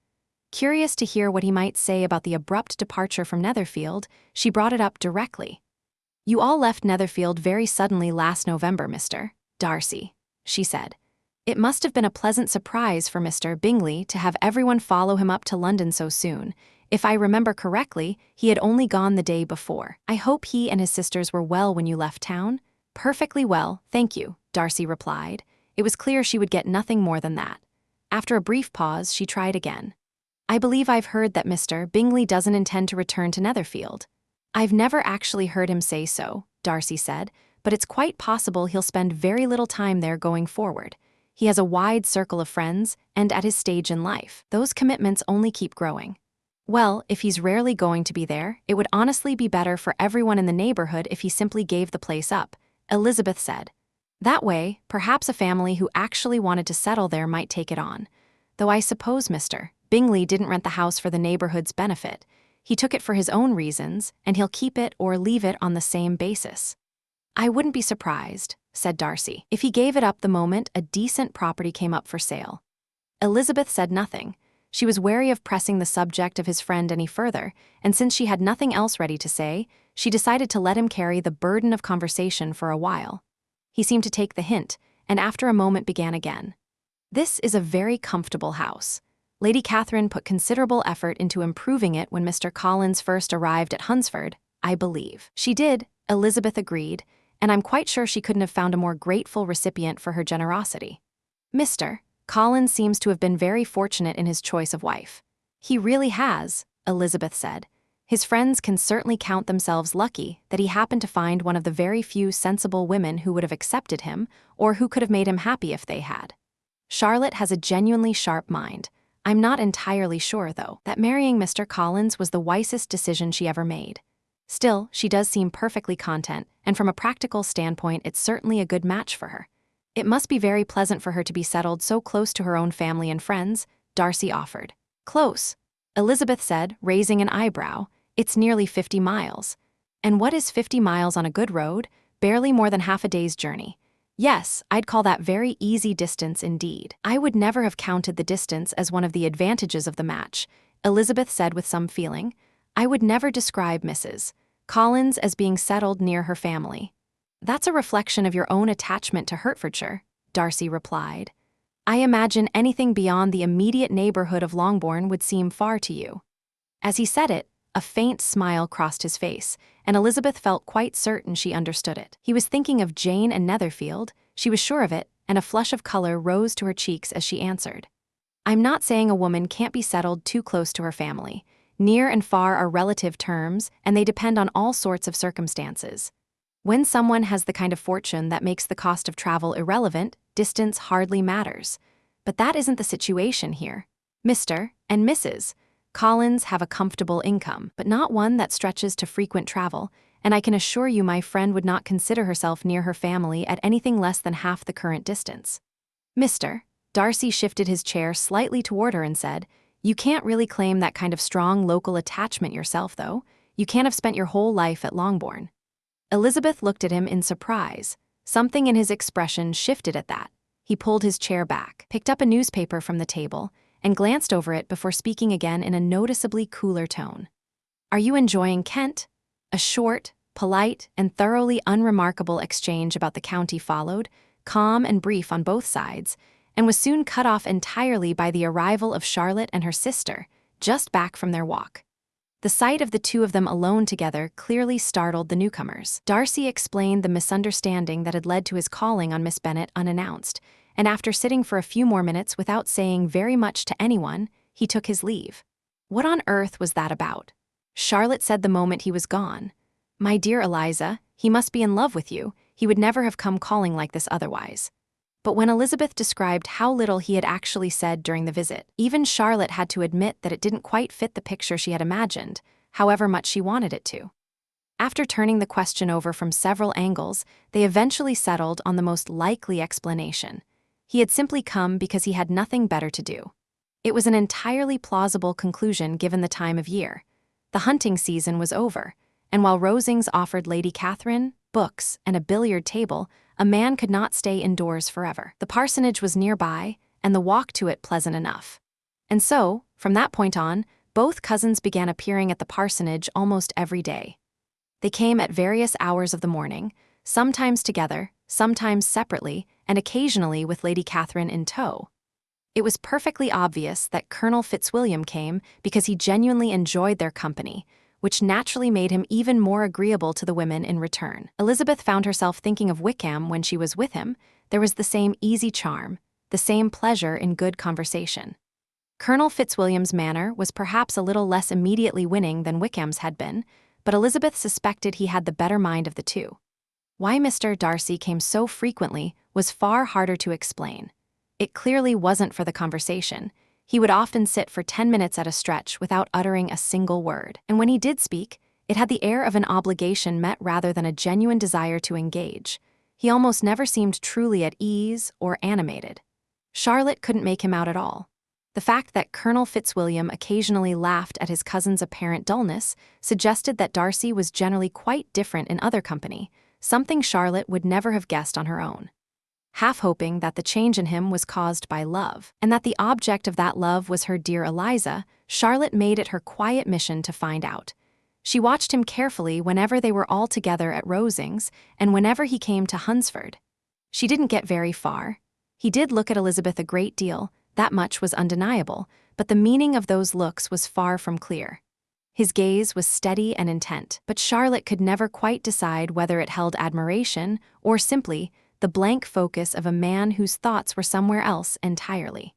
Curious to hear what he might say about the abrupt departure from Netherfield, she brought it up directly. "You all left Netherfield very suddenly last November, Mr. Darcy," she said. "It must have been a pleasant surprise for Mr. Bingley to have everyone follow him up to London so soon. If I remember correctly, he had only gone the day before. I hope he and his sisters were well when you left town?" "Perfectly well, thank you," Darcy replied. It was clear she would get nothing more than that. After a brief pause, she tried again. "I believe I've heard that Mr. Bingley doesn't intend to return to Netherfield." "I've never actually heard him say so," Darcy said, "but it's quite possible he'll spend very little time there going forward. He has a wide circle of friends, and at his stage in life, those commitments only keep growing." "Well, if he's rarely going to be there, it would honestly be better for everyone in the neighborhood if he simply gave the place up," Elizabeth said. "That way, perhaps a family who actually wanted to settle there might take it on. Though I suppose Mr. Bingley didn't rent the house for the neighborhood's benefit. He took it for his own reasons, and he'll keep it or leave it on the same basis." "I wouldn't be surprised," said Darcy, "if he gave it up the moment a decent property came up for sale." Elizabeth said nothing. She was wary of pressing the subject of his friend any further, and since she had nothing else ready to say, she decided to let him carry the burden of conversation for a while. He seemed to take the hint, and after a moment began again. "This is a very comfortable house. Lady Catherine put considerable effort into improving it when Mr. Collins first arrived at Hunsford, I believe." "She did," Elizabeth agreed, "and I'm quite sure she couldn't have found a more grateful recipient for her generosity. Mr. Collins seems to have been very fortunate in his choice of wife." "He really has," Elizabeth said. "His friends can certainly count themselves lucky that he happened to find one of the very few sensible women who would have accepted him, or who could have made him happy if they had. Charlotte has a genuinely sharp mind. I'm not entirely sure, though, that marrying Mr. Collins was the wisest decision she ever made. Still, she does seem perfectly content, and from a practical standpoint it's certainly a good match for her. It must be very pleasant for her to be settled so close to her own family and friends," Darcy offered. "Close," Elizabeth said, raising an eyebrow. "It's nearly 50 miles. And what is 50 miles on a good road? Barely more than half a day's journey. Yes, I'd call that very easy distance indeed." "I would never have counted the distance as one of the advantages of the match," Elizabeth said with some feeling. "I would never describe Mrs. Collins as being settled near her family." "That's a reflection of your own attachment to Hertfordshire," Darcy replied. "I imagine anything beyond the immediate neighborhood of Longbourn would seem far to you." As he said it, a faint smile crossed his face, and Elizabeth felt quite certain she understood it. He was thinking of Jane and Netherfield, she was sure of it, and a flush of color rose to her cheeks as she answered. "I'm not saying a woman can't be settled too close to her family. Near and far are relative terms, and they depend on all sorts of circumstances. When someone has the kind of fortune that makes the cost of travel irrelevant, distance hardly matters. But that isn't the situation here. Mr. and Mrs. Collins have a comfortable income, but not one that stretches to frequent travel, and I can assure you my friend would not consider herself near her family at anything less than half the current distance." "Mr. Darcy shifted his chair slightly toward her and said, "You can't really claim that kind of strong local attachment yourself, though. You can't have spent your whole life at Longbourn." Elizabeth looked at him in surprise. Something in his expression shifted at that. He pulled his chair back, picked up a newspaper from the table, and glanced over it before speaking again in a noticeably cooler tone. "Are you enjoying Kent?" A short, polite, and thoroughly unremarkable exchange about the county followed, calm and brief on both sides, and was soon cut off entirely by the arrival of Charlotte and her sister, just back from their walk. The sight of the two of them alone together clearly startled the newcomers. Darcy explained the misunderstanding that had led to his calling on Miss Bennet unannounced, and after sitting for a few more minutes without saying very much to anyone, he took his leave. What on earth was that about? Charlotte said the moment he was gone. "My dear Eliza, he must be in love with you. He would never have come calling like this otherwise." But when Elizabeth described how little he had actually said during the visit, even Charlotte had to admit that it didn't quite fit the picture she had imagined, however much she wanted it to. After turning the question over from several angles, they eventually settled on the most likely explanation. He had simply come because he had nothing better to do. It was an entirely plausible conclusion given the time of year. The hunting season was over, and while Rosings offered Lady Catherine books and a billiard table, a man could not stay indoors forever. The parsonage was nearby, and the walk to it pleasant enough. And so, from that point on, both cousins began appearing at the parsonage almost every day. They came at various hours of the morning, sometimes together, sometimes separately, and occasionally with Lady Catherine in tow. It was perfectly obvious that Colonel Fitzwilliam came because he genuinely enjoyed their company, which naturally made him even more agreeable to the women in return. Elizabeth found herself thinking of Wickham when she was with him. There was the same easy charm, the same pleasure in good conversation. Colonel Fitzwilliam's manner was perhaps a little less immediately winning than Wickham's had been, but Elizabeth suspected he had the better mind of the two. Why Mr. Darcy came so frequently was far harder to explain. It clearly wasn't for the conversation. He would often sit for 10 minutes at a stretch without uttering a single word, and when he did speak, it had the air of an obligation met rather than a genuine desire to engage. He almost never seemed truly at ease or animated. Charlotte couldn't make him out at all. The fact that Colonel Fitzwilliam occasionally laughed at his cousin's apparent dullness suggested that Darcy was generally quite different in other company, something Charlotte would never have guessed on her own. Half hoping that the change in him was caused by love, and that the object of that love was her dear Eliza, Charlotte made it her quiet mission to find out. She watched him carefully whenever they were all together at Rosings, and whenever he came to Hunsford. She didn't get very far. He did look at Elizabeth a great deal, that much was undeniable, but the meaning of those looks was far from clear. His gaze was steady and intent, but Charlotte could never quite decide whether it held admiration or simply the blank focus of a man whose thoughts were somewhere else entirely.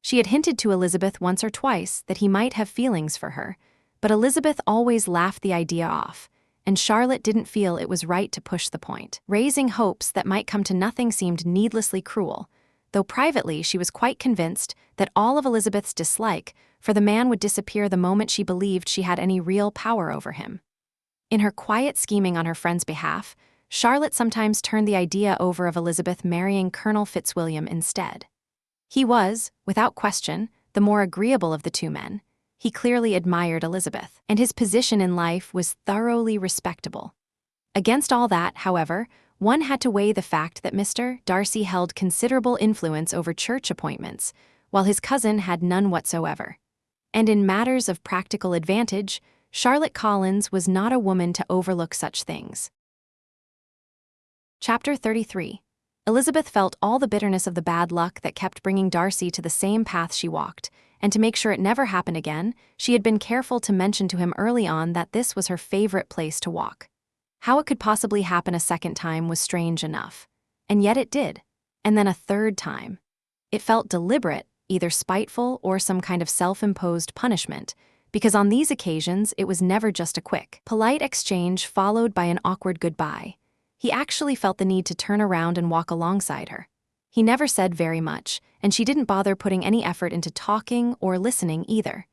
She had hinted to Elizabeth once or twice that he might have feelings for her, but Elizabeth always laughed the idea off, and Charlotte didn't feel it was right to push the point. Raising hopes that might come to nothing seemed needlessly cruel, though privately she was quite convinced that all of Elizabeth's dislike for the man would disappear the moment she believed she had any real power over him. In her quiet scheming on her friend's behalf, Charlotte sometimes turned the idea over of Elizabeth marrying Colonel Fitzwilliam instead. He was, without question, the more agreeable of the two men. He clearly admired Elizabeth, and his position in life was thoroughly respectable. Against all that, however, one had to weigh the fact that Mr. Darcy held considerable influence over church appointments, while his cousin had none whatsoever. And in matters of practical advantage, Charlotte Collins was not a woman to overlook such things. Chapter 33. Elizabeth felt all the bitterness of the bad luck that kept bringing Darcy to the same path she walked, and to make sure it never happened again, she had been careful to mention to him early on that this was her favorite place to walk. How it could possibly happen a second time was strange enough. And yet it did. And then a third time. It felt deliberate, either spiteful or some kind of self-imposed punishment, because on these occasions it was never just a quick, polite exchange followed by an awkward goodbye. He actually felt the need to turn around and walk alongside her. He never said very much, and she didn't bother putting any effort into talking or listening either.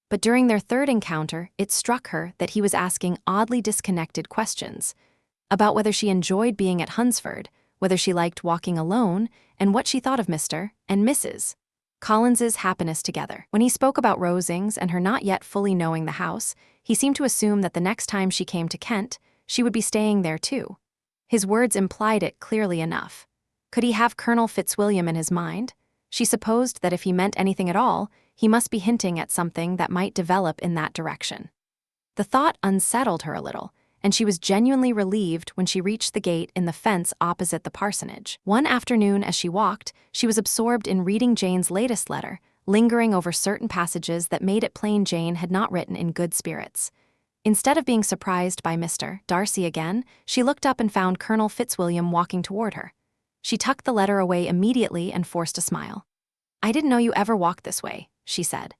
But during their third encounter, it struck her that he was asking oddly disconnected questions about whether she enjoyed being at Hunsford, whether she liked walking alone, and what she thought of Mr. and Mrs. Collins's happiness together. When he spoke about Rosings and her not yet fully knowing the house, he seemed to assume that the next time she came to Kent, she would be staying there too. His words implied it clearly enough. Could he have Colonel Fitzwilliam in his mind? She supposed that if he meant anything at all, he must be hinting at something that might develop in that direction. The thought unsettled her a little, and she was genuinely relieved when she reached the gate in the fence opposite the parsonage. One afternoon as she walked, she was absorbed in reading Jane's latest letter, lingering over certain passages that made it plain Jane had not written in good spirits. Instead of being surprised by Mr. Darcy again, she looked up and found Colonel Fitzwilliam walking toward her. She tucked the letter away immediately and forced a smile. "I didn't know you ever walked this way," she said.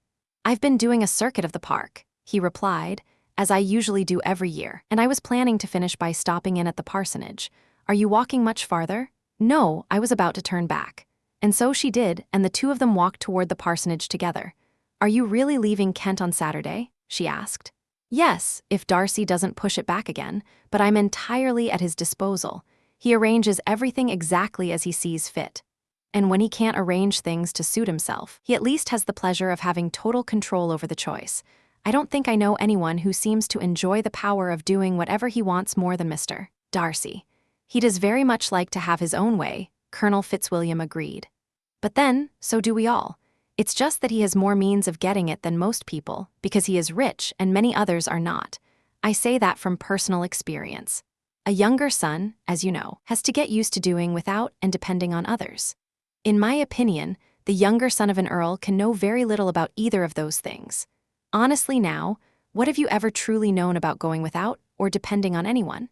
"I've been doing a circuit of the park," he replied, "as I usually do every year, and I was planning to finish by stopping in at the parsonage. Are you walking much farther?" "No, I was about to turn back." And so she did, and the two of them walked toward the parsonage together. "Are you really leaving Kent on Saturday?" she asked. "Yes, if Darcy doesn't push it back again, but I'm entirely at his disposal. He arranges everything exactly as he sees fit. And when he can't arrange things to suit himself, he at least has the pleasure of having total control over the choice. I don't think I know anyone who seems to enjoy the power of doing whatever he wants more than Mr. Darcy. He does very much like to have his own way," Colonel Fitzwilliam agreed. "But then, so do we all. It's just that he has more means of getting it than most people, because he is rich and many others are not. I say that from personal experience. A younger son, as you know, has to get used to doing without and depending on others. In my opinion, the younger son of an earl can know very little about either of those things. Honestly now, what have you ever truly known about going without or depending on anyone?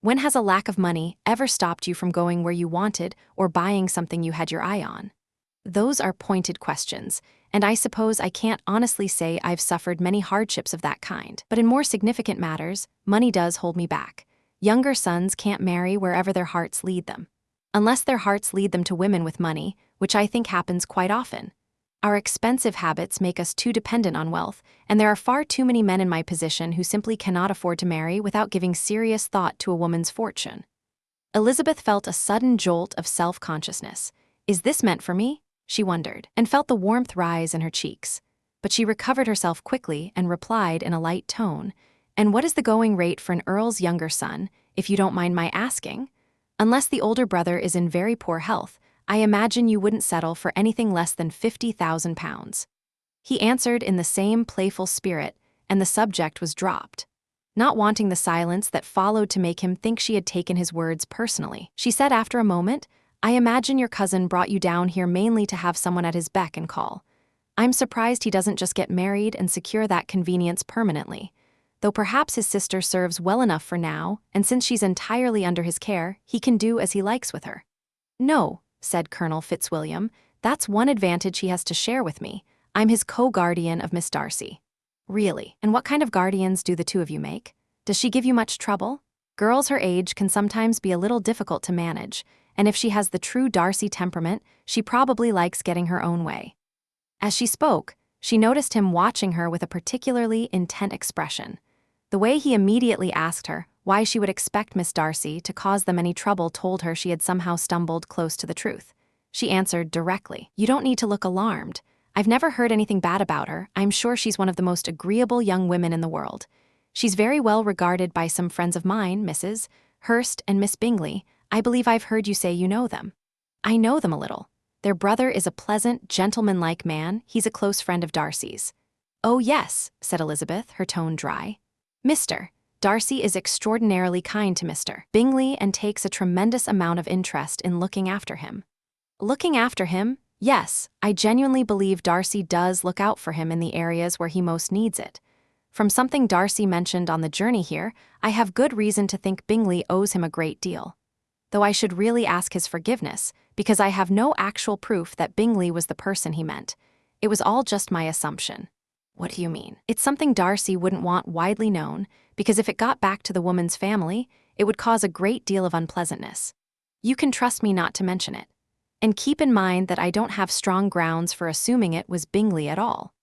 When has a lack of money ever stopped you from going where you wanted or buying something you had your eye on? Those are pointed questions, and I suppose I can't honestly say I've suffered many hardships of that kind. But in more significant matters, money does hold me back. Younger sons can't marry wherever their hearts lead them. Unless their hearts lead them to women with money, which I think happens quite often. Our expensive habits make us too dependent on wealth, and there are far too many men in my position who simply cannot afford to marry without giving serious thought to a woman's fortune." Elizabeth felt a sudden jolt of self-consciousness. Is this meant for me? She wondered, and felt the warmth rise in her cheeks. But she recovered herself quickly and replied in a light tone, "And what is the going rate for an earl's younger son, if you don't mind my asking? Unless the older brother is in very poor health, I imagine you wouldn't settle for anything less than £50,000. He answered in the same playful spirit, and the subject was dropped. Not wanting the silence that followed to make him think she had taken his words personally, she said after a moment, "I imagine your cousin brought you down here mainly to have someone at his beck and call. I'm surprised he doesn't just get married and secure that convenience permanently. Though perhaps his sister serves well enough for now, and since she's entirely under his care, he can do as he likes with her." "No," said Colonel Fitzwilliam, "that's one advantage he has to share with me. I'm his co-guardian of Miss Darcy." "Really? And what kind of guardians do the two of you make? Does she give you much trouble? Girls her age can sometimes be a little difficult to manage, and if she has the true Darcy temperament, she probably likes getting her own way." As she spoke, she noticed him watching her with a particularly intent expression. The way he immediately asked her why she would expect Miss Darcy to cause them any trouble told her she had somehow stumbled close to the truth. She answered directly, "You don't need to look alarmed. I've never heard anything bad about her. I'm sure she's one of the most agreeable young women in the world. She's very well regarded by some friends of mine, Mrs. Hurst and Miss Bingley. I believe I've heard you say you know them." "I know them a little. Their brother is a pleasant, gentlemanlike man. He's a close friend of Darcy's." "Oh yes," said Elizabeth, her tone dry. "Mr. Darcy is extraordinarily kind to Mr. Bingley and takes a tremendous amount of interest in looking after him." "Looking after him? Yes, I genuinely believe Darcy does look out for him in the areas where he most needs it. From something Darcy mentioned on the journey here, I have good reason to think Bingley owes him a great deal. Though I should really ask his forgiveness, because I have no actual proof that Bingley was the person he meant. It was all just my assumption." "What do you mean?" "It's something Darcy wouldn't want widely known, because if it got back to the woman's family, it would cause a great deal of unpleasantness. You can trust me not to mention it. And keep in mind that I don't have strong grounds for assuming it was Bingley at all.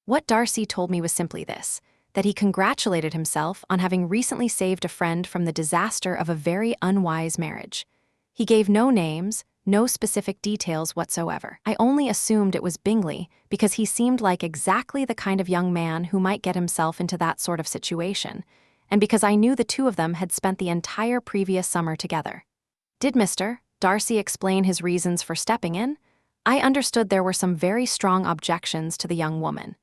What Darcy told me was simply this, that he congratulated himself on having recently saved a friend from the disaster of a very unwise marriage. He gave no names, no specific details whatsoever. I only assumed it was Bingley because he seemed like exactly the kind of young man who might get himself into that sort of situation, and because I knew the two of them had spent the entire previous summer together." "Did Mr. Darcy explain his reasons for stepping in? I understood there were some very strong objections to the young woman.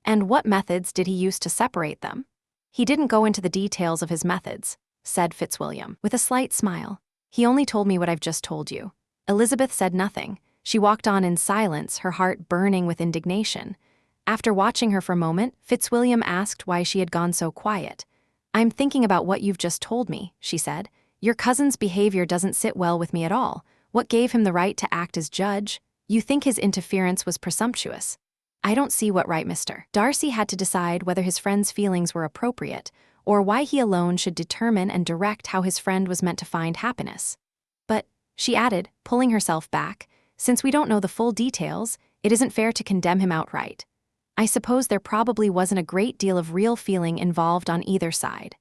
And what methods did he use to separate them?" "He didn't go into the details of his methods," said Fitzwilliam, with a slight smile. "He only told me what I've just told you." Elizabeth said nothing. She walked on in silence, her heart burning with indignation. After watching her for a moment, Fitzwilliam asked why she had gone so quiet. "I'm thinking about what you've just told me," she said. "Your cousin's behavior doesn't sit well with me at all. What gave him the right to act as judge? You think his interference was presumptuous. I don't see what right Mr. Darcy had to decide whether his friend's feelings were appropriate, or why he alone should determine and direct how his friend was meant to find happiness. But," she added, pulling herself back, "since we don't know the full details, it isn't fair to condemn him outright. I suppose there probably wasn't a great deal of real feeling involved on either side."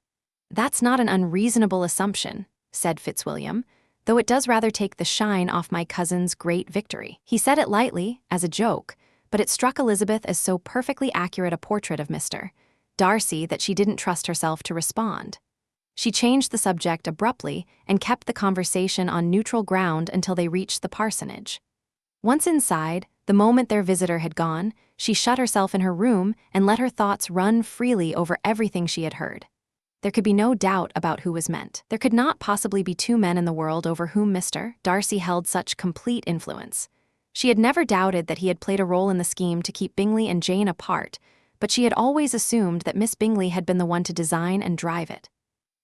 "That's not an unreasonable assumption," said Fitzwilliam, "though it does rather take the shine off my cousin's great victory." He said it lightly, as a joke, but it struck Elizabeth as so perfectly accurate a portrait of Mr. Darcy that she didn't trust herself to respond. She changed the subject abruptly and kept the conversation on neutral ground until they reached the parsonage. Once inside, the moment their visitor had gone, she shut herself in her room and let her thoughts run freely over everything she had heard. There could be no doubt about who was meant. There could not possibly be two men in the world over whom Mr. Darcy held such complete influence. She had never doubted that he had played a role in the scheme to keep Bingley and Jane apart, but she had always assumed that Miss Bingley had been the one to design and drive it.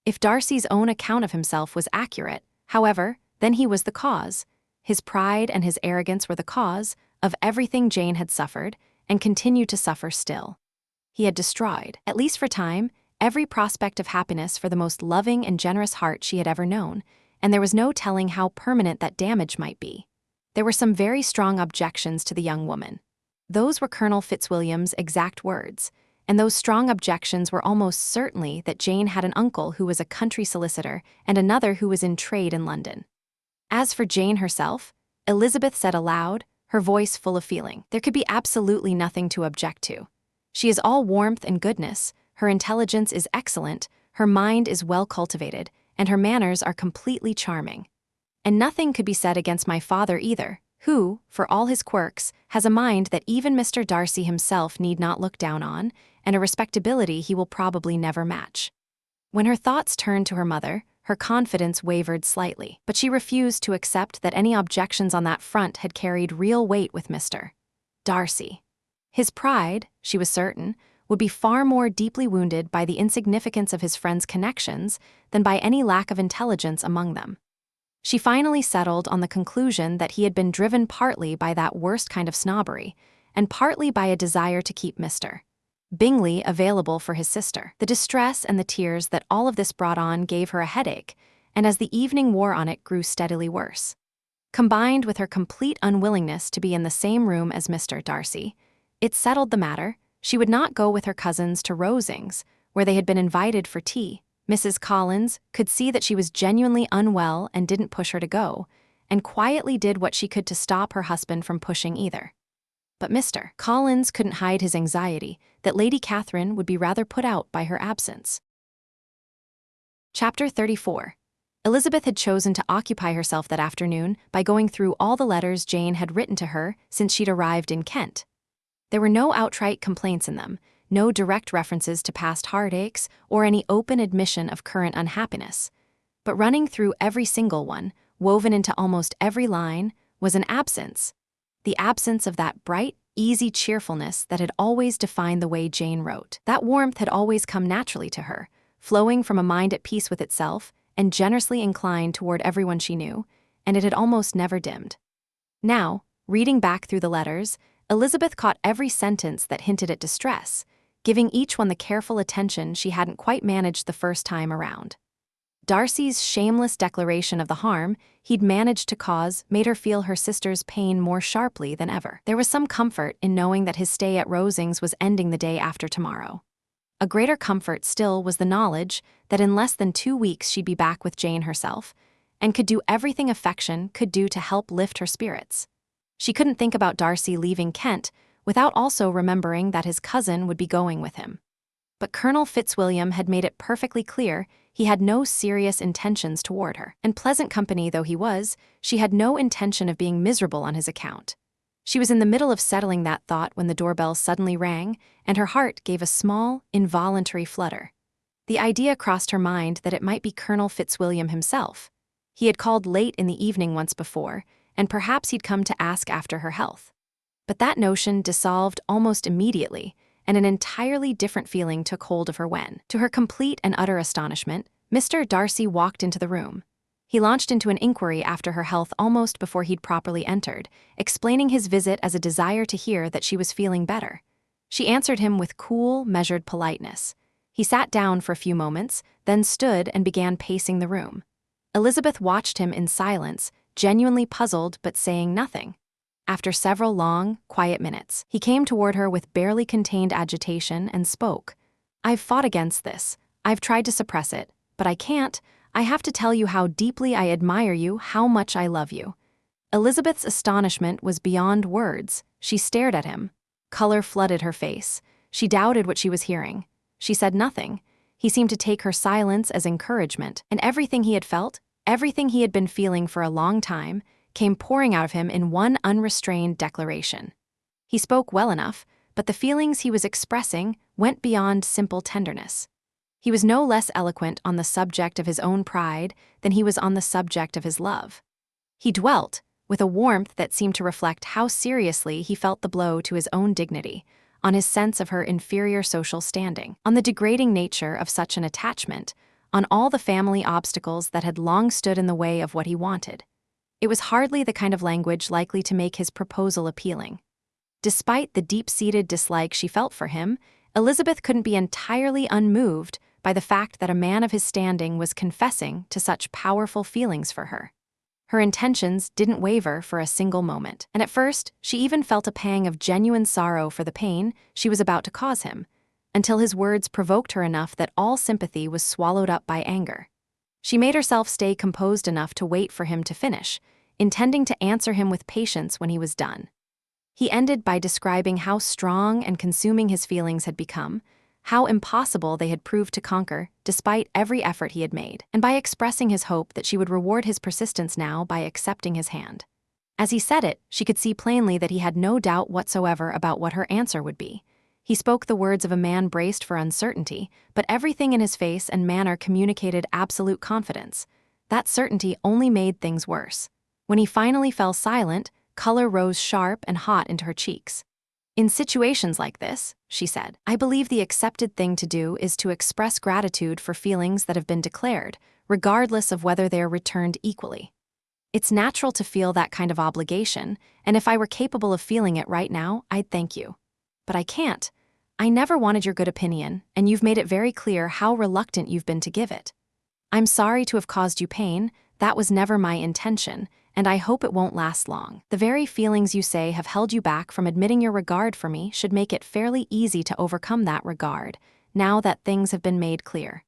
If Darcy's own account of himself was accurate, however, then he was the cause. His pride and his arrogance were the cause of everything Jane had suffered and continued to suffer still. He had destroyed, at least for time, every prospect of happiness for the most loving and generous heart she had ever known, and there was no telling how permanent that damage might be. There were some very strong objections to the young woman. Those were Colonel Fitzwilliam's exact words, and those strong objections were almost certainly that Jane had an uncle who was a country solicitor and another who was in trade in London. As for Jane herself, Elizabeth said aloud, her voice full of feeling, there could be absolutely nothing to object to. She is all warmth and goodness, her intelligence is excellent, her mind is well cultivated, and her manners are completely charming. And nothing could be said against my father either, who, for all his quirks, has a mind that even Mr. Darcy himself need not look down on, and a respectability he will probably never match. When her thoughts turned to her mother, her confidence wavered slightly, but she refused to accept that any objections on that front had carried real weight with Mr. Darcy. His pride, she was certain, would be far more deeply wounded by the insignificance of his friends' connections than by any lack of intelligence among them. She finally settled on the conclusion that he had been driven partly by that worst kind of snobbery, and partly by a desire to keep Mr. Bingley available for his sister. The distress and the tears that all of this brought on gave her a headache, and as the evening wore on it grew steadily worse. Combined with her complete unwillingness to be in the same room as Mr. Darcy, it settled the matter. She would not go with her cousins to Rosings, where they had been invited for tea. Mrs. Collins could see that she was genuinely unwell and didn't push her to go, and quietly did what she could to stop her husband from pushing either. But Mr. Collins couldn't hide his anxiety that Lady Catherine would be rather put out by her absence. Chapter 34. Elizabeth had chosen to occupy herself that afternoon by going through all the letters Jane had written to her since she'd arrived in Kent. There were no outright complaints in them, no direct references to past heartaches or any open admission of current unhappiness. But running through every single one, woven into almost every line, was an absence. The absence of that bright, easy cheerfulness that had always defined the way Jane wrote. That warmth had always come naturally to her, flowing from a mind at peace with itself and generously inclined toward everyone she knew, and it had almost never dimmed. Now, reading back through the letters, Elizabeth caught every sentence that hinted at distress, giving each one the careful attention she hadn't quite managed the first time around. Darcy's shameless declaration of the harm he'd managed to cause made her feel her sister's pain more sharply than ever. There was some comfort in knowing that his stay at Rosings was ending the day after tomorrow. A greater comfort still was the knowledge that in less than 2 weeks she'd be back with Jane herself, and could do everything affection could do to help lift her spirits. She couldn't think about Darcy leaving Kent without also remembering that his cousin would be going with him. But Colonel Fitzwilliam had made it perfectly clear he had no serious intentions toward her, and pleasant company though he was, she had no intention of being miserable on his account. She was in the middle of settling that thought when the doorbell suddenly rang, and her heart gave a small, involuntary flutter. The idea crossed her mind that it might be Colonel Fitzwilliam himself. He had called late in the evening once before, and perhaps he'd come to ask after her health. But that notion dissolved almost immediately, and an entirely different feeling took hold of her when, to her complete and utter astonishment, Mr. Darcy walked into the room. He launched into an inquiry after her health almost before he'd properly entered, explaining his visit as a desire to hear that she was feeling better. She answered him with cool, measured politeness. He sat down for a few moments, then stood and began pacing the room. Elizabeth watched him in silence, genuinely puzzled but saying nothing. After several long, quiet minutes, he came toward her with barely contained agitation and spoke. "I've fought against this. I've tried to suppress it, but I can't. I have to tell you how deeply I admire you, how much I love you." Elizabeth's astonishment was beyond words. She stared at him. Color flooded her face. She doubted what she was hearing. She said nothing. He seemed to take her silence as encouragement, and everything he had felt, everything he had been feeling for a long time, came pouring out of him in one unrestrained declaration. He spoke well enough, but the feelings he was expressing went beyond simple tenderness. He was no less eloquent on the subject of his own pride than he was on the subject of his love. He dwelt, with a warmth that seemed to reflect how seriously he felt the blow to his own dignity, on his sense of her inferior social standing, on the degrading nature of such an attachment, on all the family obstacles that had long stood in the way of what he wanted. It was hardly the kind of language likely to make his proposal appealing. Despite the deep-seated dislike she felt for him, Elizabeth couldn't be entirely unmoved by the fact that a man of his standing was confessing to such powerful feelings for her. Her intentions didn't waver for a single moment, and at first she even felt a pang of genuine sorrow for the pain she was about to cause him, until his words provoked her enough that all sympathy was swallowed up by anger. She made herself stay composed enough to wait for him to finish, intending to answer him with patience when he was done. He ended by describing how strong and consuming his feelings had become, how impossible they had proved to conquer despite every effort he had made, and by expressing his hope that she would reward his persistence now by accepting his hand. As he said it, she could see plainly that he had no doubt whatsoever about what her answer would be. He spoke the words of a man braced for uncertainty, but everything in his face and manner communicated absolute confidence. That certainty only made things worse. When he finally fell silent, color rose sharp and hot into her cheeks. "In situations like this," she said, "I believe the accepted thing to do is to express gratitude for feelings that have been declared, regardless of whether they are returned equally. It's natural to feel that kind of obligation, and if I were capable of feeling it right now, I'd thank you. But I can't. I never wanted your good opinion, and you've made it very clear how reluctant you've been to give it. I'm sorry to have caused you pain. That was never my intention, and I hope it won't last long. The very feelings you say have held you back from admitting your regard for me should make it fairly easy to overcome that regard, now that things have been made clear."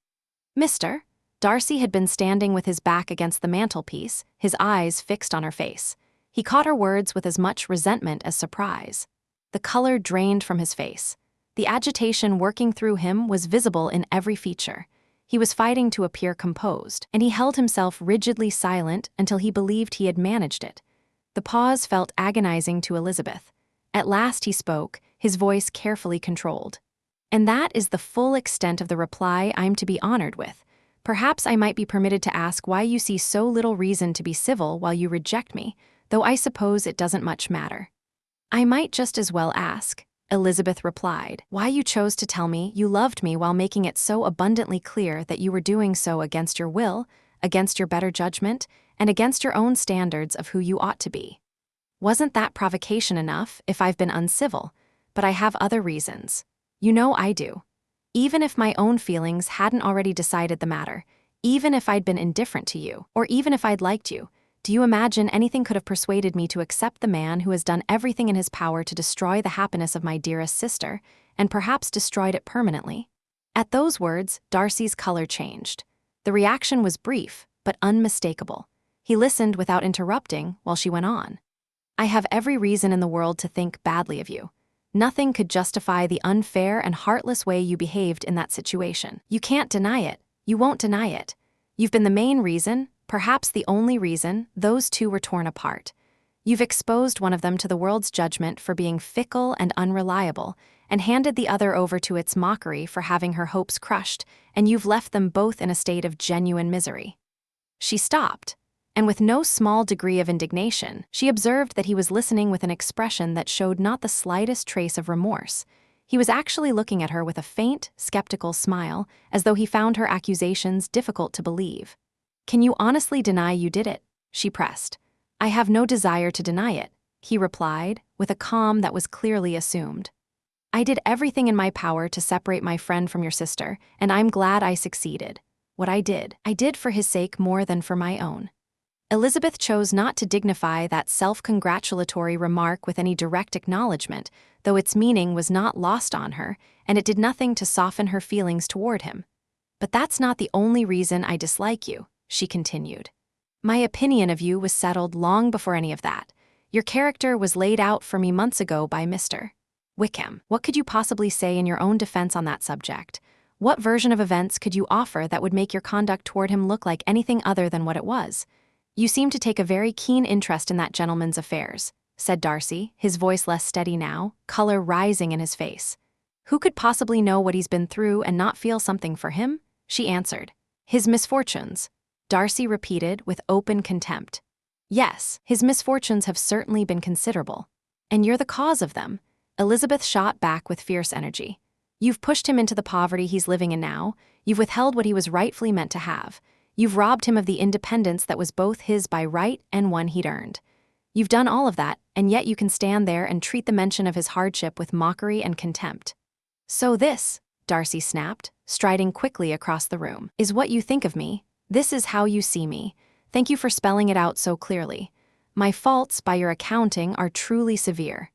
Mr. Darcy had been standing with his back against the mantelpiece, his eyes fixed on her face. He caught her words with as much resentment as surprise. The color drained from his face. The agitation working through him was visible in every feature. He was fighting to appear composed, and he held himself rigidly silent until he believed he had managed it. The pause felt agonizing to Elizabeth. At last he spoke, his voice carefully controlled. "And that is the full extent of the reply I'm to be honored with. Perhaps I might be permitted to ask why you see so little reason to be civil while you reject me, though I suppose it doesn't much matter." "I might just as well ask," Elizabeth replied, "why you chose to tell me you loved me while making it so abundantly clear that you were doing so against your will, against your better judgment, and against your own standards of who you ought to be. Wasn't that provocation enough if I've been uncivil? But I have other reasons. You know I do. Even if my own feelings hadn't already decided the matter, even if I'd been indifferent to you, or even if I'd liked you, do you imagine anything could have persuaded me to accept the man who has done everything in his power to destroy the happiness of my dearest sister, and perhaps destroyed it permanently?" At those words, Darcy's color changed. The reaction was brief, but unmistakable. He listened without interrupting while she went on. "I have every reason in the world to think badly of you. Nothing could justify the unfair and heartless way you behaved in that situation. You can't deny it. You won't deny it. You've been the main reason, perhaps the only reason, those two were torn apart. You've exposed one of them to the world's judgment for being fickle and unreliable, and handed the other over to its mockery for having her hopes crushed, and you've left them both in a state of genuine misery." She stopped. And with no small degree of indignation, she observed that he was listening with an expression that showed not the slightest trace of remorse. He was actually looking at her with a faint, skeptical smile, as though he found her accusations difficult to believe. "Can you honestly deny you did it?" she pressed. "I have no desire to deny it," he replied, with a calm that was clearly assumed. "I did everything in my power to separate my friend from your sister, and I'm glad I succeeded. What I did for his sake more than for my own." Elizabeth chose not to dignify that self-congratulatory remark with any direct acknowledgement, though its meaning was not lost on her, and it did nothing to soften her feelings toward him. "But that's not the only reason I dislike you," she continued. "My opinion of you was settled long before any of that. Your character was laid out for me months ago by Mr. Wickham. What could you possibly say in your own defense on that subject? What version of events could you offer that would make your conduct toward him look like anything other than what it was? You seem to take a very keen interest in that gentleman's affairs," said Darcy, his voice less steady now, color rising in his face. "Who could possibly know what he's been through and not feel something for him?" she answered. "His misfortunes," Darcy repeated with open contempt. "Yes, his misfortunes have certainly been considerable. And you're the cause of them," Elizabeth shot back with fierce energy. "You've pushed him into the poverty he's living in now. You've withheld what he was rightfully meant to have. You've robbed him of the independence that was both his by right and one he'd earned. You've done all of that, and yet you can stand there and treat the mention of his hardship with mockery and contempt." "So this," Darcy snapped, striding quickly across the room, "is what you think of me. This is how you see me. Thank you for spelling it out so clearly. My faults, by your accounting, are truly severe."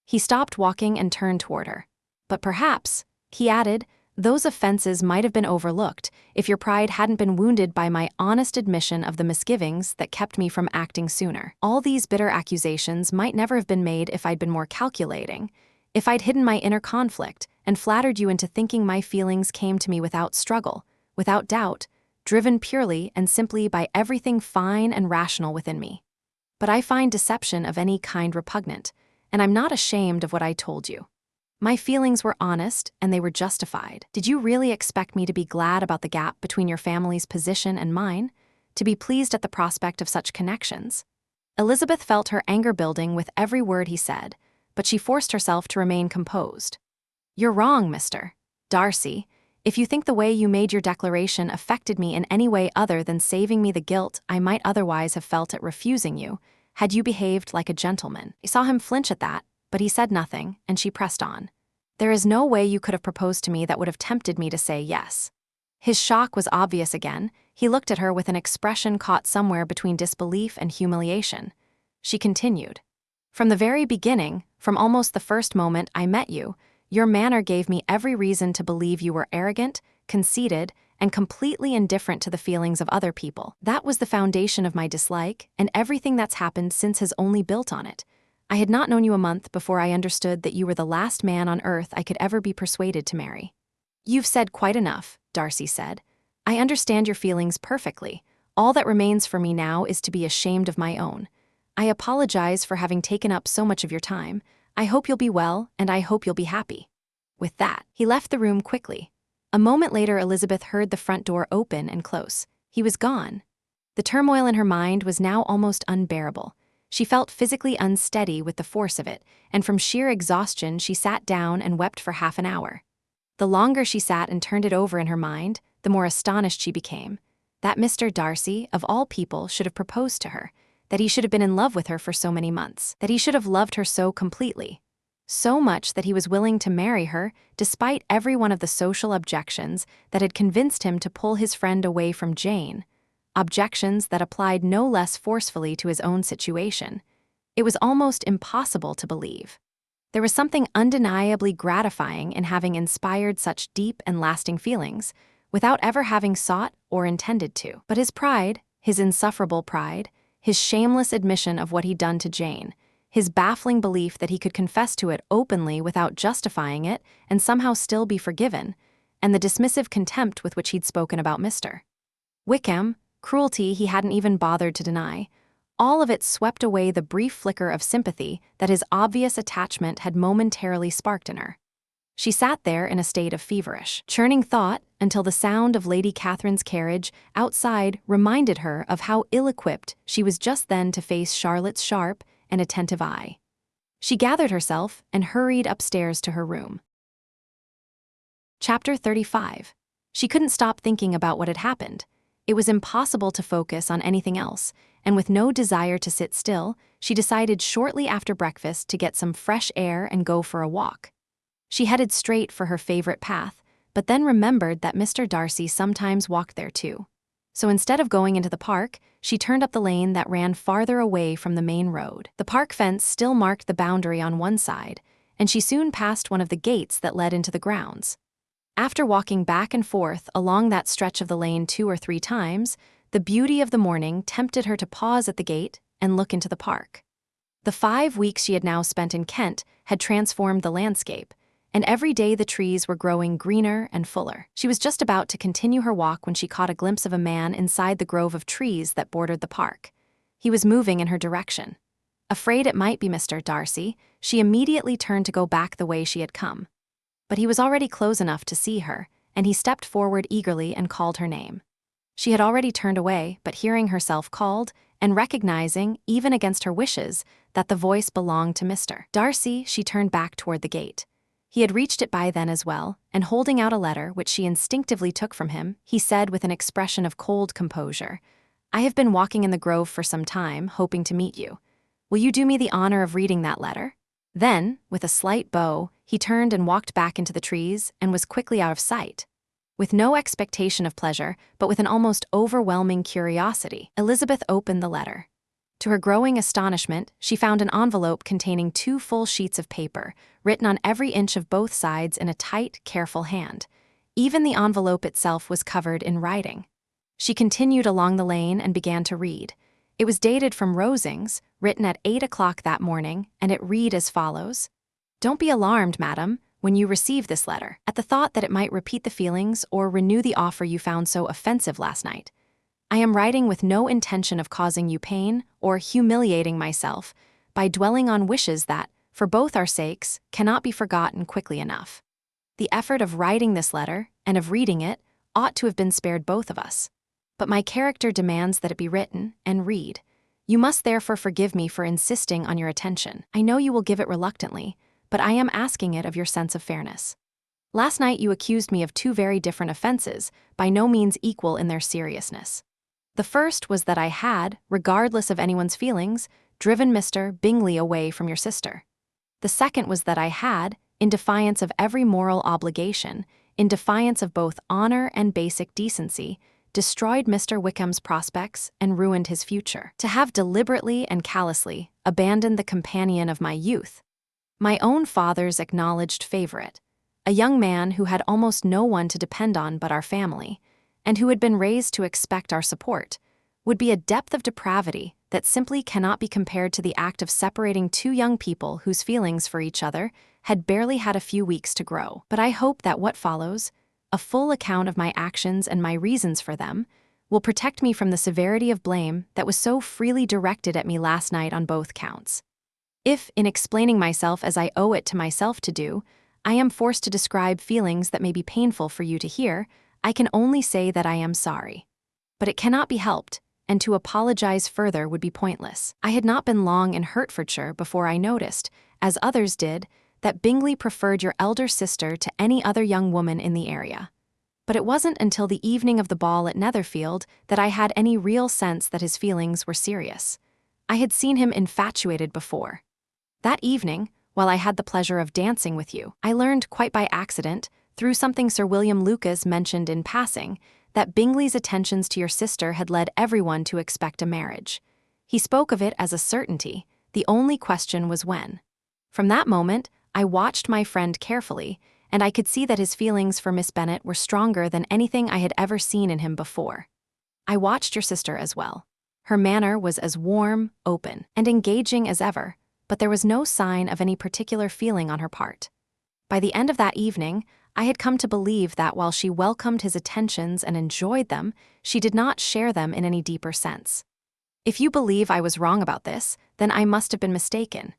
He stopped walking and turned toward her. "But perhaps," he added, "those offenses might have been overlooked if your pride hadn't been wounded by my honest admission of the misgivings that kept me from acting sooner. All these bitter accusations might never have been made if I'd been more calculating, if I'd hidden my inner conflict and flattered you into thinking my feelings came to me without struggle, without doubt, driven purely and simply by everything fine and rational within me. But I find deception of any kind repugnant, and I'm not ashamed of what I told you. My feelings were honest, and they were justified. Did you really expect me to be glad about the gap between your family's position and mine? To be pleased at the prospect of such connections?" Elizabeth felt her anger building with every word he said, but she forced herself to remain composed. "You're wrong, Mr. Darcy. If you think the way you made your declaration affected me in any way other than saving me the guilt I might otherwise have felt at refusing you, had you behaved like a gentleman." I saw him flinch at that, but he said nothing, and she pressed on. "There is no way you could have proposed to me that would have tempted me to say yes." His shock was obvious again. He looked at her with an expression caught somewhere between disbelief and humiliation. She continued, "From the very beginning, from almost the first moment I met you, your manner gave me every reason to believe you were arrogant, conceited, and completely indifferent to the feelings of other people. That was the foundation of my dislike, and everything that's happened since has only built on it. I had not known you a month before I understood that you were the last man on earth I could ever be persuaded to marry." "You've said quite enough," Darcy said. "I understand your feelings perfectly. All that remains for me now is to be ashamed of my own. I apologize for having taken up so much of your time. I hope you'll be well, and I hope you'll be happy." With that, he left the room quickly. A moment later, Elizabeth heard the front door open and close. He was gone. The turmoil in her mind was now almost unbearable. She felt physically unsteady with the force of it, and from sheer exhaustion she sat down and wept for half an hour. The longer she sat and turned it over in her mind, the more astonished she became. That Mr. Darcy, of all people, should have proposed to her, that he should have been in love with her for so many months, that he should have loved her so completely. So much that he was willing to marry her, despite every one of the social objections that had convinced him to pull his friend away from Jane. Objections that applied no less forcefully to his own situation. It was almost impossible to believe. There was something undeniably gratifying in having inspired such deep and lasting feelings, without ever having sought or intended to. But his pride, his insufferable pride, his shameless admission of what he'd done to Jane, his baffling belief that he could confess to it openly without justifying it and somehow still be forgiven, and the dismissive contempt with which he'd spoken about Mr. Wickham, cruelty he hadn't even bothered to deny, all of it swept away the brief flicker of sympathy that his obvious attachment had momentarily sparked in her. She sat there in a state of feverish, churning thought until the sound of Lady Catherine's carriage outside reminded her of how ill-equipped she was just then to face Charlotte's sharp and attentive eye. She gathered herself and hurried upstairs to her room. Chapter 35. She couldn't stop thinking about what had happened. It was impossible to focus on anything else, and with no desire to sit still, she decided shortly after breakfast to get some fresh air and go for a walk. She headed straight for her favorite path, but then remembered that Mr. Darcy sometimes walked there too. So instead of going into the park, she turned up the lane that ran farther away from the main road. The park fence still marked the boundary on one side, and she soon passed one of the gates that led into the grounds. After walking back and forth along that stretch of the lane 2 or 3 times, the beauty of the morning tempted her to pause at the gate and look into the park. The 5 weeks she had now spent in Kent had transformed the landscape, and every day the trees were growing greener and fuller. She was just about to continue her walk when she caught a glimpse of a man inside the grove of trees that bordered the park. He was moving in her direction. Afraid it might be Mr. Darcy, she immediately turned to go back the way she had come. But he was already close enough to see her, and he stepped forward eagerly and called her name. She had already turned away, but hearing herself called, and recognizing, even against her wishes, that the voice belonged to Mr. Darcy, she turned back toward the gate. He had reached it by then as well, and holding out a letter which she instinctively took from him, he said with an expression of cold composure, "I have been walking in the grove for some time, hoping to meet you. Will you do me the honor of reading that letter?" Then, with a slight bow, he turned and walked back into the trees and was quickly out of sight. With no expectation of pleasure, but with an almost overwhelming curiosity, Elizabeth opened the letter. To her growing astonishment, she found an envelope containing 2 full sheets of paper, written on every inch of both sides in a tight, careful hand. Even the envelope itself was covered in writing. She continued along the lane and began to read. It was dated from Rosings, written at 8 o'clock that morning, and it read as follows: "Don't be alarmed, madam, when you receive this letter, at the thought that it might repeat the feelings or renew the offer you found so offensive last night. I am writing with no intention of causing you pain or humiliating myself by dwelling on wishes that, for both our sakes, cannot be forgotten quickly enough. The effort of writing this letter and of reading it ought to have been spared both of us. But my character demands that it be written and read. You must therefore forgive me for insisting on your attention. I know you will give it reluctantly, but I am asking it of your sense of fairness. Last night you accused me of 2 very different offenses, by no means equal in their seriousness. The first was that I had, regardless of anyone's feelings, driven Mr. Bingley away from your sister. The second was that I had, in defiance of every moral obligation, in defiance of both honor and basic decency, destroyed Mr. Wickham's prospects and ruined his future. To have deliberately and callously abandoned the companion of my youth, my own father's acknowledged favorite, a young man who had almost no one to depend on but our family, and who had been raised to expect our support, would be a depth of depravity that simply cannot be compared to the act of separating 2 young people whose feelings for each other had barely had a few weeks to grow. But I hope that what follows, a full account of my actions and my reasons for them, will protect me from the severity of blame that was so freely directed at me last night on both counts. If, in explaining myself as I owe it to myself to do, I am forced to describe feelings that may be painful for you to hear, I can only say that I am sorry. But it cannot be helped, and to apologize further would be pointless. I had not been long in Hertfordshire before I noticed, as others did, that Bingley preferred your elder sister to any other young woman in the area. But it wasn't until the evening of the ball at Netherfield that I had any real sense that his feelings were serious. I had seen him infatuated before. That evening, while I had the pleasure of dancing with you, I learned quite by accident, through something Sir William Lucas mentioned in passing, that Bingley's attentions to your sister had led everyone to expect a marriage. He spoke of it as a certainty, the only question was when. From that moment, I watched my friend carefully, and I could see that his feelings for Miss Bennet were stronger than anything I had ever seen in him before. I watched your sister as well. Her manner was as warm, open, and engaging as ever, but there was no sign of any particular feeling on her part. By the end of that evening, I had come to believe that while she welcomed his attentions and enjoyed them, she did not share them in any deeper sense. If you believe I was wrong about this, then I must have been mistaken.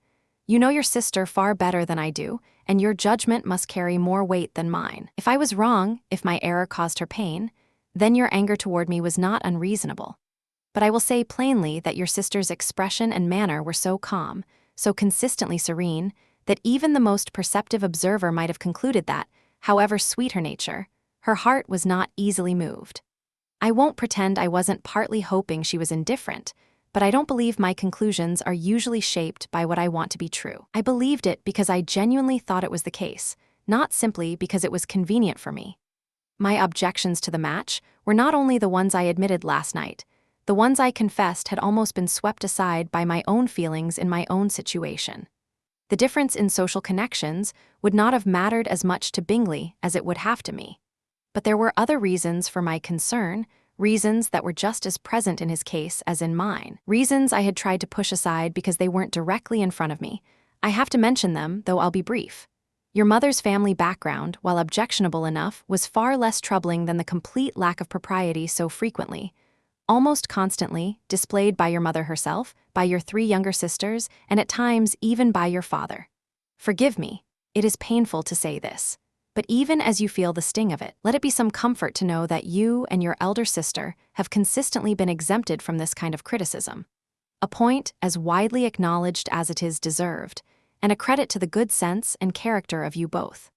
You know your sister far better than I do, and your judgment must carry more weight than mine. If I was wrong, if my error caused her pain, then your anger toward me was not unreasonable. But I will say plainly that your sister's expression and manner were so calm, so consistently serene, that even the most perceptive observer might have concluded that, however sweet her nature, her heart was not easily moved. I won't pretend I wasn't partly hoping she was indifferent, but I don't believe my conclusions are usually shaped by what I want to be true. I believed it because I genuinely thought it was the case, not simply because it was convenient for me. My objections to the match were not only the ones I admitted last night. The ones I confessed had almost been swept aside by my own feelings in my own situation. The difference in social connections would not have mattered as much to Bingley as it would have to me. But there were other reasons for my concern, reasons that were just as present in his case as in mine, reasons I had tried to push aside because they weren't directly in front of me. I have to mention them, though I'll be brief. Your mother's family background, while objectionable enough, was far less troubling than the complete lack of propriety so frequently, almost constantly, displayed by your mother herself, by your 3 younger sisters, and at times even by your father. Forgive me, it is painful to say this. But even as you feel the sting of it, let it be some comfort to know that you and your elder sister have consistently been exempted from this kind of criticism. A point as widely acknowledged as it is deserved, and a credit to the good sense and character of you both.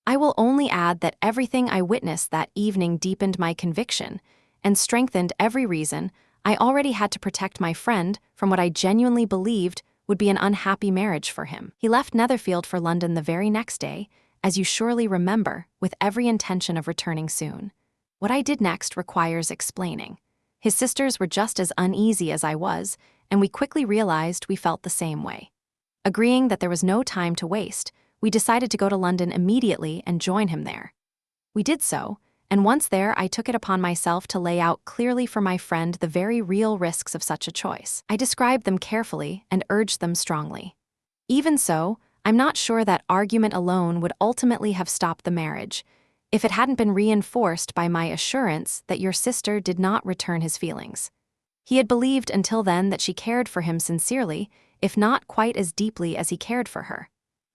I will only add that everything I witnessed that evening deepened my conviction and strengthened every reason I already had to protect my friend from what I genuinely believed would be an unhappy marriage for him. He left Netherfield for London the very next day, as you surely remember, with every intention of returning soon. What I did next requires explaining. His sisters were just as uneasy as I was, and we quickly realized we felt the same way. Agreeing that there was no time to waste, we decided to go to London immediately and join him there. We did so, and once there I took it upon myself to lay out clearly for my friend the very real risks of such a choice. I described them carefully and urged them strongly. Even so, I'm not sure that argument alone would ultimately have stopped the marriage, if it hadn't been reinforced by my assurance that your sister did not return his feelings. He had believed until then that she cared for him sincerely, if not quite as deeply as he cared for her.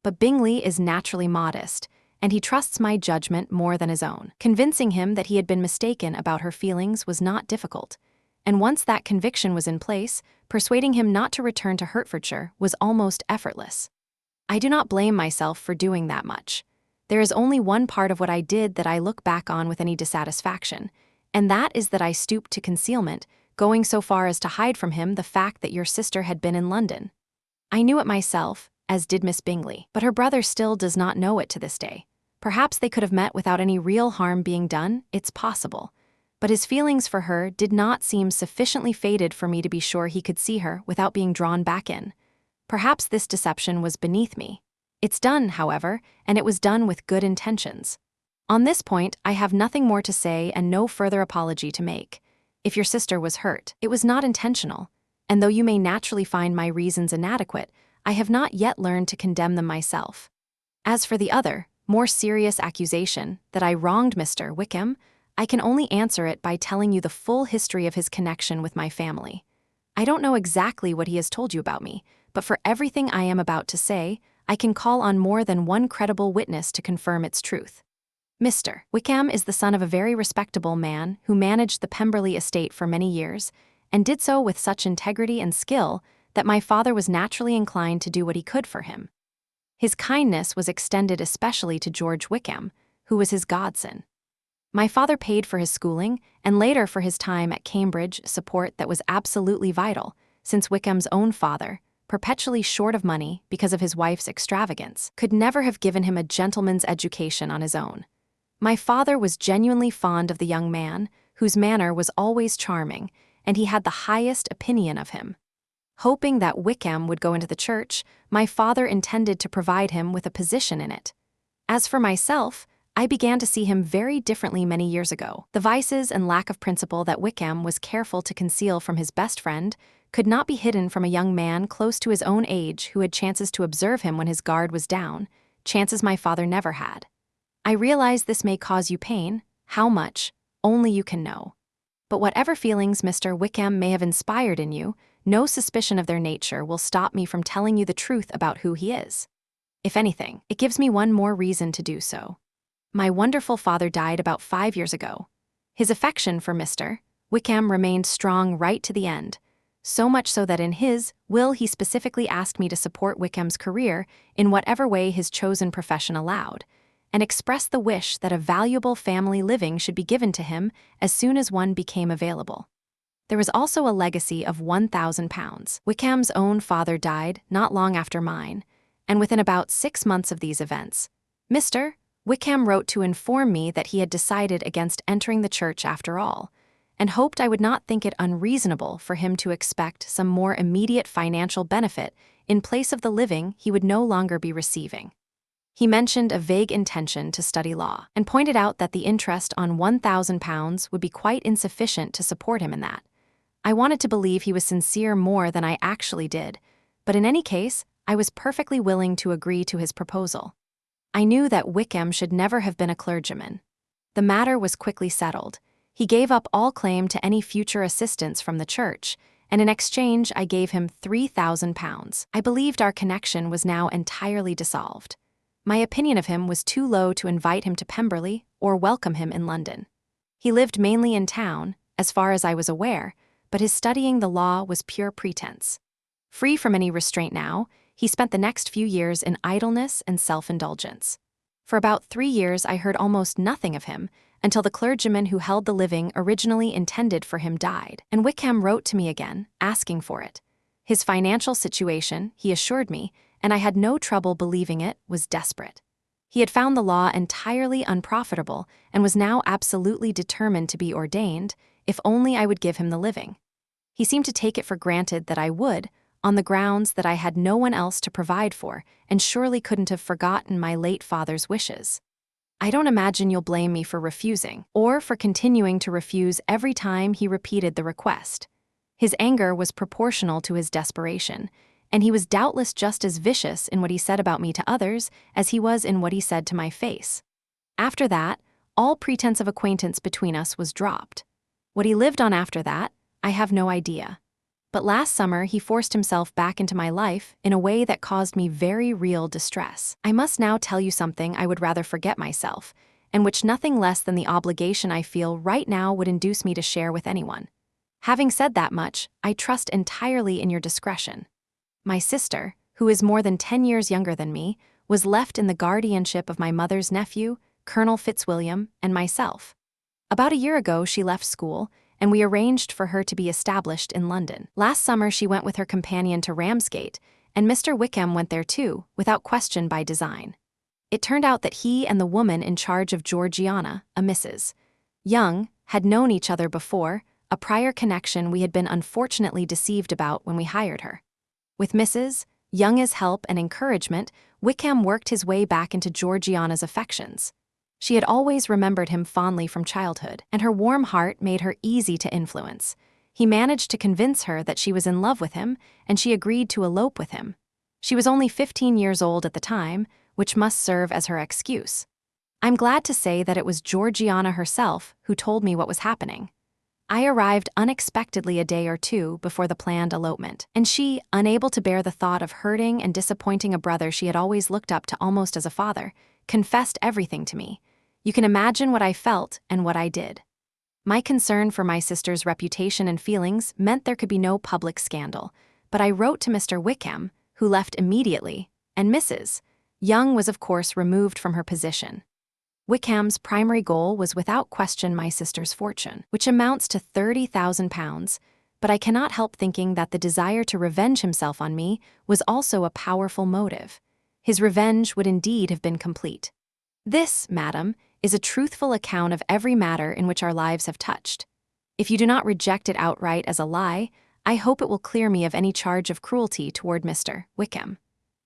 But Bingley is naturally modest, and he trusts my judgment more than his own. Convincing him that he had been mistaken about her feelings was not difficult, and once that conviction was in place, persuading him not to return to Hertfordshire was almost effortless. I do not blame myself for doing that much. There is only one part of what I did that I look back on with any dissatisfaction, and that is that I stooped to concealment, going so far as to hide from him the fact that your sister had been in London. I knew it myself, as did Miss Bingley, but her brother still does not know it to this day. Perhaps they could have met without any real harm being done, it's possible. But his feelings for her did not seem sufficiently faded for me to be sure he could see her without being drawn back in. Perhaps this deception was beneath me. It's done, however, and it was done with good intentions. On this point, I have nothing more to say and no further apology to make. If your sister was hurt, it was not intentional, and though you may naturally find my reasons inadequate, I have not yet learned to condemn them myself. As for the other, more serious accusation, that I wronged Mr. Wickham, I can only answer it by telling you the full history of his connection with my family. I don't know exactly what he has told you about me, but for everything I am about to say, I can call on more than one credible witness to confirm its truth. Mr. Wickham is the son of a very respectable man who managed the Pemberley estate for many years, and did so with such integrity and skill that my father was naturally inclined to do what he could for him. His kindness was extended especially to George Wickham, who was his godson. My father paid for his schooling, and later for his time at Cambridge support that was absolutely vital, since Wickham's own father, perpetually short of money because of his wife's extravagance, could never have given him a gentleman's education on his own. My father was genuinely fond of the young man, whose manner was always charming, and he had the highest opinion of him. Hoping that Wickham would go into the church, my father intended to provide him with a position in it. As for myself, I began to see him very differently many years ago. The vices and lack of principle that Wickham was careful to conceal from his best friend could not be hidden from a young man close to his own age who had chances to observe him when his guard was down, chances my father never had. I realize this may cause you pain. How much, only you can know. But whatever feelings Mr. Wickham may have inspired in you, no suspicion of their nature will stop me from telling you the truth about who he is. If anything, it gives me one more reason to do so. My wonderful father died about 5 years ago. His affection for Mr. Wickham remained strong right to the end, so much so that in his will he specifically asked me to support Wickham's career in whatever way his chosen profession allowed, and expressed the wish that a valuable family living should be given to him as soon as one became available. There was also a legacy of £1,000. Wickham's own father died not long after mine, and within about 6 months of these events, Mr. Wickham wrote to inform me that he had decided against entering the church after all, and hoped I would not think it unreasonable for him to expect some more immediate financial benefit in place of the living he would no longer be receiving. He mentioned a vague intention to study law, and pointed out that the interest on £1,000 would be quite insufficient to support him in that. I wanted to believe he was sincere more than I actually did, but in any case, I was perfectly willing to agree to his proposal. I knew that Wickham should never have been a clergyman. The matter was quickly settled. He gave up all claim to any future assistance from the church, and in exchange I gave him £3,000. I believed our connection was now entirely dissolved. My opinion of him was too low to invite him to Pemberley or welcome him in London. He lived mainly in town, as far as I was aware, but his studying the law was pure pretense. Free from any restraint now, he spent the next few years in idleness and self-indulgence. For about 3 years I heard almost nothing of him, until the clergyman who held the living originally intended for him died, and Wickham wrote to me again, asking for it. His financial situation, he assured me, and I had no trouble believing it, was desperate. He had found the law entirely unprofitable and was now absolutely determined to be ordained, if only I would give him the living. He seemed to take it for granted that I would, on the grounds that I had no one else to provide for and surely couldn't have forgotten my late father's wishes. I don't imagine you'll blame me for refusing, or for continuing to refuse every time he repeated the request. His anger was proportional to his desperation, and he was doubtless just as vicious in what he said about me to others as he was in what he said to my face. After that, all pretense of acquaintance between us was dropped. What he lived on after that, I have no idea. But last summer he forced himself back into my life in a way that caused me very real distress. I must now tell you something I would rather forget myself, and which nothing less than the obligation I feel right now would induce me to share with anyone. Having said that much, I trust entirely in your discretion. My sister, who is more than 10 years younger than me, was left in the guardianship of my mother's nephew, Colonel Fitzwilliam, and myself. About a year ago she left school, and we arranged for her to be established in London. Last summer she went with her companion to Ramsgate, and Mr. Wickham went there too, without question by design. It turned out that he and the woman in charge of Georgiana, a Mrs. Young, had known each other before, a prior connection we had been unfortunately deceived about when we hired her. With Mrs. Young's help and encouragement, Wickham worked his way back into Georgiana's affections. She had always remembered him fondly from childhood, and her warm heart made her easy to influence. He managed to convince her that she was in love with him, and she agreed to elope with him. She was only 15 years old at the time, which must serve as her excuse. I'm glad to say that it was Georgiana herself who told me what was happening. I arrived unexpectedly a day or two before the planned elopement, and she, unable to bear the thought of hurting and disappointing a brother she had always looked up to almost as a father, confessed everything to me. You can imagine what I felt and what I did. My concern for my sister's reputation and feelings meant there could be no public scandal, but I wrote to Mr. Wickham, who left immediately, and Mrs. Young was of course removed from her position. Wickham's primary goal was without question my sister's fortune, which amounts to £30,000, but I cannot help thinking that the desire to revenge himself on me was also a powerful motive. His revenge would indeed have been complete. This, madam, is a truthful account of every matter in which our lives have touched. If you do not reject it outright as a lie, I hope it will clear me of any charge of cruelty toward Mr. Wickham.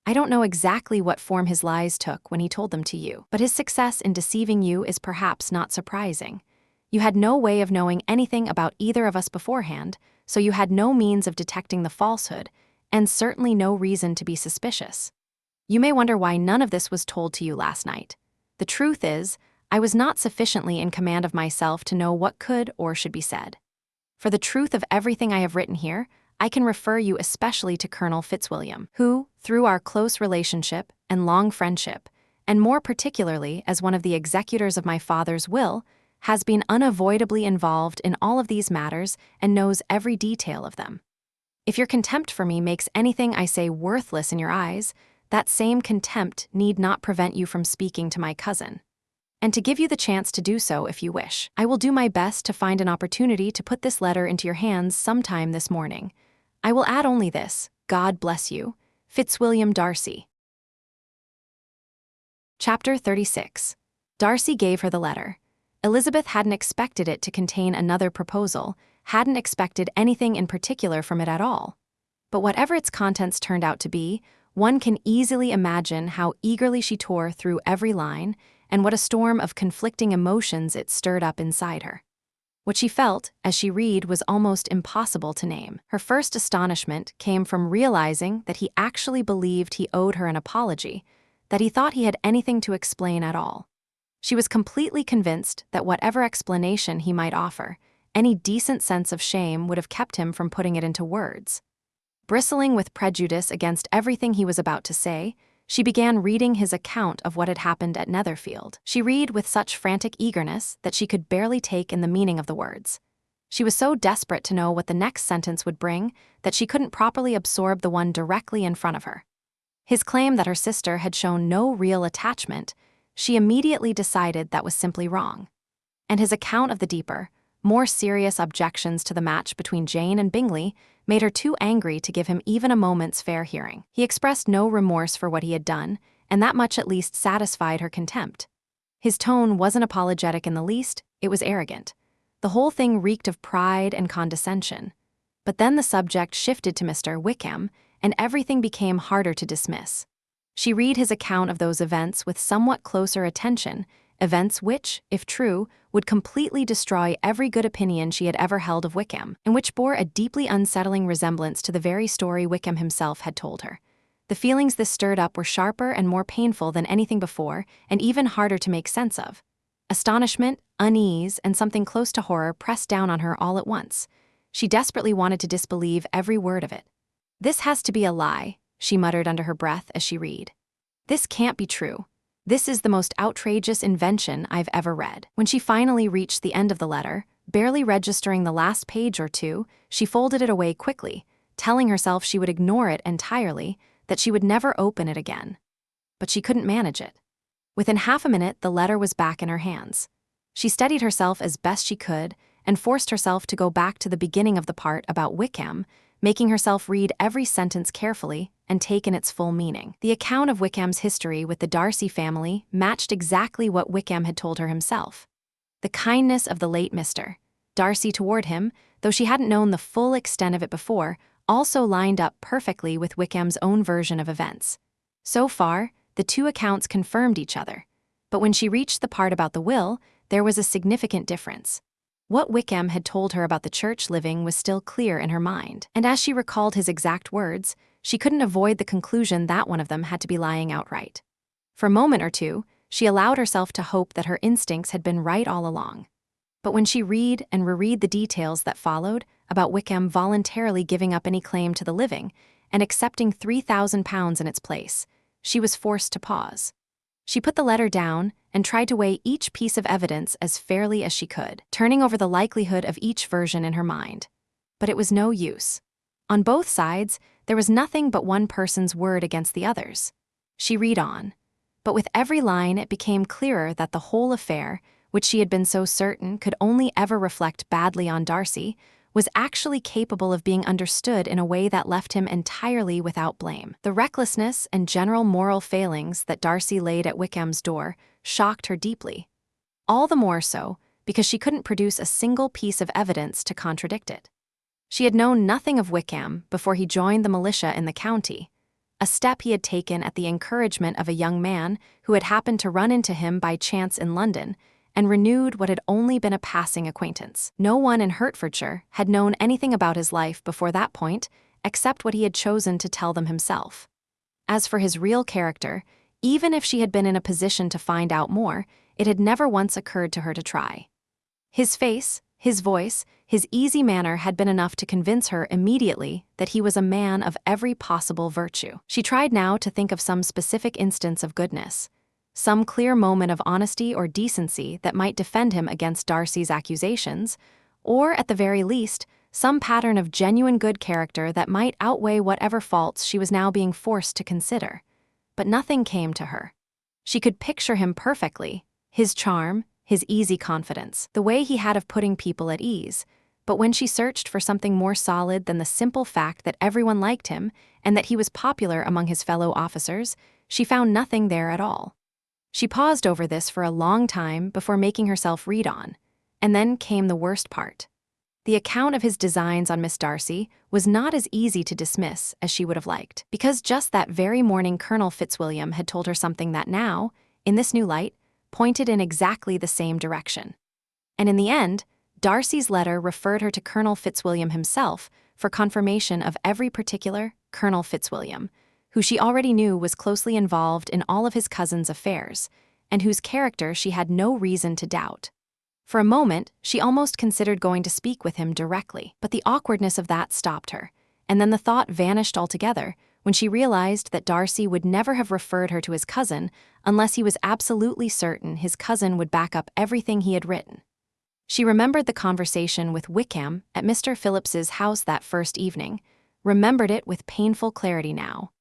I don't know exactly what form his lies took when he told them to you, but his success in deceiving you is perhaps not surprising. You had no way of knowing anything about either of us beforehand, so you had no means of detecting the falsehood, and certainly no reason to be suspicious. You may wonder why none of this was told to you last night. The truth is, I was not sufficiently in command of myself to know what could or should be said. For the truth of everything I have written here, I can refer you especially to Colonel Fitzwilliam, who, through our close relationship and long friendship, and more particularly as one of the executors of my father's will, has been unavoidably involved in all of these matters and knows every detail of them. If your contempt for me makes anything I say worthless in your eyes, that same contempt need not prevent you from speaking to my cousin. And to give you the chance to do so if you wish, I will do my best to find an opportunity to put this letter into your hands sometime this morning. I will add only this: God bless you, Fitzwilliam Darcy. Chapter 36. Darcy gave her the letter. Elizabeth hadn't expected it to contain another proposal, hadn't expected anything in particular from it at all. But whatever its contents turned out to be, one can easily imagine how eagerly she tore through every line, and what a storm of conflicting emotions it stirred up inside her. What she felt as she read was almost impossible to name. Her first astonishment came from realizing that he actually believed he owed her an apology, that he thought he had anything to explain at all. She was completely convinced that whatever explanation he might offer, any decent sense of shame would have kept him from putting it into words. Bristling with prejudice against everything he was about to say, she began reading his account of what had happened at Netherfield. She read with such frantic eagerness that she could barely take in the meaning of the words. She was so desperate to know what the next sentence would bring that she couldn't properly absorb the one directly in front of her. His claim that her sister had shown no real attachment, she immediately decided that was simply wrong. And his account of the deeper, more serious objections to the match between Jane and Bingley made her too angry to give him even a moment's fair hearing. He expressed no remorse for what he had done, and that much at least satisfied her contempt. His tone wasn't apologetic in the least, it was arrogant. The whole thing reeked of pride and condescension. But then the subject shifted to Mr. Wickham, and everything became harder to dismiss. She read his account of those events with somewhat closer attention, events which, if true, would completely destroy every good opinion she had ever held of Wickham, and which bore a deeply unsettling resemblance to the very story Wickham himself had told her. The feelings this stirred up were sharper and more painful than anything before, and even harder to make sense of. Astonishment, unease, and something close to horror pressed down on her all at once. She desperately wanted to disbelieve every word of it. "This has to be a lie," she muttered under her breath as she read. "This can't be true. This is the most outrageous invention I've ever read." When she finally reached the end of the letter, barely registering the last page or two, she folded it away quickly, telling herself she would ignore it entirely, that she would never open it again. But she couldn't manage it. Within half a minute, the letter was back in her hands. She steadied herself as best she could and forced herself to go back to the beginning of the part about Wickham, making herself read every sentence carefully and take in its full meaning. The account of Wickham's history with the Darcy family matched exactly what Wickham had told her himself. The kindness of the late Mr. Darcy toward him, though she hadn't known the full extent of it before, also lined up perfectly with Wickham's own version of events. So far, the two accounts confirmed each other, but when she reached the part about the will, there was a significant difference. What Wickham had told her about the church living was still clear in her mind, and as she recalled his exact words, she couldn't avoid the conclusion that one of them had to be lying outright. For a moment or two, she allowed herself to hope that her instincts had been right all along. But when she read and reread the details that followed about Wickham voluntarily giving up any claim to the living and accepting £3,000 in its place, she was forced to pause. She put the letter down and tried to weigh each piece of evidence as fairly as she could, turning over the likelihood of each version in her mind. But it was no use. On both sides, there was nothing but one person's word against the other's. She read on, but with every line it became clearer that the whole affair, which she had been so certain could only ever reflect badly on Darcy, was actually capable of being understood in a way that left him entirely without blame. The recklessness and general moral failings that Darcy laid at Wickham's door shocked her deeply. All the more so because she couldn't produce a single piece of evidence to contradict it. She had known nothing of Wickham before he joined the militia in the county, a step he had taken at the encouragement of a young man who had happened to run into him by chance in London and renewed what had only been a passing acquaintance. No one in Hertfordshire had known anything about his life before that point, except what he had chosen to tell them himself. As for his real character, even if she had been in a position to find out more, it had never once occurred to her to try. His face, His voice, his easy manner had been enough to convince her immediately that he was a man of every possible virtue. She tried now to think of some specific instance of goodness, some clear moment of honesty or decency that might defend him against Darcy's accusations, or, at the very least, some pattern of genuine good character that might outweigh whatever faults she was now being forced to consider. But nothing came to her. She could picture him perfectly, his charm, his easy confidence, the way he had of putting people at ease. But when she searched for something more solid than the simple fact that everyone liked him and that he was popular among his fellow officers, she found nothing there at all. She paused over this for a long time before making herself read on, and then came the worst part. The account of his designs on Miss Darcy was not as easy to dismiss as she would have liked, because just that very morning Colonel Fitzwilliam had told her something that now, in this new light, pointed in exactly the same direction. And in the end, Darcy's letter referred her to Colonel Fitzwilliam himself for confirmation of every particular Colonel Fitzwilliam, who she already knew was closely involved in all of his cousin's affairs, and whose character she had no reason to doubt. For a moment, she almost considered going to speak with him directly, but the awkwardness of that stopped her, and then the thought vanished altogether when she realized that Darcy would never have referred her to his cousin unless he was absolutely certain his cousin would back up everything he had written. She remembered the conversation with Wickham at Mr. Phillips's house that first evening, remembered it with painful clarity now.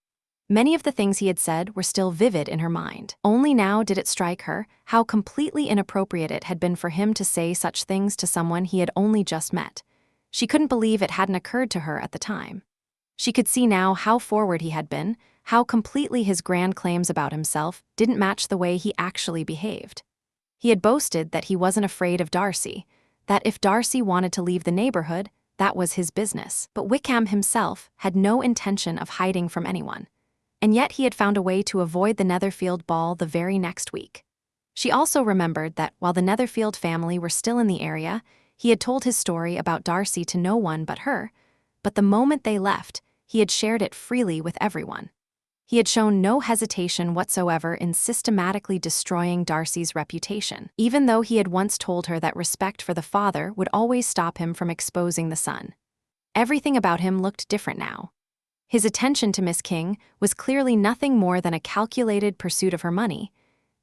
Many of the things he had said were still vivid in her mind. Only now did it strike her how completely inappropriate it had been for him to say such things to someone he had only just met. She couldn't believe it hadn't occurred to her at the time. She could see now how forward he had been, how completely his grand claims about himself didn't match the way he actually behaved. He had boasted that he wasn't afraid of Darcy, that if Darcy wanted to leave the neighborhood, that was his business. But Wickham himself had no intention of hiding from anyone. And yet he had found a way to avoid the Netherfield ball the very next week. She also remembered that while the Netherfield family were still in the area, he had told his story about Darcy to no one but her, but the moment they left, he had shared it freely with everyone. He had shown no hesitation whatsoever in systematically destroying Darcy's reputation, even though he had once told her that respect for the father would always stop him from exposing the son. Everything about him looked different now. His attention to Miss King was clearly nothing more than a calculated pursuit of her money,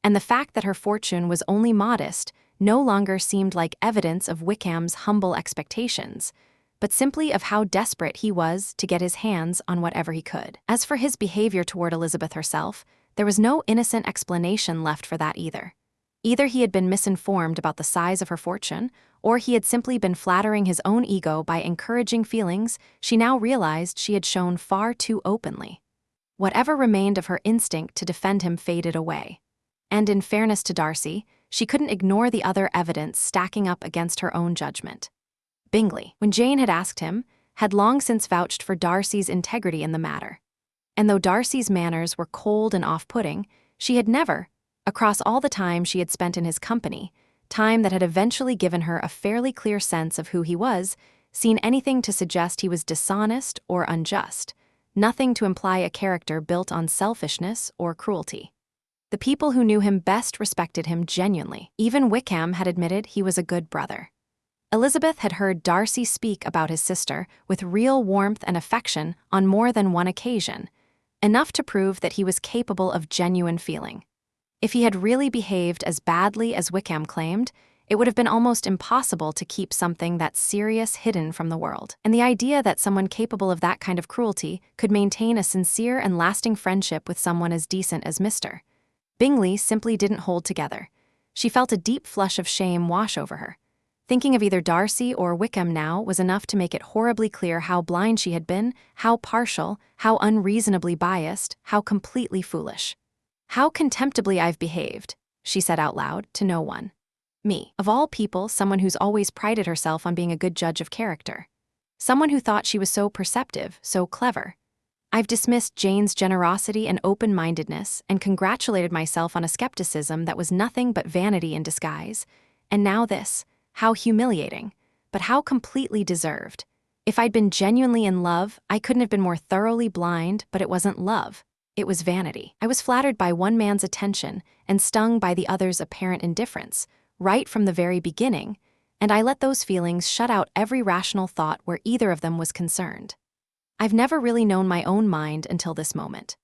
and the fact that her fortune was only modest no longer seemed like evidence of Wickham's humble expectations, but simply of how desperate he was to get his hands on whatever he could. As for his behavior toward Elizabeth herself, there was no innocent explanation left for that either. Either he had been misinformed about the size of her fortune, or he had simply been flattering his own ego by encouraging feelings she now realized she had shown far too openly. Whatever remained of her instinct to defend him faded away. And in fairness to Darcy, she couldn't ignore the other evidence stacking up against her own judgment. Bingley, when Jane had asked him, had long since vouched for Darcy's integrity in the matter. And though Darcy's manners were cold and off-putting, she had never, across all the time she had spent in his company, time that had eventually given her a fairly clear sense of who he was, seen anything to suggest he was dishonest or unjust, nothing to imply a character built on selfishness or cruelty. The people who knew him best respected him genuinely. Even Wickham had admitted he was a good brother. Elizabeth had heard Darcy speak about his sister with real warmth and affection on more than one occasion, enough to prove that he was capable of genuine feeling. If he had really behaved as badly as Wickham claimed, it would have been almost impossible to keep something that serious hidden from the world. And the idea that someone capable of that kind of cruelty could maintain a sincere and lasting friendship with someone as decent as Mr. Bingley simply didn't hold together. She felt a deep flush of shame wash over her. Thinking of either Darcy or Wickham now was enough to make it horribly clear how blind she had been, how partial, how unreasonably biased, how completely foolish. "How contemptibly I've behaved," she said out loud, to no one. Me, of all people, someone who's always prided herself on being a good judge of character. Someone who thought she was so perceptive, so clever. I've dismissed Jane's generosity and open-mindedness and congratulated myself on a skepticism that was nothing but vanity in disguise. And now this, how humiliating, but how completely deserved. If I'd been genuinely in love, I couldn't have been more thoroughly blind, but it wasn't love. It was vanity. I was flattered by one man's attention and stung by the other's apparent indifference, right from the very beginning, and I let those feelings shut out every rational thought where either of them was concerned. I've never really known my own mind until this moment.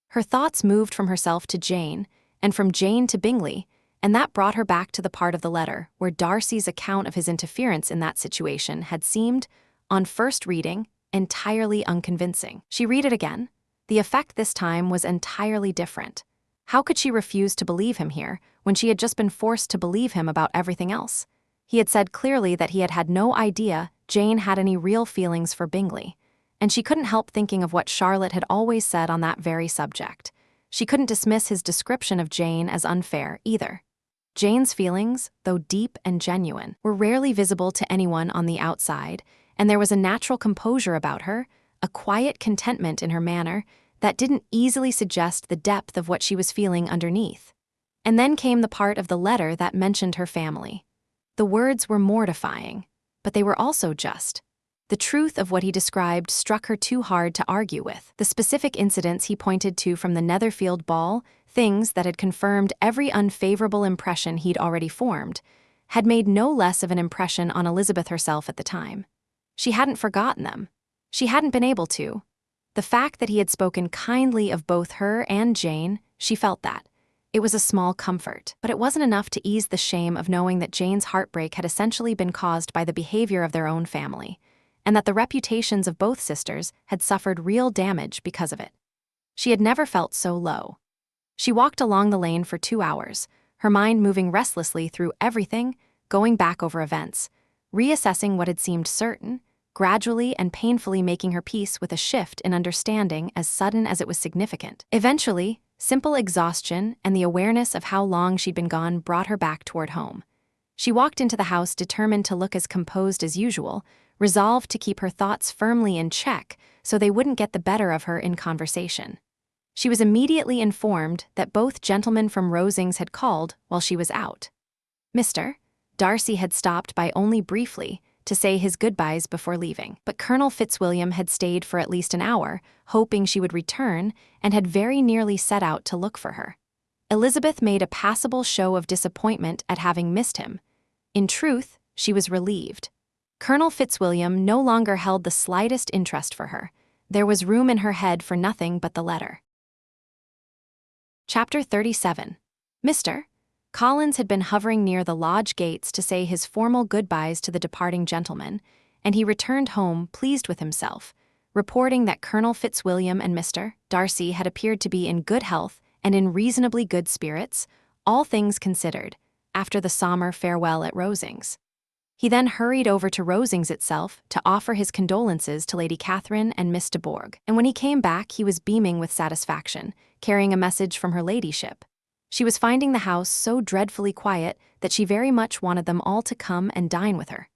Her thoughts moved from herself to Jane, and from Jane to Bingley, and that brought her back to the part of the letter where Darcy's account of his interference in that situation had seemed, on first reading, entirely unconvincing. She read it again. The effect this time was entirely different. How could she refuse to believe him here, when she had just been forced to believe him about everything else? He had said clearly that he had had no idea Jane had any real feelings for Bingley, and she couldn't help thinking of what Charlotte had always said on that very subject. She couldn't dismiss his description of Jane as unfair, either. Jane's feelings, though deep and genuine, were rarely visible to anyone on the outside, and there was a natural composure about her, a quiet contentment in her manner, that didn't easily suggest the depth of what she was feeling underneath. And then came the part of the letter that mentioned her family. The words were mortifying, but they were also just. The truth of what he described struck her too hard to argue with. The specific incidents he pointed to from the Netherfield ball, things that had confirmed every unfavorable impression he'd already formed, had made no less of an impression on Elizabeth herself at the time. She hadn't forgotten them. She hadn't been able to. The fact that he had spoken kindly of both her and Jane, she felt that. It was a small comfort, but it wasn't enough to ease the shame of knowing that Jane's heartbreak had essentially been caused by the behavior of their own family, and that the reputations of both sisters had suffered real damage because of it. She had never felt so low. She walked along the lane for 2 hours, her mind moving restlessly through everything, going back over events, reassessing what had seemed certain, gradually and painfully making her peace with a shift in understanding as sudden as it was significant. Eventually, simple exhaustion and the awareness of how long she'd been gone brought her back toward home. She walked into the house determined to look as composed as usual, resolved to keep her thoughts firmly in check so they wouldn't get the better of her in conversation. She was immediately informed that both gentlemen from Rosings had called while she was out. Mr. Darcy had stopped by only briefly to say his goodbyes before leaving, but Colonel Fitzwilliam had stayed for at least an hour, hoping she would return, and had very nearly set out to look for her. Elizabeth made a passable show of disappointment at having missed him. In truth, she was relieved. Colonel Fitzwilliam no longer held the slightest interest for her. There was room in her head for nothing but the letter. Chapter 37. Mr. Collins had been hovering near the lodge gates to say his formal goodbyes to the departing gentleman, and he returned home pleased with himself, reporting that Colonel Fitzwilliam and Mr. Darcy had appeared to be in good health and in reasonably good spirits, all things considered, after the summer farewell at Rosings. He then hurried over to Rosings itself to offer his condolences to Lady Catherine and Miss de Bourgh, and when he came back he was beaming with satisfaction, carrying a message from her ladyship. She was finding the house so dreadfully quiet that she very much wanted them all to come and dine with her.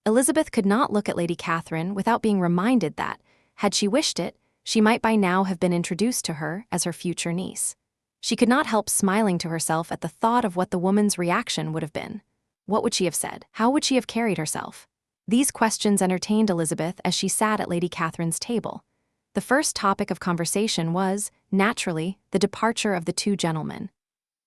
Elizabeth could not look at Lady Catherine without being reminded that, had she wished it, she might by now have been introduced to her as her future niece. She could not help smiling to herself at the thought of what the woman's reaction would have been. What would she have said? How would she have carried herself? These questions entertained Elizabeth as she sat at Lady Catherine's table. The first topic of conversation was, naturally, the departure of the two gentlemen.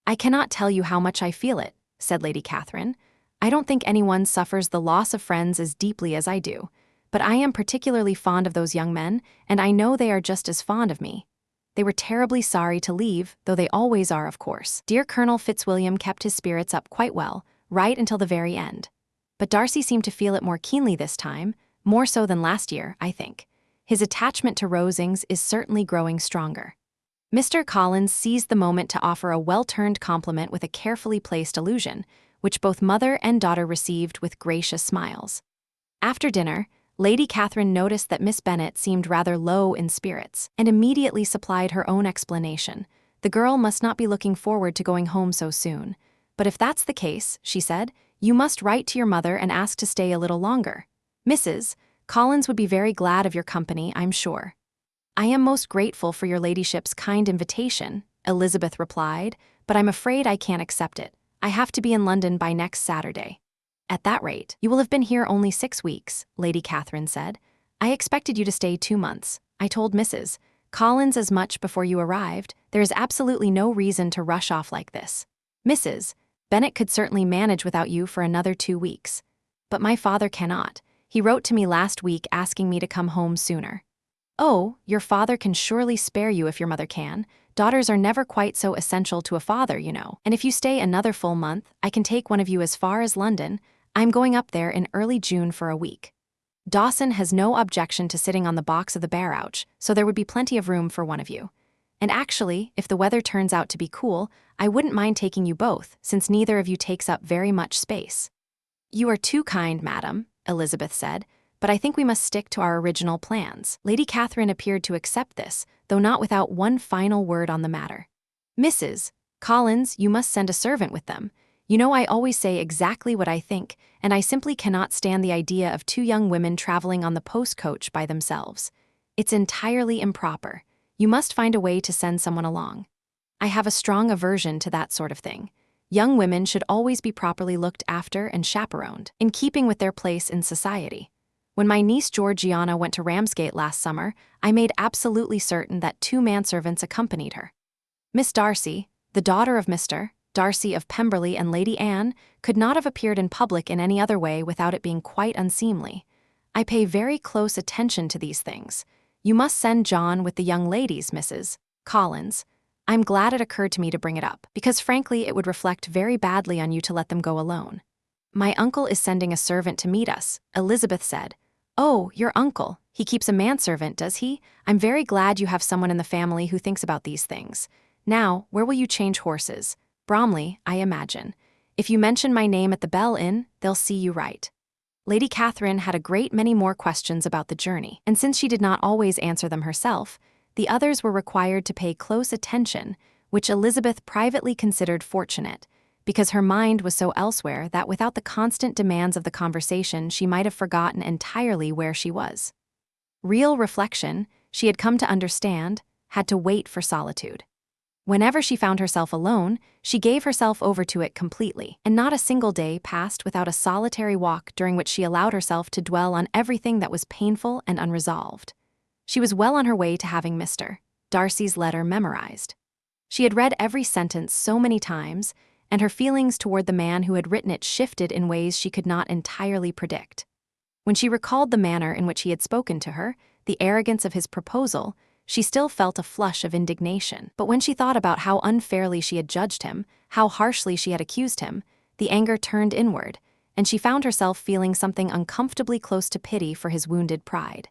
"I cannot tell you how much I feel it," said Lady Catherine. "I don't think anyone suffers the loss of friends as deeply as I do, but I am particularly fond of those young men, and I know they are just as fond of me. They were terribly sorry to leave, though they always are, of course." Dear Colonel Fitzwilliam kept his spirits up quite well, right until the very end. But Darcy seemed to feel it more keenly this time, more so than last year, I think. His attachment to Rosings is certainly growing stronger. Mr. Collins seized the moment to offer a well-turned compliment with a carefully placed allusion, which both mother and daughter received with gracious smiles. After dinner, Lady Catherine noticed that Miss Bennet seemed rather low in spirits, and immediately supplied her own explanation. The girl must not be looking forward to going home so soon. "But if that's the case," she said, "you must write to your mother and ask to stay a little longer. Mrs. Collins would be very glad of your company, I'm sure." "I am most grateful for your ladyship's kind invitation," Elizabeth replied, "but I'm afraid I can't accept it. I have to be in London by next Saturday." "At that rate, you will have been here only 6 weeks," Lady Catherine said. "I expected you to stay 2 months. I told Mrs. Collins as much before you arrived. There is absolutely no reason to rush off like this. Mrs. Bennet could certainly manage without you for another 2 weeks. But my father cannot. He wrote to me last week asking me to come home sooner. Oh, your father can surely spare you if your mother can. Daughters are never quite so essential to a father, you know. And if you stay another full month, I can take one of you as far as London. I'm going up there in early June for a week. Dawson has no objection to sitting on the box of the barouche, so there would be plenty of room for one of you. And actually, if the weather turns out to be cool, I wouldn't mind taking you both, since neither of you takes up very much space. You are too kind, madam, Elizabeth said, but I think we must stick to our original plans. Lady Catherine appeared to accept this, though not without one final word on the matter. Mrs. Collins, you must send a servant with them. You know I always say exactly what I think, and I simply cannot stand the idea of two young women traveling on the post-coach by themselves. It's entirely improper. You must find a way to send someone along. I have a strong aversion to that sort of thing. Young women should always be properly looked after and chaperoned, in keeping with their place in society. When my niece Georgiana went to Ramsgate last summer, I made absolutely certain that 2 manservants accompanied her. Miss Darcy, the daughter of Mr. Darcy of Pemberley, and Lady Anne, could not have appeared in public in any other way without it being quite unseemly. I pay very close attention to these things. You must send John with the young ladies, Mrs. Collins. I'm glad it occurred to me to bring it up, because frankly it would reflect very badly on you to let them go alone. My uncle is sending a servant to meet us, Elizabeth said. Oh, your uncle. He keeps a manservant, does he? I'm very glad you have someone in the family who thinks about these things. Now, where will you change horses? Bromley, I imagine. If you mention my name at the Bell Inn, they'll see you right. Lady Catherine had a great many more questions about the journey, and since she did not always answer them herself, the others were required to pay close attention, which Elizabeth privately considered fortunate, because her mind was so elsewhere that without the constant demands of the conversation she might have forgotten entirely where she was. Real reflection, she had come to understand, had to wait for solitude. Whenever she found herself alone, she gave herself over to it completely, and not a single day passed without a solitary walk during which she allowed herself to dwell on everything that was painful and unresolved. She was well on her way to having Mr. Darcy's letter memorized. She had read every sentence so many times, and her feelings toward the man who had written it shifted in ways she could not entirely predict. When she recalled the manner in which he had spoken to her, the arrogance of his proposal, she still felt a flush of indignation. But when she thought about how unfairly she had judged him, how harshly she had accused him, the anger turned inward, and she found herself feeling something uncomfortably close to pity for his wounded pride.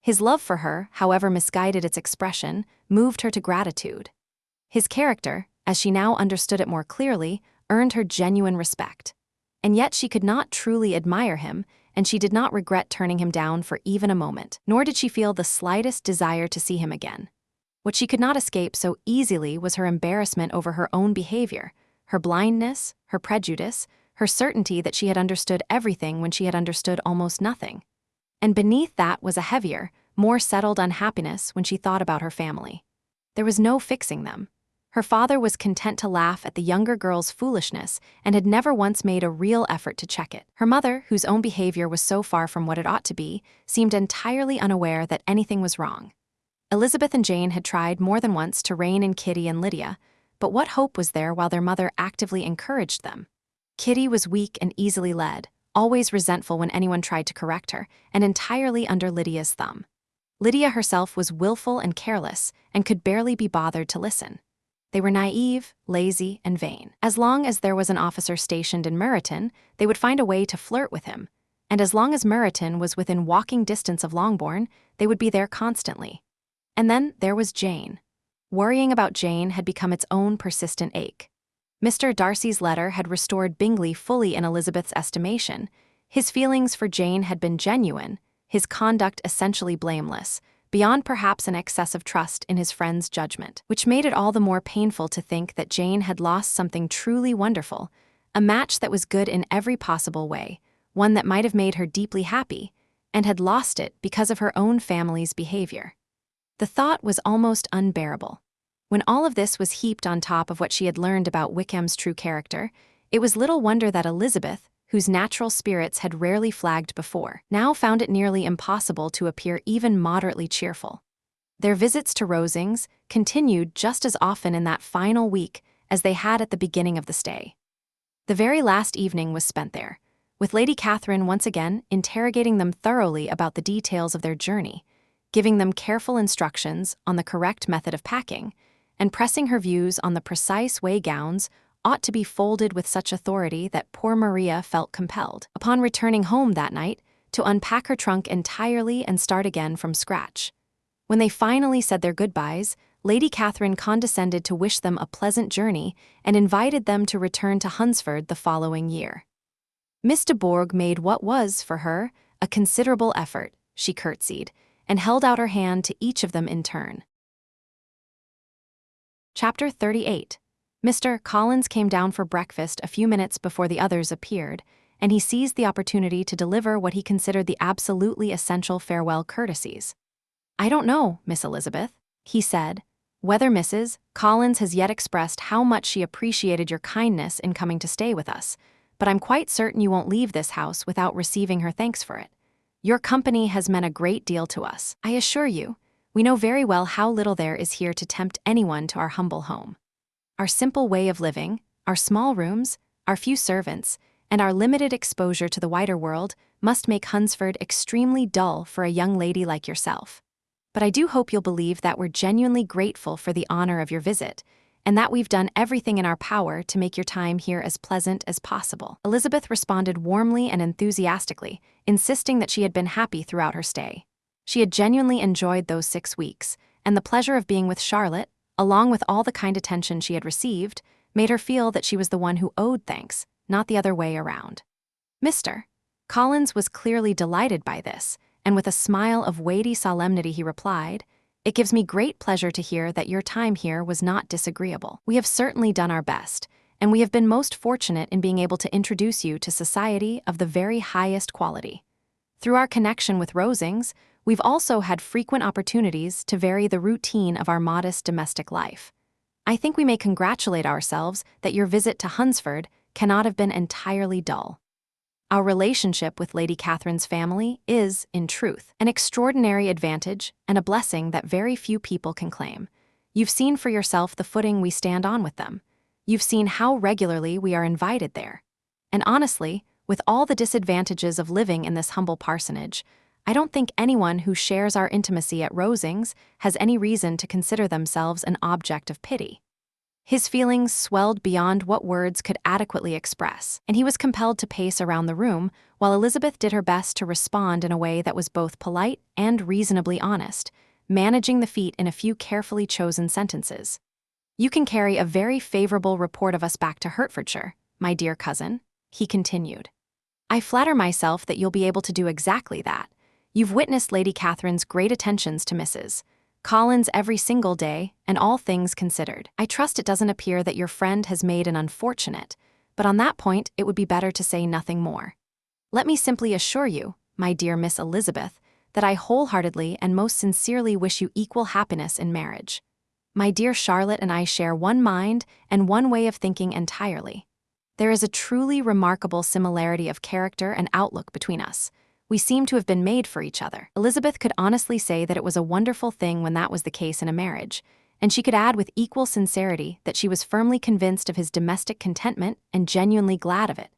His love for her, however misguided its expression, moved her to gratitude. His character, as she now understood it more clearly, earned her genuine respect. And yet she could not truly admire him, and she did not regret turning him down for even a moment, nor did she feel the slightest desire to see him again. What she could not escape so easily was her embarrassment over her own behavior, her blindness, her prejudice, her certainty that she had understood everything when she had understood almost nothing. And beneath that was a heavier, more settled unhappiness when she thought about her family. There was no fixing them. Her father was content to laugh at the younger girl's foolishness and had never once made a real effort to check it. Her mother, whose own behavior was so far from what it ought to be, seemed entirely unaware that anything was wrong. Elizabeth and Jane had tried more than once to rein in Kitty and Lydia, but what hope was there while their mother actively encouraged them? Kitty was weak and easily led, always resentful when anyone tried to correct her, and entirely under Lydia's thumb. Lydia herself was willful and careless, and could barely be bothered to listen. They were naive, lazy, and vain. As long as there was an officer stationed in Meryton, they would find a way to flirt with him, and as long as Meryton was within walking distance of Longbourn, they would be there constantly. And then there was Jane. Worrying about Jane had become its own persistent ache. Mr. Darcy's letter had restored Bingley fully in Elizabeth's estimation. His feelings for Jane had been genuine, his conduct essentially blameless, beyond perhaps an excess of trust in his friend's judgment, which made it all the more painful to think that Jane had lost something truly wonderful, a match that was good in every possible way, one that might have made her deeply happy, and had lost it because of her own family's behavior. The thought was almost unbearable. When all of this was heaped on top of what she had learned about Wickham's true character, it was little wonder that Elizabeth, whose natural spirits had rarely flagged before, now found it nearly impossible to appear even moderately cheerful. Their visits to Rosings continued just as often in that final week as they had at the beginning of the stay. The very last evening was spent there, with Lady Catherine once again interrogating them thoroughly about the details of their journey, giving them careful instructions on the correct method of packing, and pressing her views on the precise way gowns ought to be folded with such authority that poor Maria felt compelled, upon returning home that night, to unpack her trunk entirely and start again from scratch. When they finally said their goodbyes, Lady Catherine condescended to wish them a pleasant journey and invited them to return to Hunsford the following year. Miss de Bourgh made what was, for her, a considerable effort. She curtsied, and held out her hand to each of them in turn. Chapter 38. Mr. Collins came down for breakfast a few minutes before the others appeared, and he seized the opportunity to deliver what he considered the absolutely essential farewell courtesies. "I don't know, Miss Elizabeth," he said, "whether Mrs. Collins has yet expressed how much she appreciated your kindness in coming to stay with us, but I'm quite certain you won't leave this house without receiving her thanks for it. Your company has meant a great deal to us. I assure you, we know very well how little there is here to tempt anyone to our humble home. Our simple way of living, our small rooms, our few servants, and our limited exposure to the wider world must make Hunsford extremely dull for a young lady like yourself. But I do hope you'll believe that we're genuinely grateful for the honor of your visit, and that we've done everything in our power to make your time here as pleasant as possible." Elizabeth responded warmly and enthusiastically, insisting that she had been happy throughout her stay. She had genuinely enjoyed those 6 weeks, and the pleasure of being with Charlotte, along with all the kind attention she had received, made her feel that she was the one who owed thanks, not the other way around. Mr. Collins was clearly delighted by this, and with a smile of weighty solemnity he replied, "It gives me great pleasure to hear that your time here was not disagreeable. We have certainly done our best, and we have been most fortunate in being able to introduce you to society of the very highest quality. Through our connection with Rosings, we've also had frequent opportunities to vary the routine of our modest domestic life. I think we may congratulate ourselves that your visit to Hunsford cannot have been entirely dull. Our relationship with Lady Catherine's family is, in truth, an extraordinary advantage and a blessing that very few people can claim. You've seen for yourself the footing we stand on with them. You've seen how regularly we are invited there. And honestly, with all the disadvantages of living in this humble parsonage, I don't think anyone who shares our intimacy at Rosings has any reason to consider themselves an object of pity." His feelings swelled beyond what words could adequately express, and he was compelled to pace around the room while Elizabeth did her best to respond in a way that was both polite and reasonably honest, managing the feat in a few carefully chosen sentences. "You can carry a very favorable report of us back to Hertfordshire, my dear cousin," he continued. "I flatter myself that you'll be able to do exactly that. You've witnessed Lady Catherine's great attentions to Mrs. Collins every single day, and all things considered. I trust it doesn't appear that your friend has made an unfortunate, but on that point it would be better to say nothing more. Let me simply assure you, my dear Miss Elizabeth, that I wholeheartedly and most sincerely wish you equal happiness in marriage. My dear Charlotte and I share one mind and one way of thinking entirely. There is a truly remarkable similarity of character and outlook between us. We seem to have been made for each other." Elizabeth could honestly say that it was a wonderful thing when that was the case in a marriage, and she could add with equal sincerity that she was firmly convinced of his domestic contentment and genuinely glad of it.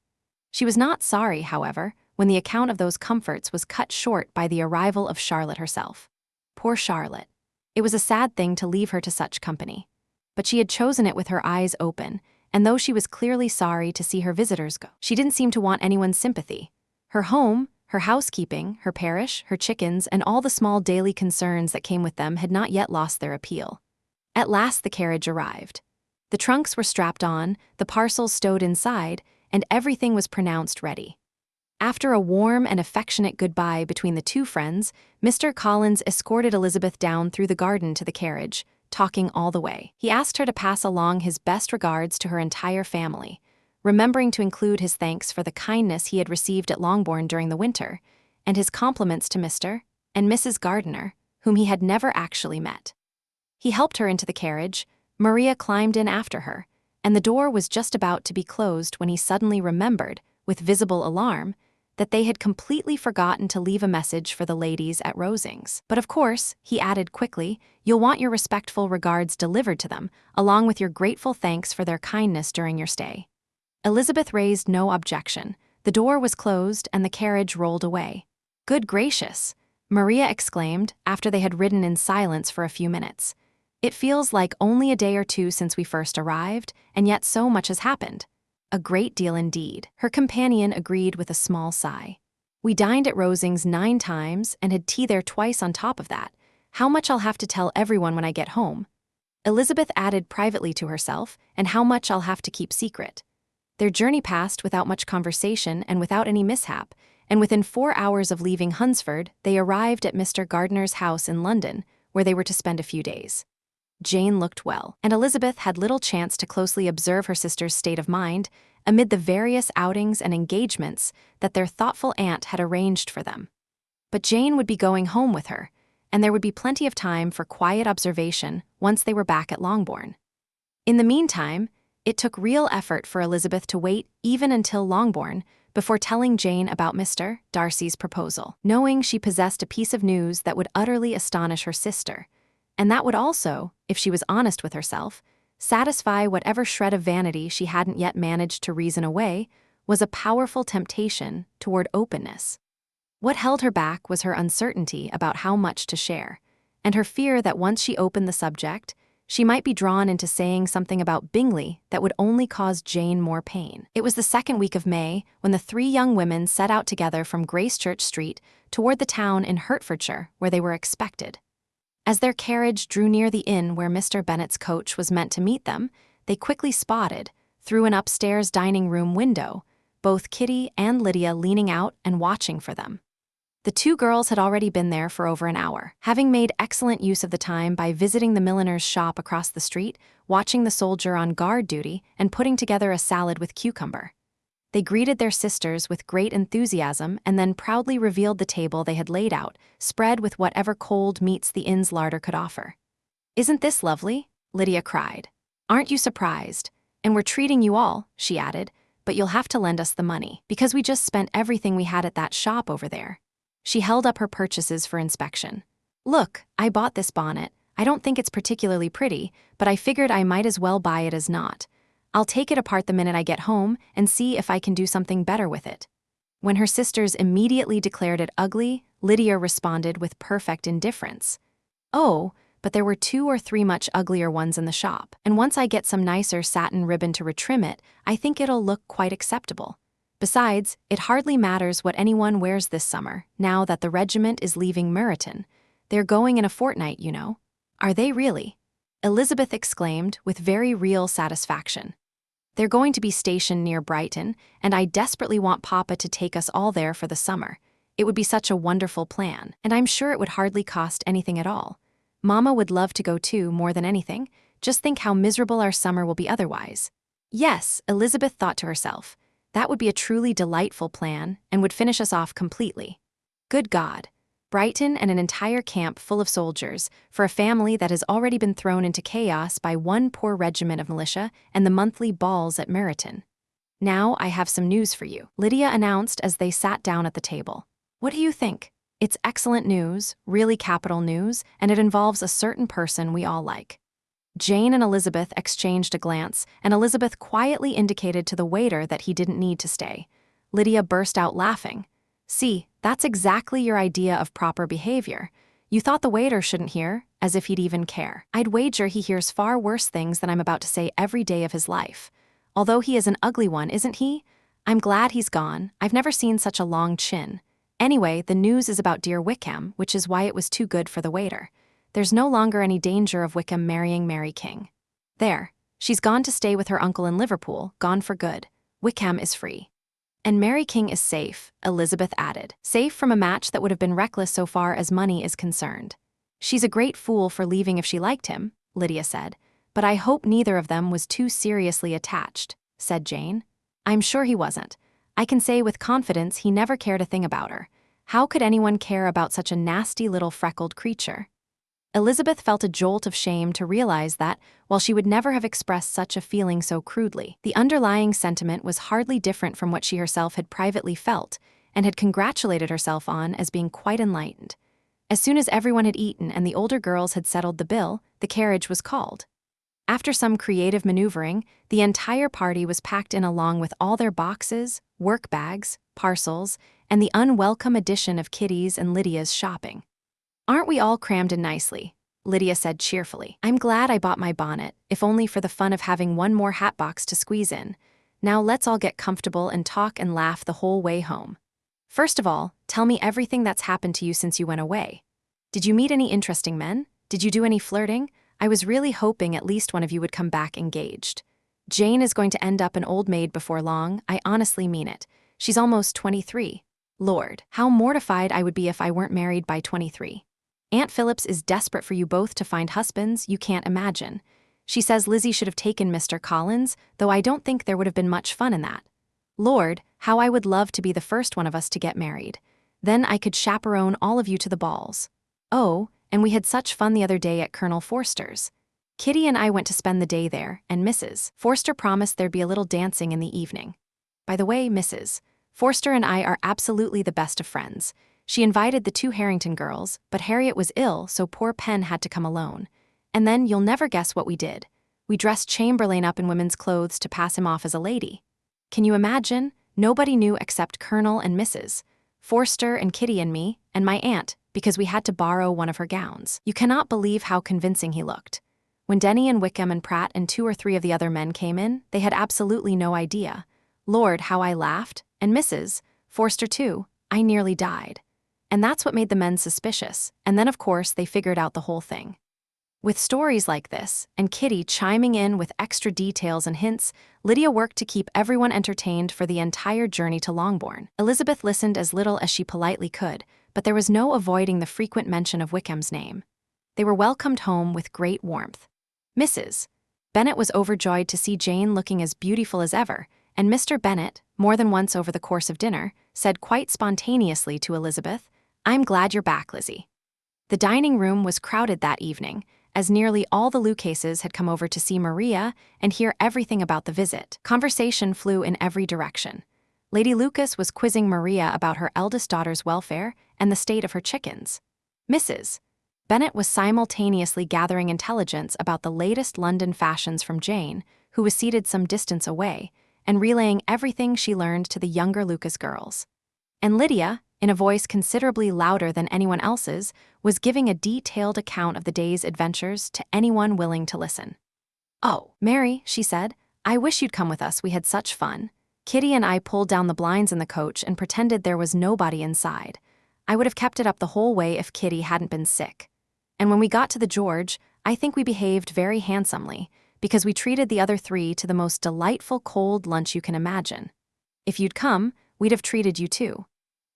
She was not sorry, however, when the account of those comforts was cut short by the arrival of Charlotte herself. Poor Charlotte. It was a sad thing to leave her to such company. But she had chosen it with her eyes open, and though she was clearly sorry to see her visitors go, she didn't seem to want anyone's sympathy. Her home, her housekeeping, her parish, her chickens, and all the small daily concerns that came with them had not yet lost their appeal. At last the carriage arrived. The trunks were strapped on, the parcels stowed inside, and everything was pronounced ready. After a warm and affectionate goodbye between the two friends, Mr. Collins escorted Elizabeth down through the garden to the carriage, talking all the way. He asked her to pass along his best regards to her entire family, remembering to include his thanks for the kindness he had received at Longbourn during the winter, and his compliments to Mr. and Mrs. Gardiner, whom he had never actually met. He helped her into the carriage, Maria climbed in after her, and the door was just about to be closed when he suddenly remembered, with visible alarm, that they had completely forgotten to leave a message for the ladies at Rosings. "But of course," he added quickly, "you'll want your respectful regards delivered to them, along with your grateful thanks for their kindness during your stay." Elizabeth raised no objection, The door was closed and the carriage rolled away. "Good gracious," Maria exclaimed after they had ridden in silence for a few minutes. "It feels like only a day or two since we first arrived, and yet so much has happened." "A great deal indeed," her companion agreed with a small sigh. "We dined at Rosings 9 times and had tea there twice on top of that. How much I'll have to tell everyone when I get home." Elizabeth added privately to herself, "and how much I'll have to keep secret." Their journey passed without much conversation and without any mishap, and within 4 hours of leaving Hunsford, they arrived at Mr. Gardner's house in London, where they were to spend a few days. Jane looked well, and Elizabeth had little chance to closely observe her sister's state of mind amid the various outings and engagements that their thoughtful aunt had arranged for them. But Jane would be going home with her, and there would be plenty of time for quiet observation once they were back at Longbourn. In the meantime, it took real effort for Elizabeth to wait even until Longbourn before telling Jane about Mr. Darcy's proposal, knowing she possessed a piece of news that would utterly astonish her sister, and that would also, if she was honest with herself, satisfy whatever shred of vanity she hadn't yet managed to reason away, was a powerful temptation toward openness. What held her back was her uncertainty about how much to share, and her fear that once she opened the subject, she might be drawn into saying something about Bingley that would only cause Jane more pain. It was the second week of May when the 3 young women set out together from Gracechurch Street toward the town in Hertfordshire where they were expected. As their carriage drew near the inn where Mr. Bennet's coach was meant to meet them, they quickly spotted, through an upstairs dining room window, both Kitty and Lydia leaning out and watching for them. The 2 girls had already been there for over an hour, having made excellent use of the time by visiting the milliner's shop across the street, watching the soldier on guard duty, and putting together a salad with cucumber. They greeted their sisters with great enthusiasm and then proudly revealed the table they had laid out, spread with whatever cold meats the inn's larder could offer. "Isn't this lovely?" Lydia cried. "Aren't you surprised? And we're treating you all," she added, "but you'll have to lend us the money, because we just spent everything we had at that shop over there." She held up her purchases for inspection. "Look, I bought this bonnet. I don't think it's particularly pretty, but I figured I might as well buy it as not. I'll take it apart the minute I get home and see if I can do something better with it." When her sisters immediately declared it ugly, Lydia responded with perfect indifference. "Oh, but there were 2 or 3 much uglier ones in the shop, and once I get some nicer satin ribbon to retrim it, I think it'll look quite acceptable. Besides, it hardly matters what anyone wears this summer, now that the regiment is leaving Meryton. They're going in a fortnight, you know." "Are they really?" Elizabeth exclaimed with very real satisfaction. "They're going to be stationed near Brighton, and I desperately want Papa to take us all there for the summer. It would be such a wonderful plan, and I'm sure it would hardly cost anything at all. Mama would love to go too, more than anything. Just think how miserable our summer will be otherwise." Yes, Elizabeth thought to herself, that would be a truly delightful plan and would finish us off completely. Good God! Brighton and an entire camp full of soldiers for a family that has already been thrown into chaos by one poor regiment of militia and the monthly balls at Meryton. "Now I have some news for you," Lydia announced as they sat down at the table. "What do you think? It's excellent news, really capital news, and it involves a certain person we all like." Jane and Elizabeth exchanged a glance, and Elizabeth quietly indicated to the waiter that he didn't need to stay. Lydia burst out laughing. "See, that's exactly your idea of proper behavior. You thought the waiter shouldn't hear, as if he'd even care. I'd wager he hears far worse things than I'm about to say every day of his life. Although he is an ugly one, isn't he? I'm glad he's gone. I've never seen such a long chin. Anyway, the news is about dear Wickham, which is why it was too good for the waiter. There's no longer any danger of Wickham marrying Mary King. There, she's gone to stay with her uncle in Liverpool, gone for good. Wickham is free. And Mary King is safe," Elizabeth added. "Safe from a match that would have been reckless so far as money is concerned." "She's a great fool for leaving if she liked him," Lydia said. "But I hope neither of them was too seriously attached," said Jane. "I'm sure he wasn't. I can say with confidence he never cared a thing about her. How could anyone care about such a nasty little freckled creature?" Elizabeth felt a jolt of shame to realize that, while she would never have expressed such a feeling so crudely, the underlying sentiment was hardly different from what she herself had privately felt, and had congratulated herself on as being quite enlightened. As soon as everyone had eaten and the older girls had settled the bill, the carriage was called. After some creative maneuvering, the entire party was packed in along with all their boxes, work bags, parcels, and the unwelcome addition of Kitty's and Lydia's shopping. "Aren't we all crammed in nicely?" Lydia said cheerfully. "I'm glad I bought my bonnet, if only for the fun of having one more hat box to squeeze in. Now let's all get comfortable and talk and laugh the whole way home. First of all, tell me everything that's happened to you since you went away. Did you meet any interesting men? Did you do any flirting? I was really hoping at least one of you would come back engaged. Jane is going to end up an old maid before long, I honestly mean it. She's almost 23. Lord, how mortified I would be if I weren't married by 23. Aunt Phillips is desperate for you both to find husbands you can't imagine. She says Lizzie should have taken Mr. Collins, though I don't think there would have been much fun in that. Lord, how I would love to be the first one of us to get married. Then I could chaperone all of you to the balls. Oh, and we had such fun the other day at Colonel Forster's. Kitty and I went to spend the day there, and Mrs. Forster promised there'd be a little dancing in the evening. By the way, Mrs. Forster and I are absolutely the best of friends. She invited the 2 Harrington girls, but Harriet was ill, so poor Pen had to come alone. And then you'll never guess what we did. We dressed Chamberlain up in women's clothes to pass him off as a lady. Can you imagine? Nobody knew except Colonel and Mrs. Forster and Kitty and me, and my aunt, because we had to borrow one of her gowns. You cannot believe how convincing he looked. When Denny and Wickham and Pratt and 2 or 3 of the other men came in, they had absolutely no idea. Lord, how I laughed, and Mrs. Forster too, I nearly died. And that's what made the men suspicious, and then of course they figured out the whole thing. With stories like this, and Kitty chiming in with extra details and hints, Lydia worked to keep everyone entertained for the entire journey to Longbourn. Elizabeth listened as little as she politely could, but there was no avoiding the frequent mention of Wickham's name. They were welcomed home with great warmth. Mrs. Bennet was overjoyed to see Jane looking as beautiful as ever, and Mr. Bennet, more than once over the course of dinner, said quite spontaneously to Elizabeth, "I'm glad you're back, Lizzie." The dining room was crowded that evening, as nearly all the Lucases had come over to see Maria and hear everything about the visit. Conversation flew in every direction. Lady Lucas was quizzing Maria about her eldest daughter's welfare and the state of her chickens. Mrs. Bennet was simultaneously gathering intelligence about the latest London fashions from Jane, who was seated some distance away, and relaying everything she learned to the younger Lucas girls. And Lydia, in a voice considerably louder than anyone else's, was giving a detailed account of the day's adventures to anyone willing to listen. "Oh, Mary," she said, "I wish you'd come with us, we had such fun. Kitty and I pulled down the blinds in the coach and pretended there was nobody inside. I would have kept it up the whole way if Kitty hadn't been sick. And when we got to the George, I think we behaved very handsomely, because we treated the other 3 to the most delightful cold lunch you can imagine. If you'd come, we'd have treated you too.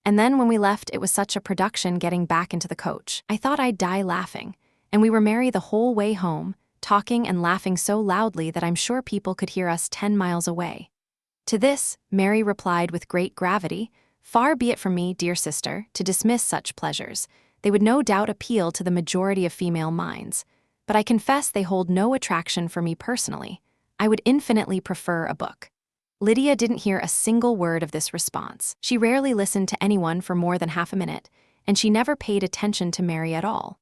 And then when we left, it was such a production getting back into the coach. I thought I'd die laughing, and we were merry the whole way home, talking and laughing so loudly that I'm sure people could hear us 10 miles away." To this, Mary replied with great gravity, "Far be it from me, dear sister, to dismiss such pleasures. They would no doubt appeal to the majority of female minds, but I confess they hold no attraction for me personally. I would infinitely prefer a book." Lydia didn't hear a single word of this response. She rarely listened to anyone for more than half a minute, and she never paid attention to Mary at all.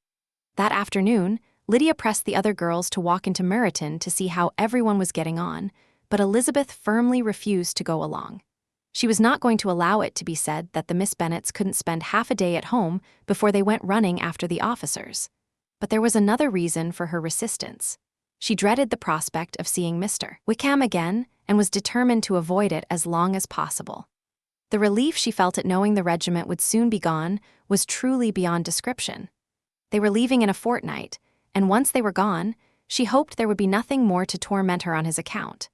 That afternoon, Lydia pressed the other girls to walk into Meryton to see how everyone was getting on, but Elizabeth firmly refused to go along. She was not going to allow it to be said that the Miss Bennets couldn't spend half a day at home before they went running after the officers. But there was another reason for her resistance. She dreaded the prospect of seeing Mr. Wickham again and was determined to avoid it as long as possible. The relief she felt at knowing the regiment would soon be gone was truly beyond description. They were leaving in a fortnight, and once they were gone, she hoped there would be nothing more to torment her on his account.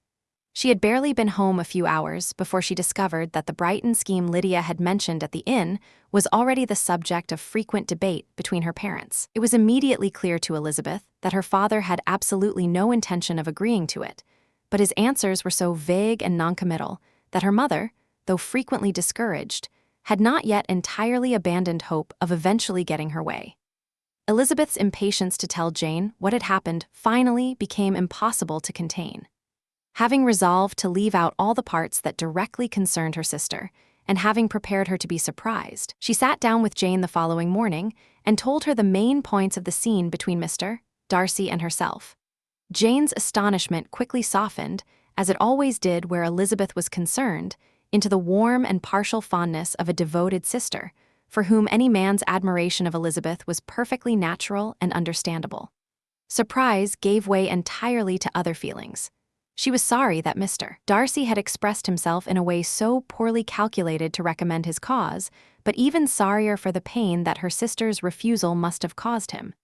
She had barely been home a few hours before she discovered that the Brighton scheme Lydia had mentioned at the inn was already the subject of frequent debate between her parents. It was immediately clear to Elizabeth that her father had absolutely no intention of agreeing to it, but his answers were so vague and noncommittal that her mother, though frequently discouraged, had not yet entirely abandoned hope of eventually getting her way. Elizabeth's impatience to tell Jane what had happened finally became impossible to contain. Having resolved to leave out all the parts that directly concerned her sister, and having prepared her to be surprised, she sat down with Jane the following morning and told her the main points of the scene between Mr. Darcy and herself. Jane's astonishment quickly softened, as it always did where Elizabeth was concerned, into the warm and partial fondness of a devoted sister, for whom any man's admiration of Elizabeth was perfectly natural and understandable. Surprise gave way entirely to other feelings. She was sorry that Mr. Darcy had expressed himself in a way so poorly calculated to recommend his cause, but even sorrier for the pain that her sister's refusal must have caused him.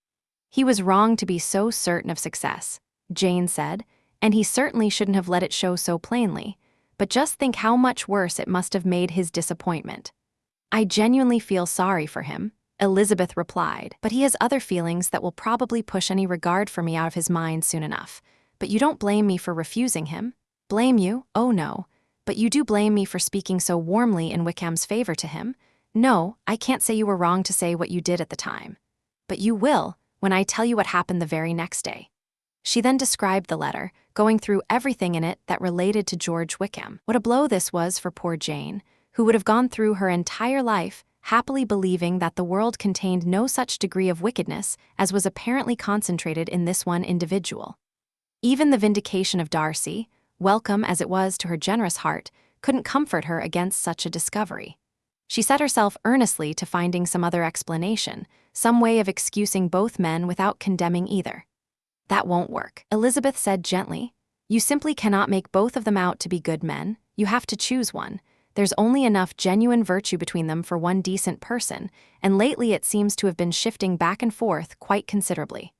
He was wrong to be so certain of success, Jane said, and he certainly shouldn't have let it show so plainly, but just think how much worse it must have made his disappointment. I genuinely feel sorry for him, Elizabeth replied, but he has other feelings that will probably push any regard for me out of his mind soon enough. But you don't blame me for refusing him? Blame you? Oh no. But you do blame me for speaking so warmly in Wickham's favor to him? No, I can't say you were wrong to say what you did at the time. But you will, when I tell you what happened the very next day. She then described the letter, going through everything in it that related to George Wickham. What a blow this was for poor Jane, who would have gone through her entire life happily believing that the world contained no such degree of wickedness as was apparently concentrated in this one individual. Even the vindication of Darcy, welcome as it was to her generous heart, couldn't comfort her against such a discovery. She set herself earnestly to finding some other explanation, some way of excusing both men without condemning either. That won't work, Elizabeth said gently. You simply cannot make both of them out to be good men. You have to choose one. There's only enough genuine virtue between them for one decent person, and lately it seems to have been shifting back and forth quite considerably.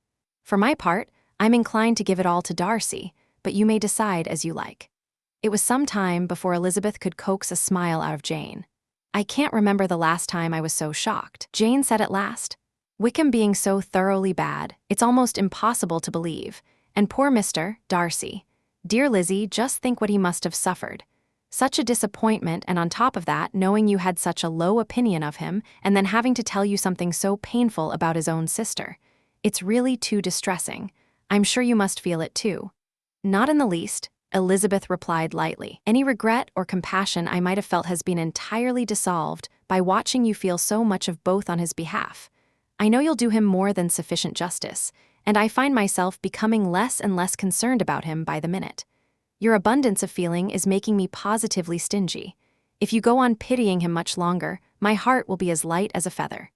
For my part, I'm inclined to give it all to Darcy, but you may decide as you like. It was some time before Elizabeth could coax a smile out of Jane. I can't remember the last time I was so shocked, Jane said at last. Wickham being so thoroughly bad, it's almost impossible to believe. And poor Mr. Darcy. Dear Lizzie, just think what he must have suffered. Such a disappointment, and on top of that, knowing you had such a low opinion of him, and then having to tell you something so painful about his own sister. It's really too distressing. I'm sure you must feel it too. Not in the least, Elizabeth replied lightly. Any regret or compassion I might have felt has been entirely dissolved by watching you feel so much of both on his behalf. I know you'll do him more than sufficient justice, and I find myself becoming less and less concerned about him by the minute. Your abundance of feeling is making me positively stingy. If you go on pitying him much longer, my heart will be as light as a feather.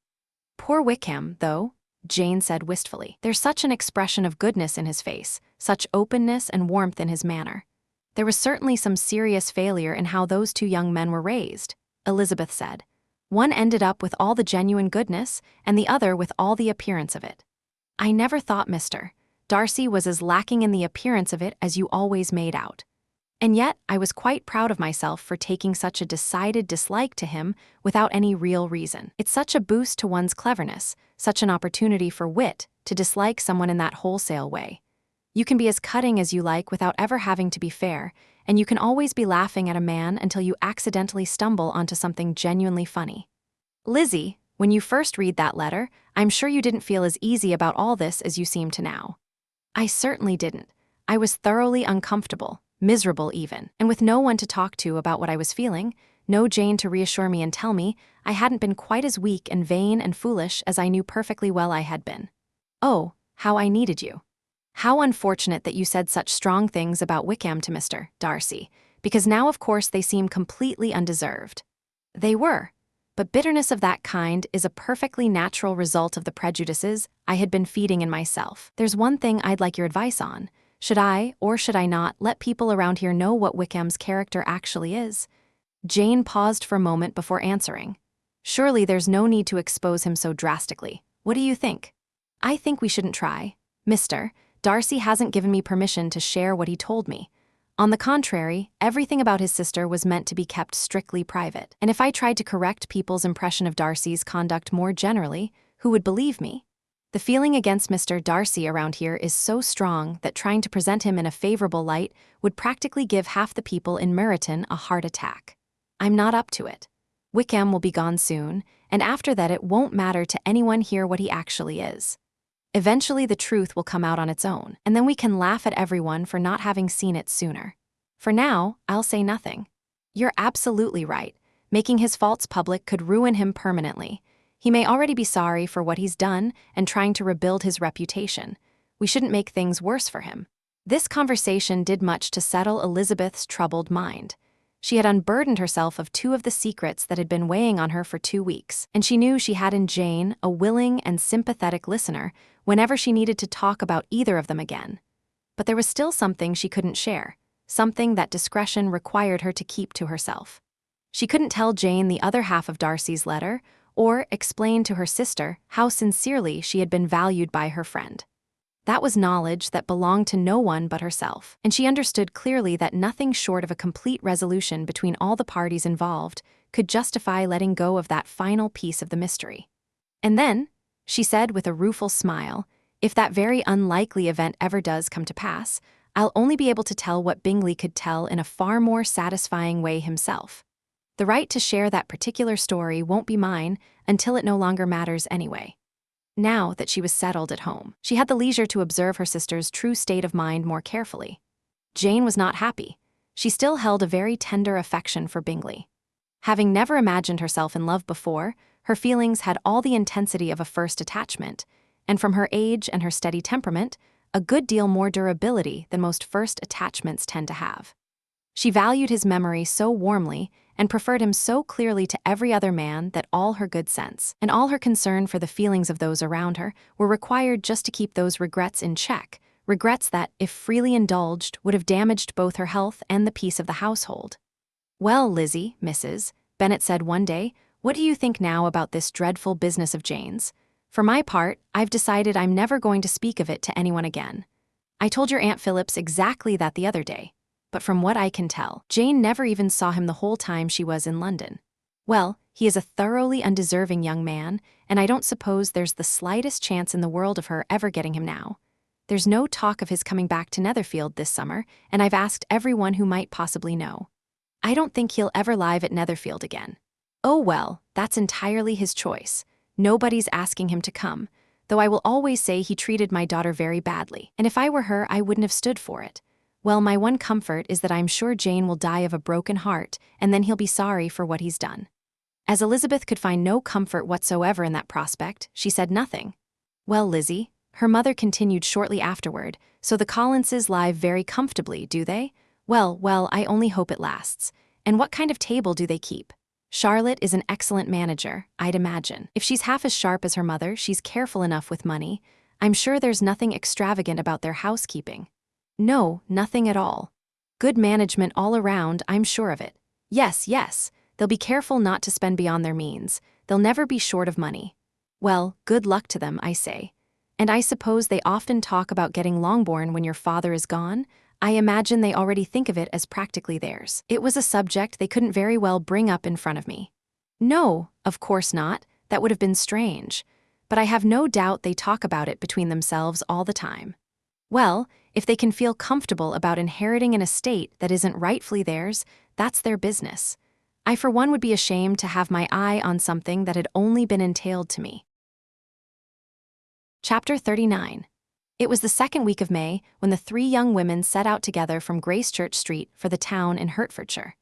Poor Wickham, though, Jane said wistfully. There's such an expression of goodness in his face, such openness and warmth in his manner. There was certainly some serious failure in how those two young men were raised, Elizabeth said. One ended up with all the genuine goodness, and the other with all the appearance of it. I never thought Mr. Darcy was as lacking in the appearance of it as you always made out. And yet, I was quite proud of myself for taking such a decided dislike to him without any real reason. It's such a boost to one's cleverness, such an opportunity for wit, to dislike someone in that wholesale way. You can be as cutting as you like without ever having to be fair, and you can always be laughing at a man until you accidentally stumble onto something genuinely funny. Lizzie, when you first read that letter, I'm sure you didn't feel as easy about all this as you seem to now. I certainly didn't. I was thoroughly uncomfortable. Miserable even, and with no one to talk to about what I was feeling, no Jane to reassure me and tell me I hadn't been quite as weak and vain and foolish as I knew perfectly well I had been. Oh, how I needed you. How unfortunate that you said such strong things about Wickham to Mr. Darcy, because now of course they seem completely undeserved. They were, but bitterness of that kind is a perfectly natural result of the prejudices I had been feeding in myself. There's one thing I'd like your advice on. Should I, or should I not, let people around here know what Wickham's character actually is? Jane paused for a moment before answering. Surely there's no need to expose him so drastically. What do you think? I think we shouldn't try. Mr. Darcy hasn't given me permission to share what he told me. On the contrary, everything about his sister was meant to be kept strictly private. And if I tried to correct people's impression of Darcy's conduct more generally, who would believe me? The feeling against Mr. Darcy around here is so strong that trying to present him in a favorable light would practically give half the people in Meryton a heart attack. I'm not up to it. Wickham will be gone soon, and after that it won't matter to anyone here what he actually is. Eventually the truth will come out on its own, and then we can laugh at everyone for not having seen it sooner. For now, I'll say nothing. You're absolutely right. Making his faults public could ruin him permanently. He may already be sorry for what he's done and trying to rebuild his reputation. We shouldn't make things worse for him. This conversation did much to settle Elizabeth's troubled mind. She had unburdened herself of two of the secrets that had been weighing on her for 2 weeks, and she knew she had in Jane a willing and sympathetic listener whenever she needed to talk about either of them again. But there was still something she couldn't share, something that discretion required her to keep to herself. She couldn't tell Jane the other half of Darcy's letter, or explain to her sister how sincerely she had been valued by her friend. That was knowledge that belonged to no one but herself, and she understood clearly that nothing short of a complete resolution between all the parties involved could justify letting go of that final piece of the mystery. And then, she said with a rueful smile, if that very unlikely event ever does come to pass, I'll only be able to tell what Bingley could tell in a far more satisfying way himself. The right to share that particular story won't be mine until it no longer matters anyway. Now that she was settled at home, she had the leisure to observe her sister's true state of mind more carefully. Jane was not happy. She still held a very tender affection for Bingley. Having never imagined herself in love before, her feelings had all the intensity of a first attachment, and from her age and her steady temperament, a good deal more durability than most first attachments tend to have. She valued his memory so warmly and preferred him so clearly to every other man that all her good sense and all her concern for the feelings of those around her were required just to keep those regrets in check, regrets that, if freely indulged, would have damaged both her health and the peace of the household. "Well, Lizzie, Mrs. Bennet said one day, what do you think now about this dreadful business of Jane's? For my part, I've decided I'm never going to speak of it to anyone again. I told your Aunt Phillips exactly that the other day. But from what I can tell, Jane never even saw him the whole time she was in London. Well, he is a thoroughly undeserving young man, and I don't suppose there's the slightest chance in the world of her ever getting him now. There's no talk of his coming back to Netherfield this summer, and I've asked everyone who might possibly know. I don't think he'll ever live at Netherfield again. Oh well, that's entirely his choice. Nobody's asking him to come, though I will always say he treated my daughter very badly, and if I were her I wouldn't have stood for it. Well, my one comfort is that I'm sure Jane will die of a broken heart, and then he'll be sorry for what he's done." As Elizabeth could find no comfort whatsoever in that prospect, she said nothing. "Well, Lizzie," her mother continued shortly afterward, "so the Collinses live very comfortably, do they? Well, I only hope it lasts. And what kind of table do they keep? Charlotte is an excellent manager, I'd imagine. If she's half as sharp as her mother, she's careful enough with money. I'm sure there's nothing extravagant about their housekeeping." "No, nothing at all. Good management all around, I'm sure of it. Yes, they'll be careful not to spend beyond their means. They'll never be short of money. Well, good luck to them, I say. And I suppose they often talk about getting Longbourn when your father is gone? I imagine they already think of it as practically theirs. It was a subject they couldn't very well bring up in front of me." "No, of course not. That would have been strange. But I have no doubt they talk about it between themselves all the time." "Well, if they can feel comfortable about inheriting an estate that isn't rightfully theirs, that's their business. I for one would be ashamed to have my eye on something that had only been entailed to me." Chapter 39. It was the second week of May when the three young women set out together from Gracechurch Street for the town in Hertfordshire.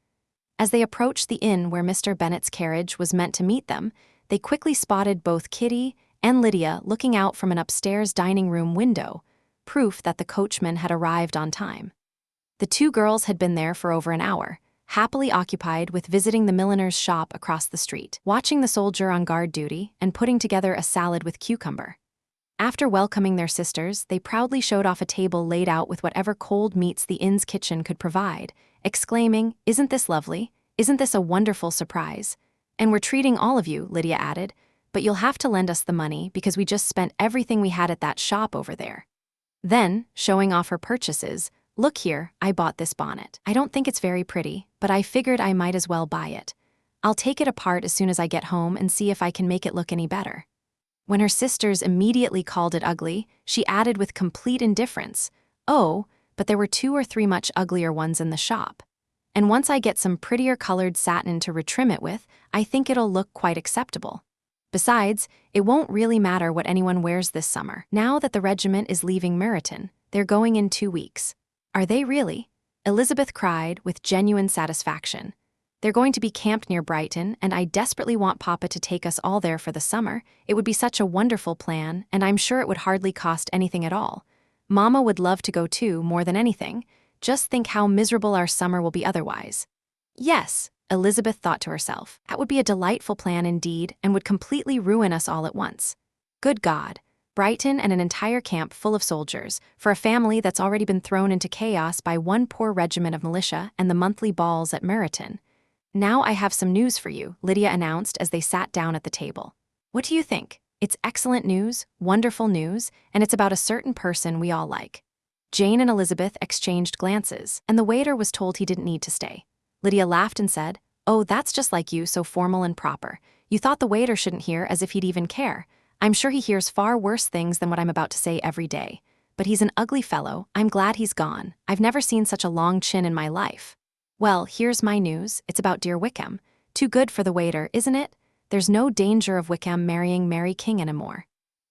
As they approached the inn where Mr. Bennet's carriage was meant to meet them, they quickly spotted both Kitty and Lydia looking out from an upstairs dining room window, proof that the coachman had arrived on time. The two girls had been there for over an hour, happily occupied with visiting the milliner's shop across the street, watching the soldier on guard duty, and putting together a salad with cucumber. After welcoming their sisters, they proudly showed off a table laid out with whatever cold meats the inn's kitchen could provide, exclaiming, "Isn't this lovely? Isn't this a wonderful surprise? And we're treating all of you," Lydia added, "but you'll have to lend us the money because we just spent everything we had at that shop over there." Then, showing off her purchases, "Look here, I bought this bonnet. I don't think it's very pretty, but I figured I might as well buy it. I'll take it apart as soon as I get home and see if I can make it look any better." When her sisters immediately called it ugly, she added with complete indifference, "Oh, but there were 2 or 3 much uglier ones in the shop. And once I get some prettier colored satin to retrim it with, I think it'll look quite acceptable. Besides, it won't really matter what anyone wears this summer. Now that the regiment is leaving Meryton, they're going in 2 weeks." "Are they really?" Elizabeth cried with genuine satisfaction. "They're going to be camped near Brighton, and I desperately want Papa to take us all there for the summer. It would be such a wonderful plan, and I'm sure it would hardly cost anything at all. Mama would love to go too, more than anything. Just think how miserable our summer will be otherwise. Yes, Elizabeth thought to herself, that would be a delightful plan indeed and would completely ruin us all at once. Good God. Brighton and an entire camp full of soldiers, for a family that's already been thrown into chaos by one poor regiment of militia and the monthly balls at Meryton. Now I have some news for you, Lydia announced as they sat down at the table. What do you think? It's excellent news, wonderful news, and it's about a certain person we all like. Jane and Elizabeth exchanged glances, and the waiter was told he didn't need to stay. Lydia laughed and said, "Oh, that's just like you, so formal and proper. You thought the waiter shouldn't hear, as if he'd even care. I'm sure he hears far worse things than what I'm about to say every day. But he's an ugly fellow. I'm glad he's gone. I've never seen such a long chin in my life." Well, here's my news. It's about dear Wickham. Too good for the waiter, isn't it? There's no danger of Wickham marrying Mary King anymore.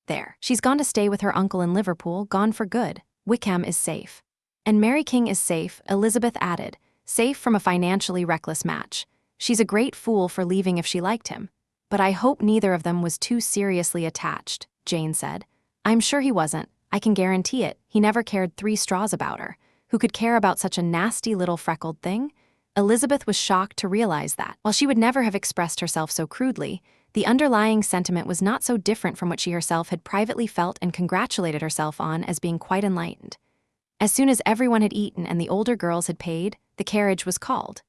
There. She's gone to stay with her uncle in Liverpool, gone for good. Wickham is safe. And Mary King is safe, Elizabeth added, safe from a financially reckless match. She's a great fool for leaving if she liked him. But I hope neither of them was too seriously attached, Jane said. I'm sure he wasn't. I can guarantee it. He never cared 3 straws about her. Who could care about such a nasty little freckled thing? Elizabeth was shocked to realize that, while she would never have expressed herself so crudely, the underlying sentiment was not so different from what she herself had privately felt and congratulated herself on as being quite enlightened. As soon as everyone had eaten and the older girls had paid, the carriage was called.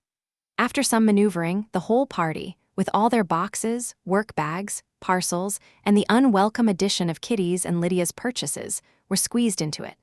After some maneuvering, the whole party, with all their boxes, work bags, parcels, and the unwelcome addition of Kitty's and Lydia's purchases, were squeezed into it.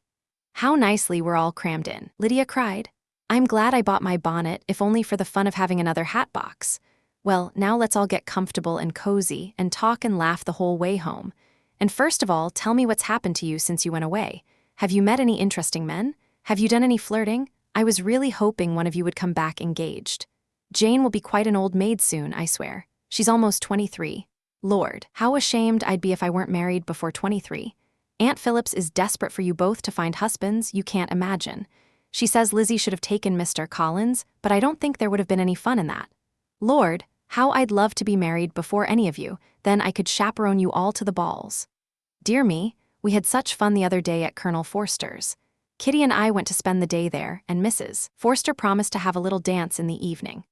How nicely we're all crammed in, Lydia cried. I'm glad I bought my bonnet, if only for the fun of having another hat box. Well, now let's all get comfortable and cozy and talk and laugh the whole way home. And first of all, tell me what's happened to you since you went away. Have you met any interesting men? Have you done any flirting? I was really hoping one of you would come back engaged. Jane will be quite an old maid soon, I swear. She's almost 23. Lord, how ashamed I'd be if I weren't married before 23. Aunt Phillips is desperate for you both to find husbands you can't imagine. She says Lizzie should have taken Mr. Collins, but I don't think there would have been any fun in that. Lord, how I'd love to be married before any of you, then I could chaperone you all to the balls. Dear me, we had such fun the other day at Colonel Forster's. Kitty and I went to spend the day there, and Mrs. Forster promised to have a little dance in the evening.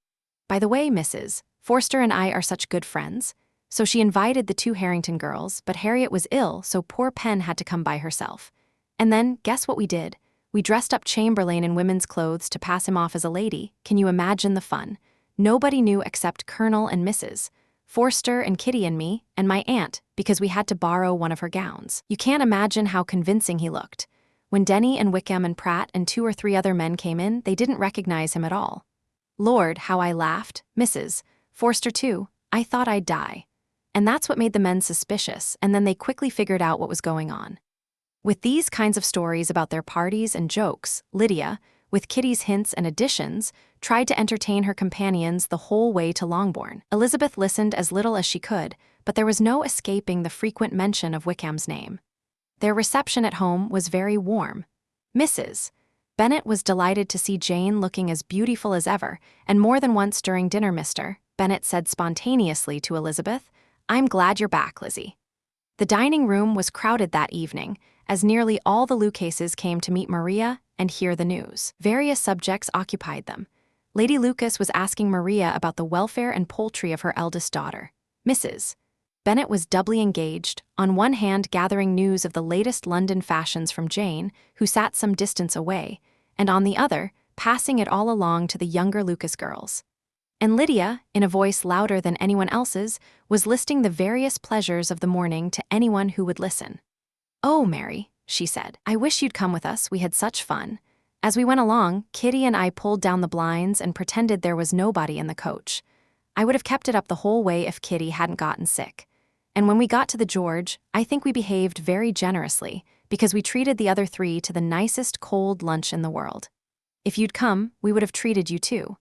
By the way, Mrs. Forster and I are such good friends. So she invited the 2 Harrington girls, but Harriet was ill, so poor Pen had to come by herself. And then, guess what we did? We dressed up Chamberlain in women's clothes to pass him off as a lady. Can you imagine the fun? Nobody knew except Colonel and Mrs. Forster and Kitty and me, and my aunt, because we had to borrow one of her gowns. You can't imagine how convincing he looked. When Denny and Wickham and Pratt and 2 or 3 other men came in, they didn't recognize him at all. Lord, how I laughed. Mrs. Forster too. I thought I'd die. And that's what made the men suspicious, and then they quickly figured out what was going on. With these kinds of stories about their parties and jokes, Lydia, with Kitty's hints and additions, tried to entertain her companions the whole way to Longbourn. Elizabeth listened as little as she could, but there was no escaping the frequent mention of Wickham's name. Their reception at home was very warm. Mrs. Bennet was delighted to see Jane looking as beautiful as ever, and more than once during dinner Mr. Bennet said spontaneously to Elizabeth, I'm glad you're back, Lizzie. The dining room was crowded that evening, as nearly all the Lucases came to meet Maria and hear the news. Various subjects occupied them. Lady Lucas was asking Maria about the welfare and poultry of her eldest daughter. Mrs. Bennet was doubly engaged, on one hand gathering news of the latest London fashions from Jane, who sat some distance away, and on the other, passing it all along to the younger Lucas girls. And Lydia, in a voice louder than anyone else's, was listing the various pleasures of the morning to anyone who would listen. Oh, Mary, she said, I wish you'd come with us, we had such fun. As we went along, Kitty and I pulled down the blinds and pretended there was nobody in the coach. I would have kept it up the whole way if Kitty hadn't gotten sick. And when we got to the George, I think we behaved very generously, because we treated the other 3 to the nicest cold lunch in the world. If you'd come, we would have treated you too.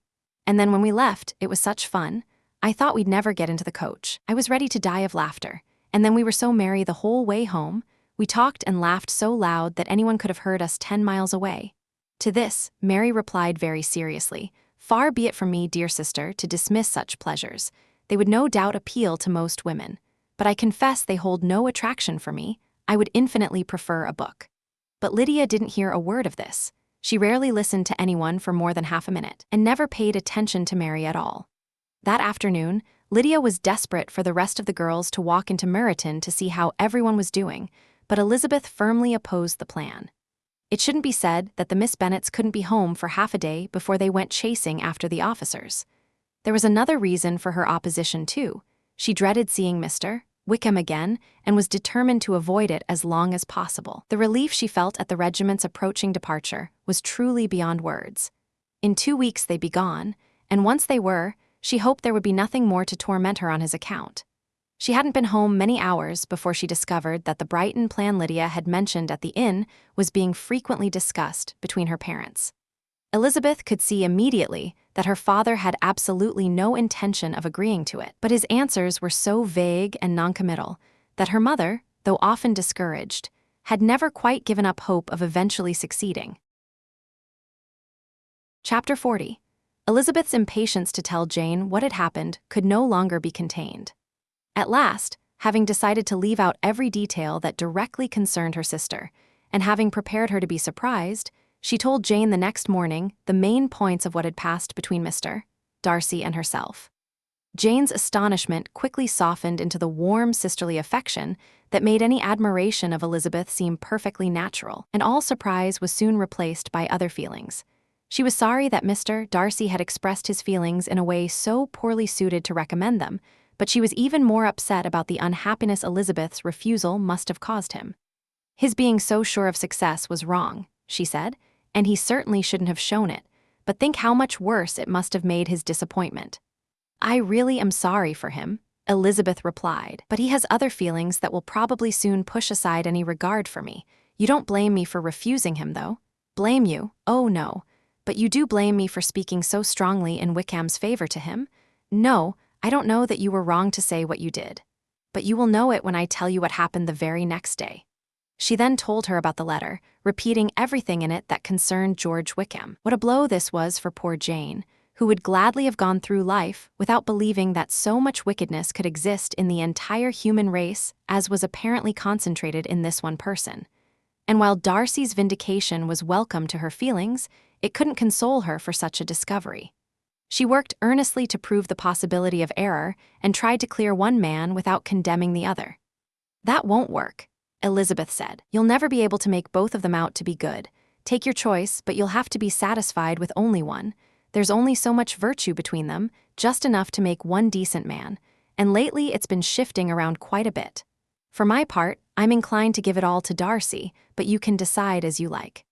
And then when we left, it was such fun. I thought we'd never get into the coach. I was ready to die of laughter. And then we were so merry the whole way home. We talked and laughed so loud that anyone could have heard us 10 miles away. To this, Mary replied very seriously, Far be it from me, dear sister, to dismiss such pleasures. They would no doubt appeal to most women. But I confess they hold no attraction for me. I would infinitely prefer a book. But Lydia didn't hear a word of this. She rarely listened to anyone for more than half a minute, and never paid attention to Mary at all. That afternoon, Lydia was desperate for the rest of the girls to walk into Meryton to see how everyone was doing, but Elizabeth firmly opposed the plan. It shouldn't be said that the Miss Bennets couldn't be home for half a day before they went chasing after the officers. There was another reason for her opposition, too. She dreaded seeing Mr. Wickham again and was determined to avoid it as long as possible. The relief she felt at the regiment's approaching departure was truly beyond words. In 2 weeks they'd be gone, and once they were, she hoped there would be nothing more to torment her on his account. She hadn't been home many hours before she discovered that the Brighton plan Lydia had mentioned at the inn was being frequently discussed between her parents. Elizabeth could see immediately that her father had absolutely no intention of agreeing to it, but his answers were so vague and noncommittal that her mother, though often discouraged, had never quite given up hope of eventually succeeding. Chapter 40. Elizabeth's impatience to tell Jane what had happened could no longer be contained. At last, having decided to leave out every detail that directly concerned her sister, and having prepared her to be surprised, she told Jane the next morning the main points of what had passed between Mr. Darcy and herself. Jane's astonishment quickly softened into the warm sisterly affection that made any admiration of Elizabeth seem perfectly natural, and all surprise was soon replaced by other feelings. She was sorry that Mr. Darcy had expressed his feelings in a way so poorly suited to recommend them, but she was even more upset about the unhappiness Elizabeth's refusal must have caused him. His being so sure of success was wrong, she said, and he certainly shouldn't have shown it, but think how much worse it must have made his disappointment. I really am sorry for him, Elizabeth replied, but he has other feelings that will probably soon push aside any regard for me. You don't blame me for refusing him, though. Blame you? Oh, no. But you do blame me for speaking so strongly in Wickham's favor to him? No, I don't know that you were wrong to say what you did. But you will know it when I tell you what happened the very next day. She then told her about the letter, repeating everything in it that concerned George Wickham. What a blow this was for poor Jane, who would gladly have gone through life without believing that so much wickedness could exist in the entire human race as was apparently concentrated in this one person. And while Darcy's vindication was welcome to her feelings, it couldn't console her for such a discovery. She worked earnestly to prove the possibility of error and tried to clear one man without condemning the other. That won't work, Elizabeth said. You'll never be able to make both of them out to be good. Take your choice, but you'll have to be satisfied with only one. There's only so much virtue between them, just enough to make one decent man, and lately it's been shifting around quite a bit. For my part, I'm inclined to give it all to Darcy, but you can decide as you like.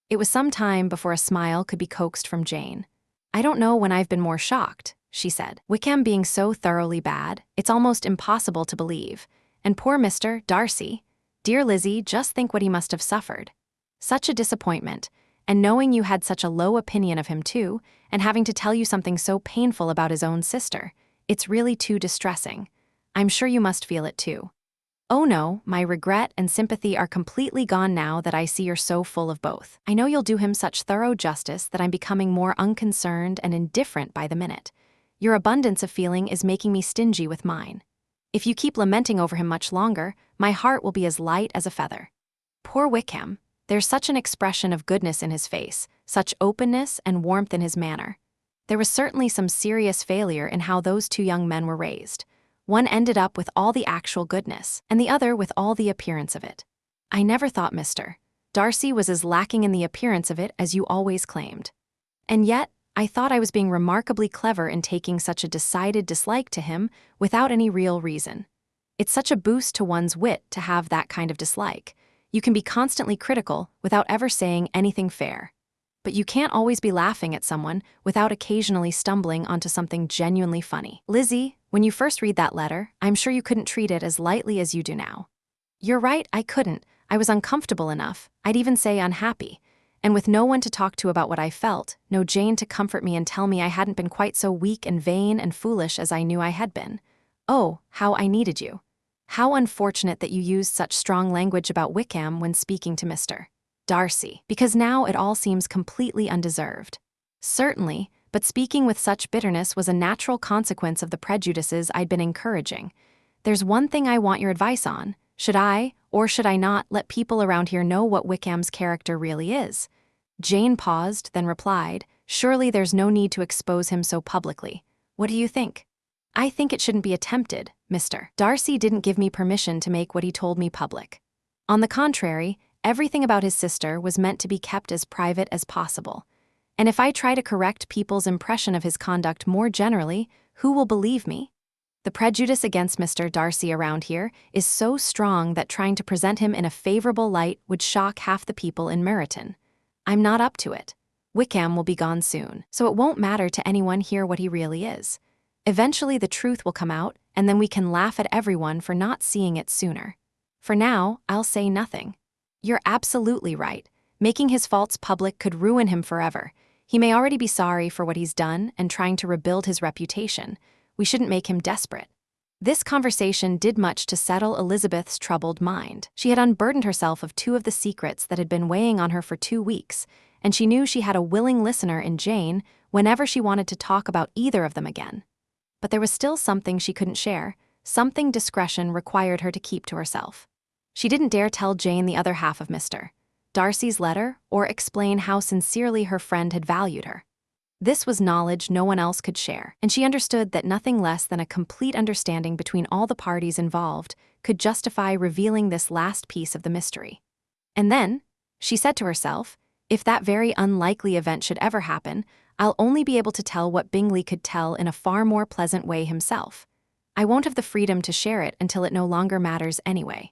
It was some time before a smile could be coaxed from Jane. I don't know when I've been more shocked, she said. Wickham being so thoroughly bad, it's almost impossible to believe. And poor Mr. Darcy. Dear Lizzie, just think what he must have suffered. Such a disappointment, and knowing you had such a low opinion of him too, and having to tell you something so painful about his own sister. It's really too distressing. I'm sure you must feel it too. Oh no, my regret and sympathy are completely gone now that I see you're so full of both. I know you'll do him such thorough justice that I'm becoming more unconcerned and indifferent by the minute. Your abundance of feeling is making me stingy with mine. If you keep lamenting over him much longer, my heart will be as light as a feather. Poor Wickham, there's such an expression of goodness in his face, such openness and warmth in his manner. There was certainly some serious failure in how those two young men were raised. One ended up with all the actual goodness, and the other with all the appearance of it. I never thought Mr. Darcy was as lacking in the appearance of it as you always claimed. And yet, I thought I was being remarkably clever in taking such a decided dislike to him without any real reason. It's such a boost to one's wit to have that kind of dislike. You can be constantly critical without ever saying anything fair. But you can't always be laughing at someone without occasionally stumbling onto something genuinely funny. Lizzie, when you first read that letter, I'm sure you couldn't treat it as lightly as you do now. You're right, I couldn't. I was uncomfortable enough, I'd even say unhappy. And with no one to talk to about what I felt, no Jane to comfort me and tell me I hadn't been quite so weak and vain and foolish as I knew I had been. Oh, how I needed you. How unfortunate that you used such strong language about Wickham when speaking to Mr. Darcy, because now it all seems completely undeserved. Certainly, but speaking with such bitterness was a natural consequence of the prejudices I'd been encouraging. There's one thing I want your advice on. Should I, or should I not, let people around here know what Wickham's character really is? Jane paused, then replied, "Surely there's no need to expose him so publicly. What do you think?" "I think it shouldn't be attempted, Mr. Darcy didn't give me permission to make what he told me public. On the contrary, everything about his sister was meant to be kept as private as possible. And if I try to correct people's impression of his conduct more generally, who will believe me? The prejudice against Mr. Darcy around here is so strong that trying to present him in a favorable light would shock half the people in Meryton. I'm not up to it. Wickham will be gone soon, so it won't matter to anyone here what he really is. Eventually the truth will come out, and then we can laugh at everyone for not seeing it sooner. For now, I'll say nothing." "You're absolutely right. Making his faults public could ruin him forever. He may already be sorry for what he's done and trying to rebuild his reputation. We shouldn't make him desperate." This conversation did much to settle Elizabeth's troubled mind. She had unburdened herself of two of the secrets that had been weighing on her for 2 weeks, and she knew she had a willing listener in Jane whenever she wanted to talk about either of them again. But there was still something she couldn't share, something discretion required her to keep to herself. She didn't dare tell Jane the other half of Mr. Darcy's letter or explain how sincerely her friend had valued her. This was knowledge no one else could share, and she understood that nothing less than a complete understanding between all the parties involved could justify revealing this last piece of the mystery. And then, she said to herself, if that very unlikely event should ever happen, I'll only be able to tell what Bingley could tell in a far more pleasant way himself. I won't have the freedom to share it until it no longer matters anyway.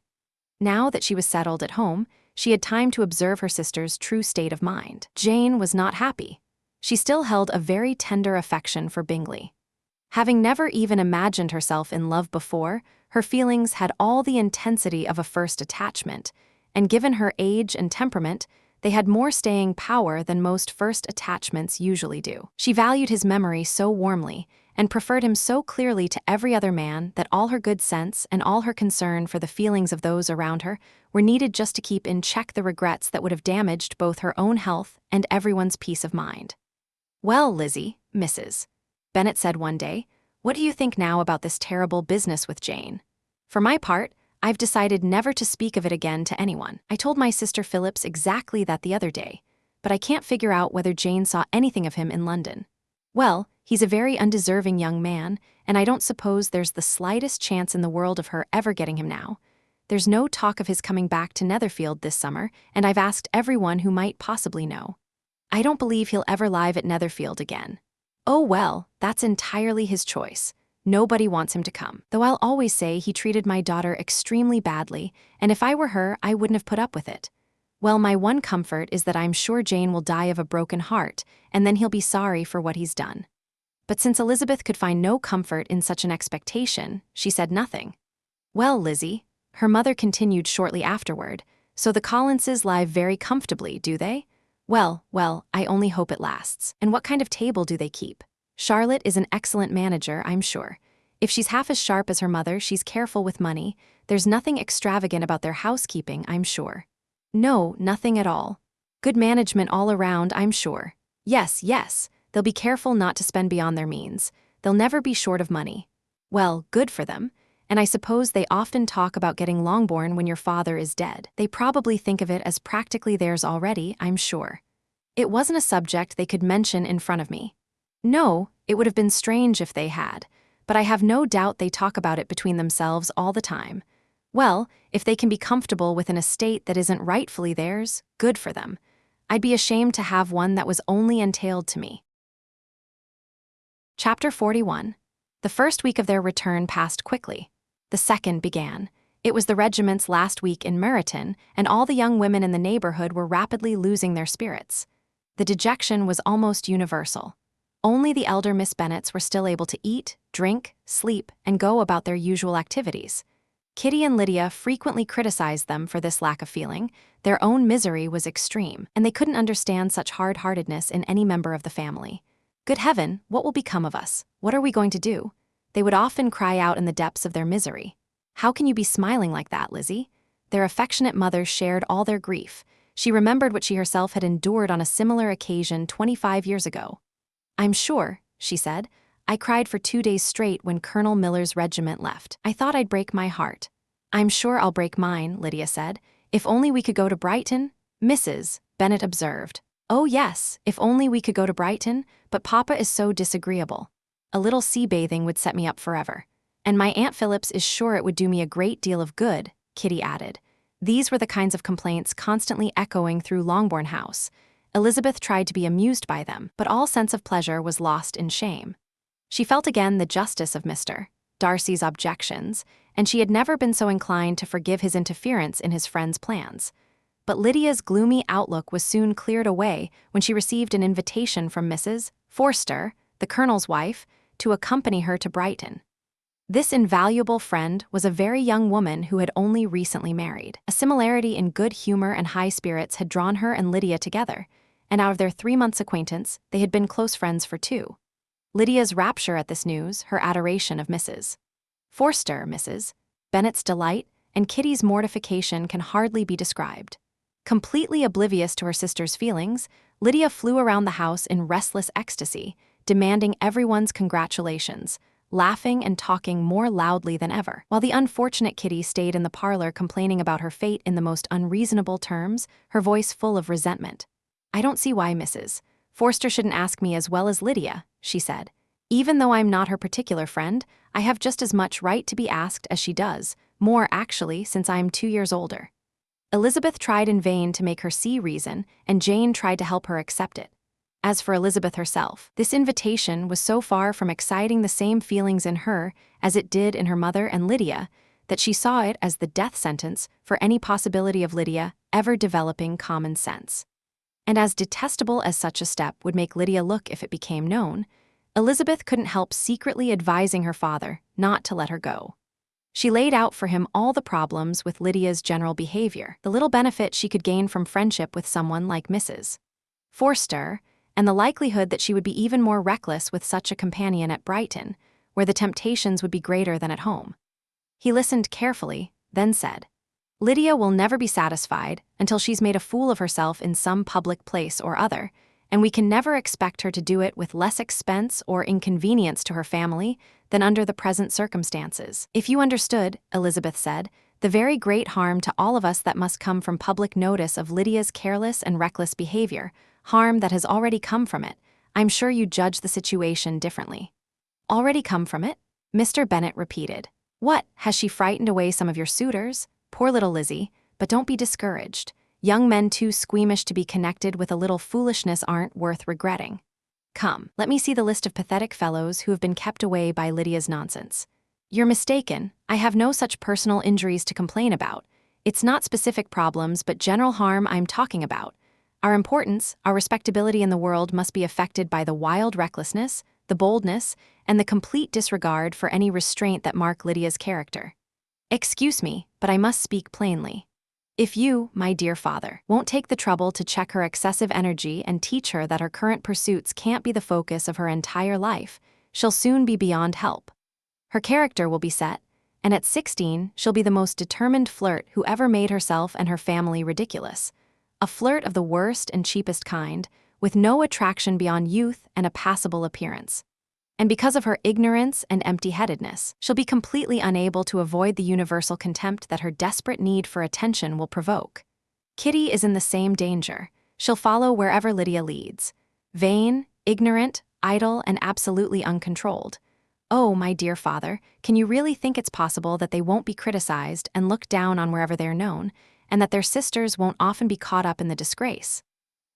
Now that she was settled at home, she had time to observe her sister's true state of mind. Jane was not happy. She still held a very tender affection for Bingley. Having never even imagined herself in love before, her feelings had all the intensity of a first attachment, and given her age and temperament, they had more staying power than most first attachments usually do. She valued his memory so warmly, and preferred him so clearly to every other man that all her good sense and all her concern for the feelings of those around her were needed just to keep in check the regrets that would have damaged both her own health and everyone's peace of mind. "Well, Lizzie, Mrs. Bennet said one day, what do you think now about this terrible business with Jane? For my part, I've decided never to speak of it again to anyone. I told my sister Phillips exactly that the other day, but I can't figure out whether Jane saw anything of him in London. Well, he's a very undeserving young man, and I don't suppose there's the slightest chance in the world of her ever getting him now. There's no talk of his coming back to Netherfield this summer, and I've asked everyone who might possibly know. I don't believe he'll ever live at Netherfield again. Oh well, that's entirely his choice. Nobody wants him to come, though I'll always say he treated my daughter extremely badly, and if I were her, I wouldn't have put up with it. Well, my one comfort is that I'm sure Jane will die of a broken heart, and then he'll be sorry for what he's done." But since Elizabeth could find no comfort in such an expectation, she said nothing. "Well, Lizzie," her mother continued shortly afterward, "so the Collinses live very comfortably, do they? Well, I only hope it lasts. And what kind of table do they keep? Charlotte is an excellent manager, I'm sure. If she's half as sharp as her mother, she's careful with money. There's nothing extravagant about their housekeeping, I'm sure." "No, nothing at all. Good management all around, I'm sure. Yes, they'll be careful not to spend beyond their means. They'll never be short of money. Well, good for them. And I suppose they often talk about getting Longbourn when your father is dead. They probably think of it as practically theirs already, I'm sure. It wasn't a subject they could mention in front of me. No, it would have been strange if they had, but I have no doubt they talk about it between themselves all the time. Well, if they can be comfortable with an estate that isn't rightfully theirs, good for them. I'd be ashamed to have one that was only entailed to me." Chapter 41. The first week of their return passed quickly. The second began. It was the regiment's last week in Meryton, and all the young women in the neighborhood were rapidly losing their spirits. The dejection was almost universal. Only the elder Miss Bennets were still able to eat, drink, sleep, and go about their usual activities. Kitty and Lydia frequently criticized them for this lack of feeling. Their own misery was extreme, and they couldn't understand such hard-heartedness in any member of the family. "Good heaven, what will become of us? What are we going to do?" They would often cry out in the depths of their misery. "How can you be smiling like that, Lizzie?" Their affectionate mother shared all their grief. She remembered what she herself had endured on a similar occasion 25 years ago. "I'm sure," she said, "I cried for 2 days straight when Colonel Miller's regiment left. I thought I'd break my heart. I'm sure I'll break mine, Lydia said. If only we could go to Brighton, Mrs. Bennet observed. Oh yes, if only we could go to Brighton, but Papa is so disagreeable. A little sea bathing would set me up forever. And my Aunt Phillips is sure it would do me a great deal of good, Kitty added. These were the kinds of complaints constantly echoing through Longbourn House. Elizabeth tried to be amused by them, but all sense of pleasure was lost in shame. She felt again the justice of Mr. Darcy's objections, and she had never been so inclined to forgive his interference in his friend's plans. But Lydia's gloomy outlook was soon cleared away when she received an invitation from Mrs. Forster, the Colonel's wife, to accompany her to Brighton. This invaluable friend was a very young woman who had only recently married. A similarity in good humor and high spirits had drawn her and Lydia together, and out of their 3 months' acquaintance, they had been close friends for 2. Lydia's rapture at this news, her adoration of Mrs. Forster, Mrs. Bennet's delight, and Kitty's mortification can hardly be described. Completely oblivious to her sister's feelings, Lydia flew around the house in restless ecstasy, demanding everyone's congratulations, laughing and talking more loudly than ever, while the unfortunate Kitty stayed in the parlor complaining about her fate in the most unreasonable terms, her voice full of resentment. I don't see why Mrs. Forster shouldn't ask me as well as Lydia, she said. Even though I'm not her particular friend, I have just as much right to be asked as she does, more actually since I'm 2 years older. Elizabeth tried in vain to make her see reason, and Jane tried to help her accept it. As for Elizabeth herself, this invitation was so far from exciting the same feelings in her as it did in her mother and Lydia, that she saw it as the death sentence for any possibility of Lydia ever developing common sense. And as detestable as such a step would make Lydia look if it became known, Elizabeth couldn't help secretly advising her father not to let her go. She laid out for him all the problems with Lydia's general behavior, the little benefit she could gain from friendship with someone like Mrs. Forster, and the likelihood that she would be even more reckless with such a companion at Brighton, where the temptations would be greater than at home. He listened carefully, then said, Lydia will never be satisfied until she's made a fool of herself in some public place or other, and we can never expect her to do it with less expense or inconvenience to her family than under the present circumstances. If you understood, Elizabeth said, the very great harm to all of us that must come from public notice of Lydia's careless and reckless behavior, harm that has already come from it, I'm sure you judge the situation differently. Already come from it? Mr. Bennet repeated. What, has she frightened away some of your suitors? Poor little Lizzie, but don't be discouraged. Young men too squeamish to be connected with a little foolishness aren't worth regretting. Come, let me see the list of pathetic fellows who have been kept away by Lydia's nonsense. You're mistaken, I have no such personal injuries to complain about. It's not specific problems but general harm I'm talking about. Our importance, our respectability in the world must be affected by the wild recklessness, the boldness, and the complete disregard for any restraint that mark Lydia's character. Excuse me, but I must speak plainly. If you, my dear father, won't take the trouble to check her excessive energy and teach her that her current pursuits can't be the focus of her entire life, she'll soon be beyond help. Her character will be set, and at 16 she'll be the most determined flirt who ever made herself and her family ridiculous. A flirt of the worst and cheapest kind, with no attraction beyond youth and a passable appearance. And because of her ignorance and empty-headedness, she'll be completely unable to avoid the universal contempt that her desperate need for attention will provoke. Kitty is in the same danger. She'll follow wherever Lydia leads. Vain, ignorant, idle, and absolutely uncontrolled. Oh, my dear father, can you really think it's possible that they won't be criticized and looked down on wherever they're known, and that their sisters won't often be caught up in the disgrace?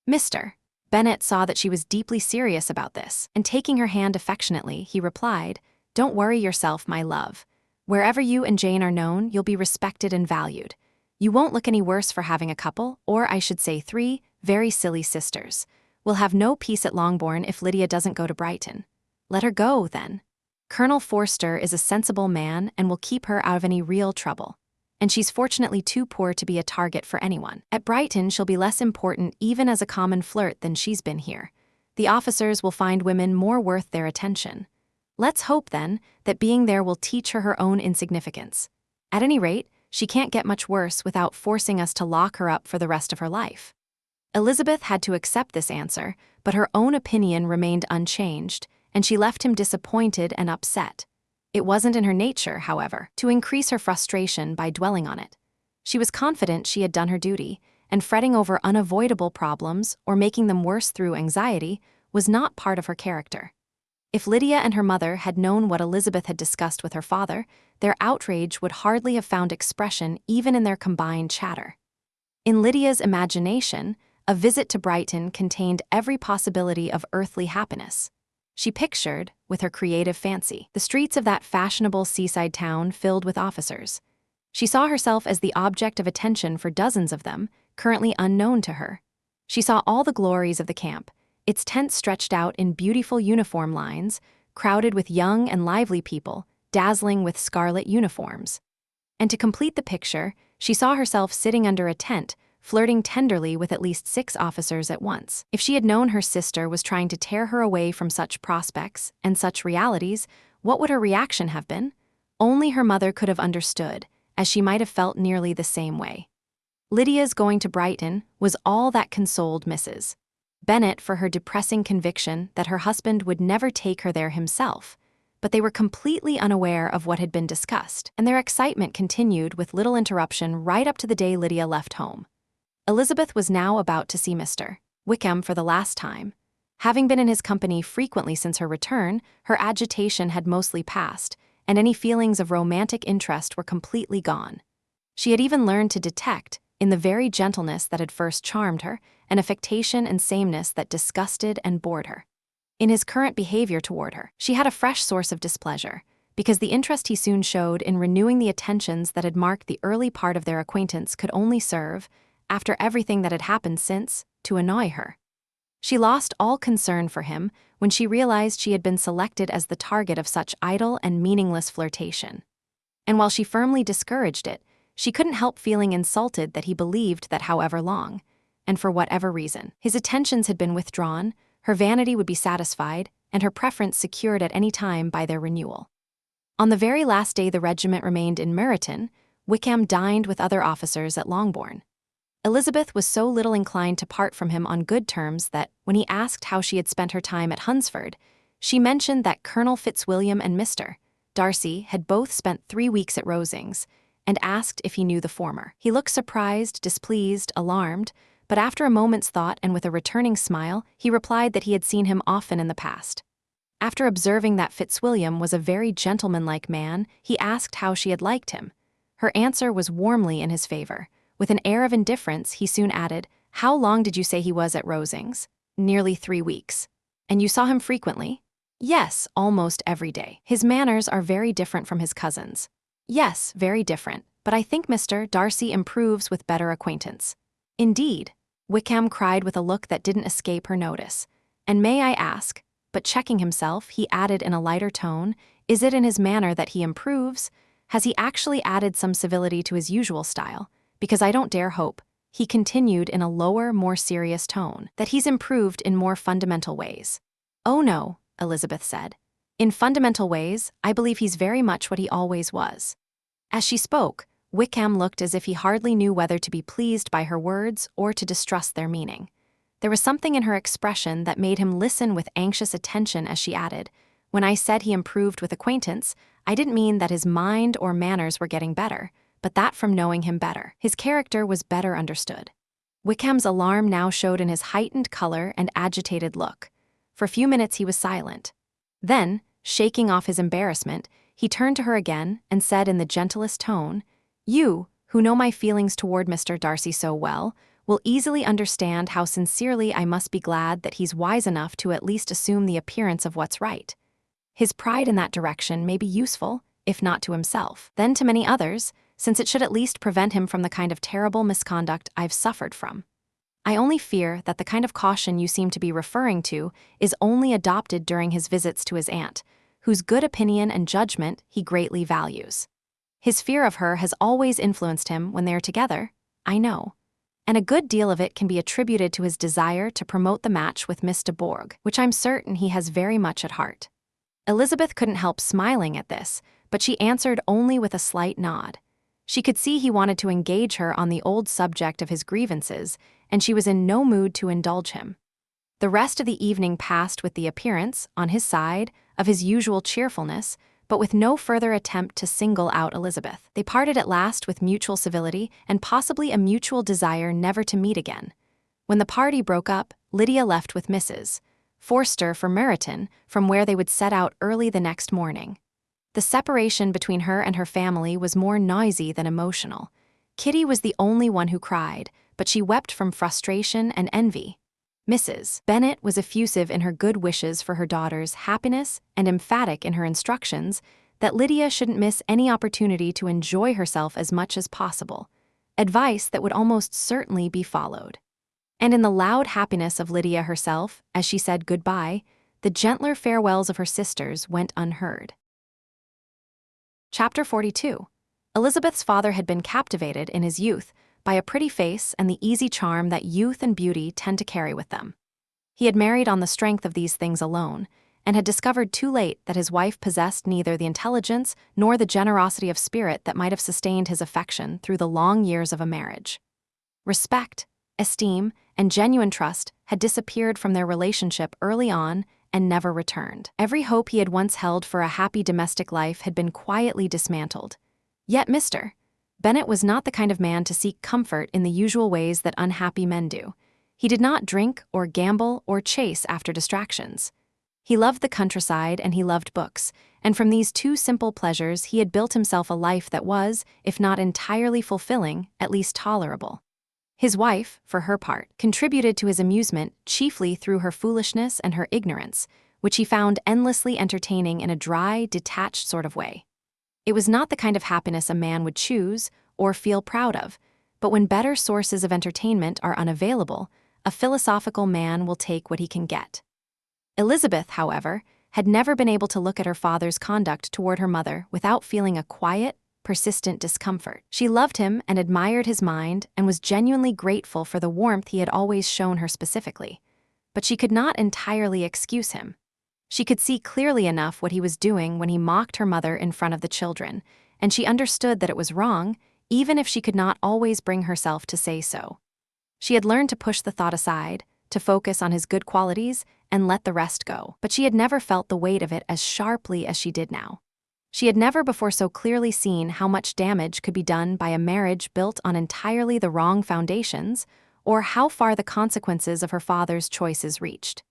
Mr. Bennet saw that she was deeply serious about this, and taking her hand affectionately, he replied, Don't worry yourself, my love. Wherever you and Jane are known, you'll be respected and valued. You won't look any worse for having a couple, or I should say 3, very silly sisters. We'll have no peace at Longbourn if Lydia doesn't go to Brighton. Let her go, then. Colonel Forster is a sensible man and will keep her out of any real trouble. And she's fortunately too poor to be a target for anyone. At Brighton, she'll be less important even as a common flirt than she's been here. The officers will find women more worth their attention. Let's hope, then, that being there will teach her her own insignificance. At any rate, she can't get much worse without forcing us to lock her up for the rest of her life. Elizabeth had to accept this answer, but her own opinion remained unchanged, and she left him disappointed and upset. It wasn't in her nature, however, to increase her frustration by dwelling on it. She was confident she had done her duty, and fretting over unavoidable problems or making them worse through anxiety was not part of her character. If Lydia and her mother had known what Elizabeth had discussed with her father, their outrage would hardly have found expression even in their combined chatter. In Lydia's imagination, a visit to Brighton contained every possibility of earthly happiness. She pictured, with her creative fancy, the streets of that fashionable seaside town filled with officers. She saw herself as the object of attention for dozens of them, currently unknown to her. She saw all the glories of the camp, its tents stretched out in beautiful uniform lines, crowded with young and lively people, dazzling with scarlet uniforms. And to complete the picture, she saw herself sitting under a tent, flirting tenderly with at least 6 officers at once. If she had known her sister was trying to tear her away from such prospects and such realities, what would her reaction have been? Only her mother could have understood, as she might have felt nearly the same way. Lydia's going to Brighton was all that consoled Mrs. Bennet for her depressing conviction that her husband would never take her there himself, but they were completely unaware of what had been discussed, and their excitement continued with little interruption right up to the day Lydia left home. Elizabeth was now about to see Mr. Wickham for the last time. Having been in his company frequently since her return, her agitation had mostly passed, and any feelings of romantic interest were completely gone. She had even learned to detect, in the very gentleness that had first charmed her, an affectation and sameness that disgusted and bored her. In his current behavior toward her, she had a fresh source of displeasure, because the interest he soon showed in renewing the attentions that had marked the early part of their acquaintance could only serve, after everything that had happened since, to annoy her. She lost all concern for him when she realized she had been selected as the target of such idle and meaningless flirtation. And while she firmly discouraged it, she couldn't help feeling insulted that he believed that however long, and for whatever reason, his attentions had been withdrawn, her vanity would be satisfied, and her preference secured at any time by their renewal. On the very last day the regiment remained in Meryton, Wickham dined with other officers at Longbourn. Elizabeth was so little inclined to part from him on good terms that, when he asked how she had spent her time at Hunsford, she mentioned that Colonel Fitzwilliam and Mr. Darcy had both spent 3 weeks at Rosings, and asked if he knew the former. He looked surprised, displeased, alarmed, but after a moment's thought and with a returning smile, he replied that he had seen him often in the past. After observing that Fitzwilliam was a very gentlemanlike man, he asked how she had liked him. Her answer was warmly in his favor. With an air of indifference, he soon added, "How long did you say he was at Rosings?" "Nearly 3 weeks." "And you saw him frequently?" "Yes, almost every day." "His manners are very different from his cousin's." "Yes, very different, but I think Mr. Darcy improves with better acquaintance." "Indeed?" Wickham cried with a look that didn't escape her notice. "And may I ask," but checking himself, he added in a lighter tone, "is it in his manner that he improves? Has he actually added some civility to his usual style? Because I don't dare hope," he continued in a lower, more serious tone, "that he's improved in more fundamental ways." "Oh no," Elizabeth said. "In fundamental ways, I believe he's very much what he always was." As she spoke, Wickham looked as if he hardly knew whether to be pleased by her words or to distrust their meaning. There was something in her expression that made him listen with anxious attention as she added, "When I said he improved with acquaintance, I didn't mean that his mind or manners were getting better, but that from knowing him better, his character was better understood." Wickham's alarm now showed in his heightened color and agitated look. For a few minutes he was silent. Then, shaking off his embarrassment, he turned to her again and said in the gentlest tone, "You, who know my feelings toward Mr. Darcy so well, will easily understand how sincerely I must be glad that he's wise enough to at least assume the appearance of what's right. His pride in that direction may be useful, if not to himself, then to many others, since it should at least prevent him from the kind of terrible misconduct I've suffered from. I only fear that the kind of caution you seem to be referring to is only adopted during his visits to his aunt, whose good opinion and judgment he greatly values. His fear of her has always influenced him when they are together, I know. And a good deal of it can be attributed to his desire to promote the match with Miss de Bourgh, which I'm certain he has very much at heart." Elizabeth couldn't help smiling at this, but she answered only with a slight nod. She could see he wanted to engage her on the old subject of his grievances, and she was in no mood to indulge him. The rest of the evening passed with the appearance, on his side, of his usual cheerfulness, but with no further attempt to single out Elizabeth. They parted at last with mutual civility and possibly a mutual desire never to meet again. When the party broke up, Lydia left with Mrs. Forster for Meryton, from where they would set out early the next morning. The separation between her and her family was more noisy than emotional. Kitty was the only one who cried, but she wept from frustration and envy. Mrs. Bennet was effusive in her good wishes for her daughter's happiness and emphatic in her instructions that Lydia shouldn't miss any opportunity to enjoy herself as much as possible, advice that would almost certainly be followed. And in the loud happiness of Lydia herself, as she said goodbye, the gentler farewells of her sisters went unheard. Chapter 42. Elizabeth's father had been captivated in his youth by a pretty face and the easy charm that youth and beauty tend to carry with them. He had married on the strength of these things alone, and had discovered too late that his wife possessed neither the intelligence nor the generosity of spirit that might have sustained his affection through the long years of a marriage. Respect, esteem, and genuine trust had disappeared from their relationship early on and never returned. Every hope he had once held for a happy domestic life had been quietly dismantled. Yet Mr. Bennet was not the kind of man to seek comfort in the usual ways that unhappy men do. He did not drink or gamble or chase after distractions. He loved the countryside and he loved books, and from these two simple pleasures he had built himself a life that was, if not entirely fulfilling, at least tolerable. His wife, for her part, contributed to his amusement chiefly through her foolishness and her ignorance, which he found endlessly entertaining in a dry, detached sort of way. It was not the kind of happiness a man would choose or feel proud of, but when better sources of entertainment are unavailable, a philosophical man will take what he can get. Elizabeth, however, had never been able to look at her father's conduct toward her mother without feeling a quiet, persistent discomfort. She loved him and admired his mind and was genuinely grateful for the warmth he had always shown her specifically, but she could not entirely excuse him. She could see clearly enough what he was doing when he mocked her mother in front of the children, and she understood that it was wrong, even if she could not always bring herself to say so. She had learned to push the thought aside, to focus on his good qualities, and let the rest go, but she had never felt the weight of it as sharply as she did now. She had never before so clearly seen how much damage could be done by a marriage built on entirely the wrong foundations, or how far the consequences of her father's choices reached.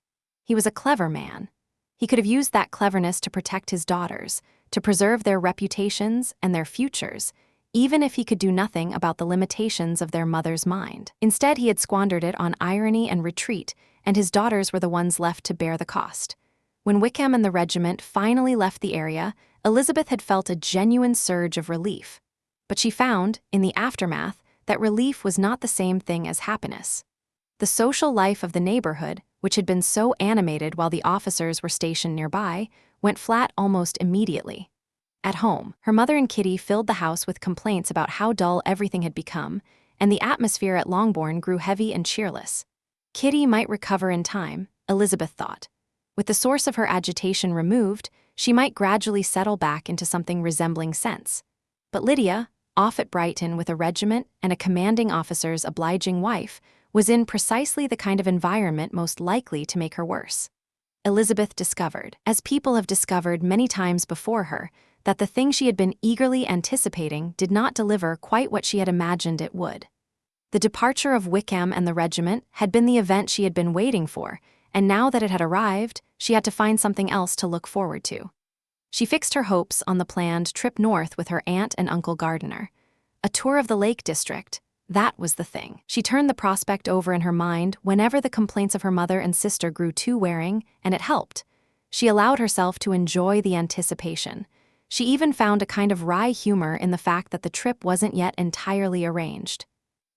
He was a clever man. He could have used that cleverness to protect his daughters, to preserve their reputations and their futures, even if he could do nothing about the limitations of their mother's mind. Instead, he had squandered it on irony and retreat, and his daughters were the ones left to bear the cost. When Wickham and the regiment finally left the area, Elizabeth had felt a genuine surge of relief. But she found, in the aftermath, that relief was not the same thing as happiness. The social life of the neighborhood, which had been so animated while the officers were stationed nearby, went flat almost immediately. At home, her mother and Kitty filled the house with complaints about how dull everything had become, and the atmosphere at Longbourn grew heavy and cheerless. Kitty might recover in time, Elizabeth thought. With the source of her agitation removed, she might gradually settle back into something resembling sense. But Lydia, off at Brighton with a regiment and a commanding officer's obliging wife, was in precisely the kind of environment most likely to make her worse. Elizabeth discovered, as people have discovered many times before her, that the thing she had been eagerly anticipating did not deliver quite what she had imagined it would. The departure of Wickham and the regiment had been the event she had been waiting for, and now that it had arrived, she had to find something else to look forward to. She fixed her hopes on the planned trip north with her aunt and Uncle Gardiner. A tour of the Lake District, that was the thing. She turned the prospect over in her mind whenever the complaints of her mother and sister grew too wearing, and it helped. She allowed herself to enjoy the anticipation. She even found a kind of wry humor in the fact that the trip wasn't yet entirely arranged.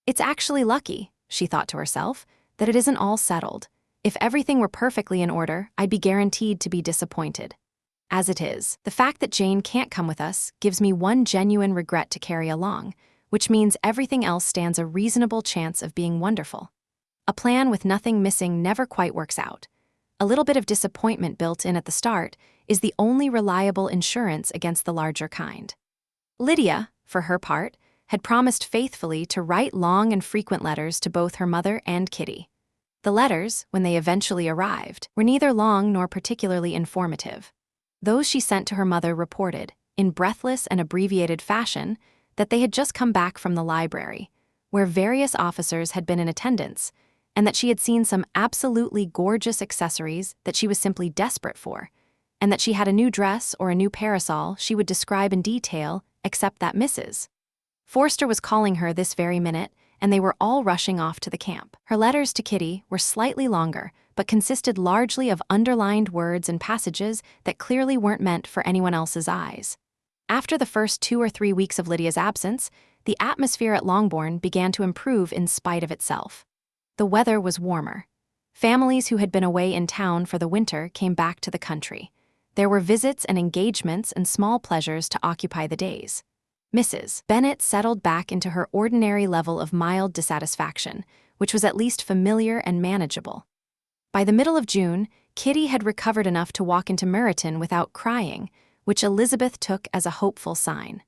It's actually lucky, she thought to herself, that it isn't all settled. If everything were perfectly in order, I'd be guaranteed to be disappointed. As it is, the fact that Jane can't come with us gives me one genuine regret to carry along, which means everything else stands a reasonable chance of being wonderful. A plan with nothing missing never quite works out. A little bit of disappointment built in at the start is the only reliable insurance against the larger kind. Lydia, for her part, had promised faithfully to write long and frequent letters to both her mother and Kitty. The letters, when they eventually arrived, were neither long nor particularly informative. Those she sent to her mother reported, in breathless and abbreviated fashion, that they had just come back from the library, where various officers had been in attendance, and that she had seen some absolutely gorgeous accessories that she was simply desperate for, and that she had a new dress or a new parasol she would describe in detail, except that Mrs. Forster was calling her this very minute, and they were all rushing off to the camp. Her letters to Kitty were slightly longer, but consisted largely of underlined words and passages that clearly weren't meant for anyone else's eyes. After the first 2 or 3 weeks of Lydia's absence, the atmosphere at Longbourn began to improve in spite of itself. The weather was warmer. Families who had been away in town for the winter came back to the country. There were visits and engagements and small pleasures to occupy the days. Mrs. Bennet settled back into her ordinary level of mild dissatisfaction, which was at least familiar and manageable. By the middle of June, Kitty had recovered enough to walk into Meryton without crying, which Elizabeth took as a hopeful sign.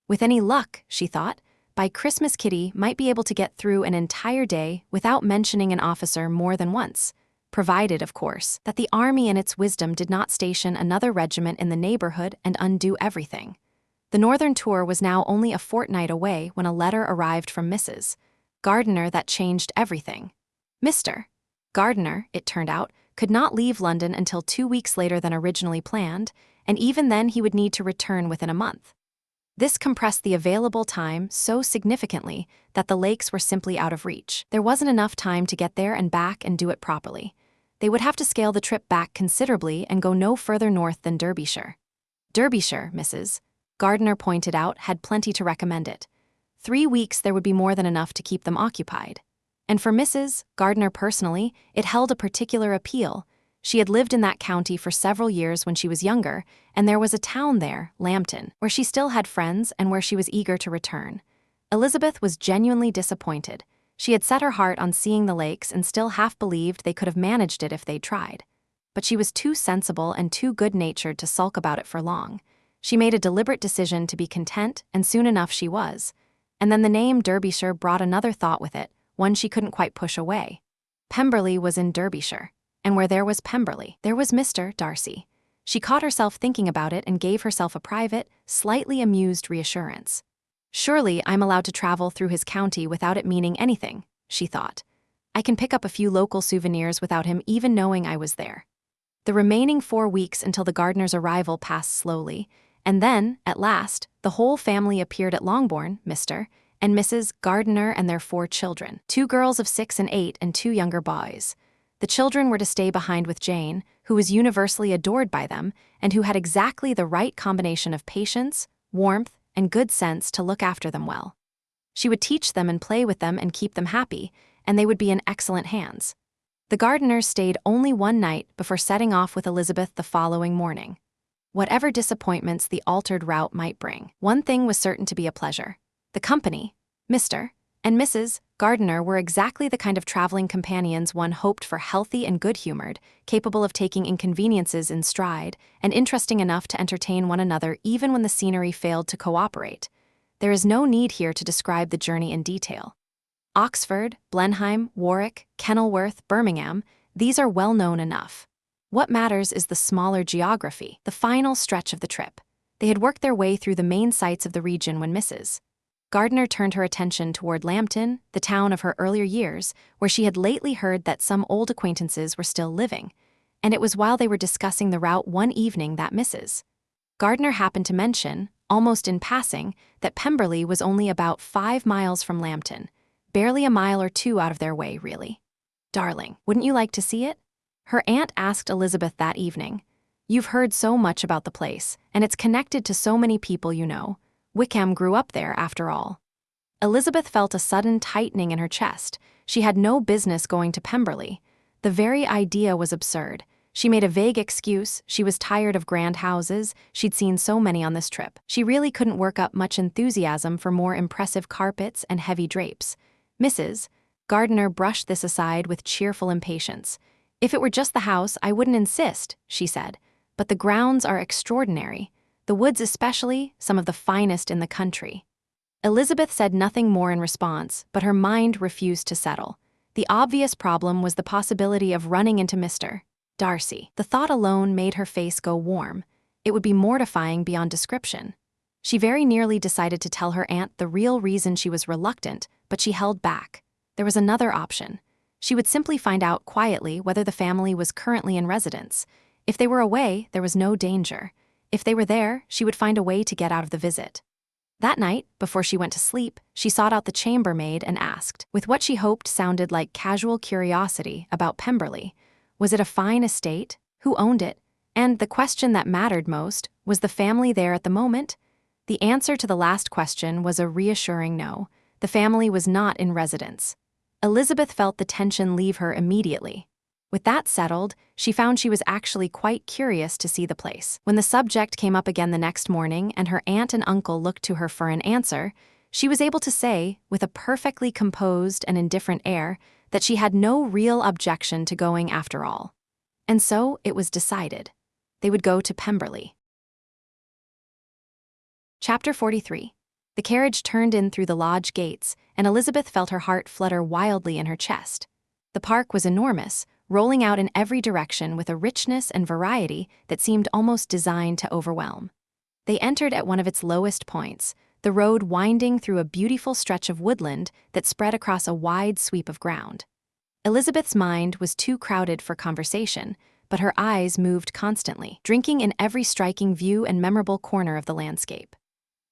With any luck, she thought, by Christmas Kitty might be able to get through an entire day without mentioning an officer more than once, provided, of course, that the army in its wisdom did not station another regiment in the neighborhood and undo everything. The northern tour was now only a fortnight away when a letter arrived from Mrs. Gardiner that changed everything. Mr. Gardiner, it turned out, could not leave London until 2 weeks later than originally planned, and even then he would need to return within a month. This compressed the available time so significantly that the lakes were simply out of reach. There wasn't enough time to get there and back and do it properly. They would have to scale the trip back considerably and go no further north than Derbyshire. Derbyshire, Mrs. Gardiner pointed out, had plenty to recommend it. 3 weeks there would be more than enough to keep them occupied. And for Mrs. Gardiner personally, it held a particular appeal. She had lived in that county for several years when she was younger, and there was a town there, Lambton, where she still had friends and where she was eager to return. Elizabeth was genuinely disappointed. She had set her heart on seeing the lakes and still half believed they could have managed it if they'd tried. But she was too sensible and too good-natured to sulk about it for long. She made a deliberate decision to be content, and soon enough she was. And then the name Derbyshire brought another thought with it, one she couldn't quite push away. Pemberley was in Derbyshire. And where there was Pemberley, there was Mr. Darcy. She caught herself thinking about it and gave herself a private, slightly amused reassurance. Surely I'm allowed to travel through his county without it meaning anything, she thought. I can pick up a few local souvenirs without him even knowing I was there. The remaining 4 weeks until the Gardiners' arrival passed slowly, and then, at last, the whole family appeared at Longbourn, Mr. and Mrs. Gardiner and their 4 children, 2 girls of 6 and 8 and 2 younger boys. The children were to stay behind with Jane, who was universally adored by them and who had exactly the right combination of patience, warmth, and good sense to look after them well. She would teach them and play with them and keep them happy, and they would be in excellent hands. The Gardiners stayed only 1 night before setting off with Elizabeth the following morning. Whatever disappointments the altered route might bring, one thing was certain to be a pleasure. The company, Mr. and Mrs. Gardiner, were exactly the kind of traveling companions one hoped for, healthy and good-humored, capable of taking inconveniences in stride, and interesting enough to entertain one another even when the scenery failed to cooperate. There is no need here to describe the journey in detail. Oxford, Blenheim, Warwick, Kenilworth, Birmingham, these are well known enough. What matters is the smaller geography, the final stretch of the trip. They had worked their way through the main sites of the region when Mrs. Gardiner turned her attention toward Lambton, the town of her earlier years, where she had lately heard that some old acquaintances were still living, and it was while they were discussing the route one evening that Mrs. Gardiner happened to mention, almost in passing, that Pemberley was only about 5 miles from Lambton, barely a mile or 2 out of their way, really. "Darling, wouldn't you like to see it?" her aunt asked Elizabeth that evening. "You've heard so much about the place, and it's connected to so many people you know. Wickham grew up there, after all." Elizabeth felt a sudden tightening in her chest. She had no business going to Pemberley. The very idea was absurd. She made a vague excuse. She was tired of grand houses. She'd seen so many on this trip. She really couldn't work up much enthusiasm for more impressive carpets and heavy drapes. Mrs. Gardiner brushed this aside with cheerful impatience. "If it were just the house, I wouldn't insist," she said. "But the grounds are extraordinary. The woods especially, some of the finest in the country." Elizabeth said nothing more in response, but her mind refused to settle. The obvious problem was the possibility of running into Mr. Darcy. The thought alone made her face go warm. It would be mortifying beyond description. She very nearly decided to tell her aunt the real reason she was reluctant, but she held back. There was another option. She would simply find out quietly whether the family was currently in residence. If they were away, there was no danger. If they were there, she would find a way to get out of the visit. That night, before she went to sleep, she sought out the chambermaid and asked, with what she hoped sounded like casual curiosity, about Pemberley. Was it a fine estate? Who owned it? And the question that mattered most, was the family there at the moment? The answer to the last question was a reassuring no. The family was not in residence. Elizabeth felt the tension leave her immediately. With that settled, she found she was actually quite curious to see the place. When the subject came up again the next morning and her aunt and uncle looked to her for an answer, she was able to say, with a perfectly composed and indifferent air, that she had no real objection to going after all. And so it was decided. They would go to Pemberley. Chapter 43. The carriage turned in through the lodge gates, and Elizabeth felt her heart flutter wildly in her chest. The park was enormous, rolling out in every direction with a richness and variety that seemed almost designed to overwhelm. They entered at one of its lowest points, the road winding through a beautiful stretch of woodland that spread across a wide sweep of ground. Elizabeth's mind was too crowded for conversation, but her eyes moved constantly, drinking in every striking view and memorable corner of the landscape.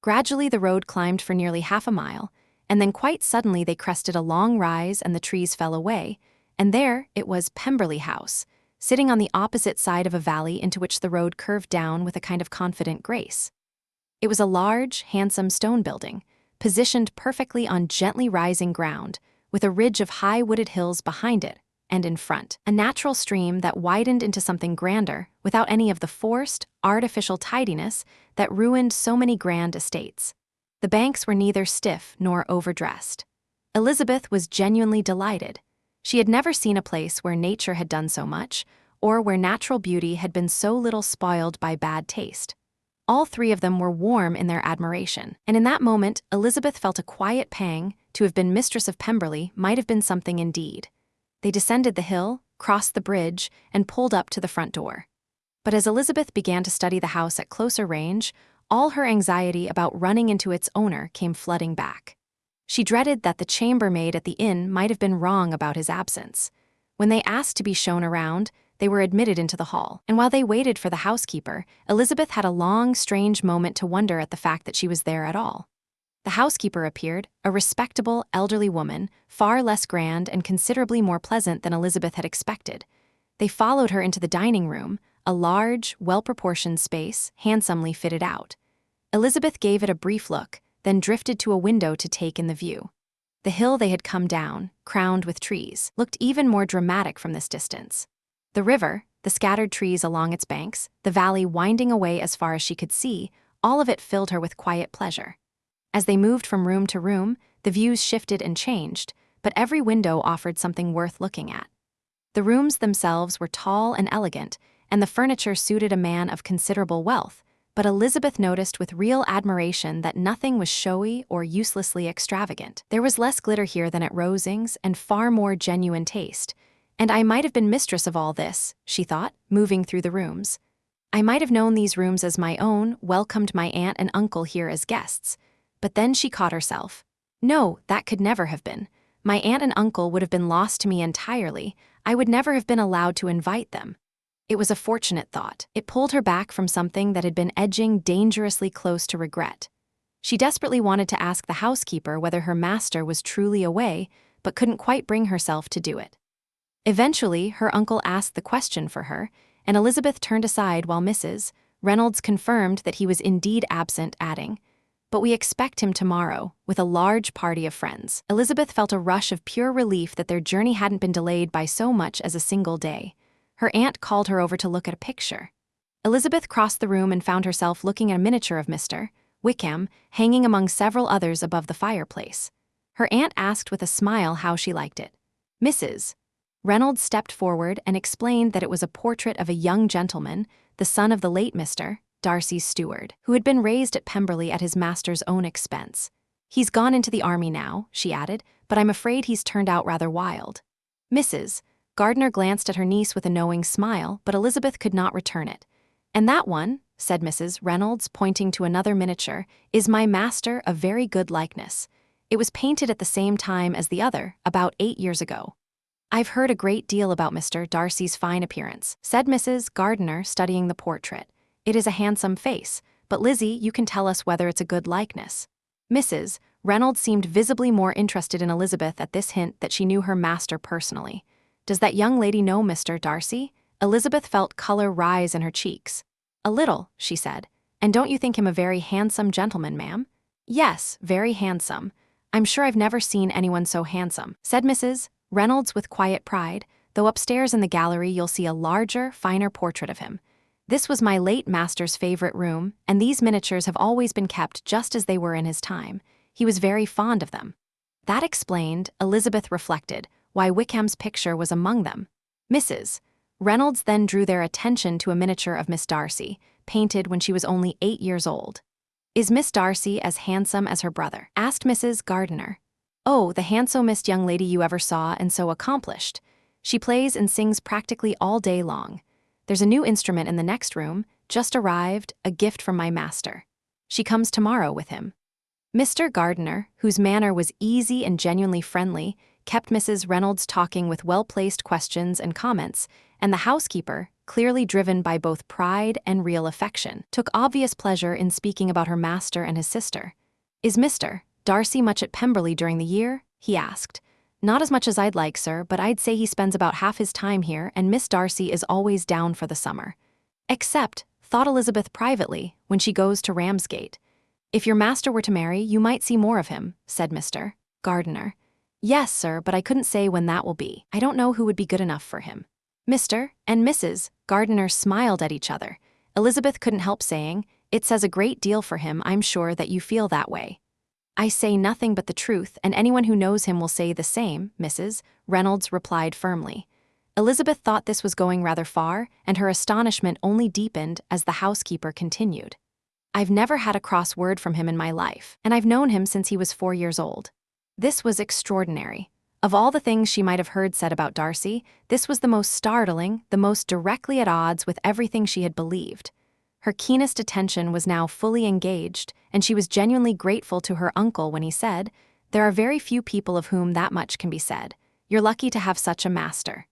Gradually the road climbed for nearly half a mile, and then quite suddenly they crested a long rise and the trees fell away, and there it was Pemberley House, sitting on the opposite side of a valley into which the road curved down with a kind of confident grace. It was a large, handsome stone building, positioned perfectly on gently rising ground, with a ridge of high wooded hills behind it, and in front, a natural stream that widened into something grander without any of the forced, artificial tidiness that ruined so many grand estates. The banks were neither stiff nor overdressed. Elizabeth was genuinely delighted. She had never seen a place where nature had done so much, or where natural beauty had been so little spoiled by bad taste. All three of them were warm in their admiration, and in that moment Elizabeth felt a quiet pang. To have been mistress of Pemberley might have been something indeed. They descended the hill, crossed the bridge, and pulled up to the front door. But as Elizabeth began to study the house at closer range, all her anxiety about running into its owner came flooding back. She dreaded that the chambermaid at the inn might have been wrong about his absence. When they asked to be shown around, they were admitted into the hall, and while they waited for the housekeeper, Elizabeth had a long, strange moment to wonder at the fact that she was there at all. The housekeeper appeared, a respectable, elderly woman, far less grand and considerably more pleasant than Elizabeth had expected. They followed her into the dining room, a large, well-proportioned space, handsomely fitted out. Elizabeth gave it a brief look, then drifted to a window to take in the view. The hill they had come down, crowned with trees, looked even more dramatic from this distance. The river, the scattered trees along its banks, the valley winding away as far as she could see, all of it filled her with quiet pleasure. As they moved from room to room, the views shifted and changed, but every window offered something worth looking at. The rooms themselves were tall and elegant, and the furniture suited a man of considerable wealth, but Elizabeth noticed with real admiration that nothing was showy or uselessly extravagant. There was less glitter here than at Rosings and far more genuine taste. And I might have been mistress of all this, she thought, moving through the rooms. I might have known these rooms as my own, welcomed my aunt and uncle here as guests. But then she caught herself. No, that could never have been. My aunt and uncle would have been lost to me entirely. I would never have been allowed to invite them. It was a fortunate thought. It pulled her back from something that had been edging dangerously close to regret. She desperately wanted to ask the housekeeper whether her master was truly away, but couldn't quite bring herself to do it. Eventually, her uncle asked the question for her, and Elizabeth turned aside while Mrs. Reynolds confirmed that he was indeed absent, adding, "But we expect him tomorrow, with a large party of friends." Elizabeth felt a rush of pure relief that their journey hadn't been delayed by so much as a single day. Her aunt called her over to look at a picture. Elizabeth crossed the room and found herself looking at a miniature of Mr. Wickham, hanging among several others above the fireplace. Her aunt asked with a smile how she liked it. Mrs. Reynolds stepped forward and explained that it was a portrait of a young gentleman, the son of the late Mr. Darcy's steward, who had been raised at Pemberley at his master's own expense. "He's gone into the army now," she added, "but I'm afraid he's turned out rather wild." Mrs. Gardiner glanced at her niece with a knowing smile, but Elizabeth could not return it. "And that one?" said Mrs. Reynolds, pointing to another miniature, "is my master a very good likeness. It was painted at the same time as the other, about 8 years ago." "I've heard a great deal about Mr. Darcy's fine appearance," said Mrs. Gardiner, studying the portrait. "It is a handsome face, but Lizzie, you can tell us whether it's a good likeness." Mrs. Reynolds seemed visibly more interested in Elizabeth at this hint that she knew her master personally. "Does that young lady know Mr. Darcy?" Elizabeth felt color rise in her cheeks. "A little," she said. "And don't you think him a very handsome gentleman, ma'am?" "Yes, very handsome. I'm sure I've never seen anyone so handsome," said Mrs. Reynolds with quiet pride, "though upstairs in the gallery you'll see a larger, finer portrait of him. This was my late master's favorite room, and these miniatures have always been kept just as they were in his time. He was very fond of them." That explained, Elizabeth reflected, why Wickham's picture was among them. Mrs. Reynolds then drew their attention to a miniature of Miss Darcy, painted when she was only 8 years old. "Is Miss Darcy as handsome as her brother?" asked Mrs. Gardiner. "Oh, the handsomest young lady you ever saw, and so accomplished. She plays and sings practically all day long. There's a new instrument in the next room, just arrived, a gift from my master. She comes tomorrow with him." Mr. Gardiner, whose manner was easy and genuinely friendly, kept Mrs. Reynolds talking with well-placed questions and comments, and the housekeeper, clearly driven by both pride and real affection, took obvious pleasure in speaking about her master and his sister. "Is Mr. Darcy much at Pemberley during the year?" he asked. "Not as much as I'd like, sir, but I'd say he spends about half his time here, and Miss Darcy is always down for the summer. Except," thought Elizabeth privately, "when she goes to Ramsgate. If your master were to marry, you might see more of him," said Mr. Gardiner. "Yes, sir, but I couldn't say when that will be. I don't know who would be good enough for him." Mr. and Mrs. Gardiner smiled at each other. Elizabeth couldn't help saying, "It says a great deal for him, I'm sure, that you feel that way." "I say nothing but the truth, and anyone who knows him will say the same," Mrs. Reynolds replied firmly. Elizabeth thought this was going rather far, and her astonishment only deepened as the housekeeper continued. "I've never had a cross word from him in my life, and I've known him since he was 4 years old." This was extraordinary. Of all the things she might have heard said about Darcy, this was the most startling, the most directly at odds with everything she had believed. Her keenest attention was now fully engaged, and she was genuinely grateful to her uncle when he said, "There are very few people of whom that much can be said. You're lucky to have such a master."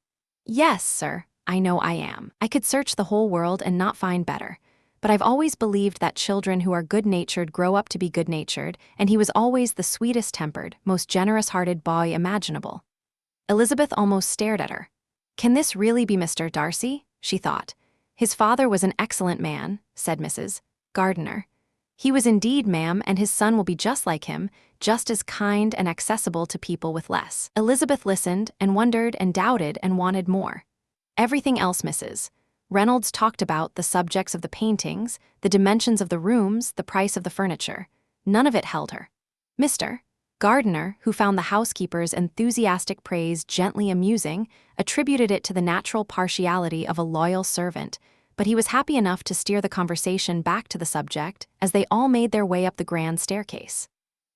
"Yes, sir, I know I am. I could search the whole world and not find better. But I've always believed that children who are good-natured grow up to be good-natured, and he was always the sweetest-tempered, most generous-hearted boy imaginable." Elizabeth almost stared at her. "Can this really be Mr. Darcy?" she thought. "His father was an excellent man," said Mrs. Gardiner. "He was indeed, ma'am, and his son will be just like him, just as kind and accessible to people with less." Elizabeth listened and wondered and doubted and wanted more. Everything else Mrs. Reynolds talked about, the subjects of the paintings, the dimensions of the rooms, the price of the furniture. None of it held her. Mr. Gardiner, who found the housekeeper's enthusiastic praise gently amusing, attributed it to the natural partiality of a loyal servant, but he was happy enough to steer the conversation back to the subject as they all made their way up the grand staircase.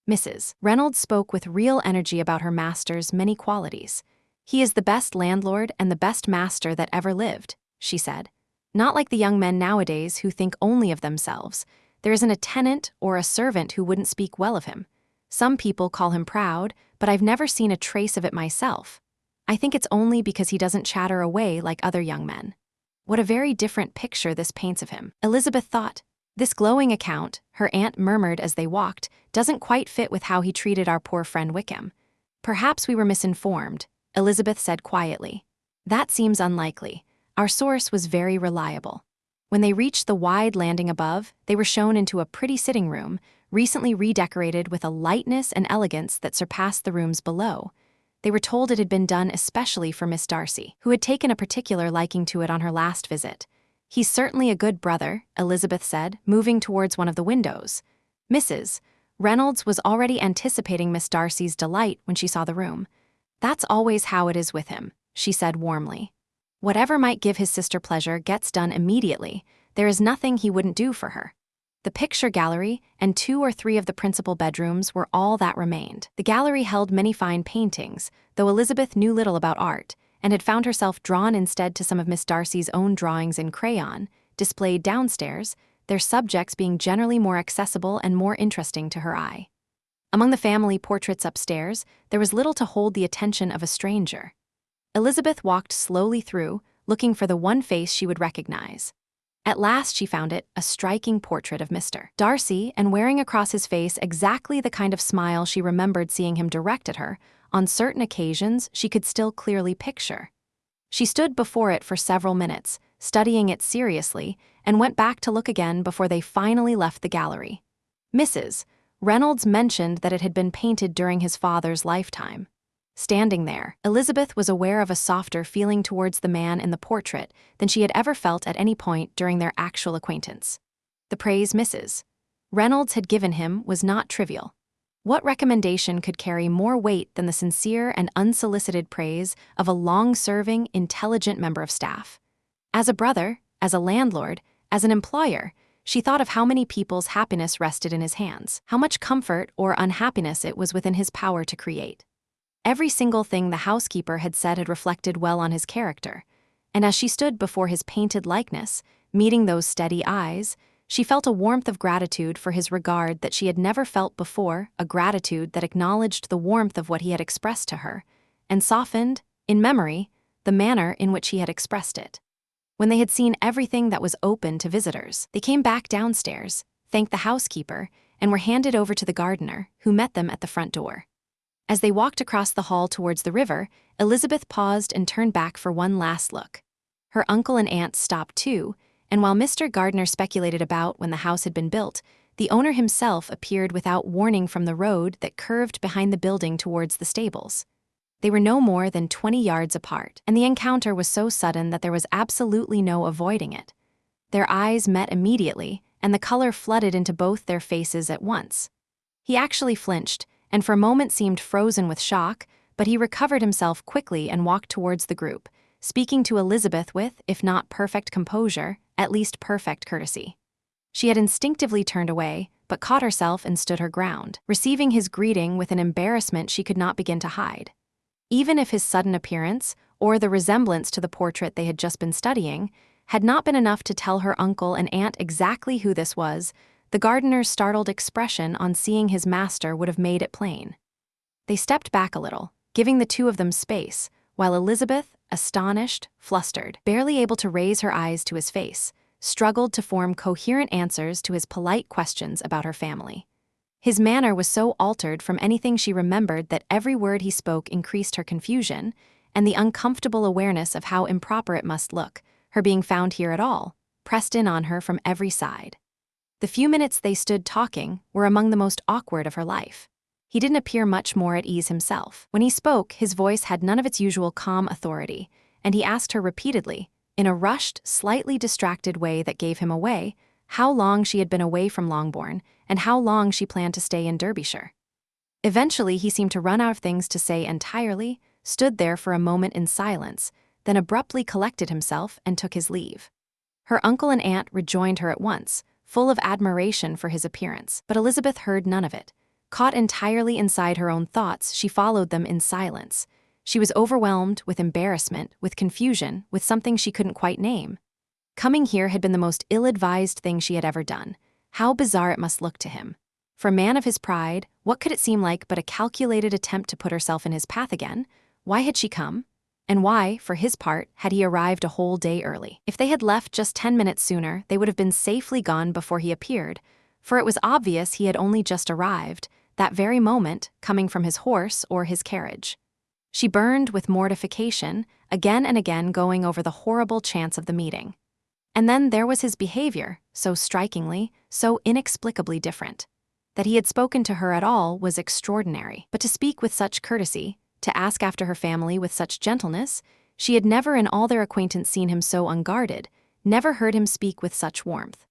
Mrs. Reynolds spoke with real energy about her master's many qualities. "He is the best landlord and the best master that ever lived," she said. "Not like the young men nowadays who think only of themselves. There isn't a tenant or a servant who wouldn't speak well of him. Some people call him proud, but I've never seen a trace of it myself. I think it's only because he doesn't chatter away like other young men." What a very different picture this paints of him, Elizabeth thought. This glowing account, her aunt murmured as they walked, doesn't quite fit with how he treated our poor friend Wickham. "Perhaps we were misinformed," Elizabeth said quietly. "That seems unlikely. Our source was very reliable." When they reached the wide landing above, they were shown into a pretty sitting room, recently redecorated with a lightness and elegance that surpassed the rooms below. They were told it had been done especially for Miss Darcy, who had taken a particular liking to it on her last visit. "He's certainly a good brother," Elizabeth said, moving towards one of the windows. Mrs. Reynolds was already anticipating Miss Darcy's delight when she saw the room. "That's always how it is with him," she said warmly. "Whatever might give his sister pleasure gets done immediately. There is nothing he wouldn't do for her." The picture gallery and 2 or 3 of the principal bedrooms were all that remained. The gallery held many fine paintings, though Elizabeth knew little about art, and had found herself drawn instead to some of Miss Darcy's own drawings in crayon, displayed downstairs. their subjects being generally more accessible and more interesting to her eye. Among the family portraits upstairs, there was little to hold the attention of a stranger. Elizabeth walked slowly through, looking for the one face she would recognize. At last she found it, a striking portrait of Mr. Darcy, and wearing across his face exactly the kind of smile she remembered seeing him direct at her, on certain occasions she could still clearly picture. She stood before it for several minutes, studying it seriously, and went back to look again before they finally left the gallery. Mrs. Reynolds mentioned that it had been painted during his father's lifetime. Standing there, Elizabeth was aware of a softer feeling towards the man in the portrait than she had ever felt at any point during their actual acquaintance. The praise Mrs. Reynolds had given him was not trivial. What recommendation could carry more weight than the sincere and unsolicited praise of a long-serving, intelligent member of staff? As a brother, as a landlord, as an employer, she thought of how many people's happiness rested in his hands, how much comfort or unhappiness it was within his power to create. Every single thing the housekeeper had said had reflected well on his character, and as she stood before his painted likeness, meeting those steady eyes, she felt a warmth of gratitude for his regard that she had never felt before, a gratitude that acknowledged the warmth of what he had expressed to her, and softened, in memory, the manner in which he had expressed it. When they had seen everything that was open to visitors, they came back downstairs, thanked the housekeeper, and were handed over to the gardener, who met them at the front door. As they walked across the hall towards the river, Elizabeth paused and turned back for one last look. Her uncle and aunt stopped too, and while Mr. Gardner speculated about when the house had been built, the owner himself appeared without warning from the road that curved behind the building towards the stables. They were no more than 20 yards apart, and the encounter was so sudden that there was absolutely no avoiding it. Their eyes met immediately, and the color flooded into both their faces at once. He actually flinched, and for a moment seemed frozen with shock, but he recovered himself quickly and walked towards the group, speaking to Elizabeth with, if not perfect composure, at least perfect courtesy. She had instinctively turned away, but caught herself and stood her ground, receiving his greeting with an embarrassment she could not begin to hide. Even if his sudden appearance, or the resemblance to the portrait they had just been studying, had not been enough to tell her uncle and aunt exactly who this was, the gardener's startled expression on seeing his master would have made it plain. They stepped back a little, giving the two of them space, while Elizabeth, astonished, flustered, barely able to raise her eyes to his face, struggled to form coherent answers to his polite questions about her family. His manner was so altered from anything she remembered that every word he spoke increased her confusion, and the uncomfortable awareness of how improper it must look, her being found here at all, pressed in on her from every side. The few minutes they stood talking were among the most awkward of her life. He didn't appear much more at ease himself. When he spoke, his voice had none of its usual calm authority, and he asked her repeatedly, in a rushed, slightly distracted way that gave him away, how long she had been away from Longbourn, and how long she planned to stay in Derbyshire. Eventually, he seemed to run out of things to say entirely, stood there for a moment in silence, then abruptly collected himself and took his leave. Her uncle and aunt rejoined her at once, full of admiration for his appearance, but Elizabeth heard none of it. Caught entirely inside her own thoughts, she followed them in silence. She was overwhelmed with embarrassment, with confusion, with something she couldn't quite name. Coming here had been the most ill-advised thing she had ever done. How bizarre it must look to him. For a man of his pride, what could it seem like but a calculated attempt to put herself in his path again? Why had she come? And why, for his part, had he arrived a whole day early? If they had left just 10 minutes sooner, they would have been safely gone before he appeared, for it was obvious he had only just arrived, that very moment, coming from his horse or his carriage. She burned with mortification, again and again going over the horrible chance of the meeting. And then there was his behavior, so strikingly, so inexplicably different. That he had spoken to her at all was extraordinary, but to speak with such courtesy, to ask after her family with such gentleness, she had never in all their acquaintance seen him so unguarded, never heard him speak with such warmth.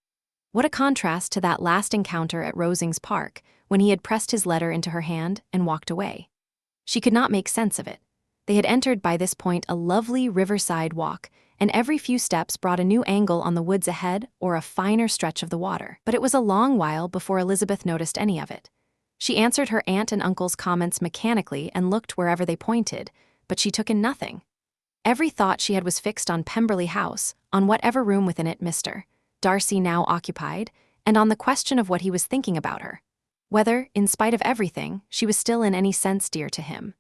What a contrast to that last encounter at Rosings Park, when he had pressed his letter into her hand and walked away. She could not make sense of it. They had entered by this point a lovely riverside walk, and every few steps brought a new angle on the woods ahead or a finer stretch of the water. But it was a long while before Elizabeth noticed any of it. She answered her aunt and uncle's comments mechanically and looked wherever they pointed, but she took in nothing. Every thought she had was fixed on Pemberley House, on whatever room within it Mr. Darcy now occupied, and on the question of what he was thinking about her. Whether, in spite of everything, she was still in any sense dear to him.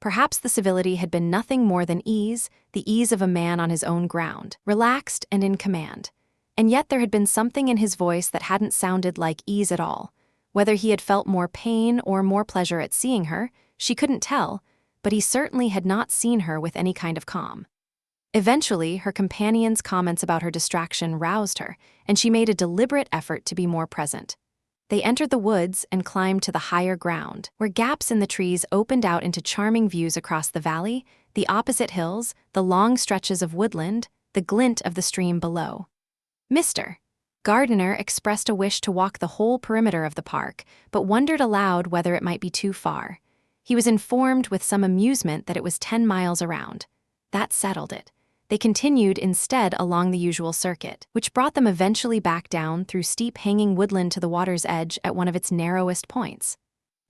Perhaps the civility had been nothing more than ease, the ease of a man on his own ground, relaxed and in command. And yet there had been something in his voice that hadn't sounded like ease at all. Whether he had felt more pain or more pleasure at seeing her, she couldn't tell, but he certainly had not seen her with any kind of calm. Eventually, her companion's comments about her distraction roused her, and she made a deliberate effort to be more present. They entered the woods and climbed to the higher ground, where gaps in the trees opened out into charming views across the valley, the opposite hills, the long stretches of woodland, the glint of the stream below. Mr. Gardiner expressed a wish to walk the whole perimeter of the park, but wondered aloud whether it might be too far. He was informed with some amusement that it was 10 miles around. That settled it. They continued instead along the usual circuit, which brought them eventually back down through steep hanging woodland to the water's edge at one of its narrowest points.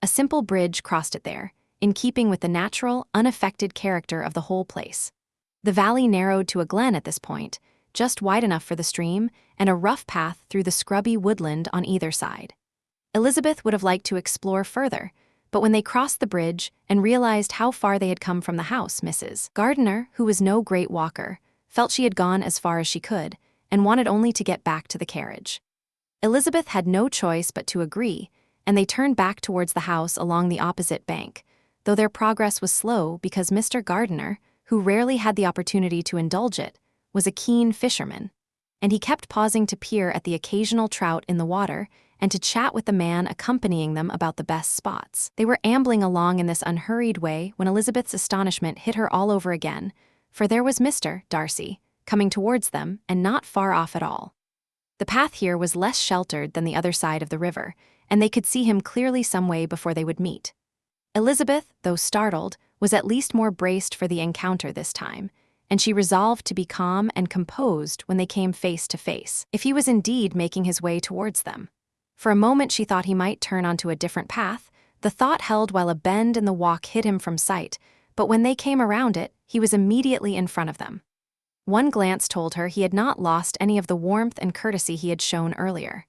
A simple bridge crossed it there, in keeping with the natural, unaffected character of the whole place. The valley narrowed to a glen at this point, just wide enough for the stream, and a rough path through the scrubby woodland on either side. Elizabeth would have liked to explore further, but when they crossed the bridge and realized how far they had come from the house, Mrs. Gardiner, who was no great walker, felt she had gone as far as she could and wanted only to get back to the carriage. Elizabeth had no choice but to agree, and they turned back towards the house along the opposite bank, though their progress was slow because Mr. Gardiner, who rarely had the opportunity to indulge it, was a keen fisherman, and he kept pausing to peer at the occasional trout in the water and to chat with the man accompanying them about the best spots. They were ambling along in this unhurried way when Elizabeth's astonishment hit her all over again, for there was Mr. Darcy, coming towards them and not far off at all. The path here was less sheltered than the other side of the river, and they could see him clearly some way before they would meet. Elizabeth, though startled, was at least more braced for the encounter this time, and she resolved to be calm and composed when they came face to face, if he was indeed making his way towards them. For a moment she thought he might turn onto a different path. The thought held while a bend in the walk hid him from sight, but when they came around it, he was immediately in front of them. One glance told her he had not lost any of the warmth and courtesy he had shown earlier.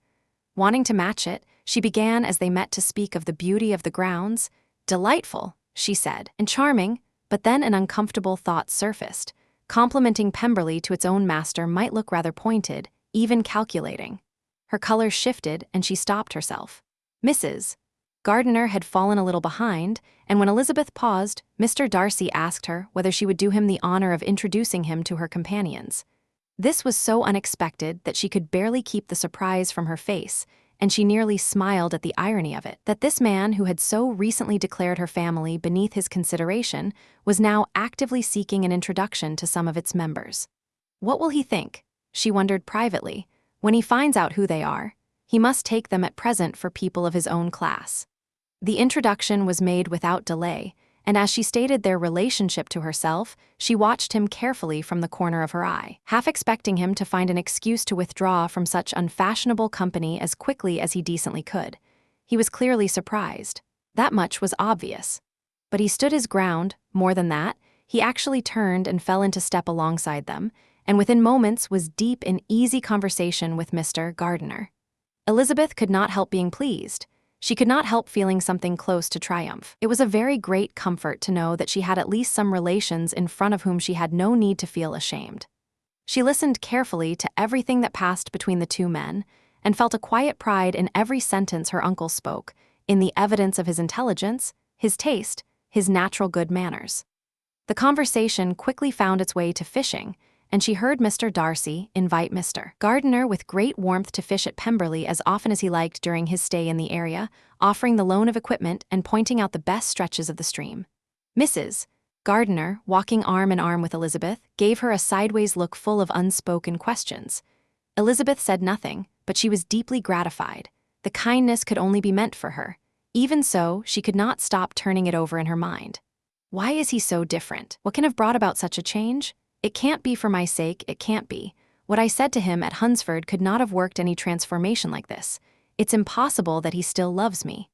Wanting to match it, she began as they met to speak of the beauty of the grounds. "Delightful," she said, "and charming," but then an uncomfortable thought surfaced. Complimenting Pemberley to its own master might look rather pointed, even calculating. Her color shifted and she stopped herself. Mrs. Gardiner had fallen a little behind, and when Elizabeth paused, Mr. Darcy asked her whether she would do him the honor of introducing him to her companions. This was so unexpected that she could barely keep the surprise from her face, and she nearly smiled at the irony of it, that this man who had so recently declared her family beneath his consideration was now actively seeking an introduction to some of its members. What will he think, she wondered privately, when he finds out who they are? He must take them at present for people of his own class. The introduction was made without delay, and as she stated their relationship to herself, she watched him carefully from the corner of her eye, half expecting him to find an excuse to withdraw from such unfashionable company as quickly as he decently could. He was clearly surprised. That much was obvious. But he stood his ground. More than that, he actually turned and fell into step alongside them, and within moments was deep in easy conversation with Mr. Gardiner. Elizabeth could not help being pleased. She could not help feeling something close to triumph. It was a very great comfort to know that she had at least some relations in front of whom she had no need to feel ashamed. She listened carefully to everything that passed between the two men, and felt a quiet pride in every sentence her uncle spoke, in the evidence of his intelligence, his taste, his natural good manners. The conversation quickly found its way to fishing, and she heard Mr. Darcy invite Mr. Gardiner with great warmth to fish at Pemberley as often as he liked during his stay in the area, offering the loan of equipment and pointing out the best stretches of the stream. Mrs. Gardiner, walking arm in arm with Elizabeth, gave her a sideways look full of unspoken questions. Elizabeth said nothing, but she was deeply gratified. The kindness could only be meant for her. Even so, she could not stop turning it over in her mind. Why is he so different? What can have brought about such a change? It can't be for my sake, it can't be. What I said to him at Hunsford could not have worked any transformation like this. It's impossible that he still loves me.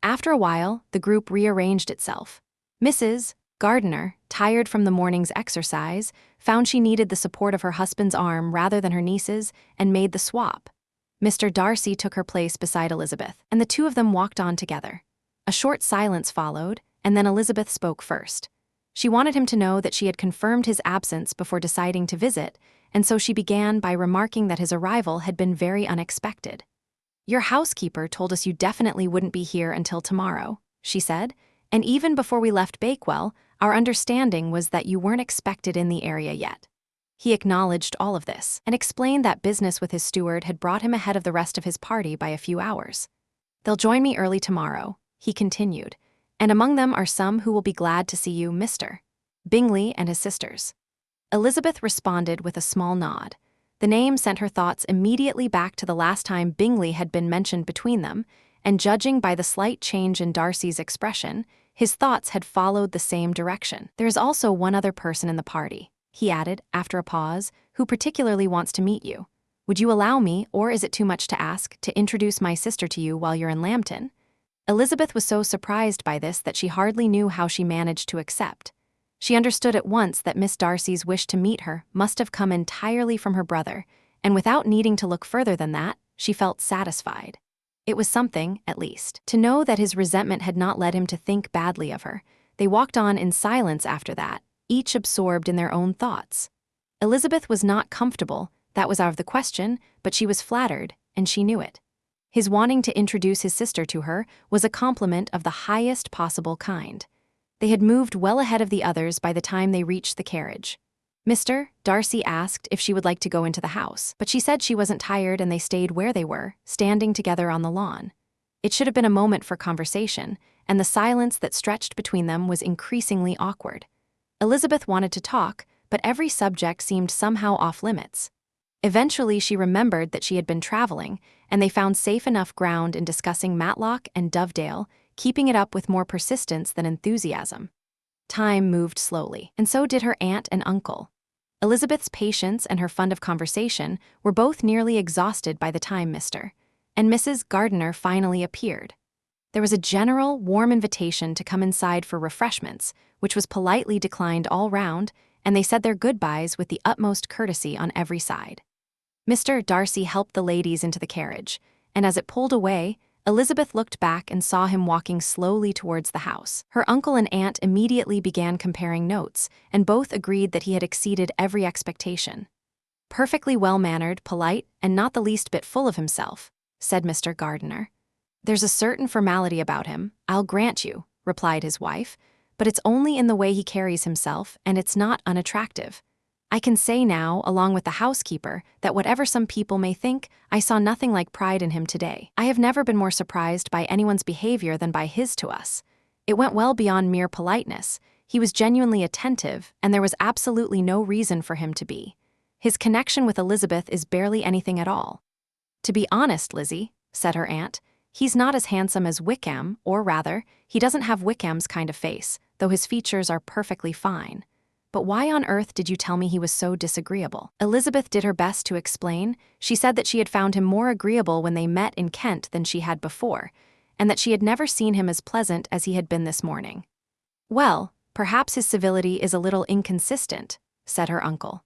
After a while, the group rearranged itself. Mrs. Gardiner, tired from the morning's exercise, found she needed the support of her husband's arm rather than her niece's and made the swap. Mr. Darcy took her place beside Elizabeth, and the two of them walked on together. A short silence followed, and then Elizabeth spoke first. She wanted him to know that she had confirmed his absence before deciding to visit, and so she began by remarking that his arrival had been very unexpected. "Your housekeeper told us you definitely wouldn't be here until tomorrow," she said, "and even before we left Bakewell, our understanding was that you weren't expected in the area yet." He acknowledged all of this and explained that business with his steward had brought him ahead of the rest of his party by a few hours. "They'll join me early tomorrow," he continued, "and among them are some who will be glad to see you, Mr. Bingley and his sisters." Elizabeth responded with a small nod. The name sent her thoughts immediately back to the last time Bingley had been mentioned between them, and judging by the slight change in Darcy's expression, his thoughts had followed the same direction. "There is also one other person in the party," he added, after a pause, "who particularly wants to meet you. Would you allow me, or is it too much to ask, to introduce my sister to you while you're in Lambton?" Elizabeth was so surprised by this that she hardly knew how she managed to accept. She understood at once that Miss Darcy's wish to meet her must have come entirely from her brother, and without needing to look further than that, she felt satisfied. It was something, at least, to know that his resentment had not led him to think badly of her. They walked on in silence after that, each absorbed in their own thoughts. Elizabeth was not comfortable, that was out of the question, but she was flattered, and she knew it. His wanting to introduce his sister to her was a compliment of the highest possible kind. They had moved well ahead of the others by the time they reached the carriage. Mr. Darcy asked if she would like to go into the house, but she said she wasn't tired and they stayed where they were, standing together on the lawn. It should have been a moment for conversation, and the silence that stretched between them was increasingly awkward. Elizabeth wanted to talk, but every subject seemed somehow off-limits. Eventually she remembered that she had been traveling, and they found safe enough ground in discussing Matlock and Dovedale, keeping it up with more persistence than enthusiasm. Time moved slowly, and so did her aunt and uncle. Elizabeth's patience and her fund of conversation were both nearly exhausted by the time Mr. and Mrs. Gardiner finally appeared. There was a general, warm invitation to come inside for refreshments, which was politely declined all round, and they said their goodbyes with the utmost courtesy on every side. Mr. Darcy helped the ladies into the carriage, and as it pulled away, Elizabeth looked back and saw him walking slowly towards the house. Her uncle and aunt immediately began comparing notes, and both agreed that he had exceeded every expectation. "Perfectly well-mannered, polite, and not the least bit full of himself," said Mr. Gardiner. "There's a certain formality about him, I'll grant you," replied his wife, "but it's only in the way he carries himself, and it's not unattractive. I can say now, along with the housekeeper, that whatever some people may think, I saw nothing like pride in him today. I have never been more surprised by anyone's behavior than by his to us. It went well beyond mere politeness. He was genuinely attentive, and there was absolutely no reason for him to be. His connection with Elizabeth is barely anything at all." "To be honest, Lizzie," said her aunt, "he's not as handsome as Wickham, or rather, he doesn't have Wickham's kind of face, though his features are perfectly fine. But why on earth did you tell me he was so disagreeable?" Elizabeth did her best to explain. She said that she had found him more agreeable when they met in Kent than she had before, and that she had never seen him as pleasant as he had been this morning. "Well, perhaps his civility is a little inconsistent," said her uncle.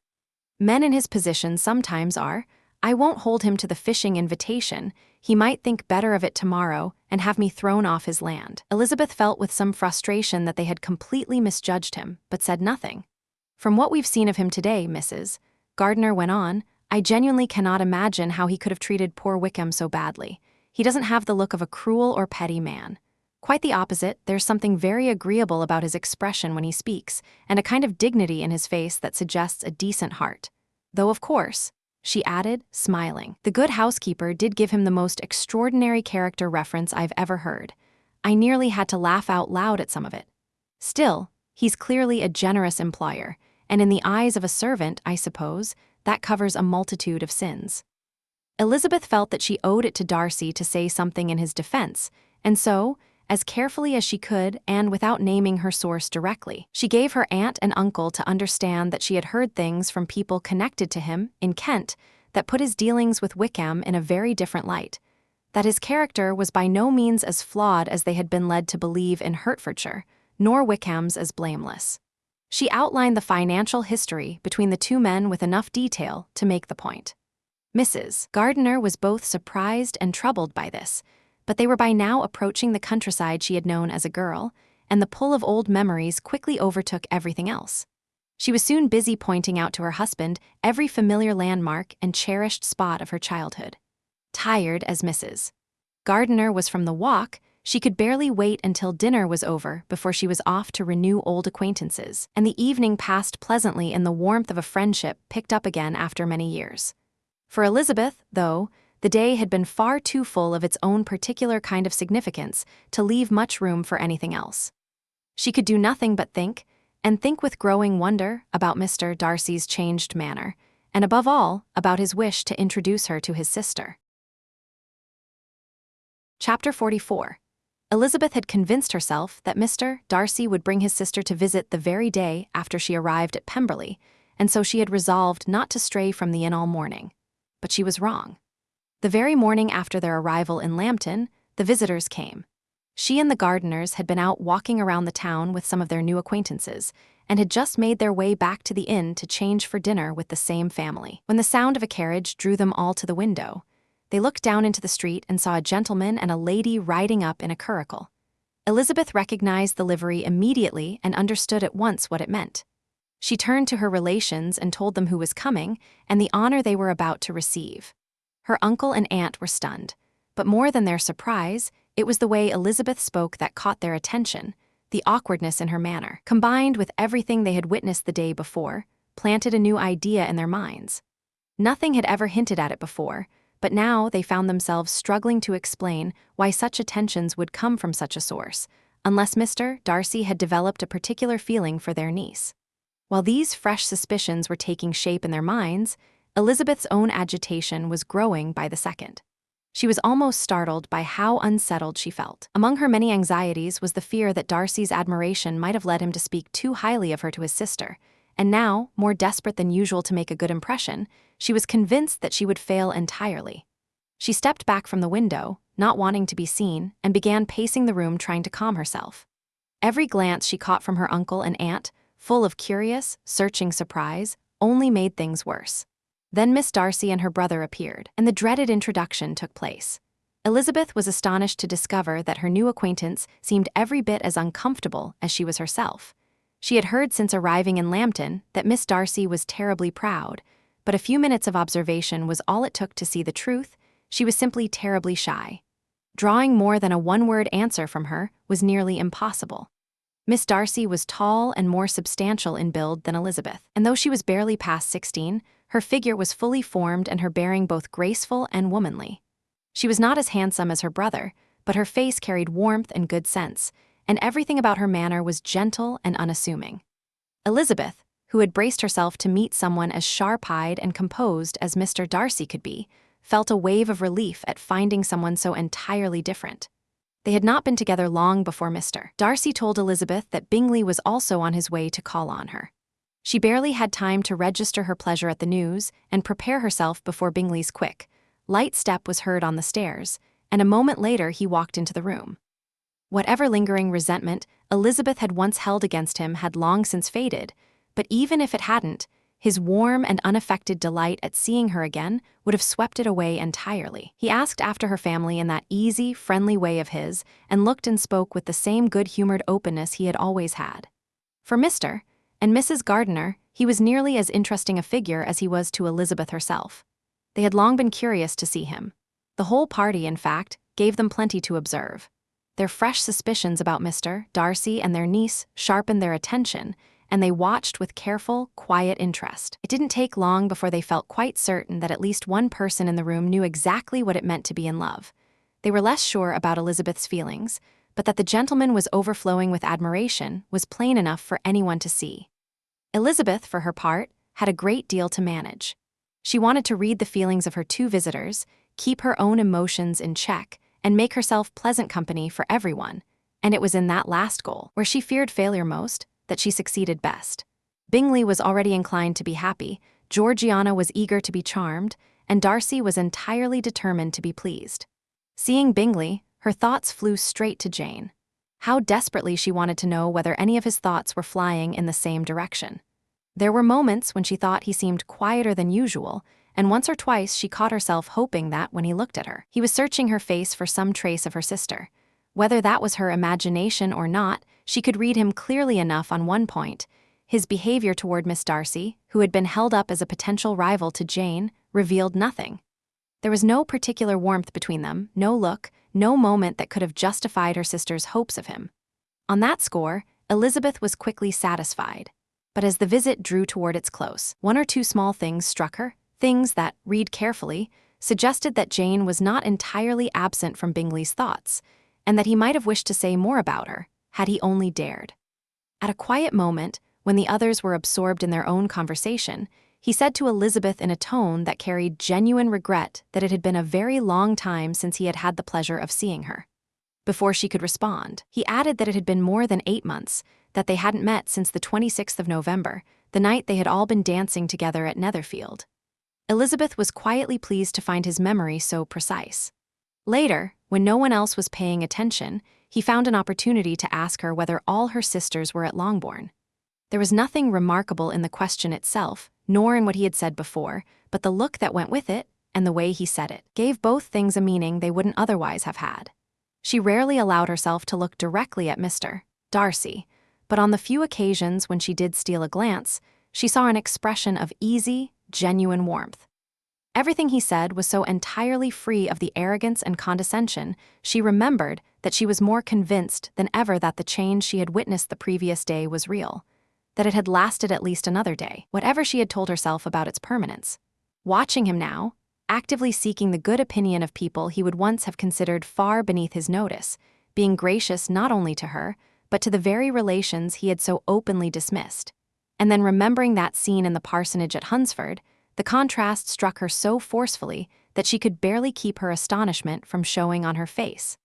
"Men in his position sometimes are. I won't hold him to the fishing invitation. He might think better of it tomorrow and have me thrown off his land." Elizabeth felt with some frustration that they had completely misjudged him, but said nothing. "From what we've seen of him today, Mrs. Gardiner went on, I genuinely cannot imagine how he could have treated poor Wickham so badly. He doesn't have the look of a cruel or petty man. Quite the opposite, there's something very agreeable about his expression when he speaks, and a kind of dignity in his face that suggests a decent heart. Though of course," she added, smiling, "the good housekeeper did give him the most extraordinary character reference I've ever heard. I nearly had to laugh out loud at some of it. Still, he's clearly a generous employer, and in the eyes of a servant, I suppose, that covers a multitude of sins." Elizabeth felt that she owed it to Darcy to say something in his defense, and so, as carefully as she could and without naming her source directly, she gave her aunt and uncle to understand that she had heard things from people connected to him in Kent that put his dealings with Wickham in a very different light, that his character was by no means as flawed as they had been led to believe in Hertfordshire, nor Wickham's as blameless. She outlined the financial history between the two men with enough detail to make the point. Mrs. Gardiner was both surprised and troubled by this, but they were by now approaching the countryside she had known as a girl, and the pull of old memories quickly overtook everything else. She was soon busy pointing out to her husband every familiar landmark and cherished spot of her childhood. Tired as Mrs. Gardiner was from the walk, she could barely wait until dinner was over before she was off to renew old acquaintances, and the evening passed pleasantly in the warmth of a friendship picked up again after many years. For Elizabeth, though, the day had been far too full of its own particular kind of significance to leave much room for anything else. She could do nothing but think, and think with growing wonder about Mr. Darcy's changed manner, and above all, about his wish to introduce her to his sister. Chapter 44. Elizabeth had convinced herself that Mr. Darcy would bring his sister to visit the very day after she arrived at Pemberley, and so she had resolved not to stray from the inn all morning. But she was wrong. The very morning after their arrival in Lambton, the visitors came. She and the Gardiners had been out walking around the town with some of their new acquaintances, and had just made their way back to the inn to change for dinner with the same family. When the sound of a carriage drew them all to the window, they looked down into the street and saw a gentleman and a lady riding up in a curricle. Elizabeth recognized the livery immediately and understood at once what it meant. She turned to her relations and told them who was coming and the honor they were about to receive. Her uncle and aunt were stunned, but more than their surprise, it was the way Elizabeth spoke that caught their attention. The awkwardness in her manner, combined with everything they had witnessed the day before, planted a new idea in their minds. Nothing had ever hinted at it before, but now they found themselves struggling to explain why such attentions would come from such a source, unless Mr. Darcy had developed a particular feeling for their niece. While these fresh suspicions were taking shape in their minds, Elizabeth's own agitation was growing by the second. She was almost startled by how unsettled she felt. Among her many anxieties was the fear that Darcy's admiration might have led him to speak too highly of her to his sister, and now, more desperate than usual to make a good impression, she was convinced that she would fail entirely. She stepped back from the window, not wanting to be seen, and began pacing the room trying to calm herself. Every glance she caught from her uncle and aunt, full of curious, searching surprise, only made things worse. Then Miss Darcy and her brother appeared, and the dreaded introduction took place. Elizabeth was astonished to discover that her new acquaintance seemed every bit as uncomfortable as she was herself. She had heard since arriving in Lambton that Miss Darcy was terribly proud, but a few minutes of observation was all it took to see the truth. She was simply terribly shy. Drawing more than a one-word answer from her was nearly impossible. Miss Darcy was tall and more substantial in build than Elizabeth, and though she was barely past 16, her figure was fully formed and her bearing both graceful and womanly. She was not as handsome as her brother, but her face carried warmth and good sense, and everything about her manner was gentle and unassuming. Elizabeth, who had braced herself to meet someone as sharp-eyed and composed as Mr. Darcy could be, felt a wave of relief at finding someone so entirely different. They had not been together long before Mr. Darcy told Elizabeth that Bingley was also on his way to call on her. She barely had time to register her pleasure at the news and prepare herself before Bingley's quick, light step was heard on the stairs, and a moment later he walked into the room. Whatever lingering resentment Elizabeth had once held against him had long since faded, but even if it hadn't, his warm and unaffected delight at seeing her again would have swept it away entirely. He asked after her family in that easy, friendly way of his, and looked and spoke with the same good-humored openness he had always had. For Mr. and Mrs. Gardiner, he was nearly as interesting a figure as he was to Elizabeth herself. They had long been curious to see him. The whole party, in fact, gave them plenty to observe. Their fresh suspicions about Mr. Darcy and their niece sharpened their attention, and they watched with careful, quiet interest. It didn't take long before they felt quite certain that at least one person in the room knew exactly what it meant to be in love. They were less sure about Elizabeth's feelings, but that the gentleman was overflowing with admiration was plain enough for anyone to see. Elizabeth, for her part, had a great deal to manage. She wanted to read the feelings of her two visitors, keep her own emotions in check, and make herself pleasant company for everyone, and it was in that last goal, where she feared failure most, that she succeeded best. Bingley was already inclined to be happy, Georgiana was eager to be charmed, and Darcy was entirely determined to be pleased. Seeing Bingley, her thoughts flew straight to Jane. How desperately she wanted to know whether any of his thoughts were flying in the same direction. There were moments when she thought he seemed quieter than usual, and once or twice she caught herself hoping that when he looked at her, he was searching her face for some trace of her sister. Whether that was her imagination or not, she could read him clearly enough on one point. His behavior toward Miss Darcy, who had been held up as a potential rival to Jane, revealed nothing. There was no particular warmth between them, no look, no moment that could have justified her sister's hopes of him. On that score, Elizabeth was quickly satisfied. But as the visit drew toward its close, one or two small things struck her, things that, read carefully, suggested that Jane was not entirely absent from Bingley's thoughts, and that he might have wished to say more about her, had he only dared. At a quiet moment, when the others were absorbed in their own conversation, he said to Elizabeth in a tone that carried genuine regret that it had been a very long time since he had had the pleasure of seeing her. Before she could respond, he added that it had been more than 8 months, that they hadn't met since the 26th of November, the night they had all been dancing together at Netherfield. Elizabeth was quietly pleased to find his memory so precise. Later, when no one else was paying attention, he found an opportunity to ask her whether all her sisters were at Longbourn. There was nothing remarkable in the question itself, nor in what he had said before, but the look that went with it, and the way he said it, gave both things a meaning they wouldn't otherwise have had. She rarely allowed herself to look directly at Mr. Darcy, but on the few occasions when she did steal a glance, she saw an expression of easy, genuine warmth. Everything he said was so entirely free of the arrogance and condescension, she remembered that she was more convinced than ever that the change she had witnessed the previous day was real, that it had lasted at least another day, whatever she had told herself about its permanence. Watching him now, actively seeking the good opinion of people he would once have considered far beneath his notice, being gracious not only to her, but to the very relations he had so openly dismissed. And then remembering that scene in the parsonage at Hunsford, the contrast struck her so forcefully that she could barely keep her astonishment from showing on her face.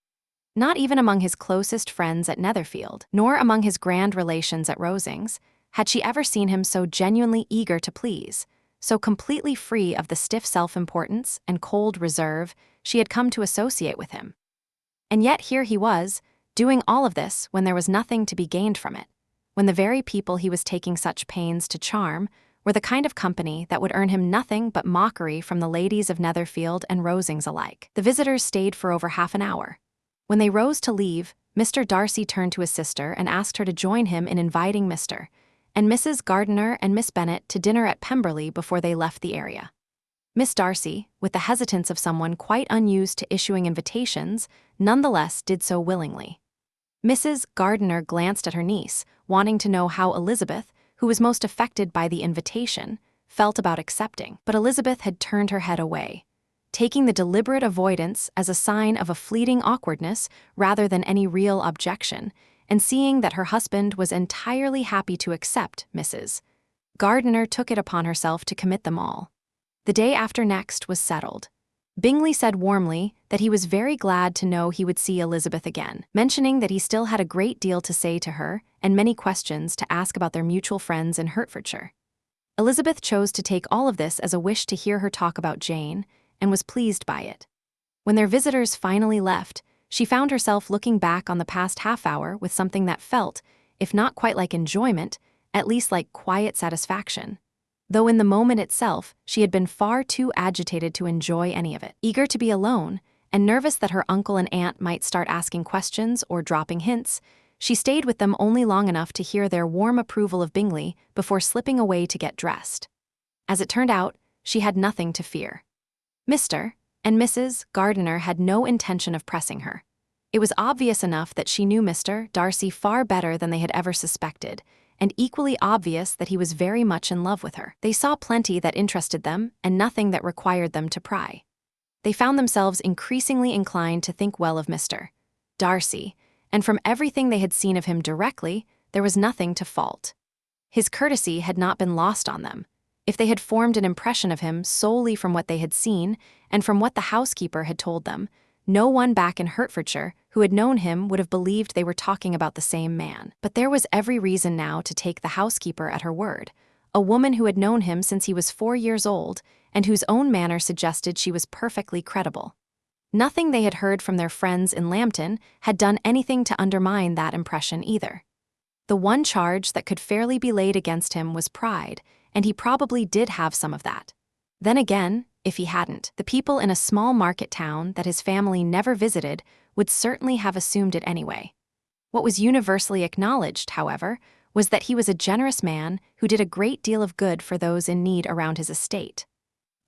Not even among his closest friends at Netherfield, nor among his grand relations at Rosings, had she ever seen him so genuinely eager to please, so completely free of the stiff self-importance and cold reserve she had come to associate with him. And yet here he was, doing all of this when there was nothing to be gained from it, when the very people he was taking such pains to charm were the kind of company that would earn him nothing but mockery from the ladies of Netherfield and Rosings alike. The visitors stayed for over half an hour. When they rose to leave, Mr. Darcy turned to his sister and asked her to join him in inviting Mr. and Mrs. Gardiner and Miss Bennet to dinner at Pemberley before they left the area. Miss Darcy, with the hesitance of someone quite unused to issuing invitations, nonetheless did so willingly. Mrs. Gardiner glanced at her niece, wanting to know how Elizabeth, who was most affected by the invitation, felt about accepting, but Elizabeth had turned her head away, taking the deliberate avoidance as a sign of a fleeting awkwardness rather than any real objection, and seeing that her husband was entirely happy to accept Mrs. Gardiner took it upon herself to commit them all. The day after next was settled. Bingley said warmly that he was very glad to know he would see Elizabeth again, mentioning that he still had a great deal to say to her and many questions to ask about their mutual friends in Hertfordshire. Elizabeth chose to take all of this as a wish to hear her talk about Jane, and was pleased by it. When their visitors finally left, she found herself looking back on the past half hour with something that felt, if not quite like enjoyment, at least like quiet satisfaction. Though in the moment itself, she had been far too agitated to enjoy any of it. Eager to be alone, and nervous that her uncle and aunt might start asking questions or dropping hints, she stayed with them only long enough to hear their warm approval of Bingley before slipping away to get dressed. As it turned out, she had nothing to fear. Mr. and Mrs. Gardiner had no intention of pressing her. It was obvious enough that she knew Mr. Darcy far better than they had ever suspected, and equally obvious that he was very much in love with her. They saw plenty that interested them and nothing that required them to pry. They found themselves increasingly inclined to think well of Mr. Darcy, and from everything they had seen of him directly, there was nothing to fault. His courtesy had not been lost on them. If they had formed an impression of him solely from what they had seen and from what the housekeeper had told them, no one back in Hertfordshire who had known him would have believed they were talking about the same man. But there was every reason now to take the housekeeper at her word, a woman who had known him since he was 4 years old and whose own manner suggested she was perfectly credible. Nothing they had heard from their friends in Lambton had done anything to undermine that impression either. The one charge that could fairly be laid against him was pride, and he probably did have some of that. Then again, if he hadn't, the people in a small market town that his family never visited would certainly have assumed it anyway. What was universally acknowledged, however, was that he was a generous man who did a great deal of good for those in need around his estate.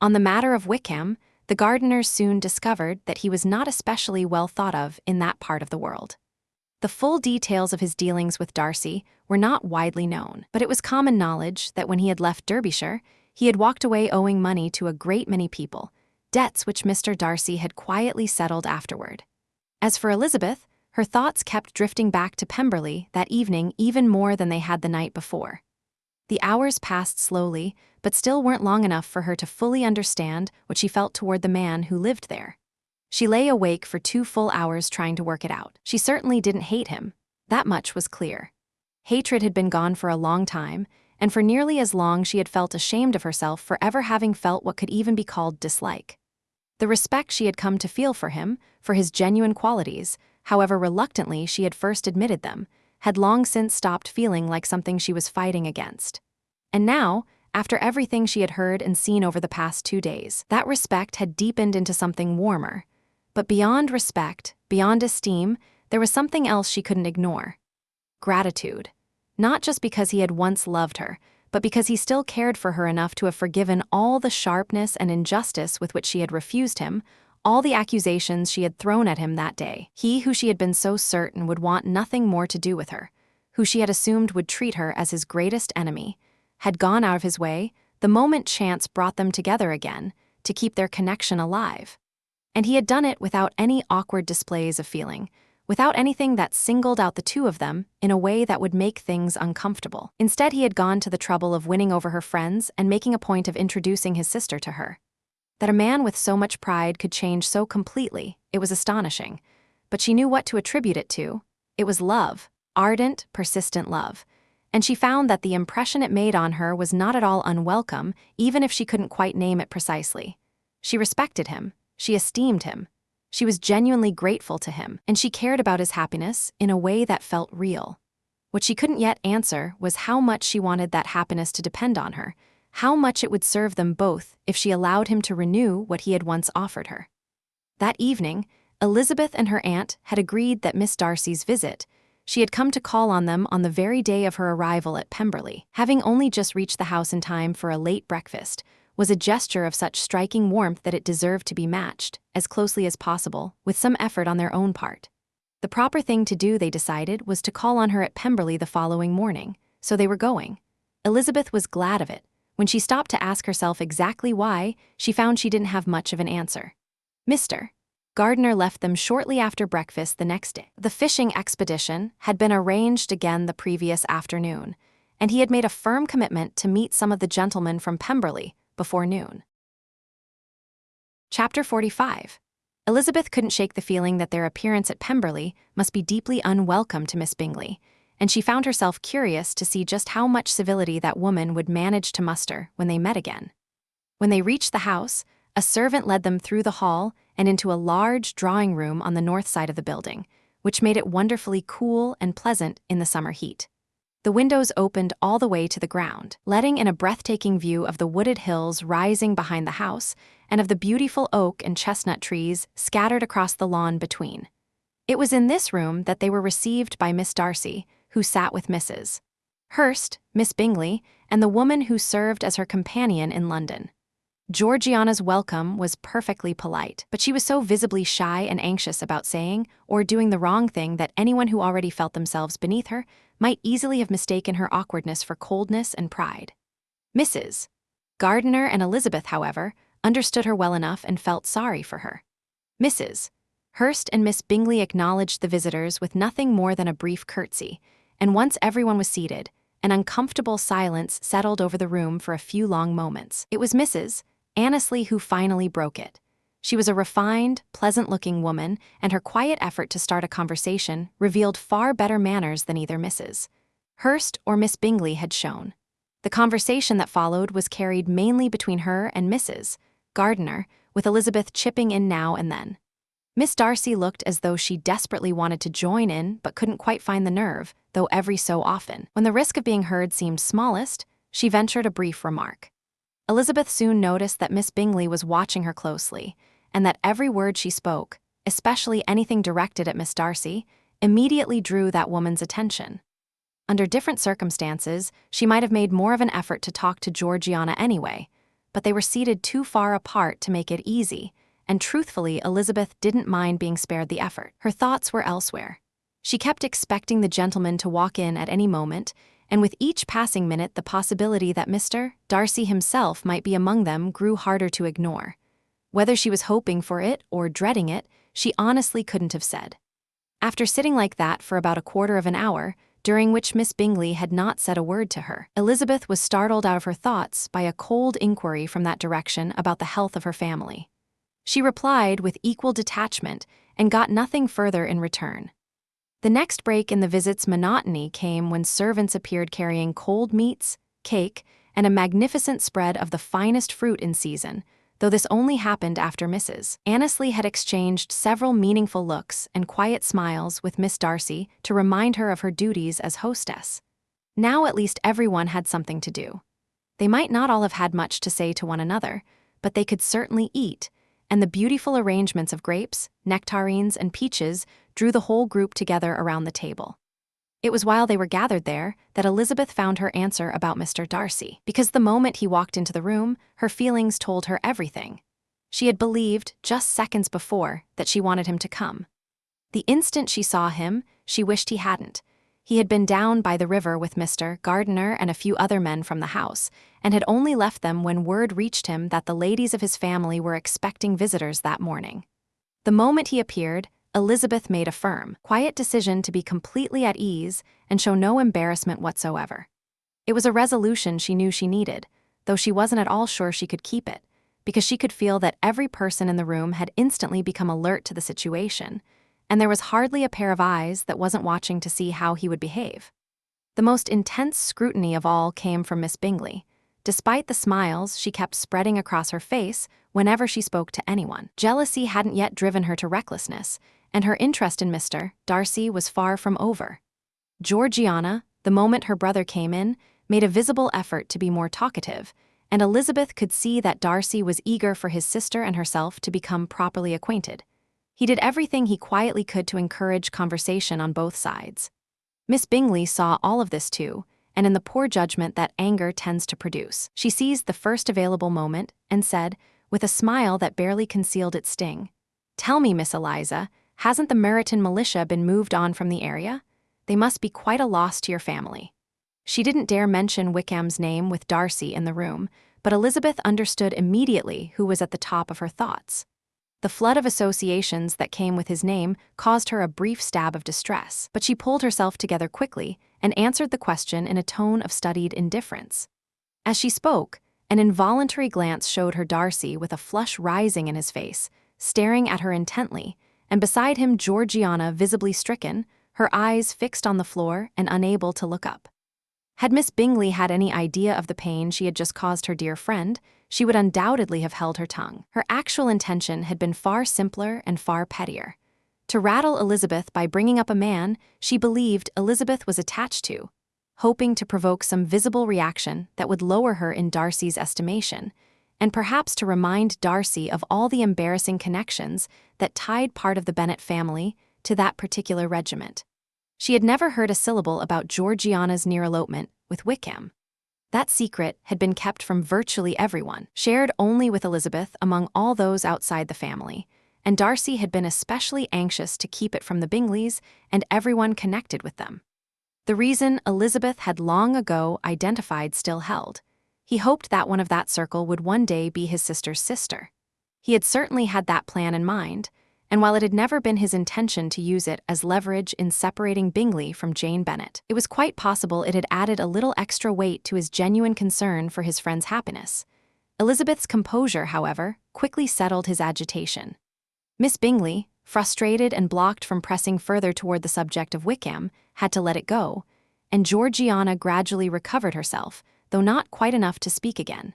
On the matter of Wickham, the gardeners soon discovered that he was not especially well thought of in that part of the world. The full details of his dealings with Darcy were not widely known, but it was common knowledge that when he had left Derbyshire, he had walked away owing money to a great many people, debts which Mr. Darcy had quietly settled afterward. As for Elizabeth, her thoughts kept drifting back to Pemberley that evening even more than they had the night before. The hours passed slowly, but still weren't long enough for her to fully understand what she felt toward the man who lived there. She lay awake for 2 full hours trying to work it out. She certainly didn't hate him. That much was clear. Hatred had been gone for a long time, and for nearly as long she had felt ashamed of herself for ever having felt what could even be called dislike. The respect she had come to feel for him, for his genuine qualities, however reluctantly she had first admitted them, had long since stopped feeling like something she was fighting against. And now, after everything she had heard and seen over the past 2 days, that respect had deepened into something warmer. But beyond respect, beyond esteem, there was something else she couldn't ignore. Gratitude. Not just because he had once loved her, but because he still cared for her enough to have forgiven all the sharpness and injustice with which she had refused him, all the accusations she had thrown at him that day. He who she had been so certain would want nothing more to do with her, who she had assumed would treat her as his greatest enemy, had gone out of his way, the moment chance brought them together again, to keep their connection alive. And he had done it without any awkward displays of feeling, without anything that singled out the two of them in a way that would make things uncomfortable. Instead, he had gone to the trouble of winning over her friends and making a point of introducing his sister to her. That a man with so much pride could change so completely, it was astonishing. But she knew what to attribute it to. It was love, ardent, persistent love. And she found that the impression it made on her was not at all unwelcome, even if she couldn't quite name it precisely. She respected him. She esteemed him. She was genuinely grateful to him, and she cared about his happiness in a way that felt real. What she couldn't yet answer was how much she wanted that happiness to depend on her, how much it would serve them both if she allowed him to renew what he had once offered her. That evening, Elizabeth and her aunt had agreed that Miss Darcy's visit, she had come to call on them on the very day of her arrival at Pemberley, having only just reached the house in time for a late breakfast, was a gesture of such striking warmth that it deserved to be matched, as closely as possible, with some effort on their own part. The proper thing to do, they decided, was to call on her at Pemberley the following morning, so they were going. Elizabeth was glad of it. When she stopped to ask herself exactly why, she found she didn't have much of an answer. Mr. Gardiner left them shortly after breakfast the next day. The fishing expedition had been arranged again the previous afternoon, and he had made a firm commitment to meet some of the gentlemen from Pemberley before noon. Chapter 45. Elizabeth couldn't shake the feeling that their appearance at Pemberley must be deeply unwelcome to Miss Bingley, and she found herself curious to see just how much civility that woman would manage to muster when they met again. When they reached the house, a servant led them through the hall and into a large drawing room on the north side of the building, which made it wonderfully cool and pleasant in the summer heat. The windows opened all the way to the ground, letting in a breathtaking view of the wooded hills rising behind the house and of the beautiful oak and chestnut trees scattered across the lawn between. It was in this room that they were received by Miss Darcy, who sat with Mrs. Hurst, Miss Bingley, and the woman who served as her companion in London. Georgiana's welcome was perfectly polite, but she was so visibly shy and anxious about saying or doing the wrong thing that anyone who already felt themselves beneath her might easily have mistaken her awkwardness for coldness and pride. Mrs. Gardiner and Elizabeth, however, understood her well enough and felt sorry for her. Mrs. Hurst and Miss Bingley acknowledged the visitors with nothing more than a brief curtsy, and once everyone was seated, an uncomfortable silence settled over the room for a few long moments. It was Mrs. Annesley who finally broke it. She was a refined, pleasant-looking woman, and her quiet effort to start a conversation revealed far better manners than either Mrs. Hurst or Miss Bingley had shown. The conversation that followed was carried mainly between her and Mrs. Gardiner, with Elizabeth chipping in now and then. Miss Darcy looked as though she desperately wanted to join in but couldn't quite find the nerve, though every so often, when the risk of being heard seemed smallest, she ventured a brief remark. Elizabeth soon noticed that Miss Bingley was watching her closely, and that every word she spoke, especially anything directed at Miss Darcy, immediately drew that woman's attention. Under different circumstances, she might have made more of an effort to talk to Georgiana anyway, but they were seated too far apart to make it easy, and truthfully, Elizabeth didn't mind being spared the effort. Her thoughts were elsewhere. She kept expecting the gentleman to walk in at any moment, and with each passing minute the possibility that Mr. Darcy himself might be among them grew harder to ignore. Whether she was hoping for it or dreading it, she honestly couldn't have said. After sitting like that for about a quarter of an hour, during which Miss Bingley had not said a word to her, Elizabeth was startled out of her thoughts by a cold inquiry from that direction about the health of her family. She replied with equal detachment and got nothing further in return. The next break in the visit's monotony came when servants appeared carrying cold meats, cake, and a magnificent spread of the finest fruit in season, though this only happened after Mrs. Annesley had exchanged several meaningful looks and quiet smiles with Miss Darcy to remind her of her duties as hostess. Now at least everyone had something to do. They might not all have had much to say to one another, but they could certainly eat, and the beautiful arrangements of grapes, nectarines, and peaches drew the whole group together around the table. It was while they were gathered there that Elizabeth found her answer about Mr. Darcy, because the moment he walked into the room, her feelings told her everything. She had believed, just seconds before, that she wanted him to come. The instant she saw him, she wished he hadn't. He had been down by the river with Mr. Gardiner and a few other men from the house, and had only left them when word reached him that the ladies of his family were expecting visitors that morning. The moment he appeared, Elizabeth made a firm, quiet decision to be completely at ease and show no embarrassment whatsoever. It was a resolution she knew she needed, though she wasn't at all sure she could keep it, because she could feel that every person in the room had instantly become alert to the situation, and there was hardly a pair of eyes that wasn't watching to see how he would behave. The most intense scrutiny of all came from Miss Bingley, despite the smiles she kept spreading across her face whenever she spoke to anyone. Jealousy hadn't yet driven her to recklessness, and her interest in Mr. Darcy was far from over. Georgiana, the moment her brother came in, made a visible effort to be more talkative, and Elizabeth could see that Darcy was eager for his sister and herself to become properly acquainted. He did everything he quietly could to encourage conversation on both sides. Miss Bingley saw all of this too, and in the poor judgment that anger tends to produce, she seized the first available moment and said, with a smile that barely concealed its sting, "Tell me, Miss Eliza, hasn't the Meryton militia been moved on from the area? They must be quite a loss to your family." She didn't dare mention Wickham's name with Darcy in the room, but Elizabeth understood immediately who was at the top of her thoughts. The flood of associations that came with his name caused her a brief stab of distress, but she pulled herself together quickly and answered the question in a tone of studied indifference. As she spoke, an involuntary glance showed her Darcy with a flush rising in his face, staring at her intently, and beside him Georgiana visibly stricken, her eyes fixed on the floor and unable to look up. Had Miss Bingley had any idea of the pain she had just caused her dear friend, she would undoubtedly have held her tongue. Her actual intention had been far simpler and far pettier. To rattle Elizabeth by bringing up a man she believed Elizabeth was attached to, hoping to provoke some visible reaction that would lower her in Darcy's estimation, and perhaps to remind Darcy of all the embarrassing connections that tied part of the Bennet family to that particular regiment. She had never heard a syllable about Georgiana's near elopement with Wickham. That secret had been kept from virtually everyone, shared only with Elizabeth among all those outside the family, and Darcy had been especially anxious to keep it from the Bingleys and everyone connected with them. The reason Elizabeth had long ago identified still held. He hoped that one of that circle would one day be his sister's sister. He had certainly had that plan in mind, and while it had never been his intention to use it as leverage in separating Bingley from Jane Bennet, it was quite possible it had added a little extra weight to his genuine concern for his friend's happiness. Elizabeth's composure, however, quickly settled his agitation. Miss Bingley, frustrated and blocked from pressing further toward the subject of Wickham, had to let it go, and Georgiana gradually recovered herself, though not quite enough to speak again.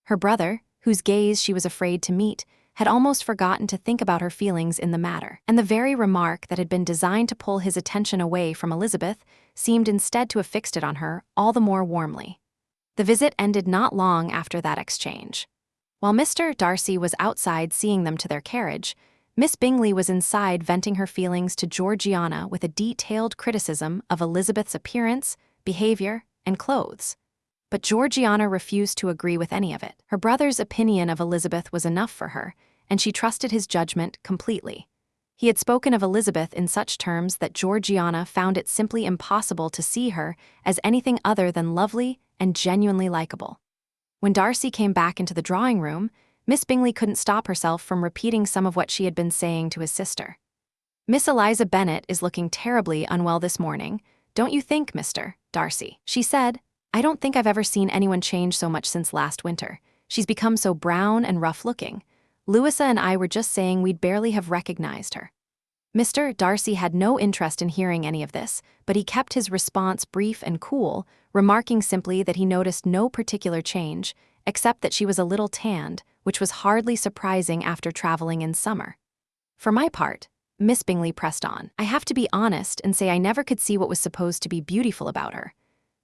Her brother, whose gaze she was afraid to meet, had almost forgotten to think about her feelings in the matter, and the very remark that had been designed to pull his attention away from Elizabeth seemed instead to have fixed it on her all the more warmly. The visit ended not long after that exchange. While Mr. Darcy was outside seeing them to their carriage, Miss Bingley was inside venting her feelings to Georgiana with a detailed criticism of Elizabeth's appearance, behavior, and clothes. But Georgiana refused to agree with any of it. Her brother's opinion of Elizabeth was enough for her, and she trusted his judgment completely. He had spoken of Elizabeth in such terms that Georgiana found it simply impossible to see her as anything other than lovely and genuinely likable. When Darcy came back into the drawing room, Miss Bingley couldn't stop herself from repeating some of what she had been saying to his sister. "Miss Eliza Bennet is looking terribly unwell this morning, don't you think, Mr. Darcy?" she said. "I don't think I've ever seen anyone change so much since last winter. She's become so brown and rough-looking. Louisa and I were just saying we'd barely have recognized her." Mr. Darcy had no interest in hearing any of this, but he kept his response brief and cool, remarking simply that he noticed no particular change, except that she was a little tanned, which was hardly surprising after traveling in summer. "For my part," Miss Bingley pressed on, "I have to be honest and say I never could see what was supposed to be beautiful about her.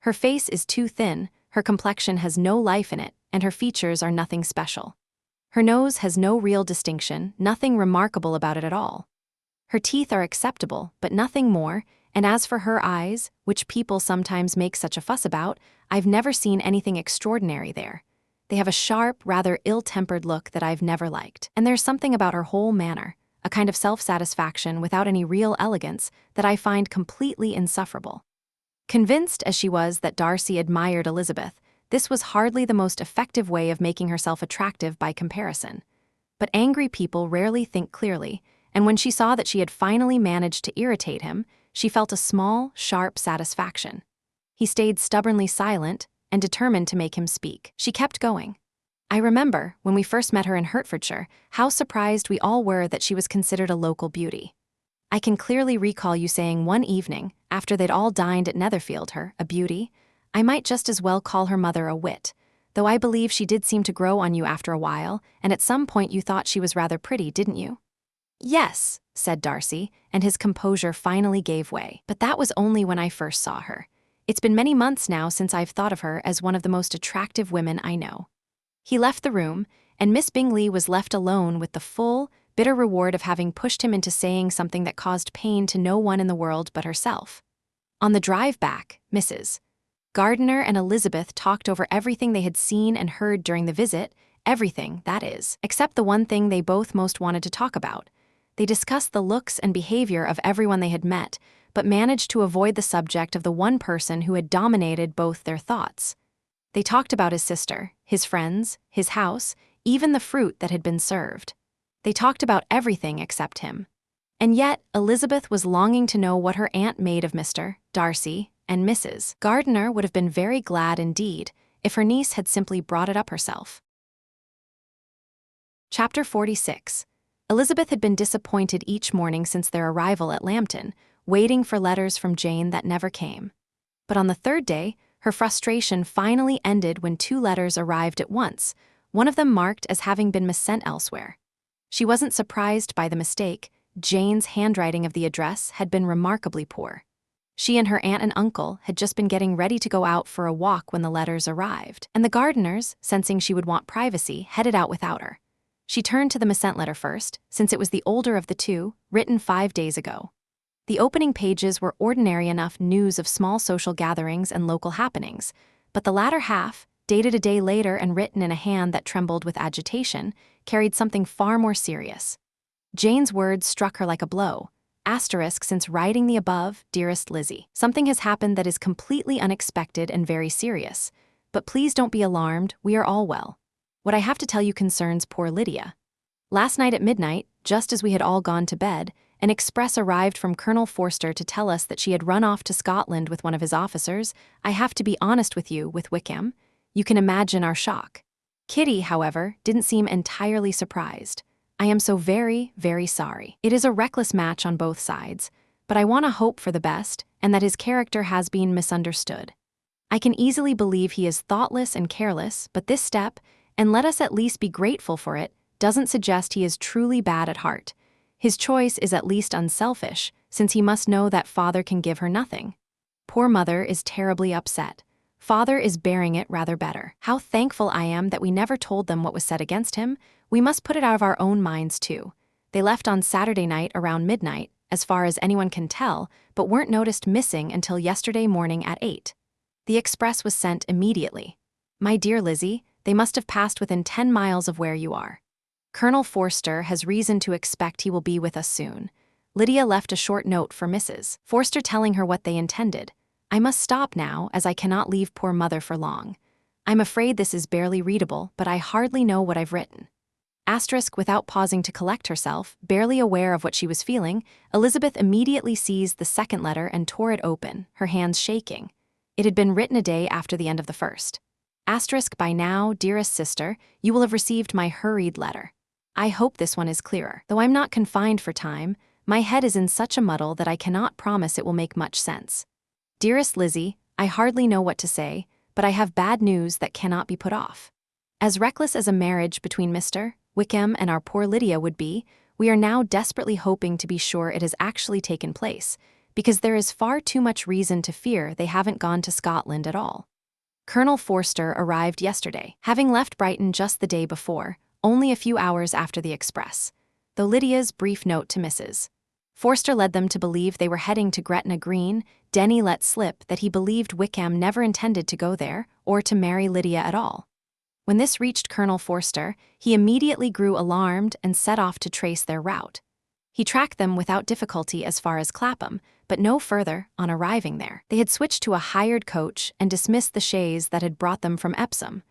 Her face is too thin, her complexion has no life in it, and her features are nothing special. Her nose has no real distinction, nothing remarkable about it at all. Her teeth are acceptable, but nothing more, and as for her eyes, which people sometimes make such a fuss about, I've never seen anything extraordinary there. They have a sharp, rather ill-tempered look that I've never liked. And there's something about her whole manner, a kind of self-satisfaction without any real elegance, that I find completely insufferable." Convinced as she was that Darcy admired Elizabeth, this was hardly the most effective way of making herself attractive by comparison. But angry people rarely think clearly, and when she saw that she had finally managed to irritate him, she felt a small, sharp satisfaction. He stayed stubbornly silent and determined to make him speak. She kept going. "I remember, when we first met her in Hertfordshire, how surprised we all were that she was considered a local beauty. I can clearly recall you saying one evening, after they'd all dined at Netherfield, her a beauty. I might just as well call her mother a wit, though I believe she did seem to grow on you after a while, and at some point you thought she was rather pretty, didn't you?" "Yes," said Darcy, and his composure finally gave way. "But that was only when I first saw her. It's been many months now since I've thought of her as one of the most attractive women I know." He left the room, and Miss Bingley was left alone with the full, bitter reward of having pushed him into saying something that caused pain to no one in the world but herself. On the drive back, Mrs. Gardiner and Elizabeth talked over everything they had seen and heard during the visit, everything, that is, except the one thing they both most wanted to talk about. They discussed the looks and behavior of everyone they had met, but managed to avoid the subject of the one person who had dominated both their thoughts. They talked about his sister, his friends, his house, even the fruit that had been served. They talked about everything except him. And yet, Elizabeth was longing to know what her aunt made of Mr. Darcy, and Mrs. Gardiner would have been very glad indeed if her niece had simply brought it up herself. Chapter 46. Elizabeth had been disappointed each morning since their arrival at Lambton, waiting for letters from Jane that never came. But on the third day, her frustration finally ended when 2 letters arrived at once, one of them marked as having been missent elsewhere. She wasn't surprised by the mistake. Jane's handwriting of the address had been remarkably poor. She and her aunt and uncle had just been getting ready to go out for a walk when the letters arrived, and the Gardiners, sensing she would want privacy, headed out without her. She turned to the missent letter first, since it was the older of the 2, written 5 days ago. The opening pages were ordinary enough news of small social gatherings and local happenings, but the latter half, dated a day later and written in a hand that trembled with agitation, carried something far more serious. Jane's words struck her like a blow. Asterisk, since writing the above, dearest Lizzie. Something has happened that is completely unexpected and very serious. But please don't be alarmed, we are all well. What I have to tell you concerns poor Lydia. Last night at midnight, just as we had all gone to bed, an express arrived from Colonel Forster to tell us that she had run off to Scotland with one of his officers. I have to be honest with you, with Wickham. You can imagine our shock. Kitty, however, didn't seem entirely surprised. I am so very, very sorry. It is a reckless match on both sides, but I want to hope for the best and that his character has been misunderstood. I can easily believe he is thoughtless and careless, but this step, and let us at least be grateful for it, doesn't suggest he is truly bad at heart. His choice is at least unselfish, since he must know that father can give her nothing. Poor mother is terribly upset. Father is bearing it rather better. How thankful I am that we never told them what was said against him. We must put it out of our own minds too. They left on Saturday night around midnight, as far as anyone can tell, but weren't noticed missing until yesterday morning at 8. The express was sent immediately. My dear Lizzie, they must have passed within 10 miles of where you are. Colonel Forster has reason to expect he will be with us soon. Lydia left a short note for Mrs. Forster telling her what they intended. I must stop now, as I cannot leave poor mother for long. I'm afraid this is barely readable, but I hardly know what I've written. Asterisk. Without pausing to collect herself, barely aware of what she was feeling, Elizabeth immediately seized the second letter and tore it open, her hands shaking. It had been written a day after the end of the first. Asterisk. By now, dearest sister, you will have received my hurried letter. I hope this one is clearer. Though I'm not confined for time, my head is in such a muddle that I cannot promise it will make much sense. Dearest Lizzie, I hardly know what to say, but I have bad news that cannot be put off. As reckless as a marriage between Mr. Wickham and our poor Lydia would be, we are now desperately hoping to be sure it has actually taken place, because there is far too much reason to fear they haven't gone to Scotland at all. Colonel Forster arrived yesterday, having left Brighton just the day before, only a few hours after the express, though Lydia's brief note to Mrs. Forster led them to believe they were heading to Gretna Green. Denny let slip that he believed Wickham never intended to go there or to marry Lydia at all. When this reached Colonel Forster, he immediately grew alarmed and set off to trace their route. He tracked them without difficulty as far as Clapham, but no further on arriving there. They had switched to a hired coach and dismissed the chaise that had brought them from Epsom.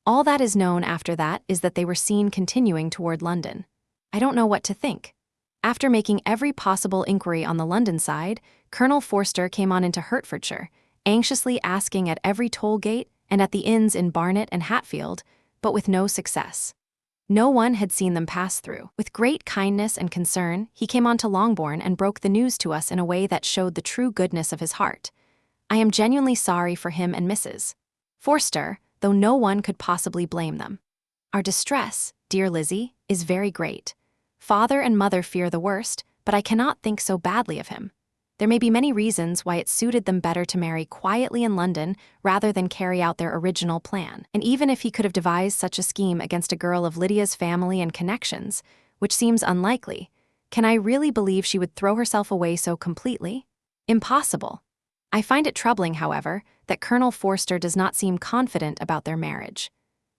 All that is known after that is that they were seen continuing toward London. I don't know what to think. After making every possible inquiry on the London side, Colonel Forster came on into Hertfordshire, anxiously asking at every toll gate and at the inns in Barnet and Hatfield, but with no success. No one had seen them pass through. With great kindness and concern, he came on to Longbourn and broke the news to us in a way that showed the true goodness of his heart. I am genuinely sorry for him and Mrs. Forster, though no one could possibly blame them. Our distress, dear Lizzie, is very great. Father and mother fear the worst, but I cannot think so badly of him. There may be many reasons why it suited them better to marry quietly in London rather than carry out their original plan. And even if he could have devised such a scheme against a girl of Lydia's family and connections, which seems unlikely, can I really believe she would throw herself away so completely? Impossible. I find it troubling, however, that Colonel Forster does not seem confident about their marriage.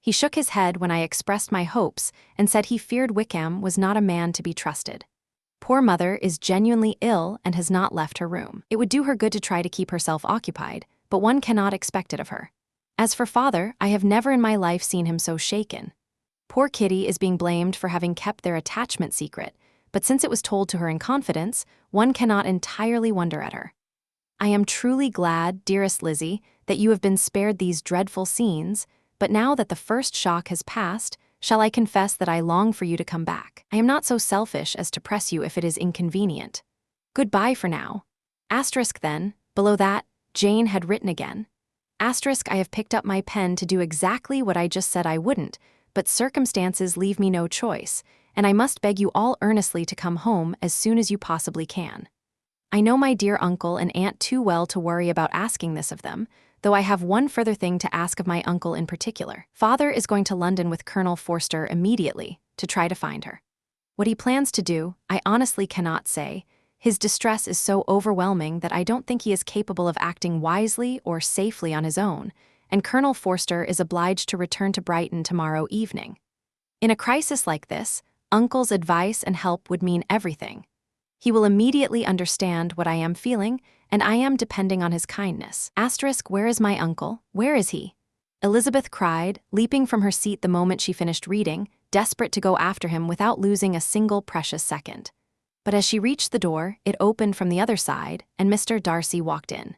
He shook his head when I expressed my hopes and said he feared Wickham was not a man to be trusted. Poor mother is genuinely ill and has not left her room. It would do her good to try to keep herself occupied, but one cannot expect it of her. As for father, I have never in my life seen him so shaken. Poor Kitty is being blamed for having kept their attachment secret, but since it was told to her in confidence, one cannot entirely wonder at her. I am truly glad, dearest Lizzie, that you have been spared these dreadful scenes, but now that the first shock has passed, shall I confess that I long for you to come back? I am not so selfish as to press you if it is inconvenient. Goodbye for now. Asterisk then, below that, Jane had written again. Asterisk. I have picked up my pen to do exactly what I just said I wouldn't, but circumstances leave me no choice, and I must beg you all earnestly to come home as soon as you possibly can. I know my dear uncle and aunt too well to worry about asking this of them, though I have one further thing to ask of my uncle in particular. Father is going to London with Colonel Forster immediately to try to find her. What he plans to do, I honestly cannot say. His distress is so overwhelming that I don't think he is capable of acting wisely or safely on his own, and Colonel Forster is obliged to return to Brighton tomorrow evening. In a crisis like this, Uncle's advice and help would mean everything. He will immediately understand what I am feeling, and I am depending on his kindness. Asterisk. Where is my uncle? Where is he? Elizabeth cried, leaping from her seat the moment she finished reading, desperate to go after him without losing a single precious second. But as she reached the door, it opened from the other side, and Mr. Darcy walked in.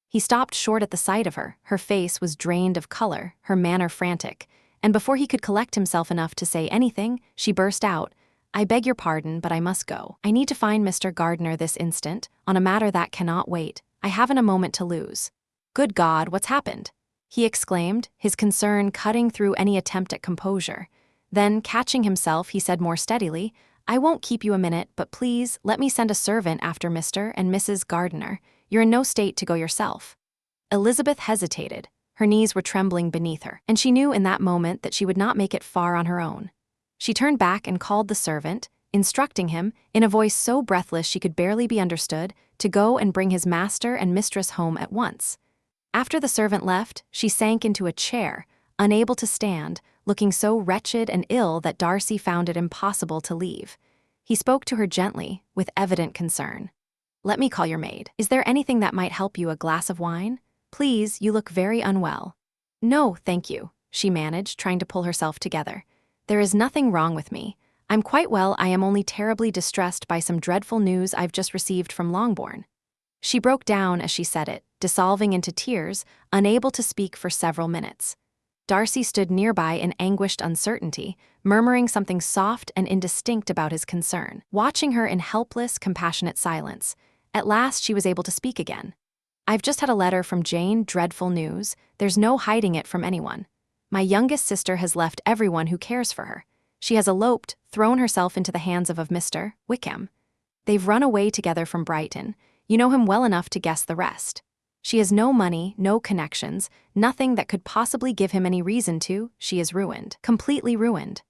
He stopped short at the sight of her. Her face was drained of color, her manner frantic, and before he could collect himself enough to say anything, she burst out, I beg your pardon, but I must go. I need to find Mr. Gardiner this instant, on a matter that cannot wait. I haven't a moment to lose. Good God, what's happened? He exclaimed, his concern cutting through any attempt at composure. Then, catching himself, he said more steadily, "I won't keep you a minute, but please, let me send a servant after Mr. and Mrs. Gardiner. You're in no state to go yourself." Elizabeth hesitated. Her knees were trembling beneath her, and she knew in that moment that she would not make it far on her own. She turned back and called the servant, instructing him, in a voice so breathless she could barely be understood, to go and bring his master and mistress home at once. After the servant left, she sank into a chair, unable to stand, looking so wretched and ill that Darcy found it impossible to leave. He spoke to her gently, with evident concern. "Let me call your maid. Is there anything that might help you? A glass of wine? Please, you look very unwell." "No, thank you," she managed, trying to pull herself together. "There is nothing wrong with me. I'm quite well. I am only terribly distressed by some dreadful news I've just received from Longbourn." She broke down as she said it, dissolving into tears, unable to speak for several minutes. Darcy stood nearby in anguished uncertainty, murmuring something soft and indistinct about his concern, watching her in helpless, compassionate silence. At last she was able to speak again. "I've just had a letter from Jane, dreadful news. There's no hiding it from anyone. My youngest sister has left everyone who cares for her. She has eloped, thrown herself into the hands of Mr. Wickham. They've run away together from Brighton. You know him well enough to guess the rest. She has no money, no connections, nothing that could possibly give him any reason to. She is ruined, completely ruined."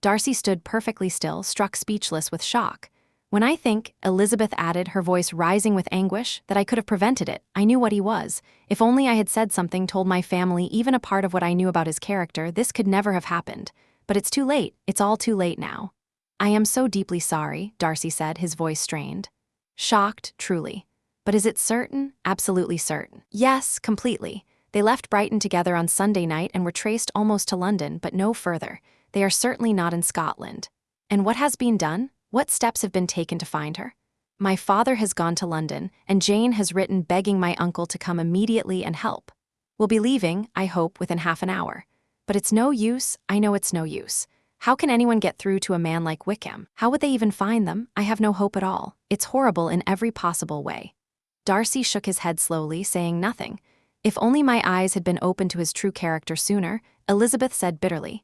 Darcy stood perfectly still, struck speechless with shock. "When I think," Elizabeth added, her voice rising with anguish, "that I could have prevented it, I knew what he was. If only I had said something, told my family even a part of what I knew about his character, this could never have happened. But it's too late, it's all too late now." "I am so deeply sorry," Darcy said, his voice strained. Shocked, truly. "But is it certain?" "Absolutely certain." "Yes, completely. They left Brighton together on Sunday night and were traced almost to London, but no further. They are certainly not in Scotland." "And what has been done? What steps have been taken to find her?" "My father has gone to London, and Jane has written begging my uncle to come immediately and help. We'll be leaving, I hope, within half an hour. But it's no use, I know it's no use. How can anyone get through to a man like Wickham? How would they even find them? I have no hope at all. It's horrible in every possible way." Darcy shook his head slowly, saying nothing. "If only my eyes had been open to his true character sooner," Elizabeth said bitterly.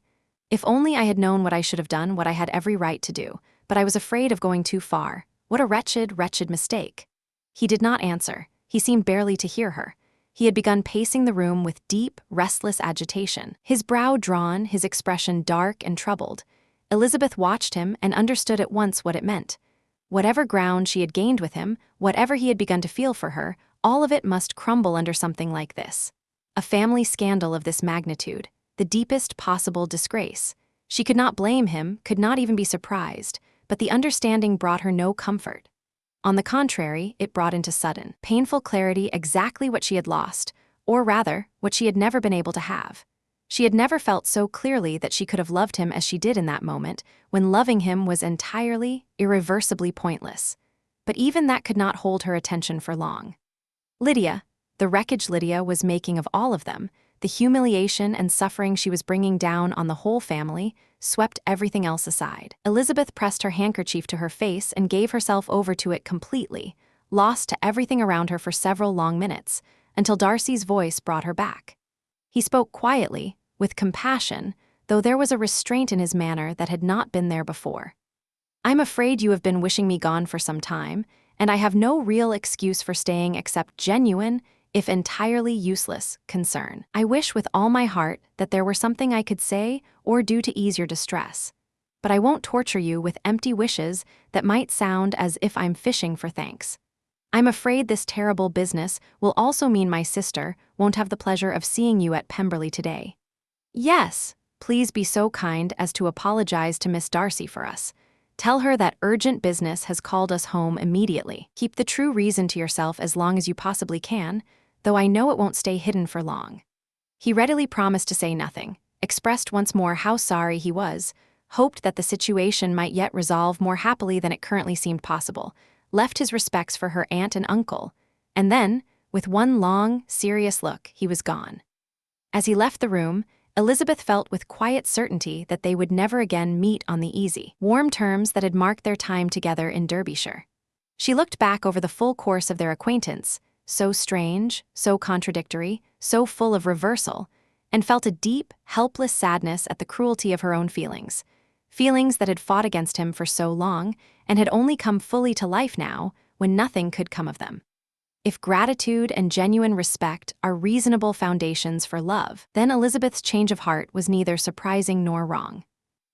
"If only I had known what I should have done, what I had every right to do. But I was afraid of going too far. What a wretched, wretched mistake." He did not answer. He seemed barely to hear her. He had begun pacing the room with deep, restless agitation, his brow drawn, his expression dark and troubled. Elizabeth watched him and understood at once what it meant. Whatever ground she had gained with him, whatever he had begun to feel for her, all of it must crumble under something like this. A family scandal of this magnitude, the deepest possible disgrace. She could not blame him, could not even be surprised, but the understanding brought her no comfort. On the contrary, it brought into sudden, painful clarity exactly what she had lost, or rather, what she had never been able to have. She had never felt so clearly that she could have loved him as she did in that moment, when loving him was entirely, irreversibly pointless. But even that could not hold her attention for long. Lydia, the wreckage Lydia was making of all of them, the humiliation and suffering she was bringing down on the whole family, swept everything else aside. Elizabeth pressed her handkerchief to her face and gave herself over to it completely, lost to everything around her for several long minutes, until Darcy's voice brought her back. He spoke quietly, with compassion, though there was a restraint in his manner that had not been there before. "I'm afraid you have been wishing me gone for some time, and I have no real excuse for staying except genuine, if entirely useless, concern. I wish with all my heart that there were something I could say or do to ease your distress. But I won't torture you with empty wishes that might sound as if I'm fishing for thanks. I'm afraid this terrible business will also mean my sister won't have the pleasure of seeing you at Pemberley today. Yes, please be so kind as to apologize to Miss Darcy for us. Tell her that urgent business has called us home immediately. Keep the true reason to yourself as long as you possibly can, though I know it won't stay hidden for long." He readily promised to say nothing, expressed once more how sorry he was, hoped that the situation might yet resolve more happily than it currently seemed possible, left his respects for her aunt and uncle, and then, with one long, serious look, he was gone. As he left the room, Elizabeth felt with quiet certainty that they would never again meet on the easy, warm terms that had marked their time together in Derbyshire. She looked back over the full course of their acquaintance, so strange, so contradictory, so full of reversal, and felt a deep, helpless sadness at the cruelty of her own feelings. Feelings that had fought against him for so long and had only come fully to life now when nothing could come of them. If gratitude and genuine respect are reasonable foundations for love, then Elizabeth's change of heart was neither surprising nor wrong.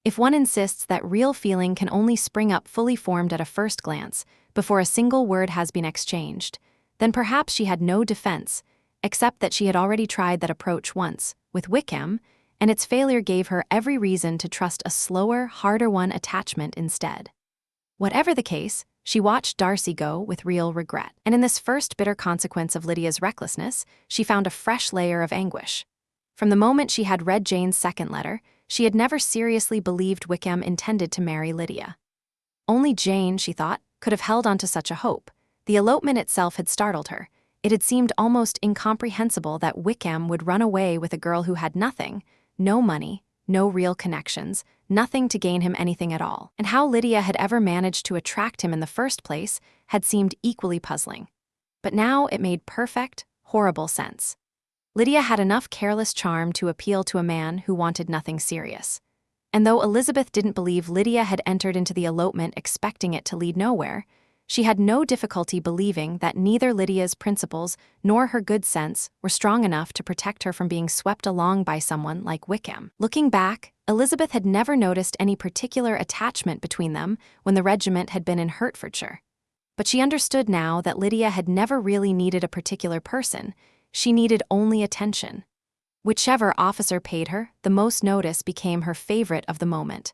If one insists that real feeling can only spring up fully formed at a first glance, before a single word has been exchanged, then perhaps she had no defense, except that she had already tried that approach once, with Wickham, and its failure gave her every reason to trust a slower, harder-won attachment instead. Whatever the case, she watched Darcy go with real regret, and in this first bitter consequence of Lydia's recklessness, she found a fresh layer of anguish. From the moment she had read Jane's second letter, she had never seriously believed Wickham intended to marry Lydia. Only Jane, she thought, could have held on to such a hope. The elopement itself had startled her. It had seemed almost incomprehensible that Wickham would run away with a girl who had nothing, no money, no real connections, nothing to gain him anything at all. And how Lydia had ever managed to attract him in the first place had seemed equally puzzling. But now it made perfect, horrible sense. Lydia had enough careless charm to appeal to a man who wanted nothing serious. And though Elizabeth didn't believe Lydia had entered into the elopement expecting it to lead nowhere, she had no difficulty believing that neither Lydia's principles nor her good sense were strong enough to protect her from being swept along by someone like Wickham. Looking back, Elizabeth had never noticed any particular attachment between them when the regiment had been in Hertfordshire. But she understood now that Lydia had never really needed a particular person. She needed only attention. Whichever officer paid her, the most notice became her favorite of the moment.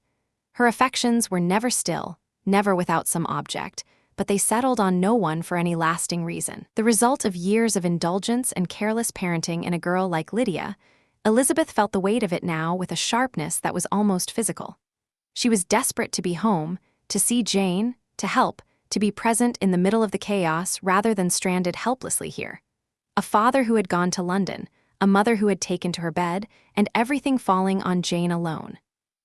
Her affections were never still, never without some object, but they settled on no one for any lasting reason. The result of years of indulgence and careless parenting in a girl like Lydia, Elizabeth felt the weight of it now with a sharpness that was almost physical. She was desperate to be home, to see Jane, to help, to be present in the middle of the chaos rather than stranded helplessly here. A father who had gone to London, a mother who had taken to her bed, and everything falling on Jane alone.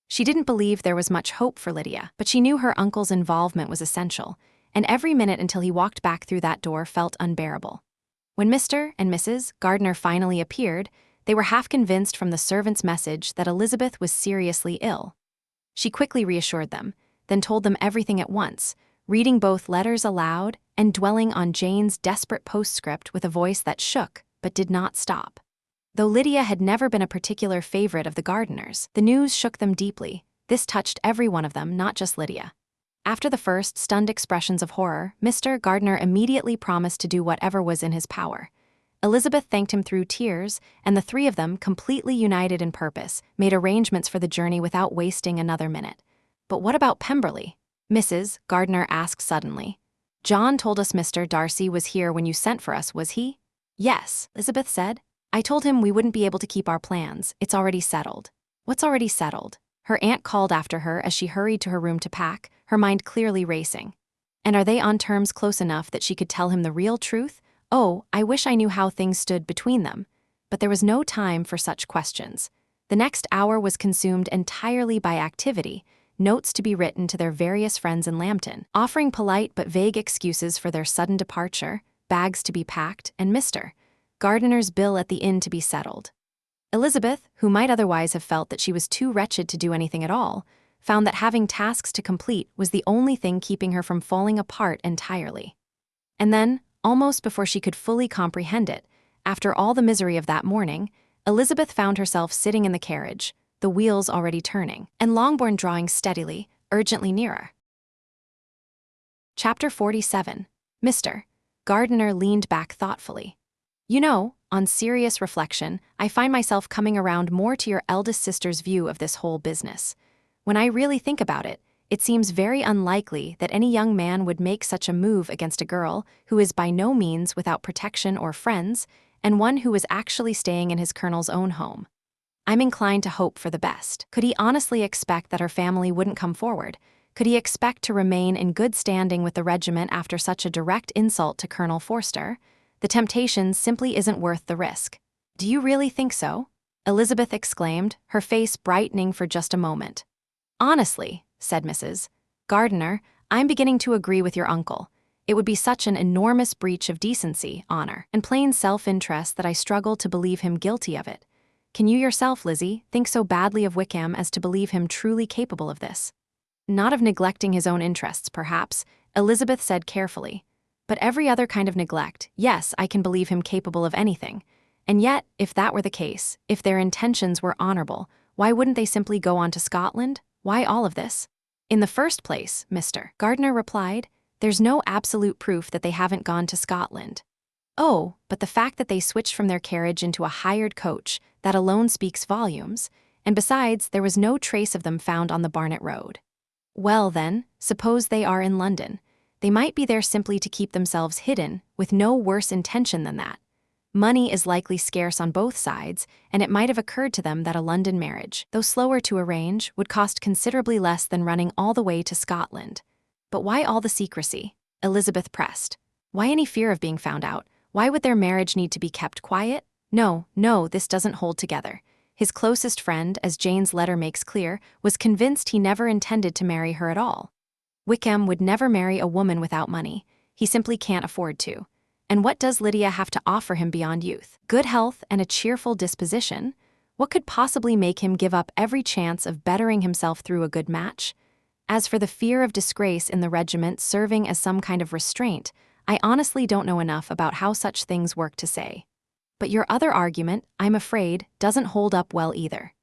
She didn't believe there was much hope for Lydia, but she knew her uncle's involvement was essential, and every minute until he walked back through that door felt unbearable. When Mr. and Mrs. Gardiner finally appeared, they were half convinced from the servant's message that Elizabeth was seriously ill. She quickly reassured them, then told them everything at once, reading both letters aloud and dwelling on Jane's desperate postscript with a voice that shook but did not stop. Though Lydia had never been a particular favorite of the Gardiners, the news shook them deeply. This touched every one of them, not just Lydia. After the first stunned expressions of horror, Mr. Gardiner immediately promised to do whatever was in his power. Elizabeth thanked him through tears, and the three of them, completely united in purpose, made arrangements for the journey without wasting another minute. But what about Pemberley? Mrs. Gardiner asked suddenly. John told us Mr. Darcy was here when you sent for us, was he? Yes, Elizabeth said. I told him we wouldn't be able to keep our plans. It's already settled. What's already settled? Her aunt called after her as she hurried to her room to pack, her mind clearly racing. And are they on terms close enough that she could tell him the real truth? Oh, I wish I knew how things stood between them. But there was no time for such questions. The next hour was consumed entirely by activity, notes to be written to their various friends in Lambton, offering polite but vague excuses for their sudden departure, bags to be packed, and Mr. Gardiner's bill at the inn to be settled. Elizabeth, who might otherwise have felt that she was too wretched to do anything at all, found that having tasks to complete was the only thing keeping her from falling apart entirely. And then, almost before she could fully comprehend it, after all the misery of that morning, Elizabeth found herself sitting in the carriage, the wheels already turning, and Longbourn drawing steadily, urgently nearer. Chapter 47. Mr. Gardiner leaned back thoughtfully. You know, on serious reflection, I find myself coming around more to your eldest sister's view of this whole business. When I really think about it, it seems very unlikely that any young man would make such a move against a girl who is by no means without protection or friends, and one who is actually staying in his colonel's own home. I'm inclined to hope for the best. Could he honestly expect that her family wouldn't come forward? Could he expect to remain in good standing with the regiment after such a direct insult to Colonel Forster? The temptation simply isn't worth the risk. Do you really think so? Elizabeth exclaimed, her face brightening for just a moment. Honestly, said Mrs. Gardiner, I'm beginning to agree with your uncle. It would be such an enormous breach of decency, honor, and plain self-interest that I struggle to believe him guilty of it. Can you yourself, Lizzie, think so badly of Wickham as to believe him truly capable of this? Not of neglecting his own interests, perhaps, Elizabeth said carefully. But every other kind of neglect, yes, I can believe him capable of anything. And yet, if that were the case, if their intentions were honorable, why wouldn't they simply go on to Scotland? Why all of this? In the first place, Mr. Gardiner replied, there's no absolute proof that they haven't gone to Scotland. Oh, but the fact that they switched from their carriage into a hired coach, that alone speaks volumes, and besides, there was no trace of them found on the Barnet Road. Well then, suppose they are in London. They might be there simply to keep themselves hidden, with no worse intention than that. Money is likely scarce on both sides, and it might have occurred to them that a London marriage, though slower to arrange, would cost considerably less than running all the way to Scotland. But why all the secrecy? Elizabeth pressed. Why any fear of being found out? Why would their marriage need to be kept quiet? No, this doesn't hold together. His closest friend, as Jane's letter makes clear, was convinced he never intended to marry her at all. Wickham would never marry a woman without money. He simply can't afford to. And what does Lydia have to offer him beyond youth? Good health and a cheerful disposition? What could possibly make him give up every chance of bettering himself through a good match? As for the fear of disgrace in the regiment serving as some kind of restraint, I honestly don't know enough about how such things work to say. But your other argument, I'm afraid, doesn't hold up well either.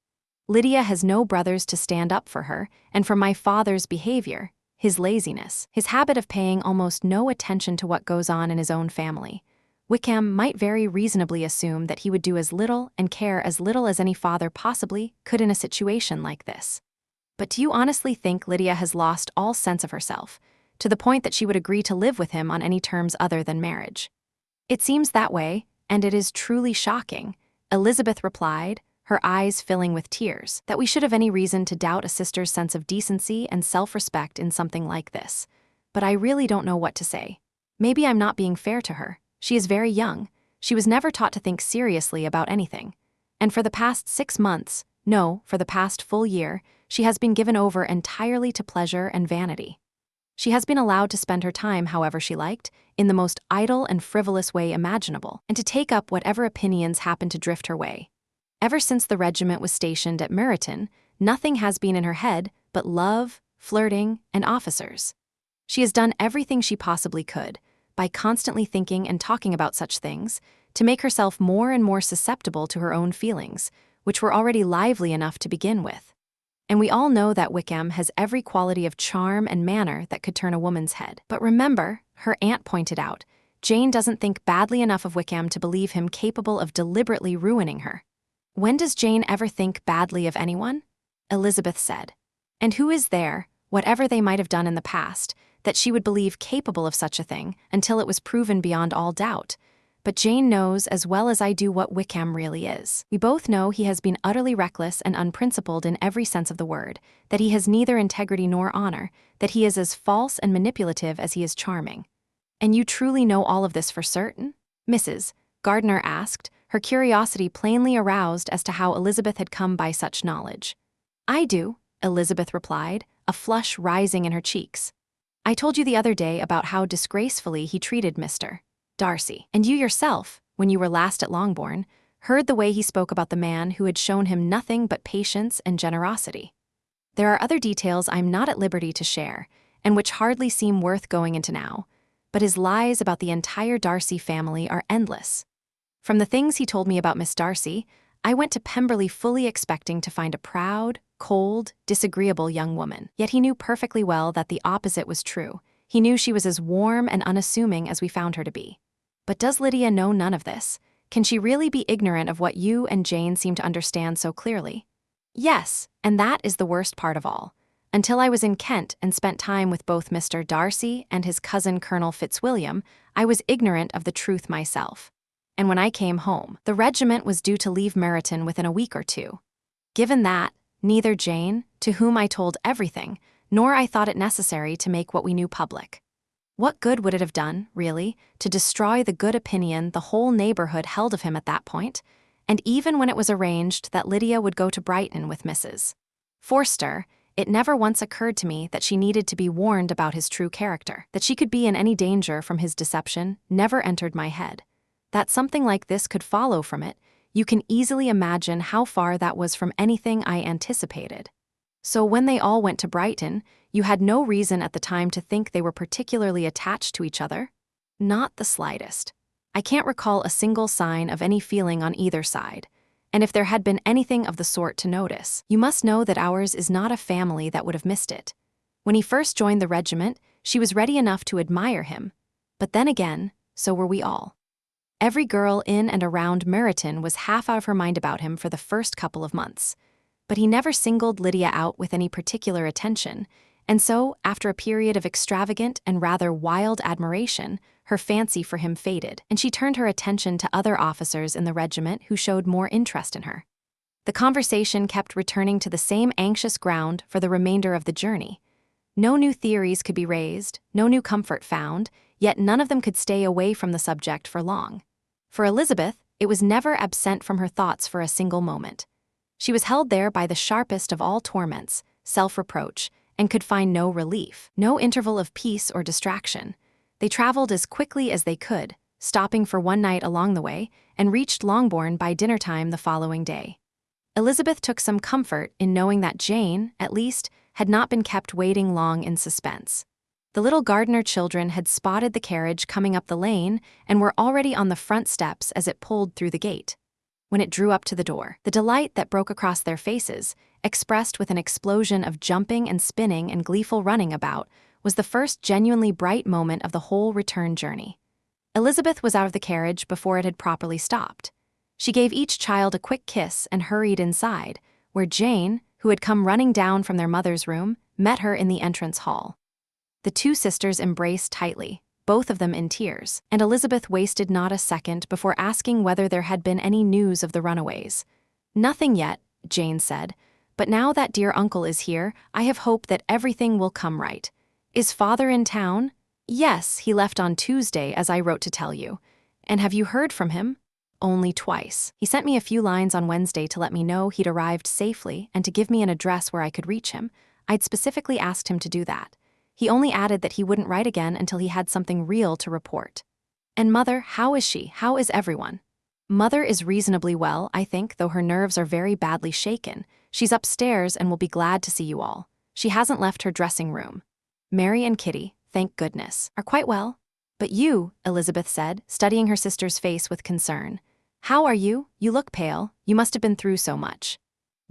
Lydia has no brothers to stand up for her, and for my father's behavior, his laziness, his habit of paying almost no attention to what goes on in his own family, Wickham might very reasonably assume that he would do as little and care as little as any father possibly could in a situation like this. But do you honestly think Lydia has lost all sense of herself, to the point that she would agree to live with him on any terms other than marriage? It seems that way, and it is truly shocking, Elizabeth replied, her eyes filling with tears, that we should have any reason to doubt a sister's sense of decency and self-respect in something like this. But I really don't know what to say. Maybe I'm not being fair to her. She is very young. She was never taught to think seriously about anything. And for the past 6 months, no, for the past full year, she has been given over entirely to pleasure and vanity. She has been allowed to spend her time however she liked, in the most idle and frivolous way imaginable, and to take up whatever opinions happened to drift her way. Ever since the regiment was stationed at Meryton, nothing has been in her head but love, flirting, and officers. She has done everything she possibly could, by constantly thinking and talking about such things, to make herself more and more susceptible to her own feelings, which were already lively enough to begin with. And we all know that Wickham has every quality of charm and manner that could turn a woman's head. But remember, her aunt pointed out, Jane doesn't think badly enough of Wickham to believe him capable of deliberately ruining her. When does Jane ever think badly of anyone? Elizabeth said. And who is there, whatever they might have done in the past, that she would believe capable of such a thing until it was proven beyond all doubt? But Jane knows as well as I do what Wickham really is. We both know he has been utterly reckless and unprincipled in every sense of the word, that he has neither integrity nor honor, that he is as false and manipulative as he is charming. And you truly know all of this for certain? Mrs. Gardiner asked, her curiosity plainly aroused as to how Elizabeth had come by such knowledge. I do, Elizabeth replied, a flush rising in her cheeks. I told you the other day about how disgracefully he treated Mr. Darcy, and you yourself, when you were last at Longbourn, heard the way he spoke about the man who had shown him nothing but patience and generosity. There are other details I'm not at liberty to share, and which hardly seem worth going into now, but his lies about the entire Darcy family are endless. From the things he told me about Miss Darcy, I went to Pemberley fully expecting to find a proud, cold, disagreeable young woman. Yet he knew perfectly well that the opposite was true. He knew she was as warm and unassuming as we found her to be. But does Lydia know none of this? Can she really be ignorant of what you and Jane seem to understand so clearly? Yes, and that is the worst part of all. Until I was in Kent and spent time with both Mr. Darcy and his cousin Colonel Fitzwilliam, I was ignorant of the truth myself. And when I came home, the regiment was due to leave Meryton within a week or two. Given that, neither Jane, to whom I told everything, nor I thought it necessary to make what we knew public. What good would it have done, really, to destroy the good opinion the whole neighborhood held of him at that point, and even when it was arranged that Lydia would go to Brighton with Mrs. Forster, it never once occurred to me that she needed to be warned about his true character. That she could be in any danger from his deception never entered my head. That something like this could follow from it, You can easily imagine how far that was from anything I anticipated. So when they all went to Brighton, you had no reason at the time to think they were particularly attached to each other? Not the slightest. I can't recall a single sign of any feeling on either side. And if there had been anything of the sort to notice, you must know that ours is not a family that would have missed it. When he first joined the regiment, she was ready enough to admire him. But then again, so were we all. Every girl in and around Meryton was half out of her mind about him for the first couple of months. But he never singled Lydia out with any particular attention, and so, after a period of extravagant and rather wild admiration, her fancy for him faded, and she turned her attention to other officers in the regiment who showed more interest in her. The conversation kept returning to the same anxious ground for the remainder of the journey. No new theories could be raised, no new comfort found, yet none of them could stay away from the subject for long. For Elizabeth, it was never absent from her thoughts for a single moment. She was held there by the sharpest of all torments, self-reproach, and could find no relief, no interval of peace or distraction. They traveled as quickly as they could, stopping for one night along the way, and reached Longbourn by dinner time the following day. Elizabeth took some comfort in knowing that Jane, at least, had not been kept waiting long in suspense. The little Gardiner children had spotted the carriage coming up the lane and were already on the front steps as it pulled through the gate. When it drew up to the door, the delight that broke across their faces, expressed with an explosion of jumping and spinning and gleeful running about, was the first genuinely bright moment of the whole return journey. Elizabeth was out of the carriage before it had properly stopped. She gave each child a quick kiss and hurried inside, where Jane, who had come running down from their mother's room, met her in the entrance hall. The two sisters embraced tightly, both of them in tears, and Elizabeth wasted not a second before asking whether there had been any news of the runaways. "Nothing yet," Jane said, "but now that dear uncle is here, I have hope that everything will come right. Is father in town?" "Yes, he left on Tuesday, as I wrote to tell you." "And have you heard from him?" "Only twice. He sent me a few lines on Wednesday to let me know he'd arrived safely and to give me an address where I could reach him. I'd specifically asked him to do that. He only added that he wouldn't write again until he had something real to report." "And Mother, how is she? How is everyone?" "Mother is reasonably well, I think, though her nerves are very badly shaken. She's upstairs and will be glad to see you all. She hasn't left her dressing room. Mary and Kitty, thank goodness, are quite well." "But you," Elizabeth said, studying her sister's face with concern. "How are you? You look pale. You must have been through so much."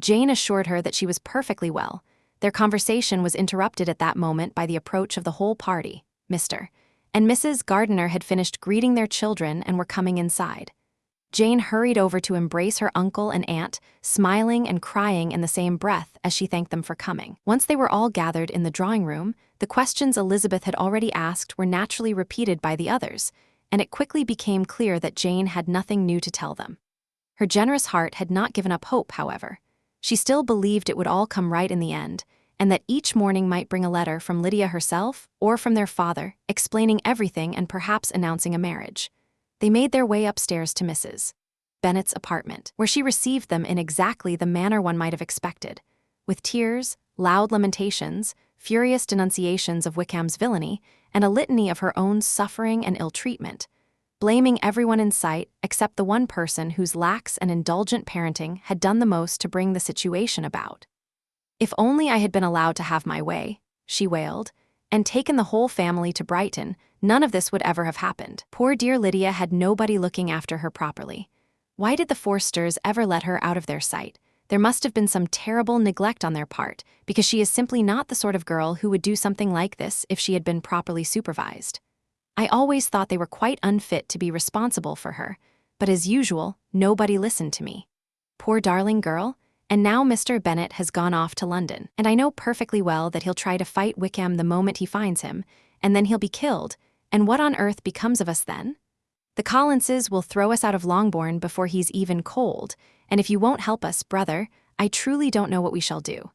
Jane assured her that she was perfectly well. Their conversation was interrupted at that moment by the approach of the whole party. Mr. and Mrs. Gardiner had finished greeting their children and were coming inside. Jane hurried over to embrace her uncle and aunt, smiling and crying in the same breath as she thanked them for coming. Once they were all gathered in the drawing room, the questions Elizabeth had already asked were naturally repeated by the others, and it quickly became clear that Jane had nothing new to tell them. Her generous heart had not given up hope, however. She still believed it would all come right in the end, and that each morning might bring a letter from Lydia herself or from their father, explaining everything and perhaps announcing a marriage. They made their way upstairs to Mrs. Bennet's apartment, where she received them in exactly the manner one might have expected, with tears, loud lamentations, furious denunciations of Wickham's villainy, and a litany of her own suffering and ill-treatment, blaming everyone in sight except the one person whose lax and indulgent parenting had done the most to bring the situation about. "If only I had been allowed to have my way," she wailed, "and taken the whole family to Brighton, none of this would ever have happened. Poor dear Lydia had nobody looking after her properly. Why did the Forsters ever let her out of their sight? There must have been some terrible neglect on their part, because she is simply not the sort of girl who would do something like this if she had been properly supervised. I always thought they were quite unfit to be responsible for her, but as usual, nobody listened to me. Poor darling girl, and now Mr. Bennet has gone off to London, and I know perfectly well that he'll try to fight Wickham the moment he finds him, and then he'll be killed, and what on earth becomes of us then? The Collinses will throw us out of Longbourn before he's even cold, and if you won't help us, brother, I truly don't know what we shall do."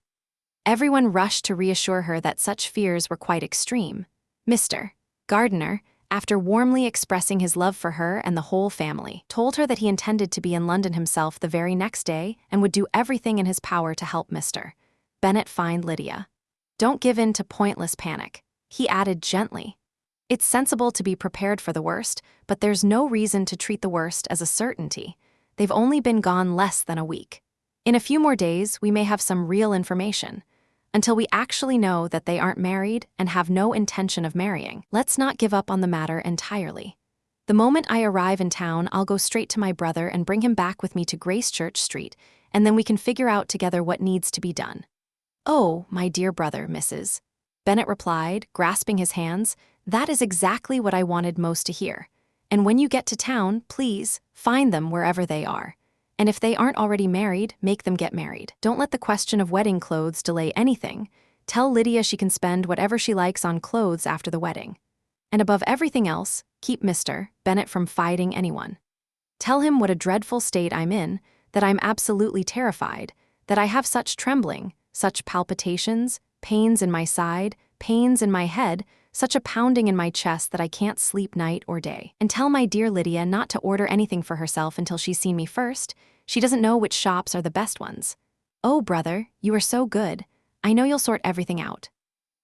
Everyone rushed to reassure her that such fears were quite extreme. Mr. Gardiner, after warmly expressing his love for her and the whole family, told her that he intended to be in London himself the very next day and would do everything in his power to help Mr. Bennet find Lydia. "Don't give in to pointless panic," he added gently. "It's sensible to be prepared for the worst, but there's no reason to treat the worst as a certainty. They've only been gone less than a week. In a few more days, we may have some real information. Until we actually know that they aren't married and have no intention of marrying, let's not give up on the matter entirely. The moment I arrive in town, I'll go straight to my brother and bring him back with me to Grace Church Street, and then we can figure out together what needs to be done." "Oh, my dear brother, Mrs." Bennet replied, grasping his hands, "that is exactly what I wanted most to hear. And when you get to town, please, find them wherever they are. And if they aren't already married, make them get married. Don't let the question of wedding clothes delay anything. Tell Lydia she can spend whatever she likes on clothes after the wedding. And above everything else, keep Mr. Bennet from fighting anyone. Tell him what a dreadful state I'm in, that I'm absolutely terrified, that I have such trembling, such palpitations, pains in my side, pains in my head, such a pounding in my chest that I can't sleep night or day. And tell my dear Lydia not to order anything for herself until she's seen me first. She doesn't know which shops are the best ones. Oh, brother, you are so good. I know you'll sort everything out."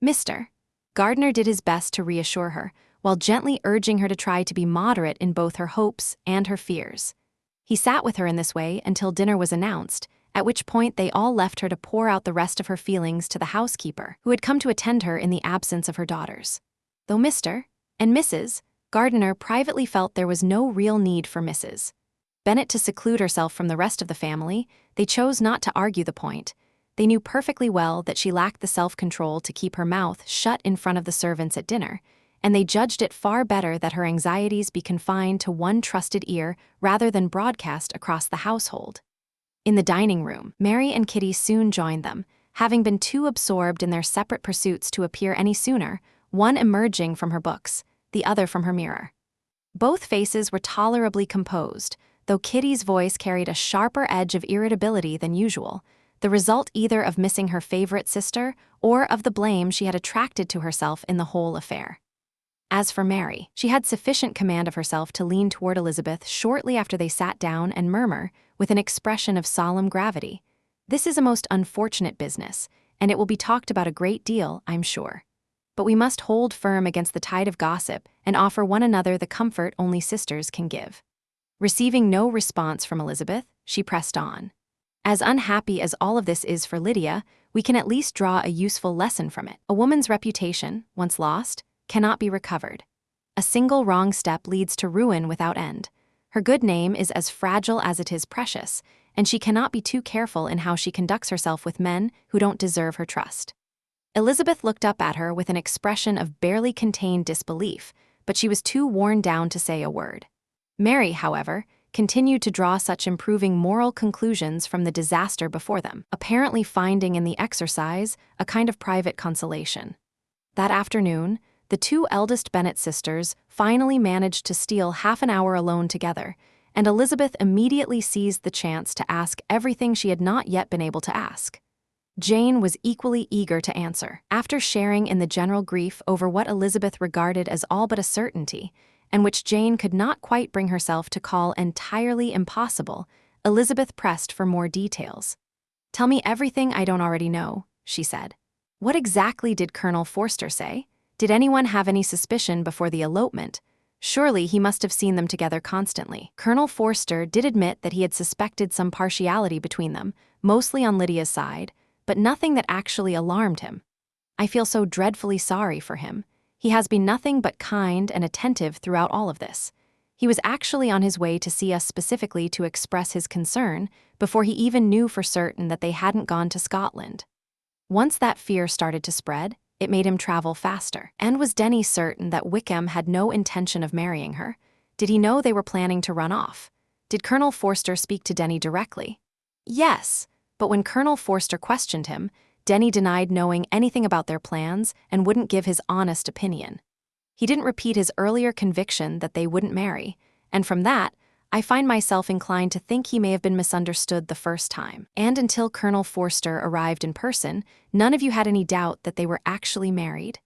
Mr. Gardiner did his best to reassure her, while gently urging her to try to be moderate in both her hopes and her fears. He sat with her in this way until dinner was announced, at which point they all left her to pour out the rest of her feelings to the housekeeper, who had come to attend her in the absence of her daughters. Though Mr. and Mrs. Gardiner privately felt there was no real need for Mrs. Bennet to seclude herself from the rest of the family, they chose not to argue the point. They knew perfectly well that she lacked the self-control to keep her mouth shut in front of the servants at dinner, and they judged it far better that her anxieties be confined to one trusted ear rather than broadcast across the household. In the dining room, Mary and Kitty soon joined them, having been too absorbed in their separate pursuits to appear any sooner, one emerging from her books, the other from her mirror. Both faces were tolerably composed, though Kitty's voice carried a sharper edge of irritability than usual, the result either of missing her favorite sister or of the blame she had attracted to herself in the whole affair. As for Mary, she had sufficient command of herself to lean toward Elizabeth shortly after they sat down and murmur, with an expression of solemn gravity, "This is a most unfortunate business, and it will be talked about a great deal, I'm sure. But we must hold firm against the tide of gossip and offer one another the comfort only sisters can give." Receiving no response from Elizabeth, she pressed on. "As unhappy as all of this is for Lydia, we can at least draw a useful lesson from it. A woman's reputation, once lost, cannot be recovered. A single wrong step leads to ruin without end. Her good name is as fragile as it is precious, and she cannot be too careful in how she conducts herself with men who don't deserve her trust." Elizabeth looked up at her with an expression of barely contained disbelief, but she was too worn down to say a word. Mary, however, continued to draw such improving moral conclusions from the disaster before them, apparently finding in the exercise a kind of private consolation. That afternoon, the two eldest Bennet sisters finally managed to steal half an hour alone together, and Elizabeth immediately seized the chance to ask everything she had not yet been able to ask. Jane was equally eager to answer. After sharing in the general grief over what Elizabeth regarded as all but a certainty, and which Jane could not quite bring herself to call entirely impossible, Elizabeth pressed for more details. "Tell me everything I don't already know," she said. "What exactly did Colonel Forster say? Did anyone have any suspicion before the elopement? Surely he must have seen them together constantly." Colonel Forster did admit that he had suspected some partiality between them, mostly on Lydia's side, but nothing that actually alarmed him. "I feel so dreadfully sorry for him. He has been nothing but kind and attentive throughout all of this. He was actually on his way to see us specifically to express his concern before he even knew for certain that they hadn't gone to Scotland. Once that fear started to spread, it made him travel faster. And was Denny certain that Wickham had no intention of marrying her? Did he know they were planning to run off? Did Colonel Forster speak to Denny directly? Yes, but when Colonel Forster questioned him, Denny denied knowing anything about their plans and wouldn't give his honest opinion. He didn't repeat his earlier conviction that they wouldn't marry, and from that, I find myself inclined to think he may have been misunderstood the first time. And until Colonel Forster arrived in person, none of you had any doubt that they were actually married.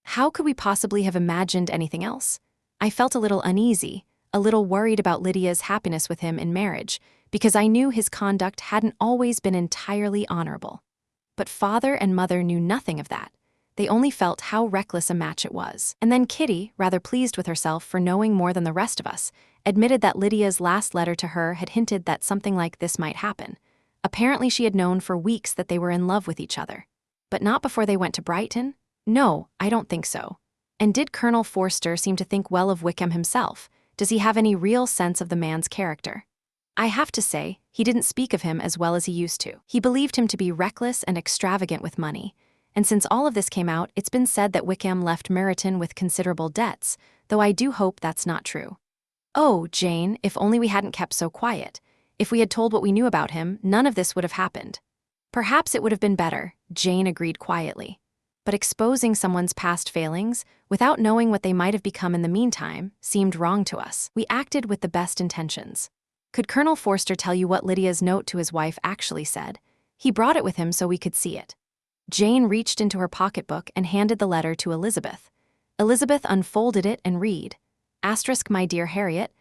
How could we possibly have imagined anything else? I felt a little uneasy, a little worried about Lydia's happiness with him in marriage, because I knew his conduct hadn't always been entirely honorable. But father and mother knew nothing of that. They only felt how reckless a match it was. And then Kitty, rather pleased with herself for knowing more than the rest of us, admitted that Lydia's last letter to her had hinted that something like this might happen. Apparently she had known for weeks that they were in love with each other. But not before they went to Brighton? No, I don't think so. And did Colonel Forster seem to think well of Wickham himself? Does he have any real sense of the man's character? I have to say, he didn't speak of him as well as he used to. He believed him to be reckless and extravagant with money. And since all of this came out, it's been said that Wickham left Meryton with considerable debts, though I do hope that's not true. Oh, Jane, if only we hadn't kept so quiet. If we had told what we knew about him, none of this would have happened. Perhaps it would have been better, Jane agreed quietly. But exposing someone's past failings, without knowing what they might have become in the meantime, seemed wrong to us. We acted with the best intentions. Could Colonel Forster tell you what Lydia's note to his wife actually said? He brought it with him so we could see it. Jane reached into her pocketbook and handed the letter to Elizabeth. Elizabeth unfolded it and read, "My dear Harriet,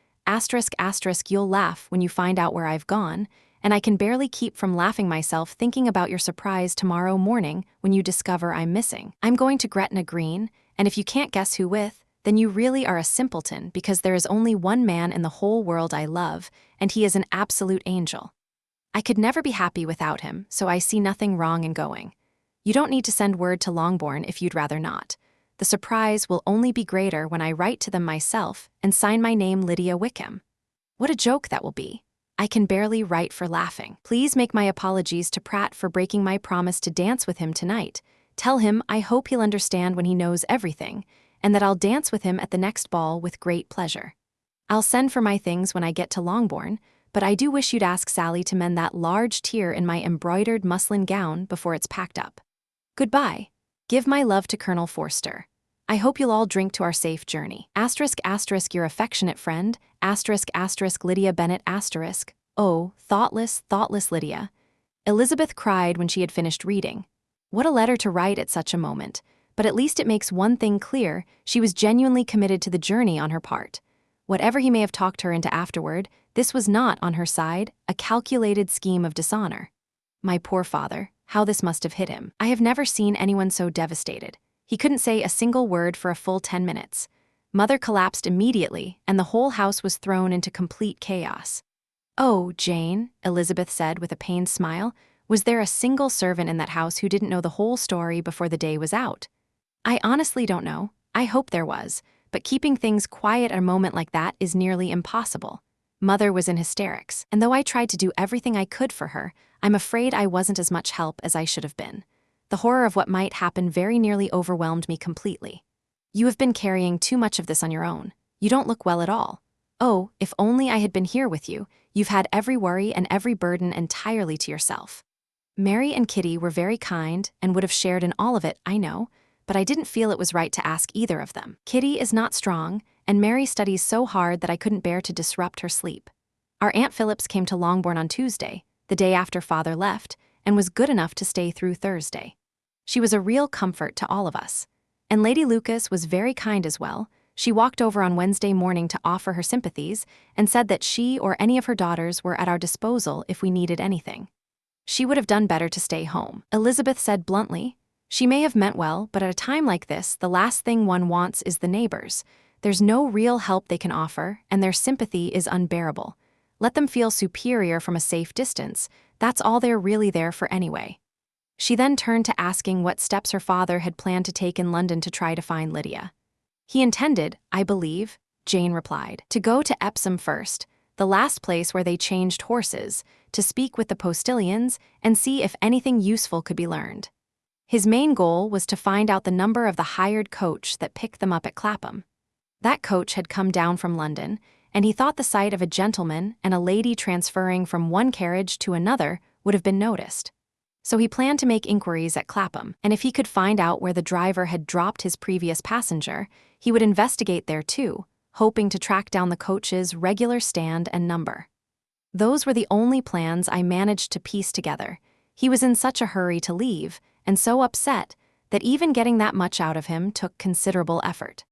you'll laugh when you find out where I've gone, and I can barely keep from laughing myself thinking about your surprise tomorrow morning when you discover I'm missing. I'm going to Gretna Green, and if you can't guess who with, then you really are a simpleton because there is only one man in the whole world I love, and he is an absolute angel. I could never be happy without him, so I see nothing wrong in going. You don't need to send word to Longbourn if you'd rather not. The surprise will only be greater when I write to them myself and sign my name Lydia Wickham. What a joke that will be. I can barely write for laughing. Please make my apologies to Pratt for breaking my promise to dance with him tonight. Tell him I hope he'll understand when he knows everything, and that I'll dance with him at the next ball with great pleasure. I'll send for my things when I get to Longbourn, but I do wish you'd ask Sally to mend that large tear in my embroidered muslin gown before it's packed up. Goodbye. Give my love to Colonel Forster. I hope you'll all drink to our safe journey. *** Your affectionate friend, *** Lydia Bennet ***. Oh, thoughtless Lydia. Elizabeth cried when she had finished reading. What a letter to write at such a moment, but at least it makes one thing clear: she was genuinely committed to the journey on her part. Whatever he may have talked her into afterward, this was not, on her side, a calculated scheme of dishonor. My poor father, how this must have hit him. I have never seen anyone so devastated. He couldn't say a single word for a full 10 minutes. Mother collapsed immediately, and the whole house was thrown into complete chaos. Oh, Jane, Elizabeth said with a pained smile, was there a single servant in that house who didn't know the whole story before the day was out? I honestly don't know. I hope there was, but keeping things quiet at a moment like that is nearly impossible. Mother was in hysterics, and though I tried to do everything I could for her, I'm afraid I wasn't as much help as I should have been. The horror of what might happen very nearly overwhelmed me completely. You have been carrying too much of this on your own. You don't look well at all. Oh, if only I had been here with you. You've had every worry and every burden entirely to yourself. Mary and Kitty were very kind and would have shared in all of it, I know, but I didn't feel it was right to ask either of them. Kitty is not strong, and Mary studies so hard that I couldn't bear to disrupt her sleep. Our Aunt Phillips came to Longbourn on Tuesday, the day after Father left, and was good enough to stay through Thursday. She was a real comfort to all of us. And Lady Lucas was very kind as well. She walked over on Wednesday morning to offer her sympathies and said that she or any of her daughters were at our disposal if we needed anything. She would have done better to stay home, Elizabeth said bluntly. She may have meant well, but at a time like this, the last thing one wants is the neighbors. There's no real help they can offer, and their sympathy is unbearable. Let them feel superior from a safe distance. That's all they're really there for anyway. She then turned to asking what steps her father had planned to take in London to try to find Lydia. He intended, I believe, Jane replied, to go to Epsom first, the last place where they changed horses, to speak with the postilions and see if anything useful could be learned. His main goal was to find out the number of the hired coach that picked them up at Clapham. That coach had come down from London, and he thought the sight of a gentleman and a lady transferring from one carriage to another would have been noticed. So he planned to make inquiries at Clapham, and if he could find out where the driver had dropped his previous passenger, he would investigate there too, hoping to track down the coach's regular stand and number. Those were the only plans I managed to piece together. He was in such a hurry to leave, and so upset, that even getting that much out of him took considerable effort.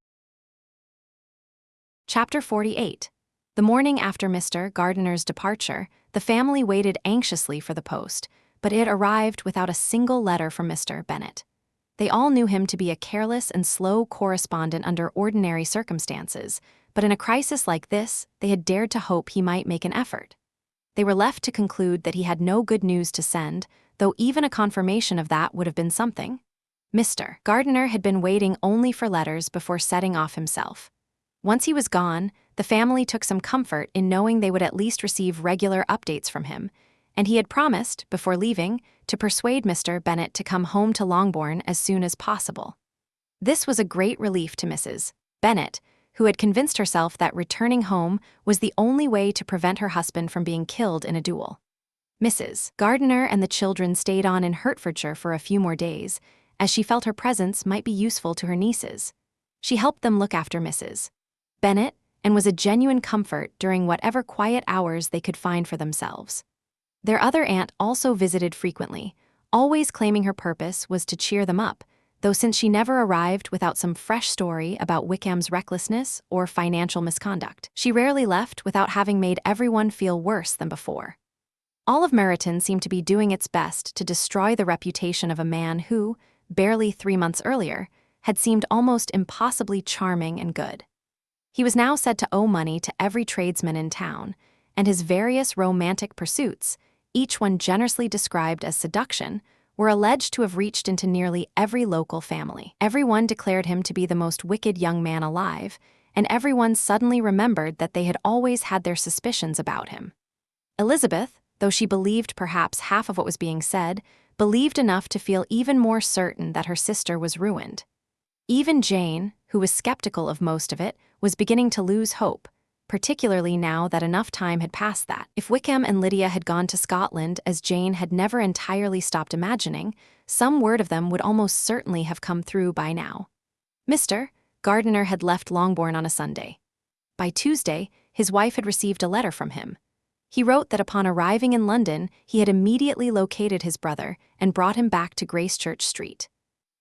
Chapter 48. The morning after Mr. Gardiner's departure, the family waited anxiously for the post, but it arrived without a single letter from Mr. Bennet. They all knew him to be a careless and slow correspondent under ordinary circumstances, but in a crisis like this, they had dared to hope he might make an effort. They were left to conclude that he had no good news to send, though even a confirmation of that would have been something. Mr. Gardiner had been waiting only for letters before setting off himself. Once he was gone, the family took some comfort in knowing they would at least receive regular updates from him, and he had promised, before leaving, to persuade Mr. Bennet to come home to Longbourn as soon as possible. This was a great relief to Mrs. Bennet, who had convinced herself that returning home was the only way to prevent her husband from being killed in a duel. Mrs. Gardiner and the children stayed on in Hertfordshire for a few more days, as she felt her presence might be useful to her nieces. She helped them look after Mrs. Bennet, and was a genuine comfort during whatever quiet hours they could find for themselves. Their other aunt also visited frequently, always claiming her purpose was to cheer them up, though since she never arrived without some fresh story about Wickham's recklessness or financial misconduct, she rarely left without having made everyone feel worse than before. All of Meryton seemed to be doing its best to destroy the reputation of a man who, barely 3 months earlier, had seemed almost impossibly charming and good. He was now said to owe money to every tradesman in town, and his various romantic pursuits, each one generously described as seduction, were alleged to have reached into nearly every local family. Everyone declared him to be the most wicked young man alive, and everyone suddenly remembered that they had always had their suspicions about him. Elizabeth, though she believed perhaps half of what was being said, believed enough to feel even more certain that her sister was ruined. Even Jane, who was skeptical of most of it, was beginning to lose hope, particularly now that enough time had passed that, if Wickham and Lydia had gone to Scotland as Jane had never entirely stopped imagining, some word of them would almost certainly have come through by now. Mr. Gardiner had left Longbourn on a Sunday. By Tuesday, his wife had received a letter from him. He wrote that upon arriving in London, he had immediately located his brother and brought him back to Gracechurch Street.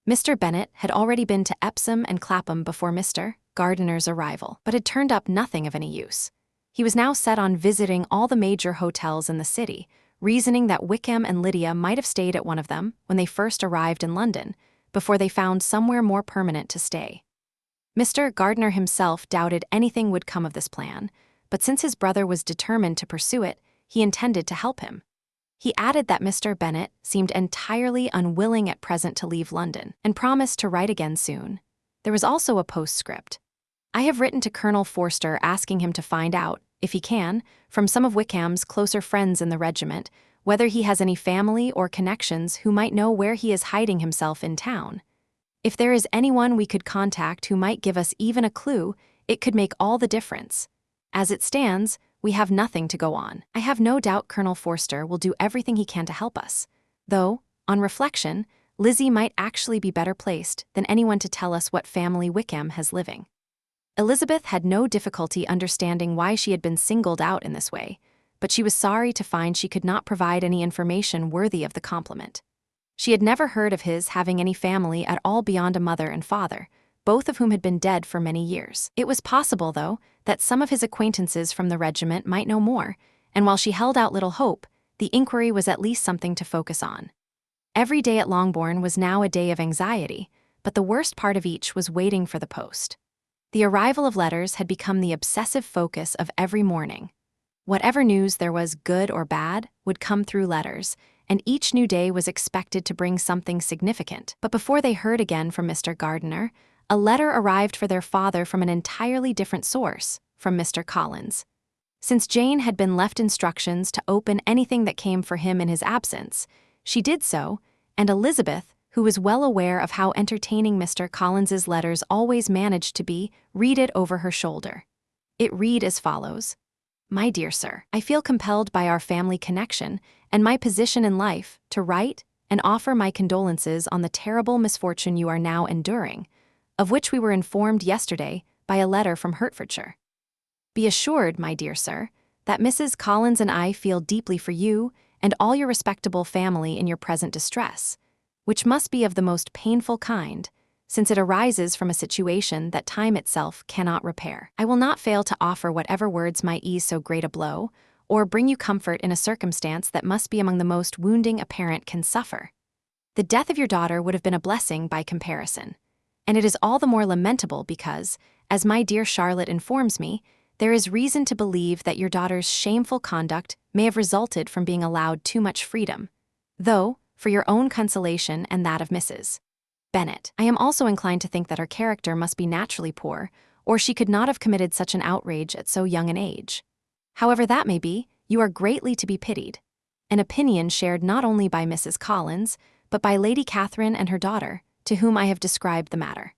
Mr. Bennet had already been to Epsom and Clapham before Mr. Gardiner's arrival, but had turned up nothing of any use. He was now set on visiting all the major hotels in the city, reasoning that Wickham and Lydia might have stayed at one of them when they first arrived in London, before they found somewhere more permanent to stay. Mr. Gardiner himself doubted anything would come of this plan, but since his brother was determined to pursue it, he intended to help him. He added that Mr. Bennet seemed entirely unwilling at present to leave London, and promised to write again soon. There was also a postscript. I have written to Colonel Forster asking him to find out, if he can, from some of Wickham's closer friends in the regiment, whether he has any family or connections who might know where he is hiding himself in town. If there is anyone we could contact who might give us even a clue, it could make all the difference. As it stands, we have nothing to go on. I have no doubt Colonel Forster will do everything he can to help us, though, on reflection, Lizzie might actually be better placed than anyone to tell us what family Wickham has living. Elizabeth had no difficulty understanding why she had been singled out in this way, but she was sorry to find she could not provide any information worthy of the compliment. She had never heard of his having any family at all beyond a mother and father, both of whom had been dead for many years. It was possible, though, that some of his acquaintances from the regiment might know more, and while she held out little hope, the inquiry was at least something to focus on. Every day at Longbourn was now a day of anxiety, but the worst part of each was waiting for the post. The arrival of letters had become the obsessive focus of every morning. Whatever news there was, good or bad, would come through letters, and each new day was expected to bring something significant. But before they heard again from Mr. Gardiner, a letter arrived for their father from an entirely different source, from Mr. Collins. Since Jane had been left instructions to open anything that came for him in his absence, she did so, and Elizabeth, who was well aware of how entertaining Mr. Collins's letters always managed to be, read it over her shoulder. It read as follows: My dear sir, I feel compelled by our family connection and my position in life to write and offer my condolences on the terrible misfortune you are now enduring, of which we were informed yesterday by a letter from Hertfordshire. Be assured, my dear sir, that Mrs. Collins and I feel deeply for you and all your respectable family in your present distress, which must be of the most painful kind, since it arises from a situation that time itself cannot repair. I will not fail to offer whatever words might ease so great a blow, or bring you comfort in a circumstance that must be among the most wounding a parent can suffer. The death of your daughter would have been a blessing by comparison. And it is all the more lamentable because, as my dear Charlotte informs me, there is reason to believe that your daughter's shameful conduct may have resulted from being allowed too much freedom. Though, for your own consolation and that of Mrs. Bennet, I am also inclined to think that her character must be naturally poor, or she could not have committed such an outrage at so young an age. However that may be, you are greatly to be pitied. An opinion shared not only by Mrs. Collins, but by Lady Catherine and her daughter, to whom I have described the matter.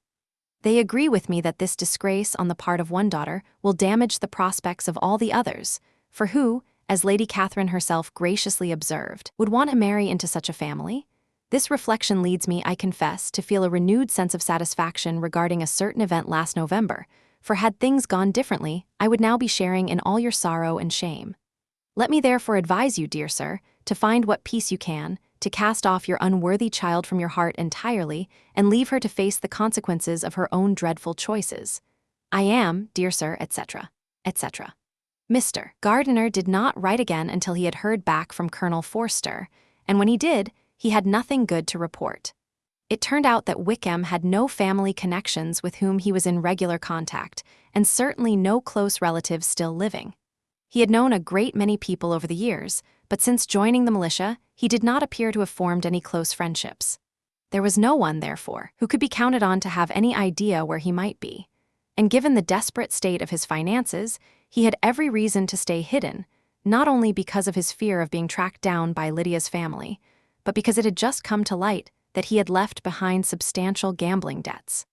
They agree with me that this disgrace on the part of one daughter will damage the prospects of all the others, for who, as Lady Catherine herself graciously observed, would want to marry into such a family? This reflection leads me, I confess, to feel a renewed sense of satisfaction regarding a certain event last November, for had things gone differently, I would now be sharing in all your sorrow and shame. Let me therefore advise you, dear sir, to find what peace you can, to cast off your unworthy child from your heart entirely, and leave her to face the consequences of her own dreadful choices. I am, dear sir, etc., etc. Mr. Gardiner did not write again until he had heard back from Colonel Forster, and when he did, he had nothing good to report. It turned out that Wickham had no family connections with whom he was in regular contact, and certainly no close relatives still living. He had known a great many people over the years, but since joining the militia, he did not appear to have formed any close friendships. There was no one, therefore, who could be counted on to have any idea where he might be. And given the desperate state of his finances, he had every reason to stay hidden, not only because of his fear of being tracked down by Lydia's family, but because it had just come to light that he had left behind substantial gambling debts.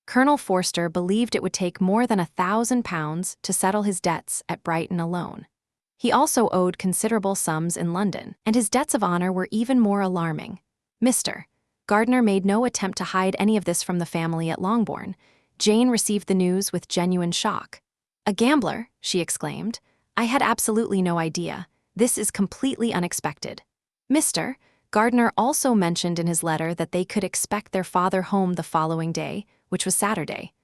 Colonel Forster believed it would take more than £1,000 to settle his debts at Brighton alone. He also owed considerable sums in London, and his debts of honor were even more alarming. Mr. Gardiner made no attempt to hide any of this from the family at Longbourn. Jane received the news with genuine shock. "A gambler," she exclaimed. "I had absolutely no idea. This is completely unexpected." Mr. Gardiner also mentioned in his letter that they could expect their father home the following day, which was Saturday.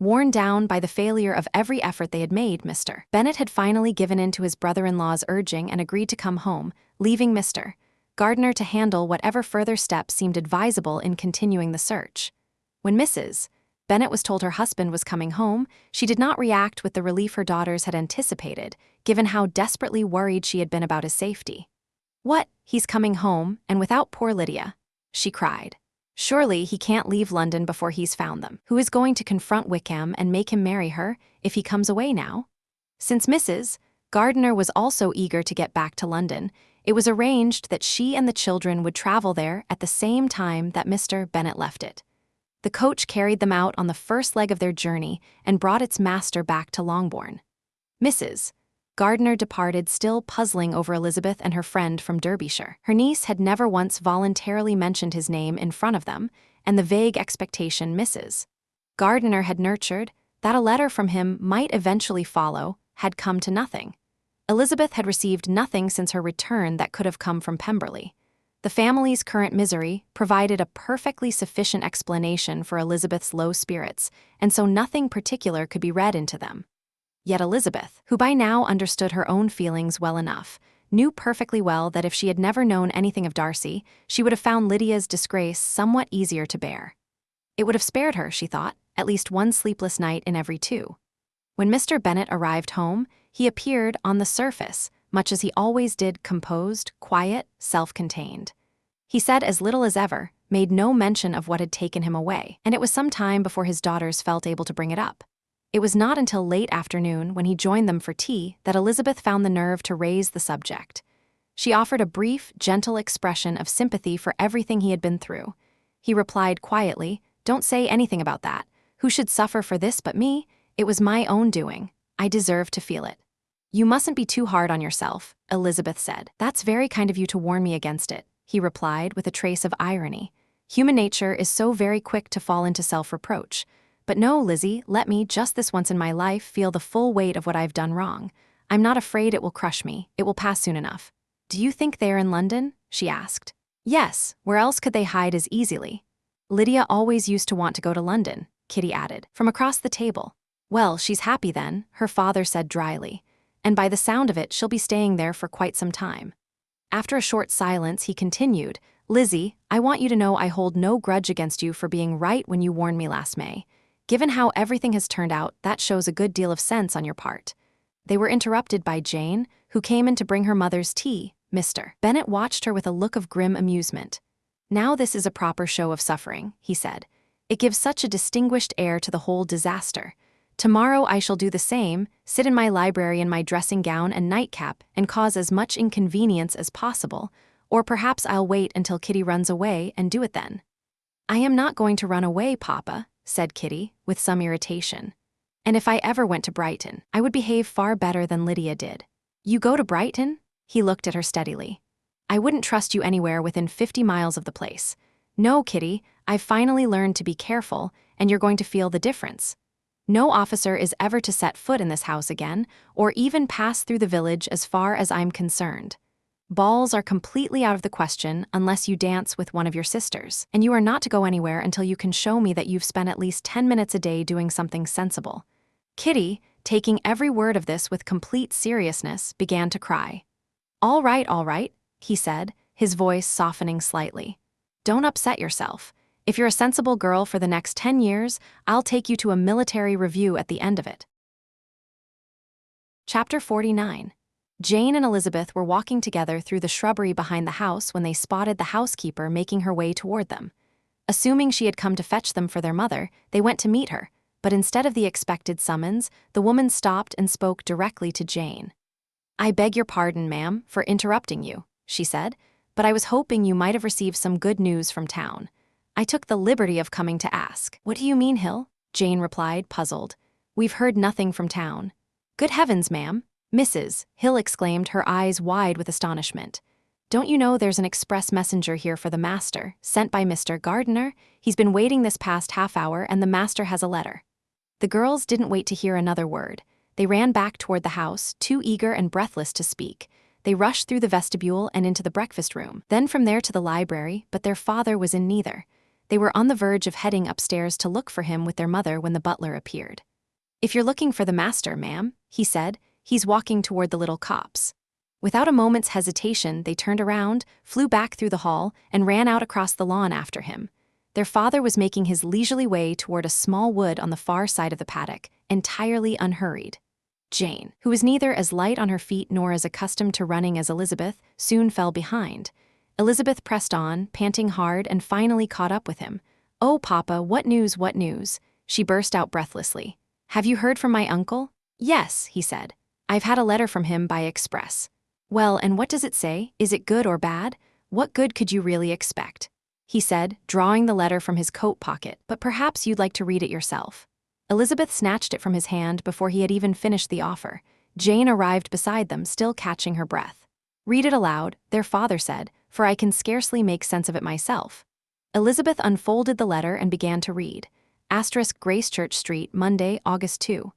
Worn down by the failure of every effort they had made, Mr. Bennet had finally given in to his brother-in-law's urging and agreed to come home, leaving Mr. Gardiner to handle whatever further steps seemed advisable in continuing the search. When Mrs. Bennet was told her husband was coming home, she did not react with the relief her daughters had anticipated, given how desperately worried she had been about his safety. "What, he's coming home, and without poor Lydia?" she cried. "Surely he can't leave London before he's found them. Who is going to confront Wickham and make him marry her if he comes away now?" Since Mrs. Gardiner was also eager to get back to London, it was arranged that she and the children would travel there at the same time that Mr. Bennet left it. The coach carried them out on the first leg of their journey and brought its master back to Longbourn. Mrs. Gardiner departed still puzzling over Elizabeth and her friend from Derbyshire. Her niece had never once voluntarily mentioned his name in front of them, and the vague expectation Mrs. Gardiner had nurtured, that a letter from him might eventually follow, had come to nothing. Elizabeth had received nothing since her return that could have come from Pemberley. The family's current misery provided a perfectly sufficient explanation for Elizabeth's low spirits, and so nothing particular could be read into them. Yet Elizabeth, who by now understood her own feelings well enough, knew perfectly well that if she had never known anything of Darcy, she would have found Lydia's disgrace somewhat easier to bear. It would have spared her, she thought, at least one sleepless night in every 2. When Mr. Bennet arrived home, he appeared, on the surface, much as he always did, composed, quiet, self-contained. He said as little as ever, made no mention of what had taken him away, and it was some time before his daughters felt able to bring it up. It was not until late afternoon, when he joined them for tea, that Elizabeth found the nerve to raise the subject. She offered a brief, gentle expression of sympathy for everything he had been through. He replied quietly, "Don't say anything about that. Who should suffer for this but me? It was my own doing. I deserve to feel it." "You mustn't be too hard on yourself," Elizabeth said. "That's very kind of you to warn me against it," he replied with a trace of irony. "Human nature is so very quick to fall into self-reproach. But no, Lizzie, let me, just this once in my life, feel the full weight of what I've done wrong. I'm not afraid it will crush me. It will pass soon enough." "Do you think they are in London?" she asked. "Yes, where else could they hide as easily?" "Lydia always used to want to go to London," Kitty added, from across the table. "Well, she's happy then," her father said dryly. "And by the sound of it, she'll be staying there for quite some time." After a short silence, he continued, Lizzie, I want you to know I hold no grudge against you for being right when you warned me last May. Given how everything has turned out, that shows a good deal of sense on your part. They were interrupted by Jane, who came in to bring her mother's tea. Mr. Bennet watched her with a look of grim amusement. Now this is a proper show of suffering, he said. It gives such a distinguished air to the whole disaster. Tomorrow I shall do the same, sit in my library in my dressing gown and nightcap and cause as much inconvenience as possible, or perhaps I'll wait until Kitty runs away and do it then. I am not going to run away, Papa, said Kitty, with some irritation. And if I ever went to Brighton, I would behave far better than Lydia did. You go to Brighton? He looked at her steadily. I wouldn't trust you anywhere within 50 miles of the place. No, Kitty, I've finally learned to be careful, and you're going to feel the difference. No officer is ever to set foot in this house again, or even pass through the village as far as I'm concerned. Balls are completely out of the question unless you dance with one of your sisters, and you are not to go anywhere until you can show me that you've spent at least 10 minutes a day doing something sensible. Kitty, taking every word of this with complete seriousness, began to cry. All right, he said, his voice softening slightly. Don't upset yourself. If you're a sensible girl for the next 10 years, I'll take you to a military review at the end of it. Chapter 49. Jane and Elizabeth were walking together through the shrubbery behind the house when they spotted the housekeeper making her way toward them. Assuming she had come to fetch them for their mother, they went to meet her, but instead of the expected summons, the woman stopped and spoke directly to Jane. I beg your pardon, ma'am, for interrupting you, she said, but I was hoping you might have received some good news from town. I took the liberty of coming to ask. What do you mean, Hill? Jane replied, puzzled. We've heard nothing from town. Good heavens, ma'am. Mrs. Hill exclaimed, her eyes wide with astonishment. Don't you know there's an express messenger here for the master, sent by Mr. Gardiner? He's been waiting this past half hour, and the master has a letter. The girls didn't wait to hear another word. They ran back toward the house, too eager and breathless to speak. They rushed through the vestibule and into the breakfast room, then from there to the library, but their father was in neither. They were on the verge of heading upstairs to look for him with their mother when the butler appeared. If you're looking for the master, ma'am, he said, he's walking toward the little copse. Without a moment's hesitation, they turned around, flew back through the hall, and ran out across the lawn after him. Their father was making his leisurely way toward a small wood on the far side of the paddock, entirely unhurried. Jane, who was neither as light on her feet nor as accustomed to running as Elizabeth, soon fell behind. Elizabeth pressed on, panting hard, and finally caught up with him. Oh, Papa, what news, what news? She burst out breathlessly. Have you heard from my uncle? Yes, he said. I've had a letter from him by express. Well, and what does it say? Is it good or bad? What good could you really expect? He said, drawing the letter from his coat pocket, but perhaps you'd like to read it yourself. Elizabeth snatched it from his hand before he had even finished the offer. Jane arrived beside them, still catching her breath. Read it aloud, their father said, for I can scarcely make sense of it myself. Elizabeth unfolded the letter and began to read. Gracechurch Street, Monday, August 2.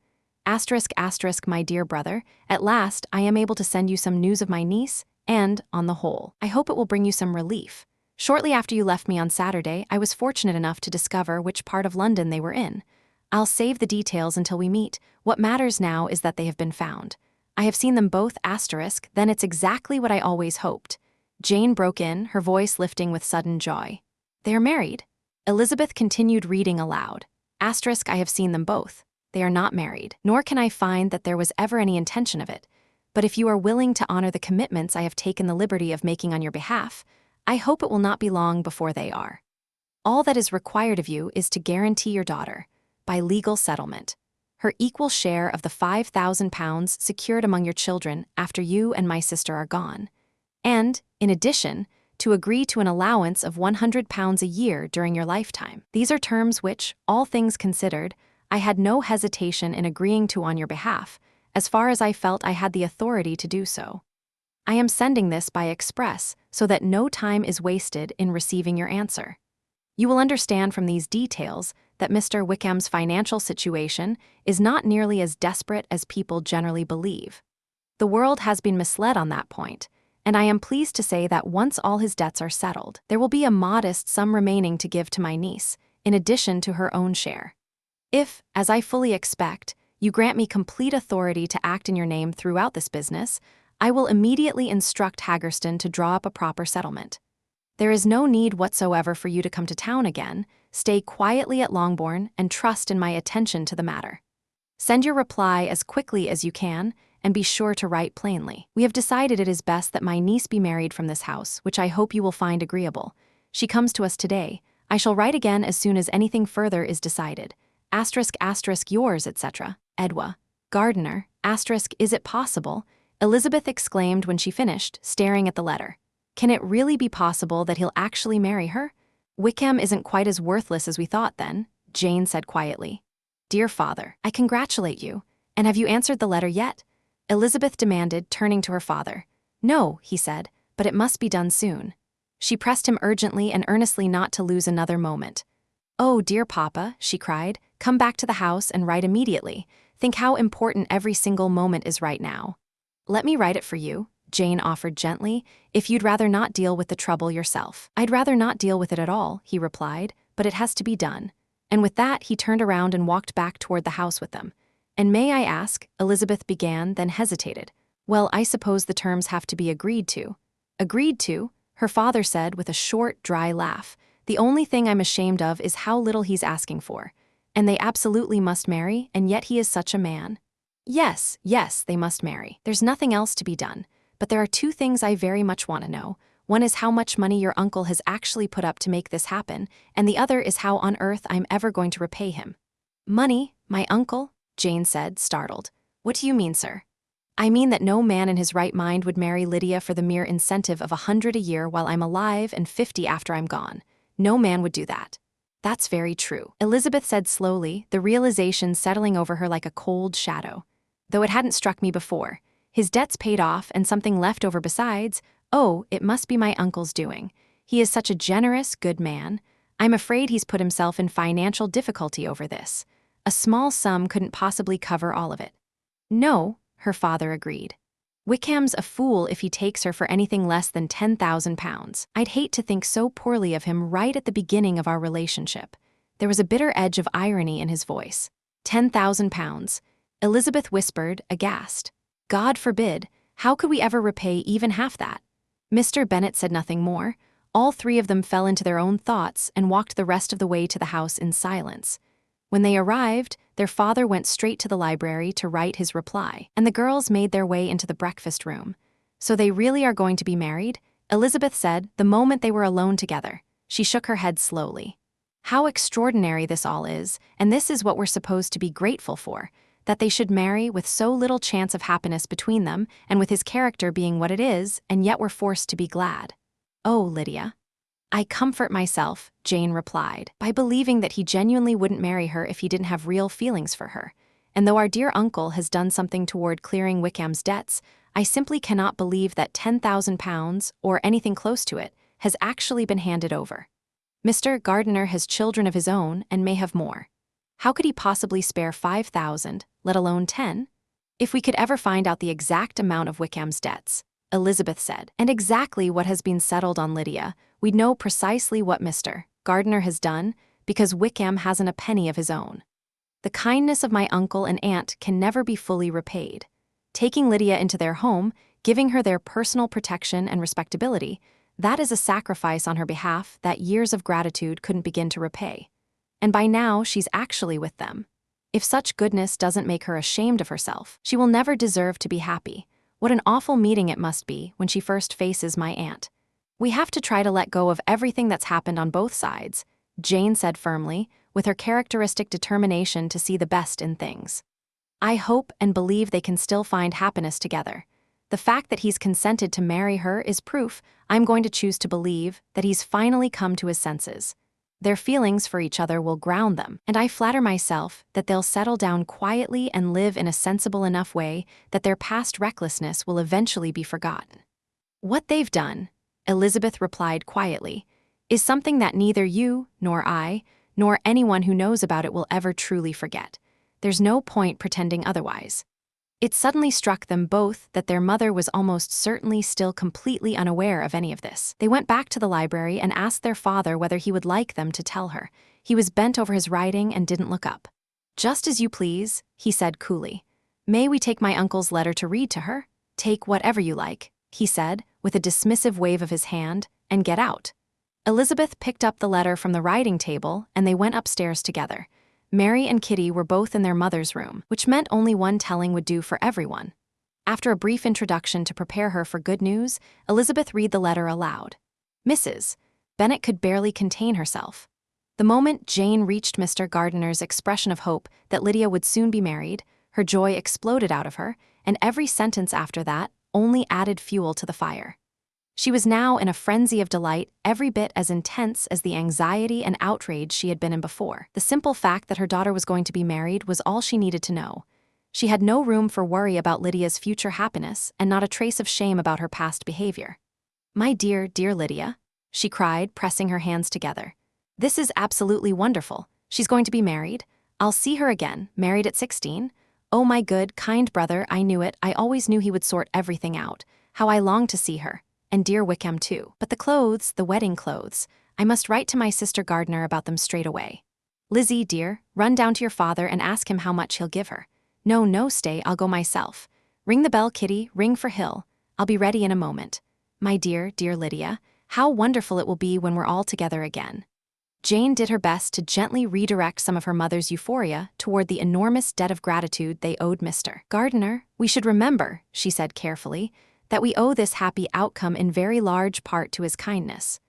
My dear brother, at last I am able to send you some news of my niece, and, on the whole, I hope it will bring you some relief. Shortly after you left me on Saturday, I was fortunate enough to discover which part of London they were in. I'll save the details until we meet. What matters now is that they have been found. I have seen them both, then it's exactly what I always hoped. Jane broke in, her voice lifting with sudden joy. They are married. Elizabeth continued reading aloud. I have seen them both. They are not married, nor can I find that there was ever any intention of it. But if you are willing to honor the commitments I have taken the liberty of making on your behalf, I hope it will not be long before they are. All that is required of you is to guarantee your daughter, by legal settlement, her equal share of the £5,000 secured among your children after you and my sister are gone. And, in addition, to agree to an allowance of £100 a year during your lifetime. These are terms which, all things considered, I had no hesitation in agreeing to on your behalf, as far as I felt I had the authority to do so. I am sending this by express so that no time is wasted in receiving your answer. You will understand from these details that Mr. Wickham's financial situation is not nearly as desperate as people generally believe. The world has been misled on that point, and I am pleased to say that once all his debts are settled, there will be a modest sum remaining to give to my niece, in addition to her own share. If, as I fully expect, you grant me complete authority to act in your name throughout this business, I will immediately instruct Haggerston to draw up a proper settlement. There is no need whatsoever for you to come to town again. Stay quietly at Longbourn and trust in my attention to the matter. Send your reply as quickly as you can, and be sure to write plainly. We have decided it is best that my niece be married from this house, which I hope you will find agreeable. She comes to us today. I shall write again as soon as anything further is decided. *** yours, etc. Edwa. Gardiner. ** Is it possible? Elizabeth exclaimed when she finished, staring at the letter. Can it really be possible that he'll actually marry her? Wickham isn't quite as worthless as we thought then, Jane said quietly. Dear father, I congratulate you. And have you answered the letter yet? Elizabeth demanded, turning to her father. No, he said, but it must be done soon. She pressed him urgently and earnestly not to lose another moment. Oh, dear papa, she cried, come back to the house and write immediately. Think how important every single moment is right now. Let me write it for you, Jane offered gently, if you'd rather not deal with the trouble yourself. I'd rather not deal with it at all, he replied, but it has to be done. And with that, he turned around and walked back toward the house with them. And may I ask, Elizabeth began, then hesitated. Well, I suppose the terms have to be agreed to. Agreed to? Her father said with a short, dry laugh. The only thing I'm ashamed of is how little he's asking for. And they absolutely must marry, and yet he is such a man. Yes, they must marry. There's nothing else to be done. But there are two things I very much want to know. One is how much money your uncle has actually put up to make this happen, and the other is how on earth I'm ever going to repay him. Money? My uncle? Jane said, startled. What do you mean, sir? I mean that no man in his right mind would marry Lydia for the mere incentive of 100 a year while I'm alive and 50 after I'm gone. No man would do that. That's very true, Elizabeth said slowly, the realization settling over her like a cold shadow. Though it hadn't struck me before. His debt's paid off and something left over besides. Oh, it must be my uncle's doing. He is such a generous, good man. I'm afraid he's put himself in financial difficulty over this. A small sum couldn't possibly cover all of it. No, her father agreed. Wickham's a fool if he takes her for anything less than £10,000. I'd hate to think so poorly of him right at the beginning of our relationship. There was a bitter edge of irony in his voice. £10,000. Elizabeth whispered, aghast. God forbid, how could we ever repay even half that? Mr. Bennet said nothing more. All three of them fell into their own thoughts and walked the rest of the way to the house in silence. When they arrived, their father went straight to the library to write his reply, and the girls made their way into the breakfast room. So they really are going to be married? Elizabeth said, the moment they were alone together. She shook her head slowly. How extraordinary this all is, and this is what we're supposed to be grateful for, that they should marry with so little chance of happiness between them, and with his character being what it is, and yet we're forced to be glad. Oh, Lydia. I comfort myself, Jane replied, by believing that he genuinely wouldn't marry her if he didn't have real feelings for her. And though our dear uncle has done something toward clearing Wickham's debts, I simply cannot believe that £10,000, or anything close to it, has actually been handed over. Mr. Gardiner has children of his own and may have more. How could he possibly spare 5,000, let alone 10? If we could ever find out the exact amount of Wickham's debts, Elizabeth said, and exactly what has been settled on Lydia, we'd know precisely what Mr. Gardiner has done, because Wickham hasn't a penny of his own. The kindness of my uncle and aunt can never be fully repaid. Taking Lydia into their home, giving her their personal protection and respectability, that is a sacrifice on her behalf that years of gratitude couldn't begin to repay. And by now, she's actually with them. If such goodness doesn't make her ashamed of herself, she will never deserve to be happy. What an awful meeting it must be when she first faces my aunt. We have to try to let go of everything that's happened on both sides, Jane said firmly, with her characteristic determination to see the best in things. I hope and believe they can still find happiness together. The fact that he's consented to marry her is proof, I'm going to choose to believe, that he's finally come to his senses. Their feelings for each other will ground them, and I flatter myself that they'll settle down quietly and live in a sensible enough way that their past recklessness will eventually be forgotten. What they've done, Elizabeth replied quietly, is something that neither you, nor I, nor anyone who knows about it will ever truly forget. There's no point pretending otherwise. It suddenly struck them both that their mother was almost certainly still completely unaware of any of this. They went back to the library and asked their father whether he would like them to tell her. He was bent over his writing and didn't look up. Just as you please, he said coolly. May we take my uncle's letter to read to her? "Take whatever you like," he said, with a dismissive wave of his hand, "and get out." Elizabeth picked up the letter from the writing table and they went upstairs together. Mary and Kitty were both in their mother's room, which meant only one telling would do for everyone. After a brief introduction to prepare her for good news, Elizabeth read the letter aloud. Mrs. Bennet could barely contain herself. The moment Jane reached Mr. Gardiner's expression of hope that Lydia would soon be married, her joy exploded out of her, and every sentence after that only added fuel to the fire. She was now in a frenzy of delight, every bit as intense as the anxiety and outrage she had been in before. The simple fact that her daughter was going to be married was all she needed to know. She had no room for worry about Lydia's future happiness and not a trace of shame about her past behavior. "My dear, dear Lydia," she cried, pressing her hands together. "This is absolutely wonderful. She's going to be married. I'll see her again, married at 16. Oh, my good, kind brother, I knew it. I always knew he would sort everything out. How I long to see her. And dear Wickham too. But the clothes, the wedding clothes, I must write to my sister Gardiner about them straight away. Lizzie, dear, run down to your father and ask him how much he'll give her. No, no, stay, I'll go myself. Ring the bell, Kitty, ring for Hill. I'll be ready in a moment. My dear, dear Lydia, how wonderful it will be when we're all together again." Jane did her best to gently redirect some of her mother's euphoria toward the enormous debt of gratitude they owed Mr. Gardiner. "We should remember," she said carefully, "that we owe this happy outcome in very large part to his kindness.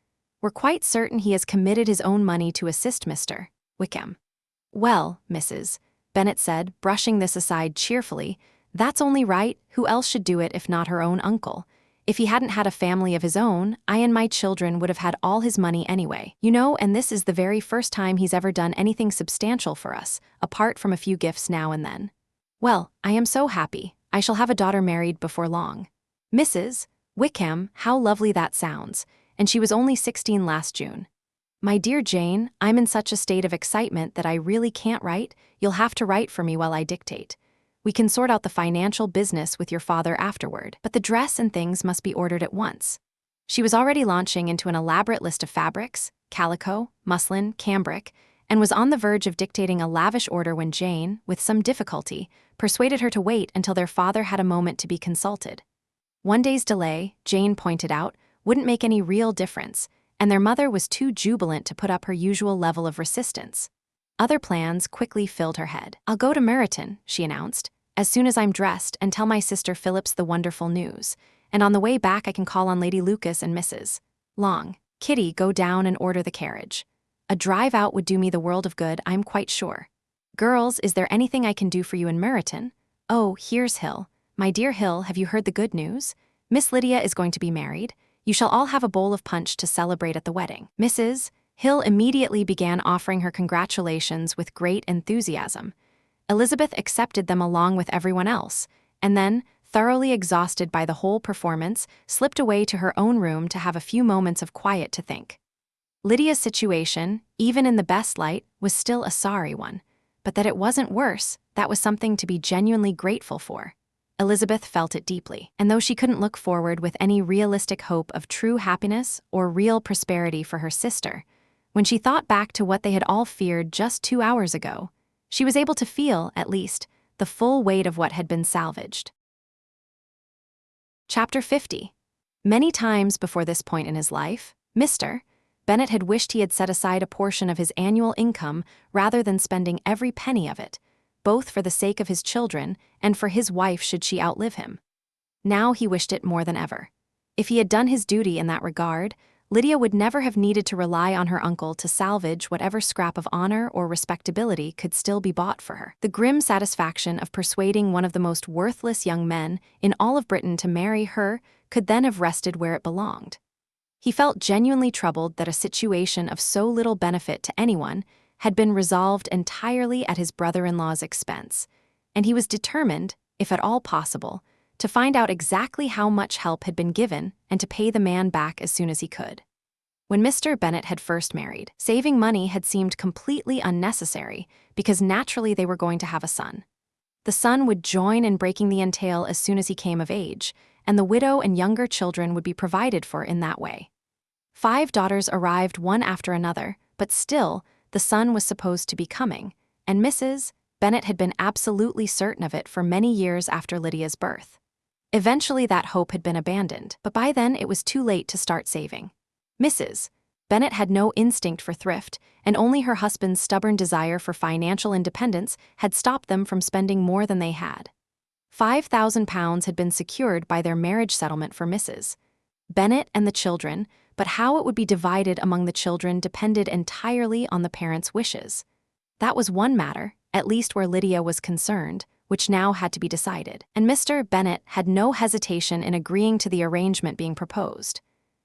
We're quite certain he has committed his own money to assist Mr. Wickham." "Well, Mrs. Bennet said, brushing this aside cheerfully, "that's only right. Who else should do it if not her own uncle? If he hadn't had a family of his own, I and my children would have had all his money anyway. You know, and this is the very first time he's ever done anything substantial for us, apart from a few gifts now and then. Well, I am so happy. I shall have a daughter married before long. Mrs. Wickham, how lovely that sounds, and she was only 16 last June. My dear Jane, I'm in such a state of excitement that I really can't write. You'll have to write for me while I dictate. We can sort out the financial business with your father afterward, but the dress and things must be ordered at once." She was already launching into an elaborate list of fabrics, calico, muslin, cambric, and was on the verge of dictating a lavish order when Jane, with some difficulty, persuaded her to wait until their father had a moment to be consulted. One day's delay, Jane pointed out, wouldn't make any real difference, and their mother was too jubilant to put up her usual level of resistance. Other plans quickly filled her head. "I'll go to Meryton," she announced, "as soon as I'm dressed and tell my sister Phillips the wonderful news, and on the way back I can call on Lady Lucas and Mrs. Long. Kitty, go down and order the carriage. A drive out would do me the world of good, I'm quite sure. Girls, is there anything I can do for you in Meryton? Oh, here's Hill. My dear Hill, have you heard the good news? Miss Lydia is going to be married. You shall all have a bowl of punch to celebrate at the wedding." Mrs. Hill immediately began offering her congratulations with great enthusiasm. Elizabeth accepted them along with everyone else, and then, thoroughly exhausted by the whole performance, slipped away to her own room to have a few moments of quiet to think. Lydia's situation, even in the best light, was still a sorry one, but that it wasn't worse, that was something to be genuinely grateful for. Elizabeth felt it deeply, and though she couldn't look forward with any realistic hope of true happiness or real prosperity for her sister, when she thought back to what they had all feared just 2 hours ago, she was able to feel, at least, the full weight of what had been salvaged. Chapter 50. Many times before this point in his life, Mr. Bennet had wished he had set aside a portion of his annual income rather than spending every penny of it, both for the sake of his children and for his wife should she outlive him. Now he wished it more than ever. If he had done his duty in that regard, Lydia would never have needed to rely on her uncle to salvage whatever scrap of honor or respectability could still be bought for her. The grim satisfaction of persuading one of the most worthless young men in all of Britain to marry her could then have rested where it belonged. He felt genuinely troubled that a situation of so little benefit to anyone had been resolved entirely at his brother-in-law's expense, and he was determined, if at all possible, to find out exactly how much help had been given and to pay the man back as soon as he could. When Mr. Bennet had first married, saving money had seemed completely unnecessary because naturally they were going to have a son. The son would join in breaking the entail as soon as he came of age, and the widow and younger children would be provided for in that way. 5 daughters arrived one after another, but still, the son was supposed to be coming, and Mrs. Bennet had been absolutely certain of it for many years after Lydia's birth. Eventually that hope had been abandoned, but by then it was too late to start saving. Mrs. Bennet had no instinct for thrift, and only her husband's stubborn desire for financial independence had stopped them from spending more than they had. £5,000 had been secured by their marriage settlement for Mrs. Bennet and the children, but how it would be divided among the children depended entirely on the parents' wishes. That was one matter, at least where Lydia was concerned, which now had to be decided, and Mr. Bennet had no hesitation in agreeing to the arrangement being proposed.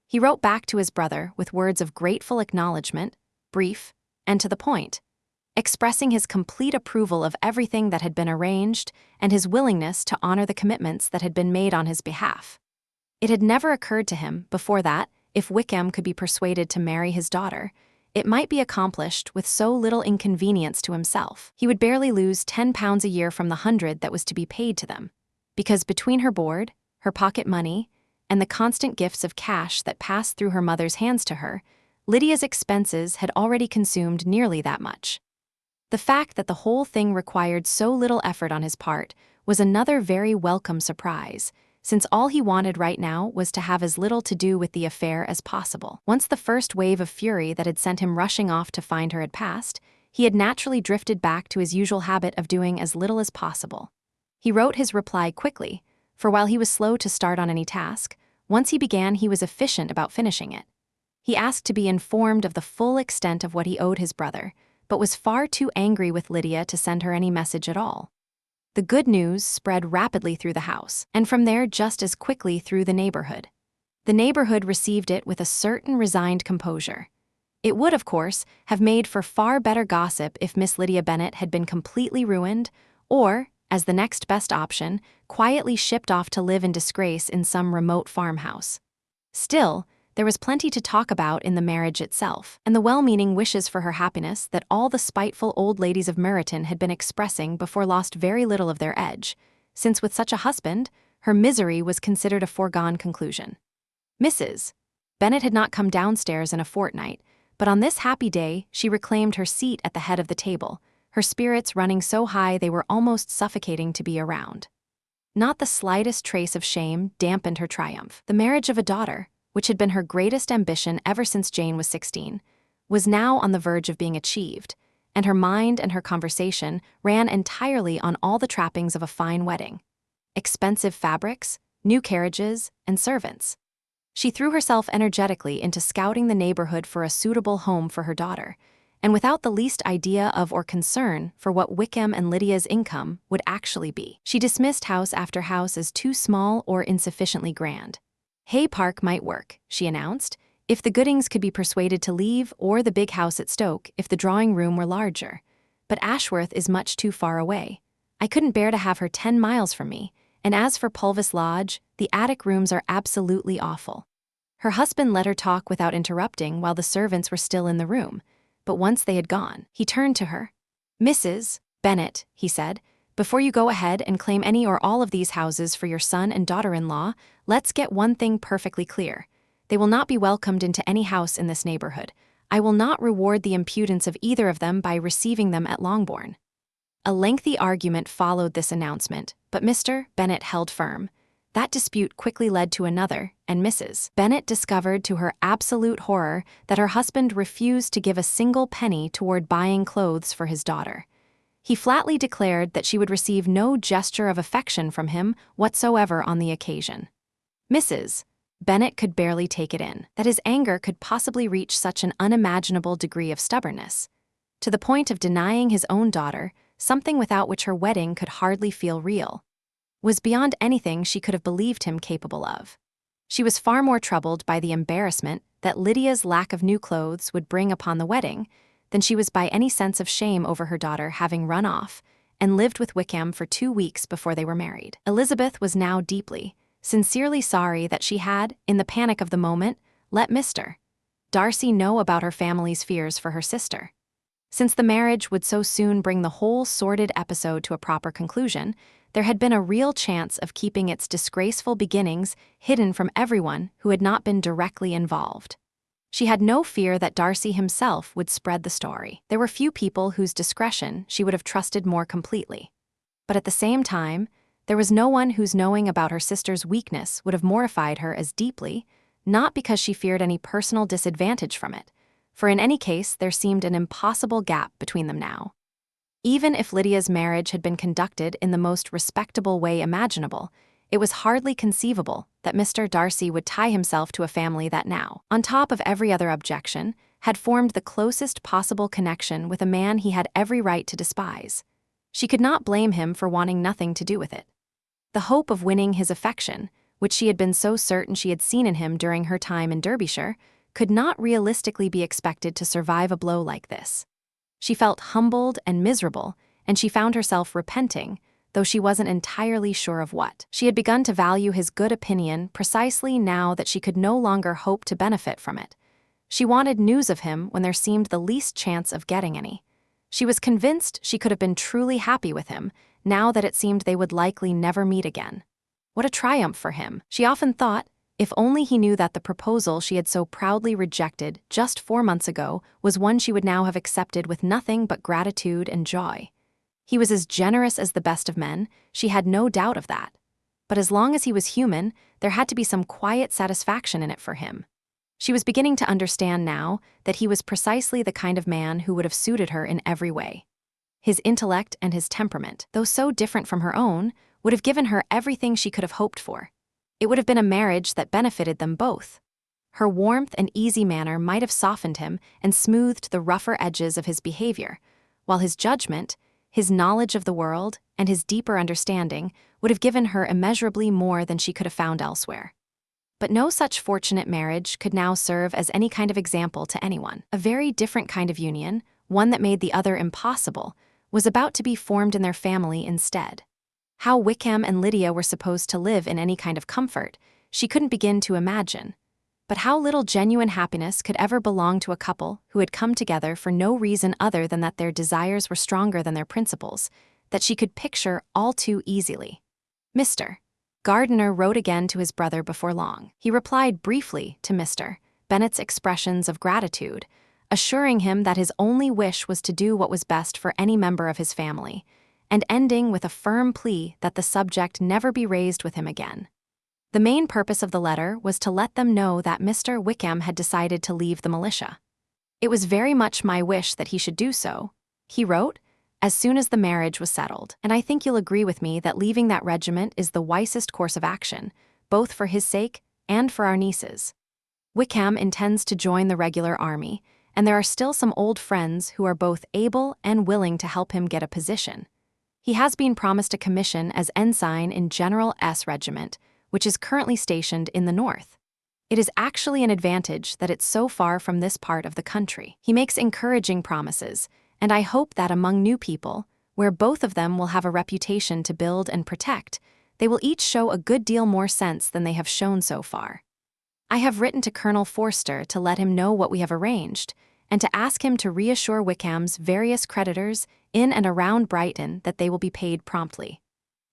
He wrote back to his brother with words of grateful acknowledgement, brief, and to the point, expressing his complete approval of everything that had been arranged and his willingness to honor the commitments that had been made on his behalf. It had never occurred to him, before that, if Wickham could be persuaded to marry his daughter, it might be accomplished with so little inconvenience to himself. He would barely lose £10 a year from the 100 that was to be paid to them, because between her board, her pocket money, and the constant gifts of cash that passed through her mother's hands to her, Lydia's expenses had already consumed nearly that much. The fact that the whole thing required so little effort on his part was another very welcome surprise, since all he wanted right now was to have as little to do with the affair as possible. Once the first wave of fury that had sent him rushing off to find her had passed, he had naturally drifted back to his usual habit of doing as little as possible. He wrote his reply quickly, for while he was slow to start on any task, once he began he was efficient about finishing it. He asked to be informed of the full extent of what he owed his brother, but was far too angry with Lydia to send her any message at all. The good news spread rapidly through the house, and from there just as quickly through the neighborhood. The neighborhood received it with a certain resigned composure. It would, of course, have made for far better gossip if Miss Lydia Bennet had been completely ruined, or, as the next best option, quietly shipped off to live in disgrace in some remote farmhouse. Still, there was plenty to talk about in the marriage itself, and the well-meaning wishes for her happiness that all the spiteful old ladies of Meryton had been expressing before lost very little of their edge, since with such a husband, her misery was considered a foregone conclusion. Mrs. Bennet had not come downstairs in a fortnight, but on this happy day she reclaimed her seat at the head of the table, her spirits running so high they were almost suffocating to be around. Not the slightest trace of shame dampened her triumph. The marriage of a daughter, which had been her greatest ambition ever since Jane was 16, was now on the verge of being achieved, and her mind and her conversation ran entirely on all the trappings of a fine wedding: expensive fabrics, new carriages, and servants. She threw herself energetically into scouting the neighborhood for a suitable home for her daughter, and without the least idea of or concern for what Wickham and Lydia's income would actually be. She dismissed house after house as too small or insufficiently grand. Hay Park might work, she announced, if the Goodings could be persuaded to leave, or the big house at Stoke if the drawing room were larger. But Ashworth is much too far away. I couldn't bear to have her 10 miles from me, and as for Pulvis Lodge, the attic rooms are absolutely awful. Her husband let her talk without interrupting while the servants were still in the room, but once they had gone, he turned to her. "Mrs. Bennet," he said, "before you go ahead and claim any or all of these houses for your son and daughter-in-law, let's get one thing perfectly clear. They will not be welcomed into any house in this neighborhood. I will not reward the impudence of either of them by receiving them at Longbourn." A lengthy argument followed this announcement, but Mr. Bennet held firm. That dispute quickly led to another, and Mrs. Bennet discovered to her absolute horror that her husband refused to give a single penny toward buying clothes for his daughter. He flatly declared that she would receive no gesture of affection from him whatsoever on the occasion. Mrs. Bennet could barely take it in, that his anger could possibly reach such an unimaginable degree of stubbornness, to the point of denying his own daughter something without which her wedding could hardly feel real, was beyond anything she could have believed him capable of. She was far more troubled by the embarrassment that Lydia's lack of new clothes would bring upon the wedding than she was by any sense of shame over her daughter having run off and lived with Wickham for 2 weeks before they were married. Elizabeth was now deeply, sincerely sorry that she had, in the panic of the moment, let Mr. Darcy know about her family's fears for her sister. Since the marriage would so soon bring the whole sordid episode to a proper conclusion, there had been a real chance of keeping its disgraceful beginnings hidden from everyone who had not been directly involved. She had no fear that Darcy himself would spread the story. There were few people whose discretion she would have trusted more completely. But at the same time, There was no one whose knowing about her sister's weakness would have mortified her as deeply, not because she feared any personal disadvantage from it, for in any case there seemed an impossible gap between them now. Even if Lydia's marriage had been conducted in the most respectable way imaginable, it was hardly conceivable that Mr. Darcy would tie himself to a family that now, on top of every other objection, had formed the closest possible connection with a man he had every right to despise. She could not blame him for wanting nothing to do with it. The hope of winning his affection, which she had been so certain she had seen in him during her time in Derbyshire, could not realistically be expected to survive a blow like this. She felt humbled and miserable, and she found herself repenting, though she wasn't entirely sure of what. She had begun to value his good opinion precisely now that she could no longer hope to benefit from it. She wanted news of him when there seemed the least chance of getting any. She was convinced she could have been truly happy with him, now that it seemed they would likely never meet again. What a triumph for him, she often thought, if only he knew that the proposal she had so proudly rejected just 4 months ago was one she would now have accepted with nothing but gratitude and joy. He was as generous as the best of men, she had no doubt of that. But as long as he was human, there had to be some quiet satisfaction in it for him. She was beginning to understand now that he was precisely the kind of man who would have suited her in every way. His intellect and his temperament, though so different from her own, would have given her everything she could have hoped for. It would have been a marriage that benefited them both. Her warmth and easy manner might have softened him and smoothed the rougher edges of his behavior, while his judgment, his knowledge of the world, and his deeper understanding would have given her immeasurably more than she could have found elsewhere. But no such fortunate marriage could now serve as any kind of example to anyone. A very different kind of union, one that made the other impossible, was about to be formed in their family instead. How Wickham and Lydia were supposed to live in any kind of comfort, she couldn't begin to imagine. But how little genuine happiness could ever belong to a couple who had come together for no reason other than that their desires were stronger than their principles, that she could picture all too easily. Mr. Gardiner wrote again to his brother before long. He replied briefly to Mr. Bennet's expressions of gratitude, assuring him that his only wish was to do what was best for any member of his family, and ending with a firm plea that the subject never be raised with him again. The main purpose of the letter was to let them know that Mr. Wickham had decided to leave the militia. "It was very much my wish that he should do so," he wrote, "as soon as the marriage was settled, and I think you'll agree with me that leaving that regiment is the wisest course of action, both for his sake and for our niece's. Wickham intends to join the regular army, and there are still some old friends who are both able and willing to help him get a position. He has been promised a commission as ensign in General S. Regiment, which is currently stationed in the north. It is actually an advantage that it's so far from this part of the country. He makes encouraging promises, and I hope that among new people, where both of them will have a reputation to build and protect, they will each show a good deal more sense than they have shown so far. I have written to Colonel Forster to let him know what we have arranged, and to ask him to reassure Wickham's various creditors in and around Brighton that they will be paid promptly.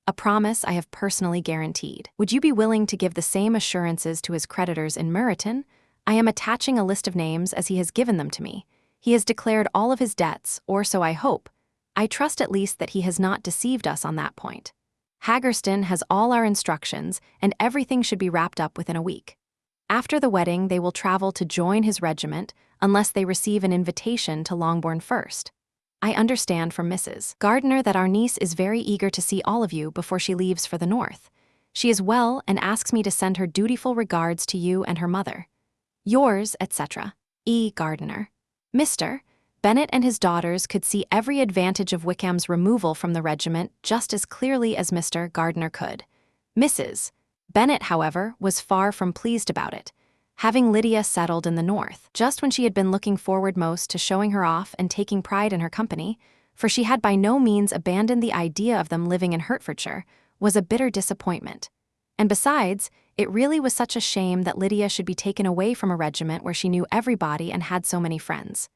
A promise I have personally guaranteed. Would you be willing to give the same assurances to his creditors in Meryton? I am attaching a list of names as he has given them to me. He has declared all of his debts, or so I hope. I trust at least that he has not deceived us on that point. Haggerston has all our instructions, and everything should be wrapped up within a week. After the wedding, they will travel to join his regiment, unless they receive an invitation to Longbourn first. I understand from Mrs. Gardiner that our niece is very eager to see all of you before she leaves for the north. She is well and asks me to send her dutiful regards to you and her mother. Yours, etc., E. Gardiner. Mr. Bennet and his daughters could see every advantage of Wickham's removal from the regiment just as clearly as Mr. Gardiner could. Mrs. Bennet, however, was far from pleased about it, having Lydia settled in the north, just when she had been looking forward most to showing her off and taking pride in her company, for she had by no means abandoned the idea of them living in Hertfordshire, was a bitter disappointment. And besides, it really was such a shame that Lydia should be taken away from a regiment where she knew everybody and had so many friends.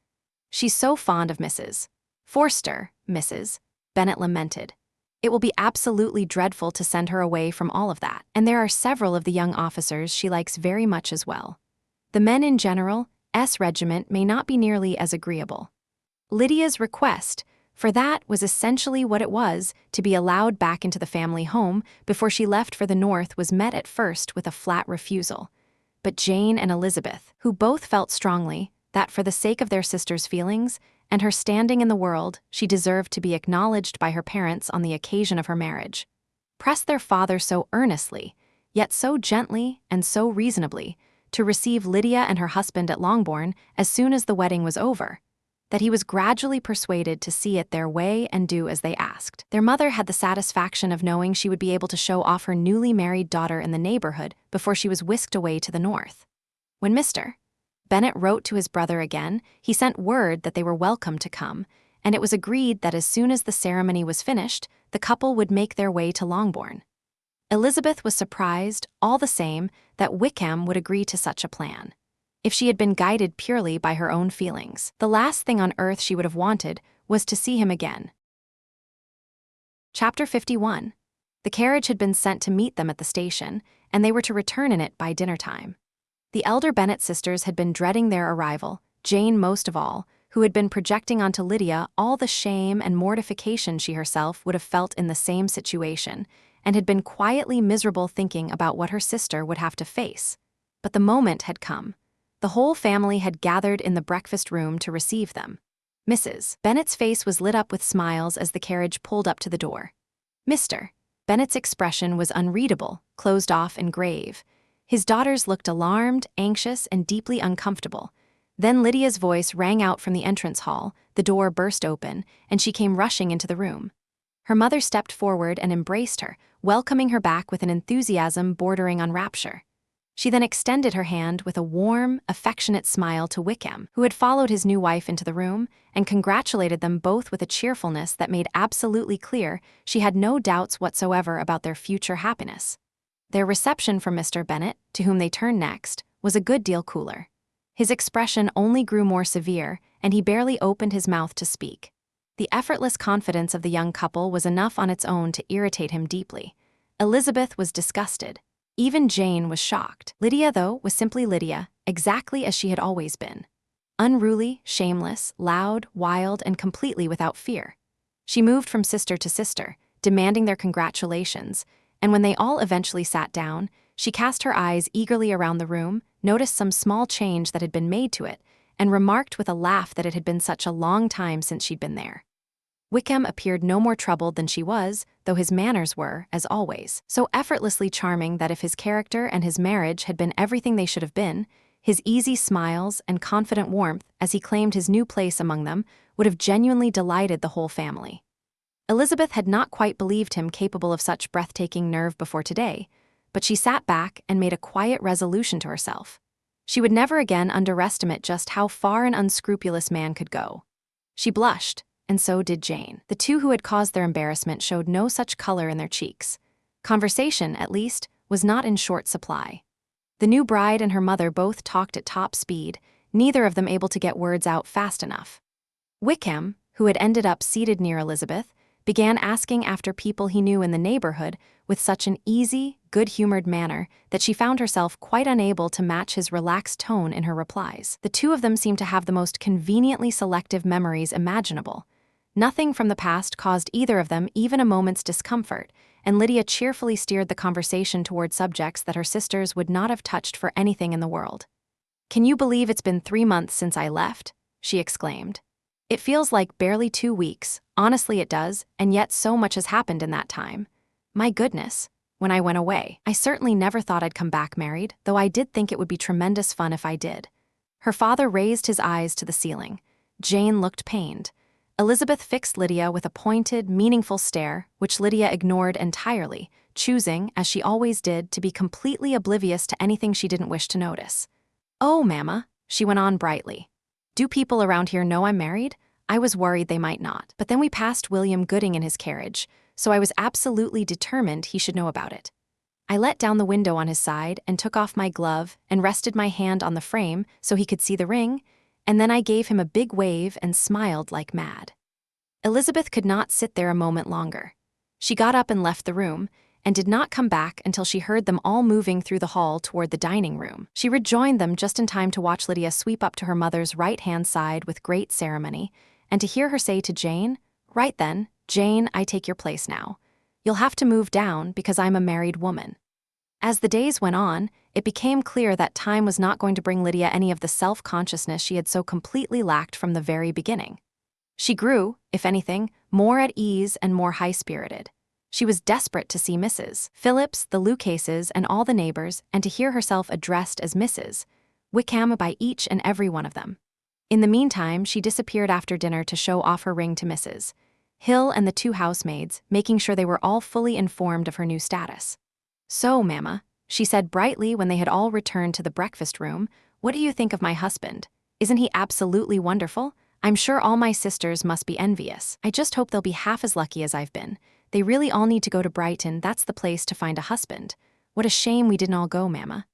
"She's so fond of Mrs. Forster," Mrs. Bennet lamented. "It will be absolutely dreadful to send her away from all of that, and there are several of the young officers she likes very much as well. The men in General S. Regiment may not be nearly as agreeable." Lydia's request, For that was essentially what it was. To be allowed back into the family home before she left for the north was met at first with a flat refusal. But Jane and Elizabeth, who both felt strongly that for the sake of their sister's feelings and her standing in the world, she deserved to be acknowledged by her parents on the occasion of her marriage, pressed their father so earnestly, yet so gently and so reasonably, to receive Lydia and her husband at Longbourn as soon as the wedding was over, that he was gradually persuaded to see it their way and do as they asked. Their mother had the satisfaction of knowing she would be able to show off her newly married daughter in the neighborhood before she was whisked away to the north. When Mr. Bennet wrote to his brother again, he sent word that they were welcome to come, and it was agreed that as soon as the ceremony was finished, the couple would make their way to Longbourn. Elizabeth was surprised, all the same, that Wickham would agree to such a plan. If she had been guided purely by her own feelings, the last thing on earth she would have wanted was to see him again. Chapter 51. The carriage had been sent to meet them at the station, and they were to return in it by dinner time. The elder Bennet sisters had been dreading their arrival, Jane most of all, who had been projecting onto Lydia all the shame and mortification she herself would have felt in the same situation, and had been quietly miserable thinking about what her sister would have to face. But the moment had come. The whole family had gathered in the breakfast room to receive them. Mrs. Bennet's face was lit up with smiles as the carriage pulled up to the door. Mr. Bennet's expression was unreadable, closed off and grave. His daughters looked alarmed, anxious, and deeply uncomfortable. Then Lydia's voice rang out from the entrance hall, the door burst open, and she came rushing into the room. Her mother stepped forward and embraced her, welcoming her back with an enthusiasm bordering on rapture. She then extended her hand with a warm, affectionate smile to Wickham, who had followed his new wife into the room, and congratulated them both with a cheerfulness that made absolutely clear she had no doubts whatsoever about their future happiness. Their reception from Mr. Bennet, to whom they turned next, was a good deal cooler. His expression only grew more severe, and he barely opened his mouth to speak. The effortless confidence of the young couple was enough on its own to irritate him deeply. Elizabeth was disgusted. Even Jane was shocked. Lydia, though, was simply Lydia, exactly as she had always been. Unruly, shameless, loud, wild, and completely without fear. She moved from sister to sister, demanding their congratulations, and when they all eventually sat down, she cast her eyes eagerly around the room, noticed some small change that had been made to it, and remarked with a laugh that it had been such a long time since she'd been there. Wickham appeared no more troubled than she was, though his manners were, as always, so effortlessly charming that if his character and his marriage had been everything they should have been, his easy smiles and confident warmth as he claimed his new place among them would have genuinely delighted the whole family. Elizabeth had not quite believed him capable of such breathtaking nerve before today, but she sat back and made a quiet resolution to herself. She would never again underestimate just how far an unscrupulous man could go. She blushed, and so did Jane. The two who had caused their embarrassment showed no such color in their cheeks. Conversation, at least, was not in short supply. The new bride and her mother both talked at top speed, neither of them able to get words out fast enough. Wickham, who had ended up seated near Elizabeth, began asking after people he knew in the neighborhood with such an easy, good-humored manner that she found herself quite unable to match his relaxed tone in her replies. The two of them seemed to have the most conveniently selective memories imaginable. Nothing from the past caused either of them even a moment's discomfort, and Lydia cheerfully steered the conversation toward subjects that her sisters would not have touched for anything in the world. "Can you believe it's been 3 months since I left?" she exclaimed. "It feels like barely 2 weeks, honestly it does, and yet so much has happened in that time. My goodness, when I went away, I certainly never thought I'd come back married, though I did think it would be tremendous fun if I did." Her father raised his eyes to the ceiling. Jane looked pained. Elizabeth fixed Lydia with a pointed, meaningful stare, which Lydia ignored entirely, choosing, as she always did, to be completely oblivious to anything she didn't wish to notice. "Oh, Mama," she went on brightly. "Do people around here know I'm married? I was worried they might not. But then we passed William Gooding in his carriage, so I was absolutely determined he should know about it. I let down the window on his side and took off my glove and rested my hand on the frame so he could see the ring, and then I gave him a big wave and smiled like mad." Elizabeth could not sit there a moment longer. She got up and left the room, and did not come back until she heard them all moving through the hall toward the dining room. She rejoined them just in time to watch Lydia sweep up to her mother's right-hand side with great ceremony, and to hear her say to Jane, Right then, Jane, I take your place now. You'll have to move down because I'm a married woman. As the days went on, it became clear that time was not going to bring Lydia any of the self-consciousness she had so completely lacked from the very beginning. She grew, if anything, more at ease and more high-spirited. She was desperate to see Mrs. Phillips, the Lucases, and all the neighbors, and to hear herself addressed as Mrs. Wickham by each and every one of them. In the meantime, she disappeared after dinner to show off her ring to Mrs. Hill and the two housemaids, making sure they were all fully informed of her new status. "So, Mamma," she said brightly when they had all returned to the breakfast room, "what do you think of my husband? Isn't he absolutely wonderful? I'm sure all my sisters must be envious. I just hope they'll be half as lucky as I've been. They really all need to go to Brighton. That's the place to find a husband. What a shame we didn't all go, Mamma."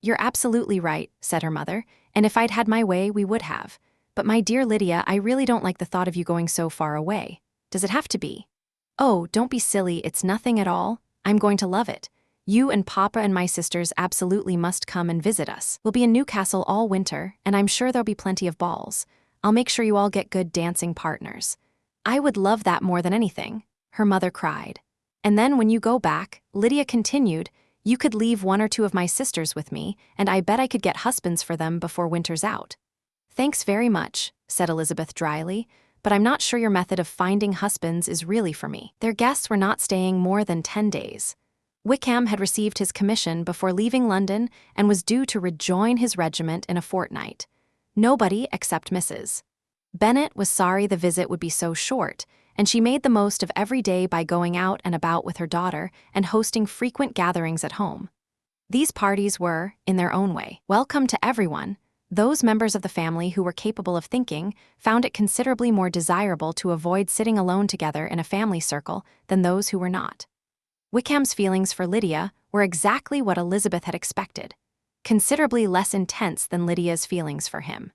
"You're absolutely right," said her mother, "and if I'd had my way, we would have. But my dear Lydia, I really don't like the thought of you going so far away. Does it have to be?" "Oh, don't be silly, it's nothing at all. I'm going to love it. You and Papa and my sisters absolutely must come and visit us. We'll be in Newcastle all winter, and I'm sure there'll be plenty of balls. I'll make sure you all get good dancing partners." "I would love that more than anything," her mother cried. "And then when you go back," Lydia continued, "you could leave one or two of my sisters with me, and I bet I could get husbands for them before winter's out." "Thanks very much," said Elizabeth dryly, "but I'm not sure your method of finding husbands is really for me." Their guests were not staying more than 10 days. Wickham had received his commission before leaving London and was due to rejoin his regiment in a fortnight. Nobody except Mrs. Bennet was sorry the visit would be so short, and she made the most of every day by going out and about with her daughter and hosting frequent gatherings at home. These parties were, in their own way, welcome to everyone. Those members of the family who were capable of thinking found it considerably more desirable to avoid sitting alone together in a family circle than those who were not. Wickham's feelings for Lydia were exactly what Elizabeth had expected, considerably less intense than Lydia's feelings for him.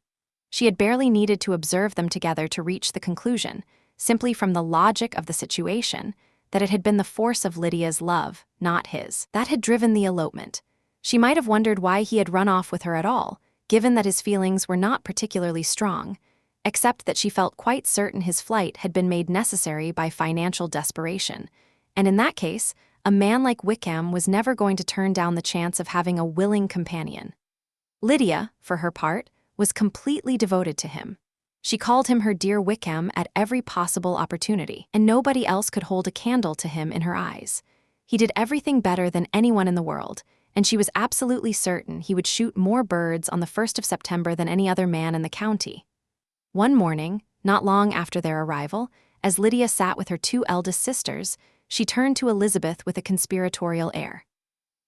She had barely needed to observe them together to reach the conclusion, simply from the logic of the situation, that it had been the force of Lydia's love, not his, that had driven the elopement. She might have wondered why he had run off with her at all, given that his feelings were not particularly strong, except that she felt quite certain his flight had been made necessary by financial desperation, and in that case, a man like Wickham was never going to turn down the chance of having a willing companion. Lydia, for her part, was completely devoted to him. She called him her dear Wickham at every possible opportunity, and nobody else could hold a candle to him in her eyes. He did everything better than anyone in the world, and she was absolutely certain he would shoot more birds on the 1st of September than any other man in the county. One morning, not long after their arrival, as Lydia sat with her two eldest sisters, she turned to Elizabeth with a conspiratorial air.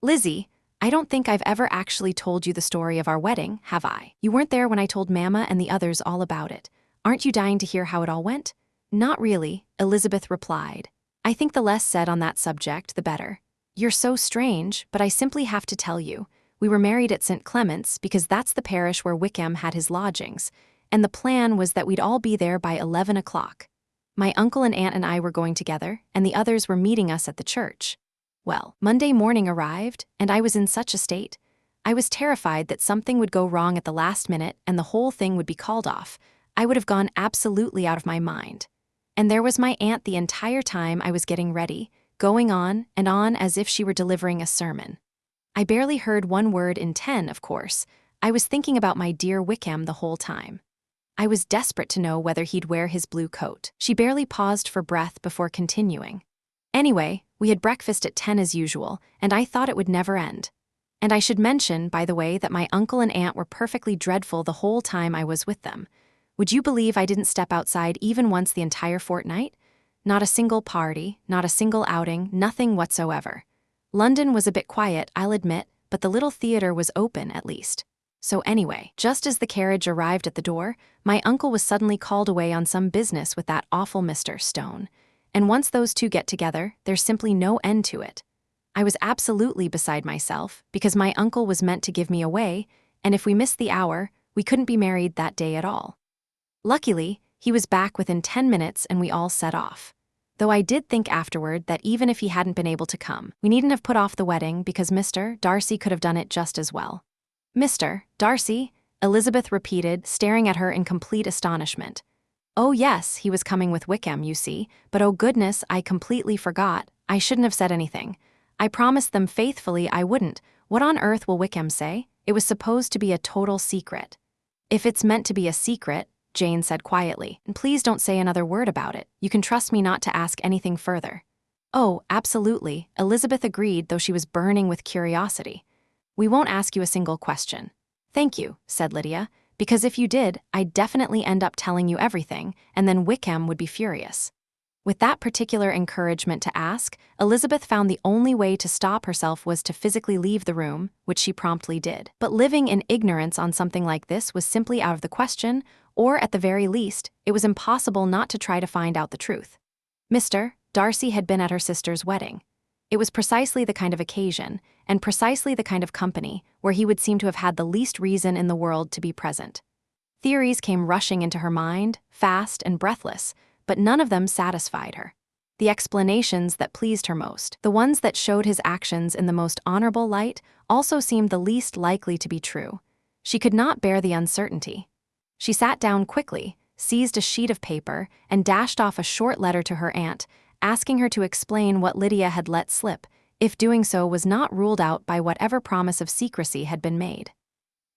"Lizzie, I don't think I've ever actually told you the story of our wedding, have I? You weren't there when I told Mama and the others all about it. Aren't you dying to hear how it all went?" "Not really," Elizabeth replied. "I think the less said on that subject, the better. You're so strange, but I simply have to tell you. We were married at St. Clement's because that's the parish where Wickham had his lodgings, and the plan was that we'd all be there by 11 o'clock. My uncle and aunt and I were going together, and the others were meeting us at the church. Well, Monday morning arrived, and I was in such a state. I was terrified that something would go wrong at the last minute and the whole thing would be called off. I would have gone absolutely out of my mind. And there was my aunt the entire time I was getting ready, going on and on as if she were delivering a sermon. I barely heard one word in 10, of course. I was thinking about my dear Wickham the whole time. I was desperate to know whether he'd wear his blue coat." She barely paused for breath before continuing. "Anyway, we had breakfast at 10 as usual, and I thought it would never end. And I should mention, by the way, that my uncle and aunt were perfectly dreadful the whole time I was with them. Would you believe I didn't step outside even once the entire fortnight? Not a single party, not a single outing, nothing whatsoever. London was a bit quiet, I'll admit, but the little theater was open at least. So anyway, just as the carriage arrived at the door, my uncle was suddenly called away on some business with that awful Mr. Stone. And once those two get together, there's simply no end to it. I was absolutely beside myself, because my uncle was meant to give me away, and if we missed the hour, we couldn't be married that day at all. Luckily, he was back within 10 minutes and we all set off. Though I did think afterward that even if he hadn't been able to come, we needn't have put off the wedding because Mr. Darcy could have done it just as well." "Mr. Darcy?" Elizabeth repeated, staring at her in complete astonishment. "Oh yes, he was coming with Wickham, you see, but oh goodness, I completely forgot. I shouldn't have said anything. I promised them faithfully I wouldn't. What on earth will Wickham say? It was supposed to be a total secret." "If it's meant to be a secret," Jane said quietly, "and please don't say another word about it. You can trust me not to ask anything further." "Oh, absolutely," Elizabeth agreed, though she was burning with curiosity. "We won't ask you a single question." "Thank you," said Lydia, "because if you did, I'd definitely end up telling you everything, and then Wickham would be furious." With that particular encouragement to ask, Elizabeth found the only way to stop herself was to physically leave the room, which she promptly did. But living in ignorance on something like this was simply out of the question, or at the very least, it was impossible not to try to find out the truth. Mr. Darcy had been at her sister's wedding. It was precisely the kind of occasion, and precisely the kind of company, where he would seem to have had the least reason in the world to be present. Theories came rushing into her mind, fast and breathless, but none of them satisfied her. The explanations that pleased her most, the ones that showed his actions in the most honorable light, also seemed the least likely to be true. She could not bear the uncertainty. She sat down quickly, seized a sheet of paper, and dashed off a short letter to her aunt, asking her to explain what Lydia had let slip, if doing so was not ruled out by whatever promise of secrecy had been made.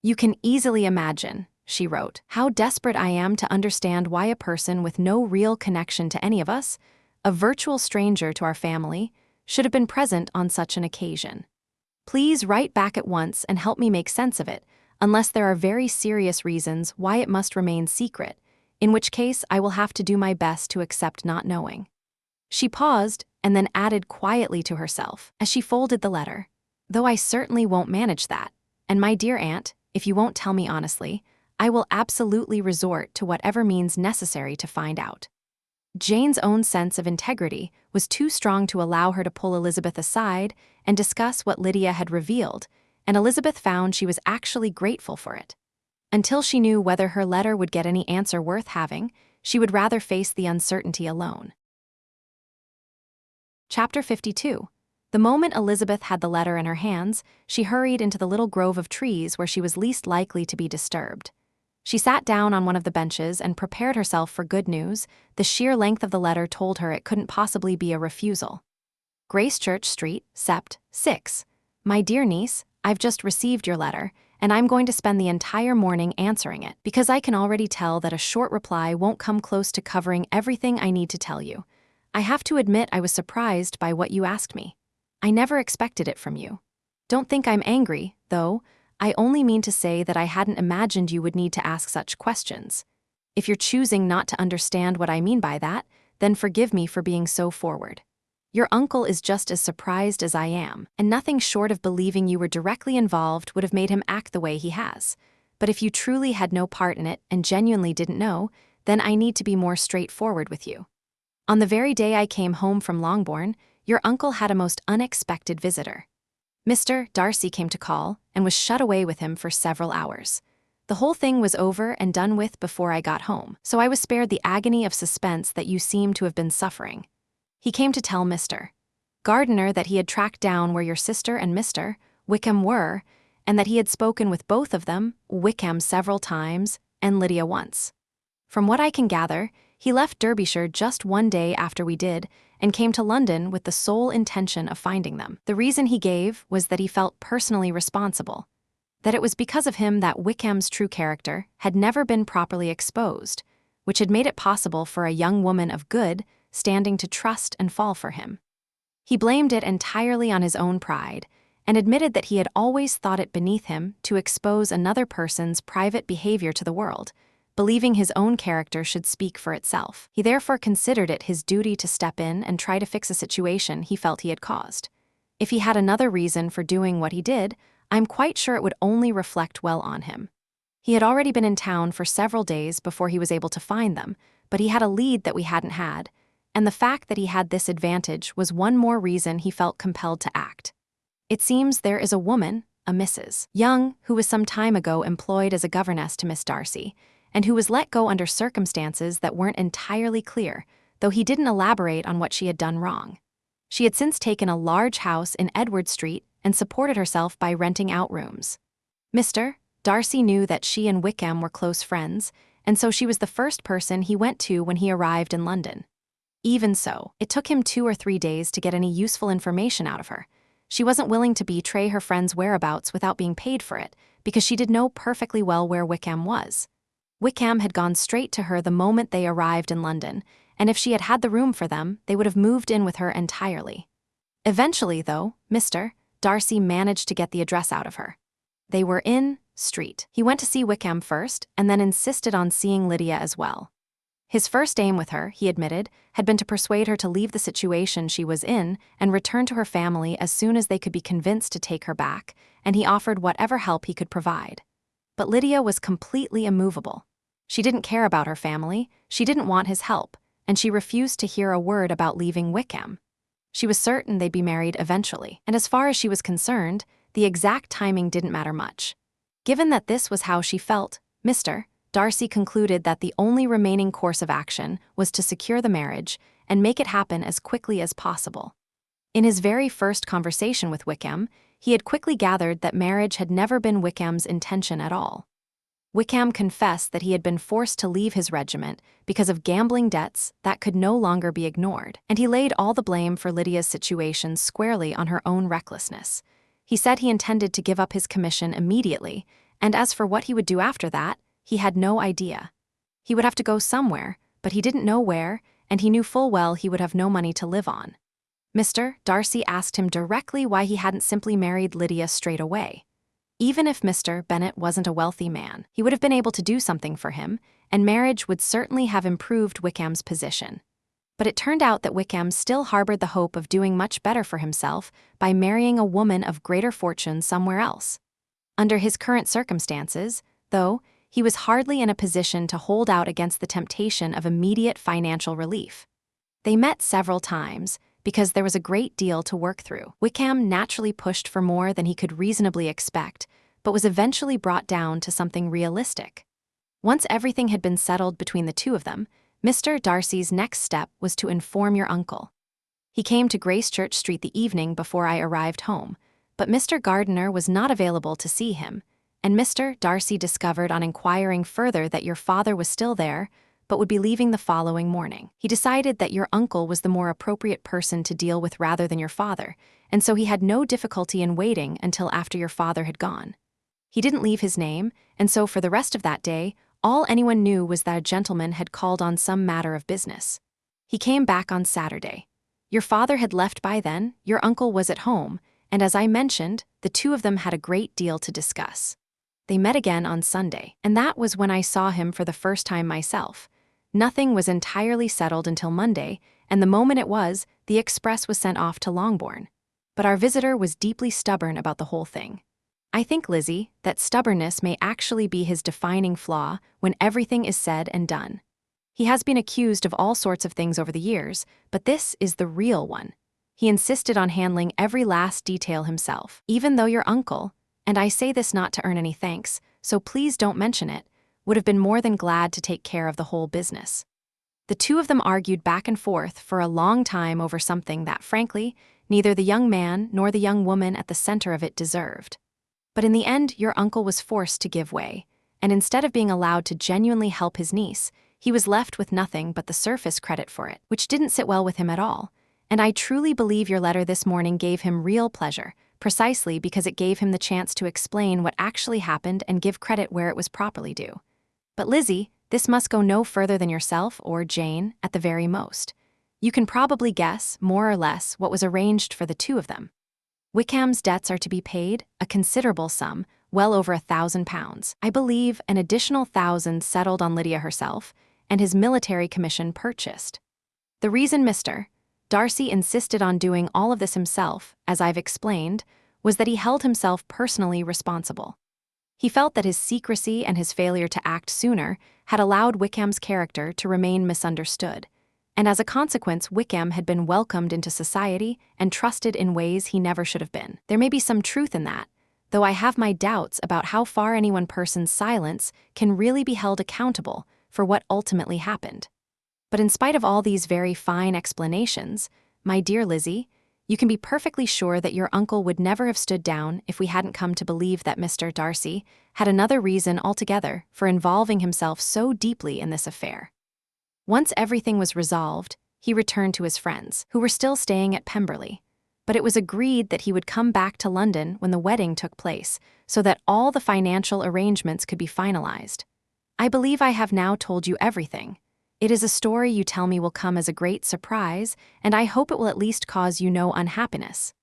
"You can easily imagine," she wrote, "how desperate I am to understand why a person with no real connection to any of us, a virtual stranger to our family, should have been present on such an occasion. Please write back at once and help me make sense of it, unless there are very serious reasons why it must remain secret, in which case I will have to do my best to accept not knowing." She paused and then added quietly to herself, as she folded the letter, "Though I certainly won't manage that, and my dear aunt, if you won't tell me honestly, I will absolutely resort to whatever means necessary to find out." Jane's own sense of integrity was too strong to allow her to pull Elizabeth aside and discuss what Lydia had revealed, and Elizabeth found she was actually grateful for it. Until she knew whether her letter would get any answer worth having, she would rather face the uncertainty alone. Chapter 52. The moment Elizabeth had the letter in her hands, she hurried into the little grove of trees where she was least likely to be disturbed. She sat down on one of the benches and prepared herself for good news. The sheer length of the letter told her it couldn't possibly be a refusal. Gracechurch Street, Sept. 6. My dear niece, I've just received your letter, and I'm going to spend the entire morning answering it, because I can already tell that a short reply won't come close to covering everything I need to tell you. I have to admit I was surprised by what you asked me. I never expected it from you. Don't think I'm angry, though. I only mean to say that I hadn't imagined you would need to ask such questions. If you're choosing not to understand what I mean by that, then forgive me for being so forward. Your uncle is just as surprised as I am, and nothing short of believing you were directly involved would have made him act the way he has. But if you truly had no part in it and genuinely didn't know, then I need to be more straightforward with you. On the very day I came home from Longbourn, your uncle had a most unexpected visitor. Mr. Darcy came to call and was shut away with him for several hours. The whole thing was over and done with before I got home, so I was spared the agony of suspense that you seem to have been suffering. He came to tell Mr. Gardiner that he had tracked down where your sister and Mr. Wickham were, and that he had spoken with both of them, Wickham several times, and Lydia once. From what I can gather, he left Derbyshire just one day after we did, and came to London with the sole intention of finding them. The reason he gave was that he felt personally responsible, that it was because of him that Wickham's true character had never been properly exposed, which had made it possible for a young woman of good standing to trust and fall for him. He blamed it entirely on his own pride, and admitted that he had always thought it beneath him to expose another person's private behavior to the world, believing his own character should speak for itself. He therefore considered it his duty to step in and try to fix a situation he felt he had caused. If he had another reason for doing what he did, I'm quite sure it would only reflect well on him. He had already been in town for several days before he was able to find them, but he had a lead that we hadn't had, and the fact that he had this advantage was one more reason he felt compelled to act. It seems there is a woman, a Mrs. Young, who was some time ago employed as a governess to Miss Darcy, and who was let go under circumstances that weren't entirely clear, though he didn't elaborate on what she had done wrong. She had since taken a large house in Edward Street and supported herself by renting out rooms. Mr. Darcy knew that she and Wickham were close friends, and so she was the first person he went to when he arrived in London. Even so, it took him 2 or 3 days to get any useful information out of her. She wasn't willing to betray her friend's whereabouts without being paid for it, because she did know perfectly well where Wickham was. Wickham had gone straight to her the moment they arrived in London, and if she had had the room for them, they would have moved in with her entirely. Eventually, though, Mr. Darcy managed to get the address out of her. They were in Street. He went to see Wickham first, and then insisted on seeing Lydia as well. His first aim with her, he admitted, had been to persuade her to leave the situation she was in and return to her family as soon as they could be convinced to take her back, and he offered whatever help he could provide. But Lydia was completely immovable. She didn't care about her family, she didn't want his help, and she refused to hear a word about leaving Wickham. She was certain they'd be married eventually, and as far as she was concerned, the exact timing didn't matter much. Given that this was how she felt, Mr. Darcy concluded that the only remaining course of action was to secure the marriage and make it happen as quickly as possible. In his very first conversation with Wickham, he had quickly gathered that marriage had never been Wickham's intention at all. Wickham confessed that he had been forced to leave his regiment because of gambling debts that could no longer be ignored, and he laid all the blame for Lydia's situation squarely on her own recklessness. He said he intended to give up his commission immediately, and as for what he would do after that, he had no idea. He would have to go somewhere, but he didn't know where, and he knew full well he would have no money to live on. Mr. Darcy asked him directly why he hadn't simply married Lydia straight away. Even if Mr. Bennet wasn't a wealthy man, he would have been able to do something for him, and marriage would certainly have improved Wickham's position. But it turned out that Wickham still harbored the hope of doing much better for himself by marrying a woman of greater fortune somewhere else. Under his current circumstances, though, he was hardly in a position to hold out against the temptation of immediate financial relief. They met several times, because there was a great deal to work through. Wickham naturally pushed for more than he could reasonably expect, but was eventually brought down to something realistic. Once everything had been settled between the two of them, Mr. Darcy's next step was to inform your uncle. He came to Gracechurch Street the evening before I arrived home, but Mr. Gardiner was not available to see him, and Mr. Darcy discovered on inquiring further that your father was still there, but would be leaving the following morning. He decided that your uncle was the more appropriate person to deal with rather than your father, and so he had no difficulty in waiting until after your father had gone. He didn't leave his name, and so for the rest of that day, all anyone knew was that a gentleman had called on some matter of business. He came back on Saturday. Your father had left by then, your uncle was at home, and as I mentioned, the two of them had a great deal to discuss. They met again on Sunday, and that was when I saw him for the first time myself. Nothing was entirely settled until Monday, and the moment it was, the express was sent off to Longbourn. But our visitor was deeply stubborn about the whole thing. I think, Lizzie, that stubbornness may actually be his defining flaw when everything is said and done. He has been accused of all sorts of things over the years, but this is the real one. He insisted on handling every last detail himself, even though your uncle, and I say this not to earn any thanks, so please don't mention it, would have been more than glad to take care of the whole business. The two of them argued back and forth for a long time over something that, frankly, neither the young man nor the young woman at the center of it deserved. But in the end, your uncle was forced to give way, and instead of being allowed to genuinely help his niece, he was left with nothing but the surface credit for it, which didn't sit well with him at all. And I truly believe your letter this morning gave him real pleasure, precisely because it gave him the chance to explain what actually happened and give credit where it was properly due. But Lizzie, this must go no further than yourself or Jane, at the very most. You can probably guess, more or less, what was arranged for the two of them. Wickham's debts are to be paid, a considerable sum, well over £1,000. I believe an additional 1,000 settled on Lydia herself, and his military commission purchased. The reason Mr. Darcy insisted on doing all of this himself, as I've explained, was that he held himself personally responsible. He felt that his secrecy and his failure to act sooner had allowed Wickham's character to remain misunderstood, and as a consequence Wickham had been welcomed into society and trusted in ways he never should have been. There may be some truth in that, though I have my doubts about how far any one person's silence can really be held accountable for what ultimately happened. But in spite of all these very fine explanations, my dear Lizzie, You can be perfectly sure that your uncle would never have stood down if we hadn't come to believe that Mr. Darcy had another reason altogether for involving himself so deeply in this affair. Once everything was resolved, he returned to his friends, who were still staying at Pemberley. But it was agreed that he would come back to London when the wedding took place, so that all the financial arrangements could be finalized. I believe I have now told you everything. It is a story you tell me will come as a great surprise, and I hope it will at least cause you no unhappiness.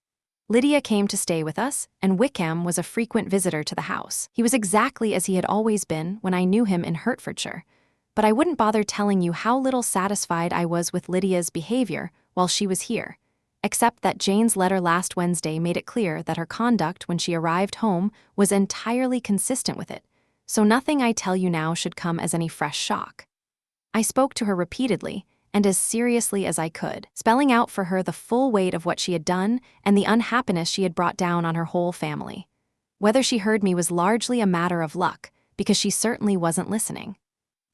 Lydia came to stay with us, and Wickham was a frequent visitor to the house. He was exactly as he had always been when I knew him in Hertfordshire. But I wouldn't bother telling you how little satisfied I was with Lydia's behavior while she was here, except that Jane's letter last Wednesday made it clear that her conduct when she arrived home was entirely consistent with it, so nothing I tell you now should come as any fresh shock. I spoke to her repeatedly, and as seriously as I could, spelling out for her the full weight of what she had done and the unhappiness she had brought down on her whole family. Whether she heard me was largely a matter of luck, because she certainly wasn't listening.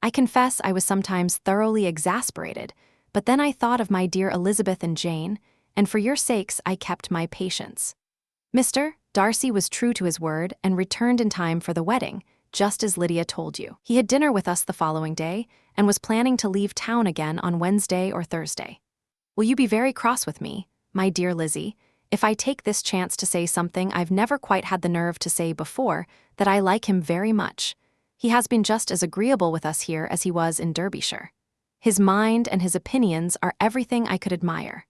I confess I was sometimes thoroughly exasperated, but then I thought of my dear Elizabeth and Jane, and for your sakes I kept my patience. Mr. Darcy was true to his word and returned in time for the wedding, just as Lydia told you. He had dinner with us the following day and was planning to leave town again on Wednesday or Thursday. Will you be very cross with me, my dear Lizzie, if I take this chance to say something I've never quite had the nerve to say before, that I like him very much? He has been just as agreeable with us here as he was in Derbyshire. His mind and his opinions are everything I could admire.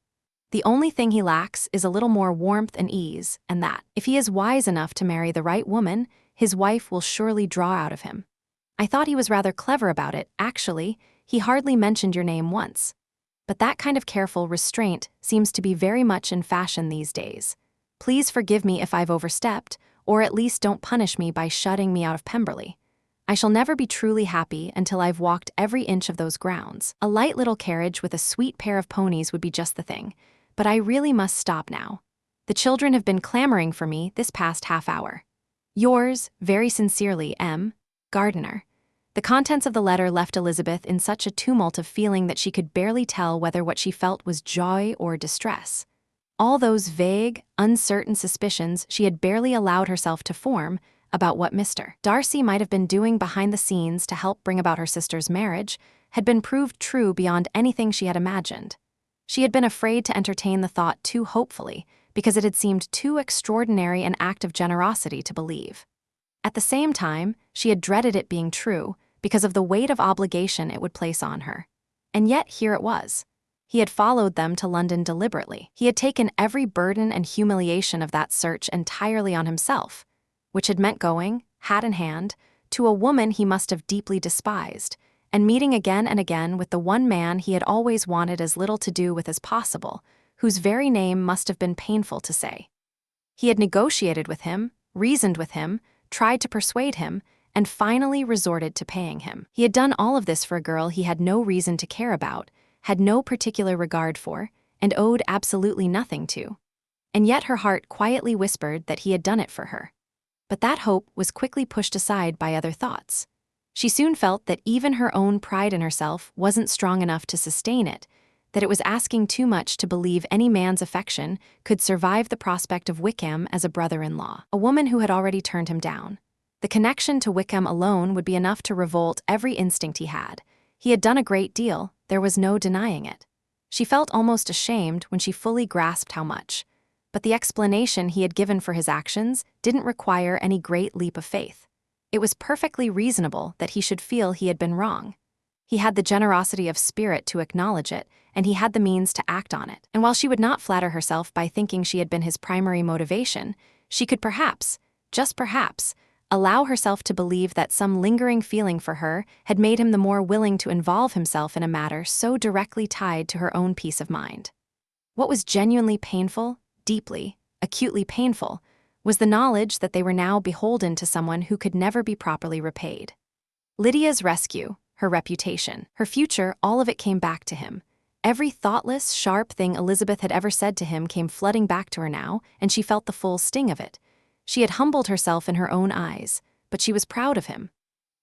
The only thing he lacks is a little more warmth and ease, and that, if he is wise enough to marry the right woman, his wife will surely draw out of him. I thought he was rather clever about it, actually. He hardly mentioned your name once. But that kind of careful restraint seems to be very much in fashion these days. Please forgive me if I've overstepped, or at least don't punish me by shutting me out of Pemberley. I shall never be truly happy until I've walked every inch of those grounds. A light little carriage with a sweet pair of ponies would be just the thing, but I really must stop now. The children have been clamoring for me this past half hour. Yours, very sincerely, M. Gardiner. The contents of the letter left Elizabeth in such a tumult of feeling that she could barely tell whether what she felt was joy or distress. All those vague, uncertain suspicions she had barely allowed herself to form about what Mr. Darcy might have been doing behind the scenes to help bring about her sister's marriage had been proved true beyond anything she had imagined. She had been afraid to entertain the thought too hopefully, because it had seemed too extraordinary an act of generosity to believe. At the same time, she had dreaded it being true because of the weight of obligation it would place on her. And yet here it was. He had followed them to London deliberately. He had taken every burden and humiliation of that search entirely on himself, which had meant going, hat in hand, to a woman he must have deeply despised, and meeting again and again with the one man he had always wanted as little to do with as possible, whose very name must have been painful to say. He had negotiated with him, reasoned with him, tried to persuade him, and finally resorted to paying him. He had done all of this for a girl he had no reason to care about, had no particular regard for, and owed absolutely nothing to. And yet her heart quietly whispered that he had done it for her. But that hope was quickly pushed aside by other thoughts. She soon felt that even her own pride in herself wasn't strong enough to sustain it, that it was asking too much to believe any man's affection could survive the prospect of Wickham as a brother-in-law, a woman who had already turned him down. The connection to Wickham alone would be enough to revolt every instinct he had. He had done a great deal, there was no denying it. She felt almost ashamed when she fully grasped how much. But the explanation he had given for his actions didn't require any great leap of faith. It was perfectly reasonable that he should feel he had been wrong. He had the generosity of spirit to acknowledge it, and he had the means to act on it. And while she would not flatter herself by thinking she had been his primary motivation, she could perhaps, just perhaps, allow herself to believe that some lingering feeling for her had made him the more willing to involve himself in a matter so directly tied to her own peace of mind. What was genuinely painful, deeply, acutely painful, was the knowledge that they were now beholden to someone who could never be properly repaid. Lydia's rescue, her reputation, her future, all of it came back to him. Every thoughtless, sharp thing Elizabeth had ever said to him came flooding back to her now, and she felt the full sting of it. She had humbled herself in her own eyes, but she was proud of him.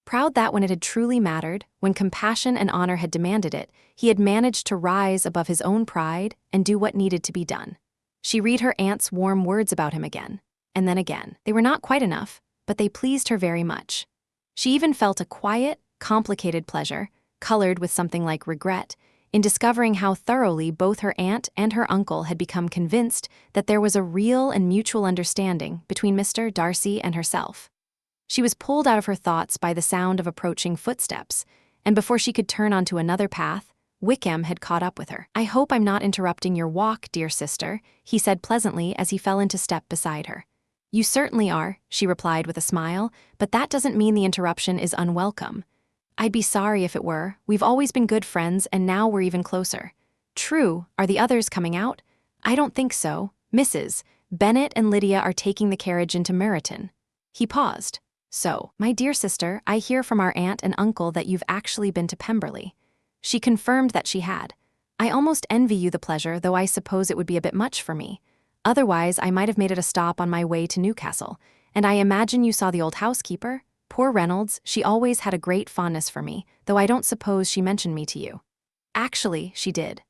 Proud that when it had truly mattered, when compassion and honor had demanded it, he had managed to rise above his own pride and do what needed to be done. She read her aunt's warm words about him again, and then again. They were not quite enough, but they pleased her very much. She even felt a quiet, complicated pleasure, colored with something like regret, in discovering how thoroughly both her aunt and her uncle had become convinced that there was a real and mutual understanding between Mr. Darcy and herself. She was pulled out of her thoughts by the sound of approaching footsteps, and before she could turn onto another path, Wickham had caught up with her. "I hope I'm not interrupting your walk, dear sister," he said pleasantly as he fell into step beside her. "You certainly are," she replied with a smile, "but that doesn't mean the interruption is unwelcome. I'd be sorry if it were. We've always been good friends, and now we're even closer." "True. Are the others coming out?" "I don't think so. Mrs. Bennet and Lydia are taking the carriage into Meryton." He paused. "So, my dear sister, I hear from our aunt and uncle that you've actually been to Pemberley." She confirmed that she had. "I almost envy you the pleasure, though I suppose it would be a bit much for me. Otherwise, I might have made it a stop on my way to Newcastle. And I imagine you saw the old housekeeper? Poor Reynolds, she always had a great fondness for me, though I don't suppose she mentioned me to you." "Actually, she did."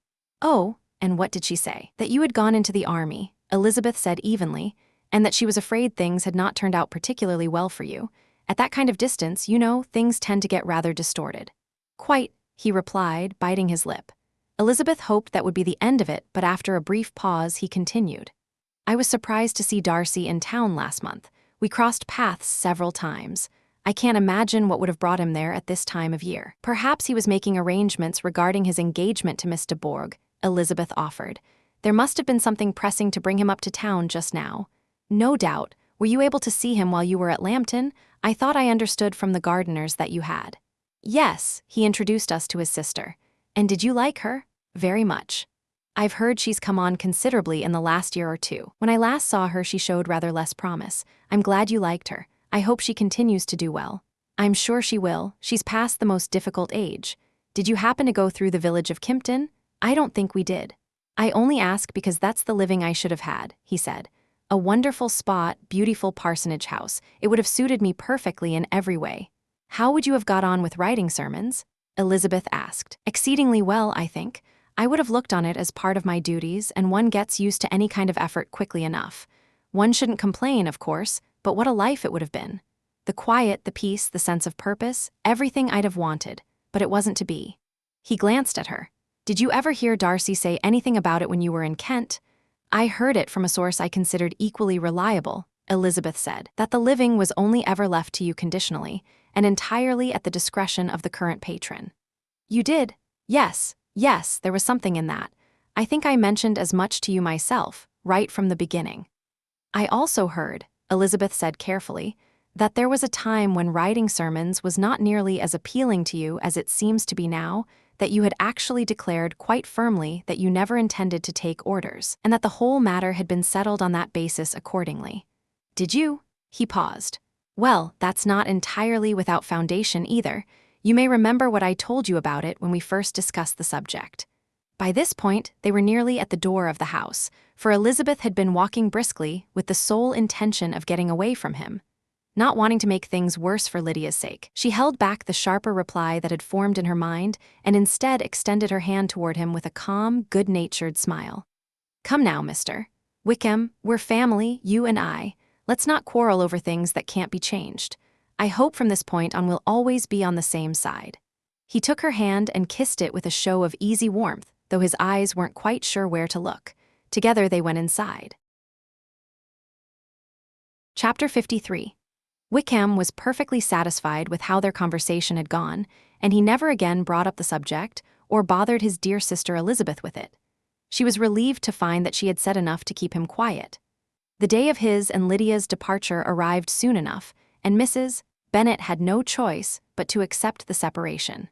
"Oh, and what did she say?" "That you had gone into the army," Elizabeth said evenly, "and that she was afraid things had not turned out particularly well for you. At that kind of distance, you know, things tend to get rather distorted." "Quite," he replied, biting his lip. Elizabeth hoped that would be the end of it, but after a brief pause, he continued. "I was surprised to see Darcy in town last month. We crossed paths several times. I can't imagine what would have brought him there at this time of year." "Perhaps he was making arrangements regarding his engagement to Miss de Bourgh," Elizabeth offered. "There must have been something pressing to bring him up to town just now." "No doubt. Were you able to see him while you were at Lambton? I thought I understood from the gardeners that you had." "Yes, he introduced us to his sister." "And did you like her?" "Very much." "I've heard she's come on considerably in the last year or two. When I last saw her, she showed rather less promise. I'm glad you liked her. I hope she continues to do well." "I'm sure she will. She's past the most difficult age." "Did you happen to go through the village of Kimpton?" "I don't think we did." "I only ask because that's the living I should have had," he said. "A wonderful spot, beautiful parsonage house. It would have suited me perfectly in every way." "How would you have got on with writing sermons?" Elizabeth asked. "Exceedingly well, I think. I would have looked on it as part of my duties, and one gets used to any kind of effort quickly enough. One shouldn't complain, of course, but what a life it would have been. The quiet, the peace, the sense of purpose, everything I'd have wanted, but it wasn't to be." He glanced at her. "Did you ever hear Darcy say anything about it when you were in Kent?" "I heard it from a source I considered equally reliable," Elizabeth said, "that the living was only ever left to you conditionally, and entirely at the discretion of the current patron." "You did?" Yes, there was something in that. I think I mentioned as much to you myself, right from the beginning." "I also heard," Elizabeth said carefully, "that there was a time when writing sermons was not nearly as appealing to you as it seems to be now, that you had actually declared quite firmly that you never intended to take orders, and that the whole matter had been settled on that basis accordingly." "Did you?" He paused. "Well, that's not entirely without foundation either. You may remember what I told you about it when we first discussed the subject." By this point, they were nearly at the door of the house, for Elizabeth had been walking briskly with the sole intention of getting away from him. Not wanting to make things worse for Lydia's sake, she held back the sharper reply that had formed in her mind and instead extended her hand toward him with a calm, good-natured smile. "Come now, Mr. Wickham, we're family, you and I. Let's not quarrel over things that can't be changed. I hope from this point on we'll always be on the same side." He took her hand and kissed it with a show of easy warmth, though his eyes weren't quite sure where to look. Together they went inside. Chapter 53. Wickham was perfectly satisfied with how their conversation had gone, and he never again brought up the subject or bothered his dear sister Elizabeth with it. She was relieved to find that she had said enough to keep him quiet. The day of his and Lydia's departure arrived soon enough, and Mrs. Bennet had no choice but to accept the separation.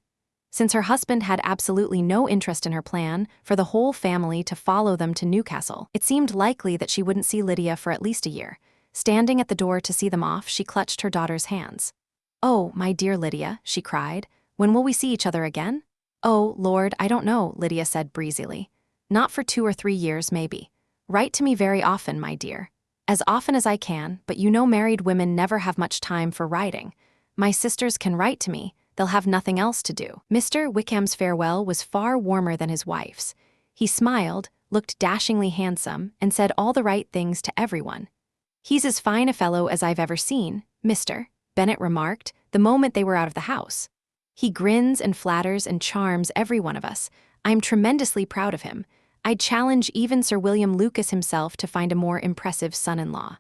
Since her husband had absolutely no interest in her plan for the whole family to follow them to Newcastle, it seemed likely that she wouldn't see Lydia for at least a year. Standing at the door to see them off, she clutched her daughter's hands. "Oh, my dear Lydia," she cried, "when will we see each other again?" "Oh, Lord, I don't know," Lydia said breezily. "Not for 2 or 3 years, maybe. Write to me very often, my dear. As often as I can, but you know married women never have much time for writing. My sisters can write to me, they'll have nothing else to do." Mr. Wickham's farewell was far warmer than his wife's. He smiled, looked dashingly handsome, and said all the right things to everyone. "He's as fine a fellow as I've ever seen, Mr. Bennet remarked, the moment they were out of the house. "He grins and flatters and charms every one of us. I'm tremendously proud of him. I'd challenge even Sir William Lucas himself to find a more impressive son-in-law."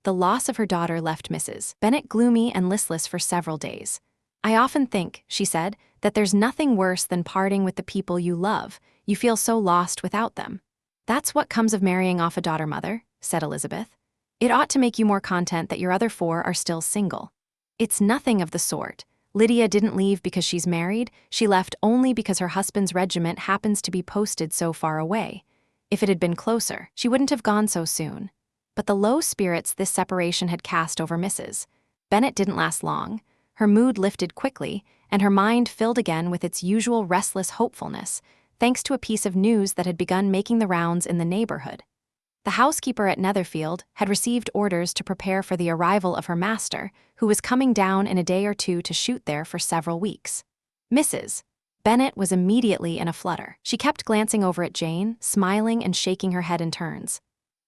The loss of her daughter left Mrs. Bennet gloomy and listless for several days. "I often think," she said, "that there's nothing worse than parting with the people you love. You feel so lost without them." "That's what comes of marrying off a daughter, Mother," said Elizabeth. "It ought to make you more content that your other 4 are still single." "It's nothing of the sort. Lydia didn't leave because she's married. She left only because her husband's regiment happens to be posted so far away. If it had been closer, she wouldn't have gone so soon." But the low spirits this separation had cast over Mrs. Bennet didn't last long. Her mood lifted quickly, and her mind filled again with its usual restless hopefulness, thanks to a piece of news that had begun making the rounds in the neighborhood. The housekeeper at Netherfield had received orders to prepare for the arrival of her master, who was coming down in a day or two to shoot there for several weeks. Mrs. Bennet was immediately in a flutter. She kept glancing over at Jane, smiling and shaking her head in turns.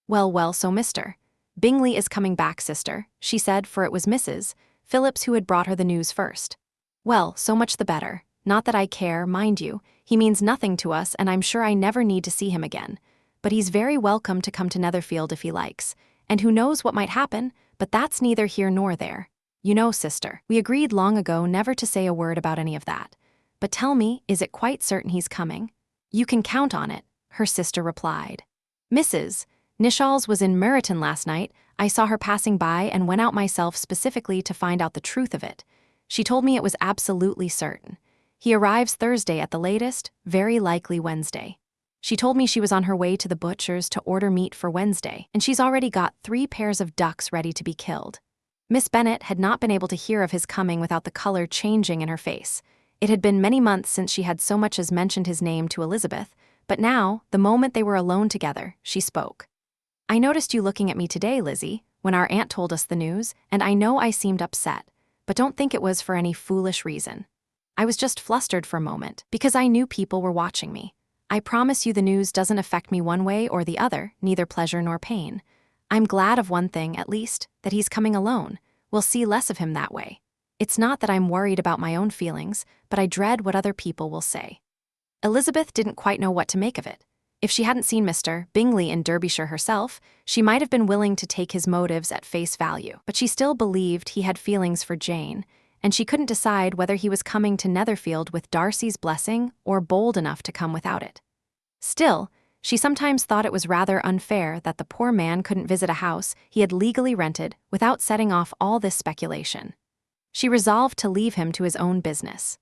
"Well, well, so Mr. Bingley is coming back, sister," she said, for it was Mrs. Phillips who had brought her the news first. "Well, so much the better. Not that I care, mind you. He means nothing to us, and I'm sure I never need to see him again. But he's very welcome to come to Netherfield if he likes. And who knows what might happen, but that's neither here nor there. You know, sister, we agreed long ago never to say a word about any of that. But tell me, is it quite certain he's coming?" "You can count on it," her sister replied. "Mrs. Nishalls was in Meryton last night. I saw her passing by and went out myself specifically to find out the truth of it. She told me it was absolutely certain. He arrives Thursday at the latest, very likely Wednesday. She told me she was on her way to the butcher's to order meat for Wednesday, and she's already got 3 pairs of ducks ready to be killed." Miss Bennet had not been able to hear of his coming without the color changing in her face. It had been many months since she had so much as mentioned his name to Elizabeth, but now, the moment they were alone together, she spoke. "I noticed you looking at me today, Lizzie, when our aunt told us the news, and I know I seemed upset, but don't think it was for any foolish reason. I was just flustered for a moment, because I knew people were watching me. I promise you the news doesn't affect me one way or the other, neither pleasure nor pain. I'm glad of one thing, at least, that he's coming alone. We'll see less of him that way. It's not that I'm worried about my own feelings, but I dread what other people will say." Elizabeth didn't quite know what to make of it. If she hadn't seen Mr. Bingley in Derbyshire herself, she might have been willing to take his motives at face value, but she still believed he had feelings for Jane, and she couldn't decide whether he was coming to Netherfield with Darcy's blessing or bold enough to come without it. Still, she sometimes thought it was rather unfair that the poor man couldn't visit a house he had legally rented without setting off all this speculation. She resolved to leave him to his own business.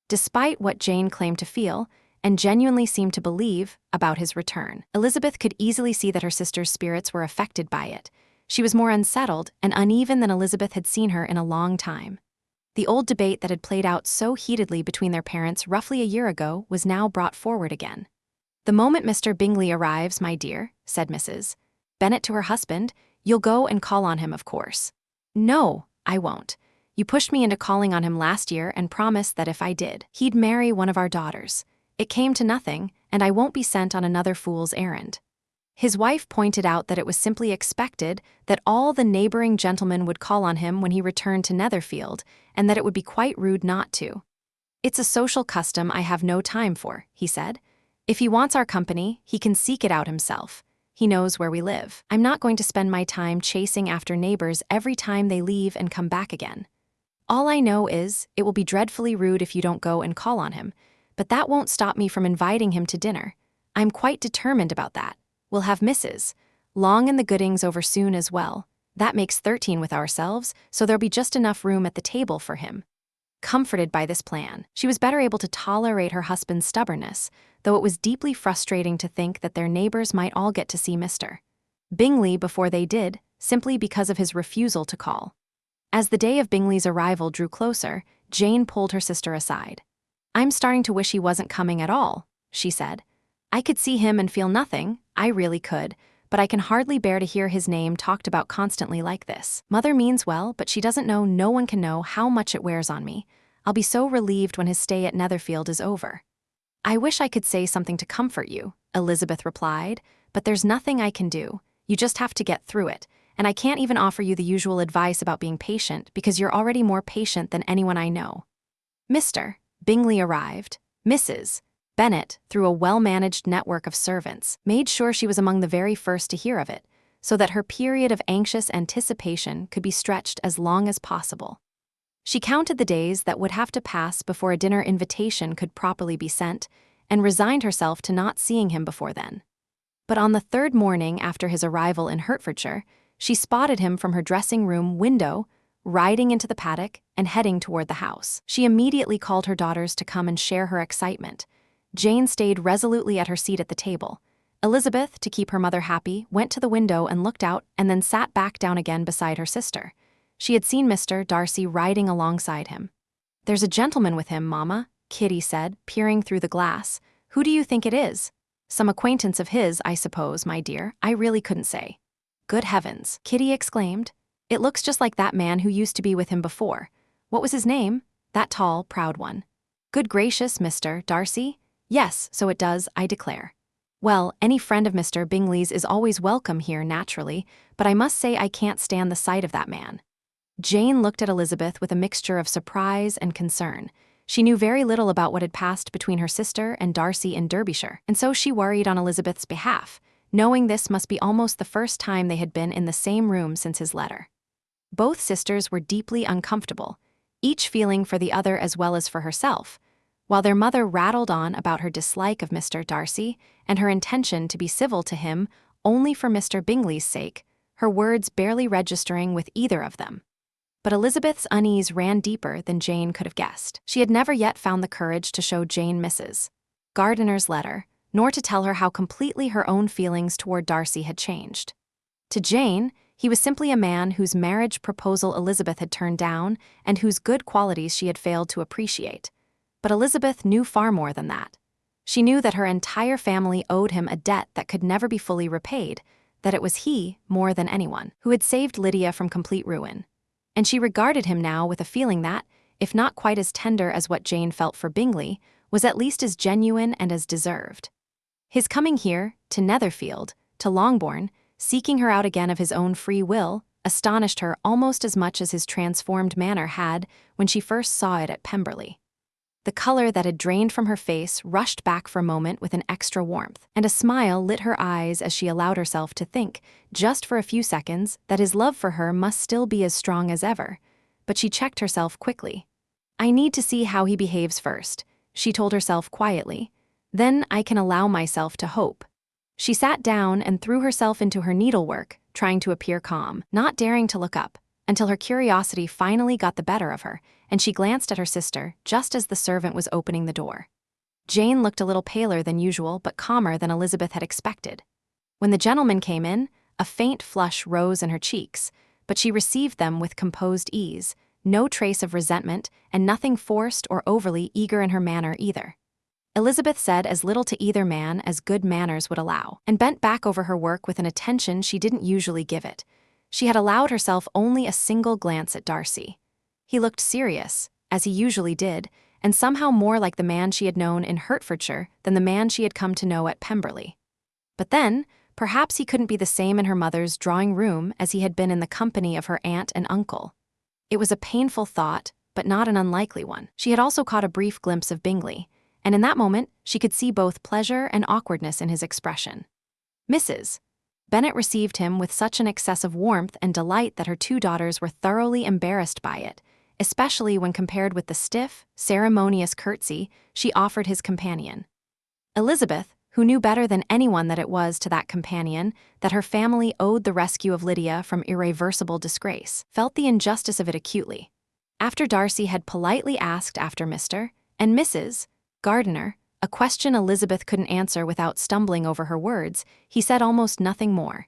Despite what Jane claimed to feel, and genuinely seemed to believe, about his return, Elizabeth could easily see that her sister's spirits were affected by it. She was more unsettled and uneven than Elizabeth had seen her in a long time. The old debate that had played out so heatedly between their parents roughly a year ago was now brought forward again. "The moment Mr. Bingley arrives, my dear," said Mrs. Bennet to her husband, "you'll go and call on him, of course." "No, I won't. You pushed me into calling on him last year and promised that if I did, he'd marry one of our daughters. It came to nothing, and I won't be sent on another fool's errand." His wife pointed out that it was simply expected that all the neighboring gentlemen would call on him when he returned to Netherfield, and that it would be quite rude not to. "It's a social custom I have no time for," he said. "If he wants our company, he can seek it out himself. He knows where we live. I'm not going to spend my time chasing after neighbors every time they leave and come back again. All I know is, it will be dreadfully rude if you don't go and call on him, but that won't stop me from inviting him to dinner. I'm quite determined about that. We'll have Mrs. Long and the Goodings over soon as well. That makes 13 with ourselves, so there'll be just enough room at the table for him." Comforted by this plan, she was better able to tolerate her husband's stubbornness, though it was deeply frustrating to think that their neighbors might all get to see Mr. Bingley before they did, simply because of his refusal to call. As the day of Bingley's arrival drew closer, Jane pulled her sister aside. "I'm starting to wish he wasn't coming at all," she said. "I could see him and feel nothing, I really could, but I can hardly bear to hear his name talked about constantly like this. Mother means well, but she doesn't know, no one can know how much it wears on me. I'll be so relieved when his stay at Netherfield is over." "I wish I could say something to comfort you," Elizabeth replied, "but there's nothing I can do. You just have to get through it, and I can't even offer you the usual advice about being patient because you're already more patient than anyone I know." Mr. Bingley arrived. Mrs. Bennet, through a well-managed network of servants, made sure she was among the very first to hear of it, so that her period of anxious anticipation could be stretched as long as possible. She counted the days that would have to pass before a dinner invitation could properly be sent, and resigned herself to not seeing him before then. But on the third morning after his arrival in Hertfordshire, she spotted him from her dressing-room window, riding into the paddock and heading toward the house. She immediately called her daughters to come and share her excitement. Jane stayed resolutely at her seat at the table. Elizabeth, to keep her mother happy, went to the window and looked out and then sat back down again beside her sister. She had seen Mr. Darcy riding alongside him. "There's a gentleman with him, Mamma," Kitty said, peering through the glass. "Who do you think it is?" "Some acquaintance of his, I suppose, my dear. I really couldn't say." "Good heavens," Kitty exclaimed. "It looks just like that man who used to be with him before. What was his name? That tall, proud one." "Good gracious, Mr. Darcy? Yes, so it does, I declare. Well, any friend of Mr. Bingley's is always welcome here, naturally, but I must say I can't stand the sight of that man." Jane looked at Elizabeth with a mixture of surprise and concern. She knew very little about what had passed between her sister and Darcy in Derbyshire, and so she worried on Elizabeth's behalf, knowing this must be almost the first time they had been in the same room since his letter. Both sisters were deeply uncomfortable, each feeling for the other as well as for herself, while their mother rattled on about her dislike of Mr. Darcy and her intention to be civil to him only for Mr. Bingley's sake, her words barely registering with either of them. But Elizabeth's unease ran deeper than Jane could have guessed. She had never yet found the courage to show Jane Mrs. Gardiner's letter, nor to tell her how completely her own feelings toward Darcy had changed. To Jane, he was simply a man whose marriage proposal Elizabeth had turned down and whose good qualities she had failed to appreciate. But Elizabeth knew far more than that. She knew that her entire family owed him a debt that could never be fully repaid, that it was he, more than anyone, who had saved Lydia from complete ruin. And she regarded him now with a feeling that, if not quite as tender as what Jane felt for Bingley, was at least as genuine and as deserved. His coming here, to Netherfield, to Longbourn, seeking her out again of his own free will, astonished her almost as much as his transformed manner had when she first saw it at Pemberley. The color that had drained from her face rushed back for a moment with an extra warmth, and a smile lit her eyes as she allowed herself to think, just for a few seconds, that his love for her must still be as strong as ever. But she checked herself quickly. "I need to see how he behaves first," she told herself quietly. "Then I can allow myself to hope." She sat down and threw herself into her needlework, trying to appear calm, not daring to look up, until her curiosity finally got the better of her, and she glanced at her sister just as the servant was opening the door. Jane looked a little paler than usual, but calmer than Elizabeth had expected. When the gentleman came in, a faint flush rose in her cheeks, but she received them with composed ease, no trace of resentment, and nothing forced or overly eager in her manner either. Elizabeth said as little to either man as good manners would allow, and bent back over her work with an attention she didn't usually give it. She had allowed herself only a single glance at Darcy. He looked serious, as he usually did, and somehow more like the man she had known in Hertfordshire than the man she had come to know at Pemberley. But then, perhaps he couldn't be the same in her mother's drawing-room as he had been in the company of her aunt and uncle. It was a painful thought, but not an unlikely one. She had also caught a brief glimpse of Bingley, and in that moment she could see both pleasure and awkwardness in his expression. Mrs. Bennet received him with such an excess of warmth and delight that her two daughters were thoroughly embarrassed by it, especially when compared with the stiff, ceremonious curtsy she offered his companion. Elizabeth, who knew better than anyone that it was to that companion that her family owed the rescue of Lydia from irreversible disgrace, felt the injustice of it acutely. After Darcy had politely asked after Mr. and Mrs. Gardiner, a question Elizabeth couldn't answer without stumbling over her words, he said almost nothing more.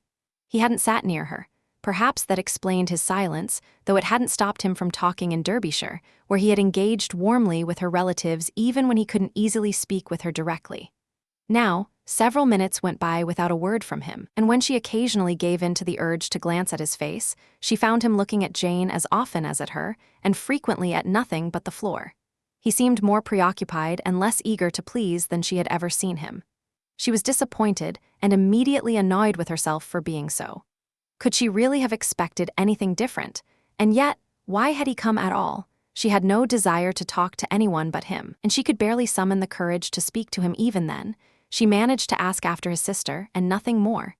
He hadn't sat near her. Perhaps that explained his silence, though it hadn't stopped him from talking in Derbyshire, where he had engaged warmly with her relatives even when he couldn't easily speak with her directly. Now, several minutes went by without a word from him, and when she occasionally gave in to the urge to glance at his face, she found him looking at Jane as often as at her, and frequently at nothing but the floor. He seemed more preoccupied and less eager to please than she had ever seen him. She was disappointed and immediately annoyed with herself for being so. Could she really have expected anything different? And yet, why had he come at all? She had no desire to talk to anyone but him, and she could barely summon the courage to speak to him even then. She managed to ask after his sister, and nothing more.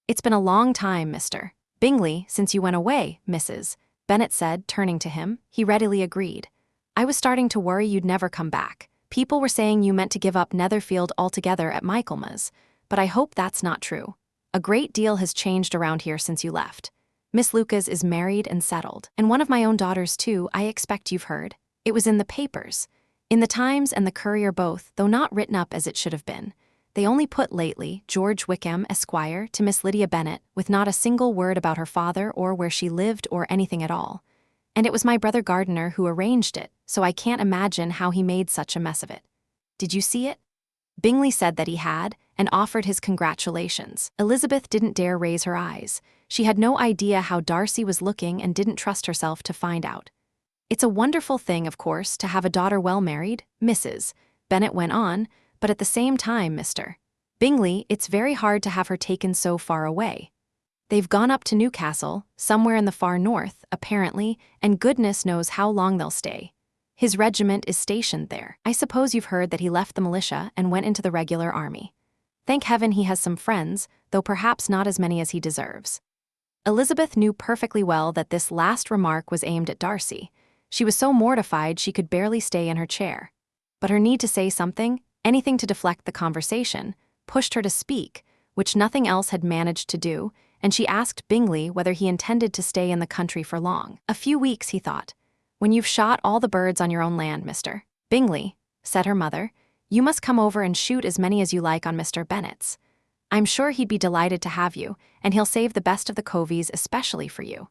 "It's been a long time, Mr. Bingley, since you went away, Mrs. Bennet said, turning to him. He readily agreed. "I was starting to worry you'd never come back. People were saying you meant to give up Netherfield altogether at Michaelmas, but I hope that's not true. A great deal has changed around here since you left. Miss Lucas is married and settled, and one of my own daughters too, I expect you've heard. It was in the papers. In the Times and the Courier both, though not written up as it should have been. They only put lately, George Wickham, Esquire, to Miss Lydia Bennet, with not a single word about her father or where she lived or anything at all. And it was my brother Gardiner who arranged it, so I can't imagine how he made such a mess of it. Did you see it?" Bingley said that he had, and offered his congratulations. Elizabeth didn't dare raise her eyes. She had no idea how Darcy was looking and didn't trust herself to find out. "It's a wonderful thing, of course, to have a daughter well married, Mrs. Bennet went on, but at the same time, Mr. Bingley, it's very hard to have her taken so far away. They've gone up to Newcastle, somewhere in the far north, apparently, and goodness knows how long they'll stay. His regiment is stationed there. I suppose you've heard that he left the militia and went into the regular army. Thank heaven he has some friends, though perhaps not as many as he deserves." Elizabeth knew perfectly well that this last remark was aimed at Darcy. She was so mortified she could barely stay in her chair. But her need to say something, anything to deflect the conversation, pushed her to speak, which nothing else had managed to do, and she asked Bingley whether he intended to stay in the country for long. "A few weeks," he thought. "When you've shot all the birds on your own land, Mr. Bingley," said her mother, "you must come over and shoot as many as you like on Mr. Bennet's. I'm sure he'd be delighted to have you, and he'll save the best of the coveys especially for you."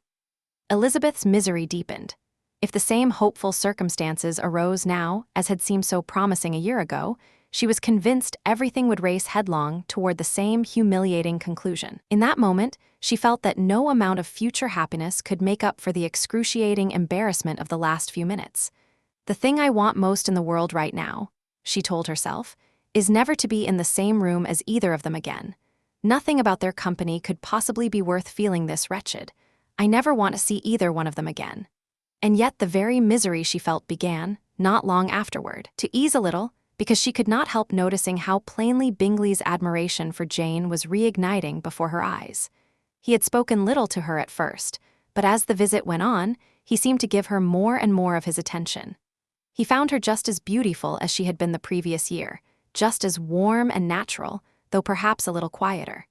Elizabeth's misery deepened. If the same hopeful circumstances arose now as had seemed so promising a year ago, she was convinced everything would race headlong toward the same humiliating conclusion. In that moment, she felt that no amount of future happiness could make up for the excruciating embarrassment of the last few minutes. "The thing I want most in the world right now," she told herself, "is never to be in the same room as either of them again. Nothing about their company could possibly be worth feeling this wretched. I never want to see either one of them again." And yet the very misery she felt began, not long afterward, to ease a little, because she could not help noticing how plainly Bingley's admiration for Jane was reigniting before her eyes. He had spoken little to her at first, but as the visit went on, he seemed to give her more and more of his attention. He found her just as beautiful as she had been the previous year, just as warm and natural, though perhaps a little quieter.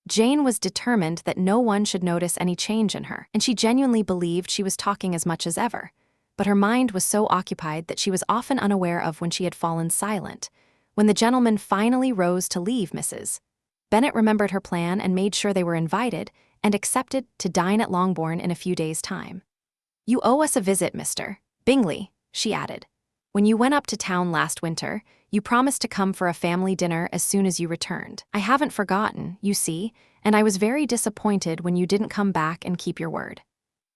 Jane was determined that no one should notice any change in her, and she genuinely believed she was talking as much as ever. But her mind was so occupied that she was often unaware of when she had fallen silent. When the gentleman finally rose to leave Mrs. Bennet remembered her plan and made sure they were invited, and accepted to dine at Longbourn in a few days' time. "You owe us a visit, Mr. Bingley," she added. "When you went up to town last winter, you promised to come for a family dinner as soon as you returned. I haven't forgotten, you see, and I was very disappointed when you didn't come back and keep your word."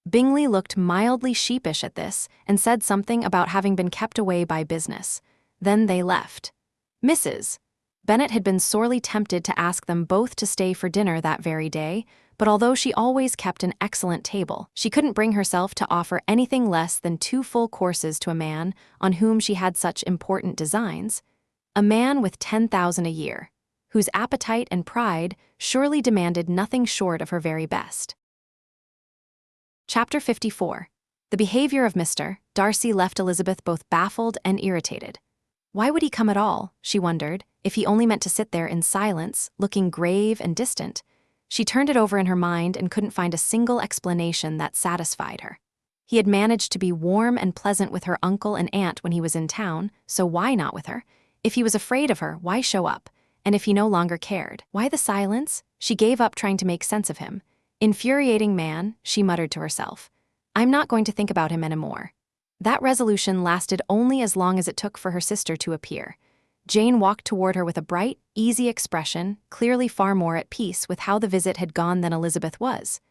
Bingley looked mildly sheepish at this and said something about having been kept away by business. Then they left. Mrs. Bennet had been sorely tempted to ask them both to stay for dinner that very day, but although she always kept an excellent table, she couldn't bring herself to offer anything less than 2 full courses to a man on whom she had such important designs. A man with 10,000 a year, whose appetite and pride surely demanded nothing short of her very best. Chapter 54. The behavior of Mr. Darcy left Elizabeth both baffled and irritated. Why would he come at all, she wondered, if he only meant to sit there in silence, looking grave and distant? She turned it over in her mind and couldn't find a single explanation that satisfied her. He had managed to be warm and pleasant with her uncle and aunt when he was in town, so why not with her? If he was afraid of her, why show up? And if he no longer cared, why the silence? She gave up trying to make sense of him. "Infuriating man," she muttered to herself. "I'm not going to think about him anymore." That resolution lasted only as long as it took for her sister to appear. Jane walked toward her with a bright, easy expression, clearly far more at peace with how the visit had gone than Elizabeth was.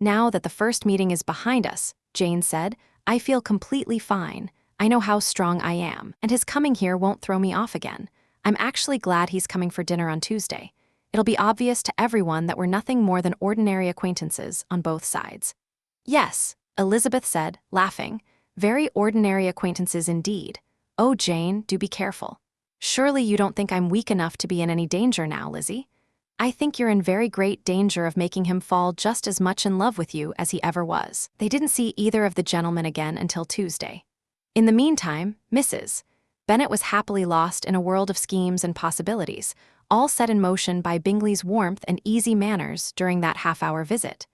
"Now that the first meeting is behind us," Jane said, "I feel completely fine. I know how strong I am, and his coming here won't throw me off again. I'm actually glad he's coming for dinner on Tuesday. It'll be obvious to everyone that we're nothing more than ordinary acquaintances on both sides." "Yes," Elizabeth said, laughing. "Very ordinary acquaintances indeed. Oh, Jane, do be careful. Surely you don't think I'm weak enough to be in any danger now, Lizzie? I think you're in very great danger of making him fall just as much in love with you as he ever was." They didn't see either of the gentlemen again until Tuesday. In the meantime, Mrs. Bennet was happily lost in a world of schemes and possibilities, all set in motion by Bingley's warmth and easy manners during that half-hour visit.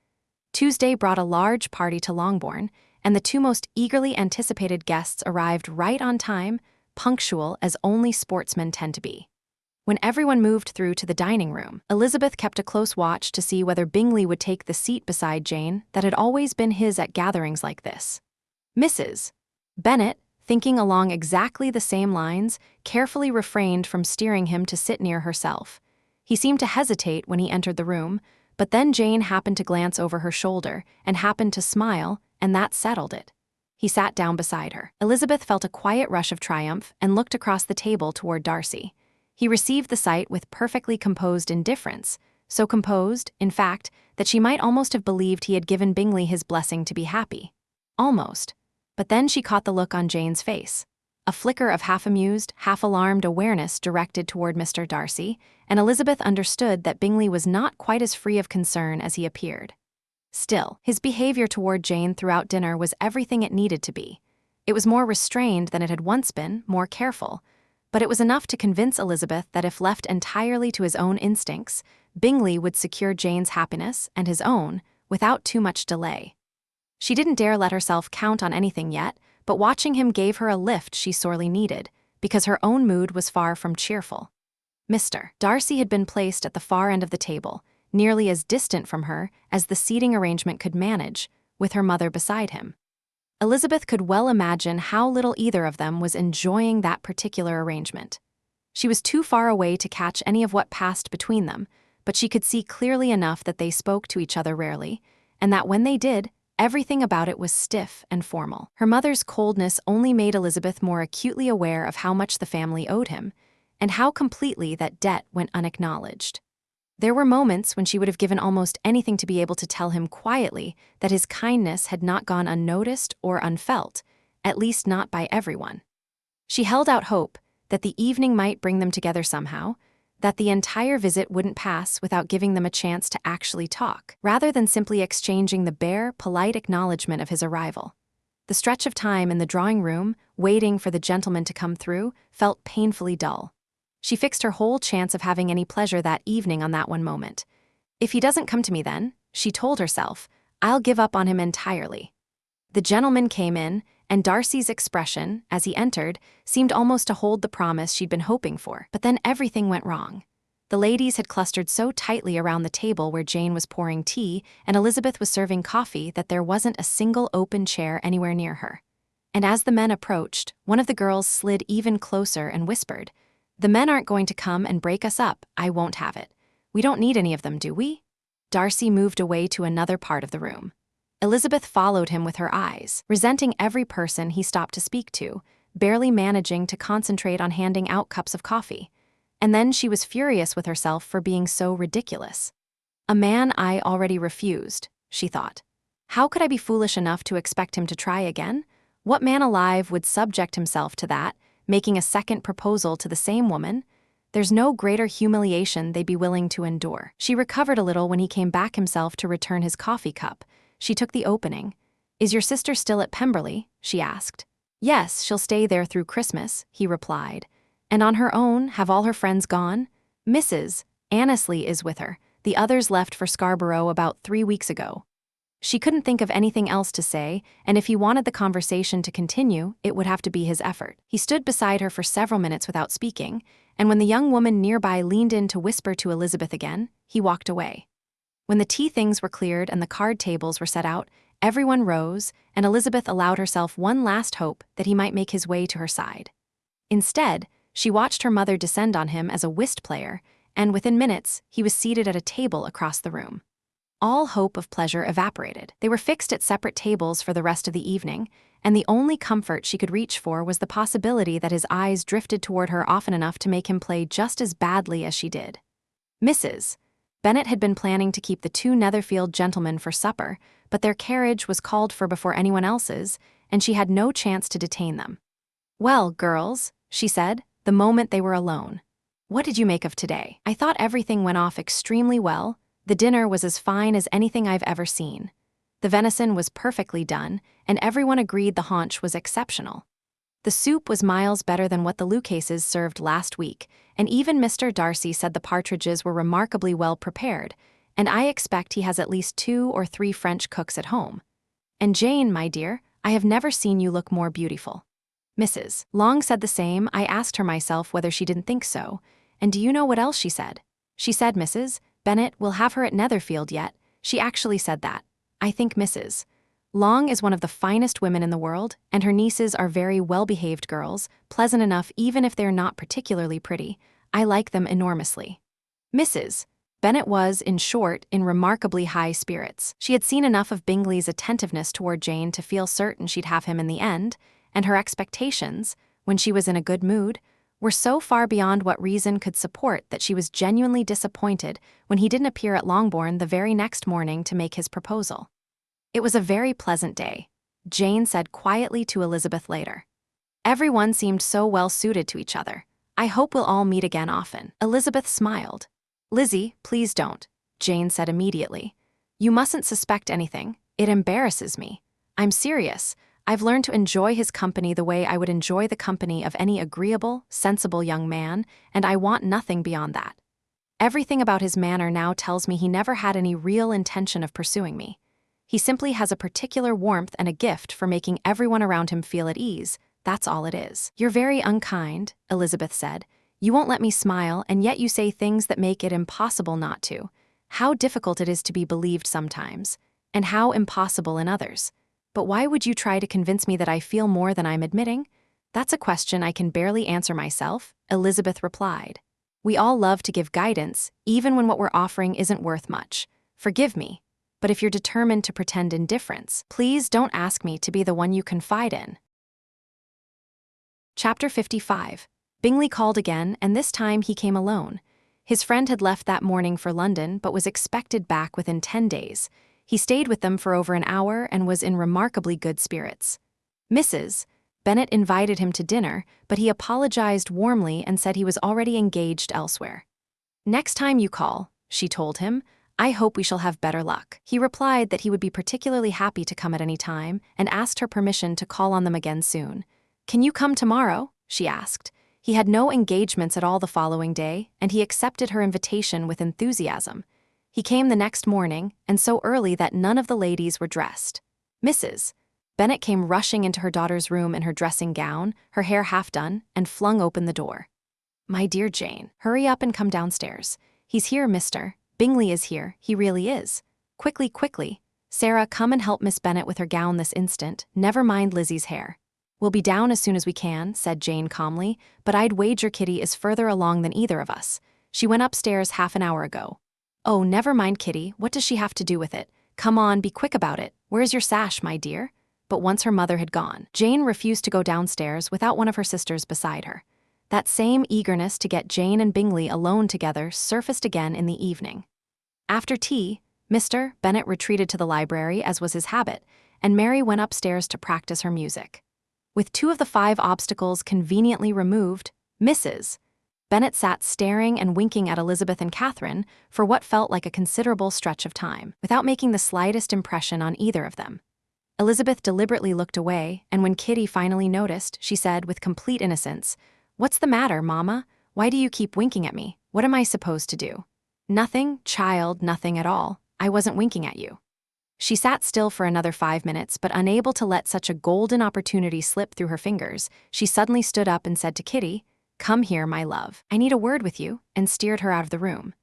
Tuesday brought a large party to Longbourn, and the two most eagerly anticipated guests arrived right on time, punctual as only sportsmen tend to be. When everyone moved through to the dining room, Elizabeth kept a close watch to see whether Bingley would take the seat beside Jane that had always been his at gatherings like this. Mrs. Bennet, thinking along exactly the same lines, carefully refrained from steering him to sit near herself. He seemed to hesitate when he entered the room, but then Jane happened to glance over her shoulder and happened to smile, and that settled it. He sat down beside her. Elizabeth felt a quiet rush of triumph and looked across the table toward Darcy. He received the sight with perfectly composed indifference, so composed, in fact, that she might almost have believed he had given Bingley his blessing to be happy. Almost. But then she caught the look on Jane's face. A flicker of half-amused, half-alarmed awareness directed toward Mr. Darcy, and Elizabeth understood that Bingley was not quite as free of concern as he appeared. Still, his behavior toward Jane throughout dinner was everything it needed to be. It was more restrained than it had once been, more careful, but it was enough to convince Elizabeth that if left entirely to his own instincts, Bingley would secure Jane's happiness and his own without too much delay. She didn't dare let herself count on anything yet, but watching him gave her a lift she sorely needed, because her own mood was far from cheerful. Mr. Darcy had been placed at the far end of the table, nearly as distant from her as the seating arrangement could manage, with her mother beside him. Elizabeth could well imagine how little either of them was enjoying that particular arrangement. She was too far away to catch any of what passed between them, but she could see clearly enough that they spoke to each other rarely, and that when they did, everything about it was stiff and formal. Her mother's coldness only made Elizabeth more acutely aware of how much the family owed him, and how completely that debt went unacknowledged. There were moments when she would have given almost anything to be able to tell him quietly that his kindness had not gone unnoticed or unfelt, at least not by everyone. She held out hope that the evening might bring them together somehow, that the entire visit wouldn't pass without giving them a chance to actually talk, rather than simply exchanging the bare, polite acknowledgement of his arrival. The stretch of time in the drawing room, waiting for the gentleman to come through, felt painfully dull. She fixed her whole chance of having any pleasure that evening on that one moment. If he doesn't come to me then, she told herself, I'll give up on him entirely. The gentleman came in, and Darcy's expression, as he entered, seemed almost to hold the promise she'd been hoping for. But then everything went wrong. The ladies had clustered so tightly around the table where Jane was pouring tea and Elizabeth was serving coffee that there wasn't a single open chair anywhere near her. And as the men approached, one of the girls slid even closer and whispered, "The men aren't going to come and break us up. I won't have it. We don't need any of them, do we?" Darcy moved away to another part of the room. Elizabeth followed him with her eyes, resenting every person he stopped to speak to, barely managing to concentrate on handing out cups of coffee. And then she was furious with herself for being so ridiculous. A man I already refused, she thought. How could I be foolish enough to expect him to try again? What man alive would subject himself to that, making a second proposal to the same woman? There's no greater humiliation they'd be willing to endure. She recovered a little when he came back himself to return his coffee cup. She took the opening. "Is your sister still at Pemberley?" she asked. "Yes, she'll stay there through Christmas," he replied. "And on her own, have all her friends gone?" "Mrs. Annesley is with her. The others left for Scarborough about 3 weeks ago." She couldn't think of anything else to say, and if he wanted the conversation to continue, it would have to be his effort. He stood beside her for several minutes without speaking, and when the young woman nearby leaned in to whisper to Elizabeth again, he walked away. When the tea things were cleared and the card tables were set out, everyone rose, and Elizabeth allowed herself one last hope that he might make his way to her side. Instead, she watched her mother descend on him as a whist player, and within minutes, he was seated at a table across the room. All hope of pleasure evaporated. They were fixed at separate tables for the rest of the evening, and the only comfort she could reach for was the possibility that his eyes drifted toward her often enough to make him play just as badly as she did. Mrs. Bennet had been planning to keep the two Netherfield gentlemen for supper, but their carriage was called for before anyone else's, and she had no chance to detain them. "Well, girls," she said, the moment they were alone. "What did you make of today? I thought everything went off extremely well. The dinner was as fine as anything I've ever seen. The venison was perfectly done, and everyone agreed the haunch was exceptional. The soup was miles better than what the Lucases served last week, and even Mr. Darcy said the partridges were remarkably well prepared, and I expect he has at least 2 or 3 French cooks at home. And Jane, my dear, I have never seen you look more beautiful." Mrs. Long said the same. I asked her myself whether she didn't think so, and do you know what else she said? She said, "Mrs. Bennet will have her at Netherfield yet." She actually said that. I think Mrs. Long is one of the finest women in the world, and her nieces are very well-behaved girls, pleasant enough even if they're not particularly pretty. I like them enormously. Mrs. Bennet was, in short, in remarkably high spirits. She had seen enough of Bingley's attentiveness toward Jane to feel certain she'd have him in the end, and her expectations, when she was in a good mood, were so far beyond what reason could support that she was genuinely disappointed when he didn't appear at Longbourn the very next morning to make his proposal. "It was a very pleasant day," Jane said quietly to Elizabeth later. "Everyone seemed so well suited to each other. I hope we'll all meet again often." Elizabeth smiled. "Lizzie, please don't," Jane said immediately. "You mustn't suspect anything. It embarrasses me. I'm serious. I've learned to enjoy his company the way I would enjoy the company of any agreeable, sensible young man, and I want nothing beyond that. Everything about his manner now tells me he never had any real intention of pursuing me. He simply has a particular warmth and a gift for making everyone around him feel at ease. That's all it is." "You're very unkind," Elizabeth said. "You won't let me smile, and yet you say things that make it impossible not to. How difficult it is to be believed sometimes, and how impossible in others. But why would you try to convince me that I feel more than I'm admitting? That's a question I can barely answer myself," Elizabeth replied. "We all love to give guidance, even when what we're offering isn't worth much. Forgive me, but if you're determined to pretend indifference, please don't ask me to be the one you confide in." Chapter 55. Bingley called again, and this time he came alone. His friend had left that morning for London, but was expected back within 10 days. He stayed with them for over an hour and was in remarkably good spirits. Mrs. Bennet invited him to dinner, but he apologized warmly and said he was already engaged elsewhere. "Next time you call," she told him, "I hope we shall have better luck." He replied that he would be particularly happy to come at any time and asked her permission to call on them again soon. "Can you come tomorrow?" she asked. He had no engagements at all the following day, and he accepted her invitation with enthusiasm. He came the next morning, and so early that none of the ladies were dressed. Mrs. Bennet came rushing into her daughter's room in her dressing gown, her hair half done, and flung open the door. "My dear Jane, hurry up and come downstairs. He's here, Mr. Bingley is here, he really is. Quickly, quickly. Sarah, come and help Miss Bennet with her gown this instant. Never mind Lizzie's hair." "We'll be down as soon as we can," said Jane calmly, "but I'd wager Kitty is further along than either of us. She went upstairs half an hour ago." "Oh, never mind Kitty, what does she have to do with it? Come on, be quick about it. Where's your sash, my dear?" But once her mother had gone, Jane refused to go downstairs without one of her sisters beside her. That same eagerness to get Jane and Bingley alone together surfaced again in the evening. After tea, Mr. Bennet retreated to the library, as was his habit, and Mary went upstairs to practice her music. With 2 of the 5 obstacles conveniently removed, Mrs. Bennet sat staring and winking at Elizabeth and Catherine for what felt like a considerable stretch of time, without making the slightest impression on either of them. Elizabeth deliberately looked away, and when Kitty finally noticed, she said with complete innocence, "What's the matter, Mama? Why do you keep winking at me? What am I supposed to do?" "Nothing, child, nothing at all. I wasn't winking at you." She sat still for another 5 minutes, but unable to let such a golden opportunity slip through her fingers, she suddenly stood up and said to Kitty, "Come here, my love. I need a word with you," and steered her out of the room.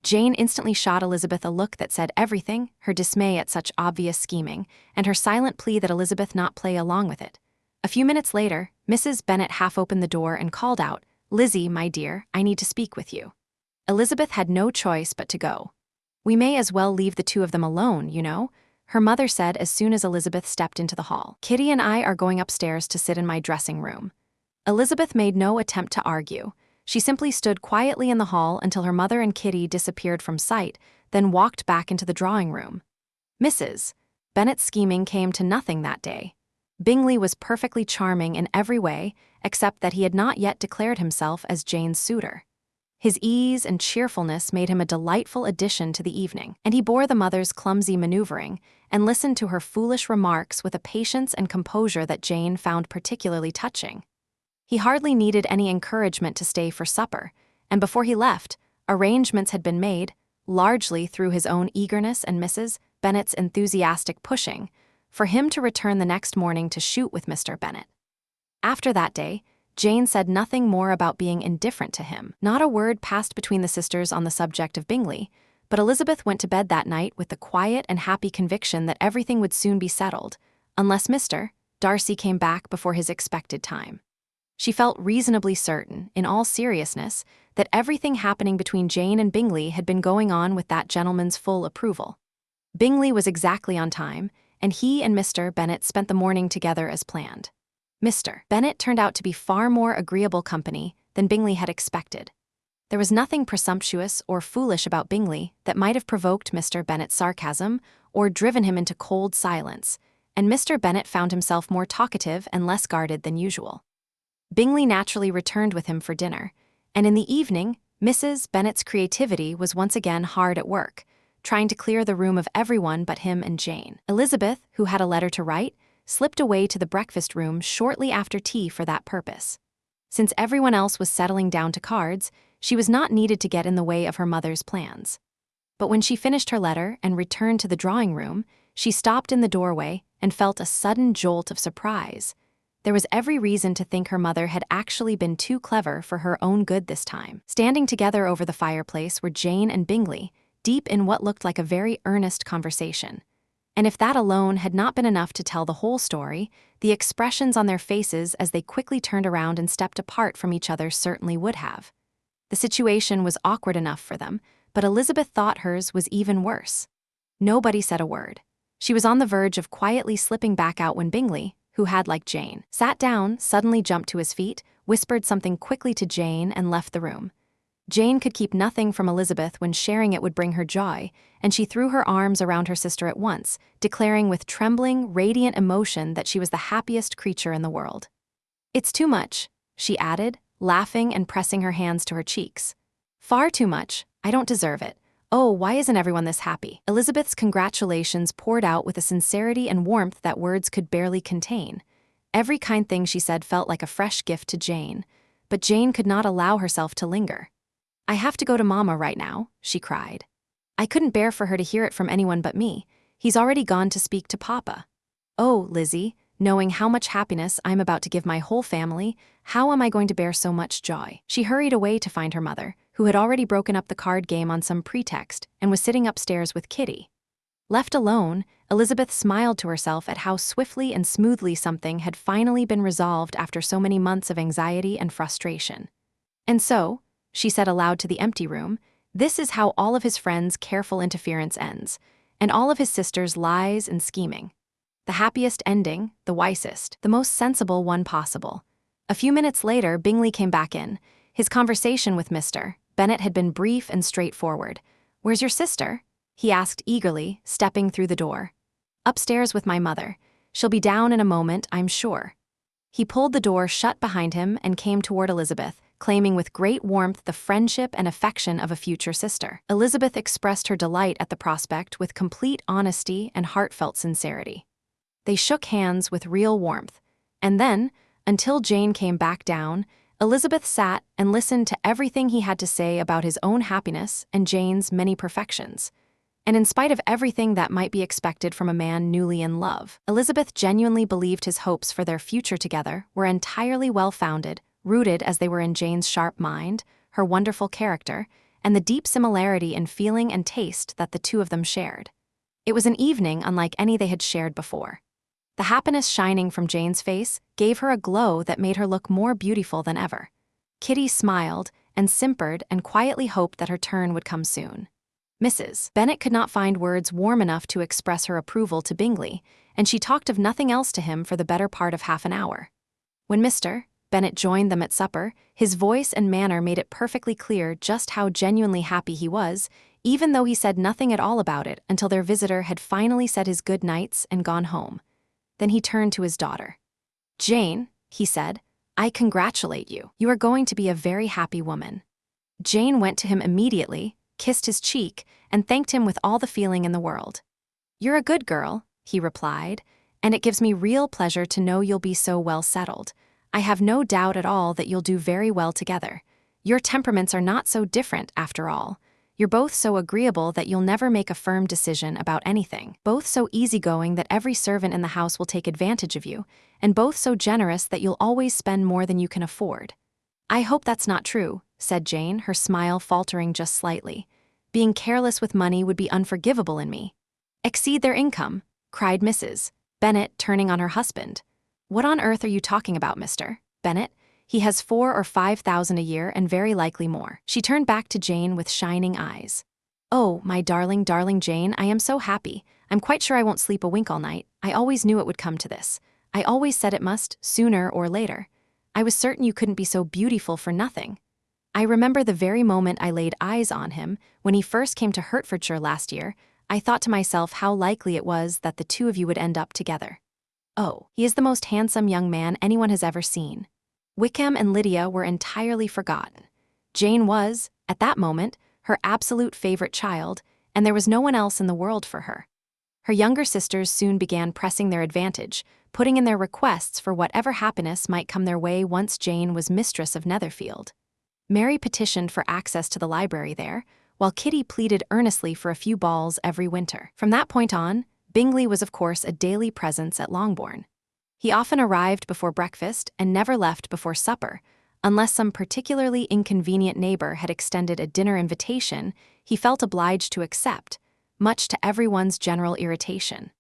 Jane instantly shot Elizabeth a look that said everything, her dismay at such obvious scheming, and her silent plea that Elizabeth not play along with it. A few minutes later, Mrs. Bennet half opened the door and called out, "Lizzie, my dear, I need to speak with you." Elizabeth had no choice but to go. We may as well leave the two of them alone, you know, her mother said as soon as Elizabeth stepped into the hall. Kitty and I are going upstairs to sit in my dressing room. Elizabeth made no attempt to argue. She simply stood quietly in the hall until her mother and Kitty disappeared from sight, then walked back into the drawing room. Mrs. Bennet's scheming came to nothing that day. Bingley was perfectly charming in every way, except that he had not yet declared himself as Jane's suitor. His ease and cheerfulness made him a delightful addition to the evening, and he bore the mother's clumsy maneuvering and listened to her foolish remarks with a patience and composure that Jane found particularly touching. He hardly needed any encouragement to stay for supper, and before he left, arrangements had been made, largely through his own eagerness and Mrs. Bennet's enthusiastic pushing, for him to return the next morning to shoot with Mr. Bennet. After that day, Jane said nothing more about being indifferent to him. Not a word passed between the sisters on the subject of Bingley, but Elizabeth went to bed that night with the quiet and happy conviction that everything would soon be settled, unless Mr. Darcy came back before his expected time. She felt reasonably certain, in all seriousness, that everything happening between Jane and Bingley had been going on with that gentleman's full approval. Bingley was exactly on time, and he and Mr. Bennet spent the morning together as planned. Mr. Bennet turned out to be far more agreeable company than Bingley had expected. There was nothing presumptuous or foolish about Bingley that might have provoked Mr. Bennet's sarcasm or driven him into cold silence, and Mr. Bennet found himself more talkative and less guarded than usual. Bingley naturally returned with him for dinner, and in the evening, Mrs. Bennet's creativity was once again hard at work, trying to clear the room of everyone but him and Jane. Elizabeth, who had a letter to write, slipped away to the breakfast room shortly after tea for that purpose. Since everyone else was settling down to cards, she was not needed to get in the way of her mother's plans. But when she finished her letter and returned to the drawing room, she stopped in the doorway and felt a sudden jolt of surprise. There was every reason to think her mother had actually been too clever for her own good this time. Standing together over the fireplace were Jane and Bingley, deep in what looked like a very earnest conversation. And if that alone had not been enough to tell the whole story, the expressions on their faces as they quickly turned around and stepped apart from each other certainly would have. The situation was awkward enough for them, but Elizabeth thought hers was even worse. Nobody said a word. She was on the verge of quietly slipping back out when Bingley, who had, like Jane, sat down, suddenly jumped to his feet, whispered something quickly to Jane, and left the room. Jane could keep nothing from Elizabeth when sharing it would bring her joy, and she threw her arms around her sister at once, declaring with trembling, radiant emotion that she was the happiest creature in the world. "It's too much," she added, laughing and pressing her hands to her cheeks. "Far too much. I don't deserve it. Oh, why isn't everyone this happy?" Elizabeth's congratulations poured out with a sincerity and warmth that words could barely contain. Every kind thing she said felt like a fresh gift to Jane, but Jane could not allow herself to linger. "I have to go to Mama right now," she cried. "I couldn't bear for her to hear it from anyone but me. He's already gone to speak to Papa. Oh, Lizzie, knowing how much happiness I'm about to give my whole family, how am I going to bear so much joy?" She hurried away to find her mother, who had already broken up the card game on some pretext and was sitting upstairs with Kitty. Left alone, Elizabeth smiled to herself at how swiftly and smoothly something had finally been resolved after so many months of anxiety and frustration. "And so," she said aloud to the empty room, "this is how all of his friends' careful interference ends, and all of his sisters' lies and scheming. The happiest ending, the wisest, the most sensible one possible." A few minutes later, Bingley came back in. His conversation with Mr. Bennet had been brief and straightforward. "Where's your sister?" he asked eagerly, stepping through the door. "Upstairs with my mother. She'll be down in a moment, I'm sure." He pulled the door shut behind him and came toward Elizabeth, claiming with great warmth the friendship and affection of a future sister. Elizabeth expressed her delight at the prospect with complete honesty and heartfelt sincerity. They shook hands with real warmth, and then, until Jane came back down, Elizabeth sat and listened to everything he had to say about his own happiness and Jane's many perfections. And in spite of everything that might be expected from a man newly in love, Elizabeth genuinely believed his hopes for their future together were entirely well-founded, rooted as they were in Jane's sharp mind, her wonderful character, and the deep similarity in feeling and taste that the two of them shared. It was an evening unlike any they had shared before. The happiness shining from Jane's face gave her a glow that made her look more beautiful than ever. Kitty smiled and simpered and quietly hoped that her turn would come soon. Mrs. Bennet could not find words warm enough to express her approval to Bingley, and she talked of nothing else to him for the better part of half an hour. When Mr. Bennet joined them at supper, his voice and manner made it perfectly clear just how genuinely happy he was, even though he said nothing at all about it until their visitor had finally said his good nights and gone home. Then he turned to his daughter. "Jane," he said, "I congratulate you. You are going to be a very happy woman." Jane went to him immediately, kissed his cheek, and thanked him with all the feeling in the world. "You're a good girl," he replied, "and it gives me real pleasure to know you'll be so well settled. I have no doubt at all that you'll do very well together. Your temperaments are not so different, after all. You're both so agreeable that you'll never make a firm decision about anything, both so easygoing that every servant in the house will take advantage of you, and both so generous that you'll always spend more than you can afford." "I hope that's not true," said Jane, her smile faltering just slightly. "Being careless with money would be unforgivable in me." "Exceed their income," cried Mrs. Bennet, turning on her husband. "What on earth are you talking about, Mr. Bennet? He has 4,000 or 5,000 a year and very likely more." She turned back to Jane with shining eyes. "Oh, my darling, darling Jane, I am so happy. I'm quite sure I won't sleep a wink all night. I always knew it would come to this. I always said it must, sooner or later. I was certain you couldn't be so beautiful for nothing. I remember the very moment I laid eyes on him, when he first came to Hertfordshire last year, I thought to myself how likely it was that the two of you would end up together. Oh, he is the most handsome young man anyone has ever seen." Wickham and Lydia were entirely forgotten. Jane was, at that moment, her absolute favorite child, and there was no one else in the world for her. Her younger sisters soon began pressing their advantage, putting in their requests for whatever happiness might come their way once Jane was mistress of Netherfield. Mary petitioned for access to the library there, while Kitty pleaded earnestly for a few balls every winter. From that point on, Bingley was of course a daily presence at Longbourn. He often arrived before breakfast and never left before supper, unless some particularly inconvenient neighbor had extended a dinner invitation he felt obliged to accept, much to everyone's general irritation.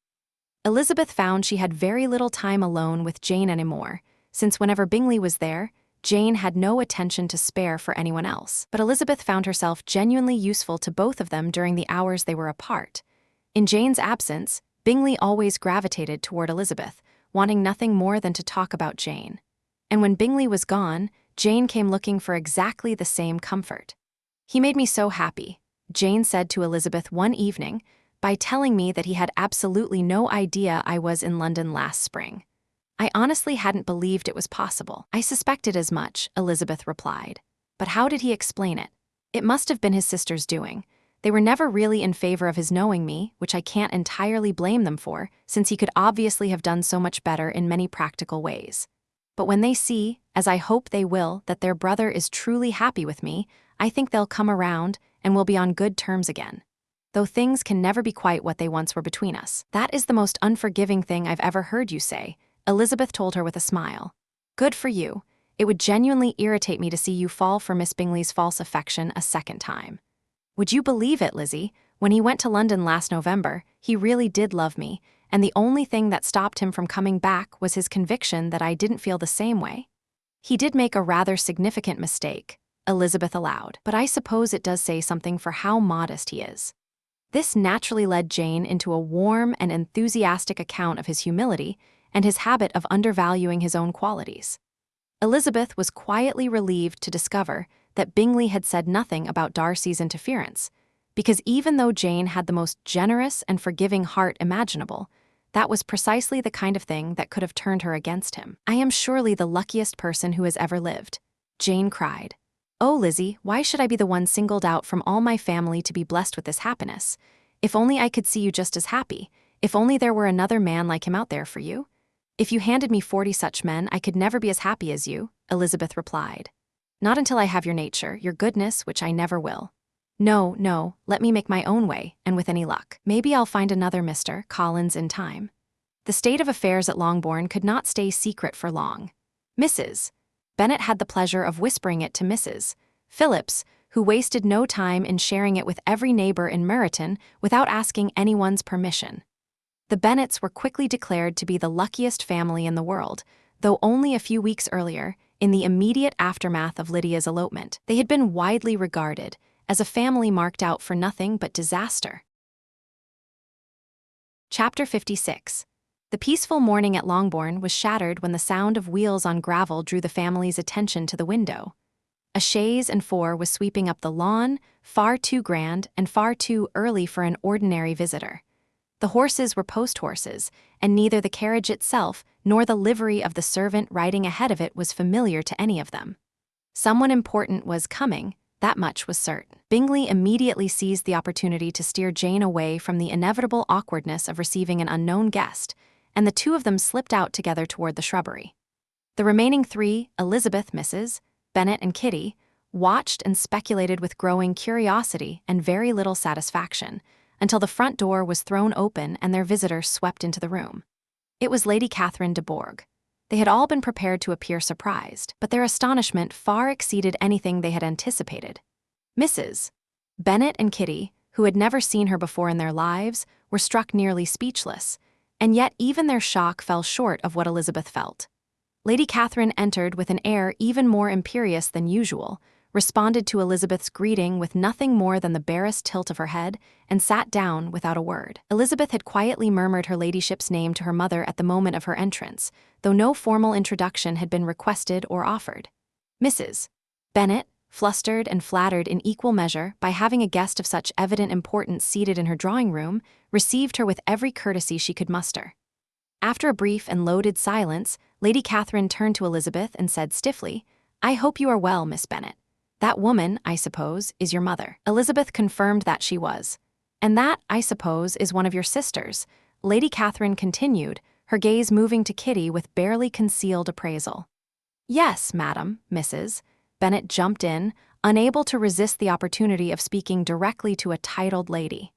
Elizabeth found she had very little time alone with Jane anymore, since whenever Bingley was there, Jane had no attention to spare for anyone else. But Elizabeth found herself genuinely useful to both of them during the hours they were apart. In Jane's absence, Bingley always gravitated toward Elizabeth, wanting nothing more than to talk about Jane. And when Bingley was gone, Jane came looking for exactly the same comfort. "He made me so happy," Jane said to Elizabeth one evening, "by telling me that he had absolutely no idea I was in London last spring. I honestly hadn't believed it was possible." "I suspected as much," Elizabeth replied. "But how did he explain it? It must have been his sister's doing. They were never really in favor of his knowing me, which I can't entirely blame them for, since he could obviously have done so much better in many practical ways. But when they see, as I hope they will, that their brother is truly happy with me, I think they'll come around and we'll be on good terms again. Though things can never be quite what they once were between us." "That is the most unforgiving thing I've ever heard you say," Elizabeth told her with a smile. "Good for you. It would genuinely irritate me to see you fall for Miss Bingley's false affection a second time. Would you believe it, Lizzie? When he went to London last November, he really did love me, and the only thing that stopped him from coming back was his conviction that I didn't feel the same way." "He did make a rather significant mistake," Elizabeth allowed, "but I suppose it does say something for how modest he is." This naturally led Jane into a warm and enthusiastic account of his humility and his habit of undervaluing his own qualities. Elizabeth was quietly relieved to discover that Bingley had said nothing about Darcy's interference, because even though Jane had the most generous and forgiving heart imaginable, that was precisely the kind of thing that could have turned her against him. "I am surely the luckiest person who has ever lived," Jane cried. "Oh, Lizzie, why should I be the one singled out from all my family to be blessed with this happiness? If only I could see you just as happy, if only there were another man like him out there for you. If you handed me 40 such men, I could never be as happy as you," Elizabeth replied. "Not until I have your nature, your goodness, which I never will. No, no, let me make my own way, and with any luck, maybe I'll find another Mr. Collins in time." The state of affairs at Longbourn could not stay secret for long. Mrs. Bennet had the pleasure of whispering it to Mrs. Phillips, who wasted no time in sharing it with every neighbor in Meryton without asking anyone's permission. The Bennets were quickly declared to be the luckiest family in the world, though only a few weeks earlier, in the immediate aftermath of Lydia's elopement, they had been widely regarded as a family marked out for nothing but disaster. Chapter 56. The peaceful morning at Longbourn was shattered when the sound of wheels on gravel drew the family's attention to the window. A chaise and four was sweeping up the lawn, far too grand and far too early for an ordinary visitor. The horses were post horses, and neither the carriage itself nor the livery of the servant riding ahead of it was familiar to any of them. Someone important was coming, that much was certain. Bingley immediately seized the opportunity to steer Jane away from the inevitable awkwardness of receiving an unknown guest, and the two of them slipped out together toward the shrubbery. The remaining three, Elizabeth, Mrs. Bennet, and Kitty, watched and speculated with growing curiosity and very little satisfaction, until the front door was thrown open and their visitor swept into the room. It was Lady Catherine de Bourgh. They had all been prepared to appear surprised, but their astonishment far exceeded anything they had anticipated. Mrs. Bennet and Kitty, who had never seen her before in their lives, were struck nearly speechless, and yet even their shock fell short of what Elizabeth felt. Lady Catherine entered with an air even more imperious than usual, responded to Elizabeth's greeting with nothing more than the barest tilt of her head, and sat down without a word. Elizabeth had quietly murmured her ladyship's name to her mother at the moment of her entrance, though no formal introduction had been requested or offered. Mrs. Bennet, flustered and flattered in equal measure by having a guest of such evident importance seated in her drawing-room, received her with every courtesy she could muster. After a brief and loaded silence, Lady Catherine turned to Elizabeth and said stiffly, "I hope you are well, Miss Bennet. That woman, I suppose, is your mother." Elizabeth confirmed that she was. "And that, I suppose, is one of your sisters," Lady Catherine continued, her gaze moving to Kitty with barely concealed appraisal. "Yes, madam, Mrs." Bennet jumped in, unable to resist the opportunity of speaking directly to a titled lady.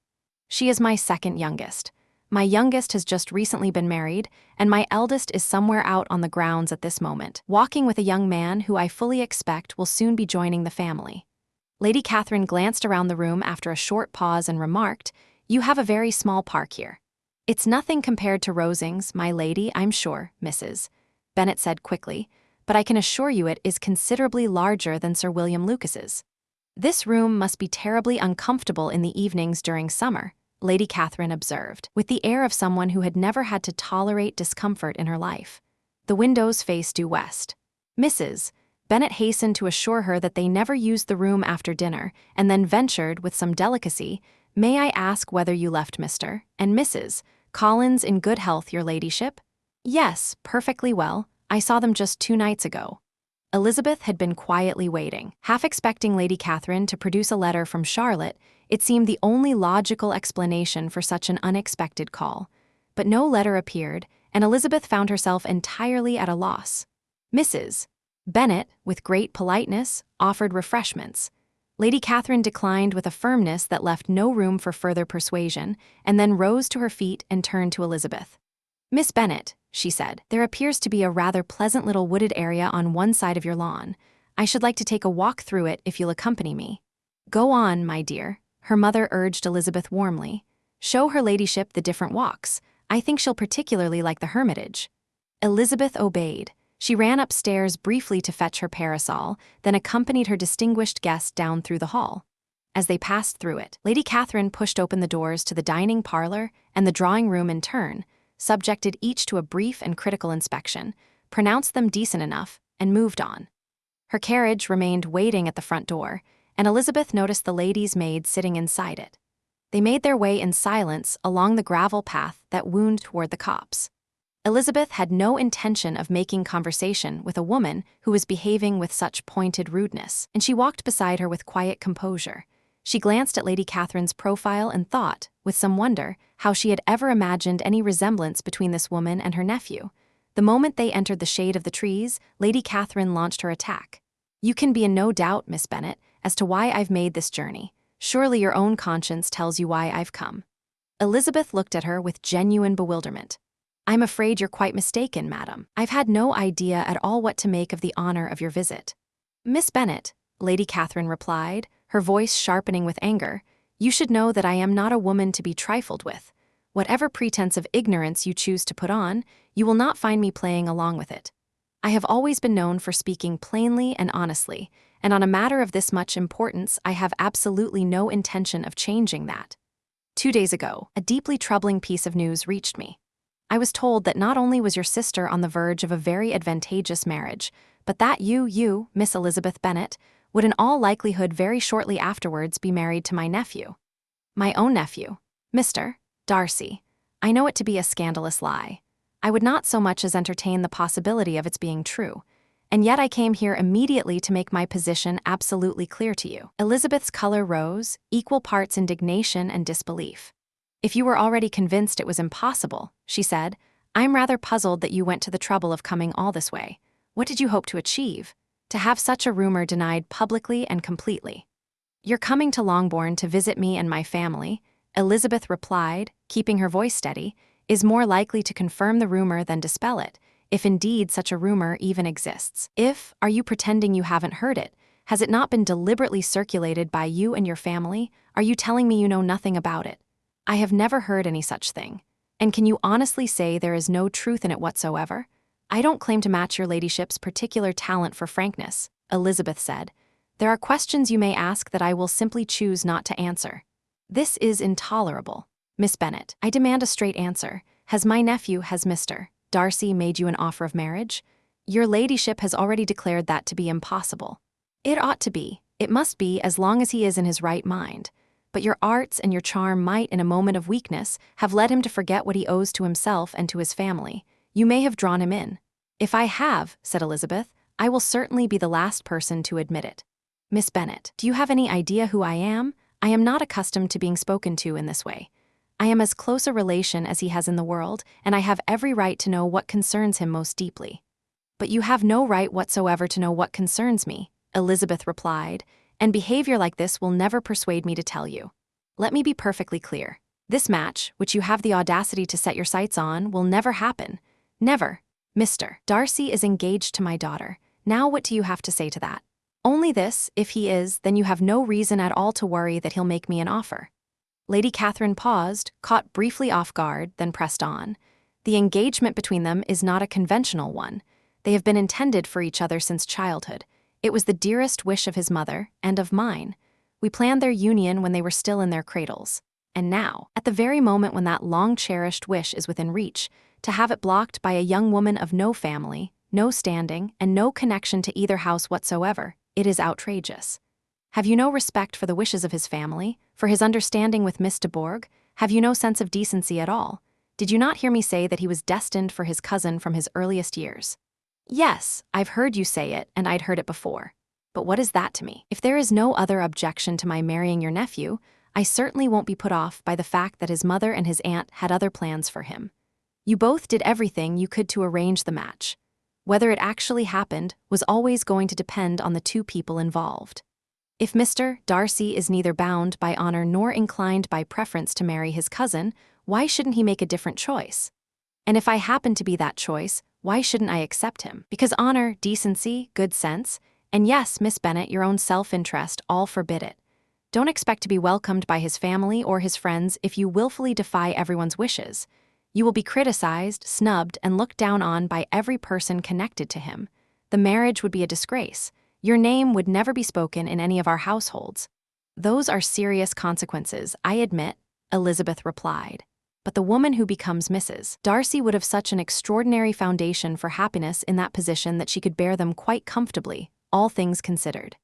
"She is my second youngest. My youngest has just recently been married, and my eldest is somewhere out on the grounds at this moment, walking with a young man who I fully expect will soon be joining the family." Lady Catherine glanced around the room after a short pause and remarked, "You have a very small park here." "It's nothing compared to Rosings, my lady, I'm sure, Mrs." Bennet said quickly, "but I can assure you it is considerably larger than Sir William Lucas's." "This room must be terribly uncomfortable in the evenings during summer," Lady Catherine observed, with the air of someone who had never had to tolerate discomfort in her life. "The windows face due west." Mrs. Bennet hastened to assure her that they never used the room after dinner, and then ventured, with some delicacy, "May I ask whether you left Mr. and Mrs. Collins in good health, your ladyship?" "Yes, perfectly well. I saw them just 2 nights ago." Elizabeth had been quietly waiting, half expecting Lady Catherine to produce a letter from Charlotte. It seemed the only logical explanation for such an unexpected call. But no letter appeared, and Elizabeth found herself entirely at a loss. Mrs. Bennet, with great politeness, offered refreshments. Lady Catherine declined with a firmness that left no room for further persuasion, and then rose to her feet and turned to Elizabeth. "Miss Bennet," she said, "there appears to be a rather pleasant little wooded area on one side of your lawn. I should like to take a walk through it if you'll accompany me." "Go on, my dear," her mother urged Elizabeth warmly. "Show her ladyship the different walks. I think she'll particularly like the Hermitage." Elizabeth obeyed. She ran upstairs briefly to fetch her parasol, then accompanied her distinguished guest down through the hall. As they passed through it, Lady Catherine pushed open the doors to the dining parlor and the drawing-room in turn, subjected each to a brief and critical inspection, pronounced them decent enough, and moved on. Her carriage remained waiting at the front door, and Elizabeth noticed the lady's maid sitting inside it. They made their way in silence along the gravel path that wound toward the copse. Elizabeth had no intention of making conversation with a woman who was behaving with such pointed rudeness, and she walked beside her with quiet composure. She glanced at Lady Catherine's profile and thought, with some wonder, how she had ever imagined any resemblance between this woman and her nephew. The moment they entered the shade of the trees, Lady Catherine launched her attack. "You can be in no doubt, Miss Bennet, as to why I've made this journey. Surely your own conscience tells you why I've come." Elizabeth looked at her with genuine bewilderment. "I'm afraid you're quite mistaken, madam. I've had no idea at all what to make of the honor of your visit." "Miss Bennet," Lady Catherine replied, her voice sharpening with anger, "you should know that I am not a woman to be trifled with. Whatever pretense of ignorance you choose to put on, you will not find me playing along with it. I have always been known for speaking plainly and honestly, and on a matter of this much importance, I have absolutely no intention of changing that. 2 days ago, a deeply troubling piece of news reached me. I was told that not only was your sister on the verge of a very advantageous marriage, but that you, Miss Elizabeth Bennet, would in all likelihood very shortly afterwards be married to my nephew. My own nephew, Mr. Darcy. I know it to be a scandalous lie. I would not so much as entertain the possibility of its being true, and yet I came here immediately to make my position absolutely clear to you. Elizabeth's color rose, equal parts indignation and disbelief. If you were already convinced it was impossible, she said, I'm rather puzzled that you went to the trouble of coming all this way. What did you hope to achieve? To have such a rumor denied publicly and completely. You're coming to Longbourn to visit me and my family, Elizabeth replied, keeping her voice steady, is more likely to confirm the rumor than dispel it, if indeed such a rumor even exists. If, are you pretending you haven't heard it? Has it not been deliberately circulated by you and your family? Are you telling me you know nothing about it? I have never heard any such thing. And can you honestly say there is no truth in it whatsoever? I don't claim to match your ladyship's particular talent for frankness, Elizabeth said. There are questions you may ask that I will simply choose not to answer. This is intolerable. Miss Bennet, I demand a straight answer. Has Mr. Darcy made you an offer of marriage? Your ladyship has already declared that to be impossible. It ought to be. It must be as long as he is in his right mind. But your arts and your charm might, in a moment of weakness, have led him to forget what he owes to himself and to his family. You may have drawn him in. If I have, said Elizabeth, I will certainly be the last person to admit it. Miss Bennet, do you have any idea who I am? I am not accustomed to being spoken to in this way. I am as close a relation as he has in the world, and I have every right to know what concerns him most deeply. But you have no right whatsoever to know what concerns me, Elizabeth replied, and behavior like this will never persuade me to tell you. Let me be perfectly clear. This match, which you have the audacity to set your sights on, will never happen. Never. Mr. Darcy is engaged to my daughter. Now what do you have to say to that? Only this, if he is, then you have no reason at all to worry that he'll make me an offer. Lady Catherine paused, caught briefly off guard, then pressed on. The engagement between them is not a conventional one. They have been intended for each other since childhood. It was the dearest wish of his mother, and of mine. We planned their union when they were still in their cradles. And now, at the very moment when that long-cherished wish is within reach, to have it blocked by a young woman of no family, no standing, and no connection to either house whatsoever, it is outrageous. Have you no respect for the wishes of his family, for his understanding with Miss de Bourgh? Have you no sense of decency at all? Did you not hear me say that he was destined for his cousin from his earliest years? Yes, I've heard you say it, and I'd heard it before. But what is that to me? If there is no other objection to my marrying your nephew, I certainly won't be put off by the fact that his mother and his aunt had other plans for him. You both did everything you could to arrange the match. Whether it actually happened was always going to depend on the two people involved. If Mr. Darcy is neither bound by honor nor inclined by preference to marry his cousin, why shouldn't he make a different choice? And if I happen to be that choice, why shouldn't I accept him? Because honor, decency, good sense, and yes, Miss Bennet, your own self-interest all forbid it. Don't expect to be welcomed by his family or his friends if you willfully defy everyone's wishes. You will be criticized, snubbed, and looked down on by every person connected to him. The marriage would be a disgrace. Your name would never be spoken in any of our households. Those are serious consequences, I admit, Elizabeth replied. But the woman who becomes Mrs. Darcy would have such an extraordinary foundation for happiness in that position that she could bear them quite comfortably, all things considered.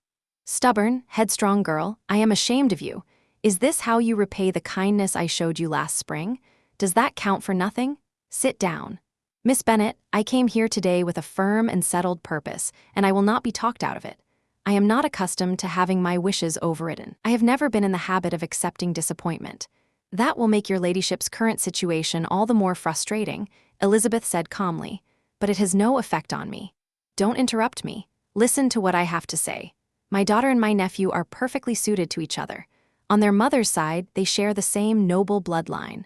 Stubborn, headstrong girl, I am ashamed of you. Is this how you repay the kindness I showed you last spring? Does that count for nothing? Sit down. Miss Bennet, I came here today with a firm and settled purpose, and I will not be talked out of it. I am not accustomed to having my wishes overridden. I have never been in the habit of accepting disappointment. That will make your ladyship's current situation all the more frustrating, Elizabeth said calmly, but it has no effect on me. Don't interrupt me. Listen to what I have to say. My daughter and my nephew are perfectly suited to each other. On their mother's side, they share the same noble bloodline.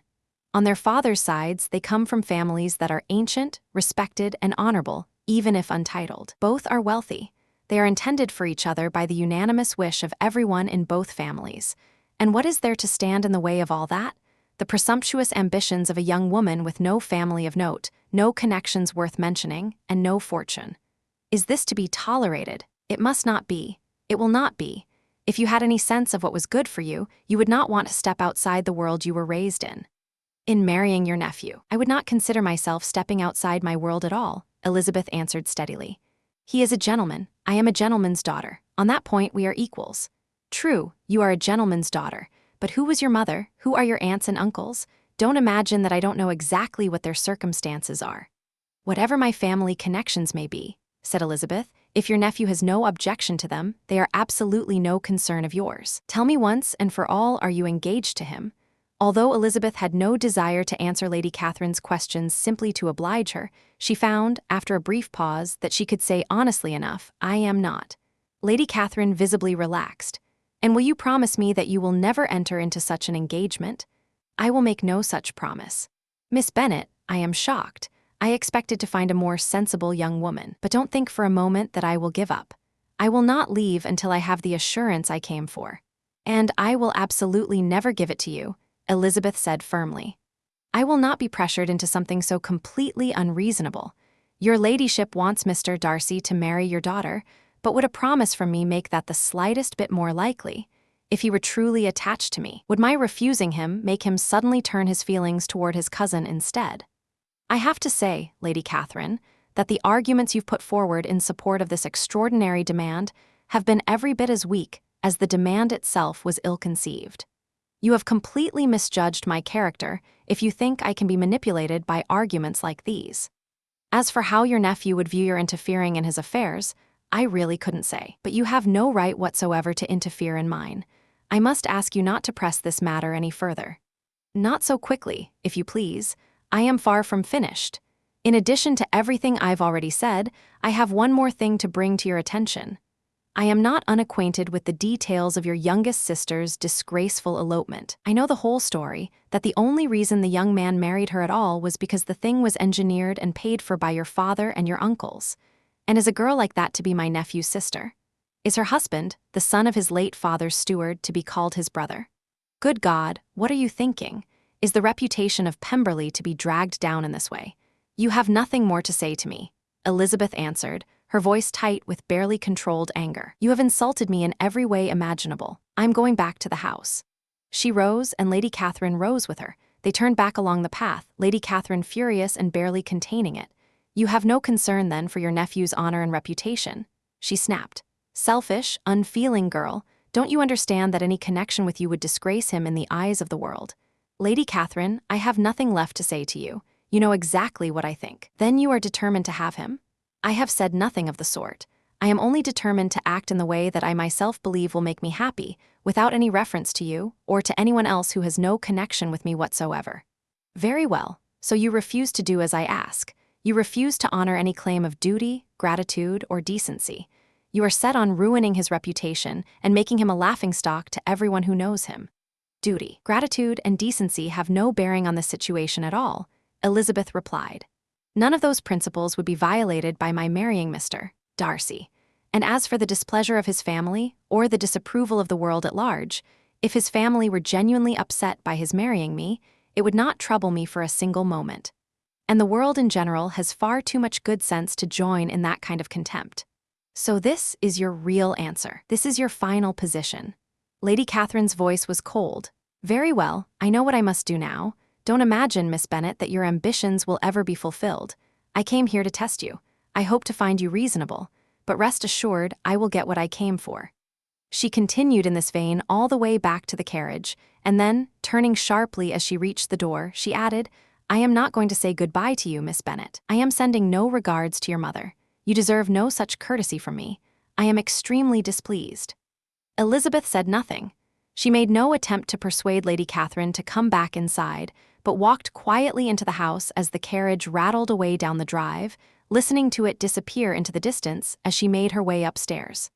On their father's sides, they come from families that are ancient, respected, and honorable, even if untitled. Both are wealthy. They are intended for each other by the unanimous wish of everyone in both families. And what is there to stand in the way of all that? The presumptuous ambitions of a young woman with no family of note, no connections worth mentioning, and no fortune. Is this to be tolerated? It must not be. It will not be. If you had any sense of what was good for you, you would not want to step outside the world you were raised in. In marrying your nephew, I would not consider myself stepping outside my world at all, Elizabeth answered steadily. He is a gentleman. I am a gentleman's daughter. On that point, we are equals. True, you are a gentleman's daughter, but who was your mother? Who are your aunts and uncles? Don't imagine that I don't know exactly what their circumstances are. Whatever my family connections may be, said Elizabeth, if your nephew has no objection to them, they are absolutely no concern of yours. Tell me once and for all, are you engaged to him? Although Elizabeth had no desire to answer Lady Catherine's questions simply to oblige her, she found, after a brief pause, that she could say honestly enough, I am not. Lady Catherine visibly relaxed. And will you promise me that you will never enter into such an engagement? I will make no such promise. Miss Bennet, I am shocked. I expected to find a more sensible young woman, but don't think for a moment that I will give up. I will not leave until I have the assurance I came for. And I will absolutely never give it to you, Elizabeth said firmly. I will not be pressured into something so completely unreasonable. Your ladyship wants Mr. Darcy to marry your daughter, but would a promise from me make that the slightest bit more likely? If he were truly attached to me, would my refusing him make him suddenly turn his feelings toward his cousin instead? I have to say, Lady Catherine, that the arguments you've put forward in support of this extraordinary demand have been every bit as weak as the demand itself was ill-conceived. You have completely misjudged my character if you think I can be manipulated by arguments like these. As for how your nephew would view your interfering in his affairs, I really couldn't say, but you have no right whatsoever to interfere in mine. I must ask you not to press this matter any further. Not so quickly, if you please. I am far from finished. In addition to everything I've already said, I have one more thing to bring to your attention. I am not unacquainted with the details of your youngest sister's disgraceful elopement. I know the whole story, that the only reason the young man married her at all was because the thing was engineered and paid for by your father and your uncles. And is a girl like that to be my nephew's sister? Is her husband, the son of his late father's steward, to be called his brother? Good God, what are you thinking? Is the reputation of Pemberley to be dragged down in this way? You have nothing more to say to me, Elizabeth answered, her voice tight with barely controlled anger. You have insulted me in every way imaginable. I'm going back to the house. She rose, and Lady Catherine rose with her. They turned back along the path, Lady Catherine furious and barely containing it. You have no concern, then, for your nephew's honor and reputation, she snapped. Selfish, unfeeling girl, don't you understand that any connection with you would disgrace him in the eyes of the world? Lady Catherine, I have nothing left to say to you. You know exactly what I think. Then you are determined to have him? I have said nothing of the sort. I am only determined to act in the way that I myself believe will make me happy, without any reference to you, or to anyone else who has no connection with me whatsoever. Very well, so you refuse to do as I ask. You refuse to honor any claim of duty, gratitude, or decency. You are set on ruining his reputation and making him a laughingstock to everyone who knows him. Duty, gratitude, and decency have no bearing on this situation at all, Elizabeth replied. None of those principles would be violated by my marrying Mr. Darcy. And as for the displeasure of his family, or the disapproval of the world at large, if his family were genuinely upset by his marrying me, it would not trouble me for a single moment. And the world in general has far too much good sense to join in that kind of contempt. So this is your real answer. This is your final position. Lady Catherine's voice was cold. Very well, I know what I must do now. Don't imagine, Miss Bennet, that your ambitions will ever be fulfilled. I came here to test you. I hope to find you reasonable, but rest assured I will get what I came for. She continued in this vein all the way back to the carriage, and then, turning sharply as she reached the door, she added, I am not going to say goodbye to you, Miss Bennet. I am sending no regards to your mother. You deserve no such courtesy from me. I am extremely displeased. Elizabeth said nothing. She made no attempt to persuade Lady Catherine to come back inside, but walked quietly into the house as the carriage rattled away down the drive, listening to it disappear into the distance as she made her way upstairs.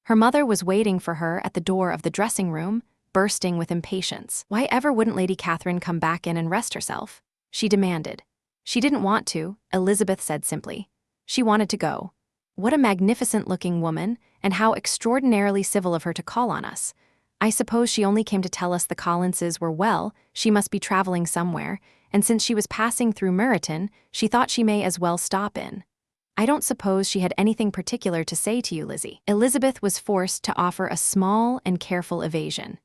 Her mother was waiting for her at the door of the dressing room, bursting with impatience. Why ever wouldn't Lady Catherine come back in and rest herself? She demanded. She didn't want to, Elizabeth said simply. She wanted to go. What a magnificent-looking woman, and how extraordinarily civil of her to call on us. I suppose she only came to tell us the Collinses were well, she must be traveling somewhere, and since she was passing through Meryton, she thought she may as well stop in. I don't suppose she had anything particular to say to you, Lizzie. Elizabeth was forced to offer a small and careful evasion.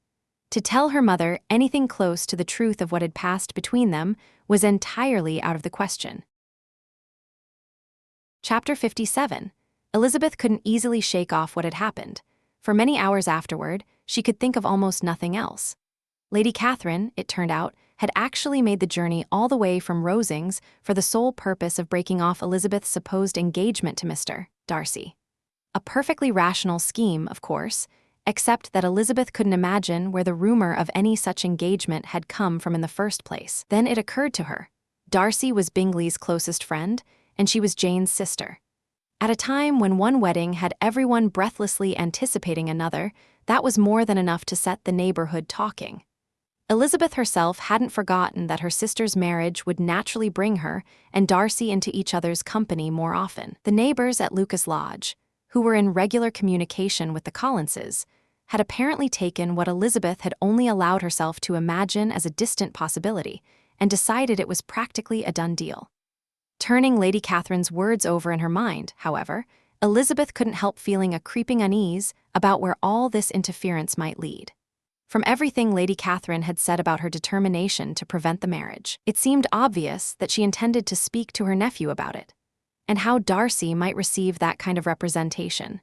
To tell her mother anything close to the truth of what had passed between them was entirely out of the question. Chapter 57. Elizabeth couldn't easily shake off what had happened. For many hours afterward, she could think of almost nothing else. Lady Catherine, it turned out, had actually made the journey all the way from Rosings for the sole purpose of breaking off Elizabeth's supposed engagement to Mr. Darcy. A perfectly rational scheme, of course, except that Elizabeth couldn't imagine where the rumor of any such engagement had come from in the first place. Then it occurred to her. Darcy was Bingley's closest friend, and she was Jane's sister. At a time when one wedding had everyone breathlessly anticipating another, that was more than enough to set the neighborhood talking. Elizabeth herself hadn't forgotten that her sister's marriage would naturally bring her and Darcy into each other's company more often. The neighbors at Lucas Lodge, who were in regular communication with the Collinses, had apparently taken what Elizabeth had only allowed herself to imagine as a distant possibility and decided it was practically a done deal. Turning Lady Catherine's words over in her mind, however, Elizabeth couldn't help feeling a creeping unease about where all this interference might lead. From everything Lady Catherine had said about her determination to prevent the marriage, it seemed obvious that she intended to speak to her nephew about it, and how Darcy might receive that kind of representation.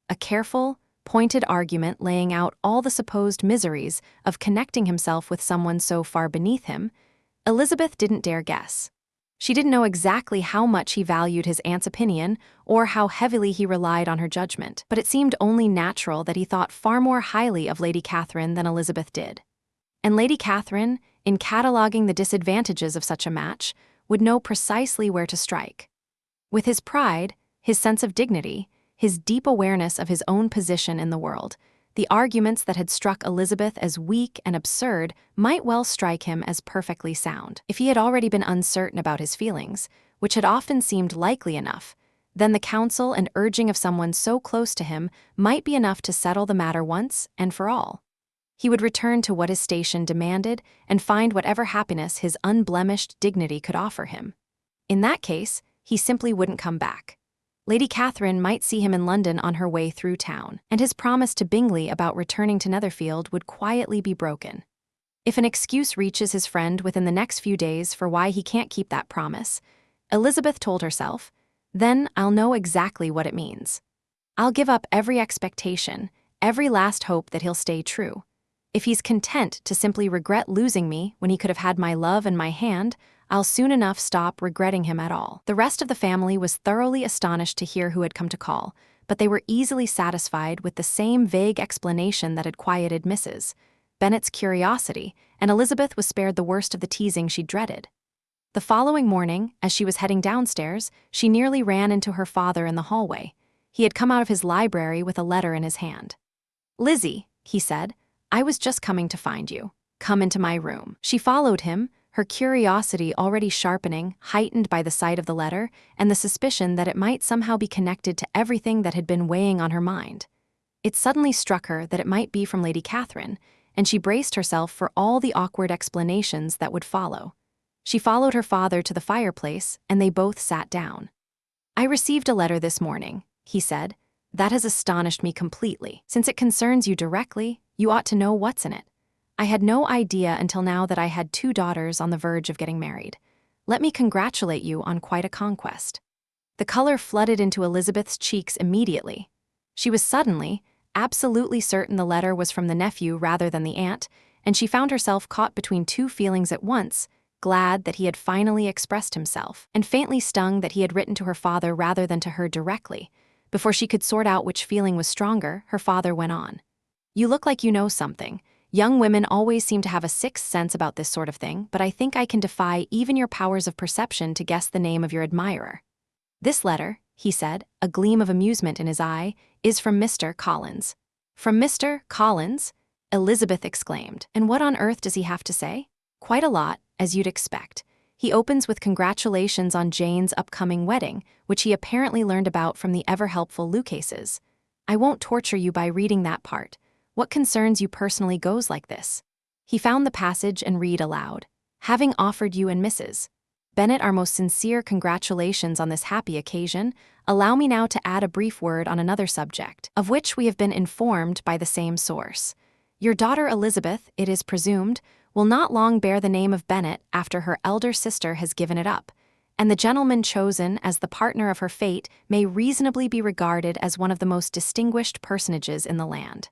A careful, pointed argument laying out all the supposed miseries of connecting himself with someone so far beneath him, Elizabeth didn't dare guess. She didn't know exactly how much he valued his aunt's opinion or how heavily he relied on her judgment, but it seemed only natural that he thought far more highly of Lady Catherine than Elizabeth did. And Lady Catherine, in cataloguing the disadvantages of such a match, would know precisely where to strike. With his pride, his sense of dignity, his deep awareness of his own position in the world, the arguments that had struck Elizabeth as weak and absurd might well strike him as perfectly sound. If he had already been uncertain about his feelings, which had often seemed likely enough, then the counsel and urging of someone so close to him might be enough to settle the matter once and for all. He would return to what his station demanded and find whatever happiness his unblemished dignity could offer him. In that case, he simply wouldn't come back. Lady Catherine might see him in London on her way through town, and his promise to Bingley about returning to Netherfield would quietly be broken. If an excuse reaches his friend within the next few days for why he can't keep that promise, Elizabeth told herself, then I'll know exactly what it means. I'll give up every expectation, every last hope that he'll stay true. If he's content to simply regret losing me when he could have had my love in my hand, I'll soon enough stop regretting him at all. The rest of the family was thoroughly astonished to hear who had come to call, but they were easily satisfied with the same vague explanation that had quieted Mrs. Bennet's curiosity, and Elizabeth was spared the worst of the teasing she dreaded. The following morning, as she was heading downstairs, she nearly ran into her father in the hallway. He had come out of his library with a letter in his hand. "Lizzie," he said, "I was just coming to find you. Come into my room." She followed him, her curiosity already sharpening, heightened by the sight of the letter and the suspicion that it might somehow be connected to everything that had been weighing on her mind. It suddenly struck her that it might be from Lady Catherine, and she braced herself for all the awkward explanations that would follow. She followed her father to the fireplace, and they both sat down. "I received a letter this morning," he said. "That has astonished me completely. Since it concerns you directly, you ought to know what's in it. I had no idea until now that I had 2 daughters on the verge of getting married. Let me congratulate you on quite a conquest." The color flooded into Elizabeth's cheeks immediately. She was suddenly, absolutely certain the letter was from the nephew rather than the aunt, and she found herself caught between 2 feelings at once, glad that he had finally expressed himself, and faintly stung that he had written to her father rather than to her directly. Before she could sort out which feeling was stronger, her father went on. "You look like you know something. Young women always seem to have a sixth sense about this sort of thing, but I think I can defy even your powers of perception to guess the name of your admirer. This letter," he said, a gleam of amusement in his eye, "is from Mr. Collins." "From Mr. Collins?" Elizabeth exclaimed. "And what on earth does he have to say?" "Quite a lot, as you'd expect. He opens with congratulations on Jane's upcoming wedding, which he apparently learned about from the ever-helpful Lucases. I won't torture you by reading that part. What concerns you personally goes like this." He found the passage and read aloud. "Having offered you and Mrs. Bennet, our most sincere congratulations on this happy occasion. Allow me now to add a brief word on another subject, of which we have been informed by the same source. Your daughter Elizabeth, it is presumed, will not long bear the name of Bennet after her elder sister has given it up, and the gentleman chosen as the partner of her fate may reasonably be regarded as one of the most distinguished personages in the land.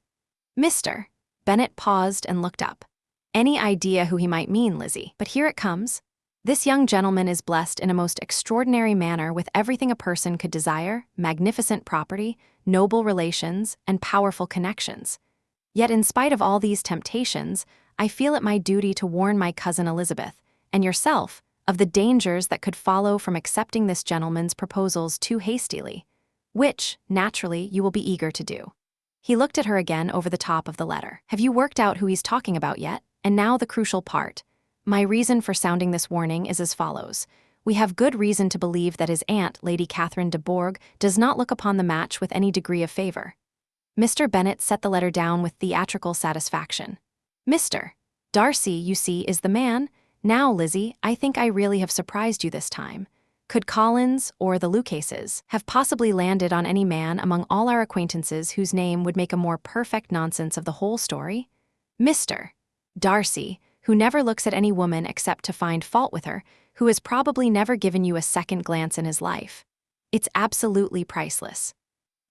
Mr. Bennet paused and looked up. Any idea who he might mean, Lizzie? But here it comes. This young gentleman is blessed in a most extraordinary manner with everything a person could desire: magnificent property, noble relations, and powerful connections. Yet in spite of all these temptations, I feel it my duty to warn my cousin Elizabeth, and yourself, of the dangers that could follow from accepting this gentleman's proposals too hastily, which, naturally, you will be eager to do. He looked at her again over the top of the letter. Have you worked out who he's talking about yet? And now the crucial part. My reason for sounding this warning is as follows. We have good reason to believe that his aunt, Lady Catherine de Bourgh, does not look upon the match with any degree of favor. Mr. Bennet set the letter down with theatrical satisfaction. Mr. Darcy, you see, is the man. Now, Lizzie, I think I really have surprised you this time. Could Collins, or the Lucases, have possibly landed on any man among all our acquaintances whose name would make a more perfect nonsense of the whole story? Mr. Darcy, who never looks at any woman except to find fault with her, who has probably never given you a second glance in his life. It's absolutely priceless.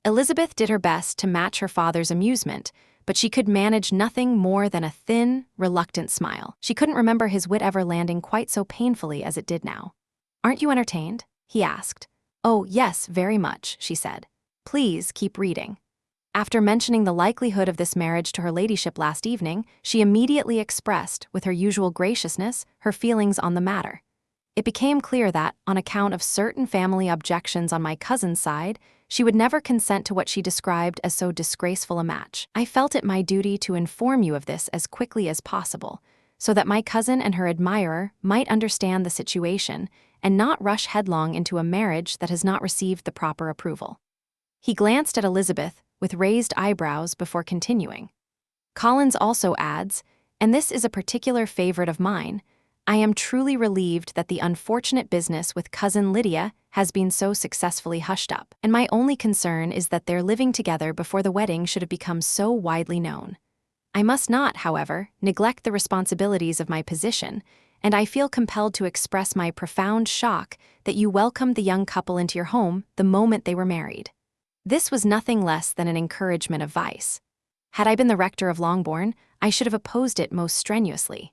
Elizabeth did her best to match her father's amusement, but she could manage nothing more than a thin, reluctant smile. She couldn't remember his wit ever landing quite so painfully as it did now. Aren't you entertained? He asked. Oh, yes, very much, she said. Please keep reading. After mentioning the likelihood of this marriage to her ladyship last evening, she immediately expressed, with her usual graciousness, her feelings on the matter. It became clear that, on account of certain family objections on my cousin's side, she would never consent to what she described as so disgraceful a match. I felt it my duty to inform you of this as quickly as possible, so that my cousin and her admirer might understand the situation and not rush headlong into a marriage that has not received the proper approval. He glanced at Elizabeth with raised eyebrows before continuing. Collins also adds, and this is a particular favorite of mine, I am truly relieved that the unfortunate business with cousin Lydia has been so successfully hushed up, and my only concern is that their living together before the wedding should have become so widely known. I must not, however, neglect the responsibilities of my position, and I feel compelled to express my profound shock that you welcomed the young couple into your home the moment they were married. This was nothing less than an encouragement of vice. Had I been the rector of Longbourn, I should have opposed it most strenuously.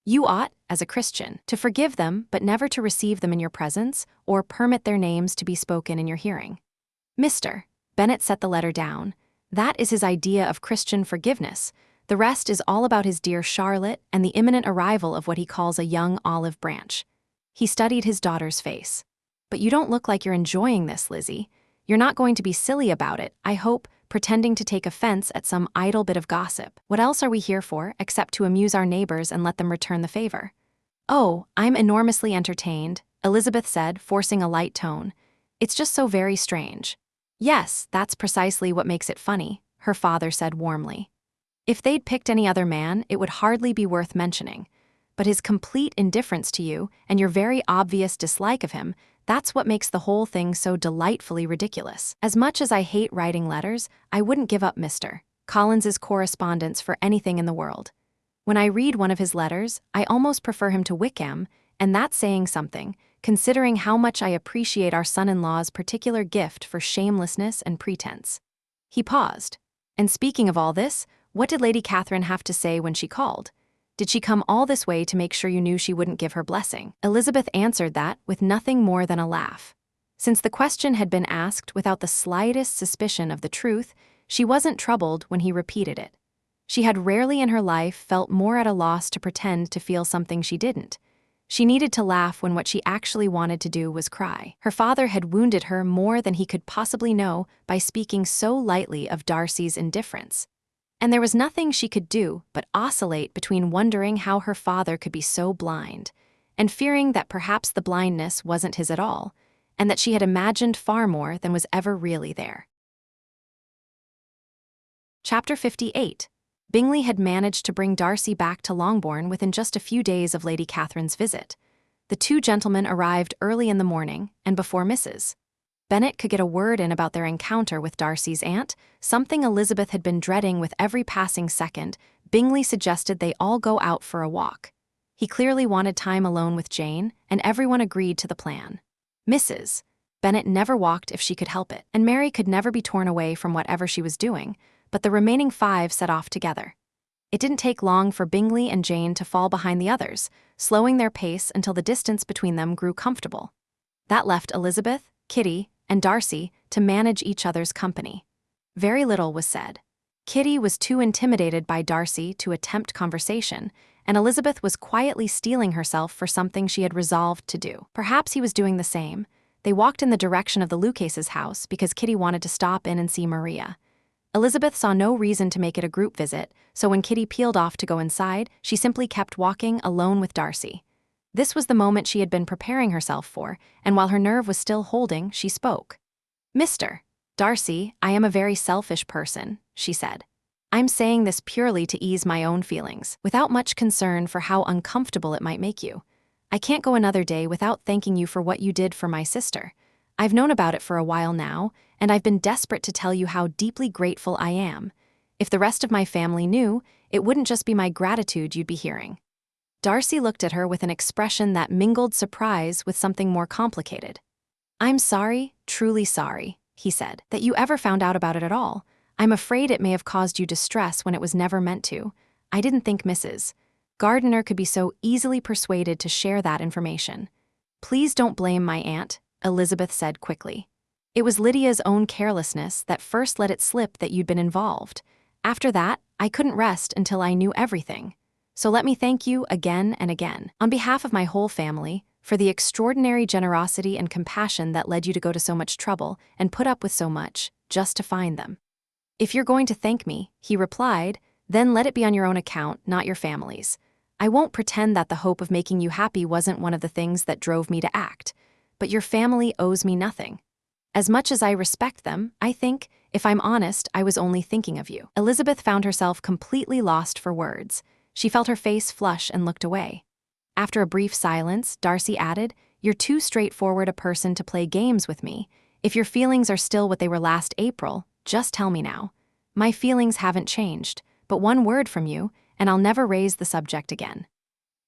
You ought, as a Christian, to forgive them but never to receive them in your presence or permit their names to be spoken in your hearing. Mr. Bennet set the letter down. That is his idea of Christian forgiveness. The rest is all about his dear Charlotte and the imminent arrival of what he calls a young olive branch. He studied his daughter's face. But you don't look like you're enjoying this, Lizzie. You're not going to be silly about it, I hope, pretending to take offense at some idle bit of gossip. What else are we here for, except to amuse our neighbors and let them return the favor? Oh, I'm enormously entertained, Elizabeth said, forcing a light tone. It's just so very strange. Yes, that's precisely what makes it funny, her father said warmly. If they'd picked any other man, it would hardly be worth mentioning. But his complete indifference to you and your very obvious dislike of him, that's what makes the whole thing so delightfully ridiculous. As much as I hate writing letters, I wouldn't give up Mr. Collins's correspondence for anything in the world. When I read one of his letters, I almost prefer him to Wickham, and that's saying something, considering how much I appreciate our son-in-law's particular gift for shamelessness and pretense. He paused. And speaking of all this, what did Lady Catherine have to say when she called? Did she come all this way to make sure you knew she wouldn't give her blessing? Elizabeth answered that with nothing more than a laugh. Since the question had been asked without the slightest suspicion of the truth, she wasn't troubled when he repeated it. She had rarely in her life felt more at a loss to pretend to feel something she didn't. She needed to laugh when what she actually wanted to do was cry. Her father had wounded her more than he could possibly know by speaking so lightly of Darcy's indifference. And there was nothing she could do but oscillate between wondering how her father could be so blind, and fearing that perhaps the blindness wasn't his at all, and that she had imagined far more than was ever really there. Chapter 58. Bingley had managed to bring Darcy back to Longbourn within just a few days of Lady Catherine's visit. The two gentlemen arrived early in the morning, and before Mrs. Bennet could get a word in about their encounter with Darcy's aunt, something Elizabeth had been dreading with every passing second, Bingley suggested they all go out for a walk. He clearly wanted time alone with Jane, and everyone agreed to the plan. Mrs. Bennet never walked if she could help it, and Mary could never be torn away from whatever she was doing, but the remaining 5 set off together. It didn't take long for Bingley and Jane to fall behind the others, slowing their pace until the distance between them grew comfortable. That left Elizabeth, Kitty, and Darcy to manage each other's company. Very little was said. Kitty was too intimidated by Darcy to attempt conversation, and Elizabeth was quietly steeling herself for something she had resolved to do. Perhaps he was doing the same. They walked in the direction of the Lucases' house because Kitty wanted to stop in and see Maria. Elizabeth saw no reason to make it a group visit, so when Kitty peeled off to go inside, she simply kept walking alone with Darcy. This was the moment she had been preparing herself for, and while her nerve was still holding, she spoke. "Mr. Darcy, I am a very selfish person," she said. "I'm saying this purely to ease my own feelings, without much concern for how uncomfortable it might make you. I can't go another day without thanking you for what you did for my sister. I've known about it for a while now, and I've been desperate to tell you how deeply grateful I am. If the rest of my family knew, it wouldn't just be my gratitude you'd be hearing." Darcy looked at her with an expression that mingled surprise with something more complicated. "I'm sorry, truly sorry," he said, "that you ever found out about it at all. I'm afraid it may have caused you distress when it was never meant to. I didn't think Mrs. Gardiner could be so easily persuaded to share that information." "Please don't blame my aunt," Elizabeth said quickly. "It was Lydia's own carelessness that first let it slip that you'd been involved. After that, I couldn't rest until I knew everything. So let me thank you again and again, on behalf of my whole family, for the extraordinary generosity and compassion that led you to go to so much trouble and put up with so much, just to find them." "If you're going to thank me," he replied, "then let it be on your own account, not your family's. I won't pretend that the hope of making you happy wasn't one of the things that drove me to act. But your family owes me nothing. As much as I respect them, I think, if I'm honest, I was only thinking of you." Elizabeth found herself completely lost for words. She felt her face flush and looked away. After a brief silence, Darcy added, "You're too straightforward a person to play games with me. If your feelings are still what they were last April, just tell me now. My feelings haven't changed, but one word from you, and I'll never raise the subject again."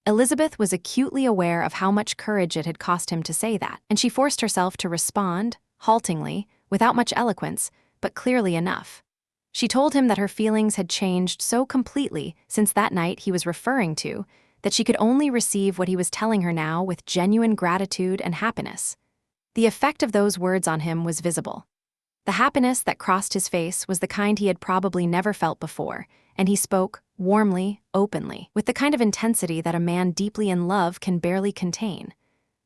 Elizabeth was acutely aware of how much courage it had cost him to say that, and she forced herself to respond, haltingly, without much eloquence, but clearly enough. She told him that her feelings had changed so completely since that night he was referring to that she could only receive what he was telling her now with genuine gratitude and happiness. The effect of those words on him was visible. The happiness that crossed his face was the kind he had probably never felt before, and he spoke, warmly, openly, with the kind of intensity that a man deeply in love can barely contain.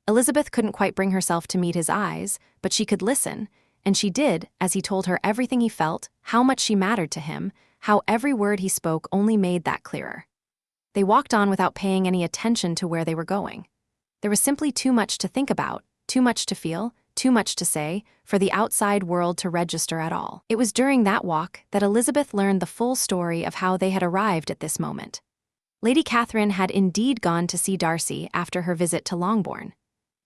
Elizabeth couldn't quite bring herself to meet his eyes, but she could listen, and she did as he told her everything he felt, how much she mattered to him, how every word he spoke only made that clearer. They walked on without paying any attention to where they were going. There was simply too much to think about, too much to feel, too much to say, for the outside world to register at all. It was during that walk that Elizabeth learned the full story of how they had arrived at this moment. Lady Catherine had indeed gone to see Darcy after her visit to Longbourn.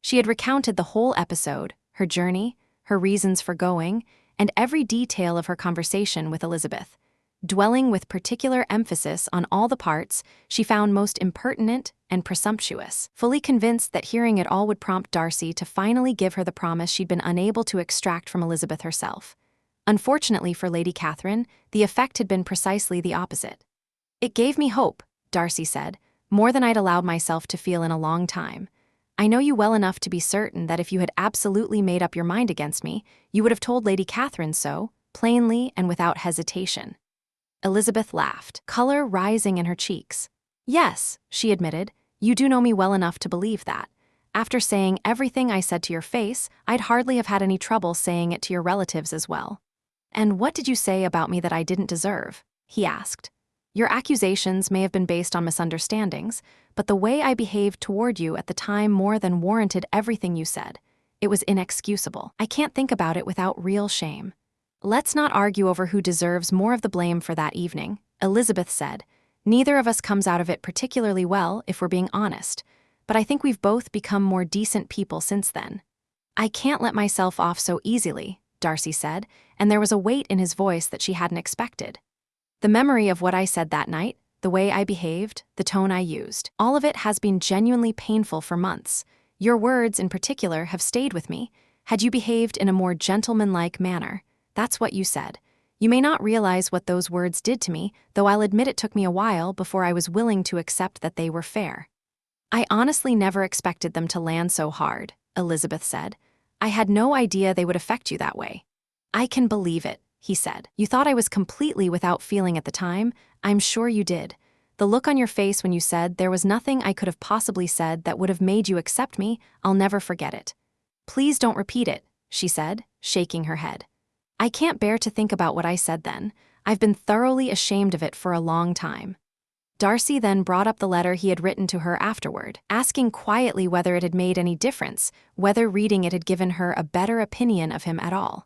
She had recounted the whole episode, her journey, her reasons for going, and every detail of her conversation with Elizabeth, dwelling with particular emphasis on all the parts she found most impertinent and presumptuous, fully convinced that hearing it all would prompt Darcy to finally give her the promise she'd been unable to extract from Elizabeth herself. Unfortunately for Lady Catherine, the effect had been precisely the opposite. "It gave me hope," Darcy said, "more than I'd allowed myself to feel in a long time. I know you well enough to be certain that if you had absolutely made up your mind against me, you would have told Lady Catherine so, plainly and without hesitation." Elizabeth laughed, color rising in her cheeks. "Yes," she admitted, "you do know me well enough to believe that. After saying everything I said to your face, I'd hardly have had any trouble saying it to your relatives as well." "And what did you say about me that I didn't deserve?" he asked. "Your accusations may have been based on misunderstandings, but the way I behaved toward you at the time more than warranted everything you said. It was inexcusable. I can't think about it without real shame." "Let's not argue over who deserves more of the blame for that evening," Elizabeth said. "Neither of us comes out of it particularly well, if we're being honest. but I think we've both become more decent people since then. I can't let myself off so easily, Darcy said, and there was a weight in his voice that she hadn't expected. The memory of what I said that night, the way I behaved, the tone I used, all of it has been genuinely painful for months. Your words, in particular, have stayed with me. Had you behaved in a more gentlemanlike manner, that's what you said. You may not realize what those words did to me, though I'll admit it took me a while before I was willing to accept that they were fair. I honestly never expected them to land so hard, Elizabeth said. I had no idea they would affect you that way. I can believe it, he said. You thought I was completely without feeling at the time. I'm sure you did. The look on your face when you said there was nothing I could have possibly said that would have made you accept me, I'll never forget it. Please don't repeat it, she said, shaking her head. I can't bear to think about what I said then. I've been thoroughly ashamed of it for a long time. Darcy then brought up the letter he had written to her afterward, asking quietly whether it had made any difference, whether reading it had given her a better opinion of him at all.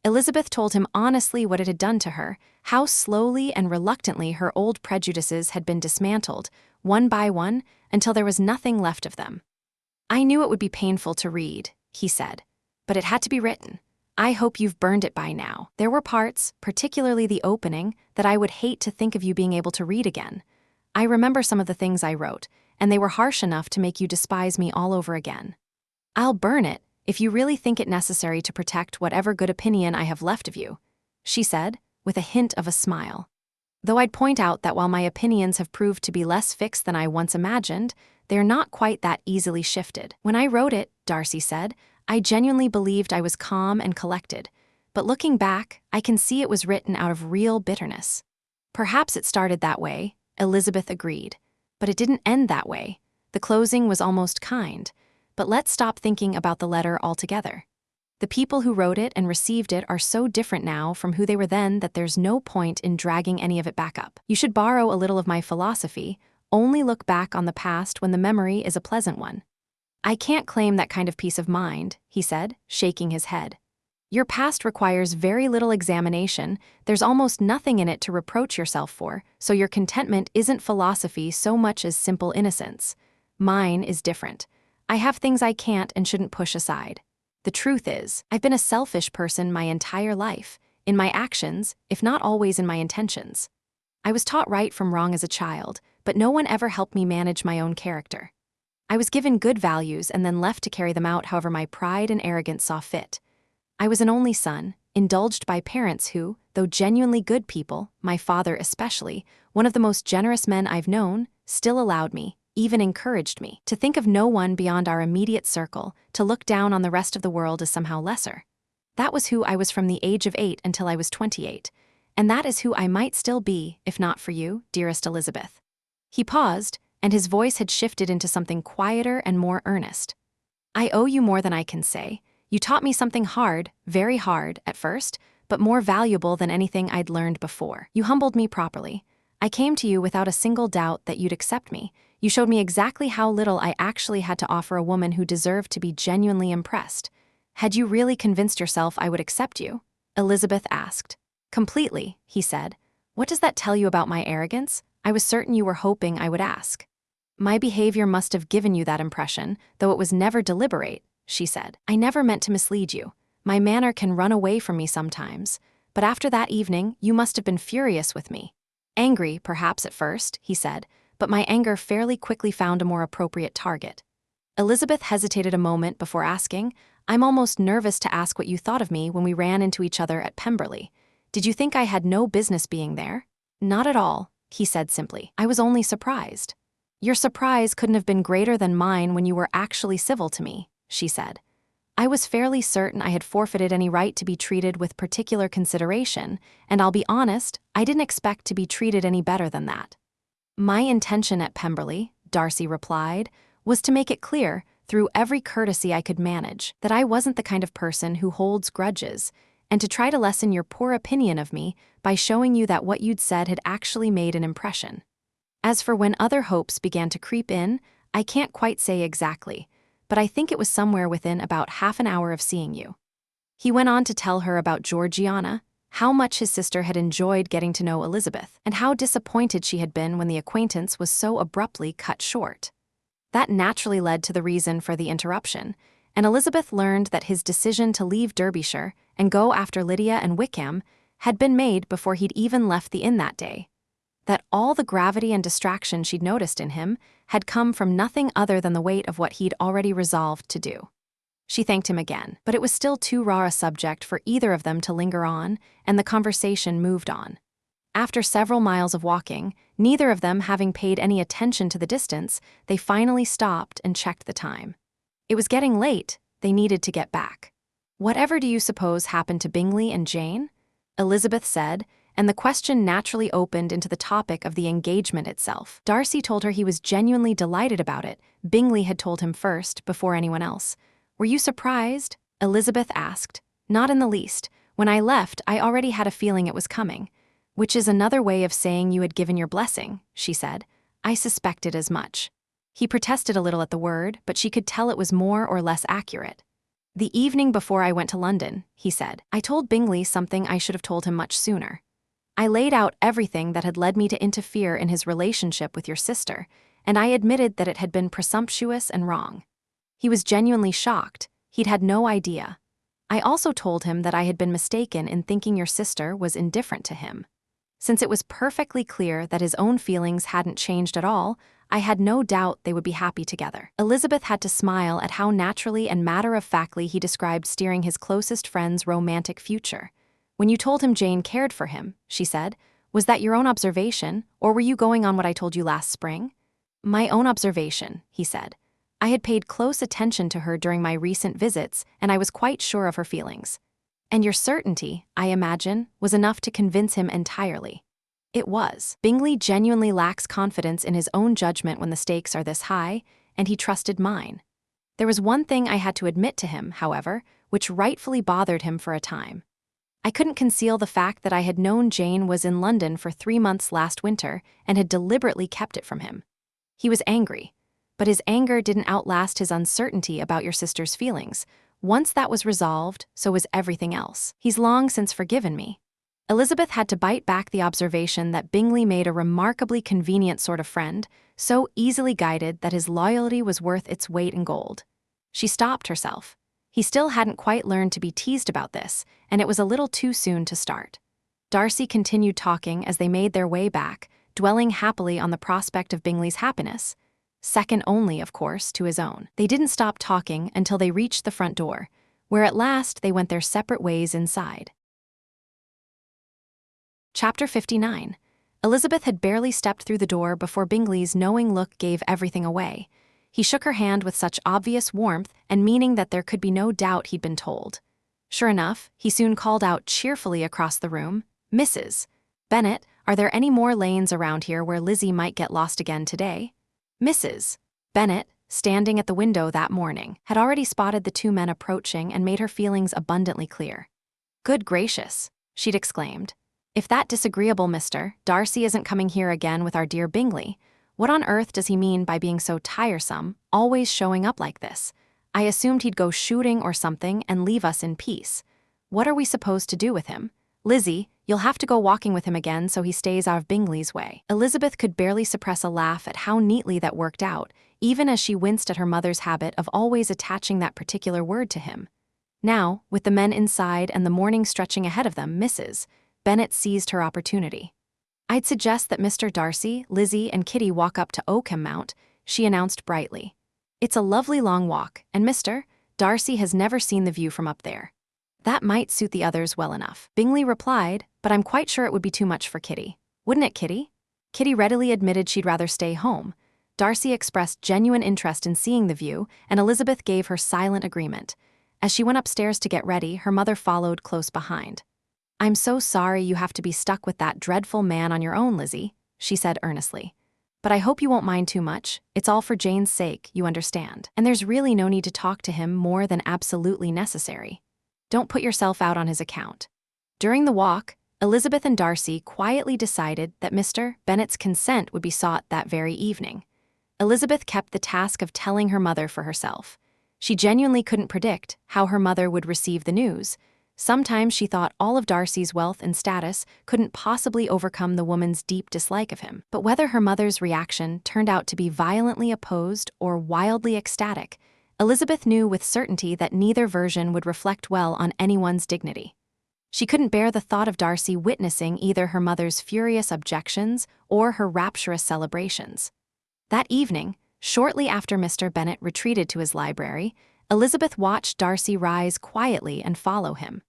Elizabeth told him honestly what it had done to her, how slowly and reluctantly her old prejudices had been dismantled, one by one, until there was nothing left of them. I knew it would be painful to read, he said, but it had to be written. I hope you've burned it by now. There were parts, particularly the opening, that I would hate to think of you being able to read again. I remember some of the things I wrote, and they were harsh enough to make you despise me all over again. I'll burn it, if you really think it necessary to protect whatever good opinion I have left of you, she said, with a hint of a smile. Though I'd point out that while my opinions have proved to be less fixed than I once imagined, they're not quite that easily shifted. When I wrote it, Darcy said, I genuinely believed I was calm and collected, but looking back, I can see it was written out of real bitterness. Perhaps it started that way, Elizabeth agreed, but it didn't end that way. The closing was almost kind, but let's stop thinking about the letter altogether. The people who wrote it and received it are so different now from who they were then that there's no point in dragging any of it back up. You should borrow a little of my philosophy, only look back on the past when the memory is a pleasant one. I can't claim that kind of peace of mind, he said, shaking his head. Your past requires very little examination, there's almost nothing in it to reproach yourself for, so your contentment isn't philosophy so much as simple innocence. Mine is different. I have things I can't and shouldn't push aside. The truth is, I've been a selfish person my entire life, in my actions, if not always in my intentions. I was taught right from wrong as a child, but no one ever helped me manage my own character. I was given good values and then left to carry them out however my pride and arrogance saw fit. I was an only son, indulged by parents who, though genuinely good people, my father especially, one of the most generous men I've known, still allowed me, even encouraged me, to think of no one beyond our immediate circle, to look down on the rest of the world as somehow lesser. That was who I was from the age of 8 until I was 28, and that is who I might still be, if not for you, dearest Elizabeth. He paused, and his voice had shifted into something quieter and more earnest. I owe you more than I can say. You taught me something hard, very hard, at first, but more valuable than anything I'd learned before. You humbled me properly. I came to you without a single doubt that you'd accept me. You showed me exactly how little I actually had to offer a woman who deserved to be genuinely impressed. Had you really convinced yourself I would accept you? Elizabeth asked. Completely, he said. What does that tell you about my arrogance? I was certain you were hoping I would ask. My behavior must have given you that impression, though it was never deliberate, she said. I never meant to mislead you. My manner can run away from me sometimes, but after that evening, you must have been furious with me. Angry, perhaps at first, he said, but my anger fairly quickly found a more appropriate target. Elizabeth hesitated a moment before asking, I'm almost nervous to ask what you thought of me when we ran into each other at Pemberley. Did you think I had no business being there? Not at all, he said simply. I was only surprised. Your surprise couldn't have been greater than mine when you were actually civil to me, she said. I was fairly certain I had forfeited any right to be treated with particular consideration, and I'll be honest, I didn't expect to be treated any better than that. My intention at Pemberley, Darcy replied, was to make it clear, through every courtesy I could manage, that I wasn't the kind of person who holds grudges, and to try to lessen your poor opinion of me by showing you that what you'd said had actually made an impression. As for when other hopes began to creep in, I can't quite say exactly, but I think it was somewhere within about half an hour of seeing you. He went on to tell her about Georgiana, how much his sister had enjoyed getting to know Elizabeth, and how disappointed she had been when the acquaintance was so abruptly cut short. That naturally led to the reason for the interruption, and Elizabeth learned that his decision to leave Derbyshire and go after Lydia and Wickham had been made before he'd even left the inn that day. That all the gravity and distraction she'd noticed in him had come from nothing other than the weight of what he'd already resolved to do. She thanked him again, but it was still too raw a subject for either of them to linger on, and the conversation moved on. After several miles of walking, neither of them having paid any attention to the distance, they finally stopped and checked the time. It was getting late, they needed to get back. "Whatever do you suppose happened to Bingley and Jane?" Elizabeth said, and the question naturally opened into the topic of the engagement itself. Darcy told her he was genuinely delighted about it. Bingley had told him first, before anyone else. "Were you surprised?" Elizabeth asked. "Not in the least. When I left, I already had a feeling it was coming." "Which is another way of saying you had given your blessing," she said. "I suspected as much." He protested a little at the word, but she could tell it was more or less accurate. "The evening before I went to London," he said, "I told Bingley something I should have told him much sooner. I laid out everything that had led me to interfere in his relationship with your sister, and I admitted that it had been presumptuous and wrong." He was genuinely shocked. He'd had no idea. "I also told him that I had been mistaken in thinking your sister was indifferent to him. Since it was perfectly clear that his own feelings hadn't changed at all, I had no doubt they would be happy together." Elizabeth had to smile at how naturally and matter-of-factly he described steering his closest friend's romantic future. "When you told him Jane cared for him," she said, "was that your own observation, or were you going on what I told you last spring?" "My own observation," he said. "I had paid close attention to her during my recent visits, and I was quite sure of her feelings." "And your certainty, I imagine, was enough to convince him entirely." It was. Bingley genuinely lacks confidence in his own judgment when the stakes are this high, and he trusted mine. There was one thing I had to admit to him, however, which rightfully bothered him for a time. I couldn't conceal the fact that I had known Jane was in London for 3 months last winter and had deliberately kept it from him. He was angry, but his anger didn't outlast his uncertainty about your sister's feelings. Once that was resolved, so was everything else. He's long since forgiven me. Elizabeth had to bite back the observation that Bingley made a remarkably convenient sort of friend, so easily guided that his loyalty was worth its weight in gold. She stopped herself. He still hadn't quite learned to be teased about this, and it was a little too soon to start. Darcy continued talking as they made their way back, dwelling happily on the prospect of Bingley's happiness, second only, of course, to his own. They didn't stop talking until they reached the front door, where at last they went their separate ways inside. Chapter 59. Elizabeth had barely stepped through the door before Bingley's knowing look gave everything away. He shook her hand with such obvious warmth and meaning that there could be no doubt he'd been told. Sure enough, he soon called out cheerfully across the room, "Mrs. Bennet, are there any more lanes around here where Lizzie might get lost again today?" Mrs. Bennet, standing at the window that morning, had already spotted the two men approaching and made her feelings abundantly clear. "Good gracious," she'd exclaimed. "If that disagreeable Mr. Darcy isn't coming here again with our dear Bingley, what on earth does he mean by being so tiresome, always showing up like this? I assumed he'd go shooting or something and leave us in peace. What are we supposed to do with him? Lizzie, you'll have to go walking with him again so he stays out of Bingley's way." Elizabeth could barely suppress a laugh at how neatly that worked out, even as she winced at her mother's habit of always attaching that particular word to him. Now, with the men inside and the morning stretching ahead of them, Mrs. Bennet seized her opportunity. "I'd suggest that Mr. Darcy, Lizzie, and Kitty walk up to Oakham Mount," she announced brightly. "It's a lovely long walk, and Mr. Darcy has never seen the view from up there. That might suit the others well enough." Bingley replied, "But I'm quite sure it would be too much for Kitty. Wouldn't it, Kitty?" Kitty readily admitted she'd rather stay home. Darcy expressed genuine interest in seeing the view, and Elizabeth gave her silent agreement. As she went upstairs to get ready, her mother followed close behind. "I'm so sorry you have to be stuck with that dreadful man on your own, Lizzie," she said earnestly. "But I hope you won't mind too much. It's all for Jane's sake, you understand. And there's really no need to talk to him more than absolutely necessary. Don't put yourself out on his account." During the walk, Elizabeth and Darcy quietly decided that Mr. Bennet's consent would be sought that very evening. Elizabeth kept the task of telling her mother for herself. She genuinely couldn't predict how her mother would receive the news, Sometimes she thought all of Darcy's wealth and status couldn't possibly overcome the woman's deep dislike of him. But whether her mother's reaction turned out to be violently opposed or wildly ecstatic, Elizabeth knew with certainty that neither version would reflect well on anyone's dignity. She couldn't bear the thought of Darcy witnessing either her mother's furious objections or her rapturous celebrations. That evening, shortly after Mr. Bennet retreated to his library, Elizabeth watched Darcy rise quietly and follow him.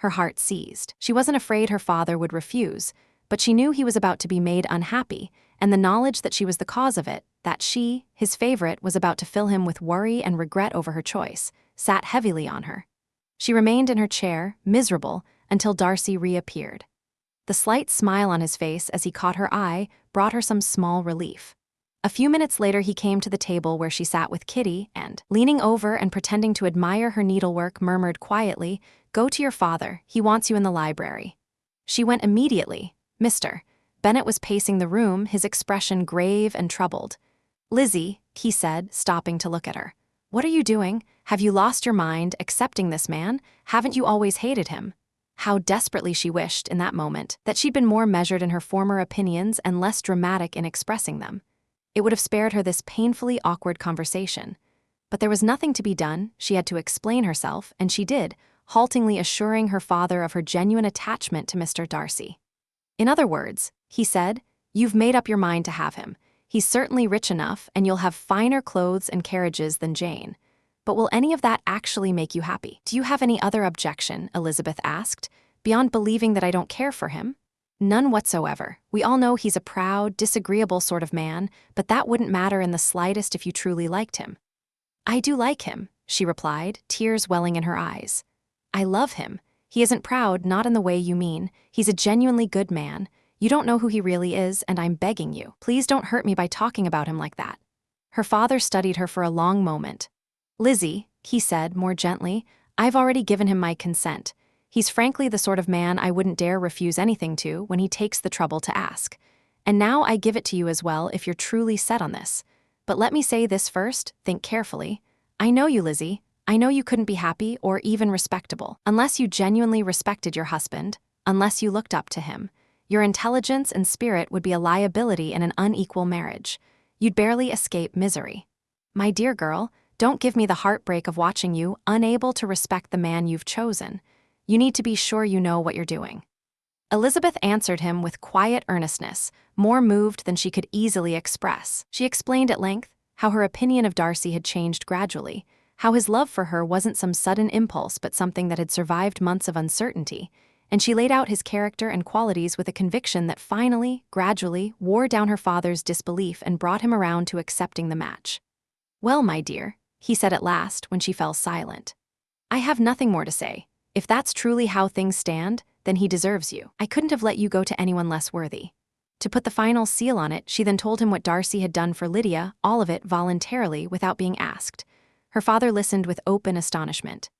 Her heart seized. She wasn't afraid her father would refuse, but she knew he was about to be made unhappy, and the knowledge that she was the cause of it, that she, his favorite, was about to fill him with worry and regret over her choice, sat heavily on her. She remained in her chair, miserable, until Darcy reappeared. The slight smile on his face as he caught her eye brought her some small relief. A few minutes later he came to the table where she sat with Kitty and, leaning over and pretending to admire her needlework, murmured quietly, "Go to your father, he wants you in the library." She went immediately. Mr. Bennet was pacing the room, his expression grave and troubled. "Lizzie," he said, stopping to look at her. "What are you doing? Have you lost your mind, accepting this man? Haven't you always hated him?" How desperately she wished, in that moment, that she'd been more measured in her former opinions and less dramatic in expressing them. It would have spared her this painfully awkward conversation. But there was nothing to be done. She had to explain herself, and she did, haltingly assuring her father of her genuine attachment to Mr. Darcy. "In other words," he said, "you've made up your mind to have him. He's certainly rich enough, and you'll have finer clothes and carriages than Jane. But will any of that actually make you happy?" "Do you have any other objection?" Elizabeth asked, "beyond believing that I don't care for him?" "None whatsoever. We all know he's a proud, disagreeable sort of man, but that wouldn't matter in the slightest if you truly liked him." "I do like him," she replied, tears welling in her eyes. "I love him. He isn't proud, not in the way you mean. He's a genuinely good man. You don't know who he really is, and I'm begging you, please don't hurt me by talking about him like that." Her father studied her for a long moment. "Lizzie," he said more gently, "I've already given him my consent. He's frankly the sort of man I wouldn't dare refuse anything to when he takes the trouble to ask. And now I give it to you as well if you're truly set on this. But let me say this first, think carefully. I know you, Lizzie. I know you couldn't be happy or even respectable unless you genuinely respected your husband, unless you looked up to him. Your intelligence and spirit would be a liability in an unequal marriage. You'd barely escape misery. My dear girl, don't give me the heartbreak of watching you unable to respect the man you've chosen. You need to be sure you know what you're doing." Elizabeth answered him with quiet earnestness, more moved than she could easily express. She explained at length how her opinion of Darcy had changed gradually, how his love for her wasn't some sudden impulse but something that had survived months of uncertainty, and she laid out his character and qualities with a conviction that finally, gradually, wore down her father's disbelief and brought him around to accepting the match. "Well, my dear," he said at last when she fell silent, "I have nothing more to say. If that's truly how things stand, then he deserves you. I couldn't have let you go to anyone less worthy." To put the final seal on it, she then told him what Darcy had done for Lydia, all of it voluntarily without being asked. Her father listened with open astonishment.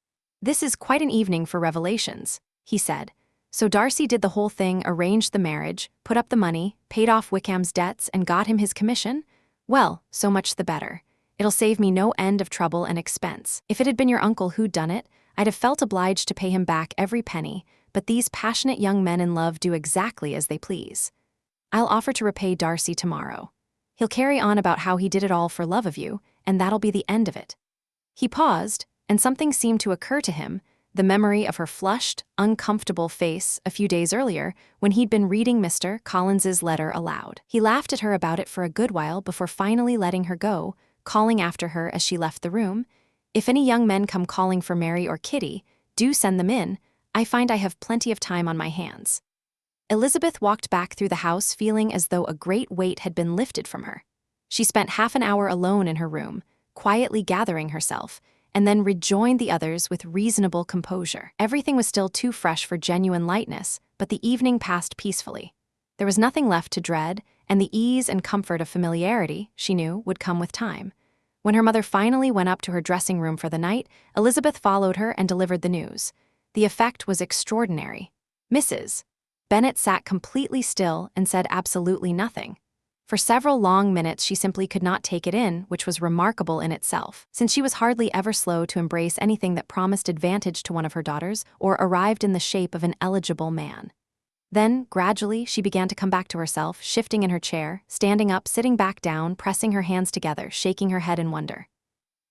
"This is quite an evening for revelations," he said. "So Darcy did the whole thing, arranged the marriage, put up the money, paid off Wickham's debts, and got him his commission? Well, so much the better. It'll save me no end of trouble and expense. If it had been your uncle who'd done it, I'd have felt obliged to pay him back every penny, but these passionate young men in love do exactly as they please. I'll offer to repay Darcy tomorrow. He'll carry on about how he did it all for love of you, and that'll be the end of it." He paused, and something seemed to occur to him, the memory of her flushed, uncomfortable face a few days earlier when he'd been reading Mr. Collins's letter aloud. He laughed at her about it for a good while before finally letting her go, calling after her as she left the room, "If any young men come calling for Mary or Kitty, do send them in. I find I have plenty of time on my hands." Elizabeth walked back through the house feeling as though a great weight had been lifted from her. She spent half an hour alone in her room, quietly gathering herself, and then rejoined the others with reasonable composure. Everything was still too fresh for genuine lightness, but the evening passed peacefully. There was nothing left to dread, and the ease and comfort of familiarity, she knew, would come with time. When her mother finally went up to her dressing room for the night, Elizabeth followed her and delivered the news. The effect was extraordinary. Mrs. Bennet sat completely still and said absolutely nothing. For several long minutes she simply could not take it in, which was remarkable in itself, since she was hardly ever slow to embrace anything that promised advantage to one of her daughters or arrived in the shape of an eligible man. Then, gradually, she began to come back to herself, shifting in her chair, standing up, sitting back down, pressing her hands together, shaking her head in wonder.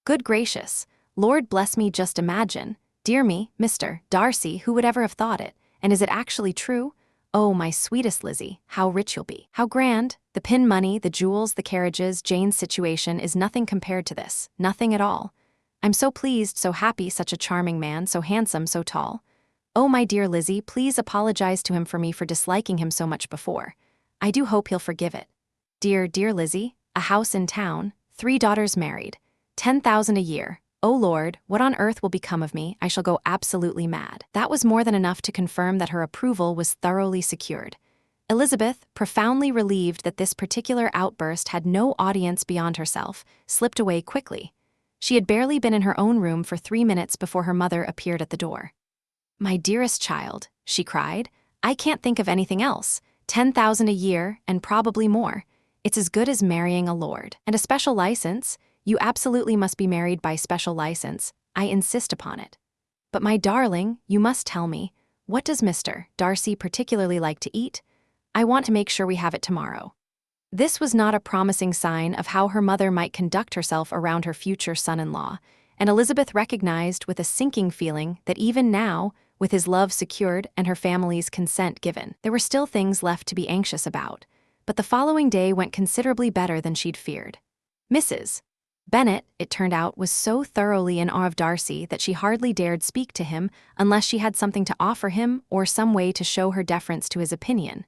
Good gracious, Lord bless me, just imagine. Dear me, Mr. Darcy, who would ever have thought it? And is it actually true? Oh, my sweetest Lizzie, how rich you'll be. How grand. The pin money, the jewels, the carriages, Jane's situation is nothing compared to this. Nothing at all. I'm so pleased, so happy, such a charming man, so handsome, so tall. Oh, my dear Lizzie, please apologize to him for me for disliking him so much before. I do hope he'll forgive it. Dear, dear Lizzie, a house in town, 3 daughters married, 10,000 a year. Oh Lord, what on earth will become of me? I shall go absolutely mad. That was more than enough to confirm that her approval was thoroughly secured. Elizabeth, profoundly relieved that this particular outburst had no audience beyond herself, slipped away quickly. She had barely been in her own room for 3 minutes before her mother appeared at the door. My dearest child, she cried, I can't think of anything else. 10,000 a year, and probably more. It's as good as marrying a lord. And a special license? You absolutely must be married by special license. I insist upon it. But my darling, you must tell me, what does Mr. Darcy particularly like to eat? I want to make sure we have it tomorrow. This was not a promising sign of how her mother might conduct herself around her future son-in-law, and Elizabeth recognized with a sinking feeling that even now, with his love secured and her family's consent given, there were still things left to be anxious about. But the following day went considerably better than she'd feared. Mrs. Bennet, it turned out, was so thoroughly in awe of Darcy that she hardly dared speak to him unless she had something to offer him or some way to show her deference to his opinion.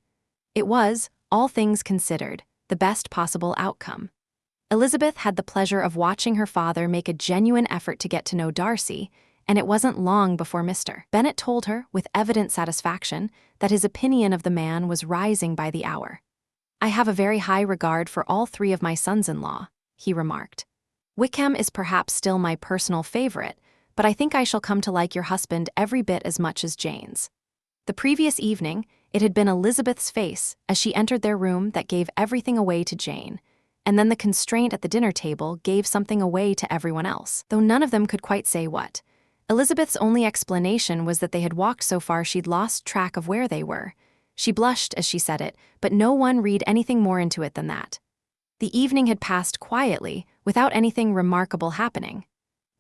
It was, all things considered, the best possible outcome. Elizabeth had the pleasure of watching her father make a genuine effort to get to know Darcy, and it wasn't long before Mr. Bennet told her, with evident satisfaction, that his opinion of the man was rising by the hour. I have a very high regard for all 3 of my sons-in-law, he remarked. Wickham is perhaps still my personal favorite, but I think I shall come to like your husband every bit as much as Jane's. The previous evening, it had been Elizabeth's face, as she entered their room, that gave everything away to Jane, and then the constraint at the dinner table gave something away to everyone else, though none of them could quite say what. Elizabeth's only explanation was that they had walked so far she'd lost track of where they were. She blushed as she said it, but no one read anything more into it than that. The evening had passed quietly, without anything remarkable happening.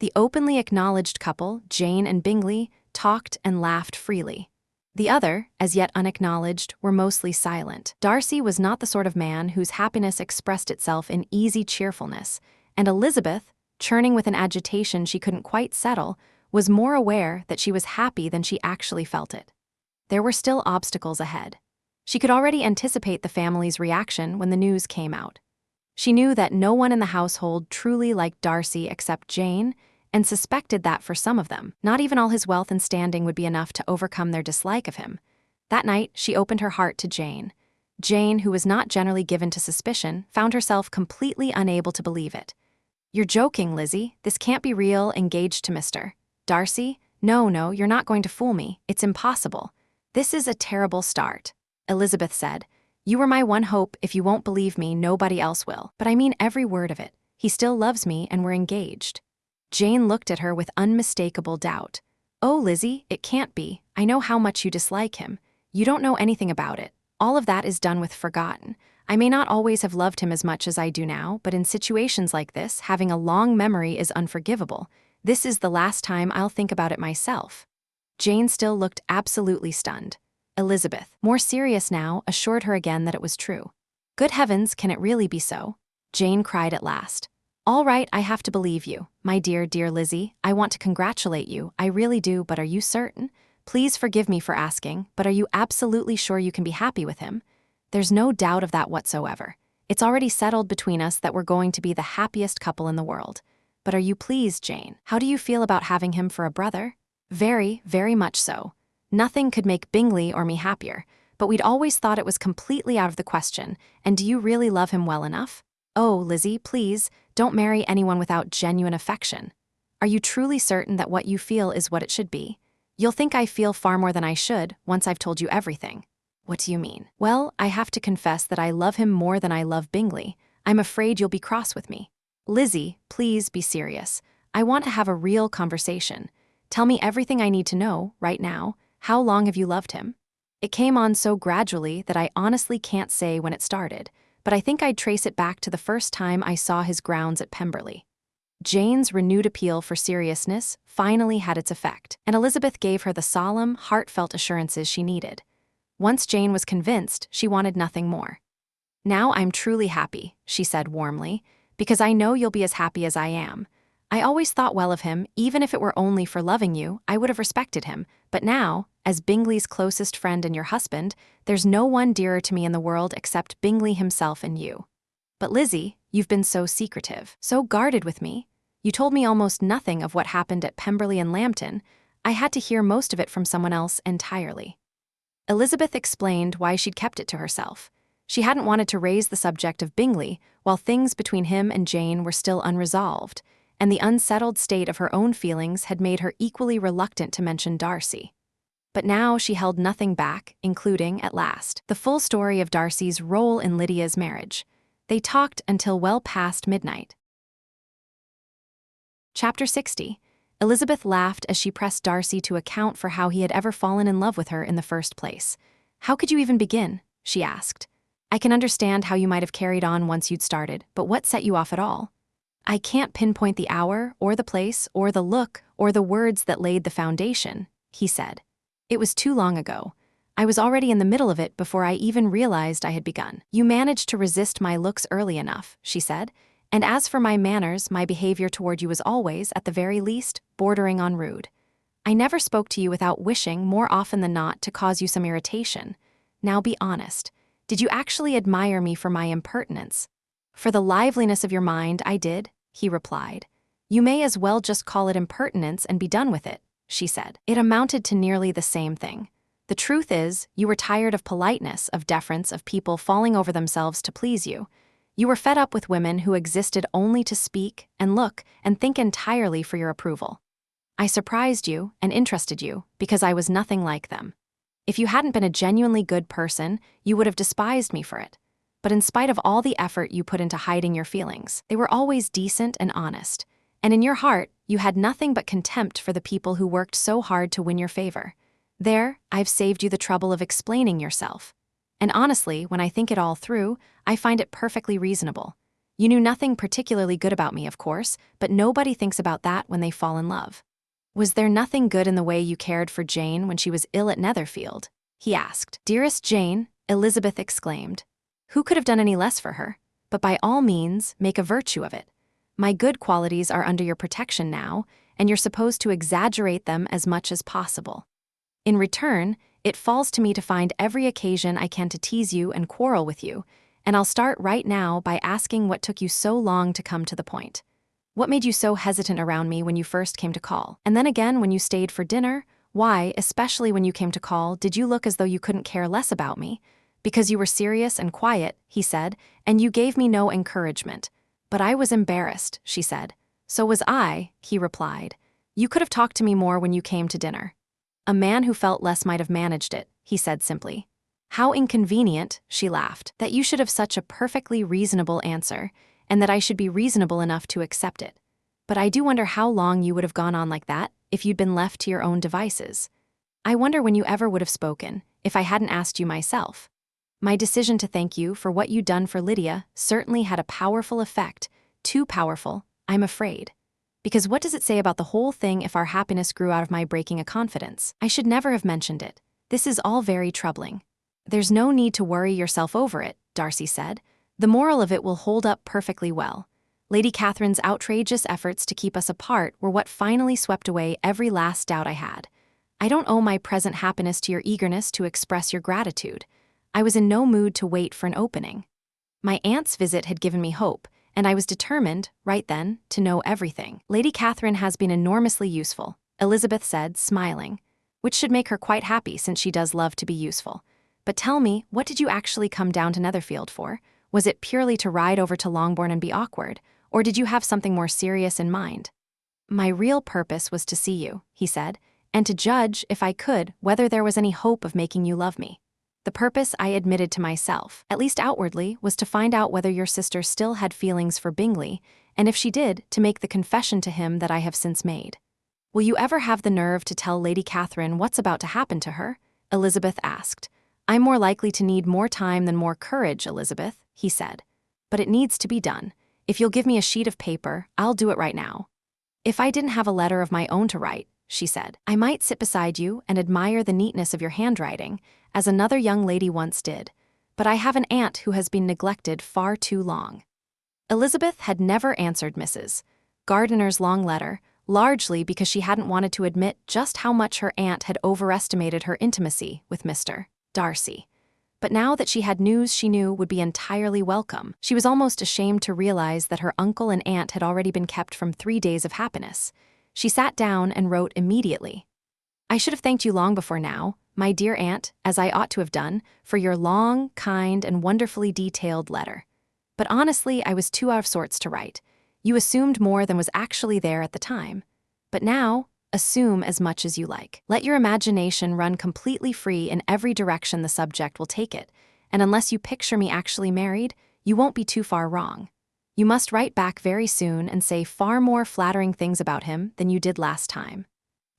The openly acknowledged couple, Jane and Bingley, talked and laughed freely. The other, as yet unacknowledged, were mostly silent. Darcy was not the sort of man whose happiness expressed itself in easy cheerfulness, and Elizabeth, churning with an agitation she couldn't quite settle, was more aware that she was happy than she actually felt it. There were still obstacles ahead. She could already anticipate the family's reaction when the news came out. She knew that no one in the household truly liked Darcy except Jane, and suspected that for some of them, not even all his wealth and standing would be enough to overcome their dislike of him. That night, she opened her heart to Jane. Jane, who was not generally given to suspicion, found herself completely unable to believe it. You're joking, Lizzie. This can't be real. Engaged to Mr. Darcy? No, you're not going to fool me. It's impossible. This is a terrible start, Elizabeth said. You were my one hope. If you won't believe me, nobody else will. But I mean every word of it. He still loves me and we're engaged. Jane looked at her with unmistakable doubt. Oh, Lizzie, it can't be. I know how much you dislike him. You don't know anything about it. All of that is done with, forgotten. I may not always have loved him as much as I do now, but in situations like this, having a long memory is unforgivable. This is the last time I'll think about it myself. Jane still looked absolutely stunned. Elizabeth, more serious now, assured her again that it was true. Good heavens, can it really be so? Jane cried at last. All right, I have to believe you. My dear Lizzie, I want to congratulate you, I really do, but are you certain? Please forgive me for asking, but are you absolutely sure you can be happy with him? There's no doubt of that whatsoever. It's already settled between us that we're going to be the happiest couple in the world. But are you pleased, Jane? How do you feel about having him for a brother? Very, very much so. Nothing could make Bingley or me happier, but we'd always thought it was completely out of the question, and do you really love him well enough? Oh, Lizzie, please, don't marry anyone without genuine affection. Are you truly certain that what you feel is what it should be? You'll think I feel far more than I should once I've told you everything. What do you mean? Well, I have to confess that I love him more than I love Bingley. I'm afraid you'll be cross with me. Lizzie, please be serious. I want to have a real conversation. Tell me everything I need to know, right now. How long have you loved him? It came on so gradually that I honestly can't say when it started, but I think I'd trace it back to the first time I saw his grounds at Pemberley. Jane's renewed appeal for seriousness finally had its effect, and Elizabeth gave her the solemn, heartfelt assurances she needed. Once Jane was convinced, she wanted nothing more. Now I'm truly happy, she said warmly, because I know you'll be as happy as I am. I always thought well of him, even if it were only for loving you, I would have respected him, but now, as Bingley's closest friend and your husband, there's no one dearer to me in the world except Bingley himself and you. But Lizzie, you've been so secretive, so guarded with me. You told me almost nothing of what happened at Pemberley and Lambton. I had to hear most of it from someone else entirely. Elizabeth explained why she'd kept it to herself. She hadn't wanted to raise the subject of Bingley while things between him and Jane were still unresolved, and the unsettled state of her own feelings had made her equally reluctant to mention Darcy. But now she held nothing back, including, at last, the full story of Darcy's role in Lydia's marriage. They talked until well past midnight. Chapter 60. Elizabeth laughed as she pressed Darcy to account for how he had ever fallen in love with her in the first place. How could you even begin? She asked. I can understand how you might have carried on once you'd started, but what set you off at all? I can't pinpoint the hour, or the place, or the look, or the words that laid the foundation, he said. It was too long ago. I was already in the middle of it before I even realized I had begun. You managed to resist my looks early enough, she said. And as for my manners, my behavior toward you was always, at the very least, bordering on rude. I never spoke to you without wishing, more often than not, to cause you some irritation. Now be honest. Did you actually admire me for my impertinence? For the liveliness of your mind, I did, he replied. You may as well just call it impertinence and be done with it, she said. It amounted to nearly the same thing. The truth is, you were tired of politeness, of deference, of people falling over themselves to please you. You were fed up with women who existed only to speak and look and think entirely for your approval. I surprised you and interested you because I was nothing like them. If you hadn't been a genuinely good person, you would have despised me for it. But in spite of all the effort you put into hiding your feelings, they were always decent and honest. And in your heart, you had nothing but contempt for the people who worked so hard to win your favor. There, I've saved you the trouble of explaining yourself. And honestly, when I think it all through, I find it perfectly reasonable. You knew nothing particularly good about me, of course, but nobody thinks about that when they fall in love. Was there nothing good in the way you cared for Jane when she was ill at Netherfield? He asked. Dearest Jane, Elizabeth exclaimed. Who could have done any less for her? But by all means, make a virtue of it. My good qualities are under your protection now, and you're supposed to exaggerate them as much as possible. In return, it falls to me to find every occasion I can to tease you and quarrel with you, and I'll start right now by asking what took you so long to come to the point. What made you so hesitant around me when you first came to call? And then again when you stayed for dinner? Why, especially when you came to call, did you look as though you couldn't care less about me? Because you were serious and quiet, he said, and you gave me no encouragement. But I was embarrassed, she said. So was I, he replied. You could have talked to me more when you came to dinner. A man who felt less might have managed it, he said simply. How inconvenient, she laughed, that you should have such a perfectly reasonable answer, and that I should be reasonable enough to accept it. But I do wonder how long you would have gone on like that if you'd been left to your own devices. I wonder when you ever would have spoken, if I hadn't asked you myself. My decision to thank you for what you'd done for Lydia certainly had a powerful effect, too powerful, I'm afraid. Because what does it say about the whole thing if our happiness grew out of my breaking a confidence? I should never have mentioned it. This is all very troubling. There's no need to worry yourself over it, Darcy said. The moral of it will hold up perfectly well. Lady Catherine's outrageous efforts to keep us apart were what finally swept away every last doubt I had. I don't owe my present happiness to your eagerness to express your gratitude. I was in no mood to wait for an opening. My aunt's visit had given me hope, and I was determined, right then, to know everything. Lady Catherine has been enormously useful, Elizabeth said, smiling, which should make her quite happy since she does love to be useful. But tell me, what did you actually come down to Netherfield for? Was it purely to ride over to Longbourn and be awkward, or did you have something more serious in mind? My real purpose was to see you, he said, and to judge, if I could, whether there was any hope of making you love me. The purpose, I admitted to myself, at least outwardly, was to find out whether your sister still had feelings for Bingley, and if she did, to make the confession to him that I have since made. Will you ever have the nerve to tell Lady Catherine what's about to happen to her? Elizabeth asked. I'm more likely to need more time than more courage, Elizabeth, he said. But it needs to be done. If you'll give me a sheet of paper, I'll do it right now. If I didn't have a letter of my own to write, she said, I might sit beside you and admire the neatness of your handwriting, as another young lady once did. But I have an aunt who has been neglected far too long. Elizabeth had never answered Mrs. Gardiner's long letter, largely because she hadn't wanted to admit just how much her aunt had overestimated her intimacy with Mr. Darcy. But now that she had news she knew would be entirely welcome, she was almost ashamed to realize that her uncle and aunt had already been kept from 3 days of happiness. She sat down and wrote immediately. I should have thanked you long before now, my dear aunt, as I ought to have done, for your long, kind, and wonderfully detailed letter. But honestly, I was too out of sorts to write. You assumed more than was actually there at the time. But now, assume as much as you like. Let your imagination run completely free in every direction the subject will take it, and unless you picture me actually married, you won't be too far wrong. You must write back very soon and say far more flattering things about him than you did last time.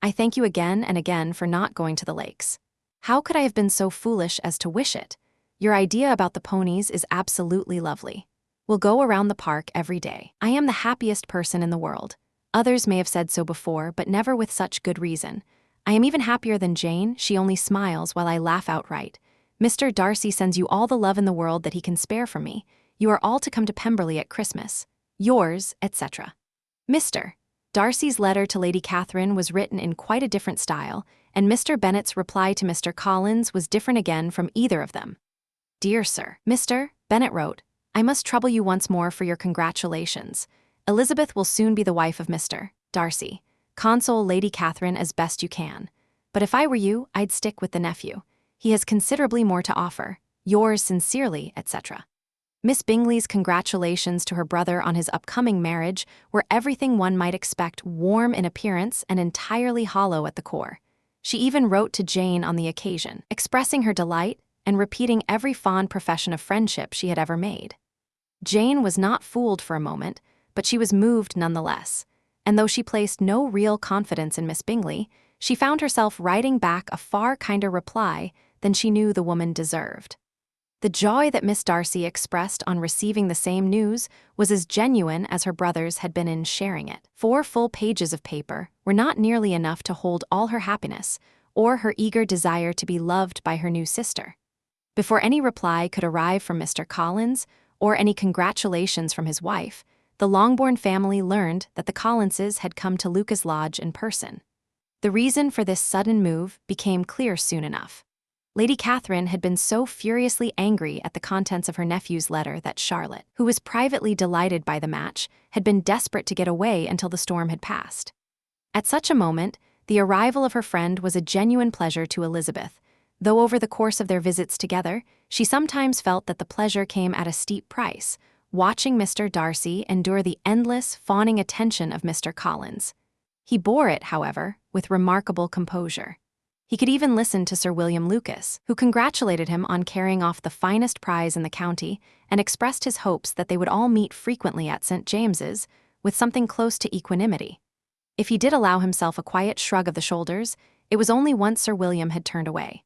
I thank you again and again for not going to the lakes. How could I have been so foolish as to wish it? Your idea about the ponies is absolutely lovely. We'll go around the park every day. I am the happiest person in the world. Others may have said so before, but never with such good reason. I am even happier than Jane. She only smiles while I laugh outright. Mr. Darcy sends you all the love in the world that he can spare from me. You are all to come to Pemberley at Christmas. Yours, etc. Mr. Darcy's letter to Lady Catherine was written in quite a different style, and Mr. Bennet's reply to Mr. Collins was different again from either of them. Dear Sir, Mr. Bennet wrote, I must trouble you once more for your congratulations. Elizabeth will soon be the wife of Mr. Darcy. Console Lady Catherine as best you can. But if I were you, I'd stick with the nephew. He has considerably more to offer. Yours sincerely, etc. Miss Bingley's congratulations to her brother on his upcoming marriage were everything one might expect, warm in appearance and entirely hollow at the core. She even wrote to Jane on the occasion, expressing her delight and repeating every fond profession of friendship she had ever made. Jane was not fooled for a moment, but she was moved nonetheless, and though she placed no real confidence in Miss Bingley, she found herself writing back a far kinder reply than she knew the woman deserved. The joy that Miss Darcy expressed on receiving the same news was as genuine as her brother's had been in sharing it. 4 full pages of paper were not nearly enough to hold all her happiness or her eager desire to be loved by her new sister. Before any reply could arrive from Mr. Collins or any congratulations from his wife, the Longbourn family learned that the Collinses had come to Lucas Lodge in person. The reason for this sudden move became clear soon enough. Lady Catherine had been so furiously angry at the contents of her nephew's letter that Charlotte, who was privately delighted by the match, had been desperate to get away until the storm had passed. At such a moment, the arrival of her friend was a genuine pleasure to Elizabeth, though over the course of their visits together, she sometimes felt that the pleasure came at a steep price, watching Mr. Darcy endure the endless, fawning attention of Mr. Collins. He bore it, however, with remarkable composure. He could even listen to Sir William Lucas, who congratulated him on carrying off the finest prize in the county and expressed his hopes that they would all meet frequently at St. James's with something close to equanimity. If he did allow himself a quiet shrug of the shoulders, it was only once Sir William had turned away.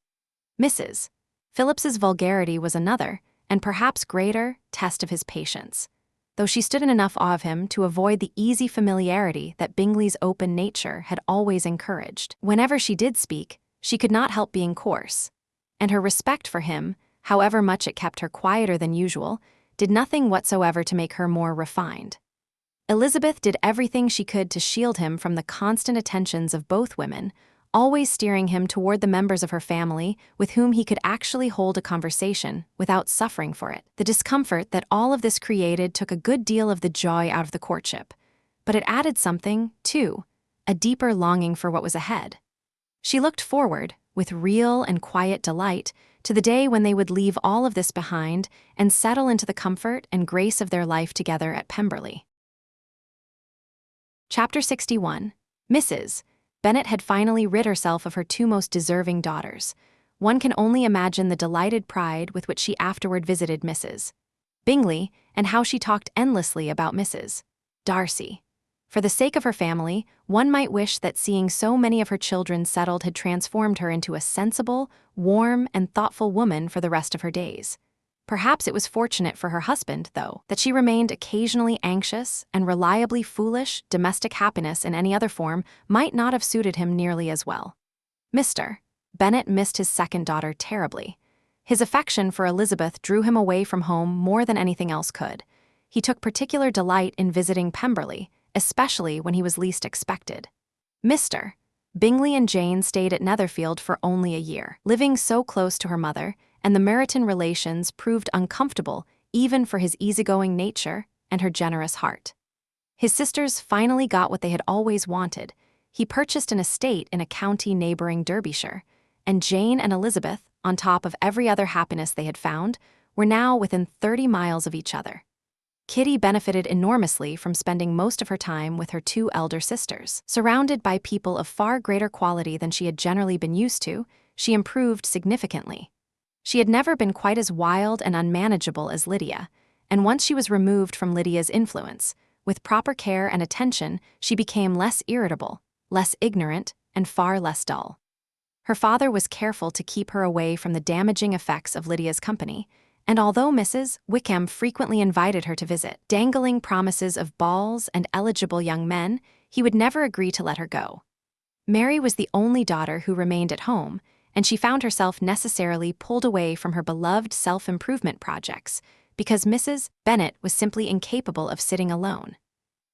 Mrs. Phillips's vulgarity was another, and perhaps greater, test of his patience, though she stood in enough awe of him to avoid the easy familiarity that Bingley's open nature had always encouraged. Whenever she did speak, she could not help being coarse, and her respect for him, however much it kept her quieter than usual, did nothing whatsoever to make her more refined. Elizabeth did everything she could to shield him from the constant attentions of both women, always steering him toward the members of her family with whom he could actually hold a conversation without suffering for it. The discomfort that all of this created took a good deal of the joy out of the courtship, but it added something, too, a deeper longing for what was ahead. She looked forward, with real and quiet delight, to the day when they would leave all of this behind and settle into the comfort and grace of their life together at Pemberley. Chapter 61. Mrs. Bennet had finally rid herself of her 2 most deserving daughters. One can only imagine the delighted pride with which she afterward visited Mrs. Bingley, and how she talked endlessly about Mrs. Darcy. For the sake of her family, one might wish that seeing so many of her children settled had transformed her into a sensible, warm, and thoughtful woman for the rest of her days. Perhaps it was fortunate for her husband, though, that she remained occasionally anxious, and reliably foolish. Domestic happiness in any other form might not have suited him nearly as well. Mr. Bennet missed his second daughter terribly. His affection for Elizabeth drew him away from home more than anything else could. He took particular delight in visiting Pemberley, especially when he was least expected. Mr. Bingley and Jane stayed at Netherfield for only a year, living so close to her mother, and the Meryton relations proved uncomfortable even for his easygoing nature and her generous heart. His sisters finally got what they had always wanted. He purchased an estate in a county neighboring Derbyshire, and Jane and Elizabeth, on top of every other happiness they had found, were now within 30 miles of each other. Kitty benefited enormously from spending most of her time with her two elder sisters. Surrounded by people of far greater quality than she had generally been used to, she improved significantly. She had never been quite as wild and unmanageable as Lydia, and once she was removed from Lydia's influence, with proper care and attention, she became less irritable, less ignorant, and far less dull. Her father was careful to keep her away from the damaging effects of Lydia's company, and although Mrs. Wickham frequently invited her to visit, dangling promises of balls and eligible young men, he would never agree to let her go. Mary was the only daughter who remained at home, and she found herself necessarily pulled away from her beloved self-improvement projects because Mrs. Bennet was simply incapable of sitting alone.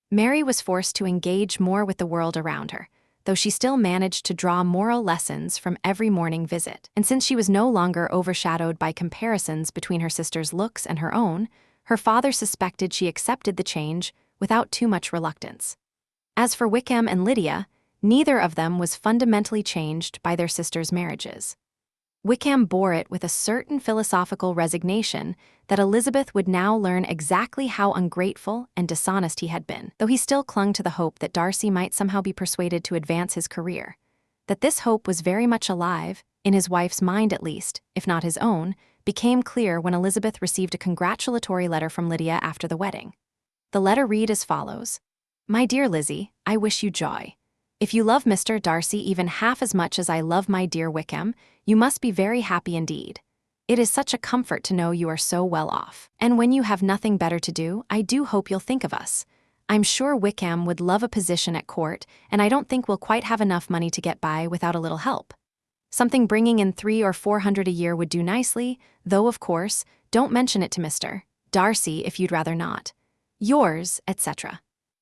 Mary was forced to engage more with the world around her, though she still managed to draw moral lessons from every morning visit. And since she was no longer overshadowed by comparisons between her sister's looks and her own, her father suspected she accepted the change without too much reluctance. As for Wickham and Lydia, neither of them was fundamentally changed by their sisters' marriages. Wickham bore it with a certain philosophical resignation that Elizabeth would now learn exactly how ungrateful and dishonest he had been, though he still clung to the hope that Darcy might somehow be persuaded to advance his career. That this hope was very much alive, in his wife's mind at least, if not his own, became clear when Elizabeth received a congratulatory letter from Lydia after the wedding. The letter read as follows: "My dear Lizzie, I wish you joy. If you love Mr. Darcy even half as much as I love my dear Wickham, you must be very happy indeed. It is such a comfort to know you are so well off. And when you have nothing better to do, I do hope you'll think of us. I'm sure Wickham would love a position at court, and I don't think we'll quite have enough money to get by without a little help. Something bringing in 300 or 400 a year would do nicely, though of course, don't mention it to Mr. Darcy if you'd rather not. Yours, etc."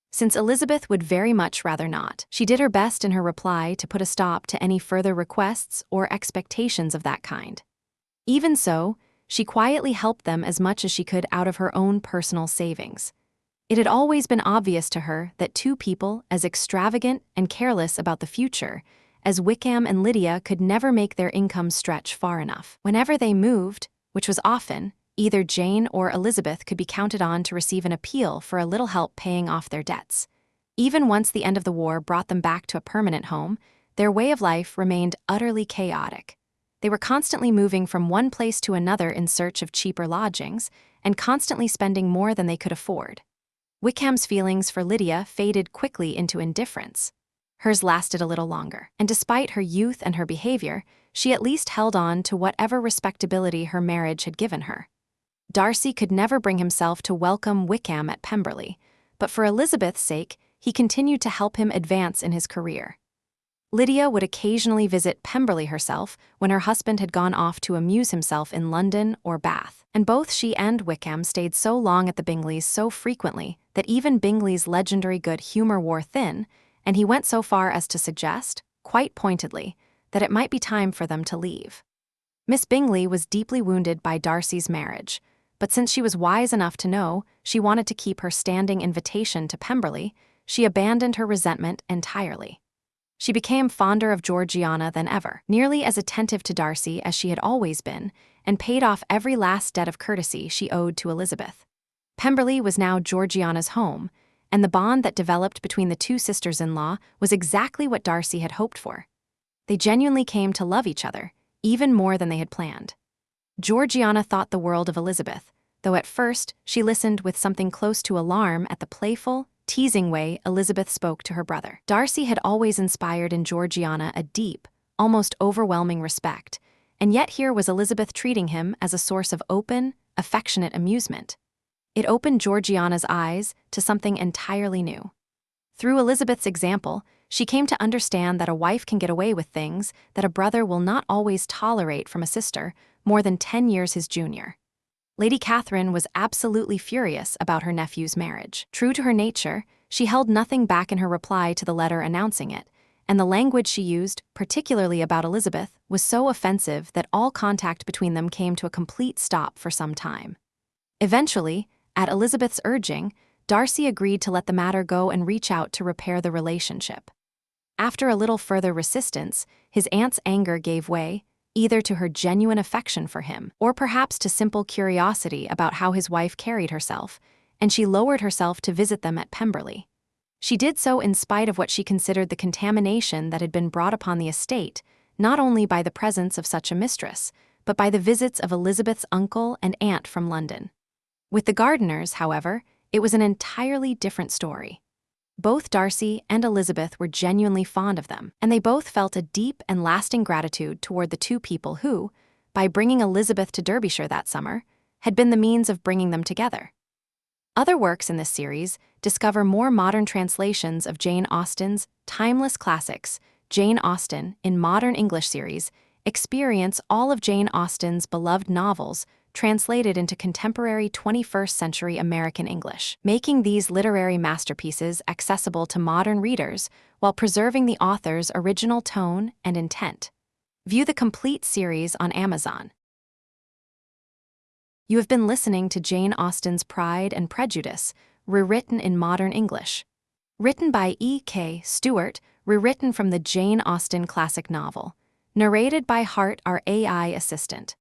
Since Elizabeth would very much rather not, she did her best in her reply to put a stop to any further requests or expectations of that kind. Even so, she quietly helped them as much as she could out of her own personal savings. It had always been obvious to her that two people as extravagant and careless about the future as Wickham and Lydia could never make their incomes stretch far enough. Whenever they moved, which was often, either Jane or Elizabeth could be counted on to receive an appeal for a little help paying off their debts. Even once the end of the war brought them back to a permanent home, their way of life remained utterly chaotic. They were constantly moving from one place to another in search of cheaper lodgings, and constantly spending more than they could afford. Wickham's feelings for Lydia faded quickly into indifference. Hers lasted a little longer, and despite her youth and her behavior, she at least held on to whatever respectability her marriage had given her. Darcy could never bring himself to welcome Wickham at Pemberley, but for Elizabeth's sake, he continued to help him advance in his career. Lydia would occasionally visit Pemberley herself when her husband had gone off to amuse himself in London or Bath, and both she and Wickham stayed so long at the Bingleys so frequently that even Bingley's legendary good humor wore thin, and he went so far as to suggest, quite pointedly, that it might be time for them to leave. Miss Bingley was deeply wounded by Darcy's marriage, but since she was wise enough to know she wanted to keep her standing invitation to Pemberley, she abandoned her resentment entirely. She became fonder of Georgiana than ever, nearly as attentive to Darcy as she had always been, and paid off every last debt of courtesy she owed to Elizabeth. Pemberley was now Georgiana's home, and the bond that developed between the two sisters-in-law was exactly what Darcy had hoped for. They genuinely came to love each other, even more than they had planned. Georgiana thought the world of Elizabeth, though at first she listened with something close to alarm at the playful, teasing way Elizabeth spoke to her brother. Darcy had always inspired in Georgiana a deep, almost overwhelming respect, and yet here was Elizabeth treating him as a source of open, affectionate amusement. It opened Georgiana's eyes to something entirely new. Through Elizabeth's example, she came to understand that a wife can get away with things that a brother will not always tolerate from a sister more than 10 years his junior. Lady Catherine was absolutely furious about her nephew's marriage. True to her nature, she held nothing back in her reply to the letter announcing it, and the language she used, particularly about Elizabeth, was so offensive that all contact between them came to a complete stop for some time. Eventually, at Elizabeth's urging, Darcy agreed to let the matter go and reach out to repair the relationship. After a little further resistance, his aunt's anger gave way, either to her genuine affection for him, or perhaps to simple curiosity about how his wife carried herself, and she lowered herself to visit them at Pemberley. She did so in spite of what she considered the contamination that had been brought upon the estate, not only by the presence of such a mistress, but by the visits of Elizabeth's uncle and aunt from London. With the Gardiners, however, it was an entirely different story. Both Darcy and Elizabeth were genuinely fond of them, and they both felt a deep and lasting gratitude toward the two people who, by bringing Elizabeth to Derbyshire that summer, had been the means of bringing them together. Other works in this series discover more modern translations of Jane Austen's timeless classics. Jane Austen, in Modern English series, experience all of Jane Austen's beloved novels translated into contemporary 21st century American English, making these literary masterpieces accessible to modern readers while preserving the author's original tone and intent. View the complete series on Amazon. You have been listening to Jane Austen's Pride and Prejudice, rewritten in modern English. Written by E.K. Stewart, rewritten from the Jane Austen classic novel. Narrated by Hart, our AI assistant.